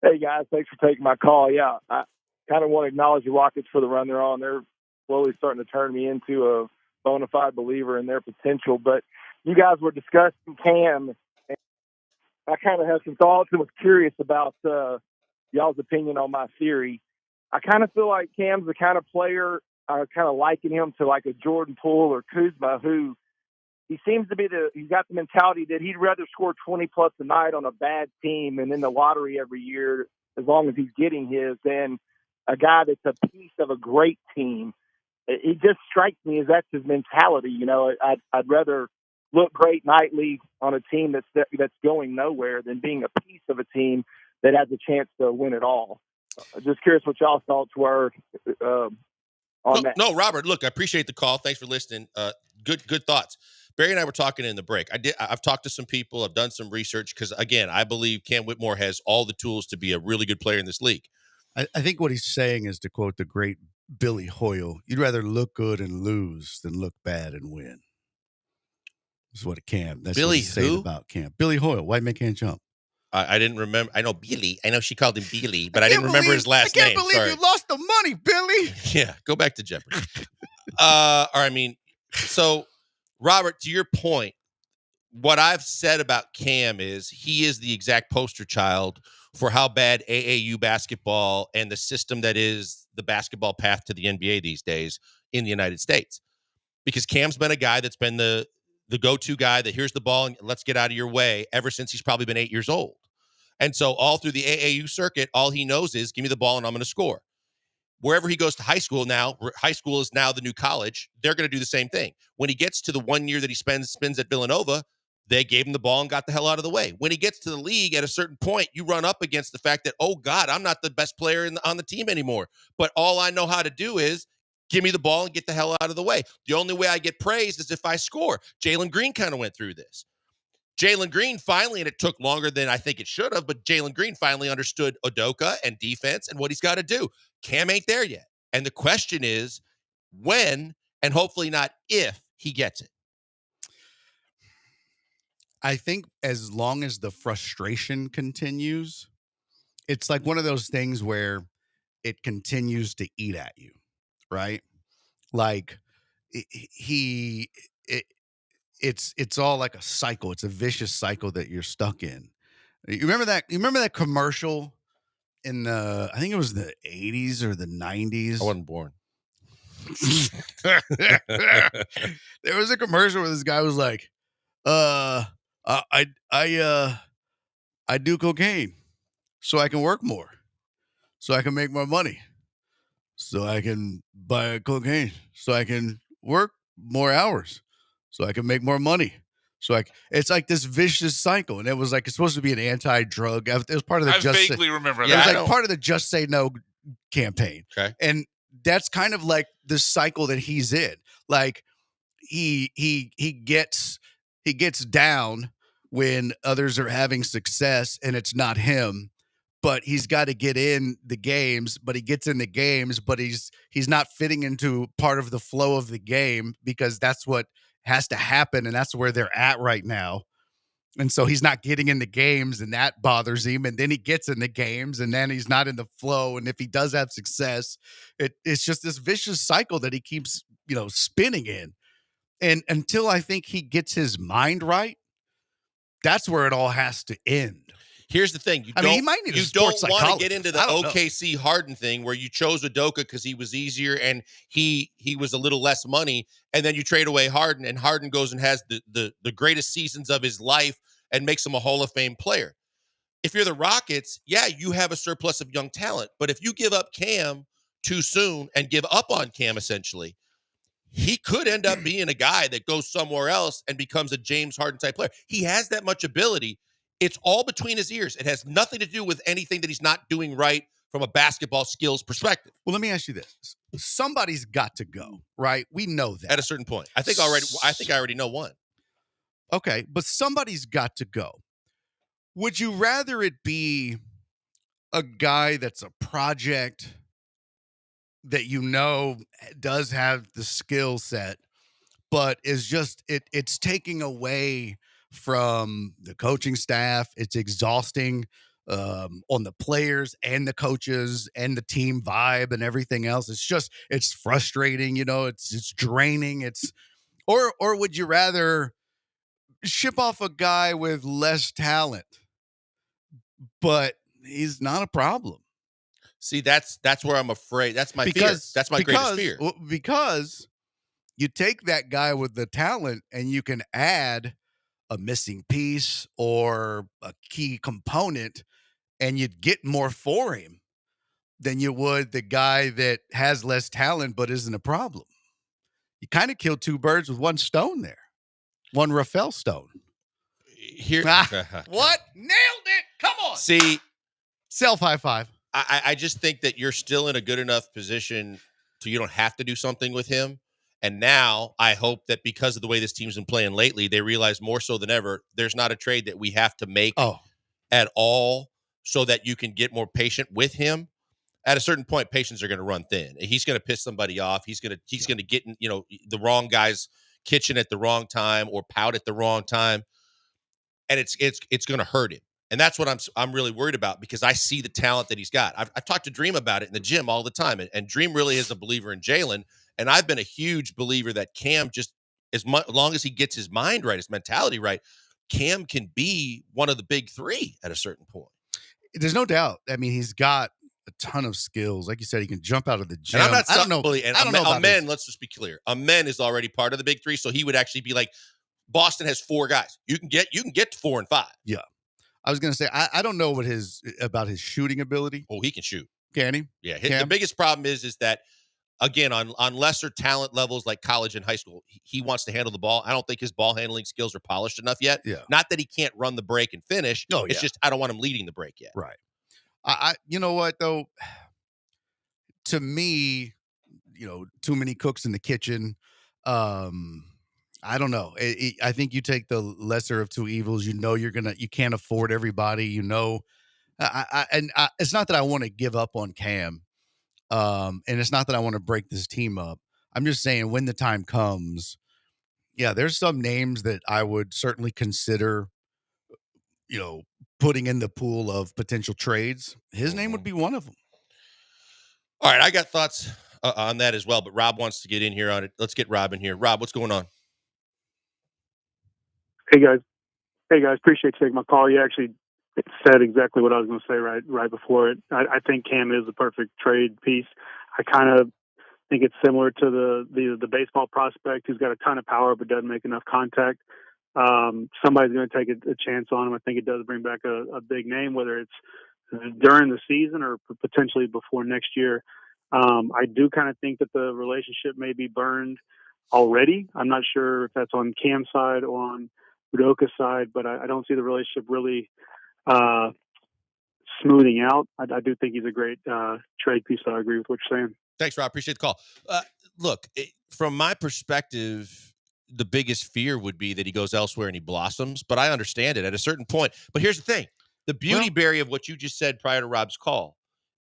Hey, guys, thanks for taking my call. Yeah, I kind of want to acknowledge the Rockets for the run they're on. They're slowly starting to turn me into a bona fide believer in their potential. But you guys were discussing Cam, and I kind of had some thoughts and was curious about y'all's opinion on my theory. I kind of feel like Cam's the kind of player, I kind of liken him to like a Jordan Poole or Kuzma, who he seems to be he's got the mentality that he'd rather score 20-plus a night on a bad team and in the lottery every year, as long as he's getting his, than a guy that's a piece of a great team. It just strikes me as that's his mentality. You know, I'd rather look great nightly on a team that's going nowhere than being a piece of a team that has a chance to win it all. Just curious what y'all's thoughts were on that. No, Robert, look, I appreciate the call. Thanks for listening. Good thoughts. Barry and I were talking in the break. I've talked to some people. I've done some research because, again, I believe Cam Whitmore has all the tools to be a really good player in this league. I think what he's saying is, to quote the great Billy Hoyle, you'd rather look good and lose than look bad and win. That's what That's Billy what he's saying about Cam. Billy Hoyle, White Man Can't Jump. I didn't remember. I know Billy. I know she called him Billy, but I didn't remember his last name. I can't believe you lost the money, Billy. Yeah, go back to Jeopardy. So, Robert, to your point, what I've said about Cam is he is the exact poster child for how bad AAU basketball and the system that is the basketball path to the NBA these days in the United States. Because Cam's been a guy that's been the go-to guy that here's the ball and let's get out of your way ever since he's probably been 8 years old. And so all through the AAU circuit, all he knows is give me the ball and I'm going to score. Wherever he goes to high school now, high school is now the new college, they're going to do the same thing. When he gets to the 1 year that he spins at Villanova, they gave him the ball and got the hell out of the way. When he gets to the league, at a certain point, you run up against the fact that, oh, God, I'm not the best player on the team anymore. But all I know how to do is give me the ball and get the hell out of the way. The only way I get praised is if I score. Jalen Green kind of went through this. Jalen Green finally, and it took longer than I think it should have, but Jalen Green finally understood Udoka and defense and what he's got to do. Cam ain't there yet. And the question is when, and hopefully not if, he gets it. I think as long as the frustration continues, it's like one of those things where it continues to eat at you, right? Like it's all like a cycle. It's a vicious cycle that you're stuck in. You remember that commercial in the, I think it was the 80s or the 90s. I wasn't born. There was a commercial where this guy was like, I do cocaine so I can work more, so I can make more money, so I can buy cocaine, so I can work more hours, so I can make more money. So it's like this vicious cycle, and it was like it's supposed to be an anti-drug. It was part of the I vaguely remember that. It was like part of the Just Say No campaign. Okay, and that's kind of like the cycle that he's in. Like he gets down when others are having success and it's not him, but he's got to get in the games, but he gets in the games, but he's not fitting into part of the flow of the game because that's what has to happen. And that's where they're at right now. And so he's not getting in the games and that bothers him. And then he gets in the games and then he's not in the flow. And if he does have success, it's just this vicious cycle that he keeps, spinning in. And until I think he gets his mind right, that's where it all has to end. Here's the thing. He might need a sports don't want to psychologist. get into the OKC Harden thing where you chose Udoka because he was easier and he was a little less money, and then you trade away Harden, and Harden goes and has the greatest seasons of his life and makes him a Hall of Fame player. If you're the Rockets, yeah, you have a surplus of young talent, but if you give up Cam too soon and give up on Cam essentially, he could end up being a guy that goes somewhere else and becomes a James Harden type player. He has that much ability. It's all between his ears. It has nothing to do with anything that he's not doing right from a basketball skills perspective. Well, let me ask you this. Somebody's got to go, right? We know that. At a certain point. I think I already know one. Okay, but somebody's got to go. Would you rather it be a guy that's a project that does have the skill set, but is just it's taking away from the coaching staff. It's exhausting on the players and the coaches and the team vibe and everything else. It's frustrating, it's draining. Or would you rather ship off a guy with less talent, but he's not a problem? See, that's where I'm afraid. That's my fear. That's my greatest fear. Because you take that guy with the talent and you can add a missing piece or a key component, and you'd get more for him than you would the guy that has less talent but isn't a problem. You kind of killed two birds with one stone there. One Rafael stone. Here, what? Nailed it. Come on. See, self high five. I just think that you're still in a good enough position so you don't have to do something with him. And now I hope that because of the way this team's been playing lately, they realize more so than ever, there's not a trade that we have to make at all so that you can get more patient with him. At a certain point, patience are going to run thin. He's going to piss somebody off. He's going to get in, the wrong guy's kitchen at the wrong time or pout at the wrong time. And it's going to hurt him. And that's what I'm really worried about, because I see the talent that he's got. I've talked to Dream about it in the gym all the time, and Dream really is a believer in Jalen. And I've been a huge believer that Cam, just as long as he gets his mind right, his mentality right, Cam can be one of the big three at a certain point. There's no doubt. I mean, he's got a ton of skills. Like you said, he can jump out of the gym. And I don't know. Amen, let's just be clear. Amen is already part of the big three, so he would actually be like, Boston has four guys. You can get to 4 and 5. Yeah. I was going to say, I don't know about his shooting ability. Oh, he can shoot. Can he? Yeah. The biggest problem is that, again, on lesser talent levels like college and high school, he wants to handle the ball. I don't think his ball handling skills are polished enough yet. Yeah. Not that he can't run the break and finish. No, it's just I don't want him leading the break yet. Right. You know what, though? To me, too many cooks in the kitchen. I don't know. I think you take the lesser of two evils. You can't afford everybody. It's not that I want to give up on Cam, and it's not that I want to break this team up. I'm just saying, when the time comes, there's some names that I would certainly consider, putting in the pool of potential trades. His name would be one of them. All right, I got thoughts on that as well, but Rob wants to get in here on it. Let's get Rob in here. Rob, what's going on? Hey guys, appreciate you taking my call. You actually said exactly what I was going to say right before it. I think Cam is the perfect trade piece. I kind of think it's similar to the baseball prospect who's got a ton of power but doesn't make enough contact. Somebody's going to take a chance on him. I think it does bring back a big name, whether it's during the season or potentially before next year. I do kind of think that the relationship may be burned already. I'm not sure if that's on Cam's side or on Udoka's side, but I don't see the relationship really smoothing out. I do think he's a great trade piece, so I agree with what you're saying. Thanks, Rob. Appreciate the call. Look, from my perspective, the biggest fear would be that he goes elsewhere and he blossoms, but I understand it at a certain point. But here's the thing. The beauty, Barry, of what you just said prior to Rob's call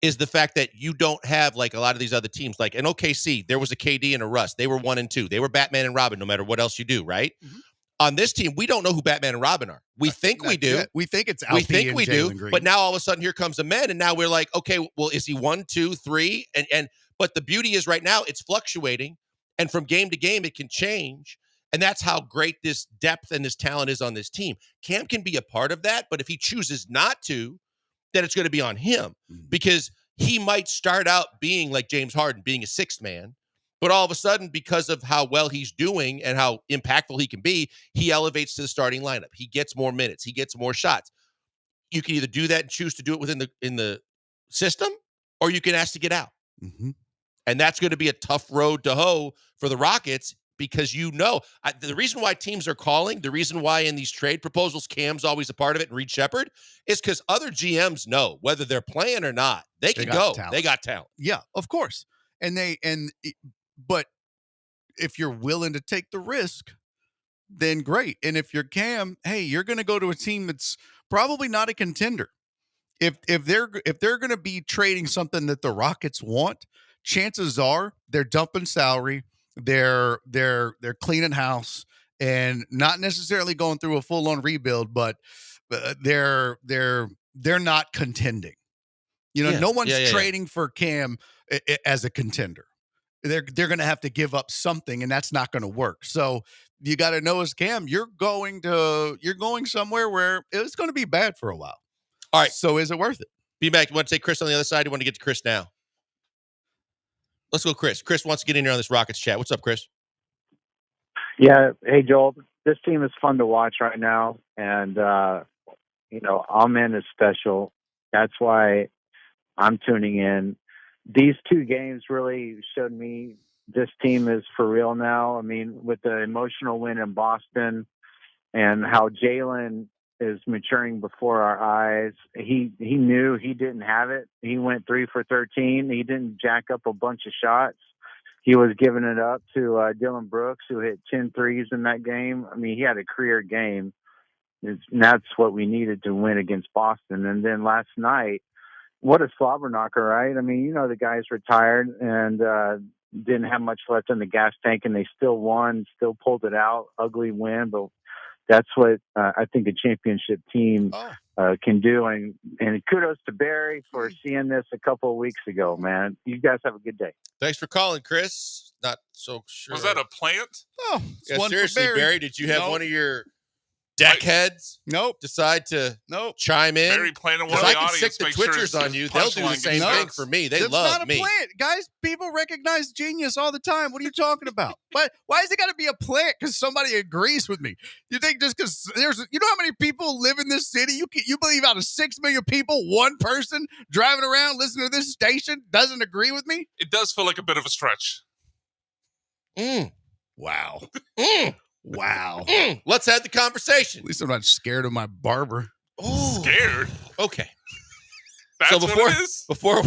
is the fact that you don't have like a lot of these other teams. Like in OKC, there was a KD and a Russ. They were 1 and 2. They were Batman and Robin no matter what else you do, right? Mm-hmm. On this team, we don't know who Batman and Robin are. We think we do. We think it's Alfie. We think we do. Green. But now all of a sudden here comes a man, and now we're like, okay, well, is he 1, 2, 3? But the beauty is right now it's fluctuating, and from game to game it can change. And that's how great this depth and this talent is on this team. Cam can be a part of that, but if he chooses not to, then it's going to be on him because he might start out being like James Harden, being a sixth man, but all of a sudden, because of how well he's doing and how impactful he can be, he elevates to the starting lineup. He gets more minutes. He gets more shots. You can either do that and choose to do it within the system, or you can ask to get out. Mm-hmm. And that's going to be a tough road to hoe for the Rockets. Because the reason why teams are calling, the reason why in these trade proposals Cam's always a part of it and Reed Shepherd is because other GMs know whether they're playing or not, they can go. Talent. They got talent. Yeah, of course. But if you're willing to take the risk, then great. And if you're Cam, hey, you're going to go to a team that's probably not a contender. If they're going to be trading something that the Rockets want, chances are they're dumping salary. They're cleaning house and not necessarily going through a full-on rebuild, but they're not contending. No one's trading for Cam as a contender. They're going to have to give up something, and that's not going to work. So you got to know as Cam, you're going somewhere where it's going to be bad for a while. All right. So is it worth it? B-Mac, you want to take Chris on the other side? You want to get to Chris now? Let's go, Chris. Chris wants to get in here on this Rockets chat. What's up, Chris? Yeah. Hey, Joel. This team is fun to watch right now. And, Amen is special. That's why I'm tuning in. These two games really showed me this team is for real now. I mean, with the emotional win in Boston and how Jalen is maturing before our eyes. He knew he didn't have it. He went 3 for 13. He didn't jack up a bunch of shots. He was giving it up to Dylan Brooks, who hit 10 threes in that game. I mean, he had a career game. And that's what we needed to win against Boston. And then last night, what a slobber knocker, right? I mean, the guy's retired and didn't have much left in the gas tank, and they still won, still pulled it out. Ugly win, but that's what I think a championship team can do. And kudos to Barry for seeing this a couple of weeks ago, man. You guys have a good day. Thanks for calling, Chris. Not so sure. Was that a plant? Oh, yeah, seriously, Barry, did you have one of your deckheads decide to chime in? Barry playing one of Because the I can audience, stick the make sure Twitchers on you. They'll do the same thing for me. They That's love not a me. plant. Guys, people recognize genius all the time. What are you talking about? But why is it got to be a plant because somebody agrees with me? You think just because there's, how many people live in this city? You believe out of 6 million people, one person driving around listening to this station doesn't agree with me? It does feel like a bit of a stretch. Wow. Wow. Let's have the conversation. At least I'm not scared of my barber. Scared? Okay. That's so what it is? before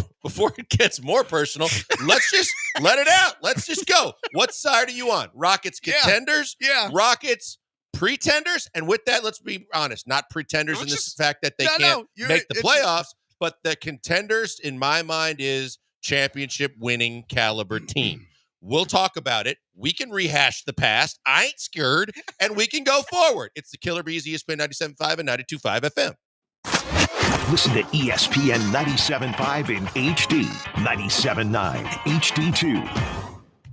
it gets more personal, let's just let it out. Let's just go. What side are you on? Rockets contenders? Yeah. Rockets pretenders? And with that, let's be honest, not pretenders in this fact that they can't make the playoffs, but the contenders in my mind is championship winning caliber team. We'll talk about it. We can rehash the past. I ain't scared, and we can go forward. It's the Killer Bees, ESPN 97.5 and 92.5 FM. Listen to ESPN 97.5 in HD, 97.9 HD2.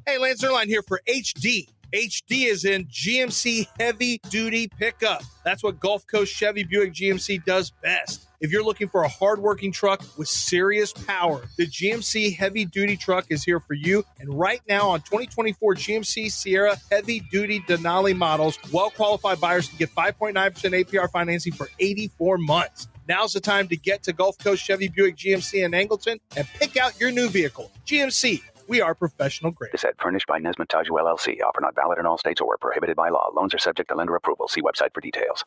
Hey, Lance Erline here for HD. HD is in GMC Heavy Duty Pickup. That's what Gulf Coast Chevy Buick GMC does best. If you're looking for a hardworking truck with serious power, the GMC Heavy Duty truck is here for you. And right now on 2024 GMC Sierra Heavy Duty Denali models, well-qualified buyers can get 5.9% APR financing for 84 months. Now's the time to get to Gulf Coast Chevy Buick GMC in Angleton and pick out your new vehicle. GMC, we are professional grade. This ad furnished by Nesmith Taju LLC. Offer not valid in all states or prohibited by law. Loans are subject to lender approval. See website for details.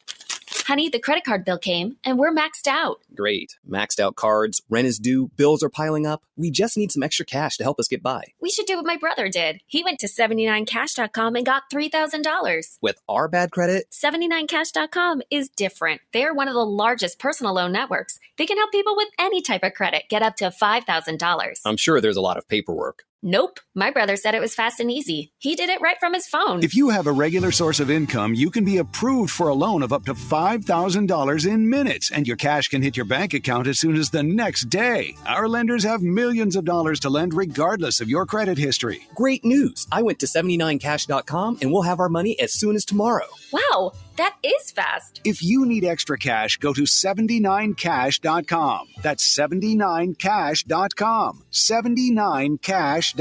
Honey, the credit card bill came, and we're maxed out. Great. Maxed out cards, rent is due, bills are piling up. We just need some extra cash to help us get by. We should do what my brother did. He went to 79cash.com and got $3,000. With our bad credit? 79cash.com is different. They're one of the largest personal loan networks. They can help people with any type of credit get up to $5,000. I'm sure there's a lot of paperwork. Nope. My brother said it was fast and easy. He did it right from his phone. If you have a regular source of income, you can be approved for a loan of up to $5,000 in minutes, and your cash can hit your bank account as soon as the next day. Our lenders have millions of dollars to lend regardless of your credit history. Great news. I went to 79cash.com and we'll have our money as soon as tomorrow. Wow, that is fast. If you need extra cash, go to 79cash.com. That's 79cash.com. 79cash.com.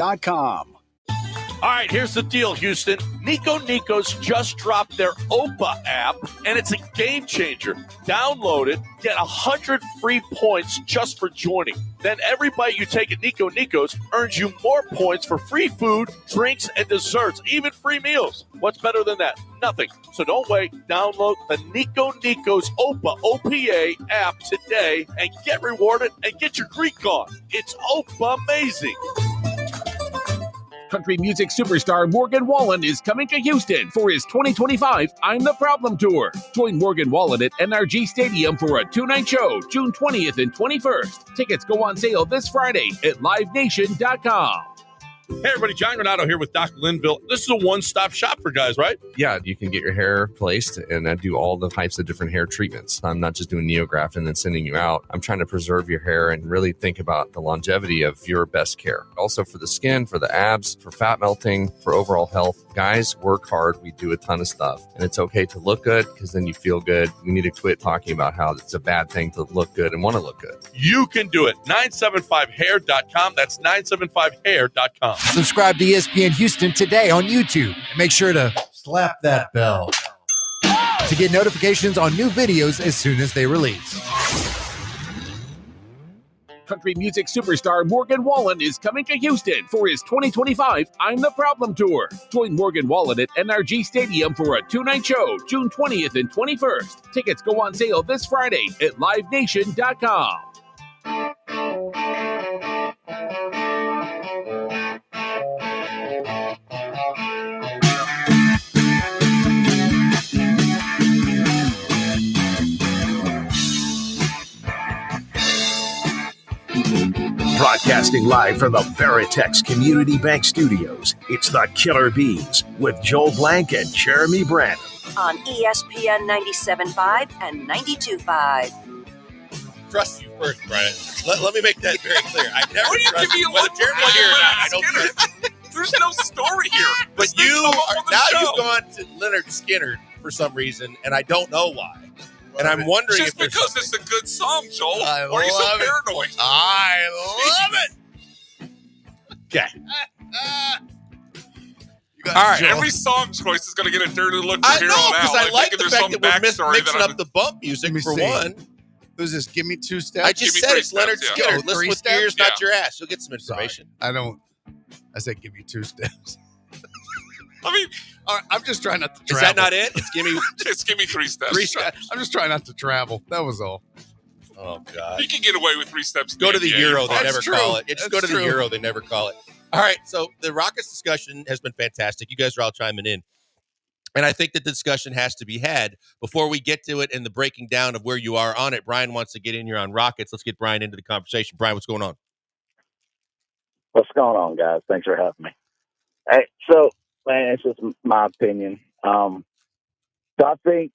All right, here's the deal, Houston. Nico's just dropped their OPA app, and it's a game changer. Download it, get 100 free points just for joining. Then every bite you take at Nico's earns you more points for free food, drinks, and desserts, even free meals. What's better than that? Nothing. So don't wait. Download the Nico's OPA, O-P-A app today and get rewarded and get your Greek on. It's OPA amazing. Country music superstar Morgan Wallen is coming to Houston for his 2025 I'm the Problem Tour. Join Morgan Wallen at NRG Stadium for a 2-night show, June 20th and 21st. Tickets go on sale this Friday at livenation.com. Hey, everybody, John Granato here with Doc Linville. This is a one-stop shop for guys, right? Yeah, you can get your hair placed, and I do all the types of different hair treatments. I'm not just doing NeoGraft and then sending you out. I'm trying to preserve your hair and really think about the longevity of your best care. Also for the skin, for the abs, for fat melting, for overall health. Guys work hard. We do a ton of stuff, and it's okay to look good because then you feel good. We need to quit talking about how it's a bad thing to look good and want to look good. You can do it. 975hair.com. That's 975hair.com. Subscribe to ESPN Houston today on YouTube and make sure to slap that bell to get notifications on new videos as soon as they release. Country music superstar Morgan Wallen is coming to Houston for his 2025 I'm the Problem Tour. Join Morgan Wallen at NRG Stadium for a 2-night show, June 20th and 21st. Tickets go on sale this Friday at livenation.com. Broadcasting live from the Veritex Community Bank Studios, it's the Killer Bees with Joel Blank and Jeremy Branham. On ESPN 97.5 and 92.5. Trust you first, Brian. Let me make that very clear. I never Why do you trust give me you. a Whether look Jeremy like here or Leonard not, I don't Skinner? care. There's no story here. But This you didn't come up are on the now show. you've gone to Leonard Skinner for some reason, and I don't know why. And I'm wondering Just if there's because it's a good song, Joel. I Why are you so love it. paranoid? I love it. Okay. All right, every song choice is going to get a dirty look from I here know, on out. because I like the there's fact some that we're backstory mixing that up the bump music for see. one. Who's this? Give me 2 steps. I just Give me said 3 it's Leonard steps, yeah. Skinner. Oh, Listen 3 with steps? ears, not Yeah. your ass. You'll get some information. I said give me 2 steps. I mean, All right, I'm just trying not to Is travel. that not it? It's give me just give me 3 steps. 3 steps. I'm just trying not to travel. That was all. Oh God. You can get away with 3 steps. Go to the Yeah, Euro. you're They fine. never true. call it. Just go That's to the true. Euro. They never call it. All right. So the Rockets discussion has been fantastic. You guys are all chiming in. And I think that the discussion has to be had before we get to it and the breaking down of where you are on it. Brian wants to get in here on Rockets. Let's get Brian into the conversation. Brian, what's going on? What's going on, guys? Thanks for having me. Hey, so, man, it's just my opinion. So I think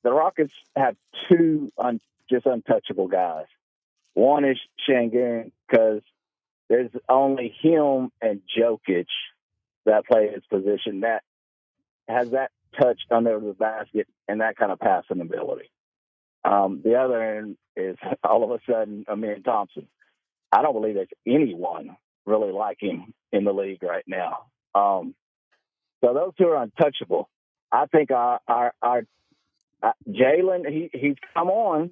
the Rockets have 2 just untouchable guys. One is Şengün, because there's only him and Jokic that play his position that has that touch under the basket and that kind of passing ability. The other end is all of a sudden Amir Thompson. I don't believe there's anyone really like him in the league right now. So those 2 are untouchable. I think our Jalen, he's come on,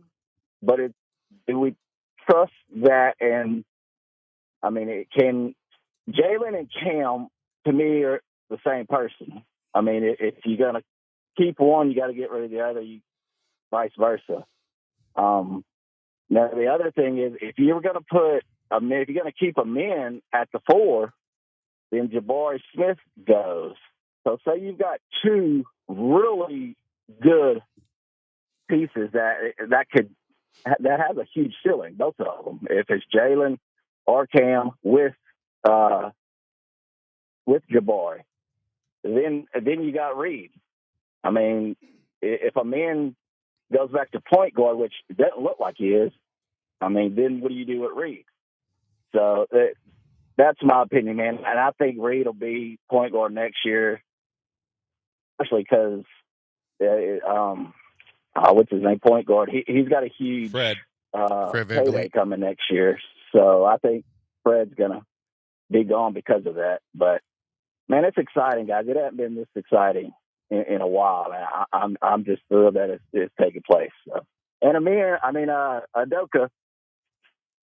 but do we trust that? And I mean, Jalen and Cam to me are the same person. I mean, if you're gonna keep one, you got to get rid of the other. Vice versa. Now the other thing is, if you're gonna if you're gonna keep a man at the 4, then Jabari Smith goes. So say you've got 2 really good pieces that has a huge ceiling, both of them. If it's Jalen or Cam with Jabari, then you got Reed. I mean, if a man goes back to point guard, which it doesn't look like he is, I mean, then what do you do with Reed? So that's my opinion, man. And I think Reed will be point guard next year, especially because what's his name? Point guard. He's got a huge Fred payday coming next year. So I think Fred's gonna be gone because of that. But man, it's exciting, guys. It hasn't been this exciting in a while. Man. I'm just thrilled that it's taking place. So. And Udoka,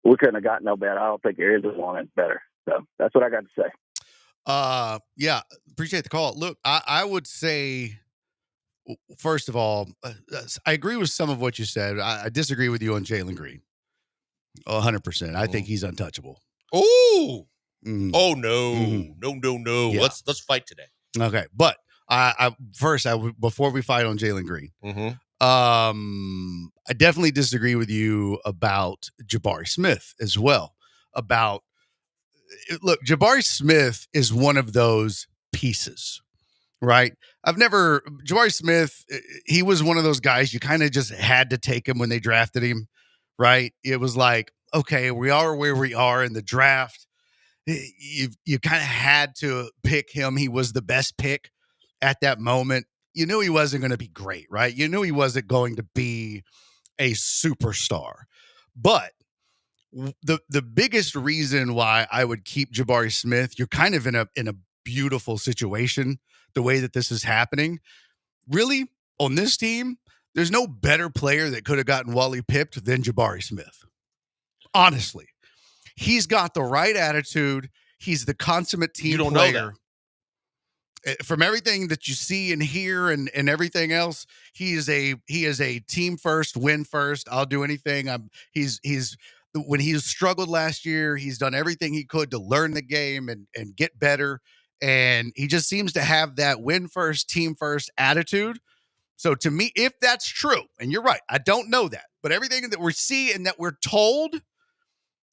we couldn't have gotten no better. I don't think there is one that's better. So that's what I got to say. Yeah, appreciate the call. Look, I would say, first of all, I agree with some of what you said. I disagree with you on Jalen Green. 100%. I think he's untouchable. Ooh. Mm. Oh no. Mm. No. Yeah. Let's fight today. Okay, but before we fight on Jalen Green, I definitely disagree with you about Jabari Smith as well. About look, Jabari Smith is one of those pieces, right? Jabari Smith, he was one of those guys you kind of just had to take him when they drafted him, right? It was like, okay, we are where we are in the draft. You kind of had to pick him. He was the best pick at that moment. You knew he wasn't going to be great, right? You knew he wasn't going to be a superstar. But the biggest reason why I would keep Jabari Smith, you're kind of in a beautiful situation the way that this is happening. Really, on this team, there's no better player that could have gotten Wally pipped than Jabari Smith. Honestly. He's got the right attitude. He's the consummate team player. You don't know that. From everything that you see and hear and everything else, he is a team first, win first. I'll do anything. He's when he struggled last year, he's done everything he could to learn the game and get better. And he just seems to have that win first, team first attitude. So to me, if that's true, and you're right, I don't know that, but everything that we see and that we're told,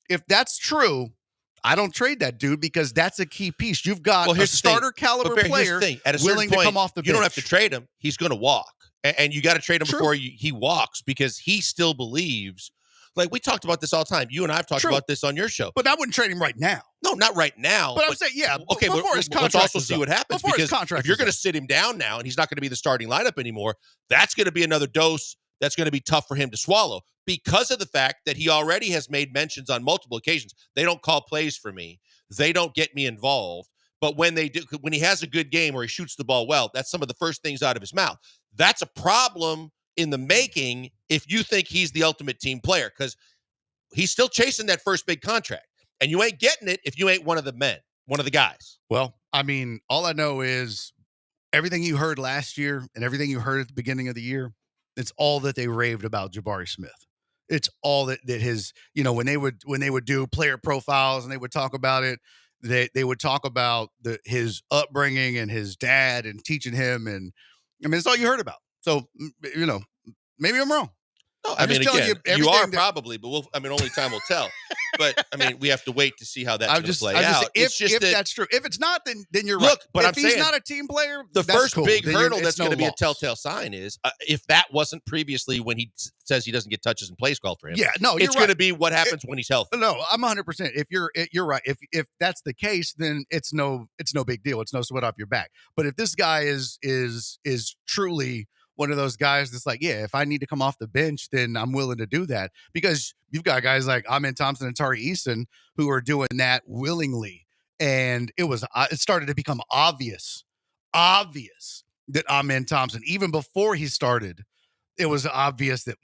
if that's true, I don't trade that dude because that's a key piece. You've got a starter caliber player willing to come off the bench. You don't have to trade him. He's going to walk. And you got to trade him before he walks because he still believes. Like we talked about this all the time. You and I have talked about this on your show. But I wouldn't trade him right now. No, not right now. But I'm saying, okay, before his contract let's also see what happens. Before his because contract if you're going to sit him down now and he's not going to be the starting lineup anymore, that's going to be another dose that's going to be tough for him to swallow because of the fact that he already has made mentions on multiple occasions. They don't call plays for me. They don't get me involved. But when they do, when he has a good game or he shoots the ball well, that's some of the first things out of his mouth. That's a problem in the making if you think he's the ultimate team player because he's still chasing that first big contract. And you ain't getting it if you ain't one of the men, one of the guys. Well, I mean, all I know is everything you heard last year and everything you heard at the beginning of the year, it's all that they raved about Jabari Smith. It's all that his, when they would do player profiles and they would talk about it, they would talk about his upbringing and his dad and teaching him. And I mean, it's all you heard about. So, maybe I'm wrong. No, I mean, again, you are probably, but only time will tell. But I mean, we have to wait to see how that's going to play out. If that's true. If it's not, then you're right. But if he's not a team player, the first cool. big hurdle that's going to be a telltale sign is if that wasn't previously when he says he doesn't get touches and plays called for him. Yeah, no, it's going to be what happens when he's healthy. No, I'm 100%. If you're right. If that's the case, then it's no big deal. It's no sweat off your back. But if this guy is truly one of those guys that's like, yeah, if I need to come off the bench, then I'm willing to do that because you've got guys like Amen Thompson and Tari Eason who are doing that willingly. And it started to become obvious that Amen Thompson, even before he started, it was obvious that,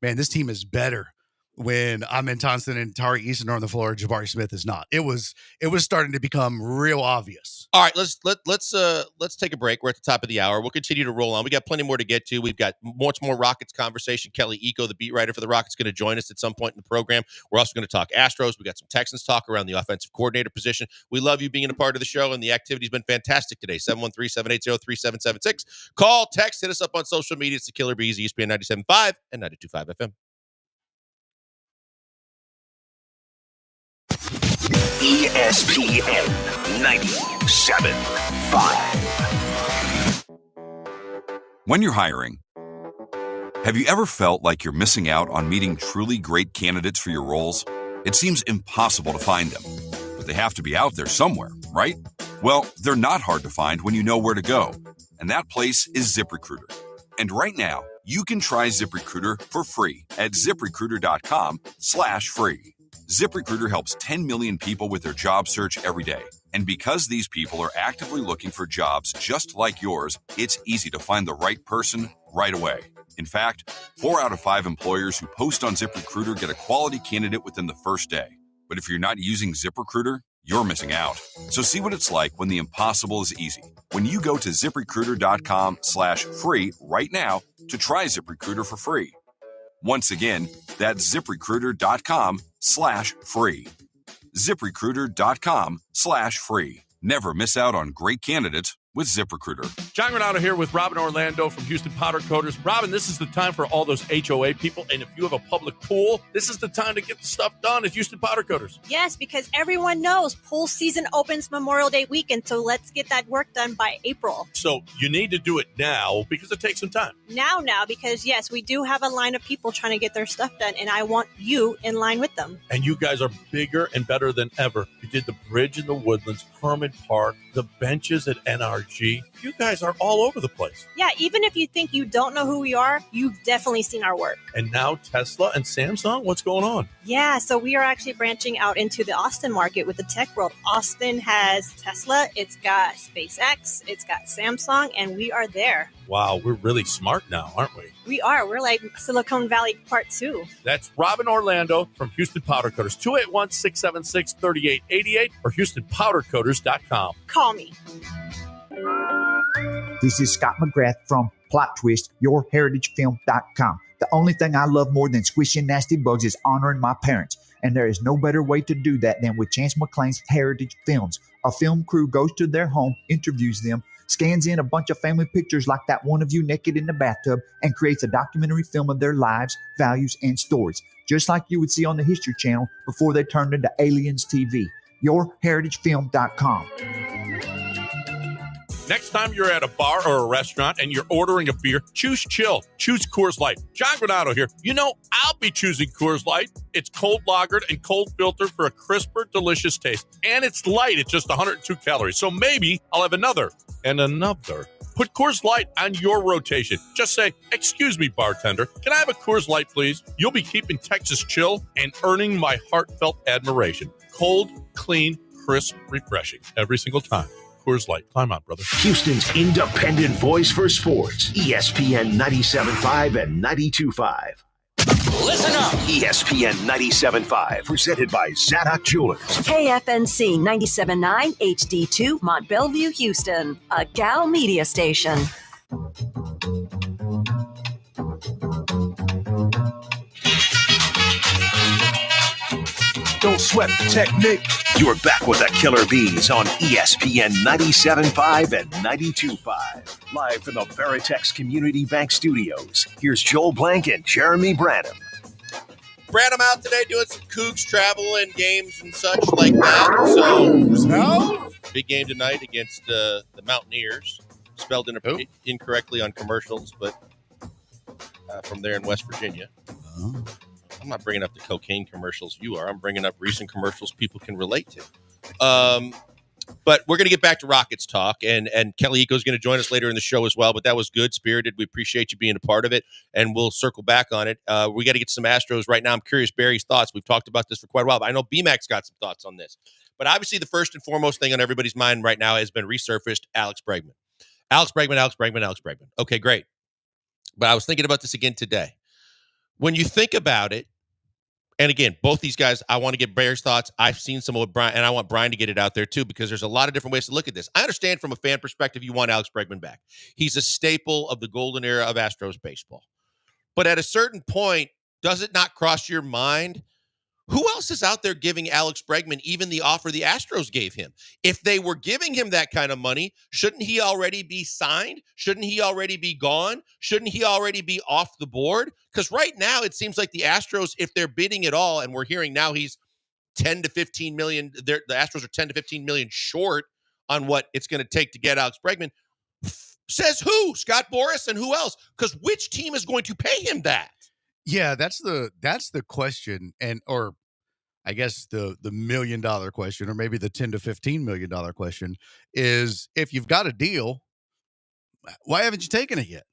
man, this team is better when Amen Thompson and Tari Eason are on the floor, Jabari Smith is not. It was starting to become real obvious. All right, let's take a break. We're at the top of the hour. We'll continue to roll on. We got plenty more to get to. We've got much more Rockets conversation. Kelly Eco, the beat writer for the Rockets, going to join us at some point in the program. We're also going to talk Astros. We got some Texans talk around the offensive coordinator position. We love you being a part of the show, and the activity's been fantastic today. 713-780-3776. Call, text, hit us up on social media. It's the Killer Bees, ESPN 97.5 and 92.5 FM. ESPN 97.5. When you're hiring, have you ever felt like you're missing out on meeting truly great candidates for your roles? It seems impossible to find them, but they have to be out there somewhere, right? Well, they're not hard to find when you know where to go, and that place is ZipRecruiter. And right now, you can try ZipRecruiter for free at ZipRecruiter.com/free. ZipRecruiter helps 10 million people with their job search every day. And because these people are actively looking for jobs just like yours, it's easy to find the right person right away. In fact, 4 out of 5 employers who post on ZipRecruiter get a quality candidate within the first day. But if you're not using ZipRecruiter, you're missing out. So see what it's like when the impossible is easy. When you go to ZipRecruiter.com/free right now to try ZipRecruiter for free. Once again, that's ZipRecruiter.com/free. ZipRecruiter.com/free. Never miss out on great candidates with ZipRecruiter. John Renato here with Robin Orlando from Houston Powder Coaters. Robin, this is the time for all those HOA people, and if you have a public pool, this is the time to get the stuff done at Houston Powder Coaters. Yes, because everyone knows pool season opens Memorial Day weekend, so let's get that work done by April. So you need to do it now because it takes some time. Now, because, yes, we do have a line of people trying to get their stuff done, and I want you in line with them. And you guys are bigger and better than ever. You did the bridge in the Woodlands, Herman Park, the benches at NRG. You guys are all over the place. Yeah, even if you think you don't know who we are, you've definitely seen our work. And now Tesla and Samsung, what's going on? Yeah, so we are actually branching out into the Austin market with the tech world. Austin has Tesla, it's got SpaceX, it's got Samsung, and we are there. Wow, we're really smart now, aren't we? We are. We're like Silicon Valley Part 2. That's Robin Orlando from Houston Powder Coaters, 281-676-3888 or HoustonPowderCoaters.com. Call me. This is Scott McGrath from Plot Twist, YourHeritageFilm.com. The only thing I love more than squishing nasty bugs is honoring my parents. And there is no better way to do that than with Chance McClain's Heritage Films. A film crew goes to their home, interviews them, scans in a bunch of family pictures like that one of you naked in the bathtub, and creates a documentary film of their lives, values, and stories, just like you would see on the History Channel before they turned into Aliens TV. YourHeritageFilm.com. Next time you're at a bar or a restaurant and you're ordering a beer, choose chill. Choose Coors Light. John Renato here. You know, I'll be choosing Coors Light. It's cold lagered and cold filtered for a crisper, delicious taste. And it's light. It's just 102 calories. So maybe I'll have another and another. Put Coors Light on your rotation. Just say, "Excuse me, bartender, can I have a Coors Light, please?" You'll be keeping Texas chill and earning my heartfelt admiration. Cold, clean, crisp, refreshing every single time. Coors Light. Climb out, brother. Houston's independent voice for sports. ESPN 97.5 and 92.5. Listen up. ESPN 97.5, presented by Zadok Jewelers. KFNC 97.9 HD2 Mont Bellevue, Houston, a Gal media station. Don't sweat the technique. You're back with the Killer Bees on ESPN 97.5 and 92.5. Live from the Veritex Community Bank Studios. Here's Joel Blank and Jeremy Branham. Branham out today doing some Cougs travel and games and such like that. So, big game tonight against the Mountaineers. Spelled incorrectly on commercials, but from there in West Virginia. Oh. I'm not bringing up the cocaine commercials you are. I'm bringing up recent commercials people can relate to. But we're going to get back to Rockets talk, and Kelly Eco is going to join us later in the show as well. But that was good, spirited. We appreciate you being a part of it, and we'll circle back on it. We got to get some Astros right now. I'm curious Barry's thoughts. We've talked about this for quite a while, but I know BMAC's got some thoughts on this. But obviously the first and foremost thing on everybody's mind right now has been resurfaced Alex Bregman. Alex Bregman. Okay, great. But I was thinking about this again today. When you think about it, and again, both these guys, I want to get Barry's thoughts. I've seen some of Brian, and I want Brian to get it out there too, because there's a lot of different ways to look at this. I understand from a fan perspective, you want Alex Bregman back. He's a staple of the golden era of Astros baseball. But at a certain point, does it not cross your mind? Who else is out there giving Alex Bregman even the offer the Astros gave him? If they were giving him that kind of money, shouldn't he already be signed? Shouldn't he already be gone? Shouldn't he already be off the board? Because right now it seems like the Astros, if they're bidding at all, and we're hearing now he's 10 to 15 million, the Astros are 10 to 15 million short on what it's going to take to get Alex Bregman. Says who? Scott Boras and who else? Because which team is going to pay him that? Yeah, that's the question, or I guess the $1 million question, or maybe the $10 to $15 million question is, if you've got a deal, why haven't you taken it yet?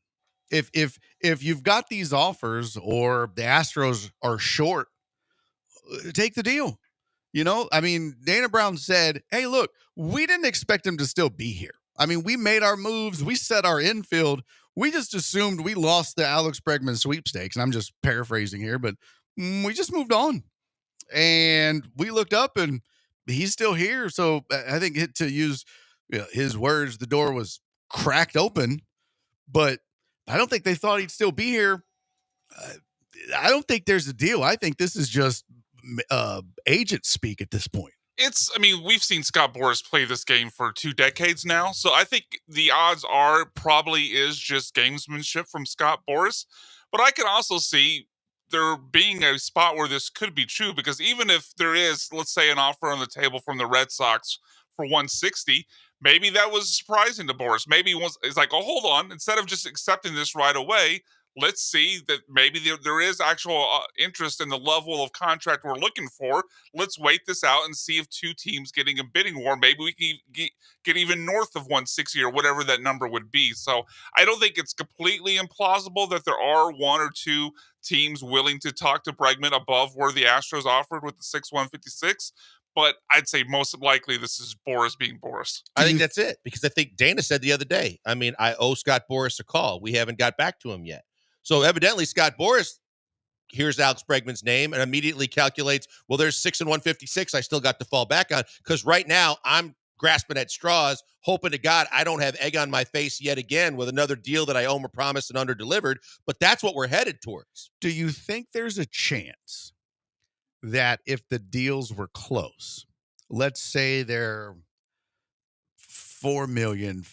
If you've got these offers, or the Astros are short, take the deal. You know, I mean, Dana Brown said, "Hey, look, we didn't expect him to still be here. I mean, we made our moves, we set our infield. We just assumed we lost the Alex Bregman sweepstakes." And I'm just paraphrasing here, but we just moved on. And we looked up and he's still here. So I think, to use his words, the door was cracked open, but I don't think they thought he'd still be here. I don't think there's a deal. I think this is just agent speak at this point. We've seen Scott Boras play this game for 2 decades now, so I think the odds are probably is just gamesmanship from Scott Boras. But I can also see there being a spot where this could be true, because even if there is, let's say, an offer on the table from the Red Sox for 160, maybe that was surprising to Boras. Maybe it's like, oh, hold on, instead of just accepting this right away, let's see that maybe there is actual interest in the level of contract we're looking for. Let's wait this out and see if 2 teams getting a bidding war, maybe we can get even north of 160 or whatever that number would be. So I don't think it's completely implausible that there are 1 or 2 teams willing to talk to Bregman above where the Astros offered with the 6-156. But I'd say most likely this is Boras being Boras. I think that's it, because I think Dana said the other day, I owe Scott Boras a call. We haven't got back to him yet. So evidently Scott Boras hears Alex Bregman's name and immediately calculates, well, there's 6-156 I still got to fall back on, because right now I'm grasping at straws, hoping to God I don't have egg on my face yet again with another deal that I promised and underdelivered. But that's what we're headed towards. Do you think there's a chance that if the deals were close, let's say they're $4 million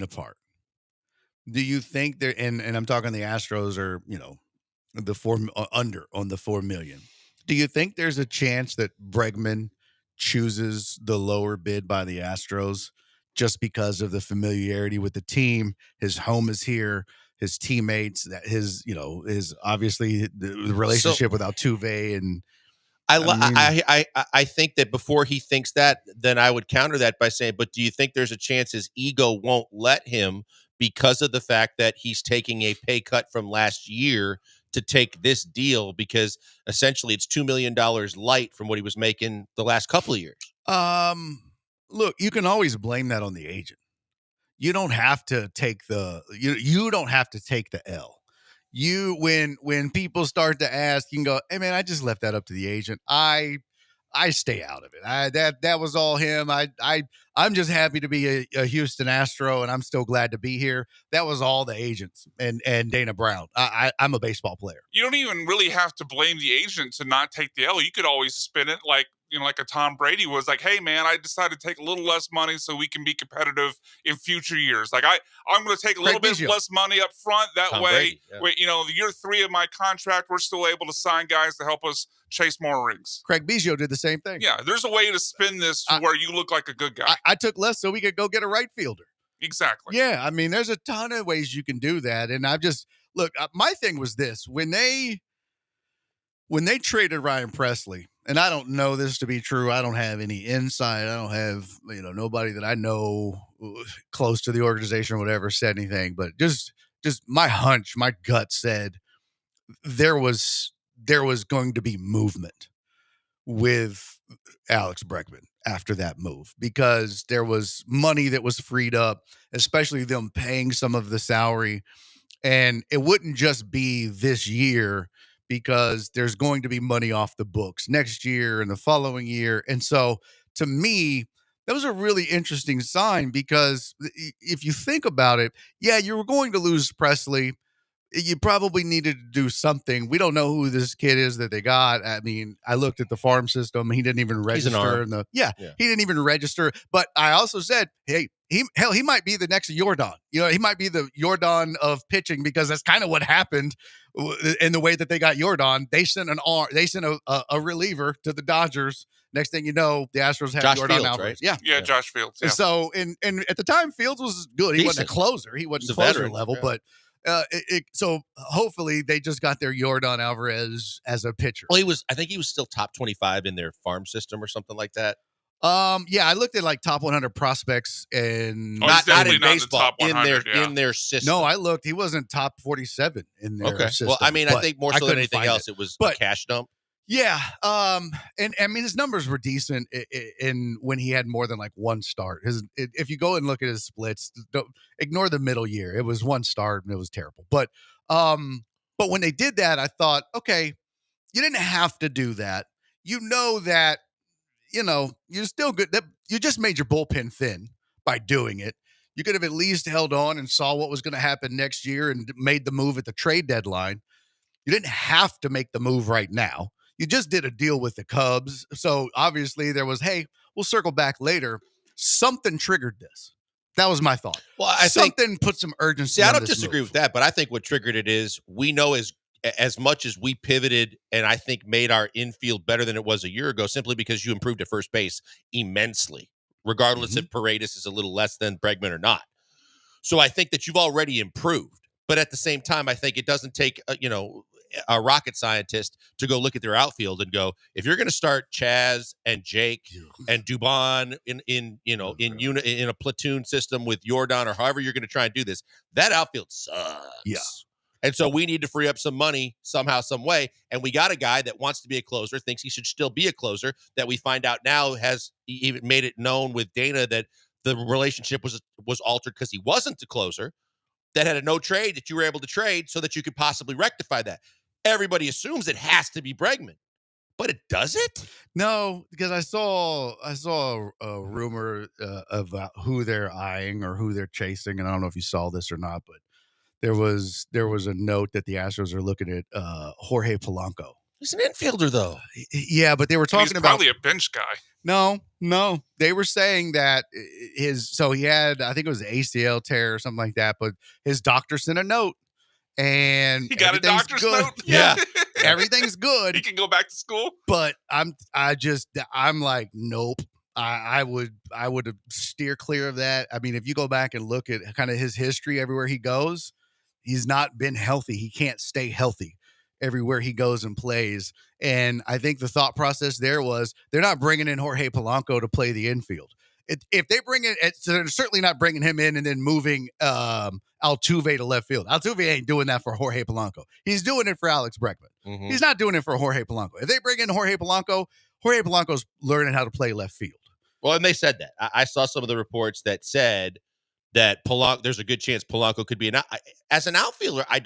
apart, do you think they're and I'm talking the Astros are, the 4 under on the $4 million? Do you think there's a chance that Bregman chooses the lower bid by the Astros just because of the familiarity with the team? His home is here, his teammates, that his obviously the relationship with Altuve, and I think that before he thinks that, then I would counter that by saying, but do you think there's a chance his ego won't let him, because of the fact that he's taking a pay cut from last year to take this deal, because essentially it's $2 million light from what he was making the last couple of years? Look, you can always blame that on the agent. You don't have to take you don't have to take the L. When people start to ask, you can go, hey man, I just left that up to the agent. I stay out of it. That was all him. I'm just happy to be a Houston Astro, and I'm still glad to be here. That was all the agents and Dana Brown. I'm a baseball player. You don't even really have to blame the agent to not take the L. You could always spin it like a Tom Brady was like, hey man, I decided to take a little less money so we can be competitive in future years. Like I'm going to take a little bit less money up front. That Tom way, Brady, yeah. year 3 of my contract, we're still able to sign guys to help us chase more rings. Craig Biggio did the same thing. Yeah, there's a way to spin this to where you look like a good guy. I took less so we could go get a right fielder. Exactly. Yeah, there's a ton of ways you can do that. And my thing was this. When they traded Ryan Presley, and I don't know this to be true, I don't have any insight, I don't have, nobody that I know close to the organization or whatever said anything, but just my hunch, my gut said there was going to be movement with Alex Bregman after that move, because there was money that was freed up, especially them paying some of the salary. And it wouldn't just be this year, because there's going to be money off the books next year and the following year. And so to me, that was a really interesting sign, because if you think about it, yeah, you were going to lose Presley. You probably needed to do something. We don't know who this kid is that they got. I looked at the farm system. He didn't even register. He didn't even register. But I also said, hey, he might be the next Jordan. He might be the Jordan of pitching, because that's kind of what happened in the way that they got Jordan. They sent a reliever to the Dodgers. Next thing you know, the Astros had Jordan Fields, Alvarez. right? Yeah, Josh Fields. Yeah. So, and at the time, Fields was good. He wasn't a closer. He wasn't closer veteran, level, yeah. but so hopefully they just got their Jordan Alvarez as a pitcher. Well, I think he was still top 25 in their farm system or something like that. Yeah, I looked at like top 100 prospects, and not in baseball, in in their system. No, I looked. He wasn't top 47 in their system. Well, I think more so than anything else, it was a cash dump. Yeah. And his numbers were decent in when he had more than like one start. If you go and look at his splits, don't ignore the middle year. It was one start and it was terrible. But when they did that, I thought, okay, you didn't have to do that. That, you're still good. You just made your bullpen thin by doing it. You could have at least held on and saw what was going to happen next year and made the move at the trade deadline. You didn't have to make the move right now. you just did a deal with the Cubs. So obviously there was, hey, we'll circle back later. Something triggered this. That was my thought. Well, I think something put some urgency. See, I on don't this disagree move. with that, but I think what triggered it is we know as much as we pivoted and I think made our infield better than it was a year ago, simply because you improved at first base immensely, regardless if Paredes is a little less than Bregman or not. So I think that you've already improved. But at the same time, I think it doesn't take a rocket scientist to go look at their outfield and go, if you're going to start Chaz and Jake and Dubon in a platoon system with Yordan or however you're going to try and do this, that outfield sucks. Yeah. And so we need to free up some money somehow, some way. And we got a guy that wants to be a closer, thinks he should still be a closer, that we find out now has even made it known with Dana that the relationship was altered because he wasn't the closer, that had a no trade that you were able to trade so that you could possibly rectify that. Everybody assumes it has to be Bregman, but it doesn't. No, because I saw a rumor about who they're eyeing or who they're chasing, and I don't know if you saw this or not, but there was a note that the Astros are looking at Jorge Polanco. He's an infielder, though. Yeah, but they were talking about probably a bench guy. No, they were saying that he had, I think it was an ACL tear or something like that, but his doctor sent a note and he got a doctor's good. note. Yeah, everything's good. He can go back to school. But I'm like, nope. I would steer clear of that. I mean, if you go back and look at kind of his history everywhere he goes, he's not been healthy. He can't stay healthy everywhere he goes and plays. And I think the thought process there was they're not bringing in Jorge Polanco to play the infield. If they bring in, so they're certainly not bringing him in and then moving Altuve to left field. Altuve ain't doing that for Jorge Polanco. He's doing it for Alex Bregman. Mm-hmm. He's not doing it for Jorge Polanco. If they bring in Jorge Polanco's learning how to play left field. Well, and they said that. I saw some of the reports that said that there's a good chance Polanco could be as an outfielder. I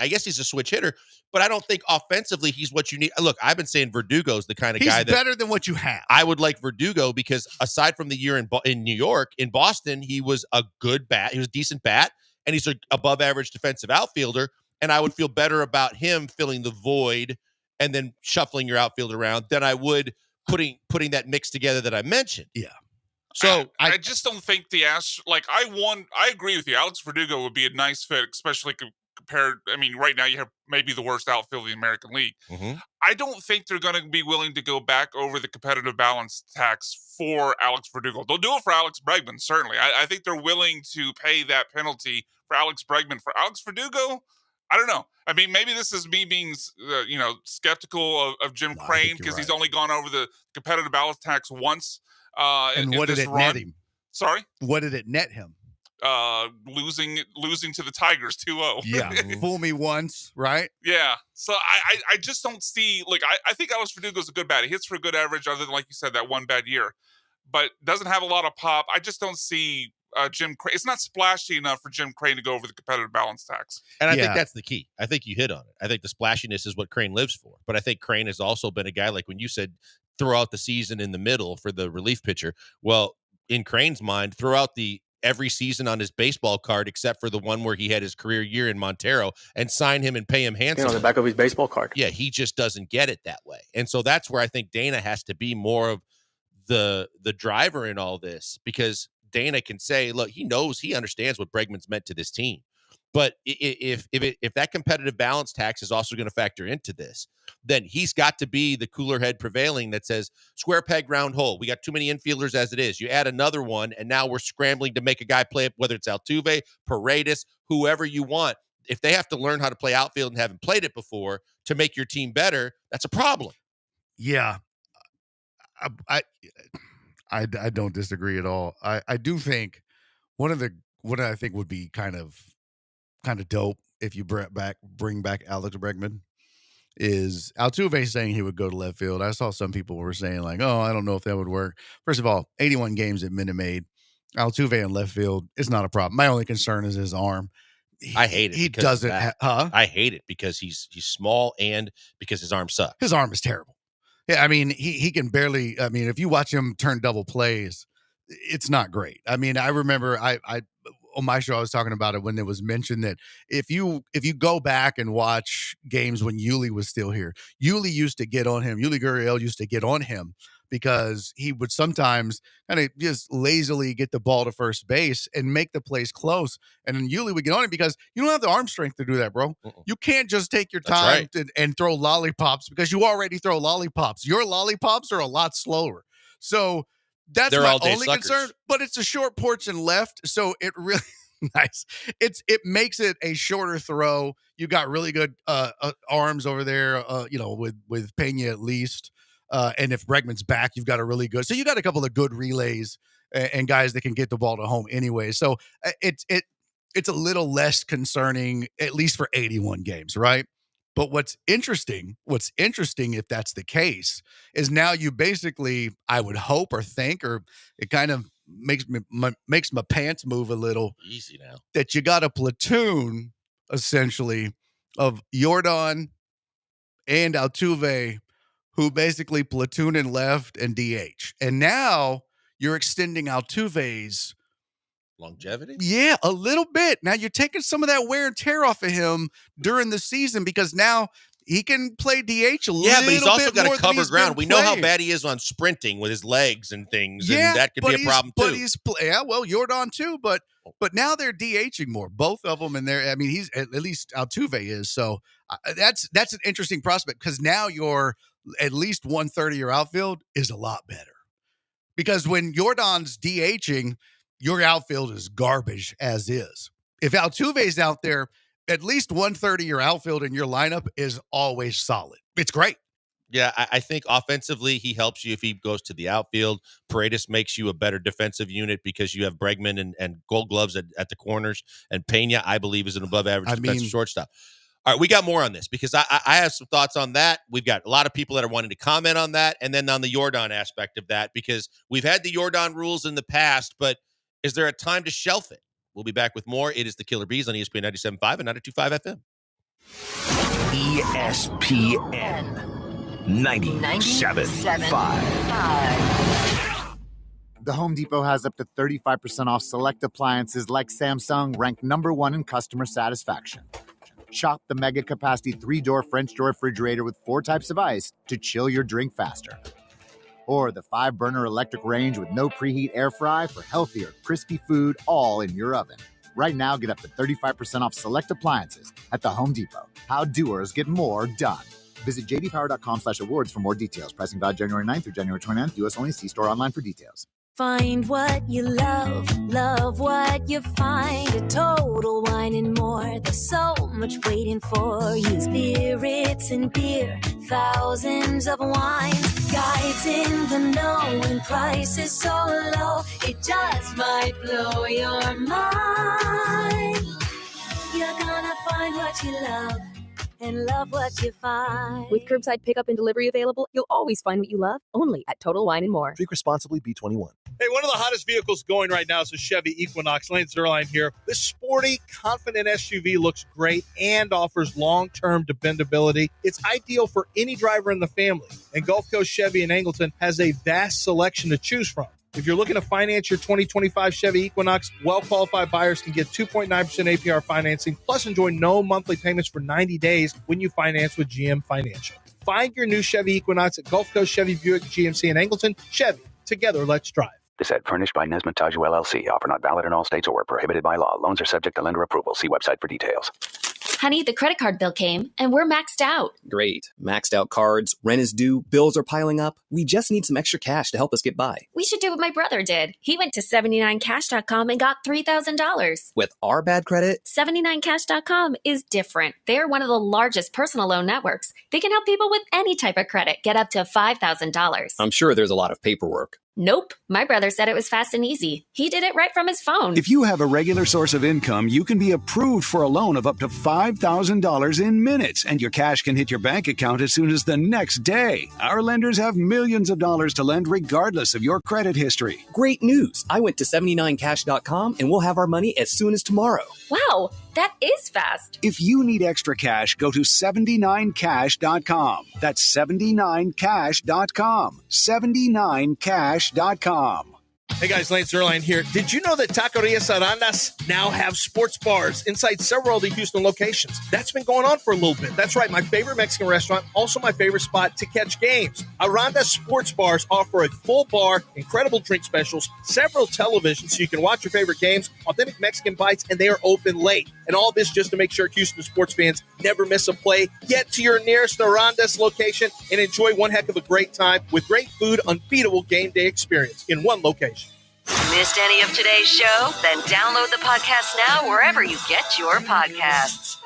guess he's a switch hitter, but I don't think offensively he's what you need. Look, I've been saying Verdugo's the kind of guy that better than what you have. I would like Verdugo because aside from the year in New York, in Boston, he was a good bat. He was a decent bat, and he's an above average defensive outfielder. And I would feel better about him filling the void and then shuffling your outfield around than I would putting that mix together that I mentioned. Yeah. So I just don't think the I agree with you. Alex Verdugo would be a nice fit, especially compared. I mean, right now you have maybe the worst outfield in the American League. Mm-hmm. I don't think they're going to be willing to go back over the competitive balance tax for Alex Verdugo. They'll do it for Alex Bregman, certainly. I think they're willing to pay that penalty for Alex Bregman. For Alex Verdugo, I don't know. I mean, maybe this is me being, skeptical of Jim Crane because he's only gone over the competitive balance tax once. And what did it net him? Sorry? What did it net him? Losing to the Tigers 2-0. Yeah. Fool me once, right? Yeah. So I just don't see, I think Alex Verdugo's a good bat. He hits for a good average other than, like you said, that one bad year. But doesn't have a lot of pop. I just don't see Jim Crane. It's not splashy enough for Jim Crane to go over the competitive balance tax. And I think that's the key. I think you hit on it. I think the splashiness is what Crane lives for. But I think Crane has also been a guy, like when you said, throw out the season in the middle for the relief pitcher. Well, in Crane's mind, throw out every season on his baseball card except for the one where he had his career year in Montero and sign him and pay him handsomely. On the back of his baseball card. Yeah, he just doesn't get it that way. And so that's where I think Dana has to be more of the driver in all this, because Dana can say, look, he understands what Bregman's meant to this team. But if that competitive balance tax is also going to factor into this, then he's got to be the cooler head prevailing that says, square peg, round hole. We got too many infielders as it is. You add another one, and now we're scrambling to make a guy play, whether it's Altuve, Paredes, whoever you want. If they have to learn how to play outfield and haven't played it before to make your team better, that's a problem. Yeah. I don't disagree at all. I do think what I think would be kind of dope if you bring back Alex Bregman is Altuve saying he would go to left field. I saw some people were saying like, oh, I don't know if that would work. First of all, 81 games at Minute Maid. Altuve in left field is not a problem. My only concern is his arm. I hate it. He doesn't. I hate it because he's small and because his arm sucks. His arm is terrible. Yeah, I mean, he can barely. I mean, if you watch him turn double plays, it's not great. I mean, I remember on my show, I was talking about it when it was mentioned that if you go back and watch games when Yuli was still here, Yuli used to get on him. Yuli Gurriel used to get on him because he would sometimes kind of just lazily get the ball to first base and make the plays close. And then Yuli would get on him because you don't have the arm strength to do that, bro. You can't just take your time and throw lollipops because you already throw lollipops. Your lollipops are a lot slower. So that's They're my all-day only suckers. concern. But it's a short porch and left, so it really nice. It makes it a shorter throw. You got really good arms over there, with Pena at least. And if Bregman's back, you've got a really good. So you got a couple of good relays and guys that can get the ball to home anyway. So it's a little less concerning, at least for 81 games, right? But what's interesting, if that's the case, is now you basically, I would hope or think, or it kind of makes my pants move a little. Easy now. That you got a platoon, essentially, of Yordan and Altuve, who basically platoon and left and DH. And now you're extending Altuve's longevity? Yeah, a little bit. Now you're taking some of that wear and tear off of him during the season because now he can play DH a little bit. Yeah, but he's also got to cover ground. We know how playing. bad he is on sprinting with his legs and things, Yeah, and that could be a problem too. Yordan too, but now they're DHing more, both of them, and they're. I mean, he's at least Altuve is. So that's an interesting prospect because now you're at least 1/3 of your outfield is a lot better because when Yordan's DHing, your outfield is garbage as is. If Altuve's out there, at least 1/3 of your outfield in your lineup is always solid. It's great. Yeah, I think offensively he helps you if he goes to the outfield. Paredes makes you a better defensive unit because you have Bregman and Gold Gloves at the corners. And Pena, I believe, is an above-average defensive shortstop. All right, we got more on this because I have some thoughts on that. We've got a lot of people that are wanting to comment on that, and then on the Yordan aspect of that because we've had the Yordan rules in the past, but is there a time to shelf it? We'll be back with more. It is the Killer Bees on ESPN 97.5 and 92.5 FM. ESPN 97.5. The Home Depot has up to 35% off select appliances like Samsung, ranked #1 in customer satisfaction. Shop the mega capacity 3-door French door refrigerator with 4 types of ice to chill your drink faster. Or the 5-burner electric range with no preheat air fry for healthier, crispy food all in your oven. Right now, get up to 35% off select appliances at the Home Depot. How doers get more done. Visit jdpower.com/awards for more details. Pricing valid January 9th through January 29th. U.S. only. See store online for details. Find what you love, love what you find. A Total Wine and More. There's so much waiting for you. Spirits and beer, thousands of wines. Guides in the know and prices so low. It just might blow your mind. You're gonna find what you love and love what you find. With curbside pickup and delivery available, you'll always find what you love, only at Total Wine & More. Drink responsibly, B21. Hey, one of the hottest vehicles going right now is the Chevy Equinox. Lance Zerline here. This sporty, confident SUV looks great and offers long-term dependability. It's ideal for any driver in the family. And Gulf Coast Chevy in Angleton has a vast selection to choose from. If you're looking to finance your 2025 Chevy Equinox, well-qualified buyers can get 2.9% APR financing, plus enjoy no monthly payments for 90 days when you finance with GM Financial. Find your new Chevy Equinox at Gulf Coast Chevy Buick GMC in Angleton. Chevy, together, let's drive. This ad furnished by Nesmith Taju LLC. Offer not valid in all states or prohibited by law. Loans are subject to lender approval. See website for details. Honey, the credit card bill came, and we're maxed out. Great. Maxed out cards, rent is due, bills are piling up. We just need some extra cash to help us get by. We should do what my brother did. He went to 79cash.com and got $3,000. With our bad credit? 79cash.com is different. They're one of the largest personal loan networks. They can help people with any type of credit get up to $5,000. I'm sure there's a lot of paperwork. Nope. My brother said it was fast and easy. He did it right from his phone. If you have a regular source of income, you can be approved for a loan of up to $5,000 in minutes, and your cash can hit your bank account as soon as the next day. Our lenders have millions of dollars to lend regardless of your credit history. Great news. I went to 79cash.com and we'll have our money as soon as tomorrow. Wow, that is fast. If you need extra cash, go to 79cash.com. That's 79cash.com. 79cash.com. Hey guys, Lance Zerline here. Did you know that Taquerias Arandas now have sports bars inside several of the Houston locations? That's been going on for a little bit. That's right, my favorite Mexican restaurant, also my favorite spot to catch games. Arandas sports bars offer a full bar, incredible drink specials, several televisions so you can watch your favorite games, authentic Mexican bites, and they are open late. And all this just to make sure Houston sports fans never miss a play. Get to your nearest Arandas location and enjoy one heck of a great time with great food, unbeatable game day experience in one location. Missed any of today's show? Then download the podcast now wherever you get your podcasts.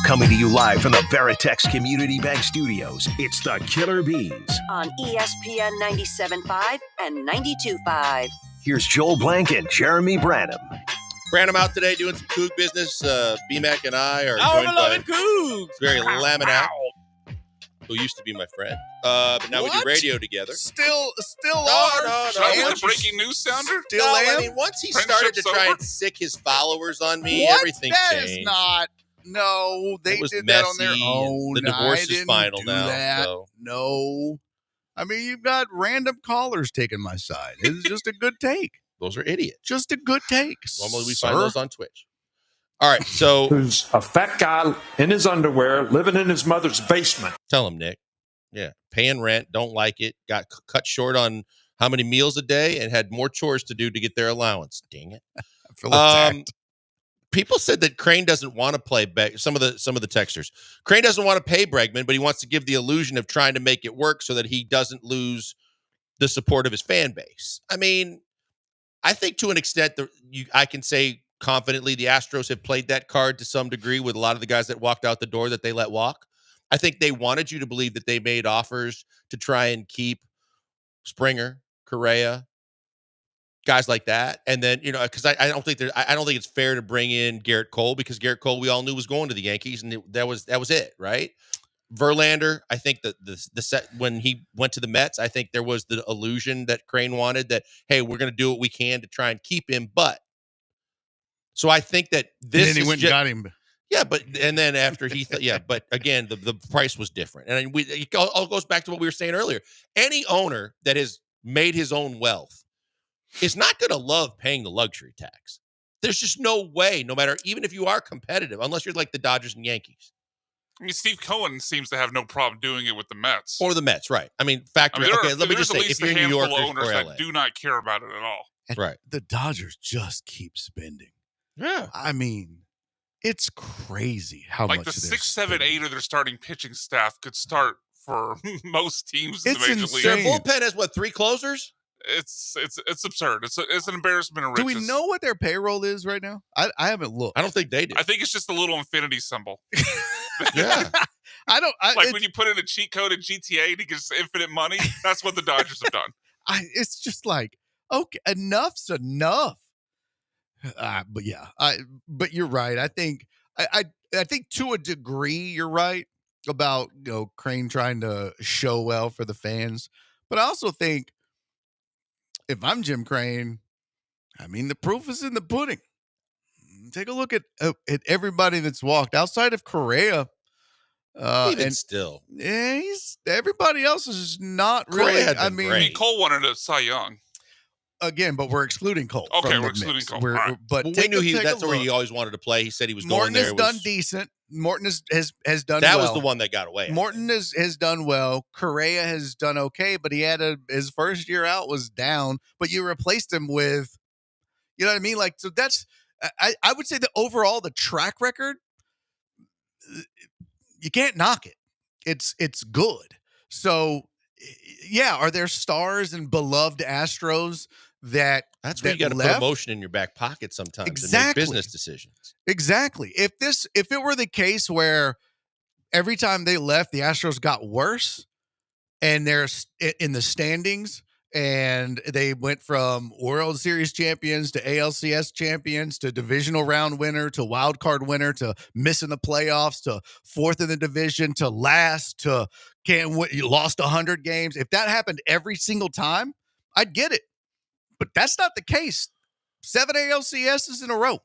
Coming to you live from the Veritex Community Bank Studios, it's the Killer Bees. On ESPN 97.5 and 92.5. Here's Joel Blank and Jeremy Branham. Branham out today doing some Coug business. B-Mac and I are Oh, joined beloved by Cougs. Barry Laminat, who used to be my friend. But now we do radio together. Still No, are. no, Should I no. be the breaking news sounder? Still No, am. I mean, once he Friendship's started to try over? and sick his followers on me, What? everything That changed. is not. No, they It was did that on their messy, own. and the divorce I is didn't final do now, that. so. No. I mean, you've got random callers taking my side. It's just a good take. Those are idiots. Just a good take. Normally we sir. find those on Twitch. All right, so Who's a fat guy in his underwear living in his mother's basement. tell him, Nick. Yeah, paying rent, don't like it, got cut short on how many meals a day, and had more chores to do to get their allowance. Dang it. I feel attacked. People said that Crane doesn't want to play some of the texters. Crane doesn't want to pay Bregman, but he wants to give the illusion of trying to make it work so that he doesn't lose the support of his fan base. I mean, I think to an extent that I can say confidently the Astros have played that card to some degree with a lot of the guys that walked out the door that they let walk. I think they wanted you to believe that they made offers to try and keep Springer, Correa, guys like that. And then, because I don't think it's fair to bring in Garrett Cole, because Garrett Cole we all knew was going to the Yankees, and that was it, right? Verlander, I think that the set when he went to the Mets, I think there was the illusion that Crane wanted that, hey, we're going to do what we can to try and keep him. But so I think that this and then he went and got him. Yeah, and then after but again, the price was different. And it all goes back to what we were saying earlier. Any owner that has made his own wealth is not going to love paying the luxury tax. There's just no way, no matter, even if you are competitive, unless you're like the Dodgers and Yankees. I mean, Steve Cohen seems to have no problem doing it with the Mets. Or the Mets, right. I mean, let me just say, if you're in New York or LA. That do not care about it at all. Right. The Dodgers just keep spending. Yeah. I mean, it's crazy how much like the 6, 7, 8 of their starting pitching staff could start for most teams in the Major League. Their bullpen has 3 closers? It's absurd. It's an embarrassment of riches. Do we know what their payroll is right now? I haven't looked. I don't think they do. I think it's just a little infinity symbol. Yeah. When you put in a cheat code in GTA to get infinite money, that's what the Dodgers have done. It's just like, okay, enough's enough. But yeah, but you're right. I think to a degree you're right about Crane trying to show well for the fans, but I also think if I'm Jim Crane, I mean the proof is in the pudding. Take a look at everybody that's walked outside of Correa. Even still, everybody else is not really. I mean, Cole wanted a Cy Young. Again, but we're excluding Cole. Okay, we're excluding Cole. Right. But we knew that's where he always wanted to play. He said he was Morton going there. Morton has done decent. Morton has done that well. was the one that got away. Morton has done well. Correa has done okay, but he had his first year out was down. But you replaced him with, you know what I mean? Like, so that's I would say that overall the track record, you can't knock it. It's good. So yeah, are there stars and beloved Astros that's where you got to put emotion in your back pocket sometimes and make business decisions. Exactly. If it were the case where every time they left, the Astros got worse and they're in the standings And they went from World Series champions to ALCS champions to divisional round winner to wild card winner to missing the playoffs to fourth in the division to last to you lost 100 games. If that happened every single time, I'd get it. But that's not the case. 7 ALCSs in a row.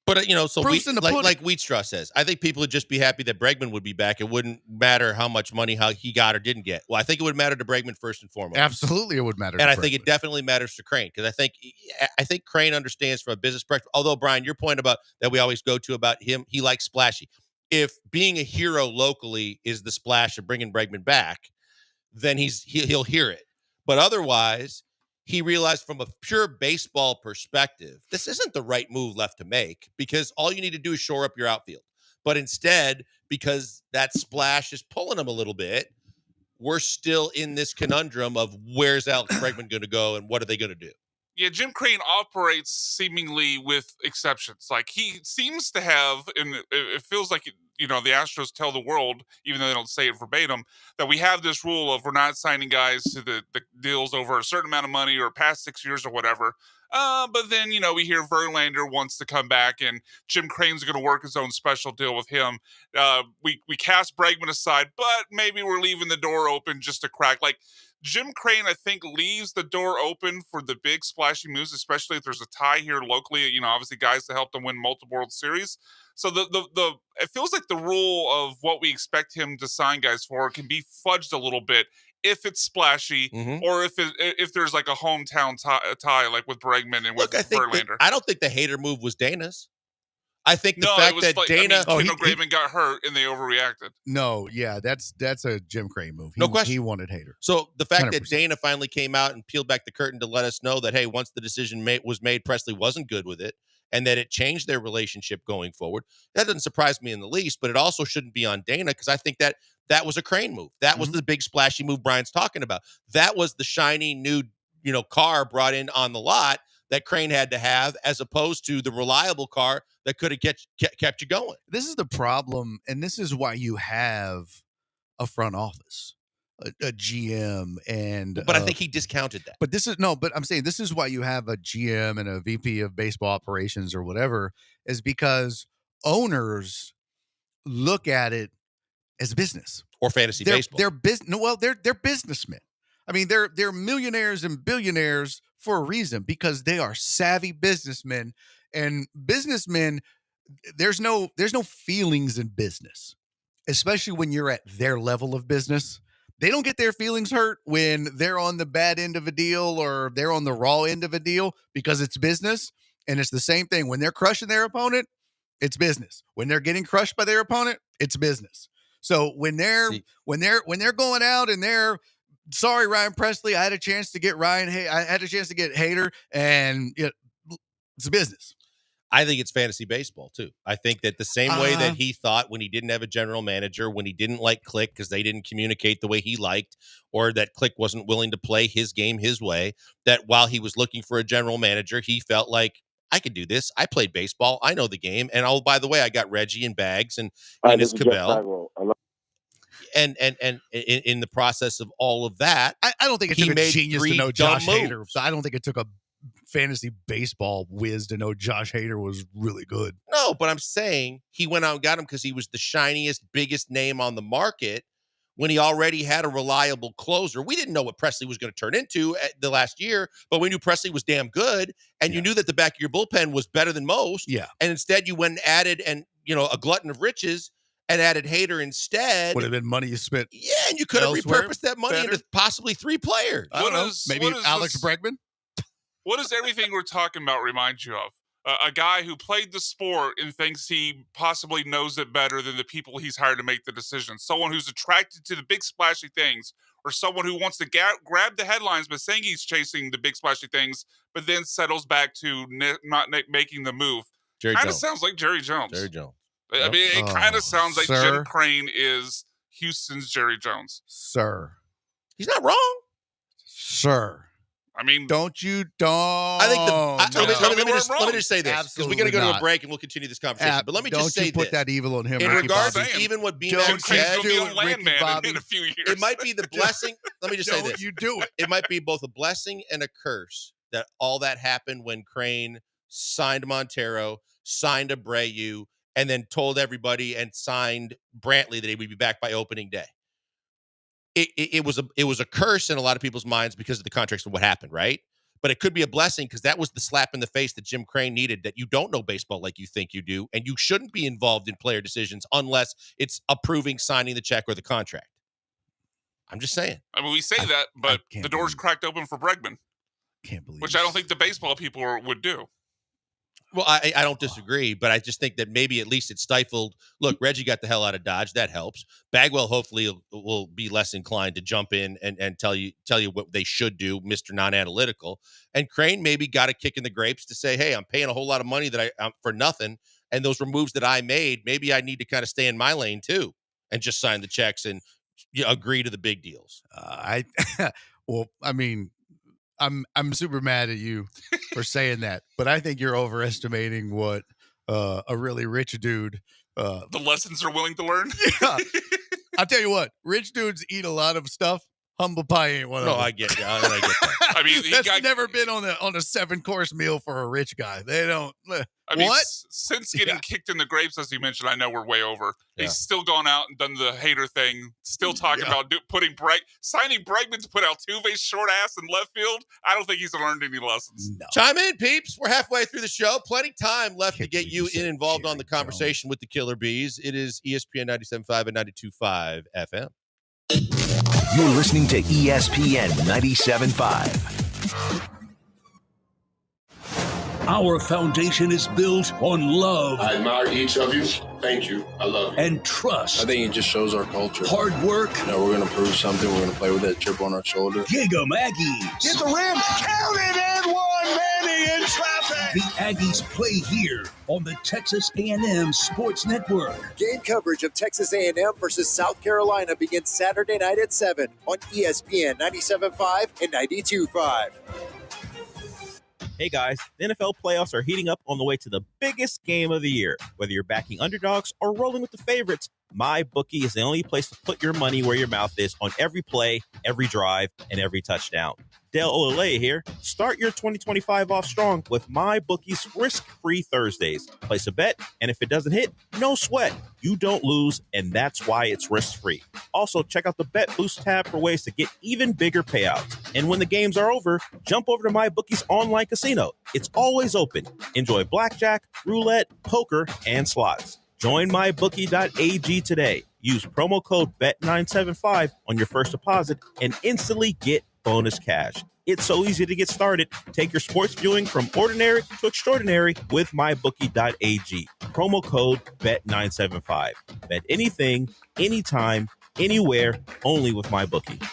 But, so like Wheatstraw says, I think people would just be happy that Bregman would be back. It wouldn't matter how much money he got or didn't get. Well, I think it would matter to Bregman first and foremost. Absolutely, it would matter. And I think it definitely matters to Crane because I think Crane understands from a business perspective. Although, Brian, your point about that we always go to about him, he likes splashy. If being a hero locally is the splash of bringing Bregman back, then he'll hear it. But otherwise, he realized from a pure baseball perspective, this isn't the right move left to make because all you need to do is shore up your outfield. But instead, because that splash is pulling him a little bit, we're still in this conundrum of where's Alex Bregman going to go and what are they going to do? Yeah, Jim Crane operates seemingly with exceptions. Like he seems to have, and it feels like, the Astros tell the world, even though they don't say it verbatim, that we have this rule of we're not signing guys to the deals over a certain amount of money or past 6 years or whatever. But then, we hear Verlander wants to come back and Jim Crane's going to work his own special deal with him. We cast Bregman aside, but maybe we're leaving the door open just a crack. Like, Jim Crane, I think, leaves the door open for the big splashy moves, especially if there's a tie here locally. Obviously guys to help them win multiple World Series. So it feels like the rule of what we expect him to sign guys for can be fudged a little bit if it's splashy or if there's like a hometown tie like with Bregman and with Verlander. I don't think the Hader move was Dana's. I think the fact that Dana... Kendall Graveman got hurt and they overreacted. No, yeah, that's a Jim Crane move. No question. He wanted Hader. So the fact 100%. that Dana finally came out and peeled back the curtain to let us know that, hey, once the decision was made, Presley wasn't good with it and that it changed their relationship going forward, that doesn't surprise me in the least, but it also shouldn't be on Dana because I think that was a Crane move. That was the big splashy move Brian's talking about. That was the shiny new, car brought in on the lot that Crane had to have, as opposed to the reliable car that could have kept you going. This is the problem, and this is why you have a front office, a GM, and. But I think he discounted that. But I'm saying this is why you have a GM and a VP of baseball operations or whatever, is because owners look at it as business or fantasy baseball. They're businessmen. I mean, they're millionaires and billionaires for a reason because they are savvy businessmen, and businessmen, there's no feelings in business, especially when you're at their level of business. They don't get their feelings hurt when they're on the bad end of a deal or they're on the raw end of a deal because it's business. And it's the same thing when they're crushing their opponent, it's business. When they're getting crushed by their opponent, it's business. So when they're going out and they're sorry, Ryan Presley, I had a chance to get I had a chance to get Hader, and it's a business. I think it's fantasy baseball, too. I think that the same way that he thought when he didn't have a general manager, when he didn't like Click because they didn't communicate the way he liked, or that Click wasn't willing to play his game his way, that while he was looking for a general manager, he felt like, I could do this. I played baseball. I know the game. And oh, by the way, I got Reggie and Bags and Enos Cabell. And in the process of all of that, I don't think it took a genius to know Josh Hader. So I don't think it took a fantasy baseball whiz to know Josh Hader was really good. No, but I'm saying he went out and got him because he was the shiniest, biggest name on the market when he already had a reliable closer. We didn't know what Presley was going to turn into the last year, but we knew Presley was damn good, and you knew that the back of your bullpen was better than most. Yeah. And instead you went and added a glutton of riches and added Hader instead. Would have been money you spent. Yeah, and you could have repurposed that money into possibly 3 players. I don't know. Maybe Alex Bregman? What does everything we're talking about remind you of? A guy who played the sport and thinks he possibly knows it better than the people he's hired to make the decisions. Someone who's attracted to the big splashy things, or someone who wants to grab the headlines by saying he's chasing the big splashy things, but then settles back to not making the move. Kind of sounds like Jerry Jones. Jerry Jones. I mean, it kind of sounds like Jim Crane is Houston's Jerry Jones. Sir. He's not wrong. Sir. I mean, don't. I think let me just say this, because we got to go to a break and we'll continue this conversation. But let me just say this. Don't put that evil on him. In Ricky regards Bobby. to even what B-Mac said, in a few years. It might be the blessing. Let me just say this. You do it. It might be both a blessing and a curse that all that happened when Crane signed Montero, signed Abreu, and then told everybody and signed Brantley that he would be back by opening day. It was a curse in a lot of people's minds because of the contracts and what happened, right? But it could be a blessing because that was the slap in the face that Jim Crane needed, that you don't know baseball like you think you do, and you shouldn't be involved in player decisions unless it's approving signing the check or the contract. I'm just saying. I mean, we say that, but the door's cracked open for Bregman. Can't believe which I don't think the baseball people would do. Well, I don't disagree, but I just think that maybe at least it stifled. Look, Reggie got the hell out of Dodge. That helps. Bagwell hopefully will be less inclined to jump in and tell you what they should do, Mr. Non-Analytical. And Crane maybe got a kick in the grapes to say, hey, I'm paying a whole lot of money that I'm for nothing. And those were moves that I made. Maybe I need to kind of stay in my lane too and just sign the checks and agree to the big deals. I'm super mad at you for saying that, but I think you're overestimating what a really rich dude. The lessons they're willing to learn. Yeah. I'll tell you what, rich dudes eat a lot of stuff. Humble pie ain't one of them. No, I get that. I get that. I mean, that's never been on a 7-course meal for a rich guy. They don't. I mean, what? Since getting kicked in the grapes, as you mentioned, I know we're way over. Yeah. He's still gone out and done the hater thing. Still talking about signing Bregman to put Altuve's short ass in left field. I don't think he's learned any lessons. No. Chime in, peeps. We're halfway through the show. Plenty time left to get you involved on the conversation with the Killer Bees. It is ESPN 97.5 and 92.5 FM. You're listening to ESPN 97.5. Our foundation is built on love. I admire each of you. Thank you. I love you. And trust. I think it just shows our culture. Hard work. We're going to prove something. We're going to play with that chip on our shoulder. Giga Aggies. Hit the rim. Count it and one. Manny in traffic. The Aggies play here on the Texas A&M Sports Network. Game coverage of Texas A&M versus South Carolina begins Saturday night at 7 on ESPN 97.5 and 92.5. Hey guys, the NFL playoffs are heating up on the way to the biggest game of the year. Whether you're backing underdogs or rolling with the favorites, MyBookie is the only place to put your money where your mouth is on every play, every drive, and every touchdown. Dale Olaleye here. Start your 2025 off strong with MyBookie's risk-free Thursdays. Place a bet, and if it doesn't hit, no sweat. You don't lose, and that's why it's risk-free. Also, check out the Bet Boost tab for ways to get even bigger payouts. And when the games are over, jump over to MyBookie's online casino. It's always open. Enjoy blackjack, roulette, poker, and slots. Join mybookie.ag today. Use promo code BET975 on your first deposit and instantly get bonus cash. It's so easy to get started. Take your sports viewing from ordinary to extraordinary with mybookie.ag. Promo code BET975. Bet anything, anytime, anywhere, only with MyBookie.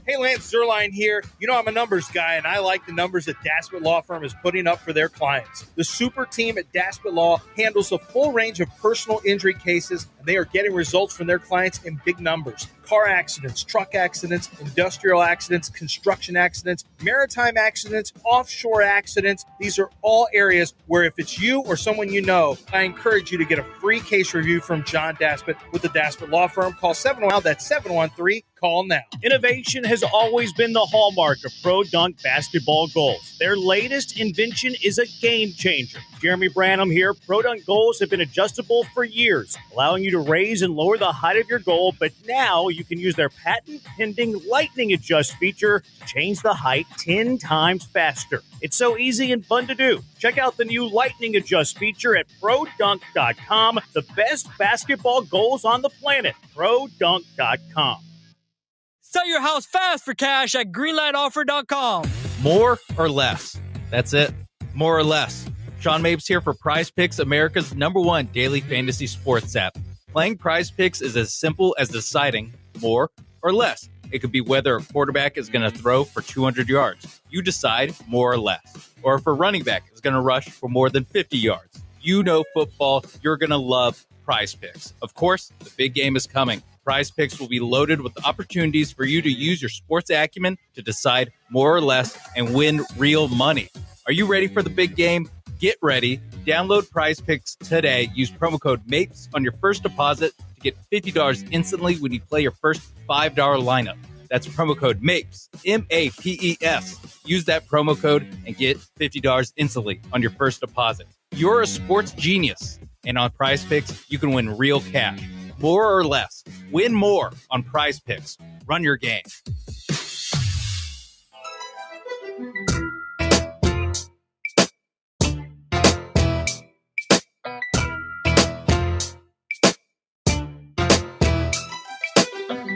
Hey, Lance Zerline here. You know I'm a numbers guy, and I like the numbers that Daspit Law Firm is putting up for their clients. The super team at Daspit Law handles a full range of personal injury cases, and they are getting results from their clients in big numbers. Car accidents, truck accidents, industrial accidents, construction accidents, maritime accidents, offshore accidents. These are all areas where if it's you or someone you know, I encourage you to get a free case review from John Daspit with the Daspit Law Firm. Call 713. That's 713. Call now. Innovation has always been the hallmark of Pro Dunk basketball goals. Their latest invention is a game changer. Jeremy Branham here. Pro Dunk goals have been adjustable for years, allowing you to raise and lower the height of your goal, but now you can use their patent-pending Lightning Adjust feature to change the height 10 times faster. It's so easy and fun to do. Check out the new Lightning Adjust feature at ProDunk.com. The best basketball goals on the planet. ProDunk.com. Sell your house fast for cash at greenlightoffer.com. More or less? That's it. More or less. Sean Mapes here for Prize Picks, America's #1 daily fantasy sports app. Playing Prize Picks is as simple as deciding more or less. It could be whether a quarterback is going to throw for 200 yards. You decide more or less. Or if a running back is going to rush for more than 50 yards. You know football. You're going to love Prize Picks. Of course, the big game is coming. Prize Picks will be loaded with opportunities for you to use your sports acumen to decide more or less and win real money. Are you ready for the big game? Get ready. Download Prize Picks today. Use promo code MAPES on your first deposit to get $50 instantly when you play your first $5 lineup. That's promo code MAPES, M-A-P-E-S. Use that promo code and get $50 instantly on your first deposit. You're a sports genius, and on Prize Picks, you can win real cash. More or less. Win more on Prize Picks. Run your game.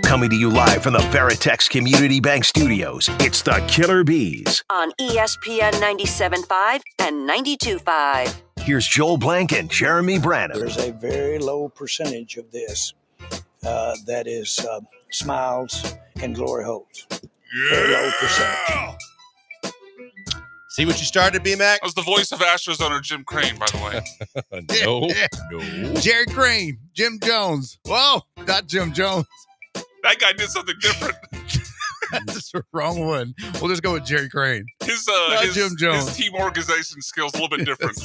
Coming to you live from the Veritex Community Bank Studios, it's the Killer Bees. On ESPN 97.5 and 92.5. Here's Joel Blank and Jeremy Branham. There's a very low percentage of this that is smiles and glory holes. Very low percentage. See what you started, B-Mac? That was the voice of Astros owner Jim Crane, by the way. No. Jerry Crane, Jim Jones. Whoa, not Jim Jones. That guy did something different. That's the wrong one. We'll just go with Jerry Crane. His Jim Jones. His team organization skills a little bit different.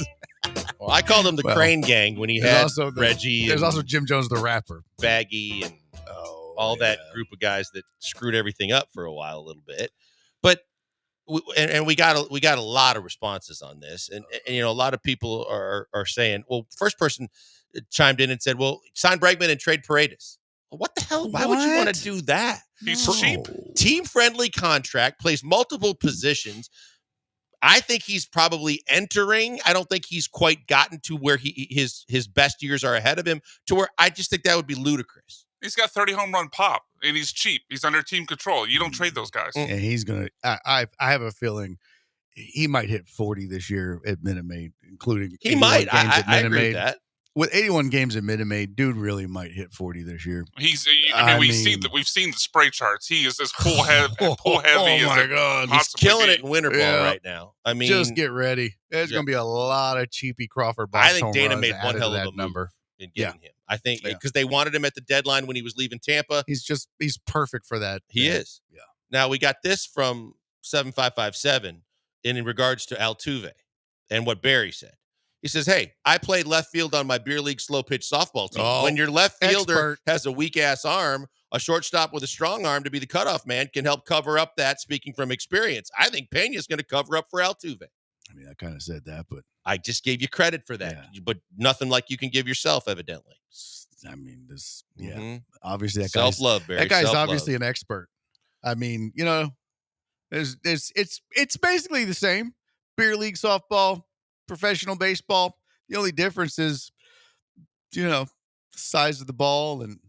Well, I called him the Crane Gang when he had Reggie. There's also Jim Jones, the rapper. Baggy and all that group of guys that screwed everything up for a while, a little bit. But we got a lot of responses on this, and you know, a lot of people are saying, well, first person chimed in and said, well, sign Bregman and trade Paredes. What the hell? Why would you want to do that? He's cheap. Team-friendly contract, plays multiple positions. I think he's probably entering. I don't think he's quite gotten to where his best years are ahead of him, to where I just think that would be ludicrous. He's got 30 home run pop, and he's cheap. He's under team control. You don't trade those guys. And he's going to I have a feeling he might hit 40 this year at Minute Maid, including he might. I agree with that. With 81 games at Minute Maid, dude really might hit 40 this year. We've seen the spray charts. He is as pull heavy. Oh my God, he's killing it in winter ball right now. I mean, just get ready. There's going to be a lot of cheapy Crawford box. I think Dana made one hell of a number in getting him. I think because they wanted him at the deadline when he was leaving Tampa. He's perfect for that. He is. Yeah. Now we got this from 7557 in regards to Altuve and what Barry said. He says, hey, I played left field on my beer league slow pitch softball team. When your left fielder has a weak ass arm, a shortstop with a strong arm to be the cutoff man can help cover up that, speaking from experience. I think Pena's going to cover up for Altuve. I mean, I kind of said that, but I just gave you credit for that. Yeah. But nothing like you can give yourself, evidently. I mean, obviously that self-love, Barry. That guy's obviously an expert. I mean, you know, it's basically the same. Beer league softball, professional baseball. The only difference is, you know, the size of the ball. And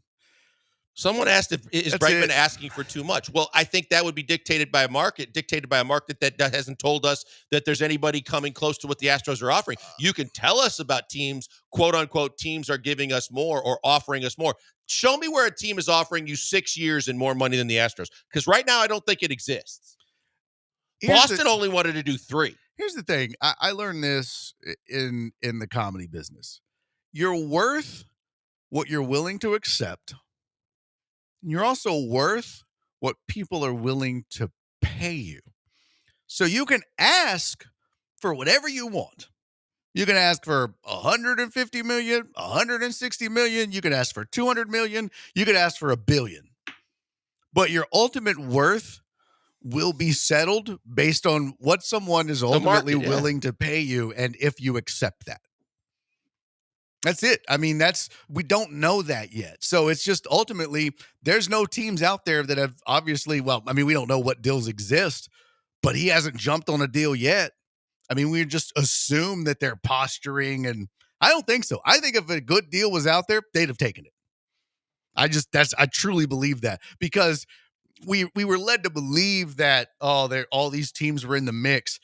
someone asked is Bregman asking for too much? Well, I think that would be dictated by a market that hasn't told us that there's anybody coming close to what the Astros are offering. You can tell us about teams, quote unquote, teams are giving us more or offering us more. Show me where a team is offering you 6 years and more money than the Astros. Because right now, I don't think it exists. Boston only wanted to do 3. Here's the thing. I learned this in the comedy business. You're worth what you're willing to accept. You're also worth what people are willing to pay you. So you can ask for whatever you want. You can ask for $150 million, $160 million. You can ask for $200 million. You can ask for $1 billion. But your ultimate worth will be settled based on what someone is ultimately willing to pay you, and if you accept that. That's it. I mean, we don't know that yet. So it's just ultimately, there's no teams out there that have obviously, well, I mean, we don't know what deals exist, but he hasn't jumped on a deal yet. I mean, we just assume that they're posturing, and I don't think so. I think if a good deal was out there, they'd have taken it. I truly believe that, because we were led to believe that, all these teams were in the mix.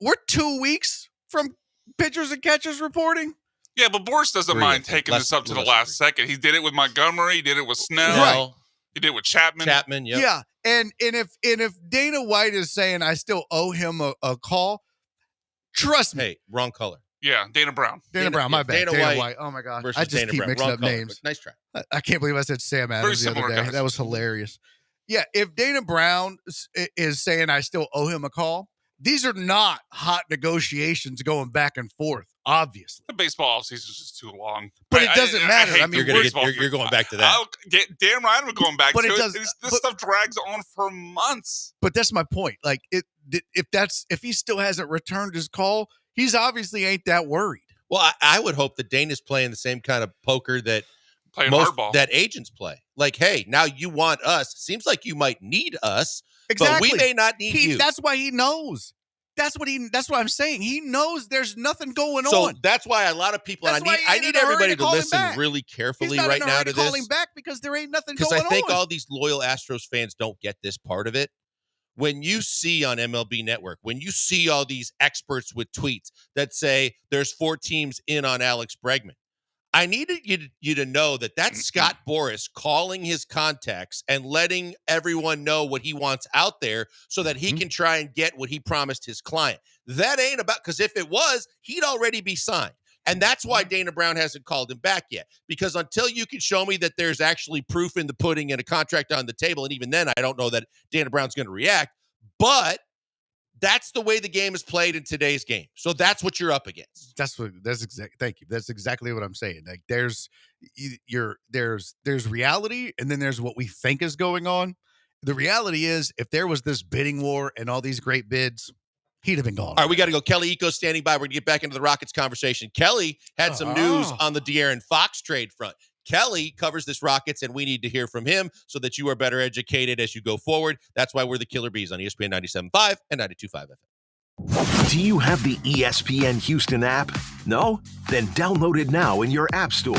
We're 2 weeks from pitchers and catchers reporting. Yeah, but Boris doesn't mind taking this up to the last second. He did it with Montgomery. He did it with Snell. Right. He did it with Chapman. Yep. Yeah, and if Dana White is saying I still owe him a call, trust me. Hey, wrong color. Yeah, Dana Brown. Dana Brown, my bad. Dana Dana White White. Oh my gosh, versus I just Dana keep Brown. mixing Wrong up color, names. but nice try. I can't believe I said Sam Very Adams the similar other day. guys. That was hilarious. Yeah, if Dana Brown is saying I still owe him a call, these are not hot negotiations going back and forth, obviously. The baseball offseason is just too long. But it doesn't matter. hate I mean, you're going back to that. Damn right I'm going back But to it it. doesn't- This stuff drags on for months. But that's my point. Like, if he still hasn't returned his call, he's obviously ain't that worried. Well, I would hope that Dana's playing the same kind of poker that Playing most hardball. that agents play. Like, hey, now you want us. Seems like you might need us, Exactly. but we may not need you. That's why he knows. That's what I'm saying. He knows there's nothing going So on. that's why a lot of people, and That's why he I ain't need in a hurry everybody to to call him listen back. really He's carefully not right in a now hurry to to call this. him back because there ain't nothing Because going I think on. all these loyal Astros fans don't get this part of it. When you see on MLB Network, when you see all these experts with tweets that say there's 4 teams in on Alex Bregman, I needed you to know that that's Scott Boras calling his contacts and letting everyone know what he wants out there so that he can try and get what he promised his client. That ain't about, because if it was, he'd already be signed. And that's why Dana Brown hasn't called him back yet. Because until you can show me that there's actually proof in the pudding and a contract on the table, and even then, I don't know that Dana Brown's going to react. But that's the way the game is played in today's game. So that's what you're up against. Thank you. That's exactly what I'm saying. Like there's reality, and then there's what we think is going on. The reality is, if there was this bidding war and all these great bids, he'd have been gone. All right, we got to go. Kelly Eco standing by. We're going to get back into the Rockets conversation. Kelly had some news on the De'Aaron Fox trade front. Kelly covers this Rockets, and we need to hear from him so that you are better educated as you go forward. That's why we're the Killer Bees on ESPN 97.5 and 92.5 FM. Do you have the ESPN Houston app? No? Then download it now in your app store.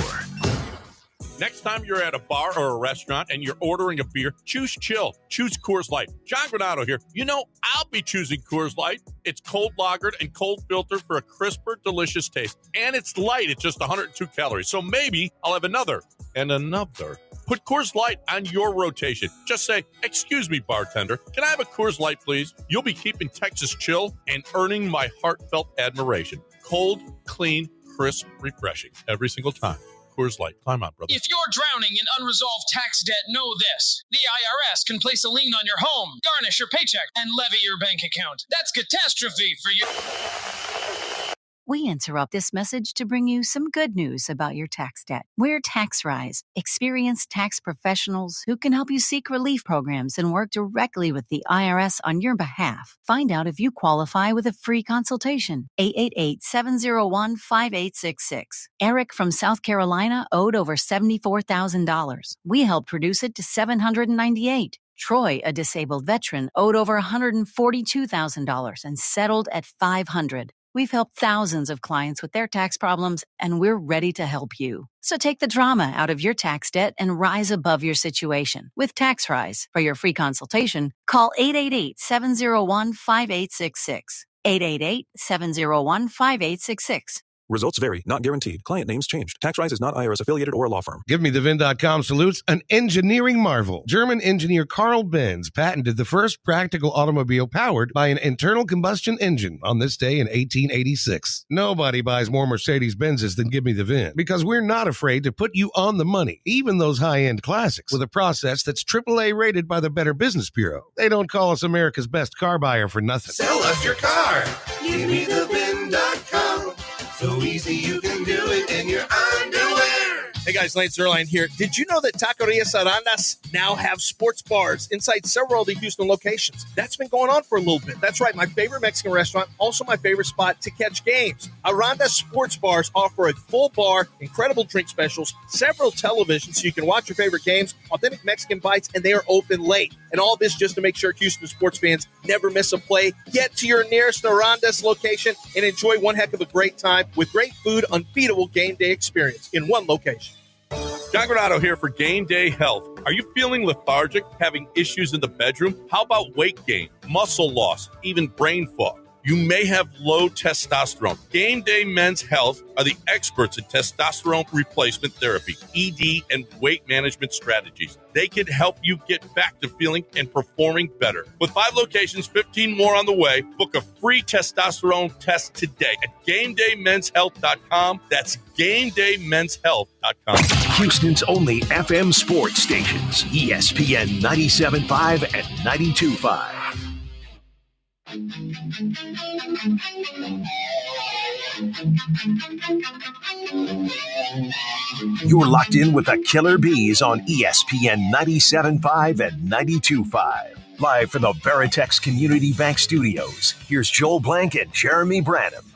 Next time you're at a bar or a restaurant and you're ordering a beer, choose chill. Choose Coors Light. John Granado here. You know, I'll be choosing Coors Light. It's cold lagered and cold filtered for a crisper, delicious taste. And it's light at just 102 calories. So maybe I'll have another and another. Put Coors Light on your rotation. Just say, "Excuse me, bartender. Can I have a Coors Light, please?" You'll be keeping Texas chill and earning my heartfelt admiration. Cold, clean, crisp, refreshing. Every single time. Coors Light. Climb out, brother. If you're drowning in unresolved tax debt, know this. The IRS can place a lien on your home, garnish your paycheck, and levy your bank account. That's catastrophe for you. We interrupt this message to bring you some good news about your tax debt. We're TaxRise, experienced tax professionals who can help you seek relief programs and work directly with the IRS on your behalf. Find out if you qualify with a free consultation. 888-701-5866. Eric from South Carolina owed over $74,000. We helped reduce it to $798. Troy, a disabled veteran, owed over $142,000 and settled at $500. We've helped thousands of clients with their tax problems, and we're ready to help you. So take the drama out of your tax debt and rise above your situation. With TaxRise. For your free consultation, call 888-701-5866. 888-701-5866. Results vary, not guaranteed. Client names changed. TaxRise is not IRS affiliated or a law firm. GiveMeTheVin.com salutes an engineering marvel. German engineer Carl Benz patented the first practical automobile powered by an internal combustion engine on this day in 1886. Nobody buys more Mercedes-Benzes than Give Me the VIN because we're not afraid to put you on the money, even those high-end classics, with a process that's AAA rated by the Better Business Bureau. They don't call us America's best car buyer for nothing. Sell us your car. GiveMeTheVin.com. So easy you can do it in your underwear. Hey guys, Lance Zerline here. Did you know that Taquerias Arandas now have sports bars inside several of the Houston locations? That's been going on for a little bit. That's right, my favorite Mexican restaurant, also my favorite spot to catch games. Arandas sports bars offer a full bar, incredible drink specials, several televisions so you can watch your favorite games, authentic Mexican bites, and they are open late. And all this just to make sure Houston sports fans never miss a play. Get to your nearest Arandas location and enjoy one heck of a great time with great food, unbeatable game day experience in one location. John Granado here for Game Day Health. Are you feeling lethargic, having issues in the bedroom? How about weight gain, muscle loss, even brain fog? You may have low testosterone. Game Day Men's Health are the experts in testosterone replacement therapy, ED, and weight management strategies. They can help you get back to feeling and performing better. With 5 locations, 15 more on the way, book a free testosterone test today at GameDayMen'sHealth.com. That's GameDayMen'sHealth.com. Houston's only FM sports stations, ESPN 97.5 and 92.5. You're locked in with the Killer Bees on ESPN 97.5 and 92.5. Live from the Veritex Community Bank Studios, here's Joel Blank and Jeremy Branham.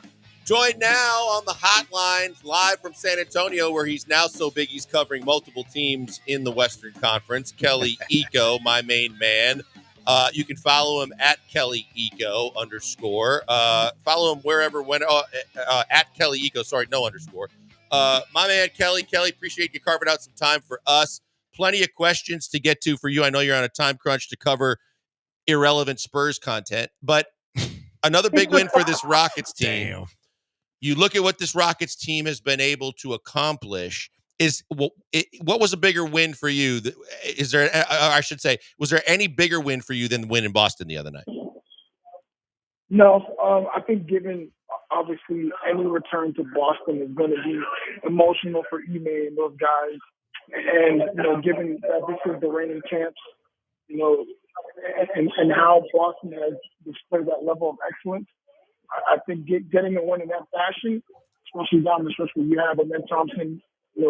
Joined now on the hotline, live from San Antonio, where he's now so big he's covering multiple teams in the Western Conference. Kelly Eco, my main man. You can follow him at Kelly Eco _. Follow him wherever, at Kelly Eco. Sorry, no underscore. My man, Kelly, appreciate you carving out some time for us. Plenty of questions to get to for you. I know you're on a time crunch to cover irrelevant Spurs content, but another big win for this Rockets team. Damn. You look at what this Rockets team has been able to accomplish. What was a bigger win for you? Was there any bigger win for you than the win in Boston the other night? No, I think given obviously any return to Boston is going to be emotional for Ime and those guys, and given that this is the reigning champs, and how Boston has displayed that level of excellence, I think getting a win in that fashion, especially down the stretch where you have Amen Thompson,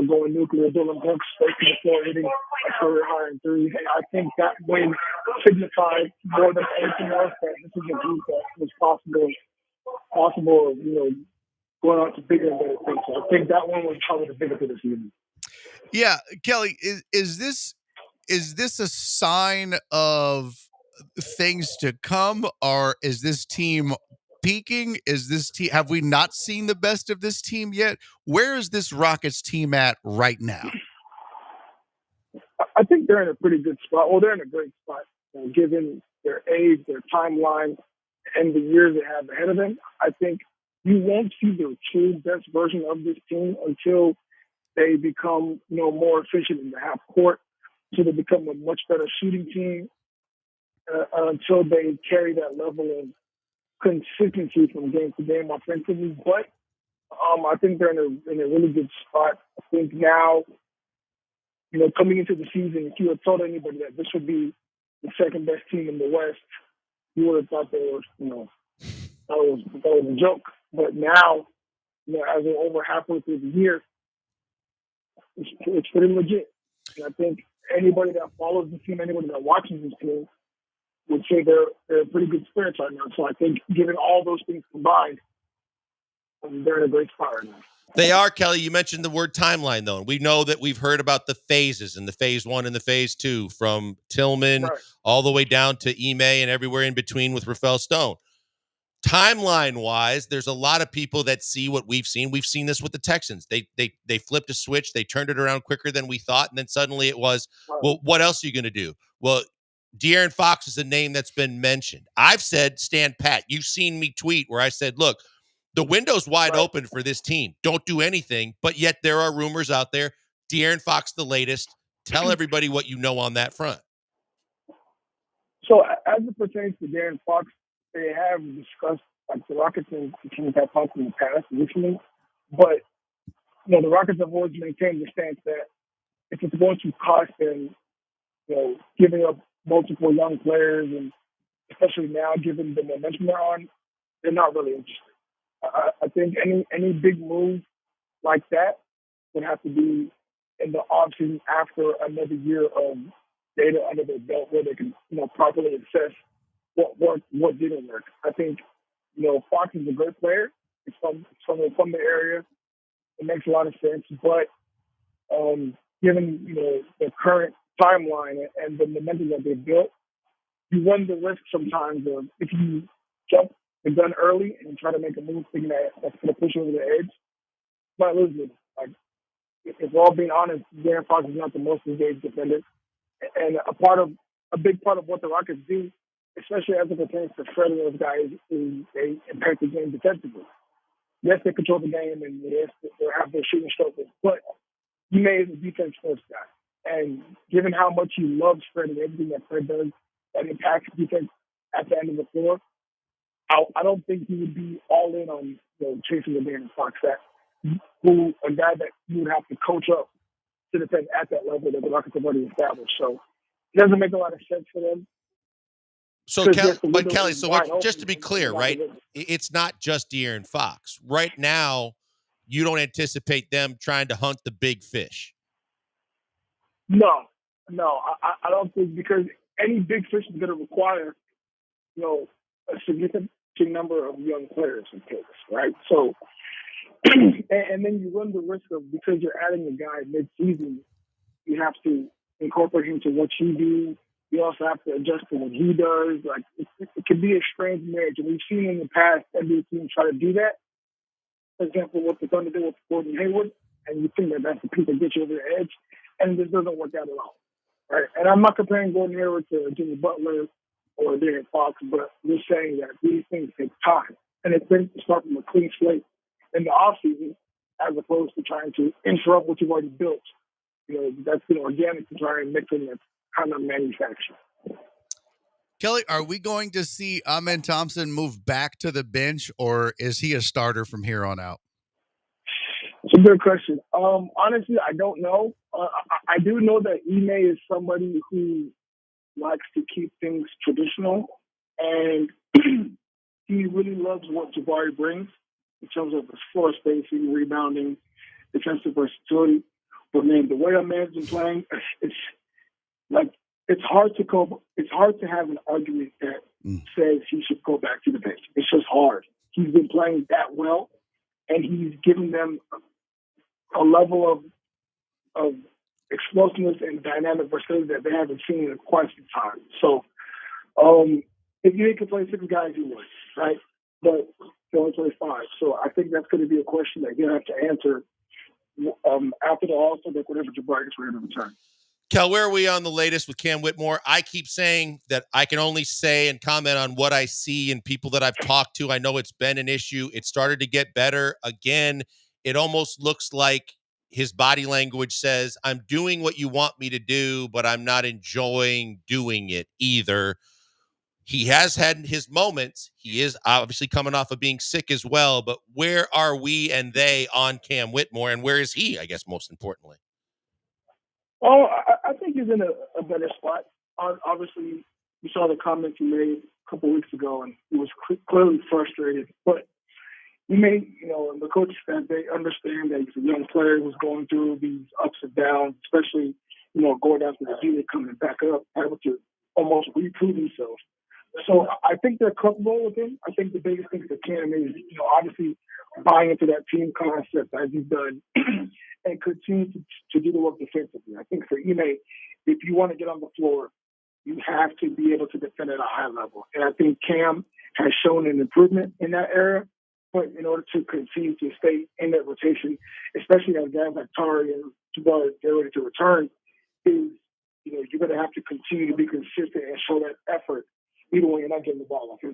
going nuclear, Dylan Brooks facing the floor, hitting a career high in threes. I think that win signified more than anything else that this is a group that was possible, going on to bigger and better things. So I think that one was probably the biggest of the season. Yeah, Kelly, is this a sign of things to come, or is this team peaking? Have we not seen the best of this team yet? Where is this Rockets team at right now? I think they're in a pretty good spot. Well, they're in a great spot, given their age, their timeline, and the years they have ahead of them. I think you won't see the true best version of this team until they become, more efficient in the half court, until they become a much better shooting team, until they carry that level of consistency from game to game offensively. But I think they're in a really good spot. I think now, coming into the season, if you had told anybody that this would be the second best team in the West, you would have thought that was a joke. But now, as we're over halfway through the year, it's pretty legit. And I think anybody that follows the team, anybody that watches this team, would say they're in pretty good spirits right now. So I think given all those things combined, they're in a great spot right now. They are, Kelly. You mentioned the word timeline, though. And we know that we've heard about the phases and the phase 1 and the phase 2 from Tillman all the way down to Ime and everywhere in between with Rafael Stone. Timeline-wise, there's a lot of people that see what we've seen. We've seen this with the Texans. They flipped a switch. They turned it around quicker than we thought. And then suddenly it was, well, what else are you going to do? Well, De'Aaron Fox is a name that's been mentioned. I've said stand pat. You've seen me tweet where I said, look, the window's wide open for this team. Don't do anything. But yet there are rumors out there. De'Aaron Fox, the latest. Tell everybody what you know on that front. So as it pertains to De'Aaron Fox, they have discussed, like the Rockets and the teams have talked in the past recently. But, the Rockets have always maintained the stance that if it's going to cost them, giving up multiple young players, and especially now given the momentum they're on, they're not really interested. I think any big move like that would have to be in the offseason after another year of data under their belt where they can, properly assess what worked, what didn't work. I think, Fox is a great player. It's from the area. It makes a lot of sense. But given, the current timeline and the momentum that they built, you run the risk sometimes of if you jump the gun early and try to make a move thinking that's going to push you over the edge, you might lose it. Like, if we're all being honest, De'Aaron Fox is not the most engaged defender. And a big part of what the Rockets do especially as it pertains to Fred and those guys, is they impact the game defensively. Yes, they control the game, and yes, they have their shooting strokes, but Ime is a defense first guy. And given how much he loves Fred and everything that Fred does that impacts defense at the end of the floor, I don't think he would be all in on chasing the De'Aaron Fox, a guy that you would have to coach up to defend at that level that the Rockets have already established. So it doesn't make a lot of sense for them. So, Kelly, just to be clear, right? It's not just De'Aaron Fox. Right now, you don't anticipate them trying to hunt the big fish. No, I don't think, because any big fish is going to require, a significant number of young players in case, right? So, and then you run the risk of, because you're adding a guy mid-season, you have to incorporate him to what you do. You also have to adjust to what he does. Like, it can be a strange marriage, and we've seen in the past NBA teams try to do that. For example, what the Thunder did with Gordon Hayward, and you think that that's the piece that gets you over the edge, and it just doesn't work out at all, right? And I'm not comparing Gordon Hayward to Jimmy Butler or De'Aaron Fox, but we're saying that these things take time, and it's been to start from a clean slate in the offseason as opposed to trying to interrupt what you've already built. That's been organic to try and mix in that kind of manufacture. Kelly, are we going to see Amen Thompson move back to the bench, or is he a starter from here on out? It's a good question. Honestly, I don't know. I do know that Ime is somebody who likes to keep things traditional, and he really loves what Jabari brings in terms of his floor spacing, rebounding, defensive versatility. But man, the way Amen's been playing, it's hard to have an argument that says he should go back to the bench. It's just hard. He's been playing that well, and he's given them a level of explosiveness and dynamic versatility that they haven't seen in quite some time. So, if you could play 6 guys, you would, right? But he only plays 5. So I think that's going to be a question that you're going to have to answer after the All-Star break, whenever Jabari is ready to return. Kel, where are we on the latest with Cam Whitmore? I keep saying that I can only say and comment on what I see and people that I've talked to. I know it's been an issue. It started to get better. Again, it almost looks like his body language says, I'm doing what you want me to do, but I'm not enjoying doing it either. He has had his moments. He is obviously coming off of being sick as well, but where are we and they on Cam Whitmore, and where is he, I guess, most importantly? Oh, I think he's in a better spot. Obviously, you saw the comments he made a couple of weeks ago, and he was clearly frustrated. But he made, the coaching staff, they understand that he's a young player who's going through these ups and downs, especially, going after the G-League, coming back up, able to almost reprove himself. So I think they're comfortable with him. I think the biggest thing for Cam is, obviously buying into that team concept as he's done and continue to do the work defensively. I think for Ime, if you want to get on the floor, you have to be able to defend at a high level. And I think Cam has shown an improvement in that area. But in order to continue to stay in that rotation, especially as guys like Tari and Jabari get ready to return, is, you're going to have to continue to be consistent and show that effort even when you're not getting the ball off him.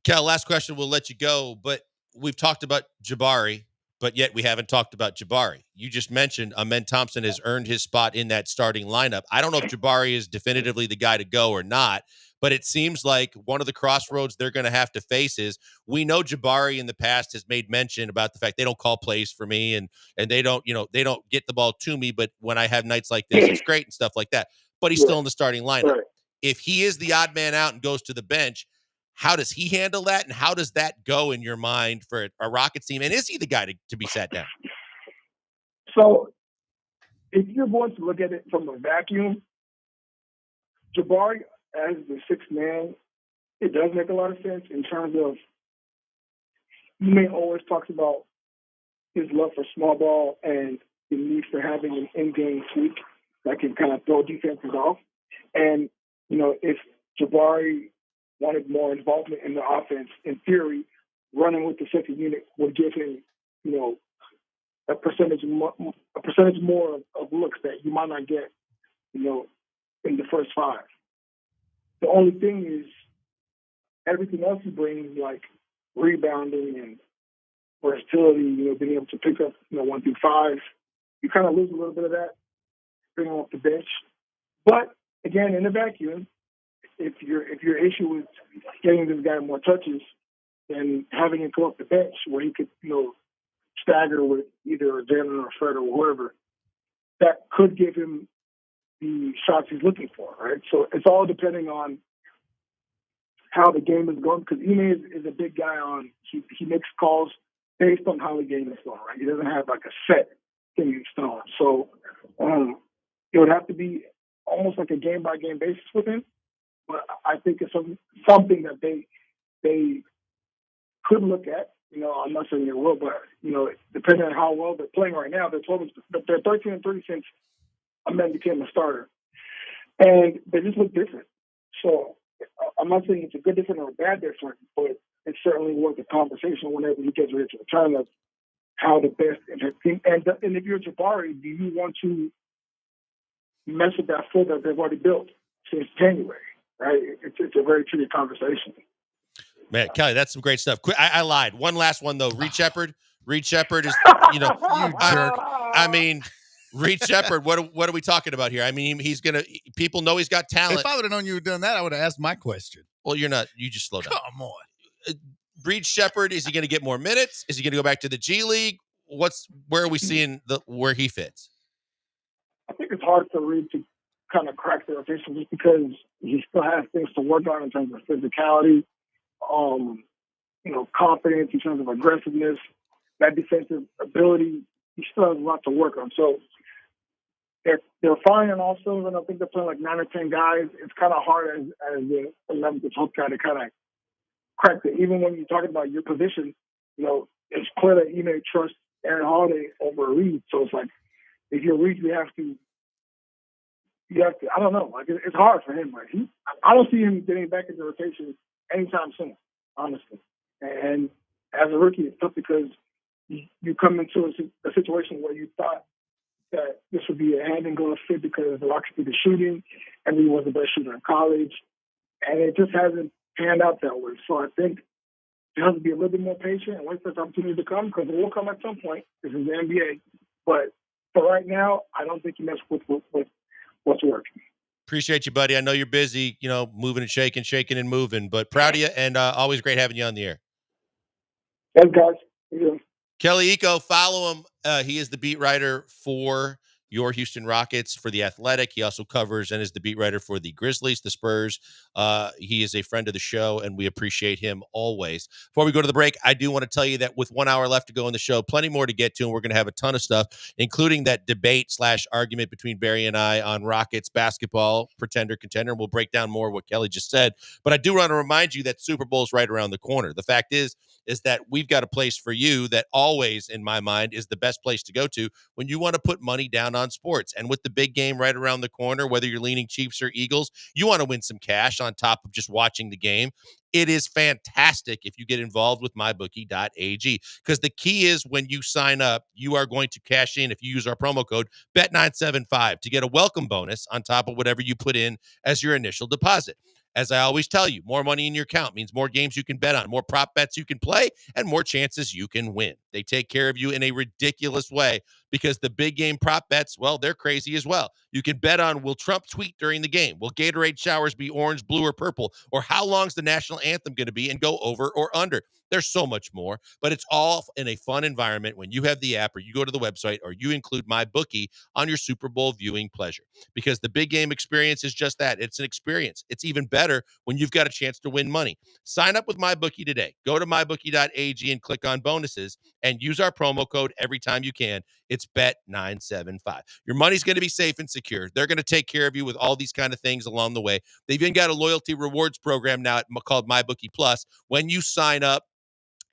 Cal, last question, we'll let you go, but we've talked about Jabari, but yet we haven't talked about Jabari. You just mentioned Amen Thompson has earned his spot in that starting lineup. I don't know if Jabari is definitively the guy to go or not, but it seems like one of the crossroads they're going to have to face is, we know Jabari in the past has made mention about the fact they don't call plays for me and they don't get the ball to me, but when I have nights like this, it's great and stuff like that. But he's still in the starting lineup. Right. If he is the odd man out and goes to the bench, how does he handle that? And how does that go in your mind for a Rockets team? And is he the guy to be sat down? So if you're going to look at it from a vacuum, Jabari as the 6th man, it does make a lot of sense in terms of, Ime always talks about his love for small ball and the need for having an in-game tweak that can kind of throw defenses off. And, if Jabari wanted more involvement in the offense, in theory, running with the second unit would give him, a percentage more of looks that you might not get, in the first 5. The only thing is everything else he brings, like rebounding and versatility, being able to pick up, 1 through 5. You kind of lose a little bit of that, bringing him off the bench. But again, in a vacuum, if your issue is getting this guy more touches, then having him come off the bench where he could, stagger with either Jalen or Fred or whoever, that could give him the shots he's looking for, right? So it's all depending on how the game is going, because Ime is a big guy he makes calls based on how the game is going, right? He doesn't have like a set thing in stone. So it would have to be almost like a game-by-game basis with him. But I think it's something that they could look at. I'm not saying they will, but, depending on how well they're playing right now, they're 13-3 since Amen became a starter. And they just look different. So I'm not saying it's a good different or a bad different, but it's certainly worth a conversation whenever he gets ready to return of how the best and if you're Jabari, do you want to mess with that floor that they've already built since January, right? It's a very tricky conversation. Man, Kelly, that's some great stuff. I lied. One last one, though. Reed Shepherd. Reed Shepherd is, you jerk. I mean, Reed Shepherd, what are we talking about here? I mean, people know he's got talent. If I would have known you had done that, I would have asked my question. Well, you're not. You just slow down. Come on. Reed Shepherd, is he going to get more minutes? Is he going to go back to the G League? Where are we seeing where he fits? I think it's hard for Reed to kind of crack the rotation just because he still has things to work on in terms of physicality, confidence, in terms of aggressiveness, that defensive ability. He still has a lot to work on. So they're fine in all cylinders, and I think they're playing like 9 or 10 guys. It's kind of hard as the 11th hook guy to kind of crack it. Even when you're talking about your position, it's clear that you may trust Aaron Holiday over Reed. So it's like, if you're Reed, you have to. I don't know. Like it's hard for him. Like I don't see him getting back into rotation anytime soon, honestly. And as a rookie, it's tough because you come into a situation where you thought that this would be a hand and glove fit because the Rockets did the shooting, and he was the best shooter in college, and it just hasn't panned out that way. So I think you have to be a little bit more patient and wait for this opportunity to come, because it will come at some point. This is the NBA. But for right now, I don't think you mess with what's working. Appreciate you, buddy. I know you're busy, moving and shaking and moving, but proud of you, and always great having you on the air. Thanks, guys. Yeah. Kelly Eco, follow him. He is the beat writer for your Houston Rockets for The Athletic. He also covers and is the beat writer for the Grizzlies, the Spurs. He is a friend of the show, and we appreciate him always. Before we go to the break, I do want to tell you that with 1 hour left to go in the show, plenty more to get to, and we're going to have a ton of stuff, including that debate/argument between Barry and I on Rockets basketball, pretender, contender. We'll break down more of what Kelly just said. But I do want to remind you that Super Bowl is right around the corner. The fact is that we've got a place for you that always, in my mind, is the best place to go to when you want to put money down on sports. And with the big game right around the corner, whether you're leaning Chiefs or Eagles, you want to win some cash on top of just watching the game. It is fantastic if you get involved with mybookie.ag, because the key is when you sign up, you are going to cash in if you use our promo code BET975 to get a welcome bonus on top of whatever you put in as your initial deposit. As I always tell you, more money in your account means more games you can bet on, more prop bets you can play, and more chances you can win. They take care of you in a ridiculous way because the big game prop bets, well, they're crazy as well. You can bet on, will Trump tweet during the game? Will Gatorade showers be orange, blue, or purple? Or how long's the national anthem going to be, and go over or under? There's so much more, but it's all in a fun environment when you have the app or you go to the website or you include MyBookie on your Super Bowl viewing pleasure, because the big game experience is just that. It's an experience. It's even better when you've got a chance to win money. Sign up with MyBookie today. Go to mybookie.ag and click on bonuses and use our promo code every time you can. It's Bet975. Your money's going to be safe and secure. They're going to take care of you with all these kind of things along the way. They've even got a loyalty rewards program now called MyBookie Plus. When you sign up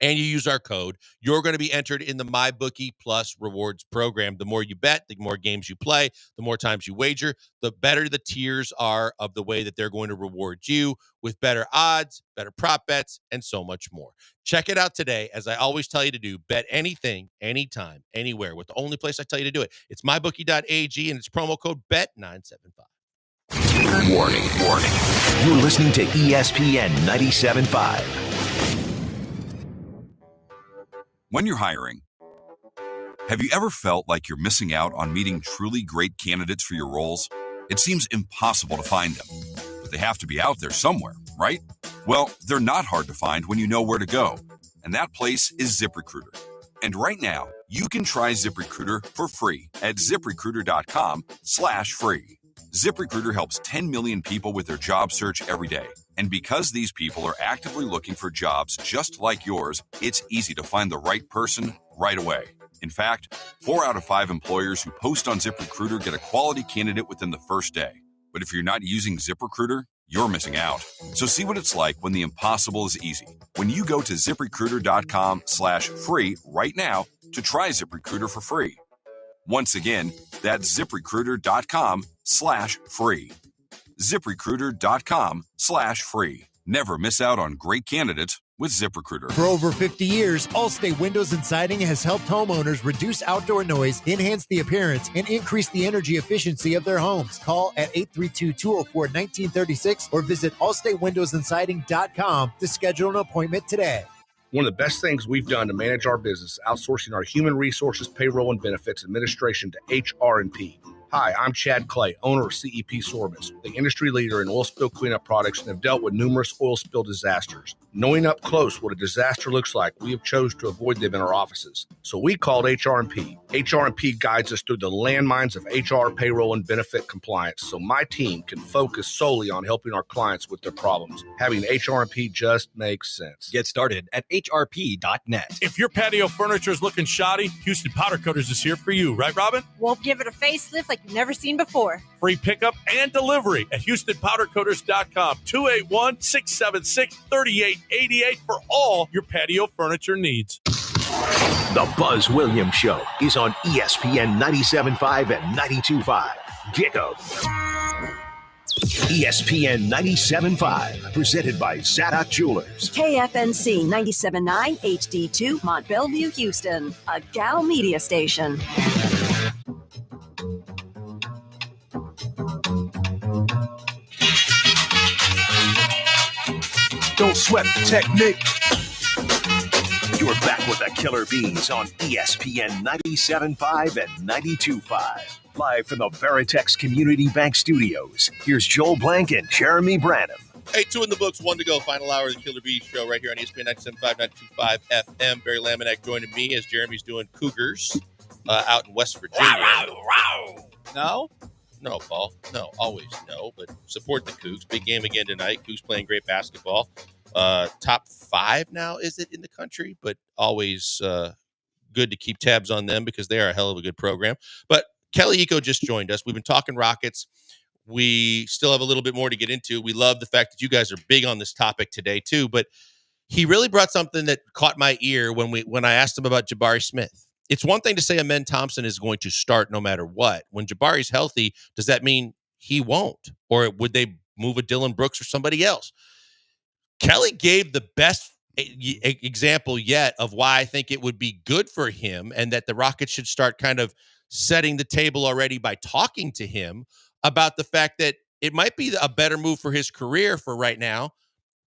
and you use our code, you're going to be entered in the MyBookie Plus rewards program. The more you bet, the more games you play, the more times you wager, the better the tiers are of the way that they're going to reward you with better odds, better prop bets, and so much more. Check it out today. As I always tell you to do, bet anything, anytime, anywhere, with the only place I tell you to do it. It's mybookie.ag, and it's promo code BET975. Warning. You're listening to ESPN 97.5. When you're hiring, have you ever felt like you're missing out on meeting truly great candidates for your roles? It seems impossible to find them, but they have to be out there somewhere, right? Well, they're not hard to find when you know where to go, and that place is ZipRecruiter. And right now, you can try ZipRecruiter for free at ZipRecruiter.com/free. ZipRecruiter helps 10 million people with their job search every day. And because these people are actively looking for jobs just like yours, it's easy to find the right person right away. In fact, 4 out of 5 employers who post on ZipRecruiter get a quality candidate within the first day. But if you're not using ZipRecruiter, you're missing out. So see what it's like when the impossible is easy. When you go to ZipRecruiter.com/free right now to try ZipRecruiter for free. Once again, that's ZipRecruiter.com/free. ZipRecruiter.com/free. Never miss out on great candidates with ZipRecruiter. For over 50 years, Allstate Windows and Siding has helped homeowners reduce outdoor noise, enhance the appearance, and increase the energy efficiency of their homes. Call at 832-204-1936 or visit AllstateWindowsandSiding.com to schedule an appointment today. One of the best things we've done to manage our business is outsourcing our human resources, payroll, and benefits administration to HR&P. Hi, I'm Chad Clay, owner of CEP Sorbents, the industry leader in oil spill cleanup products, and have dealt with numerous oil spill disasters. Knowing up close what a disaster looks like, we have chosen to avoid them in our offices. So we called HR&P. HR&P guides us through the landmines of HR, payroll, and benefit compliance, so my team can focus solely on helping our clients with their problems. Having HR&P just makes sense. Get started at hrp.net. If your patio furniture is looking shoddy, Houston Powder Coaters is here for you, right, Robin? We'll give it a facelift like you've never seen before. Free pickup and delivery at HoustonPowderCoaters.com. 281-676-3888 for all your patio furniture needs. The Buzz Williams Show is on ESPN 97.5 and 92.5. Get up. ESPN 97.5, presented by Zadok Jewelers. KFNC 97.9 HD2 Mont Bellevue, Houston, a Gal media station. Don't sweat the technique. You're back with the Killer Bees on ESPN 97.5 and 92.5. Live from the Veritex Community Bank Studios. Here's Joel Blank and Jeremy Branham. Hey, 2 in the books, 1 to go. Final hour of the Killer Bees show right here on ESPN 97.5, 92.5 FM. Barry Laminack joining me as Jeremy's doing Cougars out in West Virginia. No? No, Paul. No, always no. But support the Cougs. Big game again tonight. Cougs playing great basketball. Top 5 now, is it, in the country? But always good to keep tabs on them because they are a hell of a good program. But Kelly Eco just joined us. We've been talking Rockets. We still have a little bit more to get into. We love the fact that you guys are big on this topic today, too. But he really brought something that caught my ear when I asked him about Jabari Smith. It's one thing to say Amen Thompson is going to start no matter what. When Jabari's healthy, does that mean he won't? Or would they move a Dylan Brooks or somebody else? Kelly gave the best example yet of why I think it would be good for him and that the Rockets should start kind of setting the table already by talking to him about the fact that it might be a better move for his career for right now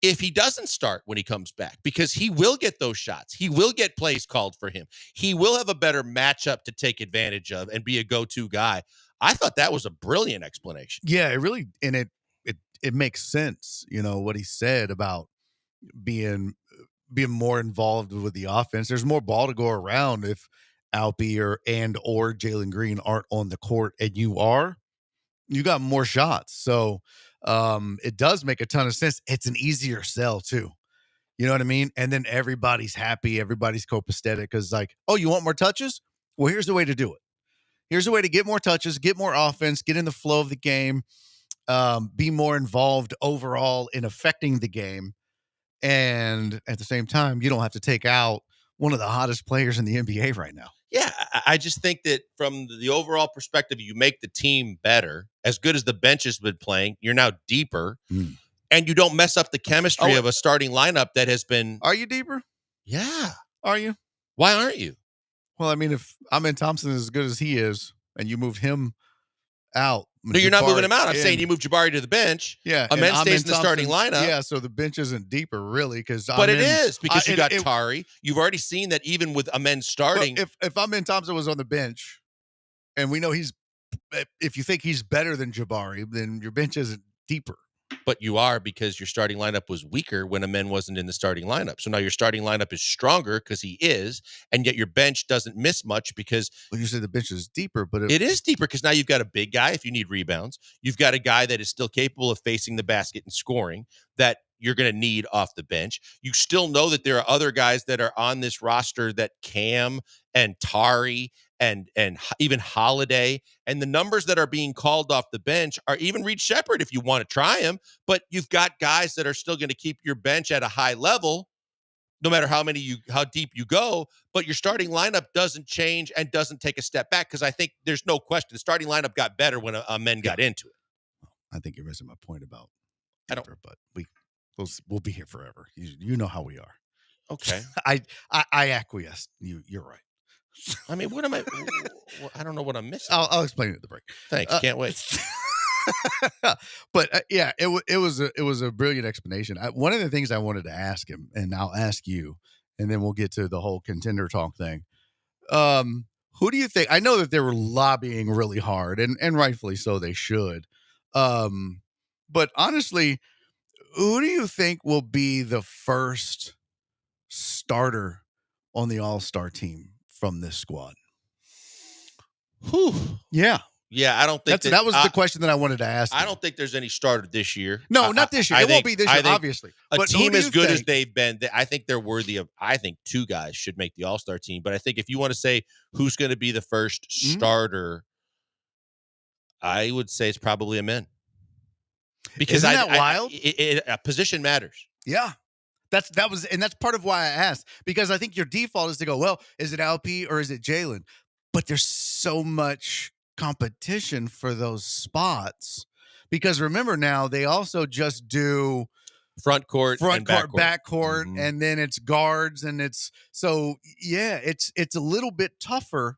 if he doesn't start when he comes back, because he will get those shots. He will get plays called for him. He will have a better matchup to take advantage of and be a go-to guy. I thought that was a brilliant explanation. Yeah, it really, and it makes sense, what he said about being more involved with the offense. There's more ball to go around if Alpi or Jalen Green aren't on the court, and you got more shots. So it does make a ton of sense. It's an easier sell too. You know what I mean? And then everybody's happy. Everybody's copacetic because oh, you want more touches? Well, here's the way to do it. Here's a way to get more touches, get more offense, get in the flow of the game, be more involved overall in affecting the game. And at the same time, you don't have to take out one of the hottest players in the NBA right now. Yeah, I just think that from the overall perspective, you make the team better. As good as the bench has been playing, you're now deeper. And you don't mess up the chemistry of a starting lineup that has been... Are you deeper? Yeah. Are you? Why aren't you? Well, I mean, if Amen Thompson is as good as he is, and you move him out, No, you're not moving Jabari him out. I'm in. saying you move Jabari to the bench. Yeah, Amen and stays in the starting Thompson's- lineup. Yeah, so the bench isn't deeper really because. But it is because you got Tari. You've already seen that even with Amen starting. If Amen Thompson was on the bench, and we know if you think he's better than Jabari, then your bench isn't deeper. But you are because your starting lineup was weaker when Amen wasn't in the starting lineup. So now your starting lineup is stronger because he is, and yet your bench doesn't miss much because you said the bench is deeper, but it is deeper because now you've got a big guy if you need rebounds. You've got a guy that is still capable of facing the basket and scoring that you're going to need off the bench. You still know that there are other guys that are on this roster that Cam and Tari and even Holiday, and the numbers that are being called off the bench are even Reed Shepherd if you want to try him, but you've got guys that are still going to keep your bench at a high level no matter how deep you go, but your starting lineup doesn't change and doesn't take a step back because I think there's no question the starting lineup got better when Amen got into it. I think you're missing my point about deeper, but we'll be here forever. You know how we are. Okay. I acquiesce. You're right. I mean, what am I? I don't know what I'm missing. I'll explain it at the break. Thanks. Can't wait. But yeah, it was a brilliant explanation. One of the things I wanted to ask him, and I'll ask you, and then we'll get to the whole contender talk thing. Who do you think? I know that they were lobbying really hard, and rightfully so. They should. But honestly, who do you think will be the first starter on the All-Star team from this squad? Whew. Yeah. Yeah, I don't think that was the question that I wanted to ask. I don't think there's any starter this year. No, not this year. It won't be this year, obviously. A But team who do as you good as think? they've been, I think they're worthy of. I think two guys should make the All-Star team. But I think if you want to say who's going to be the first starter, I would say it's probably Amen. Because Isn't that wild? A position matters. Yeah. That's part of why I asked, because I think your default is to go, well, is it LP or is it Jalen? But there's so much competition for those spots, because remember now they also just do front court, back court, and then it's guards, and it's it's a little bit tougher.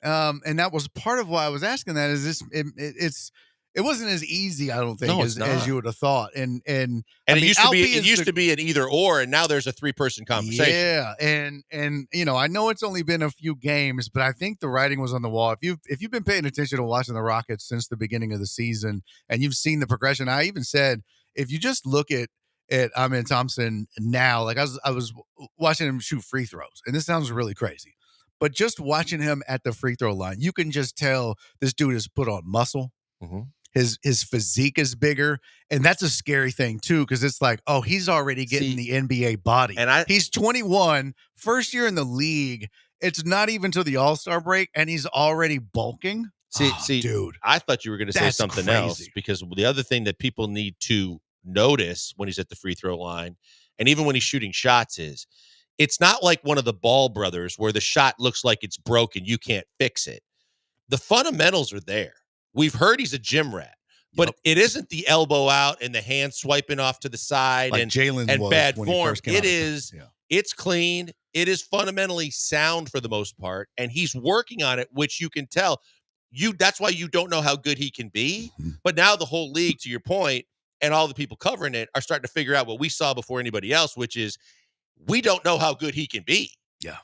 And that was part of why I was asking that. Is it wasn't as easy, I don't think, as you would have thought. And it used to be an either or, and now there's a 3-person conversation. Yeah, and I know it's only been a few games, but I think the writing was on the wall. If you've been paying attention to watching the Rockets since the beginning of the season, and you've seen the progression, I even said if you just look at Amen Thompson now, like I was watching him shoot free throws, and this sounds really crazy, but just watching him at the free throw line, you can just tell this dude has put on muscle. Mm-hmm. His physique is bigger, and that's a scary thing too, because it's like, oh, he's already getting the NBA body, and he's 21, first year in the league. It's not even till the All-Star break, and he's already bulking. See, dude, I thought you were going to say something else, because the other thing that people need to notice when he's at the free throw line, and even when he's shooting shots, is it's not like one of the Ball brothers where the shot looks like it's broken, you can't fix it. The fundamentals are there. We've heard he's a gym rat, but it isn't the elbow out and the hand swiping off to the side like and Jalen was bad when he form. first came It out. is. It's clean. It is fundamentally sound for the most part, and he's working on it, which you can tell. That's why you don't know how good he can be. But now the whole league, to your point, and all the people covering it are starting to figure out what we saw before anybody else, which is we don't know how good he can be. Yeah.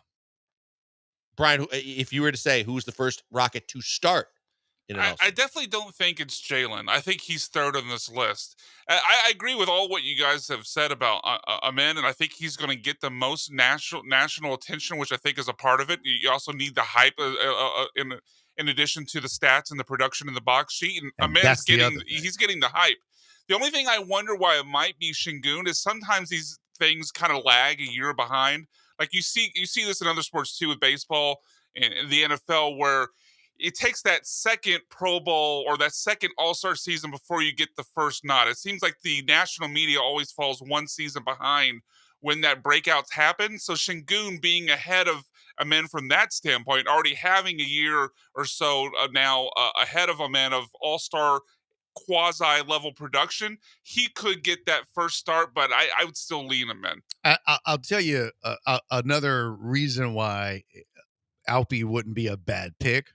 Brian, if you were to say who's the first Rocket to start, I definitely don't think it's Jalen. I think he's third on this list. I agree with all what you guys have said about Amen, and I think he's going to get the most national attention, which I think is a part of it. You also need the hype in addition to the stats and the production in the box sheet. And Amen's he's getting the hype. The only thing I wonder why it might be Şengün is sometimes these things kind of lag a year behind. Like you see this in other sports too, with baseball and the NFL, where it takes that second Pro Bowl or that second All-Star season before you get the first nod. It seems like the national media always falls one season behind when that breakouts happen. So Şengün being ahead of Amen from that standpoint, already having a year or so now ahead of Amen of All-Star quasi-level production, he could get that first start, but I would still lean Amen. I'll tell you another reason why Alpi wouldn't be a bad pick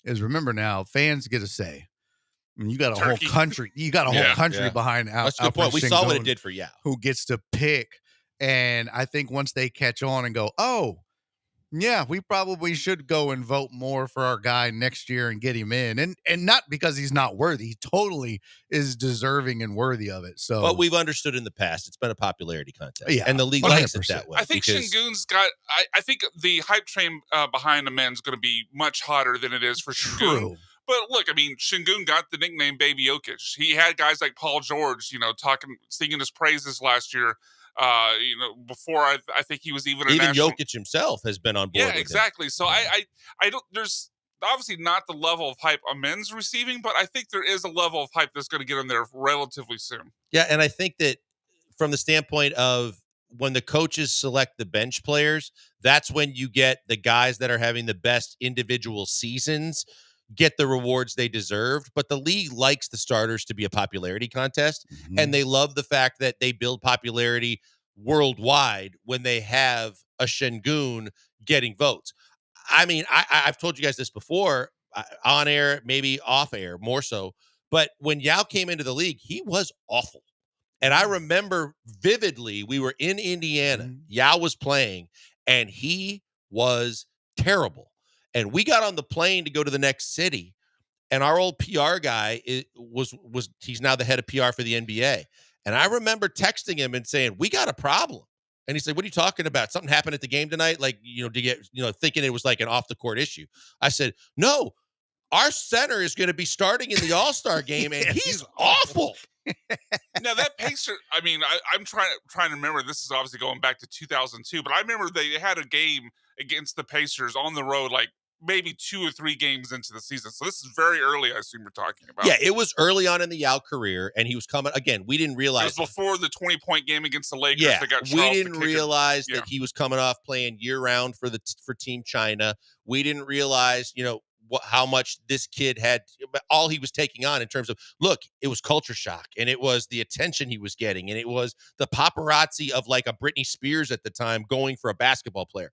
is, remember now, fans get a say. You got a Turkey. whole country. You got a whole country behind Al. That's a good point. We saw what it did for Yao. Who gets to pick. And I think once they catch on and go, oh, yeah, we probably should go and vote more for our guy next year and get him in. And not because he's not worthy. He totally is deserving and worthy of it. So, but we've understood in the past, it's been a popularity contest. Yeah, and the league 100%. likes it that way. I think Shingun's got. I think the hype train behind the men's going to be much hotter than it is for Shingun. True. But look, I mean, Shingun got the nickname Baby Jokic. He had guys like Paul George, singing his praises last year. Before I think he was even Jokic himself has been on board. Yeah, exactly. So I don't. There's obviously not the level of hype a men's receiving, but I think there is a level of hype that's going to get him there relatively soon. Yeah, and I think that from the standpoint of when the coaches select the bench players, that's when you get the guys that are having the best individual seasons get the rewards they deserved. But the league likes the starters to be a popularity contest, and they love the fact that they build popularity worldwide when they have a Shingun getting votes. I mean, I've told you guys this before, on air, maybe off air, more so. But when Yao came into the league, he was awful. And I remember vividly, we were in Indiana, Yao was playing, and he was terrible. And we got on the plane to go to the next city, and our old PR guy he's now the head of PR for the NBA. And I remember texting him and saying, "We got a problem." And he said, "What are you talking about? Something happened at the game tonight?" Like, thinking it was like an off the court issue. I said, "No, our center is going to be starting in the All-Star game, and he's awful." Now that Pacer, I mean, I'm trying to remember. This is obviously going back to 2002, but I remember they had a game against the Pacers on the road, like maybe 2 or 3 games into the season. So this is very early, I assume we're talking about. Yeah, it was early on in the Yao career, and he was coming. Again, we didn't realize. It was before the 20-point game against the Lakers. Yeah, that got we didn't realize that he was coming off playing year-round for Team China. We didn't realize, how much this kid had, all he was taking on in terms of, look, it was culture shock, and it was the attention he was getting, and it was the paparazzi of like a Britney Spears at the time going for a basketball player.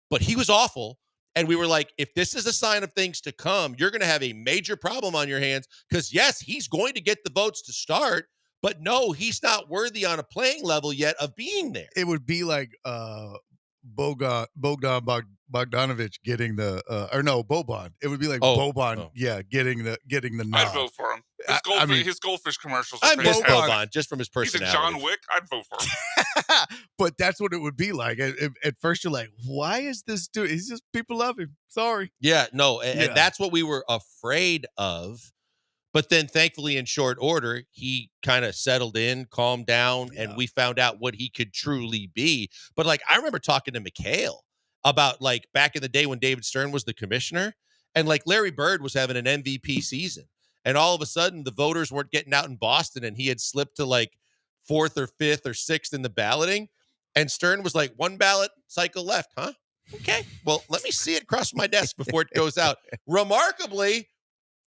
But he was awful. And we were like, if this is a sign of things to come, you're going to have a major problem on your hands, because yes, he's going to get the votes to start, but no, he's not worthy on a playing level yet of being there. It would be like Bogdan Bogdanovic getting the Boban. It would be like Boban, getting the nod. I'd vote for him. His goldfish commercials. I miss Boban just from his personality. He's a John Wick. I'd vote for him. But that's what it would be like. At first, you're like, why is this dude? He's just, people love him. Sorry. Yeah, no, and that's what we were afraid of. But then, thankfully, in short order, he kind of settled in, calmed down, and we found out what he could truly be. But, like, I remember talking to Mikhail about, like, back in the day when David Stern was the commissioner, and, like, Larry Bird was having an MVP season. And all of a sudden, the voters weren't getting out in Boston, and he had slipped to, like, 4th or 5th or 6th in the balloting. And Stern was like, 1 ballot cycle left, huh? Okay. Well, let me see it cross my desk before it goes out. Remarkably,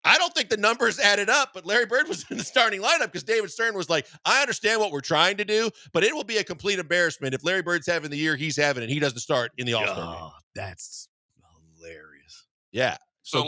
I don't think the numbers added up, but Larry Bird was in the starting lineup because David Stern was like, I understand what we're trying to do, but it will be a complete embarrassment if Larry Bird's having the year he's having and he doesn't start in the All-Star game. That's hilarious. Yeah. So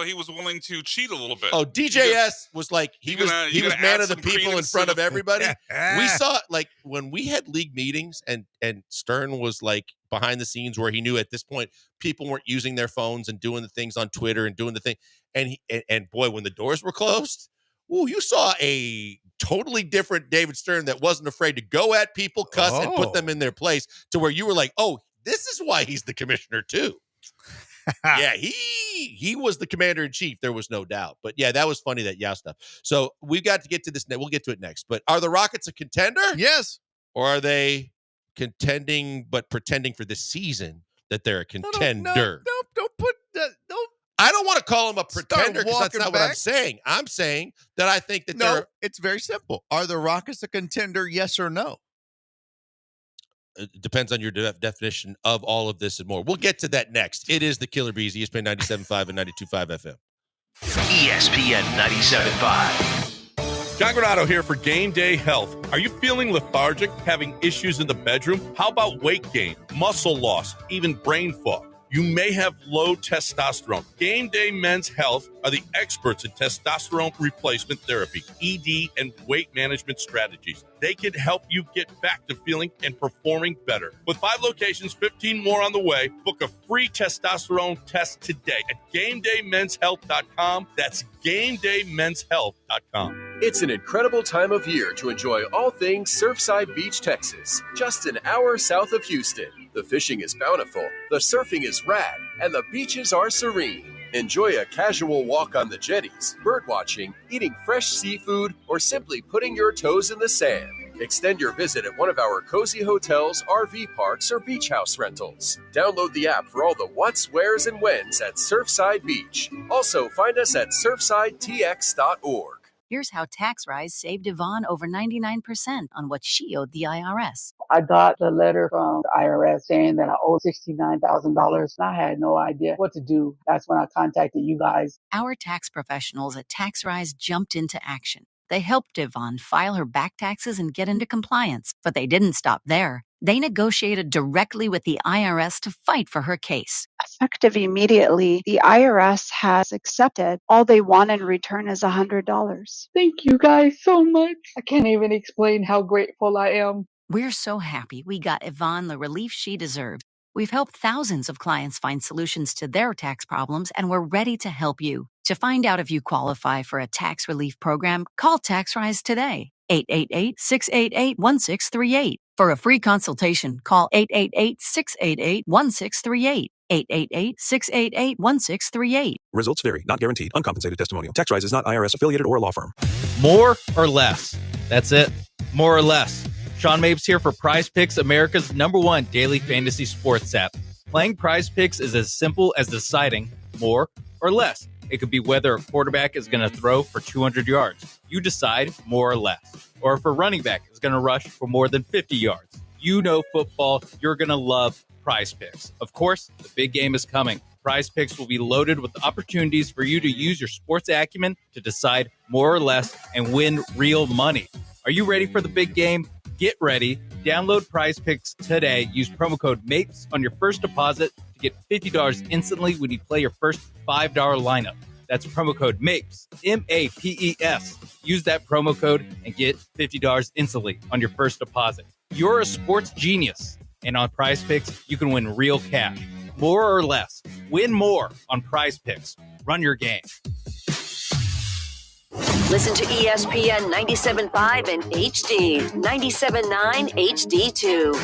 he was willing to cheat a little bit. Oh, DJS was like, he was man of the people in front of everybody. We saw, like, when we had league meetings and Stern was like behind the scenes where he knew at this point people weren't using their phones and doing the things on Twitter and doing the thing. And boy, when the doors were closed, you saw a totally different David Stern that wasn't afraid to go at people, cuss, and put them in their place, to where you were like, oh, this is why he's the commissioner too. Yeah, he was the commander-in-chief. There was no doubt. But yeah, that was funny, that Yao stuff. So we've got to get to this. We'll get to it next. But are the Rockets a contender? Yes. Or are they contending but pretending for this season that they're a contender? Don't put that. I don't want to call them a pretender because that's not what I'm saying. I'm saying that I think that they're. It's very simple. Are the Rockets a contender? Yes or no? It depends on your definition of all of this and more. We'll get to that next. It is the Killer Bees, ESPN 97.5 and 92.5 FM. ESPN 97.5. John Granado here for Game Day Health. Are you feeling lethargic, having issues in the bedroom? How about weight gain, muscle loss, even brain fog? You may have low testosterone. Game Day Men's Health are the experts in testosterone replacement therapy, ED, and weight management strategies. They can help you get back to feeling and performing better. With 5 locations, 15 more on the way, book a free testosterone test today at GameDayMen'sHealth.com. That's GameDayMen'sHealth.com. It's an incredible time of year to enjoy all things Surfside Beach, Texas, just an hour south of Houston. The fishing is bountiful, the surfing is rad, and the beaches are serene. Enjoy a casual walk on the jetties, birdwatching, eating fresh seafood, or simply putting your toes in the sand. Extend your visit at one of our cozy hotels, RV parks, or beach house rentals. Download the app for all the what's, where's, and when's at Surfside Beach. Also, find us at surfsidetx.org. Here's how TaxRise saved Yvonne over 99% on what she owed the IRS. I got a letter from the IRS saying that I owe $69,000, and I had no idea what to do. That's when I contacted you guys. Our tax professionals at TaxRise jumped into action. They helped Yvonne file her back taxes and get into compliance, but they didn't stop there. They negotiated directly with the IRS to fight for her case. Effective immediately, the IRS has accepted. All they want in return is $100. Thank you guys so much. I can't even explain how grateful I am. We're so happy we got Yvonne the relief she deserved. We've helped thousands of clients find solutions to their tax problems, and we're ready to help you. To find out if you qualify for a tax relief program, call TaxRise today. 888-688-1638. For a free consultation, call 888-688-1638. 888-688-1638. Results vary, not guaranteed, uncompensated testimonial. TaxRise is not IRS affiliated or a law firm. More or less? That's it. More or less. Sean Mapes here for Prize Picks, America's #1 daily fantasy sports app. Playing Prize Picks is as simple as deciding more or less. It could be whether a quarterback is going to throw for 200 yards. You decide more or less. Or if a running back is going to rush for more than 50 yards. You know football, you're going to love Prize Picks. Of course, the big game is coming. Prize Picks will be loaded with opportunities for you to use your sports acumen to decide more or less and win real money. Are you ready for the big game? Get ready. Download Prize Picks today. Use promo code MAPES on your first deposit to get $50 instantly when you play your first $5 lineup. That's promo code MAPES, M-A-P-E-S. Use that promo code and get $50 instantly on your first deposit. You're a sports genius, and on Prize Picks, you can win real cash. More or less. Win more on Prize Picks. Run your game. Listen to ESPN 97.5 and HD, 97.9 HD2.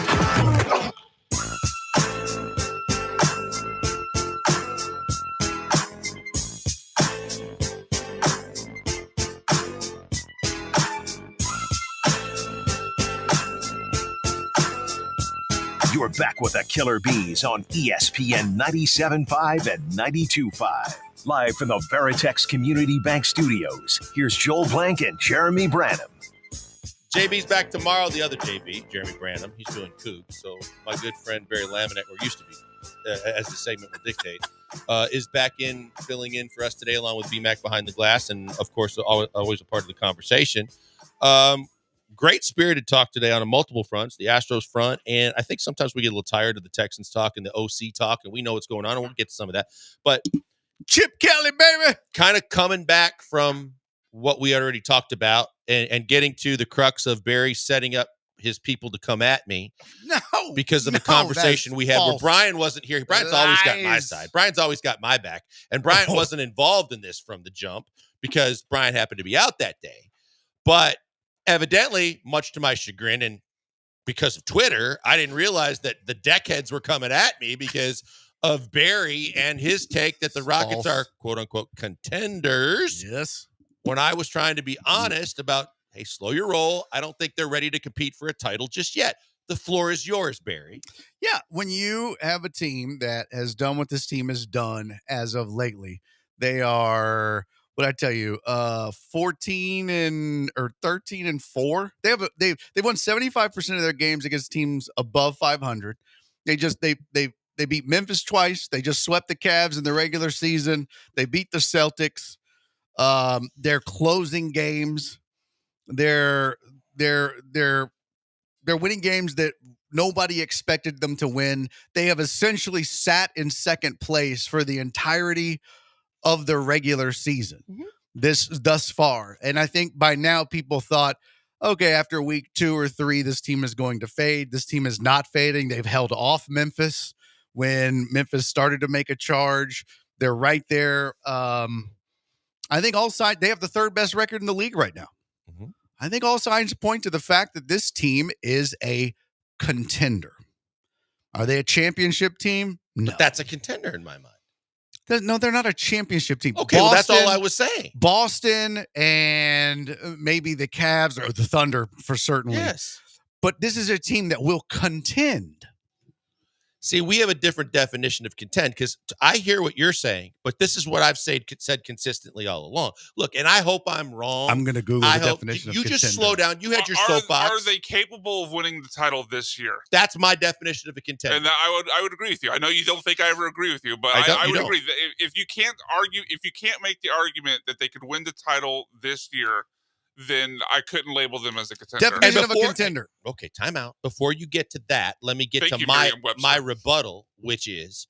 You're back with the Killer Bees on ESPN 97.5 and 92.5. Live from the Veritex Community Bank Studios, here's Joel Blank and Jeremy Branham. JB's back tomorrow. The other JB, Jeremy Branham, he's doing Coop. So my good friend Barry Laminate, or used to be, as the segment will dictate, is back in, filling in for us today, along with BMAC behind the glass, and of course, always a part of the conversation. Great spirited talk today on multiple fronts, the Astros front, and I think sometimes we get a little tired of the Texans talk and the OC talk, and we know what's going on, and we'll get to some of that. But Chip Kelly, baby, kind of coming back from what we already talked about and getting to the crux of Barry setting up his people to come at me. Because of the conversation we had where Brian wasn't here. Brian's always got my side. Brian's always got my back. And Brian wasn't involved in this from the jump because Brian happened to be out that day. But evidently, much to my chagrin, and because of Twitter, I didn't realize that the deckheads were coming at me because of Barry and his take that the Rockets are quote-unquote contenders. Yes. When I was trying to be honest about, hey, slow your roll. I don't think they're ready to compete for a title just yet. The floor is yours, Barry. Yeah, when you have a team that has done what this team has done as of lately, they are, what I tell you, 13 or 13-4. They've won 75% of their games against teams above 500. They beat Memphis twice. They just swept the Cavs in the regular season. They beat the Celtics. They're closing games. They're winning games that Nobody expected them to win. They have essentially sat in second place for the entirety of the regular season thus far. And I think by now people thought, okay, after week 2 or 3, this team is going to fade. This team is not fading. They've held off Memphis when Memphis started to make a charge. They're right there. I think all signs, they have the 3rd best record in the league right now. I think all signs point to the fact that this team is a contender. Are they a championship team? No. But that's a contender in my mind. No, they're not a championship team. Okay, well, that's all I was saying. Boston and maybe the Cavs or the Thunder for certainly. Yes. But this is a team that will contend. See, we have a different definition of contend because I hear what you're saying, but this is what I've said consistently all along. Look, and I hope I'm wrong. I'm going to Google the definition of contender. You just slow down. You had your soapbox. Are they capable of winning the title this year? That's my definition of a contender. And I would agree with you. I know you don't think I ever agree with you, but I would agree that if you can't make the argument that they could win the title this year, then I couldn't label them as a contender. Definition of a contender. Okay, time out. Before you get to that, let me get to my rebuttal, which is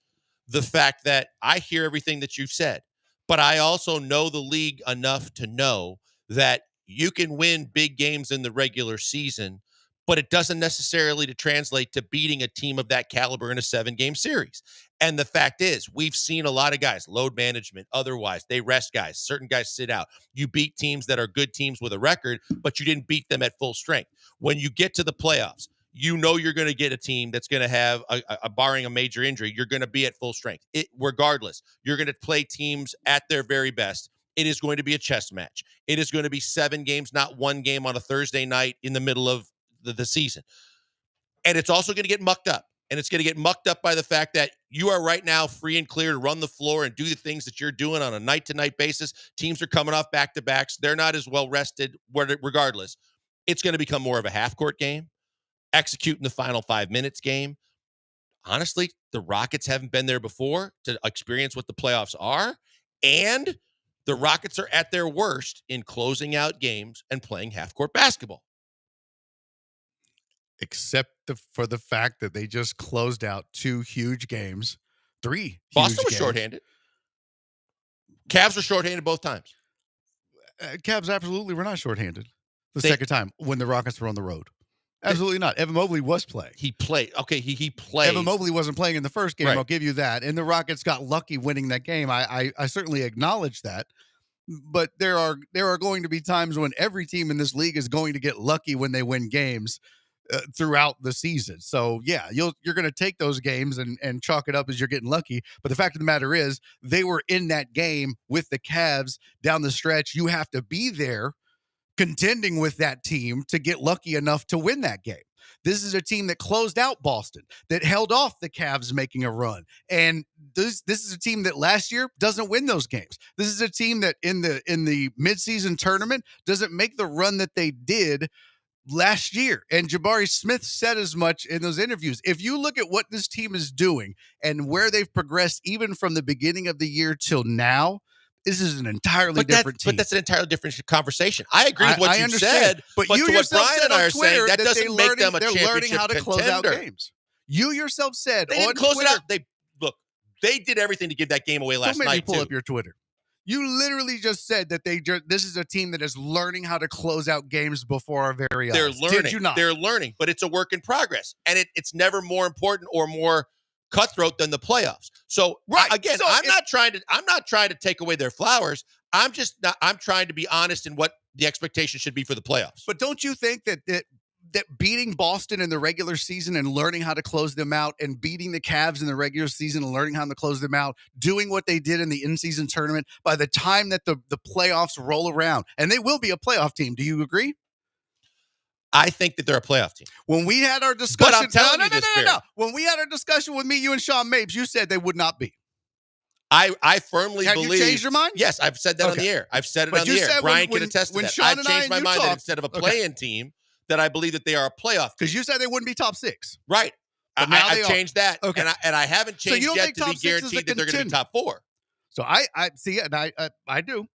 the fact that I hear everything that you've said, but I also know the league enough to know that you can win big games in the regular season, but it doesn't necessarily translate to beating a team of that caliber in a 7-game series. And the fact is, we've seen a lot of guys, load management, otherwise, they rest guys. Certain guys sit out. You beat teams that are good teams with a record, but you didn't beat them at full strength. When you get to the playoffs, you know you're going to get a team that's going to have, barring a major injury, you're going to be at full strength. Regardless, you're going to play teams at their very best. It is going to be a chess match. It is going to be 7 games, not 1 game on a Thursday night in the middle of the season. And it's also going to get mucked up. And it's going to get mucked up by the fact that you are right now free and clear to run the floor and do the things that you're doing on a night-to-night basis. Teams are coming off back-to-backs. They're not as well rested. Regardless, it's going to become more of a half-court game, executing the final 5 minutes game. Honestly, the Rockets haven't been there before to experience what the playoffs are. And the Rockets are at their worst in closing out games and playing half-court basketball. Except for the fact that they just closed out 2 huge games, 3 Boston was games. shorthanded. Cavs were shorthanded both times. Cavs absolutely were not shorthanded the second time when the Rockets were on the road. Absolutely not. Evan Mobley was playing. He played. Okay, he played. Evan Mobley wasn't playing in the first game. Right. I'll give you that. And the Rockets got lucky winning that game. I certainly acknowledge that. But there are going to be times when every team in this league is going to get lucky when they win games throughout the season. So yeah, you're going to take those games and chalk it up as you're getting lucky. But the fact of the matter is, they were in that game with the Cavs down the stretch. You have to be there contending with that team to get lucky enough to win that game. This is a team that closed out Boston, that held off the Cavs making a run. And this is a team that last year doesn't win those games. This is a team that in the midseason tournament doesn't make the run that they did last year. And Jabari Smith said as much in those interviews. If you look at what this team is doing and where they've progressed even from the beginning of the year till now, this is an entirely different team. But that's an entirely different conversation. I agree with what you said, but you to what yourself Brian said and I on are saying, Twitter that doesn't make them a championship they're learning how to close out contender. games. You yourself said They on didn't close Twitter, it out. They did everything to give that game away last don't make night. me pull too. up your Twitter. You literally just said that this is a team that is learning how to close out games before our very eyes. They're learning. Did you not? They're learning, but it's a work in progress, and it's never more important or more cutthroat than the playoffs. So again, I'm not trying to take away their flowers. I'm trying to be honest in what the expectation should be for the playoffs. But don't you think that beating Boston in the regular season and learning how to close them out, and beating the Cavs in the regular season and learning how to close them out, doing what they did in the in-season tournament, by the time that the playoffs roll around, and they will be a playoff team, do you agree? I think that they're a playoff team. When we had our discussion, but I'm telling you this, no. When we had our discussion with me, you and Sean Mapes, you said they would not be. I firmly Have believe. you changed your mind? Yes, I've said that on the air. I've said it on the air. Brian can attest to that. I've changed my mind that instead of a play-in team, that I believe that they are a playoff team. Because you said they wouldn't be top 6. Right. I've changed that. Okay. And I haven't changed yet to be guaranteed that they're going to be top 4. So I see it, and I do.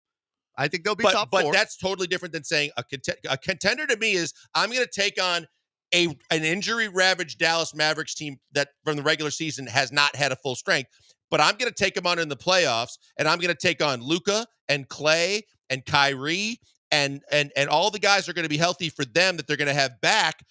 I think they'll be top 4. But that's totally different than saying a contender to me is I'm going to take on an injury-ravaged Dallas Mavericks team that from the regular season has not had a full strength. But I'm going to take them on in the playoffs, and I'm going to take on Luka and Clay and Kyrie, and all the guys are going to be healthy for them that they're going to have back.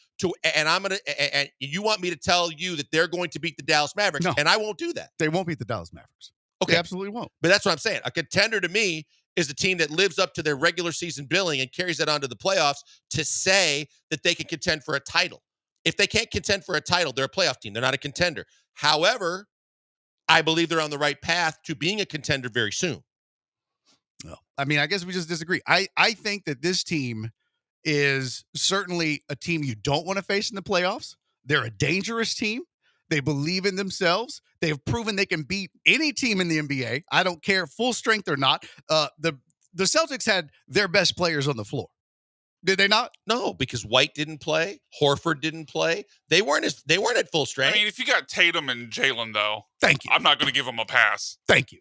And you want me to tell you that they're going to beat the Dallas Mavericks, and I won't do that. They won't beat the Dallas Mavericks. Okay. They absolutely won't. But that's what I'm saying. A contender to me is the team that lives up to their regular season billing and carries that onto the playoffs to say that they can contend for a title. If they can't contend for a title, they're a playoff team. They're not a contender. However, I believe they're on the right path to being a contender very soon. No. I mean, I guess we just disagree. I think that this team is certainly a team you don't want to face in the playoffs. They're a dangerous team. They believe in themselves. They've proven they can beat any team in the NBA. I don't care full strength or not. The Celtics had their best players on the floor. Did they not? No, because White didn't play. Horford didn't play. They weren't at full strength. I mean, if you got Tatum and Jalen, though, thank you. I'm not going to give them a pass. Thank you.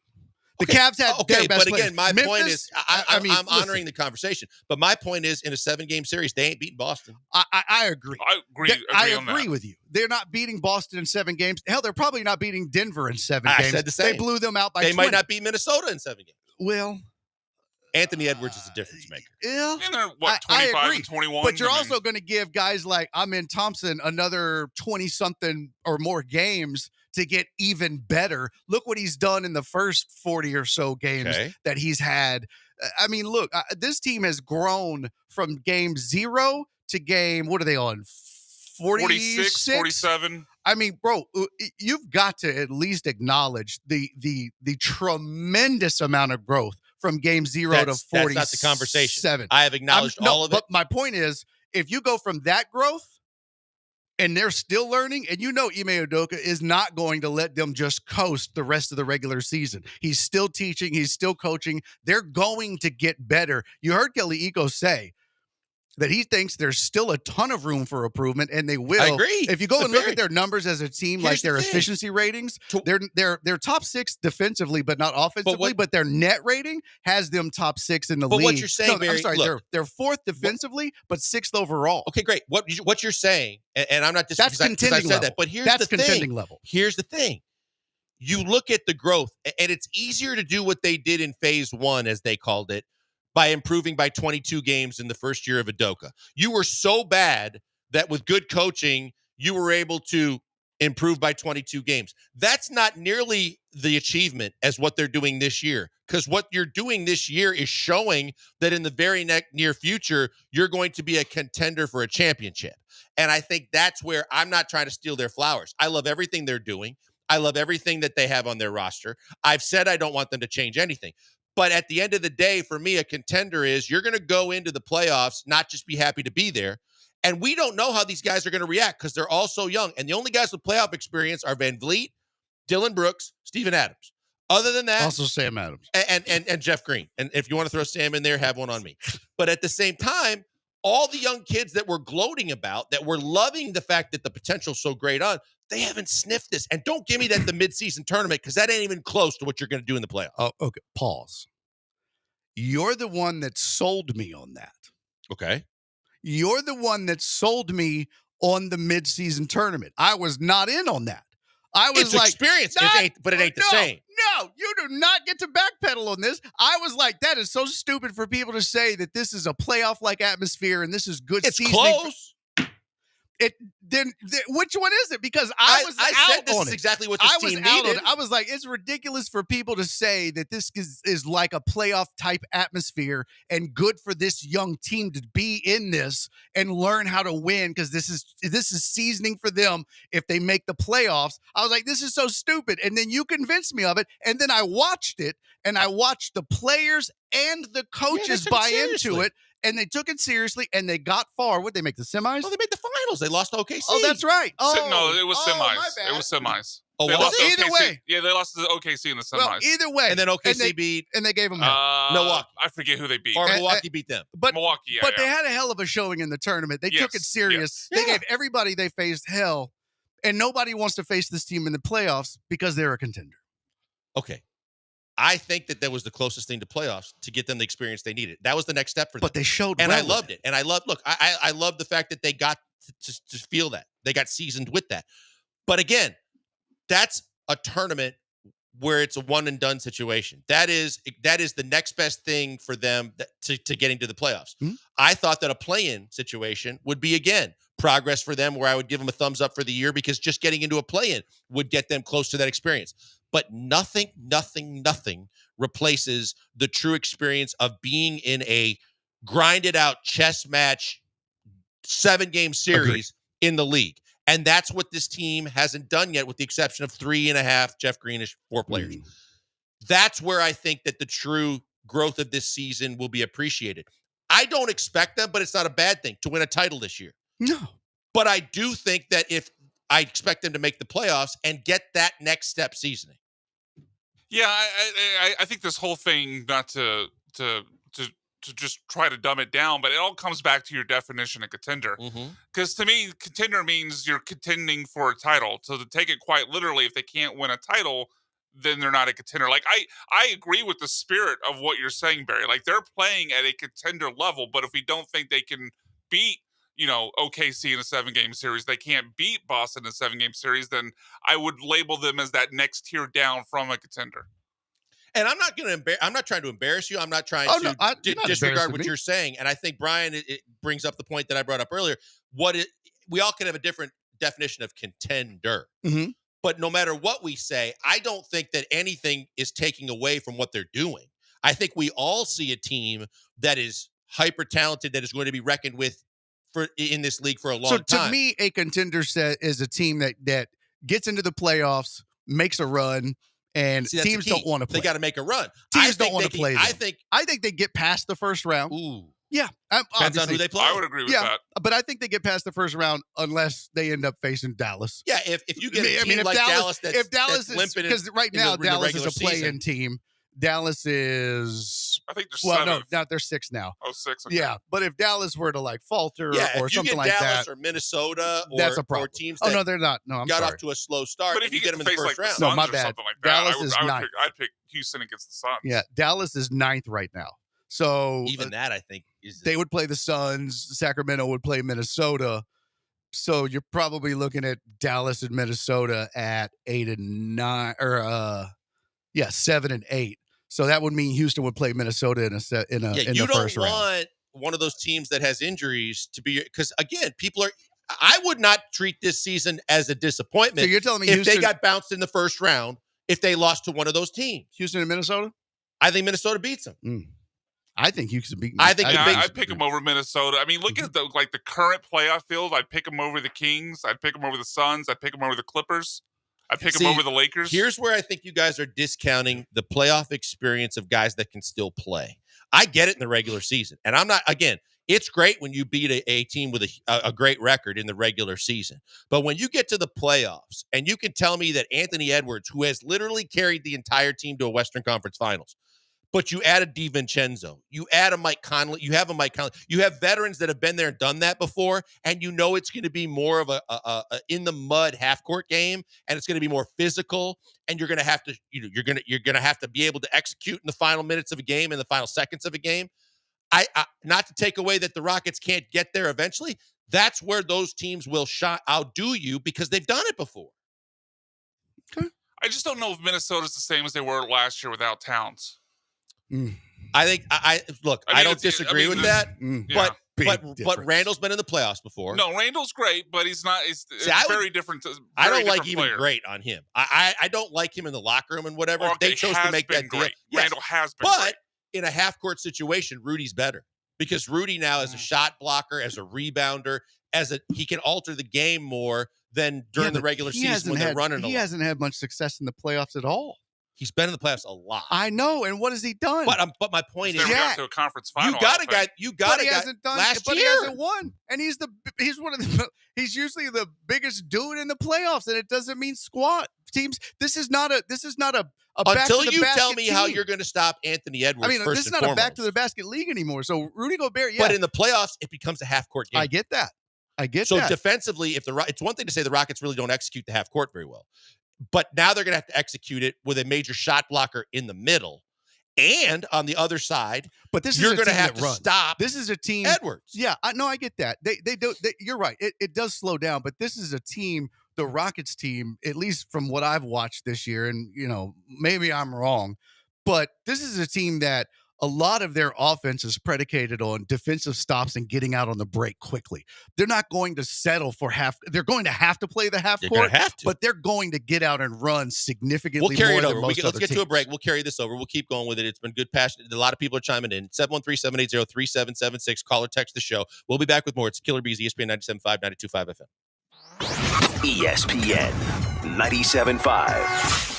The Cavs had their best but again, my Memphis, point is, I'm honoring the conversation. But my point is, in a 7-game series, they ain't beating Boston. I agree. I agree with you. They're not beating Boston in 7 games. Hell, they're probably not beating Denver in 7 games. I said the same. They blew them out by 20. They might not beat Minnesota in 7 games. Well, Anthony Edwards is a difference maker. Yeah, and they're, 25 and 21? But you're also going to give guys like Amin Thompson another 20-something or more games to get even better. Look what he's done in the first 40 or so games that he's had. I mean, look, this team has grown from game 0 to game, what are they on? 46, 47. I mean, bro, you've got to at least acknowledge the tremendous amount of growth from game 0 to 47. That's not the conversation. I have acknowledged all of it. But my point is, if you go from that growth and they're still learning, and Ime Udoka is not going to let them just coast the rest of the regular season. He's still teaching. He's still coaching. They're going to get better. You heard Kelly Iko say that he thinks there's still a ton of room for improvement, and they will. I agree. If you go and look at their numbers as a team, like their efficiency ratings, they're top 6 defensively, but not offensively. But their net rating has them top 6 in the league. But what you're saying, Barry, I'm sorry, they're 4th defensively, but 6th overall. Okay, great. What you're saying, and I'm not disagreeing because I said that, but here's the contending level. Here's the thing. You look at the growth, and it's easier to do what they did in phase 1, as they called it, by improving by 22 games in the first year of Udoka. You were so bad that with good coaching, you were able to improve by 22 games. That's not nearly the achievement as what they're doing this year, because what you're doing this year is showing that in the very near future, you're going to be a contender for a championship. And I think that's where I'm not trying to steal their flowers. I love everything they're doing. I love everything that they have on their roster. I've said I don't want them to change anything. But at the end of the day, for me, a contender is you're going to go into the playoffs, not just be happy to be there. And we don't know how these guys are going to react because they're all so young. And the only guys with playoff experience are Van Vliet, Dylan Brooks, Steven Adams. Other than that, also Sam Adams and Jeff Green. And if you want to throw Sam in there, have one on me. But at the same time, all the young kids that we're gloating about, that we're loving the fact that the potential's so great on, they haven't sniffed this. And don't give me that the midseason tournament, because that ain't even close to what you're going to do in the playoffs. Oh, okay. Pause. You're the one that sold me on that. Okay. You're the one that sold me on the midseason tournament. I was not in on that. I was it's like, experience, but it ain't the same. No, you do not get to backpedal on this. I was like, that is so stupid for people to say that this is a playoff-like atmosphere and this is good it's seasoning. Close. Then which one is it? Because I said this is exactly what this team needed. I was like, it's ridiculous for people to say that this is like a playoff type atmosphere and good for this young team to be in this and learn how to win, because this is seasoning for them if they make the playoffs. I was like, this is so stupid. And then you convinced me of it. And then I watched it, and I watched the players and the coaches buy into it. And they took it seriously, and they got far. Would they make the semis? Oh, they made the finals. They lost to OKC. Oh, that's right. Oh, no, it was semis. My bad. It was semis. Oh, they lost to either OKC. way. Yeah, they lost to the OKC in the semis. Well, either way. And then OKC beat. And they gave them hell. Milwaukee. I forget who they beat. Or Milwaukee beat them. But Milwaukee, But they had a hell of a showing in the tournament. They took it serious. Yes. They gave everybody they faced hell. And nobody wants to face this team in the playoffs because they're a contender. Okay. I think that was the closest thing to playoffs to get them the experience they needed. That was the next step for them. But they showed and well I loved it. And I love the fact that they got to feel that. They got seasoned with that. But again, that's a tournament where it's a one and done situation. That is the next best thing for them to getting to the playoffs. Mm-hmm. I thought that a play-in situation would be, again, progress for them, where I would give them a thumbs up for the year, because just getting into a play-in would get them close to that experience. But nothing replaces the true experience of being in a grinded out chess match 7-game series in the league. And that's what this team hasn't done yet, with the exception of 3.5 Jeff Greenish 4 players. That's where I think that the true growth of this season will be appreciated. I don't expect them, but it's not a bad thing to win a title this year. No. But I do think that if I expect them to make the playoffs and get that next step seasoning. Yeah, I think this whole thing, not to just try to dumb it down, but it all comes back to your definition of contender. Because to me, contender means you're contending for a title. So to take it quite literally, if they can't win a title, then they're not a contender. Like, I agree with the spirit of what you're saying, Barry. Like, they're playing at a contender level, but if we don't think they can beat, OKC in a 7-game series, they can't beat Boston in a 7-game series, then I would label them as that next tier down from a contender. And I'm not going to I'm not trying to embarrass you. I'm not trying to disregard what you're saying. And I think, Brian, it brings up the point that I brought up earlier. We all can have a different definition of contender. Mm-hmm. But no matter what we say, I don't think that anything is taking away from what they're doing. I think we all see a team that is hyper talented, that is going to be reckoned with in this league for a long time. So to me, a contender set is a team that gets into the playoffs, makes a run, and teams don't want to play. They got to make a run. Teams don't want to play them. I think they get past the first round. Ooh. Yeah. Depends on who they play. I would agree with that. But I think they get past the first round unless they end up facing Dallas. Yeah, if you get a team like Dallas that's limping, because right now Dallas is a play-in season. team. Dallas is, I think they're 7. No, they're 6 now. Oh, 6. Okay. Yeah, but if Dallas were to falter or something like Dallas that, or Minnesota that's a problem. Or teams no, they're not. No, I'm got sorry. off to a slow start. But if you get them in the first round, the Suns my or bad. something like Dallas that, is ninth. I'd pick Houston against the Suns. Yeah, Dallas is 9th right now. So even that, I think, they would play the Suns. Sacramento would play Minnesota. So you're probably looking at Dallas and Minnesota at 8 and 9, or 7 and 8. So that would mean Houston would play Minnesota in the first round. You don't want one of those teams that has injuries to be, because again, I would not treat this season as a disappointment. So you're telling me if they got bounced in the first round, if they lost to one of those teams, Houston and Minnesota, I think Minnesota beats them. I think Houston beat. I'd pick them over Minnesota. I mean, look at the current playoff field. I'd pick them over the Kings. I'd pick them over the Suns. I'd pick them over the Clippers. I pick them over the Lakers. Here's where I think you guys are discounting the playoff experience of guys that can still play. I get it in the regular season. And I'm not, again, it's great when you beat a team with a great record in the regular season. But when you get to the playoffs and you can tell me that Anthony Edwards, who has literally carried the entire team to a Western Conference Finals, but you add a DiVincenzo, you add a Mike Conley, you have veterans that have been there and done that before, and you know it's going to be more of a in the mud half court game, and it's going to be more physical, and you're going to have to you're going to have to be able to execute in the final minutes of a game, in the final seconds of a game. I not to take away that the Rockets can't get there eventually. That's where those teams will outdo you because they've done it before. Okay. I just don't know if Minnesota's the same as they were last year without Towns. I think I don't disagree with that. But Randall's been in the playoffs before. No, Randall's great, but he's not. It's very different. I don't like even great on him. I don't like him in the locker room and whatever. Okay, they chose to make that deal. Yes, Randall has been but great. In a half court situation, Rudy's better because Rudy now is a shot blocker, as a rebounder, he can alter the game more than during the regular season when they're running. He hasn't had much success in the playoffs at all. He's been in the playoffs a lot. I know, and what has he done? But my point is, got to a conference final. You got a guy. He hasn't done last year. He hasn't won, and he's usually the biggest dude in the playoffs, and it doesn't mean squat. Teams, this is not a until you tell me how you're going to stop Anthony Edwards. I mean, this is not a back to the basket league anymore. So Rudy Gobert, but in the playoffs, it becomes a half court game. I get that. So defensively, it's one thing to say the Rockets really don't execute the half court very well. But now they're going to have to execute it with a major shot blocker in the middle. And on the other side, but this you're is going to have to stop. This is a team. Edwards. Yeah, I get that. They do. You're right. It does slow down, but this is a team, the Rockets team, at least from what I've watched this year, and maybe I'm wrong, but this is a team that a lot of their offense is predicated on defensive stops and getting out on the break quickly. They're not going to settle for half. They're going to have to play the half court, but they're going to get out and run significantly we'll carry more it over. than most Let's other get teams. to a break. We'll carry this over. We'll keep going with it. It's been good passion. A lot of people are chiming in. 713-780-3776. Call or text the show. We'll be back with more. It's Killer Bees, ESPN 97.5, 92.5 FM. ESPN 97.5.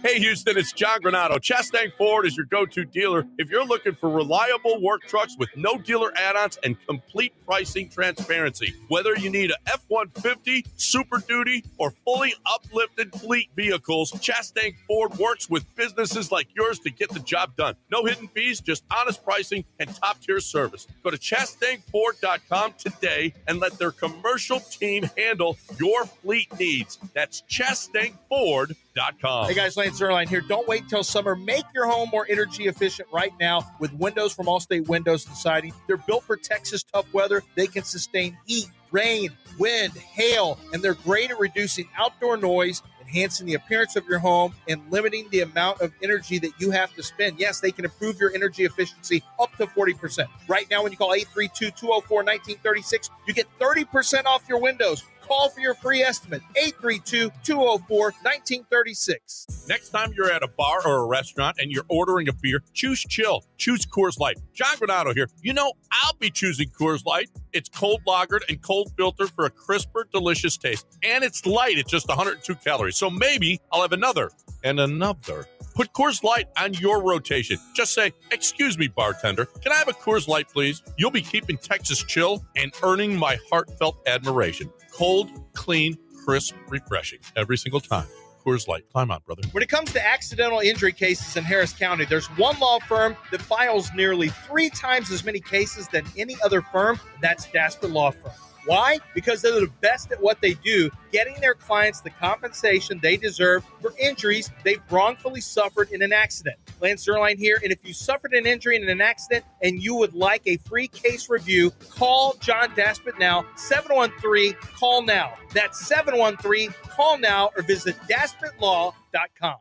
Hey, Houston, it's John Granato. Chastang Ford is your go-to dealer if you're looking for reliable work trucks with no dealer add-ons and complete pricing transparency. Whether you need a F-150, Super Duty, or fully uplifted fleet vehicles, Chastang Ford works with businesses like yours to get the job done. No hidden fees, just honest pricing and top-tier service. Go to ChastangFord.com today and let their commercial team handle your fleet needs. That's ChastangFord.com. Hey guys, Lance Zerline here. Don't wait till summer. Make your home more energy efficient right now with windows from Allstate Windows and Siding. They're built for Texas tough weather. They can sustain heat, rain, wind, hail, and they're great at reducing outdoor noise, enhancing the appearance of your home, and limiting the amount of energy that you have to spend. Yes, they can improve your energy efficiency up to 40%. Right now, when you call 832-204-1936, you get 30% off your windows. Call for your free estimate, 832-204-1936. Next time you're at a bar or a restaurant and you're ordering a beer, choose chill. Choose Coors Light. John Granato here. I'll be choosing Coors Light. It's cold lagered and cold filtered for a crisper, delicious taste. And it's light. It's just 102 calories. So maybe I'll have another and another. Put Coors Light on your rotation. Just say, "Excuse me, bartender, can I have a Coors Light, please?" You'll be keeping Texas chill and earning my heartfelt admiration. Cold, clean, crisp, refreshing. Every single time. Coors Light. Climb out, brother. When it comes to accidental injury cases in Harris County, there's one law firm that files nearly 3 times as many cases than any other firm, and that's Daspit Law Firm. Why? Because they're the best at what they do, getting their clients the compensation they deserve for injuries they've wrongfully suffered in an accident. Lance Zerline here, and if you suffered an injury in an accident and you would like a free case review, call John Daspit now, 713-CALL-NOW. That's 713-CALL-NOW, or visit DaspitLaw.com.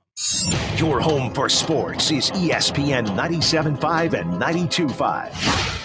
Your home for sports is ESPN 97.5 and 92.5.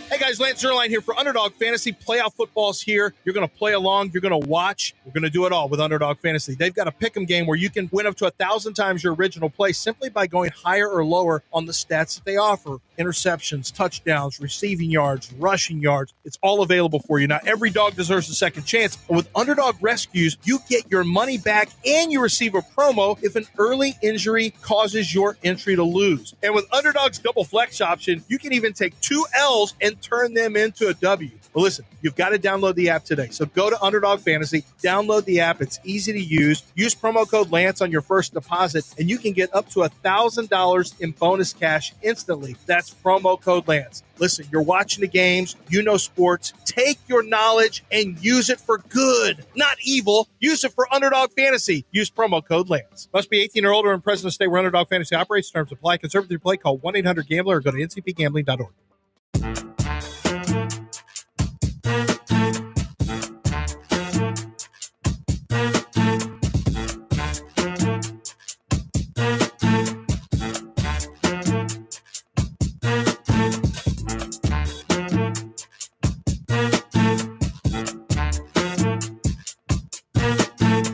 Hey guys, Lance Zerline here for Underdog Fantasy. Playoff football's here. You're going to play along. You're going to watch. We're going to do it all with Underdog Fantasy. They've got a pick'em game where you can win up to 1,000 times your original play simply by going higher or lower on the stats that they offer. Interceptions, touchdowns, receiving yards, rushing yards. It's all available for you. Now, every dog deserves a second chance. But with Underdog Rescues, you get your money back and you receive a promo if an early injury causes your entry to lose. And with Underdog's double flex option, you can even take 2 L's and turn them into a W. Well, listen, you've got to download the app today. So go to Underdog Fantasy, download the app. It's easy to use. Use promo code Lance on your first deposit, and you can get up to $1,000 in bonus cash instantly. That's promo code Lance. Listen, you're watching the games. You know sports. Take your knowledge and use it for good, not evil. Use it for Underdog Fantasy. Use promo code Lance. Must be 18 or older and present in the state where Underdog Fantasy operates. Terms apply. Conservative play. Call 1-800-GAMBLER or go to ncpgambling.org.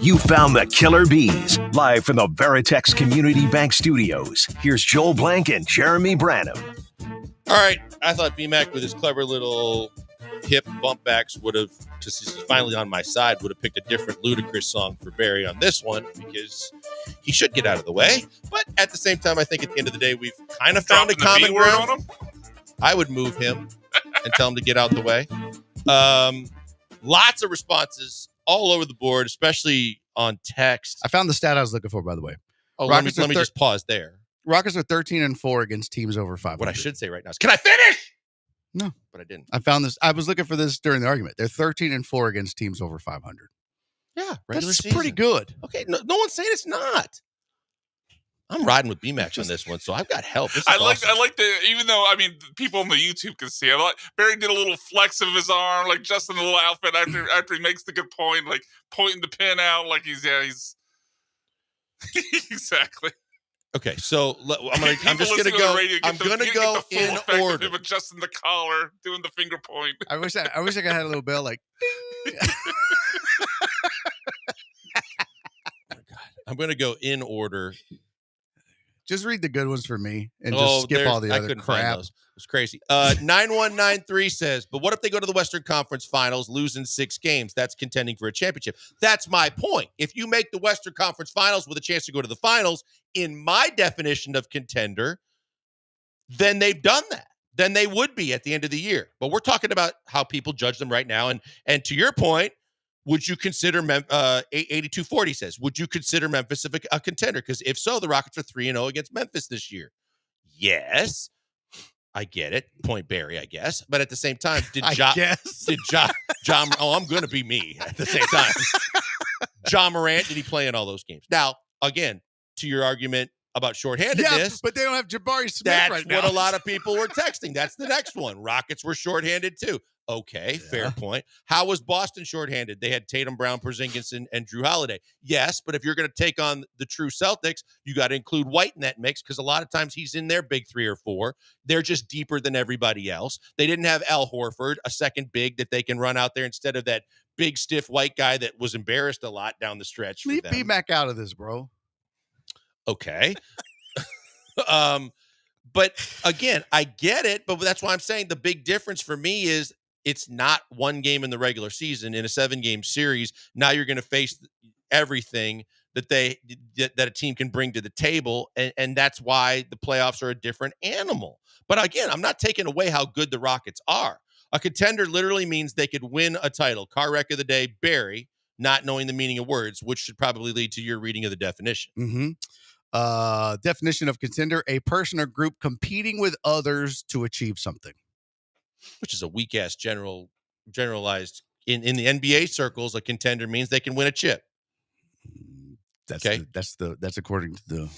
You found the Killer Bees, live from the Veritex Community Bank Studios. Here's Joel Blank and Jeremy Branham. All right. I thought BMAC with his clever little hip bump backs would have, because he's finally on my side, would have picked a different Ludacris song for Barry on this one, because he should get out of the way. But at the same time, I think at the end of the day, we've kind of found a common ground. I would move him and tell him to get out the way. Lots of responses all over the board, especially on text. I found the stat I was looking for, by the way. Oh, let me just pause there. Rockets are 13-4 against teams over 500. What I should say right now is, can I finish? No. But I didn't. I found this. I was looking for this during the argument. They're 13-4 against teams over 500. Yeah. That's pretty good. Okay. No one's saying it's not. I'm riding with B-Max on this one, so I've got help. This is I awesome. like the, even though, I mean, people on the YouTube can see it. Barry did a little flex of his arm, like just in a little outfit after he makes the good point, like pointing the pin out, like he's exactly. Okay, so I'm just gonna go. I'm gonna go in order. Him adjusting the collar, doing the finger point. I wish I had a little bell like. I'm gonna go in order. Just read the good ones for me and just skip all the other crap. It's crazy. 9193 says, but what if they go to the Western Conference Finals, losing 6 games? That's contending for a championship. That's my point. If you make the Western Conference Finals with a chance to go to the finals, in my definition of contender, then they've done that. Then they would be at the end of the year. But we're talking about how people judge them right now. And to your point, would you consider 8240 says, would you consider Memphis a contender? Because if so, the Rockets are 3-0 against Memphis this year. Yes. I get it. Point Barry, I guess. But at the same time, John, I'm going to be me at the same time. John Morant, did he play in all those games? Now, again, to your argument about shorthandedness. Yeah, but they don't have Jabari Smith right now. That's what a lot of people were texting. That's the next one. Rockets were shorthanded too. Okay, fair point. How was Boston shorthanded? They had Tatum, Brown, Porzingis, and Drew Holiday. Yes, but if you're going to take on the true Celtics, you got to include White in that mix because a lot of times he's in their big 3 or 4. They're just deeper than everybody else. They didn't have Al Horford, a second big that they can run out there instead of that big, stiff white guy that was embarrassed a lot down the stretch. Leave B-Mac out of this, bro. Okay. But again, I get it, but that's why I'm saying the big difference for me is it's not one game in the regular season in a 7-game series. Now you're going to face everything that a team can bring to the table. And that's why the playoffs are a different animal. But again, I'm not taking away how good the Rockets are. A contender literally means they could win a title. Car wreck of the day, Barry, not knowing the meaning of words, which should probably lead to your reading of the definition. Mm-hmm. Definition of contender: a person or group competing with others to achieve something. Which is a weak ass generalized in the NBA circles. A contender means they can win a chip. That's according to the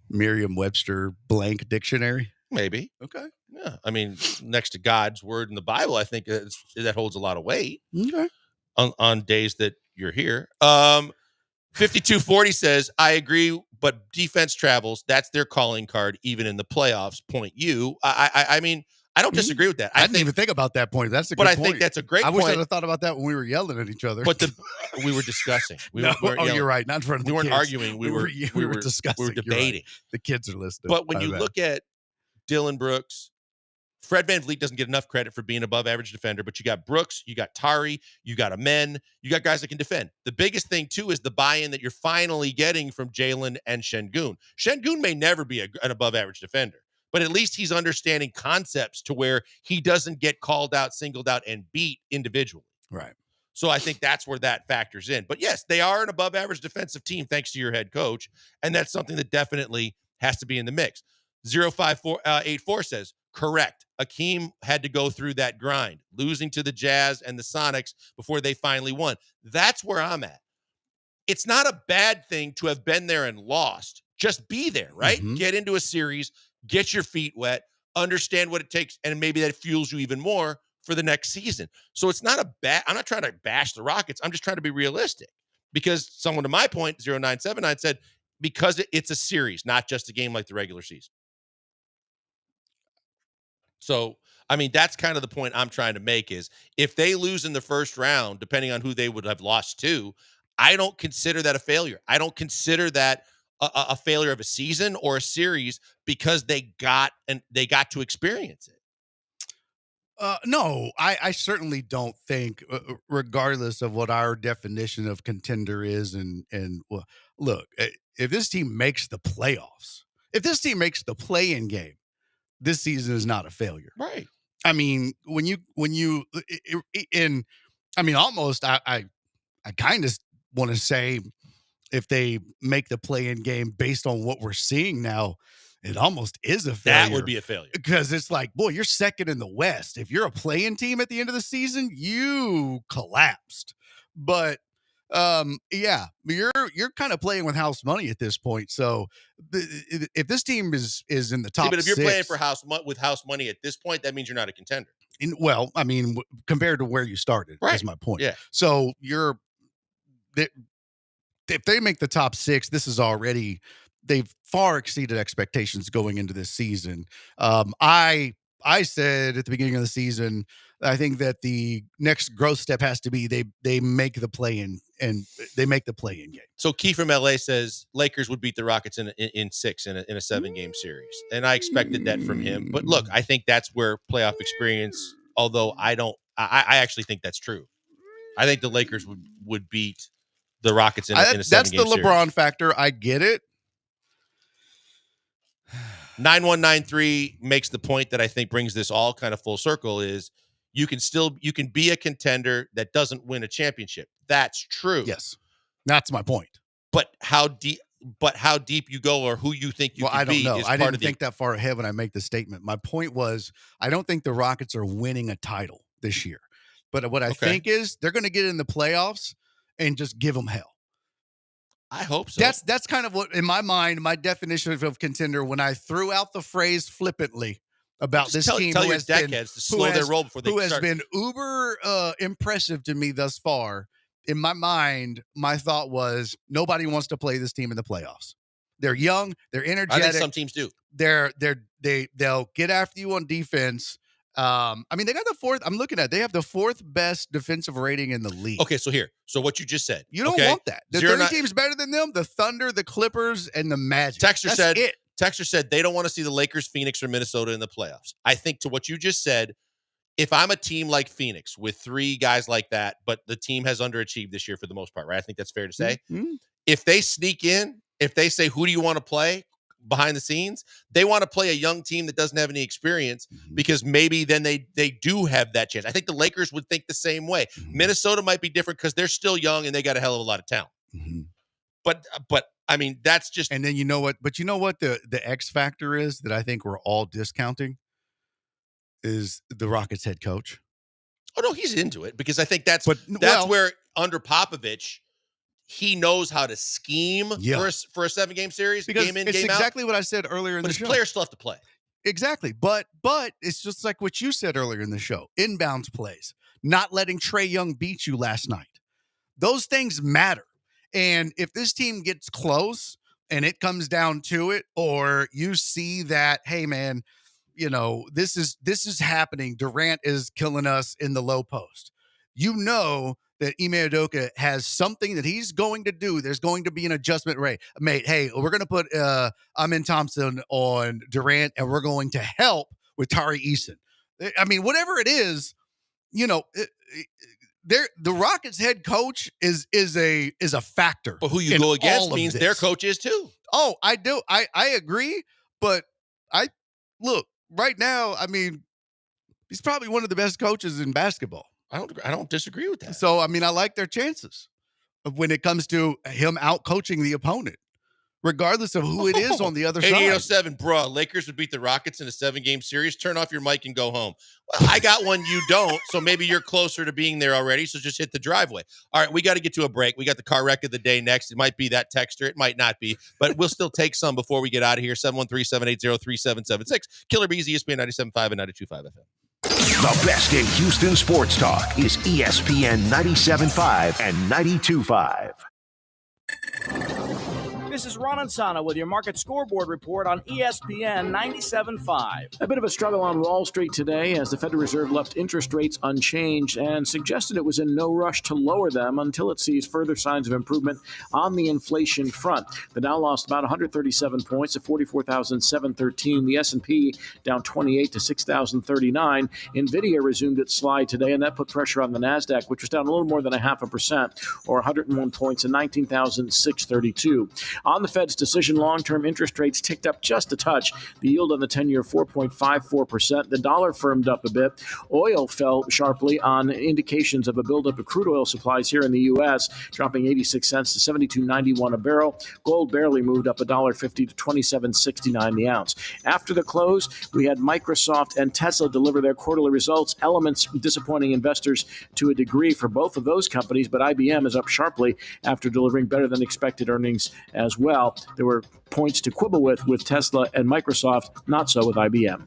Merriam-Webster blank dictionary. Maybe. Okay. Yeah. I mean, next to God's word in the Bible, I think that holds a lot of weight. Okay. On days that you're here. 5240 says, I agree, but defense travels. That's their calling card, even in the playoffs. Point you. I mean, I don't disagree with that. I didn't even think about that point. That's a good point. But I think that's a great point. I wish I'd have thought about that when we were yelling at each other. But we were discussing. You're right. Not in front of the kids. We weren't arguing. We were discussing. We were debating. Right. The kids are listening. But when you look at Dillon Brooks, Fred VanVleet doesn't get enough credit for being above average defender, but you got Brooks, you got Tari, you got Amen, you got guys that can defend. The biggest thing, too, is the buy-in that you're finally getting from Jalen and Şengün. Şengün may never be an above average defender, but at least he's understanding concepts to where he doesn't get called out, singled out, and beat individually. Right. So I think that's where that factors in. But yes, they are an above average defensive team thanks to your head coach, and that's something that definitely has to be in the mix. 05484 says, correct. Akeem had to go through that grind, losing to the Jazz and the Sonics before they finally won. That's where I'm at. It's not a bad thing to have been there and lost. Just be there, right? Mm-hmm. Get into a series, get your feet wet, understand what it takes, and maybe that fuels you even more for the next season. So it's not I'm not trying to bash the Rockets. I'm just trying to be realistic because someone to my point, 0979 said, because it's a series, not just a game like the regular season. So, I mean, that's kind of the point I'm trying to make is if they lose in the first round, depending on who they would have lost to, I don't consider that a failure. I don't consider that a failure of a season or a series because they got to experience it. No, I certainly don't think, regardless of what our definition of contender is, and well, look, if this team makes the playoffs, if this team makes the play-in game, this season is not a failure. Right. I mean, when you almost I kind of want to say if they make the play-in game based on what we're seeing now, it almost is a failure. That would be a failure. Because it's like, boy, you're second in the West. If you're a play-in team at the end of the season, you collapsed. But Yeah, you're kind of playing with house money at this point. So if this team is in the top, but if you're 6, playing for with house money at this point, that means you're not a contender. Well, I mean, compared to where you started, Right. is my point. Yeah. So if they make the top 6, this is already, they've far exceeded expectations going into this season. I said at the beginning of the season, I think that the next growth step has to be they make the play-in, and they make the play-in game. So Key from LA says Lakers would beat the Rockets in 6 in a 7-game series, and I expected that from him. But look, I think that's where playoff experience. Although I actually think that's true. I think the Lakers would beat the Rockets in a 7-game series. That's the LeBron factor. I get it. 9193 makes the point that I think brings this all kind of full circle is you can be a contender that doesn't win a championship. That's true. Yes. That's my point. But how deep you go or who you think you can be. Well, I don't know. I didn't think that far ahead when I make the statement. My point was, I don't think the Rockets are winning a title this year. But what I think is they're going to get in the playoffs and just give them hell. I hope so. That's kind of what, in my mind, my definition of contender, when I threw out the phrase flippantly about this team tell your deckheads to slow their roll before they start. Who has been uber impressive to me thus far. In my mind, my thought was nobody wants to play this team in the playoffs. They're young, they're energetic. I think some teams do. They'll get after you on defense. I mean, they got the 4th. I'm looking at. They have the 4th best defensive rating in the league. Okay, so what you just said. You don't want that. The 30 teams better than them. The Thunder, the Clippers, and the Magic. Texter said they don't want to see the Lakers, Phoenix, or Minnesota in the playoffs. I think to what you just said, if I'm a team like Phoenix with 3 guys like that, but the team has underachieved this year for the most part, right? I think that's fair to say. Mm-hmm. If they sneak in, if they say, who do you want to play behind the scenes? They want to play a young team that doesn't have any experience because maybe then they do have that chance. I think the Lakers would think the same way. Minnesota might be different because they're still young and they got a hell of a lot of talent. But I mean, that's just. And then you know what? But you know what the X factor is that I think we're all discounting is the Rockets head coach. Oh no, he's into it because I think that's where under Popovich, he knows how to scheme for a 7-game series, because game in, it's game out. Exactly what I said earlier in the show. But his players still have to play. Exactly. But it's just like what you said earlier in the show. Inbounds plays, not letting Trae Young beat you last night. Those things matter. And if this team gets close and it comes down to it, or you see that, hey man, you know, this is happening. Durant is killing us in the low post. You know that Ime Udoka has something that he's going to do. There's going to be an adjustment rate made. Hey, we're going to put Amin Thompson on Durant, and we're going to help with Tari Eason. I mean, whatever it is, you know, the Rockets head coach is a factor. But who you go against means their coach is too. Oh, I do. I agree. But look right now. I mean, he's probably one of the best coaches in basketball. I don't disagree with that. So, I mean, I like their chances when it comes to him out coaching the opponent, regardless of who it is on the other side. 8807, bro. Lakers would beat the Rockets in a 7-game series. Turn off your mic and go home. Well, I got one, you don't. So maybe you're closer to being there already. So just hit the driveway. All right, we got to get to a break. We got the car wreck of the day next. It might be that texter. It might not be, but we'll still take some before we get out of here. 713-780-3776. Killer Bees, ESPN 97.5 and 92.5 FM. The best in Houston sports talk is ESPN 97.5 and 92.5. This is Ron Ansana with your market scoreboard report on ESPN 97.5. A bit of a struggle on Wall Street today as the Federal Reserve left interest rates unchanged and suggested it was in no rush to lower them until it sees further signs of improvement on the inflation front. The Dow lost about 137 points to 44,713. The S&P down 28 to 6,039. NVIDIA resumed its slide today, and that put pressure on the NASDAQ, which was down a little more than 0.5%, or 101 points to 19,632. On the Fed's decision, long-term interest rates ticked up just a touch. The yield on the 10-year 4.54%. The dollar firmed up a bit. Oil fell sharply on indications of a buildup of crude oil supplies here in the U.S., dropping 86 cents to $72.91 a barrel. Gold barely moved up $1.50 to $27.69 the ounce. After the close, we had Microsoft and Tesla deliver their quarterly results. Elements disappointing investors to a degree for both of those companies, but IBM is up sharply after delivering better than expected earnings as well. There were points to quibble with Tesla and Microsoft, not so with IBM.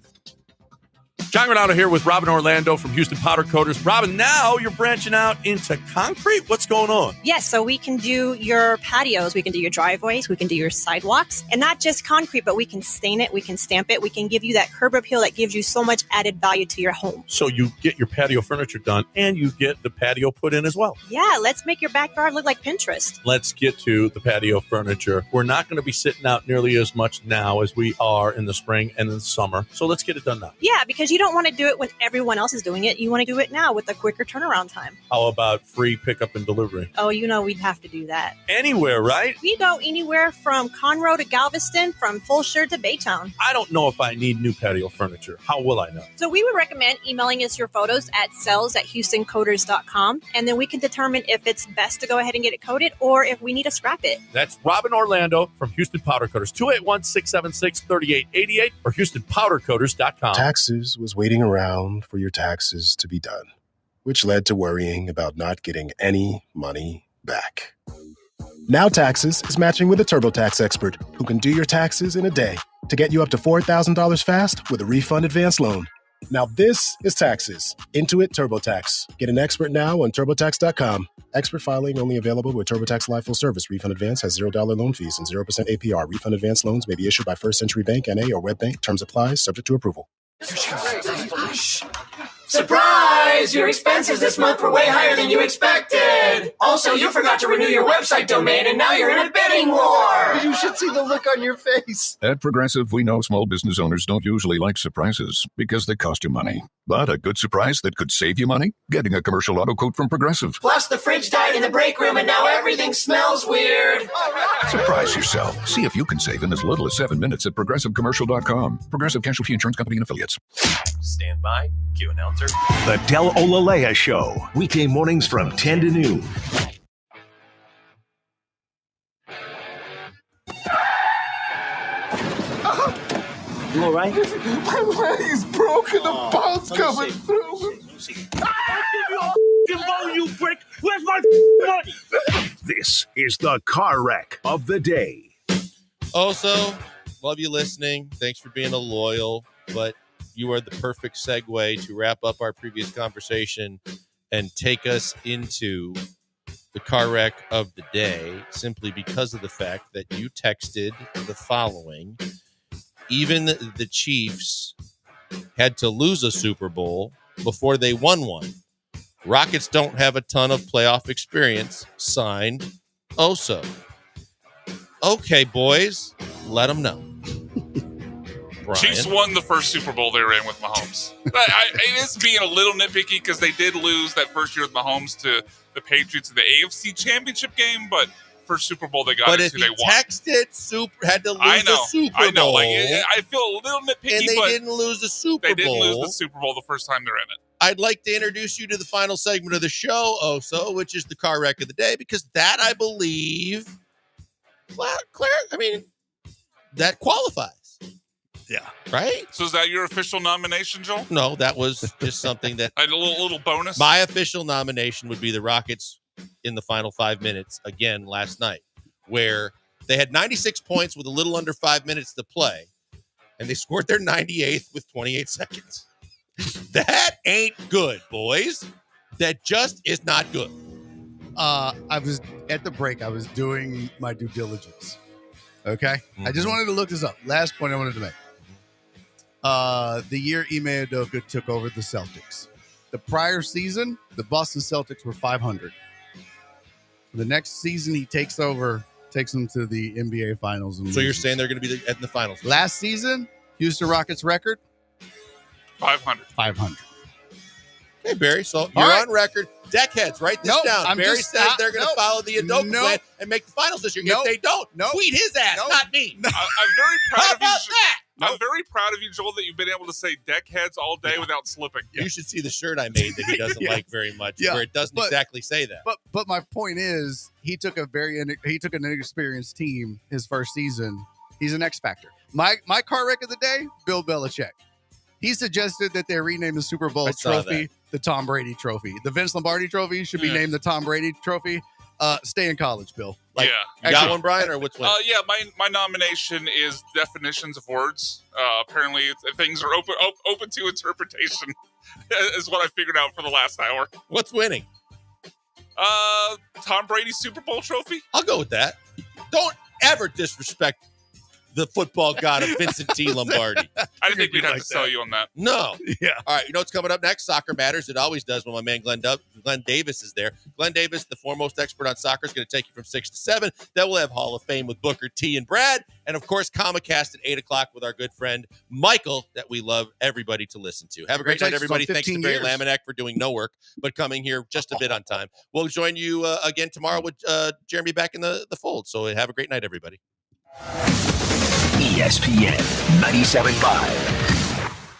John Granado here with Robin Orlando from Houston Powder Coaters. Robin, now you're branching out into concrete. What's going on? Yes, so we can do your patios, we can do your driveways, we can do your sidewalks, and not just concrete, but we can stain it, we can stamp it, we can give you that curb appeal that gives you so much added value to your home. So you get your patio furniture done and you get the patio put in as well. Yeah, let's make your backyard look like Pinterest. Let's get to the patio furniture. We're not going to be sitting out nearly as much now as we are in the spring and in the summer. So let's get it done now. Yeah, because you don't want to do it when everyone else is doing it. You want to do it now with a quicker turnaround time. How about free pickup and delivery? Oh, we'd have to do that. Anywhere, right? We go anywhere from Conroe to Galveston, from Fulshire to Baytown. I don't know if I need new patio furniture. How will I know? So we would recommend emailing us your photos at sales@houstoncoaters.com, and then we can determine if it's best to go ahead and get it coated or if we need to scrap it. That's Robin Orlando from Houston Powder Coaters, 281-676-3888 or houstonpowdercoaters.com. Taxes was waiting around for your taxes to be done, which led to worrying about not getting any money back. Now Taxes is matching with a TurboTax expert who can do your taxes in a day to get you up to $4,000 fast with a refund advance loan. Now this is Taxes. Intuit TurboTax. Get an expert now on TurboTax.com. Expert filing only available with TurboTax Live Full Service. Refund advance has $0 loan fees and 0% APR. Refund advance loans may be issued by First Century Bank, N.A. or WebBank. Terms apply. Subject to approval. Surprise! Your expenses this month were way higher than you expected! Also, you forgot to renew your website domain and now you're in a bidding war! You should see the look on your face. At Progressive, we know small business owners don't usually like surprises because they cost you money. But a good surprise that could save you money? Getting a commercial auto quote from Progressive. Plus, the fridge died in the break room and now everything smells weird! Surprise yourself. See if you can save in as little as 7 minutes at ProgressiveCommercial.com. Progressive Casualty Insurance Company and Affiliates. Stand by. Cue announcer. The Del Olaleye Show. Weekday mornings from 10 to noon. You all right? My leg's broken. The bone's coming through. You prick. Where's my money? This is the car wreck of the day. Also, love you listening. Thanks for being a loyal, but you are the perfect segue to wrap up our previous conversation and take us into the car wreck of the day, simply because of the fact that you texted the following. Even the Chiefs had to lose a Super Bowl before they won one. Rockets don't have a ton of playoff experience. Signed, Oso. Okay, boys, let them know. Brian. Chiefs won the first Super Bowl they were in with Mahomes. It is being a little nitpicky because they did lose that first year with Mahomes to the Patriots in the AFC Championship game, but first Super Bowl they got but into, if they you won. Had to lose the Super Bowl. I know. I feel a little nitpicky, and they but didn't lose the Super Bowl. They didn't lose the Super Bowl the first time they're in it. I'd like to introduce you to the final segment of the show, Oso, which is the car wreck of the day, because that, I believe, that qualifies. Yeah. Right? So is that your official nomination, Joel? No, that was just something that... a little bonus? My official nomination would be the Rockets in the final 5 minutes, again, last night, where they had 96 points with a little under 5 minutes to play, and they scored their 98th with 28 seconds. That ain't good, boys. That just is not good. I was at the break. I was doing my due diligence. Okay? Mm-hmm. I just wanted to look this up. Last point I wanted to make. The year Ime Udoka took over the Celtics. The prior season, the Boston Celtics were 500. The next season he takes them to the NBA Finals. And so you're saying they're going to be in the finals? Last season, Houston Rockets record? 500. Okay, Barry. So you're on record. Deckheads, write this down. Barry says they're going to follow the adult plan and make the finals this year. If they don't, tweet his ass, not me. I'm very proud How of you. about that? I'm very proud of you, Joel, that you've been able to say deckheads all day without slipping. You should see the shirt I made that he doesn't like very much, where it doesn't exactly say that. But my point is, he took an inexperienced team his first season. He's an X factor. My car wreck of the day, Bill Belichick. He suggested that they rename the Super Bowl trophy the Tom Brady trophy. The Vince Lombardi trophy should be named the Tom Brady trophy. Stay in college, Bill. You got one, Brian, or which one? My nomination is definitions of words. Apparently, things are open to interpretation, is what I figured out for the last hour. What's winning? Tom Brady's Super Bowl trophy. I'll go with that. Don't ever disrespect the football god of Vincent T. Lombardi. I didn't think we'd have to sell you on that. No. Yeah. All right. You know what's coming up next? Soccer Matters. It always does when my man Glenn Davis is there. Glenn Davis, the foremost expert on soccer, is going to take you from 6 to 7. Then we'll have Hall of Fame with Booker T and Brad. And, of course, Comicast at 8 o'clock with our good friend Michael that we love everybody to listen to. Have a great night, everybody. Thanks to Barry Laminack for doing no work, but coming here just a bit on time. We'll join you again tomorrow with Jeremy back in the fold. So have a great night, everybody. ESPN 97.5.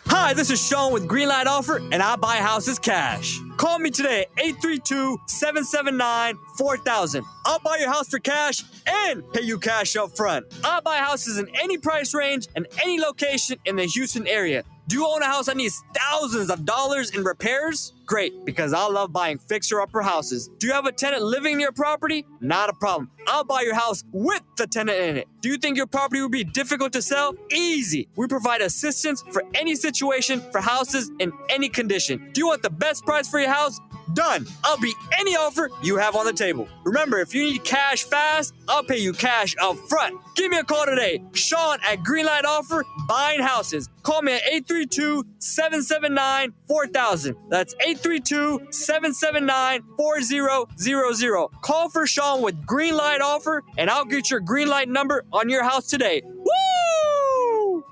Hi, this is Sean with Greenlight Offer, and I buy houses cash. Call me today at 832-779-4000. I'll buy your house for cash and pay you cash up front. I buy houses in any price range and any location in the Houston area. Do you own a house that needs thousands of dollars in repairs? Great, because I love buying fixer-upper houses. Do you have a tenant living in your property? Not a problem. I'll buy your house with the tenant in it. Do you think your property would be difficult to sell? Easy. We provide assistance for any situation for houses in any condition. Do you want the best price for your house? Done. I'll beat any offer you have on the table. Remember, if you need cash fast, I'll pay you cash up front. Give me a call today. Sean at Greenlight Offer, buying houses. Call me at 832-779-4000. That's 832-779-4000. Call for Sean with Greenlight Offer, and I'll get your Greenlight number on your house today. Woo!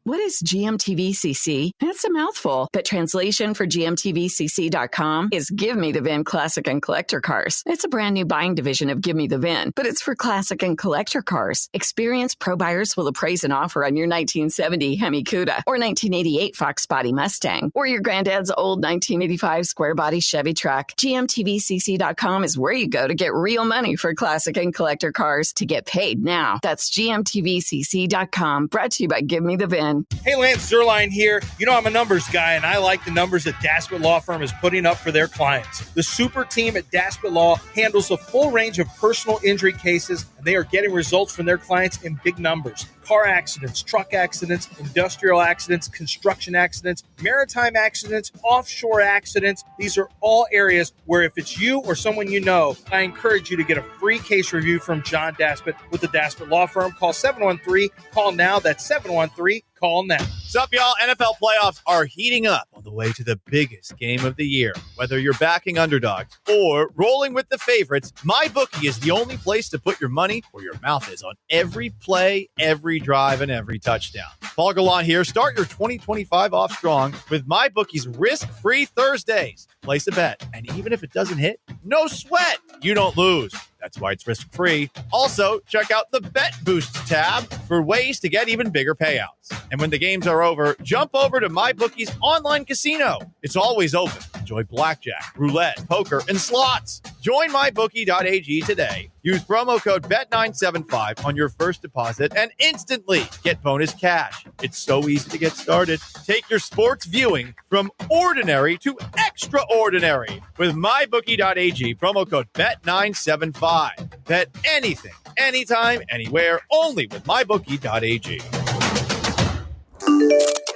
What is GMTVCC? It's a mouthful, but translation for GMTVCC.com is Give Me the VIN Classic and Collector Cars. It's a brand new buying division of Give Me the VIN, but it's for classic and collector cars. Experienced pro buyers will appraise an offer on your 1970 Hemi Cuda or 1988 Fox Body Mustang or your granddad's old 1985 square body Chevy truck. GMTVCC.com is where you go to get real money for classic and collector cars to get paid now. That's GMTVCC.com, brought to you by Give Me the VIN. Hey, Lance Zerline here. You know, I'm a numbers guy, and I like the numbers that Daspit Law Firm is putting up for their clients. The super team at Daspit Law handles a full range of personal injury cases, and they are getting results from their clients in big numbers. Car accidents, truck accidents, industrial accidents, construction accidents, maritime accidents, offshore accidents. These are all areas where if it's you or someone you know, I encourage you to get a free case review from John Daspit with the Daspit Law Firm. Call 713. Call now. That's 713. Call now. What's up, y'all? NFL playoffs are heating up on the way to the biggest game of the year. Whether you're backing underdogs or rolling with the favorites, MyBookie is the only place to put your money where your mouth is on every play, every drive, and every touchdown. Paul Gallant here. Start your 2025 off strong with MyBookie's risk-free Thursdays. Place a bet, and even if it doesn't hit, no sweat. You don't lose. That's why it's risk-free. Also, check out the Bet Boosts tab for ways to get even bigger payouts. And when the games are over, jump over to MyBookie's online casino. It's always open. Enjoy blackjack, roulette, poker, and slots. Join MyBookie.ag today. Use promo code BET975 on your first deposit and instantly get bonus cash. It's so easy to get started. Take your sports viewing from ordinary to extraordinary with MyBookie.ag. Promo code BET975. Bet anything, anytime, anywhere, only with MyBookie.ag.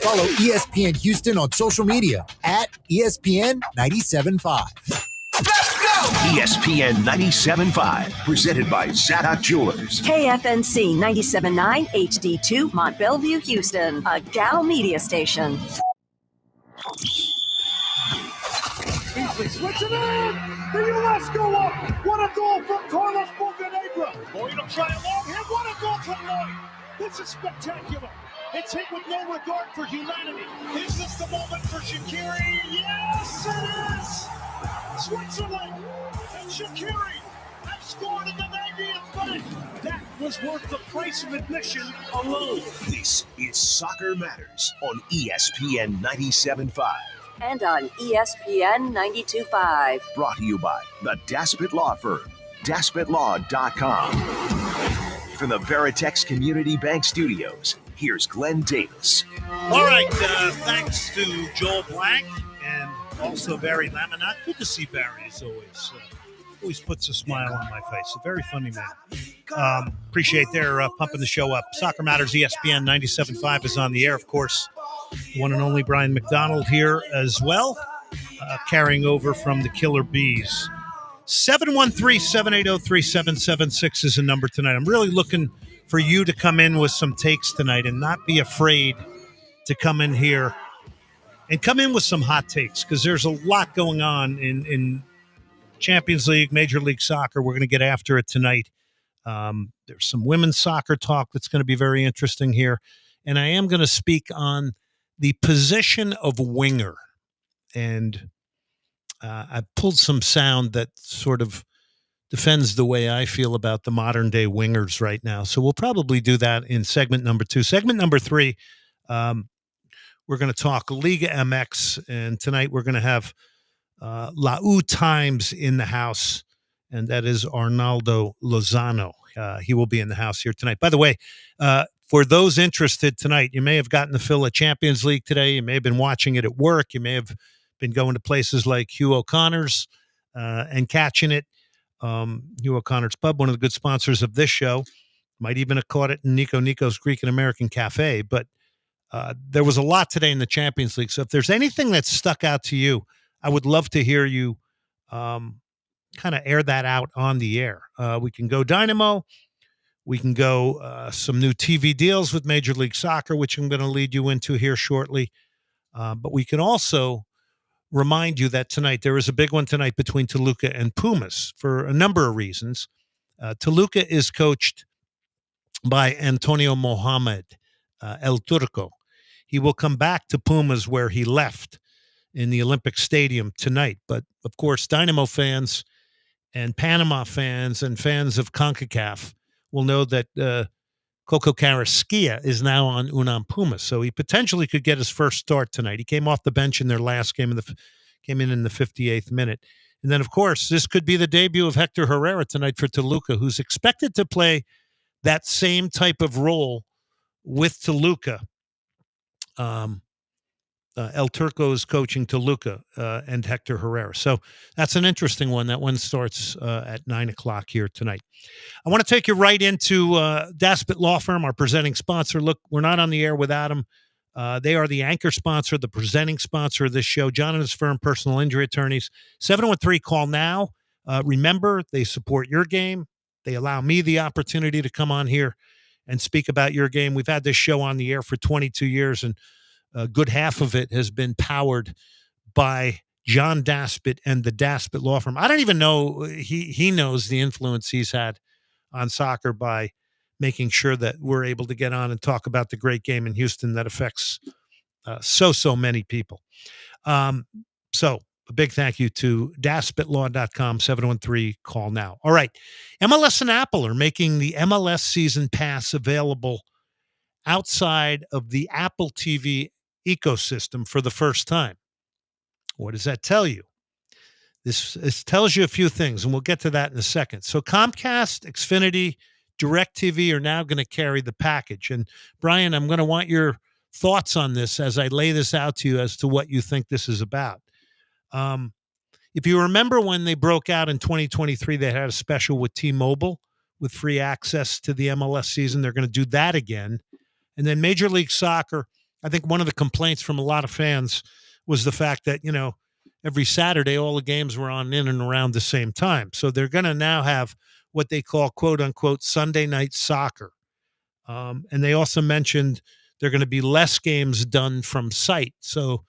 Follow ESPN Houston on social media at ESPN 97.5. Let's go! ESPN 97.5, presented by Zadok Jewelers. KFNC 97.9 HD2 Mont Bellevue, Houston, a Gal media station. Easily switch it in. The U.S. go up. What a goal from Carlos Bocanegra. Lloyd will try a long hit. What a goal from Lloyd. This is spectacular. It's hit with no regard for humanity. Is this the moment for Shaqiri? Yes, it is! Switzerland and Shaqiri have scored in the 90th minute. That was worth the price of admission alone. This is Soccer Matters on ESPN 97.5. And on ESPN 92.5. Brought to you by the Daspit Law Firm, DaspitLaw.com. From the Veritex Community Bank Studios, here's Glenn Davis. All right, thanks to Joel Blank and also Barry Laminat. Good to see Barry, as always. Always puts a smile on my face. A very funny man. Appreciate their pumping the show up. Soccer Matters, ESPN 97.5 is on the air, of course. One and only Brian McDonald here as well, carrying over from the Killer Bees. 713-780-3776 is the number tonight. I'm really looking for you to come in with some takes tonight and not be afraid to come in here and come in with some hot takes, because there's a lot going on in Champions League, Major League Soccer. We're going to get after it tonight. There's some women's soccer talk that's going to be very interesting here. And I am going to speak on the position of winger. And I've pulled some sound that sort of defends the way I feel about the modern day wingers right now. So we'll probably do that in segment number 2. Segment number 3, we're going to talk Liga MX. And tonight we're going to have Lau Times in the house, and that is Arnaldo Lozano. He will be in the house here tonight. By the way, for those interested tonight, you may have gotten to fill a Champions League today. You may have been watching it at work. You may have been going to places like Hugh O'Connor's and catching it. Hugh O'Connor's Pub, one of the good sponsors of this show. Might even have caught it in Nico's Greek and American Cafe. But there was a lot today in the Champions League. So if there's anything that stuck out to you, I would love to hear you kind of air that out on the air. We can go Dynamo. We can go some new TV deals with Major League Soccer, which I'm going to lead you into here shortly. But we can also remind you that tonight, there is a big one tonight between Toluca and Pumas for a number of reasons. Toluca is coached by Antonio Mohamed El Turco. He will come back to Pumas where he left in the Olympic Stadium tonight. But, of course, Dynamo fans and Panama fans and fans of CONCACAF will know that Coco Carrasquilla is now on Unam Pumas, so he potentially could get his first start tonight. He came off the bench in their last game, came in the 58th minute. And then, of course, this could be the debut of Hector Herrera tonight for Toluca, who's expected to play that same type of role with Toluca. El Turco is coaching Toluca and Hector Herrera. So that's an interesting one. That one starts at 9 o'clock here tonight. I want to take you right into Daspit Law Firm, our presenting sponsor. Look, we're not on the air without them. They are the anchor sponsor, the presenting sponsor of this show. John and his firm, personal injury attorneys. 713-CALL NOW. Remember, they support your game. They allow me the opportunity to come on here and speak about your game. We've had this show on the air for 22 years, and a good half of it has been powered by John Daspit and the Daspit Law Firm. I don't even know he knows the influence he's had on soccer by making sure that we're able to get on and talk about the great game in Houston that affects so many people. So a big thank you to DaspitLaw.com, 713-CALL NOW. All right. MLS and Apple are making the MLS Season Pass available outside of the Apple TV ecosystem for the first time. What does that tell you? This tells you a few things, and we'll get to that in a second. So Comcast, Xfinity, DirecTV are now going to carry the package. And Brian, I'm going to want your thoughts on this as I lay this out to you as to what you think this is about. If you remember when they broke out in 2023, they had a special with T-Mobile with free access to the MLS season. They're going to do that again. And then Major League Soccer, I think one of the complaints from a lot of fans was the fact that, every Saturday, all the games were on in and around the same time. So they're going to now have what they call, quote unquote, Sunday night soccer. And they also mentioned there are going to be less games done from site. So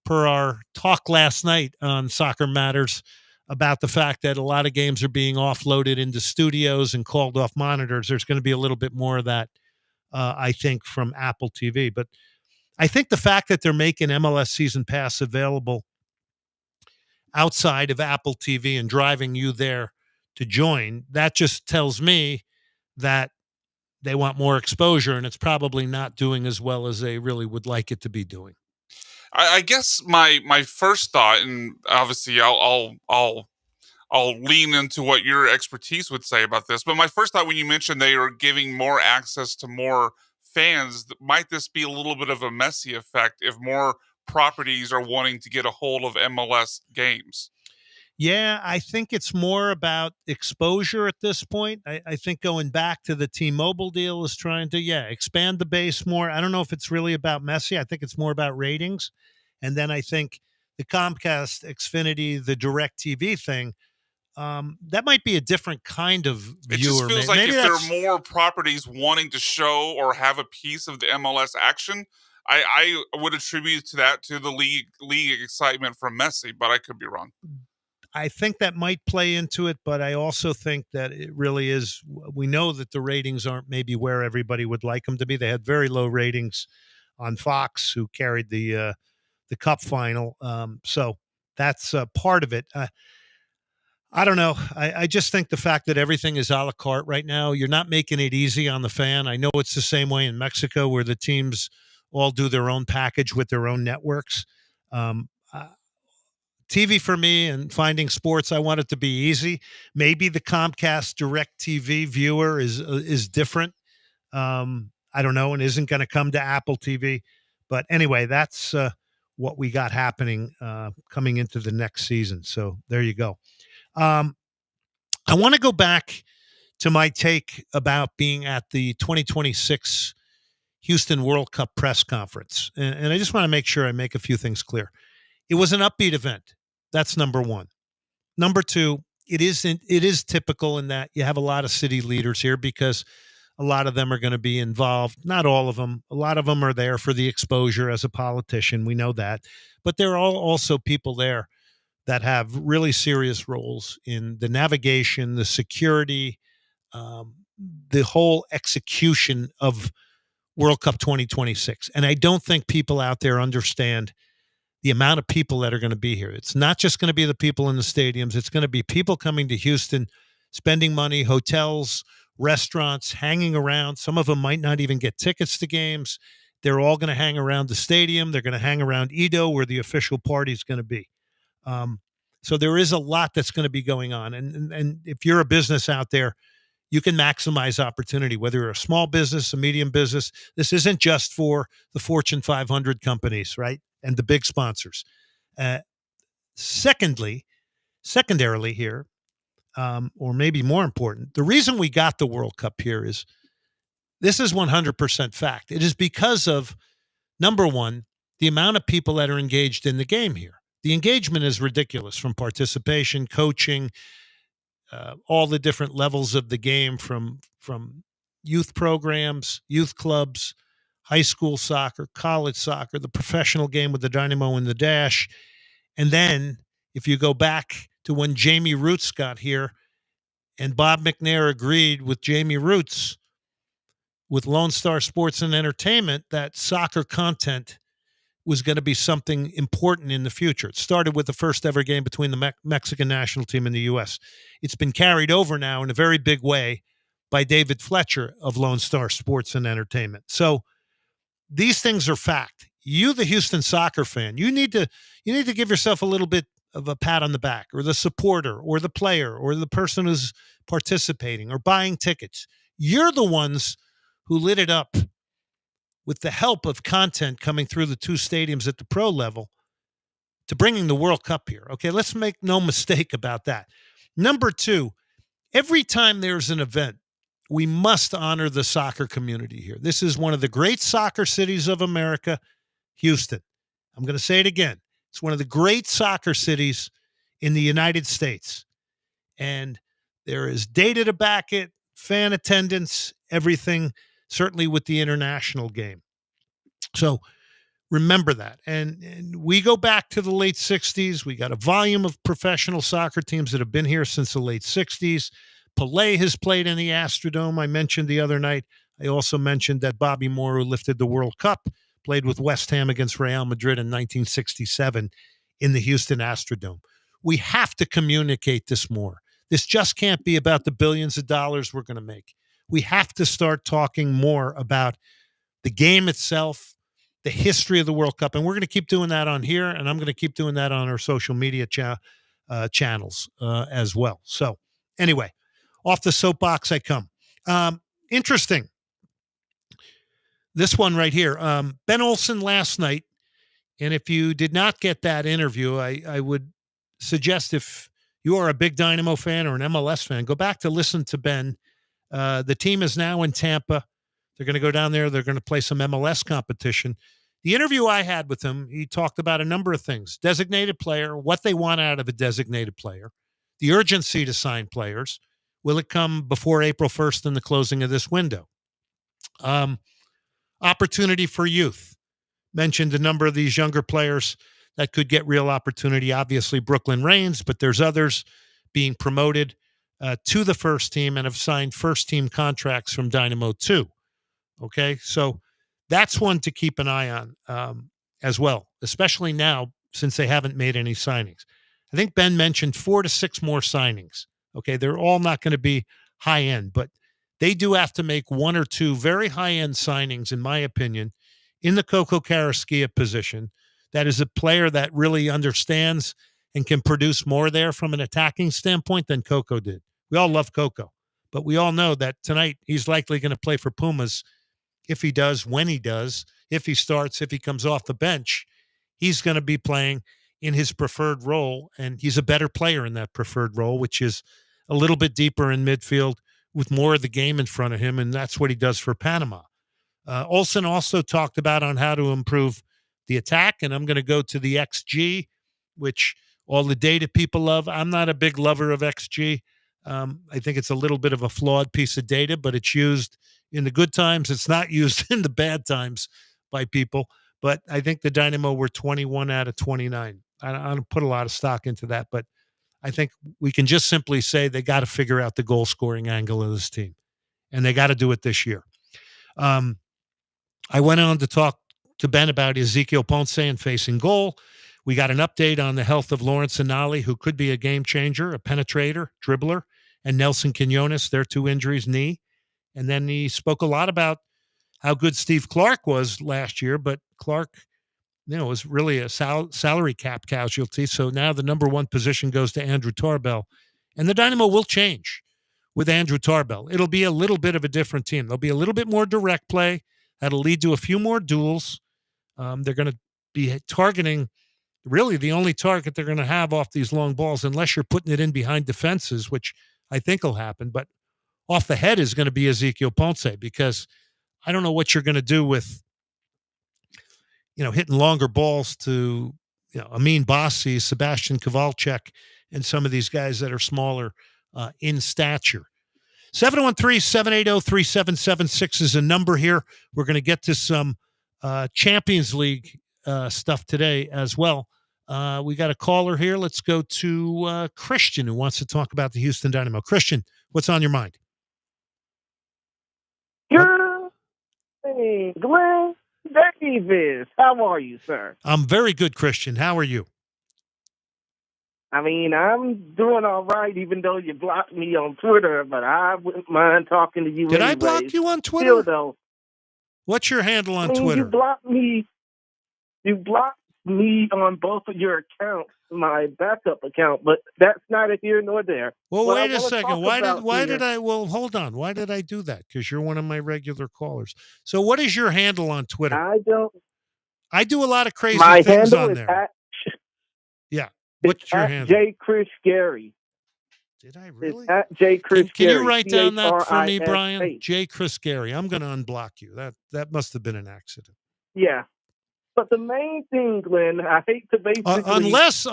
per our talk last night on Soccer Matters about the fact that a lot of games are being offloaded into studios and called off monitors, there's going to be a little bit more of that I think, from Apple TV. But I think the fact that they're making MLS Season Pass available outside of Apple TV and driving you there to join, that just tells me that they want more exposure, and it's probably not doing as well as they really would like it to be doing. I guess my first thought, and obviously I'll lean into what your expertise would say about this, but my first thought when you mentioned they are giving more access to more fans, might this be a little bit of a messy effect if more properties are wanting to get a hold of MLS games? Yeah, I think it's more about exposure at this point. I think going back to the T-Mobile deal is trying to, expand the base more. I don't know if it's really about Messi. I think it's more about ratings. And then I think the Comcast, Xfinity, the DirecTV thing, that might be a different kind of viewer. It just feels like if there are more properties wanting to show or have a piece of the MLS action, I would attribute to the league excitement from Messi, but I could be wrong. I think that might play into it, but I also think that it really is. We know that the ratings aren't maybe where everybody would like them to be. They had very low ratings on Fox, who carried the Cup final. So that's part of it. I don't know. I just think the fact that everything is a la carte right now, you're not making it easy on the fan. I know it's the same way in Mexico, where the teams all do their own package with their own networks. TV for me and finding sports, I want it to be easy. Maybe the Comcast DirecTV viewer is different. I don't know, and isn't going to come to Apple TV. But anyway, that's what we got happening coming into the next season. So there you go. I want to go back to my take about being at the 2026 Houston World Cup press conference. And I just want to make sure I make a few things clear. It was an upbeat event. That's number one. Number two, it is typical in that you have a lot of city leaders here because a lot of them are going to be involved. Not all of them. A lot of them are there for the exposure as a politician. We know that. But there are also people there that have really serious roles in the navigation, the security, the whole execution of World Cup 2026. And I don't think people out there understand the amount of people that are going to be here. It's not just going to be the people in the stadiums. It's going to be people coming to Houston, spending money, hotels, restaurants, hanging around. Some of them might not even get tickets to games. They're all going to hang around the stadium. They're going to hang around Edo, where the official party is going to be. So there is a lot that's going to be going on. And if you're a business out there, you can maximize opportunity, whether you're a small business, a medium business. This isn't just for the Fortune 500 companies, right? And the big sponsors. Secondarily here, or maybe more important, the reason we got the World Cup here is this is 100% fact. It is because of, number one, the amount of people that are engaged in the game here. The engagement is ridiculous, from participation, coaching, all the different levels of the game, from youth programs, youth clubs, high school soccer, college soccer, the professional game with the Dynamo and the Dash. And then if you go back to when Jamie Roots got here and Bob McNair agreed with Jamie Roots with Lone Star Sports and Entertainment that soccer content was going to be something important in the future. It started with the first ever game between the Mexican national team and the U.S. It's been carried over now in a very big way by David Fletcher of Lone Star Sports and Entertainment. So these things are fact. You, the Houston soccer fan, you need to give yourself a little bit of a pat on the back, or the supporter, or the player, or the person who's participating or buying tickets. You're the ones who lit it up with the help of content coming through the two stadiums at the pro level to bringing the World Cup here. Okay, let's make no mistake about that. Number two, every time there's an event, we must honor the soccer community here. This is one of the great soccer cities of America, Houston. I'm going to say it again. It's one of the great soccer cities in the United States. And there is data to back it, fan attendance, everything, certainly with the international game. So remember that. And we go back to the late 60s. We got a volume of professional soccer teams that have been here since the late 60s. Pelé has played in the Astrodome, I mentioned the other night. I also mentioned that Bobby Moore, who lifted the World Cup, played with West Ham against Real Madrid in 1967 in the Houston Astrodome. We have to communicate this more. This just can't be about the billions of dollars we're going to make. We have to start talking more about the game itself, the history of the World Cup. And we're going to keep doing that on here, and I'm going to keep doing that on our social media channels as well. So anyway, off the soapbox I come. Interesting. This one right here. Ben Olsen last night, and if you did not get that interview, I would suggest if you are a big Dynamo fan or an MLS fan, go back to listen to Ben. The team is now in Tampa. They're going to go down there. They're going to play some MLS competition. The interview I had with him, he talked about a number of things. Designated player, what they want out of a designated player, the urgency to sign players. Will it come before April 1st in the closing of this window? Opportunity for youth. Mentioned a number of these younger players that could get real opportunity. Obviously, Brooklyn Reigns, but there's others being promoted to the first team and have signed first-team contracts from Dynamo 2. Okay, so that's one to keep an eye on as well, especially now since they haven't made any signings. I think Ben mentioned 4 to 6 more signings. Okay, they're all not going to be high-end, but they do have to make 1 or 2 very high-end signings, in my opinion, in the Coco Carrasquilla position. That is a player that really understands and can produce more there from an attacking standpoint than Coco did. We all love Coco, but we all know that tonight he's likely going to play for Pumas. If he does, when he does, if he starts, if he comes off the bench, he's going to be playing in his preferred role, and he's a better player in that preferred role, which is a little bit deeper in midfield with more of the game in front of him, and that's what he does for Panama. Olsen also talked about on how to improve the attack, and I'm going to go to the XG, which all the data people love. I'm not a big lover of XG. I think it's a little bit of a flawed piece of data, but it's used in the good times. It's not used in the bad times by people. But I think the Dynamo were 21 out of 29. I don't put a lot of stock into that, but I think we can just simply say they got to figure out the goal-scoring angle of this team, and they got to do it this year. I went on to talk to Ben about Ezekiel Ponce and facing goal. We got an update on the health of Lawrence Anali, who could be a game changer, a penetrator, dribbler, and Nelson Quinones, their 2 injuries, knee. And then he spoke a lot about how good Steve Clark was last year, but Clark, was really a salary cap casualty. So now the number 1 position goes to Andrew Tarbell. And the Dynamo will change with Andrew Tarbell. It'll be a little bit of a different team. There'll be a little bit more direct play. That'll lead to a few more duels. They're going to be targeting, really the only target they're going to have off these long balls, unless you're putting it in behind defenses, which I think will happen. But off the head is going to be Ezekiel Ponce, because I don't know what you're going to do with, hitting longer balls to, Amin Bassi, Sebastian Kowalczyk, and some of these guys that are smaller in stature. 713-780-3776 is a number here. We're going to get to some Champions League stuff today as well. We got a caller here. Let's go to Christian, who wants to talk about the Houston Dynamo. Christian, what's on your mind? Hey, Glenn Davis. How are you, sir? I'm very good, Christian. How are you? I mean, I'm doing all right, even though you blocked me on Twitter, but I wouldn't mind talking to you. Did I block you on Twitter? Still, though, what's your handle on Twitter? You blocked me on both of your accounts, my backup account, but that's neither here nor there. Well, wait a second. Why did I hold on. Why did I do that? Because you're one of my regular callers. So what is your handle on Twitter? I do a lot of crazy my things handle on is there. Yeah. What's your handle? J. Chris Gary. Did I really? It's at J. Chris Can Gary. you write down that for me, CHRISH. Brian? J. Chris Gary. I'm going to unblock you. That must have been an accident. Yeah. But the main thing, Glenn, I hate to basically unless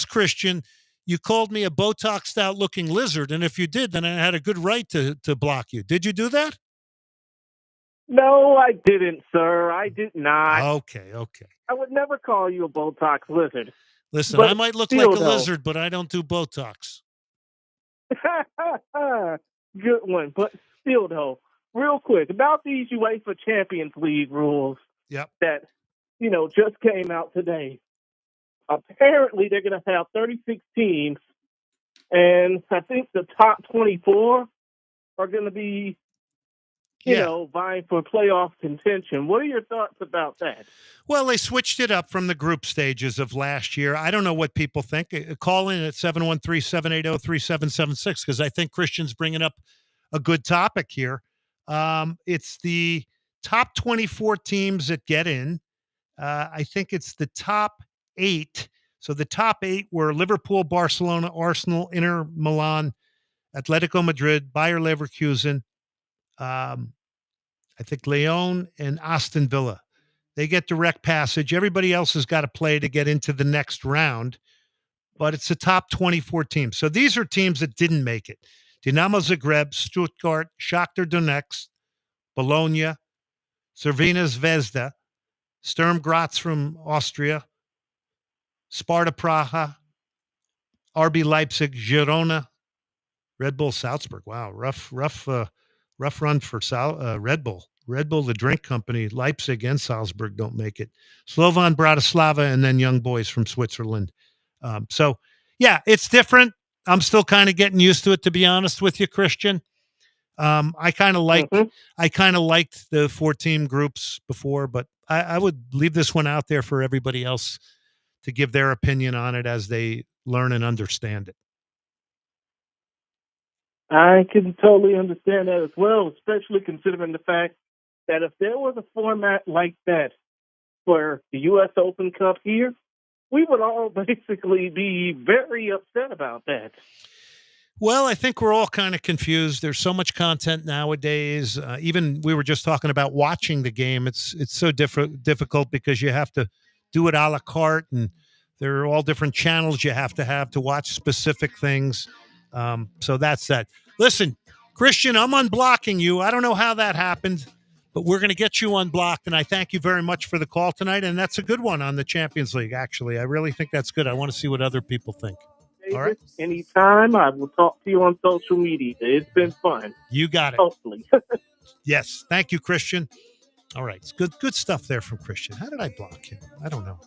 Christian, you called me a Botoxed out looking lizard, and if you did, then I had a good right to block you. Did you do that? No, I didn't, sir. I did not. Okay. I would never call you a Botox lizard. Listen, But I might look still, like a though. lizard, but I don't do Botox. Good one. But still, though, real quick, about these UEFA Champions League rules that, just came out today. Apparently, they're going to have 36 teams, and I think the top 24 are going to be, vying for playoff contention. What are your thoughts about that? Well, they switched it up from the group stages of last year. I don't know what people think. Call in at 713-780-3776 because I think Christian's bringing up a good topic here. It's the top 24 teams that get in. I think it's the top 8. So the top 8 were Liverpool, Barcelona, Arsenal, Inter Milan, Atletico Madrid, Bayer Leverkusen, I think Lyon and Aston Villa. They get direct passage. Everybody else has got to play to get into the next round, but it's the top 24 teams. So these are teams that didn't make it. Dinamo Zagreb, Stuttgart, Shakhtar Donetsk, Bologna, Crvena Zvezda, Sturm Graz from Austria, Sparta Praha, RB Leipzig, Girona, Red Bull Salzburg. Wow, rough run for Red Bull. Red Bull, the drink company, Leipzig and Salzburg don't make it. Slovan Bratislava, and then young boys from Switzerland. So, yeah, it's different. I'm still kind of getting used to it, to be honest with you, Christian. I kind of liked the 4-team groups before, but I would leave this one out there for everybody else to give their opinion on it as they learn and understand it. I can totally understand that as well, especially considering the fact that if there was a format like that for the U.S. Open Cup here, we would all basically be very upset about that. Well, I think we're all kind of confused. There's so much content nowadays. Even we were just talking about watching the game. It's so difficult because you have to do it a la carte, and there are all different channels you have to watch specific things. So that's that. Listen, Christian, I'm unblocking you. I don't know how that happened, but we're going to get you unblocked, and I thank you very much for the call tonight, and that's a good one on the Champions League, actually. I really think that's good. I want to see what other people think. All right. Anytime. I will talk to you on social media. It's been fun. You got it. Hopefully. Yes. Thank you, Christian. All right. It's good stuff there from Christian. How did I block him? I don't know.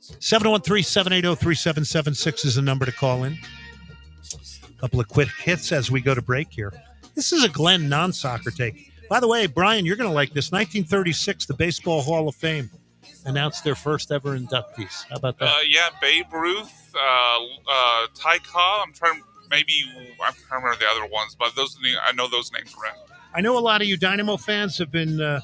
713-780-3776 is the number to call in. A couple of quick hits as we go to break here. This is a Glenn non-soccer take. By the way, Brian, you're going to like this. 1936, the Baseball Hall of Fame announced their first ever inductees. How about that? Babe Ruth, Ty Cobb. I'm trying to remember the other ones, but I know those names around. I know a lot of you Dynamo fans have been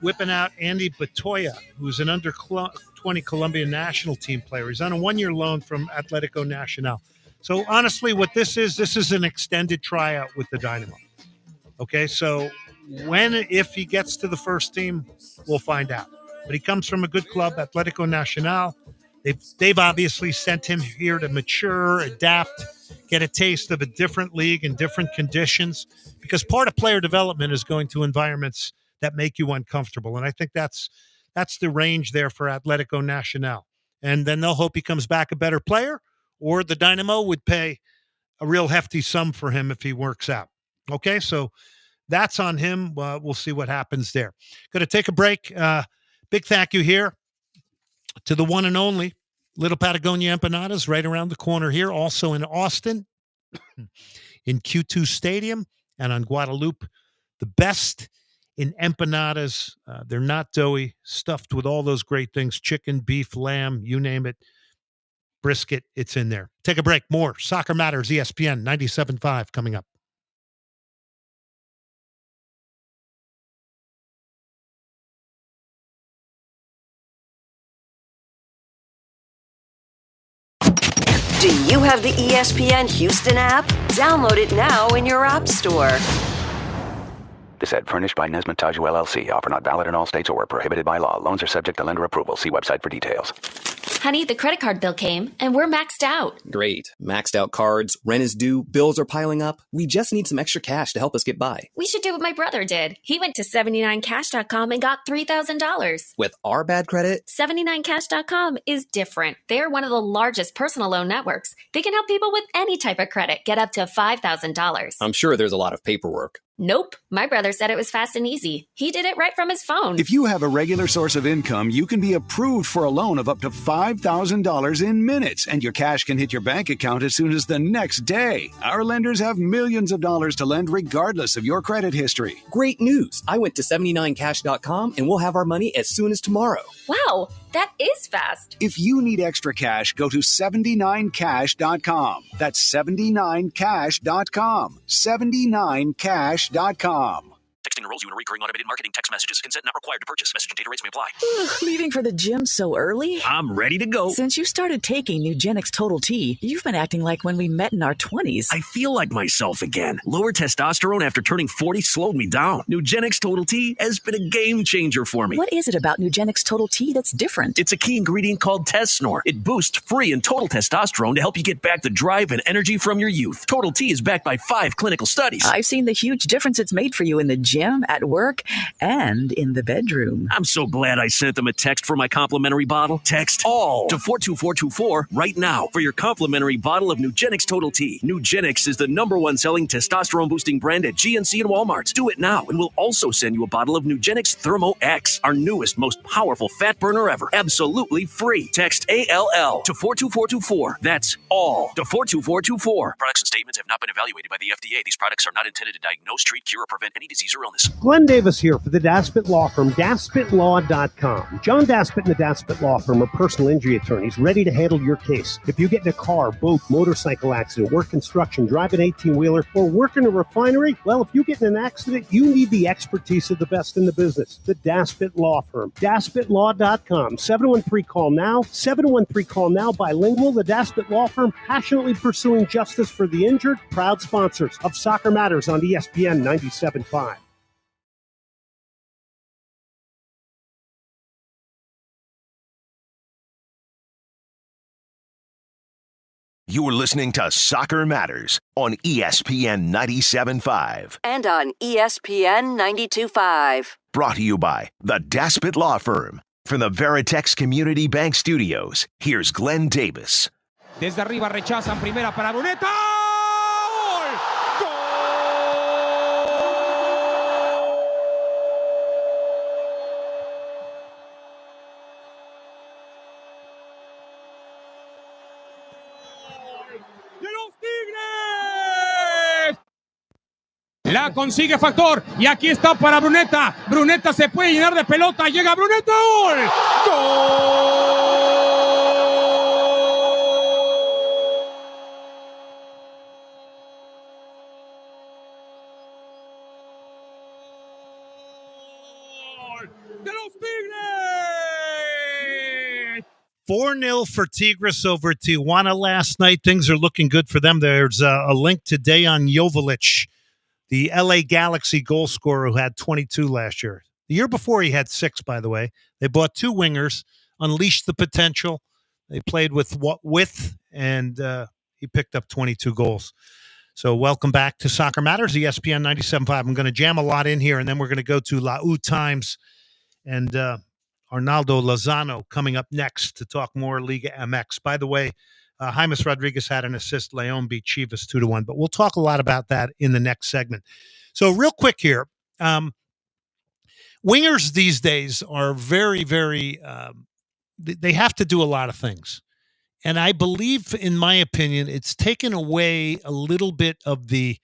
whipping out Andy Batoya, who's an under-20 Colombian national team player. He's on a 1-year loan from Atletico Nacional. So honestly, what this is an extended tryout with the Dynamo. Okay, so if he gets to the first team, we'll find out. But he comes from a good club, Atletico Nacional. They've obviously sent him here to mature, adapt, get a taste of a different league and different conditions, because part of player development is going to environments that make you uncomfortable. And I think that's the range there for Atletico Nacional. And then they'll hope he comes back a better player, or the Dynamo would pay a real hefty sum for him if he works out. Okay, so that's on him. We'll see what happens there. Going to take a break. Big thank you here to the one and only Little Patagonia Empanadas right around the corner here. Also in Austin, in Q2 Stadium, and on Guadalupe. The best in empanadas. They're not doughy, stuffed with all those great things. Chicken, beef, lamb, you name it. Brisket, it's in there. Take a break. More Soccer Matters, ESPN 97.5 coming up. Do you have the ESPN Houston app? Download it now in your app store. This ad furnished by Nesmith Taju LLC. Offer not valid in all states or prohibited by law. Loans are subject to lender approval. See website for details. Honey, the credit card bill came, and we're maxed out. Great. Maxed out cards, rent is due, bills are piling up. We just need some extra cash to help us get by. We should do what my brother did. He went to 79cash.com and got $3,000. With our bad credit? 79cash.com is different. They're one of the largest personal loan networks. They can help people with any type of credit get up to $5,000. I'm sure there's a lot of paperwork. Nope. My brother said it was fast and easy. He did it right from his phone. If you have a regular source of income, you can be approved for a loan of up to $5,000 in minutes, and your cash can hit your bank account as soon as the next day. Our lenders have millions of dollars to lend regardless of your credit history. Great news. I went to 79cash.com and we'll have our money as soon as tomorrow. Wow, that is fast. If you need extra cash, go to 79cash.com. That's 79cash.com. 79cash.com. Texting enrolls you in recurring automated marketing text messages. Consent not required to purchase. Message and data rates may apply. Leaving for the gym so early? I'm ready to go. Since you started taking Nugenix Total T, you've been acting like when we met in our 20s. I feel like myself again. Lower testosterone after turning 40 slowed me down. Nugenix Total T has been a game changer for me. What is it about Nugenix Total T that's different? It's a key ingredient called Tesnor. It boosts free and total testosterone to help you get back the drive and energy from your youth. Total T is backed by 5 clinical studies. I've seen the huge difference it's made for you in the gym, at work, and in the bedroom. I'm so glad I sent them a text for my complimentary bottle. Text ALL to 42424 right now for your complimentary bottle of Nugenix Total T. Nugenix is the #1 selling testosterone boosting brand at GNC and Walmart. Do it now, and we'll also send you a bottle of Nugenix Thermo X, our newest, most powerful fat burner ever. Absolutely free. Text ALL to 42424. That's ALL to 42424. Products and statements have not been evaluated by the FDA. These products are not intended to diagnose, treat, cure, or prevent any disease or illness. Glenn Davis here for the Daspit Law Firm, DaspitLaw.com. John Daspit and the Daspit Law Firm are personal injury attorneys ready to handle your case. If you get in a car, boat, motorcycle accident, work construction, drive an 18-wheeler, or work in a refinery, well, if you get in an accident, you need the expertise of the best in the business. The Daspit Law Firm, DaspitLaw.com. 713-CALL-NOW, 713-CALL-NOW, bilingual. The Daspit Law Firm, passionately pursuing justice for the injured, proud sponsors of Soccer Matters on ESPN 97.5. You're listening to Soccer Matters on ESPN 97.5. And on ESPN 92.5. Brought to you by the Daspit Law Firm. From the Veritex Community Bank Studios, here's Glenn Davis. Desde arriba rechazan, primera para Bruneta. La consigue Factor y aquí está para Bruneta. Bruneta se puede llenar de pelota. Llega Bruneta. ¡Gol! ¡Gol! ¡De los Tigres! 4-0 for Tigres over Tijuana last night. Things are looking good for them. There's a link today on Joveljic, the LA Galaxy goal scorer who had 22 last year. The year before, he had 6, by the way. They bought 2 wingers, unleashed the potential. They played with width, and he picked up 22 goals. So welcome back to Soccer Matters, ESPN 97.5. I'm going to jam a lot in here, and then we're going to go to La U Times and Arnaldo Lozano coming up next to talk more Liga MX. By the way, Jaimes Rodriguez had an assist. Leon beat Chivas 2-1, but we'll talk a lot about that in the next segment. So real quick here, wingers these days are very, very, they have to do a lot of things. And I believe, in my opinion, it's taken away a little bit of the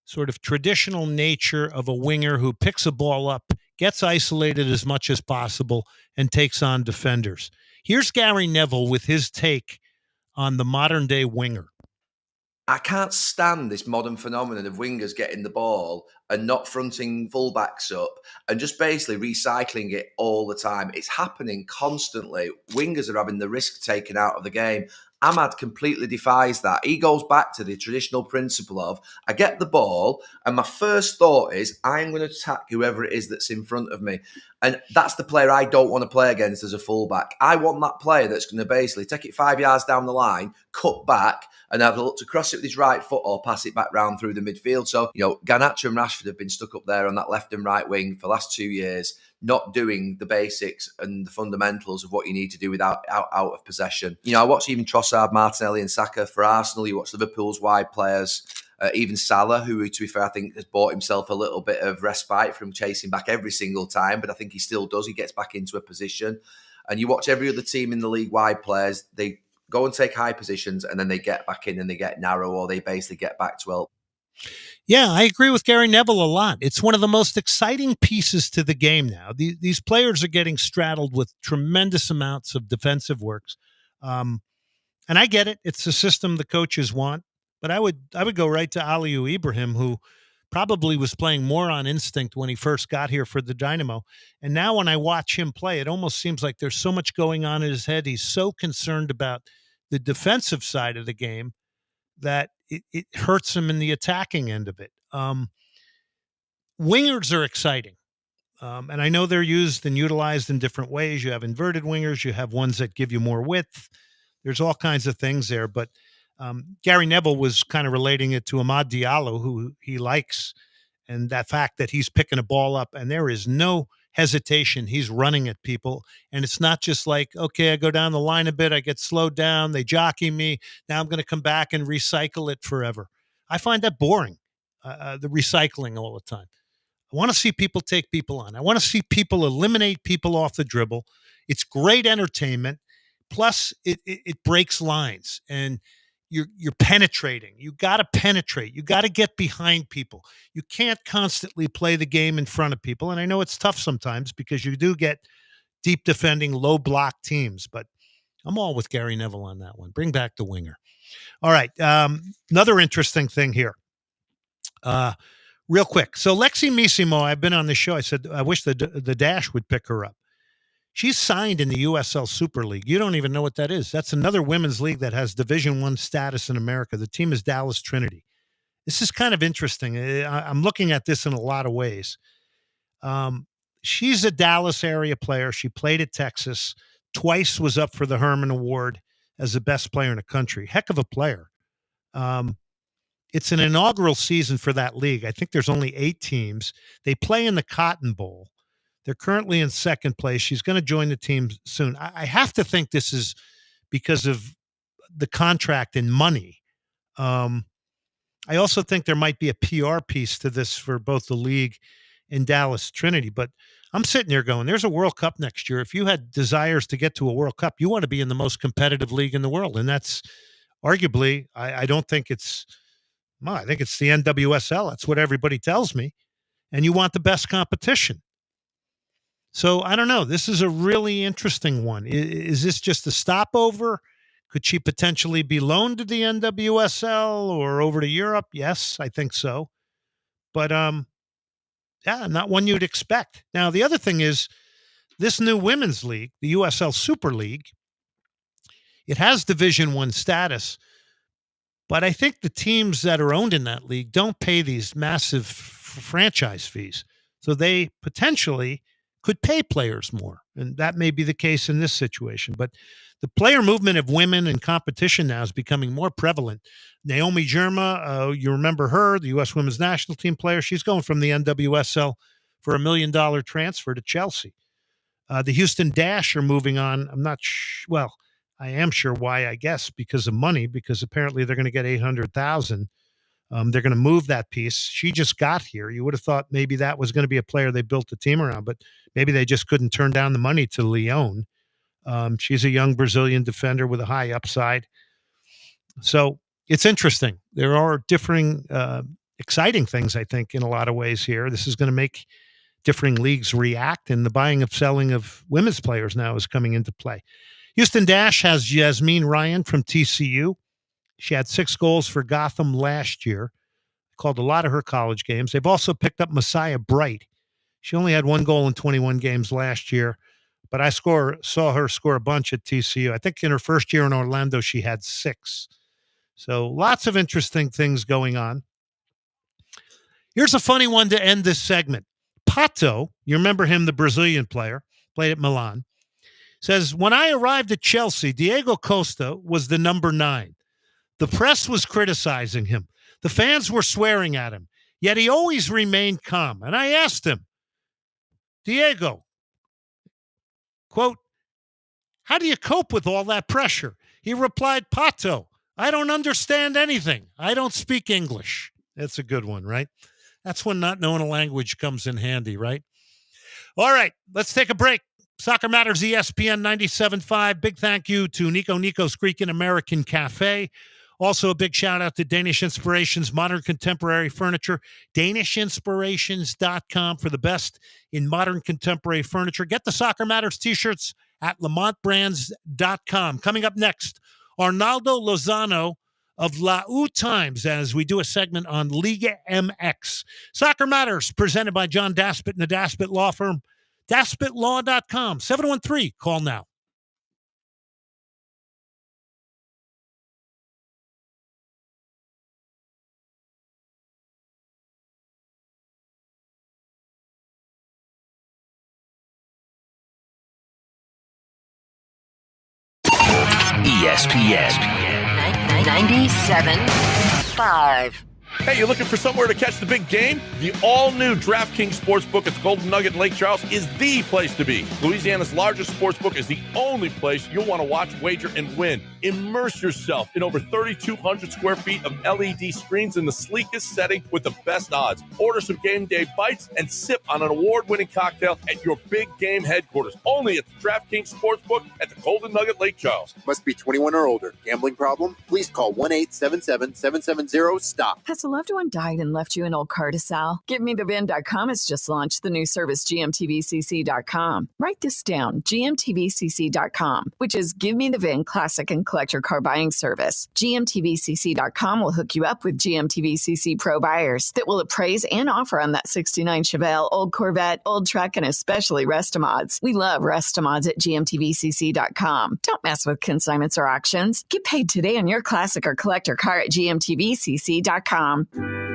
sort of traditional nature of a winger who picks a ball up, gets isolated as much as possible, and takes on defenders. Here's Gary Neville with his take on the modern-day winger. I can't stand this modern phenomenon of wingers getting the ball and not fronting fullbacks up and just basically recycling it all the time. It's happening constantly. Wingers are having the risk taken out of the game. Ahmad completely defies that. He goes back to the traditional principle of, I get the ball, and my first thought is, I'm going to attack whoever it is that's in front of me. And that's the player I don't want to play against as a fullback. I want that player that's going to basically take it 5 yards down the line, cut back, and have a look to cross it with his right foot or pass it back round through the midfield. So, Garnacho and Rashford have been stuck up there on that left and right wing for the last 2 years, not doing the basics and the fundamentals of what you need to do without out of possession. I watched even Trossard, Martinelli and Saka for Arsenal. You watch Liverpool's wide players, even Salah, who, to be fair, I think has bought himself a little bit of respite from chasing back every single time, but I think he still does. He gets back into a position. And you watch every other team in the league wide players, they go and take high positions and then they get back in and they get narrow, or they basically get back to help. Yeah, I agree with Gary Neville a lot. It's one of the most exciting pieces to the game now. These players are getting straddled with tremendous amounts of defensive works. And I get it. It's the system the coaches want. But I would go right to Aliou Ibrahim, who probably was playing more on instinct when he first got here for the Dynamo. And now when I watch him play, it almost seems like there's so much going on in his head. He's so concerned about the defensive side of the game that it hurts him in the attacking end of it. Wingers are exciting. And I know they're used and utilized in different ways. You have inverted wingers. You have ones that give you more width. There's all kinds of things there. But Gary Neville was kind of relating it to Amad Diallo, who he likes, and that fact that he's picking a ball up and there is no hesitation. He's running at people. And it's not just like, okay, I go down the line a bit, I get slowed down, they jockey me. Now I'm going to come back and recycle it forever. I find that boring, the recycling all the time. I want to see people take people on. I want to see people eliminate people off the dribble. It's great entertainment. Plus, it breaks lines, and you're penetrating. You got to penetrate. You got to get behind people. You can't constantly play the game in front of people. And I know it's tough sometimes because you do get deep defending, low block teams. But I'm all with Gary Neville on that one. Bring back the winger. All right. Another interesting thing here. Real quick. So Lexi Missimo, I've been on the show. I said, I wish the Dash would pick her up. She's signed in the USL Super League. You don't even know what that is. That's another women's league that has Division I status in America. The team is Dallas Trinity. This is kind of interesting. I'm looking at this in a lot of ways. She's a Dallas area player. She played at Texas. Twice was up for the Herman Award as the best player in the country. Heck of a player. It's an inaugural season for that league. I think there's only 8 teams. They play in the Cotton Bowl. They're currently in second place. She's going to join the team soon. I have to think this is because of the contract and money. I also think there might be a PR piece to this for both the league and Dallas Trinity. But I'm sitting there going, there's a World Cup next year. If you had desires to get to a World Cup, you want to be in the most competitive league in the world. And that's arguably, I don't think it's, well, I think it's the NWSL. That's what everybody tells me. And you want the best competition. So I don't know. This is a really interesting one. Is this just a stopover? Could she potentially be loaned to the NWSL or over to Europe? Yes, I think so. But yeah, not one you'd expect. Now, the other thing is this new women's league, the USL Super League, it has Division I status. But I think the teams that are owned in that league don't pay these massive franchise fees. So they potentially could pay players more. And that may be the case in this situation. But the player movement of women in competition now is becoming more prevalent. Naomi Germa, you remember her, the U.S. women's national team player. She's going from the NWSL for $1 million transfer to Chelsea. The Houston Dash are moving on. I'm not well, I am sure why, I guess, because of money, because apparently they're going to get $800,000. They're going to move that piece. She just got here. You would have thought maybe that was going to be a player they built the team around, but maybe they just couldn't turn down the money to Lyon. She's a young Brazilian defender with a high upside. So it's interesting. There are differing, exciting things, I think, in a lot of ways here. This is going to make differing leagues react, and the buying and selling of women's players now is coming into play. Houston Dash has Yasmin Ryan from TCU. She had 6 goals for Gotham last year. Called a lot of her college games. They've also picked up Messiah Bright. She only had 1 goal in 21 games last year, but I saw her score a bunch at TCU. I think in her first year in Orlando, she had 6. So lots of interesting things going on. Here's a funny one to end this segment. Pato, you remember him, the Brazilian player, played at Milan, says, when I arrived at Chelsea, Diego Costa was the number 9. The press was criticizing him. The fans were swearing at him, yet he always remained calm. And I asked him, Diego, quote, how do you cope with all that pressure? He replied, Pato, I don't understand anything. I don't speak English. That's a good one, right? That's when not knowing a language comes in handy, right? All right, let's take a break. Soccer Matters, ESPN 97.5. Big thank you to Nico's Greek and American Cafe. Also, a big shout out to Danish Inspirations, modern contemporary furniture. DanishInspirations.com for the best in modern contemporary furniture. Get the Soccer Matters t-shirts at LamontBrands.com. Coming up next, Arnaldo Lozano of La U Times as we do a segment on Liga MX. Soccer Matters, presented by John Daspit and the Daspit Law Firm. DaspitLaw.com. 713. Call now. ESPN 97.5. Hey, you're looking for somewhere to catch the big game? The all-new DraftKings Sportsbook at the Golden Nugget in Lake Charles is the place to be. Louisiana's largest sportsbook is the only place you'll want to watch, wager, and win. Immerse yourself in over 3,200 square feet of LED screens in the sleekest setting with the best odds. Order some game day bites and sip on an award-winning cocktail at your big game headquarters. Only at the DraftKings Sportsbook at the Golden Nugget Lake Charles. Must be 21 or older. Gambling problem? Please call 1-877-770-STOP. Has a loved one died and left you an old car to sell? GiveMeTheVin.com has just launched the new service GMTVCC.com. Write this down, GMTVCC.com, which is Give Me the VIN Classic and Collector Car Buying Service. GMTVCC.com will hook you up with GMTVCC Pro buyers that will appraise and offer on that 69 Chevelle, old Corvette, old truck, and especially Restomods. We love Restomods at GMTVCC.com. Don't mess with consignments or auctions. Get paid today on your classic or collector car at GMTVCC.com.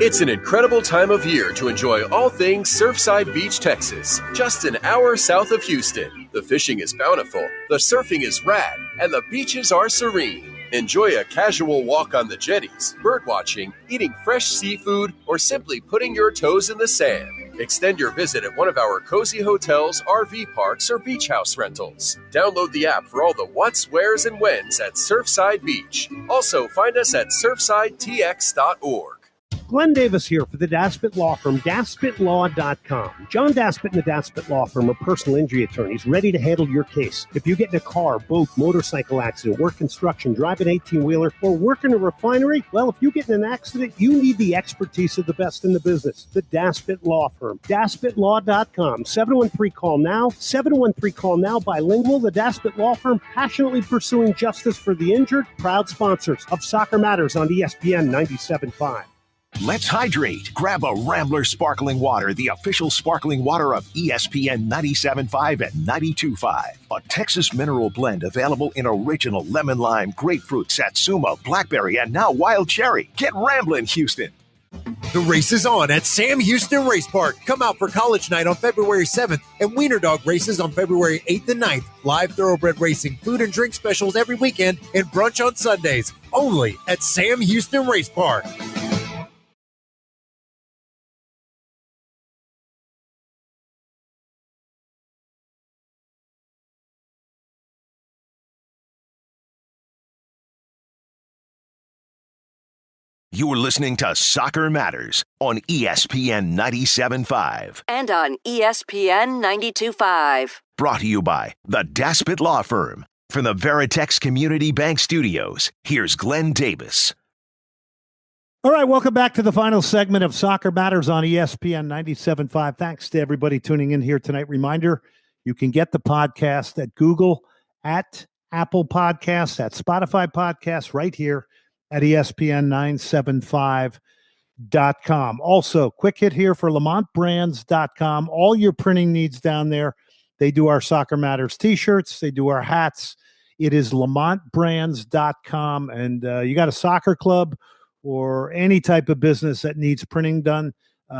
It's an incredible time of year to enjoy all things Surfside Beach, Texas, just an hour south of Houston. The fishing is bountiful, the surfing is rad, and the beaches are serene. Enjoy a casual walk on the jetties, birdwatching, eating fresh seafood, or simply putting your toes in the sand. Extend your visit at one of our cozy hotels, RV parks, or beach house rentals. Download the app for all the what's, where's, and when's at Surfside Beach. Also, find us at surfsidetx.org. Glenn Davis here for the Daspit Law Firm, DaspitLaw.com. John Daspit and the Daspit Law Firm are personal injury attorneys ready to handle your case. If you get in a car, boat, motorcycle accident, work construction, drive an 18-wheeler, or work in a refinery, well, if you get in an accident, you need the expertise of the best in the business. The Daspit Law Firm, DaspitLaw.com. 713-CALL-NOW, 713-CALL-NOW, bilingual. The Daspit Law Firm, passionately pursuing justice for the injured, proud sponsors of Soccer Matters on ESPN 97.5. Let's hydrate. Grab a Rambler Sparkling Water, the official sparkling water of ESPN 97.5 and 92.5. A Texas mineral blend available in original lemon lime, grapefruit, satsuma, blackberry, and now wild cherry. Get Ramblin', Houston. The race is on at Sam Houston Race Park. Come out for College Night on February 7th and Wiener Dog races on February 8th and 9th. Live thoroughbred racing, food and drink specials every weekend, and brunch on Sundays. Only at Sam Houston Race Park. You're listening to Soccer Matters on ESPN 97.5. And on ESPN 92.5. Brought to you by the Daspit Law Firm. From the Veritex Community Bank Studios, here's Glenn Davis. All right, welcome back to the final segment of Soccer Matters on ESPN 97.5. Thanks to everybody tuning in here tonight. Reminder, you can get the podcast at Google, at Apple Podcasts, at Spotify Podcasts, right here at ESPN975.com. Also, quick hit here for LamontBrands.com. All your printing needs down there. They do our Soccer Matters t-shirts. They do our hats. It is lamontbrands.com. And you got a soccer club or any type of business that needs printing done,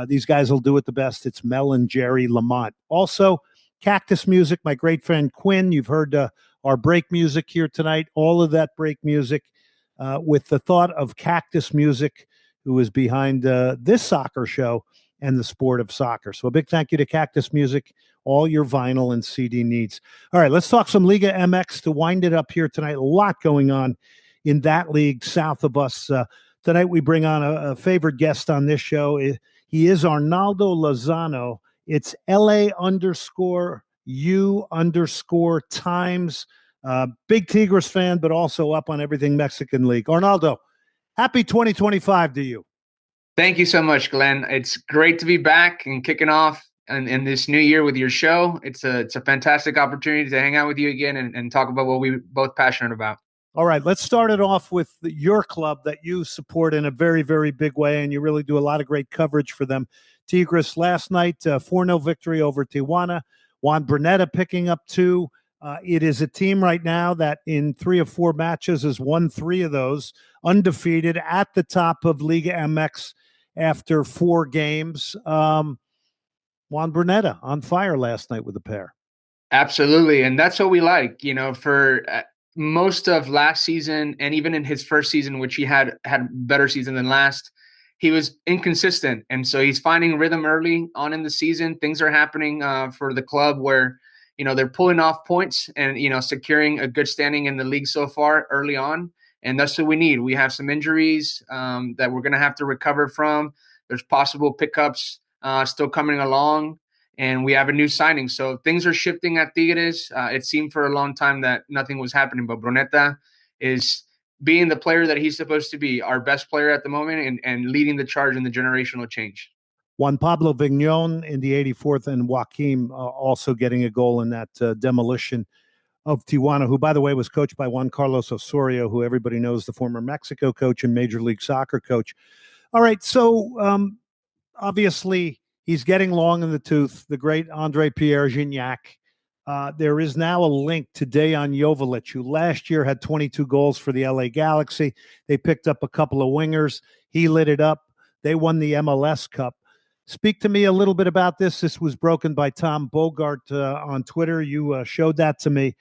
these guys will do it the best. It's Mel and Jerry Lamont. Also, Cactus Music, my great friend Quinn. You've heard our break music here tonight. All of that break music with the thought of Cactus Music, who is behind this soccer show and the sport of soccer. So a big thank you to Cactus Music, all your vinyl and CD needs. All right, let's talk some Liga MX to wind it up here tonight. A lot going on in that league south of us. Tonight we bring on a favorite guest on this show. He is Arnaldo Lozano. It's LA_U_Times. Big Tigres fan, but also up on everything Mexican League. Arnaldo, happy 2025 to you. Thank you so much, Glenn. It's great to be back and kicking off in this new year with your show. It's a fantastic opportunity to hang out with you again and talk about what we're both passionate about. All right, let's start it off with your club that you support in a very, very big way, and you really do a lot of great coverage for them. Tigres last night, 4-0 victory over Tijuana. Juan Brunetta picking up 2. It is a team right now that in 3 or 4 matches has won 3 of those, undefeated at the top of Liga MX after 4 games. Juan Brunetta on fire last night with a pair. Absolutely, and that's what we like. For most of last season and even in his first season, which he had better season than last, he was inconsistent. And so he's finding rhythm early on in the season. Things are happening for the club where, they're pulling off points and, securing a good standing in the league so far early on. And that's what we need. We have some injuries that we're going to have to recover from. There's possible pickups still coming along. And we have a new signing. So things are shifting at Tigres. It seemed for a long time that nothing was happening, but Brunetta is being the player that he's supposed to be, our best player at the moment, and leading the charge in the generational change. Juan Pablo Vignon in the 84th, and Joaquim also getting a goal in that demolition of Tijuana, who, by the way, was coached by Juan Carlos Osorio, who everybody knows, the former Mexico coach and Major League Soccer coach. All right, so obviously he's getting long in the tooth, the great Andre Pierre Gignac. There is now a link to Dejan Joveljic, who last year had 22 goals for the LA Galaxy. They picked up a couple of wingers. He lit it up. They won the MLS Cup. Speak to me a little bit about this. This was broken by Tom Bogart on Twitter. You showed that to me.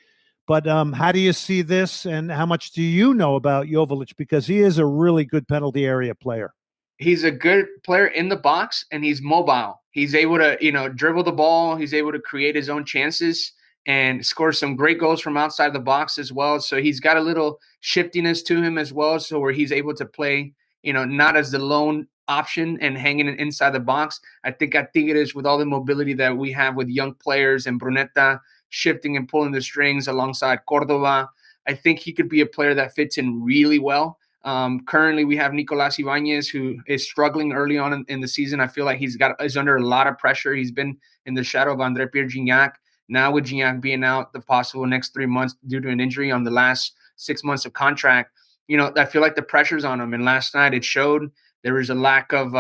But how do you see this, and how much do you know about Joveljic? Because he is a really good penalty area player. He's a good player in the box, and he's mobile. He's able to, dribble the ball. He's able to create his own chances and score some great goals from outside the box as well. So he's got a little shiftiness to him as well, so where he's able to play, not as the lone option and hanging inside the box. I think at Tigres, with all the mobility that we have with young players and Brunetta shifting and pulling the strings alongside Cordova, I think he could be a player that fits in really well. Currently, we have Nicolas Ibanez, who is struggling early on in the season. I feel like he's under a lot of pressure. He's been in the shadow of Andre Pierre Gignac. Now with Gignac being out the possible next 3 months due to an injury on the last 6 months of contract, I feel like the pressure's on him. And last night it showed. There was a lack of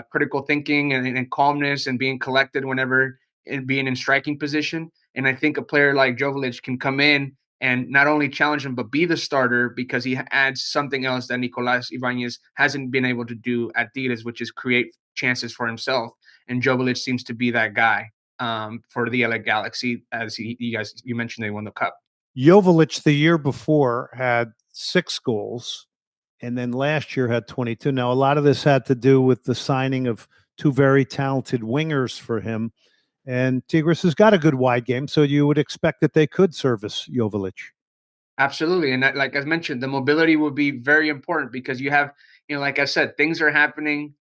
critical thinking and calmness and being collected whenever being in striking position. And I think a player like Joveljic can come in and not only challenge him, but be the starter, because he adds something else that Nicolas Ibanez hasn't been able to do at Tigres, which is create chances for himself. And Joveljic seems to be that guy for the LA Galaxy, as you mentioned they won the Cup. Joveljic the year before had 6 goals, and then last year had 22. Now, a lot of this had to do with the signing of 2 very talented wingers for him. And Tigres has got a good wide game, so you would expect that they could service Joveljic. Absolutely. And like I mentioned, the mobility would be very important because you have, like I said, things are happening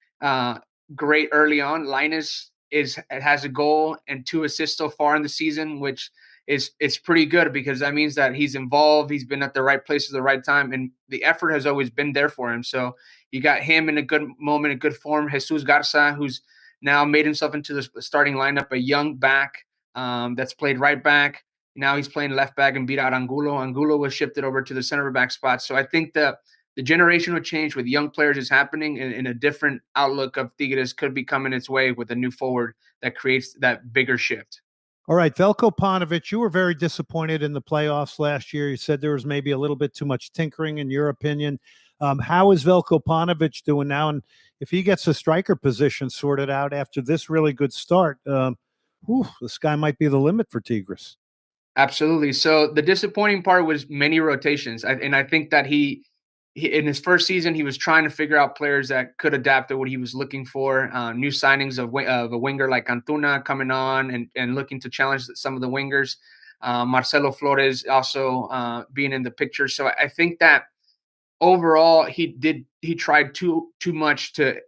great early on. Linus has a goal and 2 assists so far in the season, which is pretty good because that means that he's involved. He's been at the right place at the right time, and the effort has always been there for him. So you got him in a good moment, a good form. Jesus Garza, who's now made himself into the starting lineup, a young back that's played right back. Now he's playing left back and beat out Angulo. Angulo was shifted over to the center back spot. So I think the generational change with young players is happening, and a different outlook of Tigres could be coming its way with a new forward that creates that bigger shift. All right, Veljko Paunovic, you were very disappointed in the playoffs last year. You said there was maybe a little bit too much tinkering, in your opinion. How is Veljko Paunovic doing now? And if he gets a striker position sorted out after this really good start, the sky might be the limit for Tigres. Absolutely. So the disappointing part was many rotations, and I think that he in his first season he was trying to figure out players that could adapt to what he was looking for. New signings of a winger like Antuna coming on and looking to challenge some of the wingers. Marcelo Flores also being in the picture. So I think that overall he tried too much to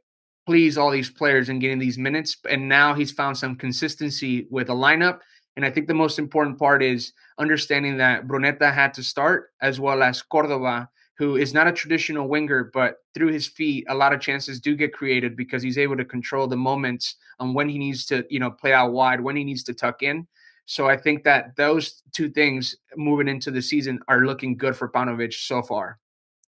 please all these players and getting these minutes, and now he's found some consistency with a lineup. And I think the most important part is understanding that Brunetta had to start, as well as Cordova, who is not a traditional winger, but through his feet, a lot of chances do get created because he's able to control the moments on when he needs to, play out wide, when he needs to tuck in. So I think that those two things moving into the season are looking good for Paunovic so far.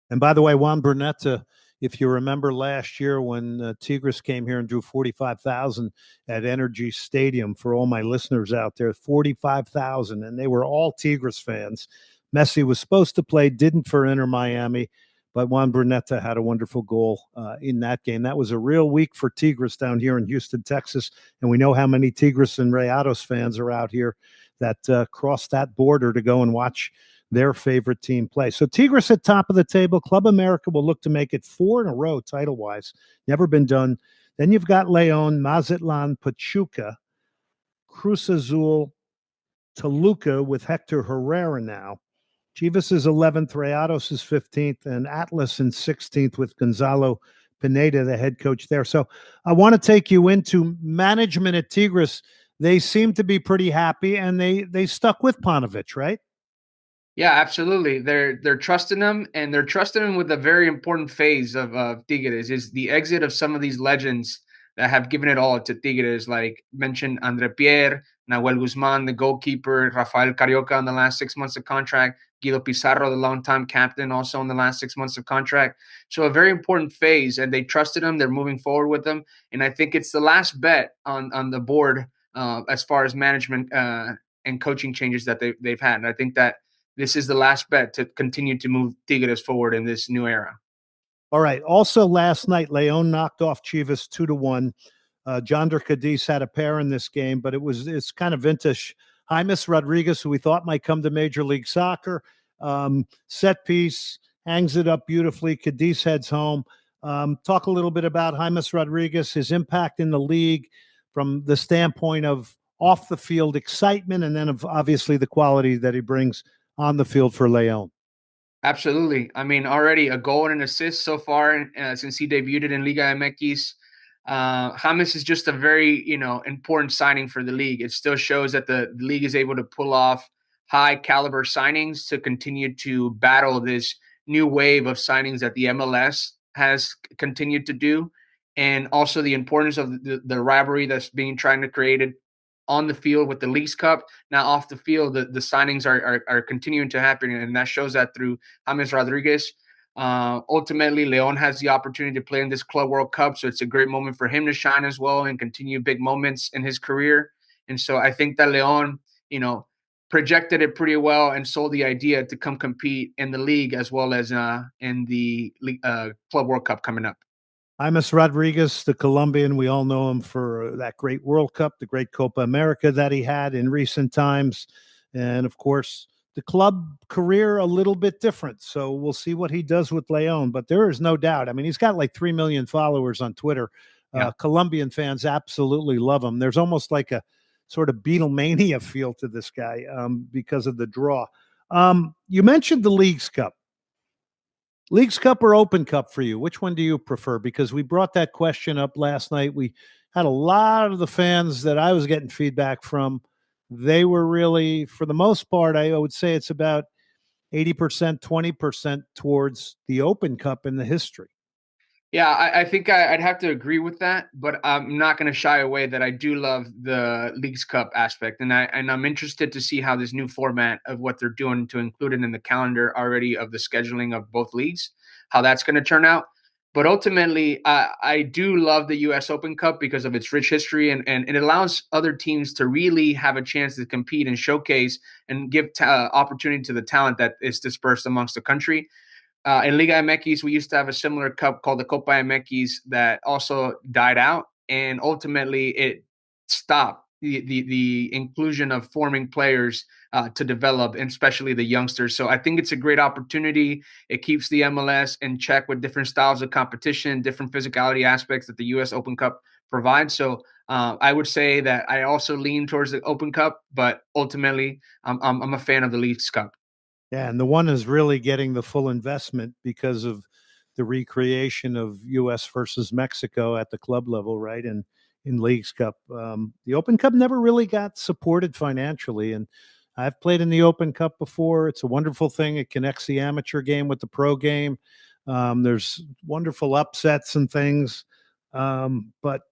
And by the way, Juan Brunetta, if you remember last year when Tigres came here and drew 45,000 at Energy Stadium, for all my listeners out there, 45,000, and they were all Tigres fans. Messi was supposed to play, didn't for Inter Miami, but Juan Brunetta had a wonderful goal in that game. That was a real week for Tigres down here in Houston, Texas, and we know how many Tigres and Rayados fans are out here that crossed that border to go and watch their favorite team play. So Tigres at top of the table. Club America will look to make it 4 in a row title-wise. Never been done. Then you've got Leon, Mazatlan, Pachuca, Cruz Azul, Toluca with Hector Herrera now. Chivas is 11th, Rayados is 15th, and Atlas in 16th with Gonzalo Pineda, the head coach there. So I want to take you into management at Tigres. They seem to be pretty happy, and they stuck with Paunovic, right? Yeah, absolutely. They're trusting him, and they're trusting him with a very important phase of Tigres is the exit of some of these legends that have given it all to Tigres, like mentioned André Pierre, Nahuel Guzman, the goalkeeper, Rafael Carioca in the last 6 months of contract, Guido Pizarro, the longtime captain, also in the last 6 months of contract. So a very important phase, and they trusted him. They're moving forward with him, and I think it's the last bet on the board as far as management and coaching changes that they've had. And I think that this is the last bet to continue to move Tigres forward in this new era. All right. Also, last night, Leon knocked off Chivas 2-1. Jonder Cadiz had a pair in this game, but it's kind of vintage. Jaimes Rodriguez, who we thought might come to Major League Soccer, set piece, hangs it up beautifully. Cadiz heads home. Talk a little bit about Jaimes Rodriguez, his impact in the league from the standpoint of off the field excitement, and then of obviously the quality that he brings on the field for Leon. Absolutely. I mean, already a goal and an assist so far since he debuted in Liga MX. James is just a very, important signing for the league. It still shows that the league is able to pull off high caliber signings to continue to battle this new wave of signings that the MLS has continued to do. And also the importance of the rivalry that's being trying to created on the field with the Leagues Cup. Now off the field, the signings are continuing to happen, and that shows that through Jaimes Rodriguez. Ultimately, Leon has the opportunity to play in this Club World Cup, so it's a great moment for him to shine as well and continue big moments in his career. And so I think that Leon, projected it pretty well and sold the idea to come compete in the league as well as in the Club World Cup coming up. Jaimes Rodriguez, the Colombian, we all know him for that great World Cup, the great Copa America that he had in recent times. And, of course, the club career a little bit different. So we'll see what he does with Leon. But there is no doubt. I mean, he's got like 3 million followers on Twitter. Yeah. Colombian fans absolutely love him. There's almost like a sort of Beatlemania feel to this guy because of the draw. You mentioned the Leagues Cup. Leagues Cup or Open Cup for you? Which one do you prefer? Because we brought that question up last night. We had a lot of the fans that I was getting feedback from. They were really, for the most part, I would say it's about 80%, 20% towards the Open Cup in the history. Yeah, I think I'd have to agree with that, but I'm not going to shy away that I do love the Leagues Cup aspect, and I'm interested to see how this new format of what they're doing to include it in the calendar already of the scheduling of both leagues, how that's going to turn out. But ultimately, I do love the U.S. Open Cup because of its rich history, and it allows other teams to really have a chance to compete and showcase and give opportunity to the talent that is dispersed amongst the country. In Liga MX, we used to have a similar cup called the Copa MX that also died out, and ultimately it stopped the inclusion of forming players to develop, and especially the youngsters. So I think it's a great opportunity. It keeps the MLS in check with different styles of competition, different physicality aspects that the U.S. Open Cup provides. So I would say that I also lean towards the Open Cup, but ultimately I'm a fan of the Leagues Cup. Yeah, and the one is really getting the full investment because of the recreation of U.S. versus Mexico at the club level, right? And in Leagues Cup, the Open Cup never really got supported financially. And I've played in the Open Cup before. It's a wonderful thing. It connects the amateur game with the pro game. There's wonderful upsets and things. But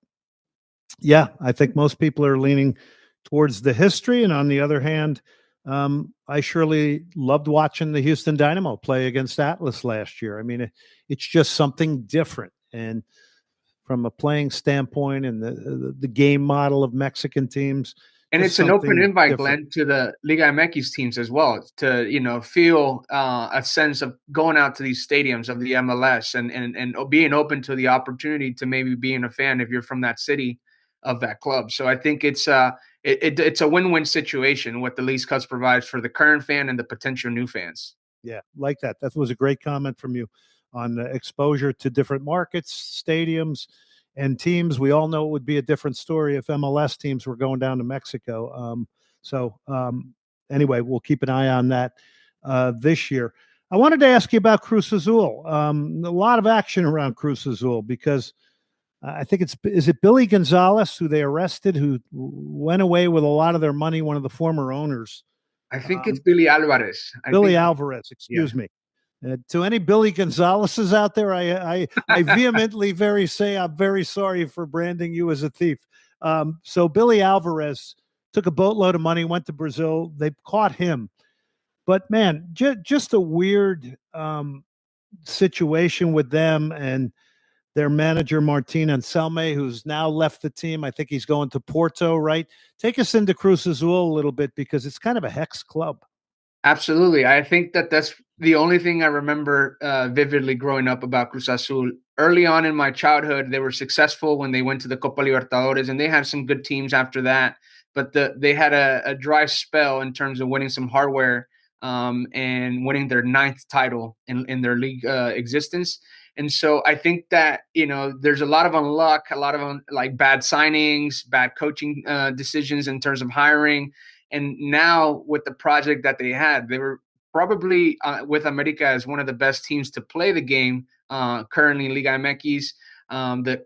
yeah, I think most people are leaning towards the history. And on the other hand, I surely loved watching the Houston Dynamo play against Atlas last year. I mean, it's just something different. And from a playing standpoint and the game model of Mexican teams. And it's an open invite, Glenn, to the Liga MX teams as well to, feel a sense of going out to these stadiums of the MLS and being open to the opportunity to maybe being a fan if you're from that city of that club. So I think it's a win-win situation what the Leagues Cup provides for the current fan and the potential new fans. Yeah, like that. That was a great comment from you on exposure to different markets, stadiums, and teams. We all know it would be a different story if MLS teams were going down to Mexico. Anyway, we'll keep an eye on that this year. I wanted to ask you about Cruz Azul. A lot of action around Cruz Azul because I think is it Billy Gonzalez who they arrested, who went away with a lot of their money, one of the former owners. I think it's Billy Alvarez. Alvarez, excuse me. To any Billy Gonzalez's out there, I vehemently say I'm very sorry for branding you as a thief. So Billy Alvarez took a boatload of money, went to Brazil. They caught him. But, man, just a weird situation with them and their manager, Martin Anselme, who's now left the team. I think he's going to Porto, right? Take us into Cruz Azul a little bit because it's kind of a hex club. Absolutely. I think that's the only thing I remember vividly growing up about Cruz Azul. Early on in my childhood, they were successful when they went to the Copa Libertadores, and they had some good teams after that. But they had a dry spell in terms of winning some hardware and winning their 9th title in their league existence. And so I think that, there's a lot of unluck, a lot of bad signings, bad coaching decisions in terms of hiring. And now with the project that they had, they were probably with America as one of the best teams to play the game currently in Liga MX. The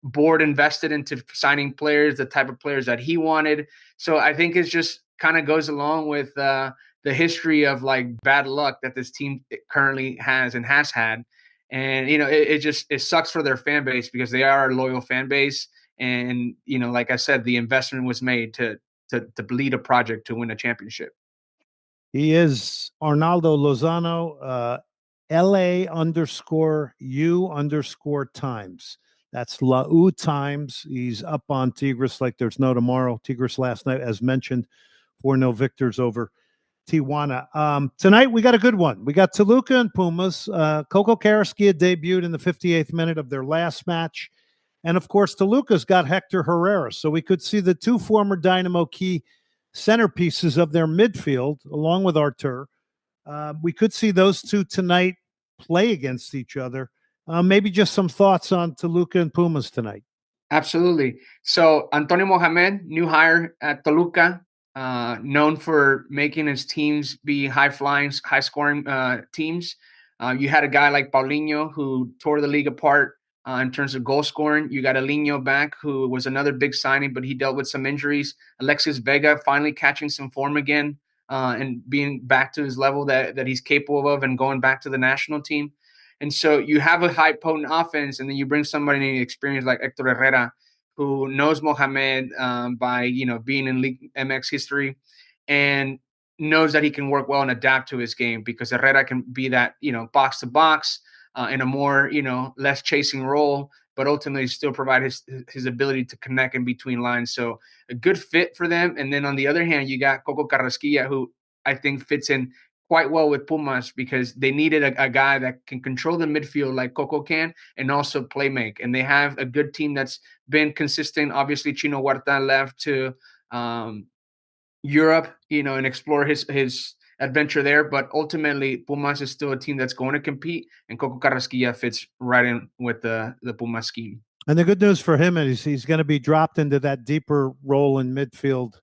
board invested into signing players, the type of players that he wanted. So I think it just kind of goes along with the history of bad luck that this team currently has and has had. And, it sucks for their fan base because they are a loyal fan base. And, like I said, the investment was made to lead a project to win a championship. He is Arnaldo Lozano, LA_U_Times. That's LAU Times. He's up on Tigres like there's no tomorrow. Tigres last night, as mentioned, 4-0 victors over Tijuana. Tonight, we got a good one. We got Toluca and Pumas. Coco Carrasquilla debuted in the 58th minute of their last match. And, of course, Toluca's got Hector Herrera. So we could see the two former Dynamo key centerpieces of their midfield, along with Artur. We could see those two tonight play against each other. Maybe just some thoughts on Toluca and Pumas tonight. Absolutely. So Antonio Mohamed, new hire at Toluca, known for making his teams be high-flying, high-scoring teams. You had a guy like Paulinho who tore the league apart in terms of goal scoring. You got Alinho back, who was another big signing, but he dealt with some injuries. Alexis Vega finally catching some form again and being back to his level that he's capable of and going back to the national team. And so you have a high potent offense, and then you bring somebody experienced like Hector Herrera, who knows Mohamed by being in League MX history, and knows that he can work well and adapt to his game because Herrera can be that box to box, in a more, less chasing role, but ultimately still provide his ability to connect in between lines. So a good fit for them. And then on the other hand, you got Coco Carrasquilla, who I think fits in quite well with Pumas because they needed a guy that can control the midfield like Coco can and also play make. And they have a good team that's been consistent. Obviously, Chino Huerta left to Europe, and explore his adventure there. But ultimately, Pumas is still a team that's going to compete, and Coco Carrasquilla fits right in with the Pumas scheme. And the good news for him is he's going to be dropped into that deeper role in midfield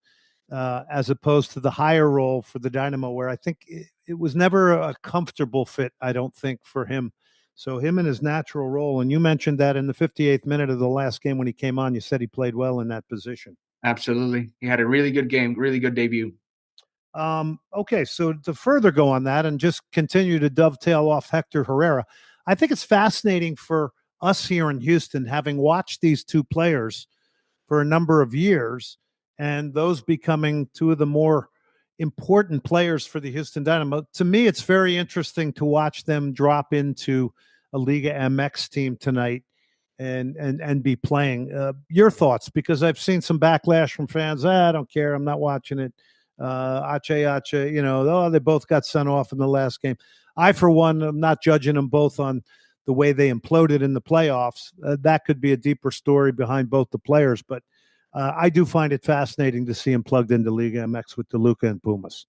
as opposed to the higher role for the Dynamo, where I think it was never a comfortable fit, I don't think, for him. So him in his natural role, and you mentioned that in the 58th minute of the last game when he came on, you said he played well in that position. Absolutely. He had a really good game, really good debut. Okay, so to further go on that and just continue to dovetail off Hector Herrera, I think it's fascinating for us here in Houston, having watched these two players for a number of years, and those becoming two of the more important players for the Houston Dynamo. To me, it's very interesting to watch them drop into a Liga MX team tonight and be playing. Your thoughts, because I've seen some backlash from fans. I don't care. I'm not watching it. Ache, they both got sent off in the last game. I, for one, am not judging them both on the way they imploded in the playoffs. That could be a deeper story behind both the players, but I do find it fascinating to see him plugged into Liga MX with Toluca and Pumas.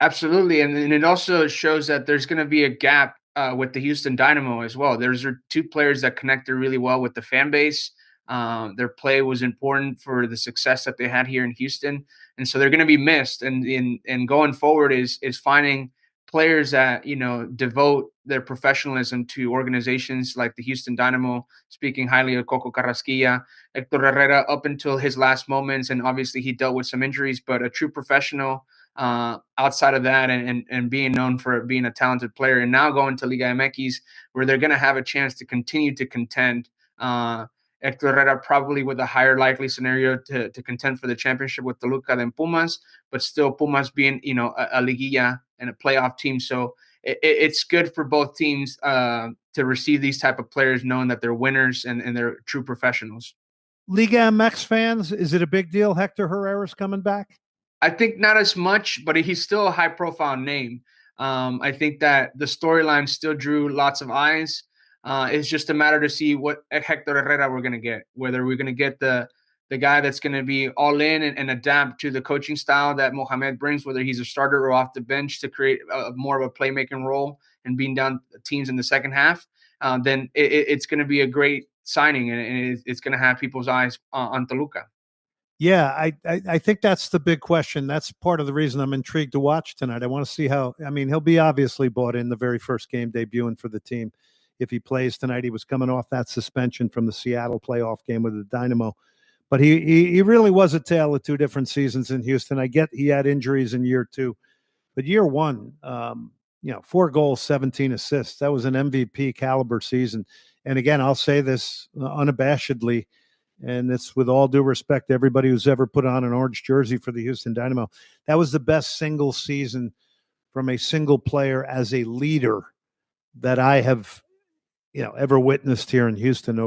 Absolutely, and it also shows that there's going to be a gap with the Houston Dynamo as well. There's two players that connected really well with the fan base. Their play was important for the success that they had here in Houston, and so they're going to be missed. And going forward is finding players that devote their professionalism to organizations like the Houston Dynamo. Speaking highly of Coco Carrasquilla, Hector Herrera up until his last moments, and obviously he dealt with some injuries, but a true professional. Outside of that and being known for being a talented player, and now going to Liga MX where they're going to have a chance to continue to contend. Hector Herrera probably with a higher likely scenario to contend for the championship with Toluca than Pumas, but still Pumas being, a Liguilla and a playoff team. So it's good for both teams to receive these type of players, knowing that they're winners and they're true professionals. Liga MX fans, is it a big deal Hector Herrera's coming back? I think not as much, but he's still a high-profile name. I think that the storyline still drew lots of eyes. It's just a matter to see what Hector Herrera we're going to get, whether we're going to get the guy that's going to be all in and adapt to the coaching style that Mohamed brings, whether he's a starter or off the bench to create more of a playmaking role and being down teams in the second half. Then it's going to be a great signing, and it's going to have people's eyes on Toluca. Yeah, I think that's the big question. That's part of the reason I'm intrigued to watch tonight. I want to see he'll be obviously bought in the very first game debuting for the team. If he plays tonight, he was coming off that suspension from the Seattle playoff game with the Dynamo. But he really was a tale of two different seasons in Houston. I get he had injuries in year two, but year one, 4 goals, 17 assists. That was an MVP caliber season. And again, I'll say this unabashedly, and it's with all due respect to everybody who's ever put on an orange jersey for the Houston Dynamo. That was the best single season from a single player as a leader that I have, ever witnessed here in Houston over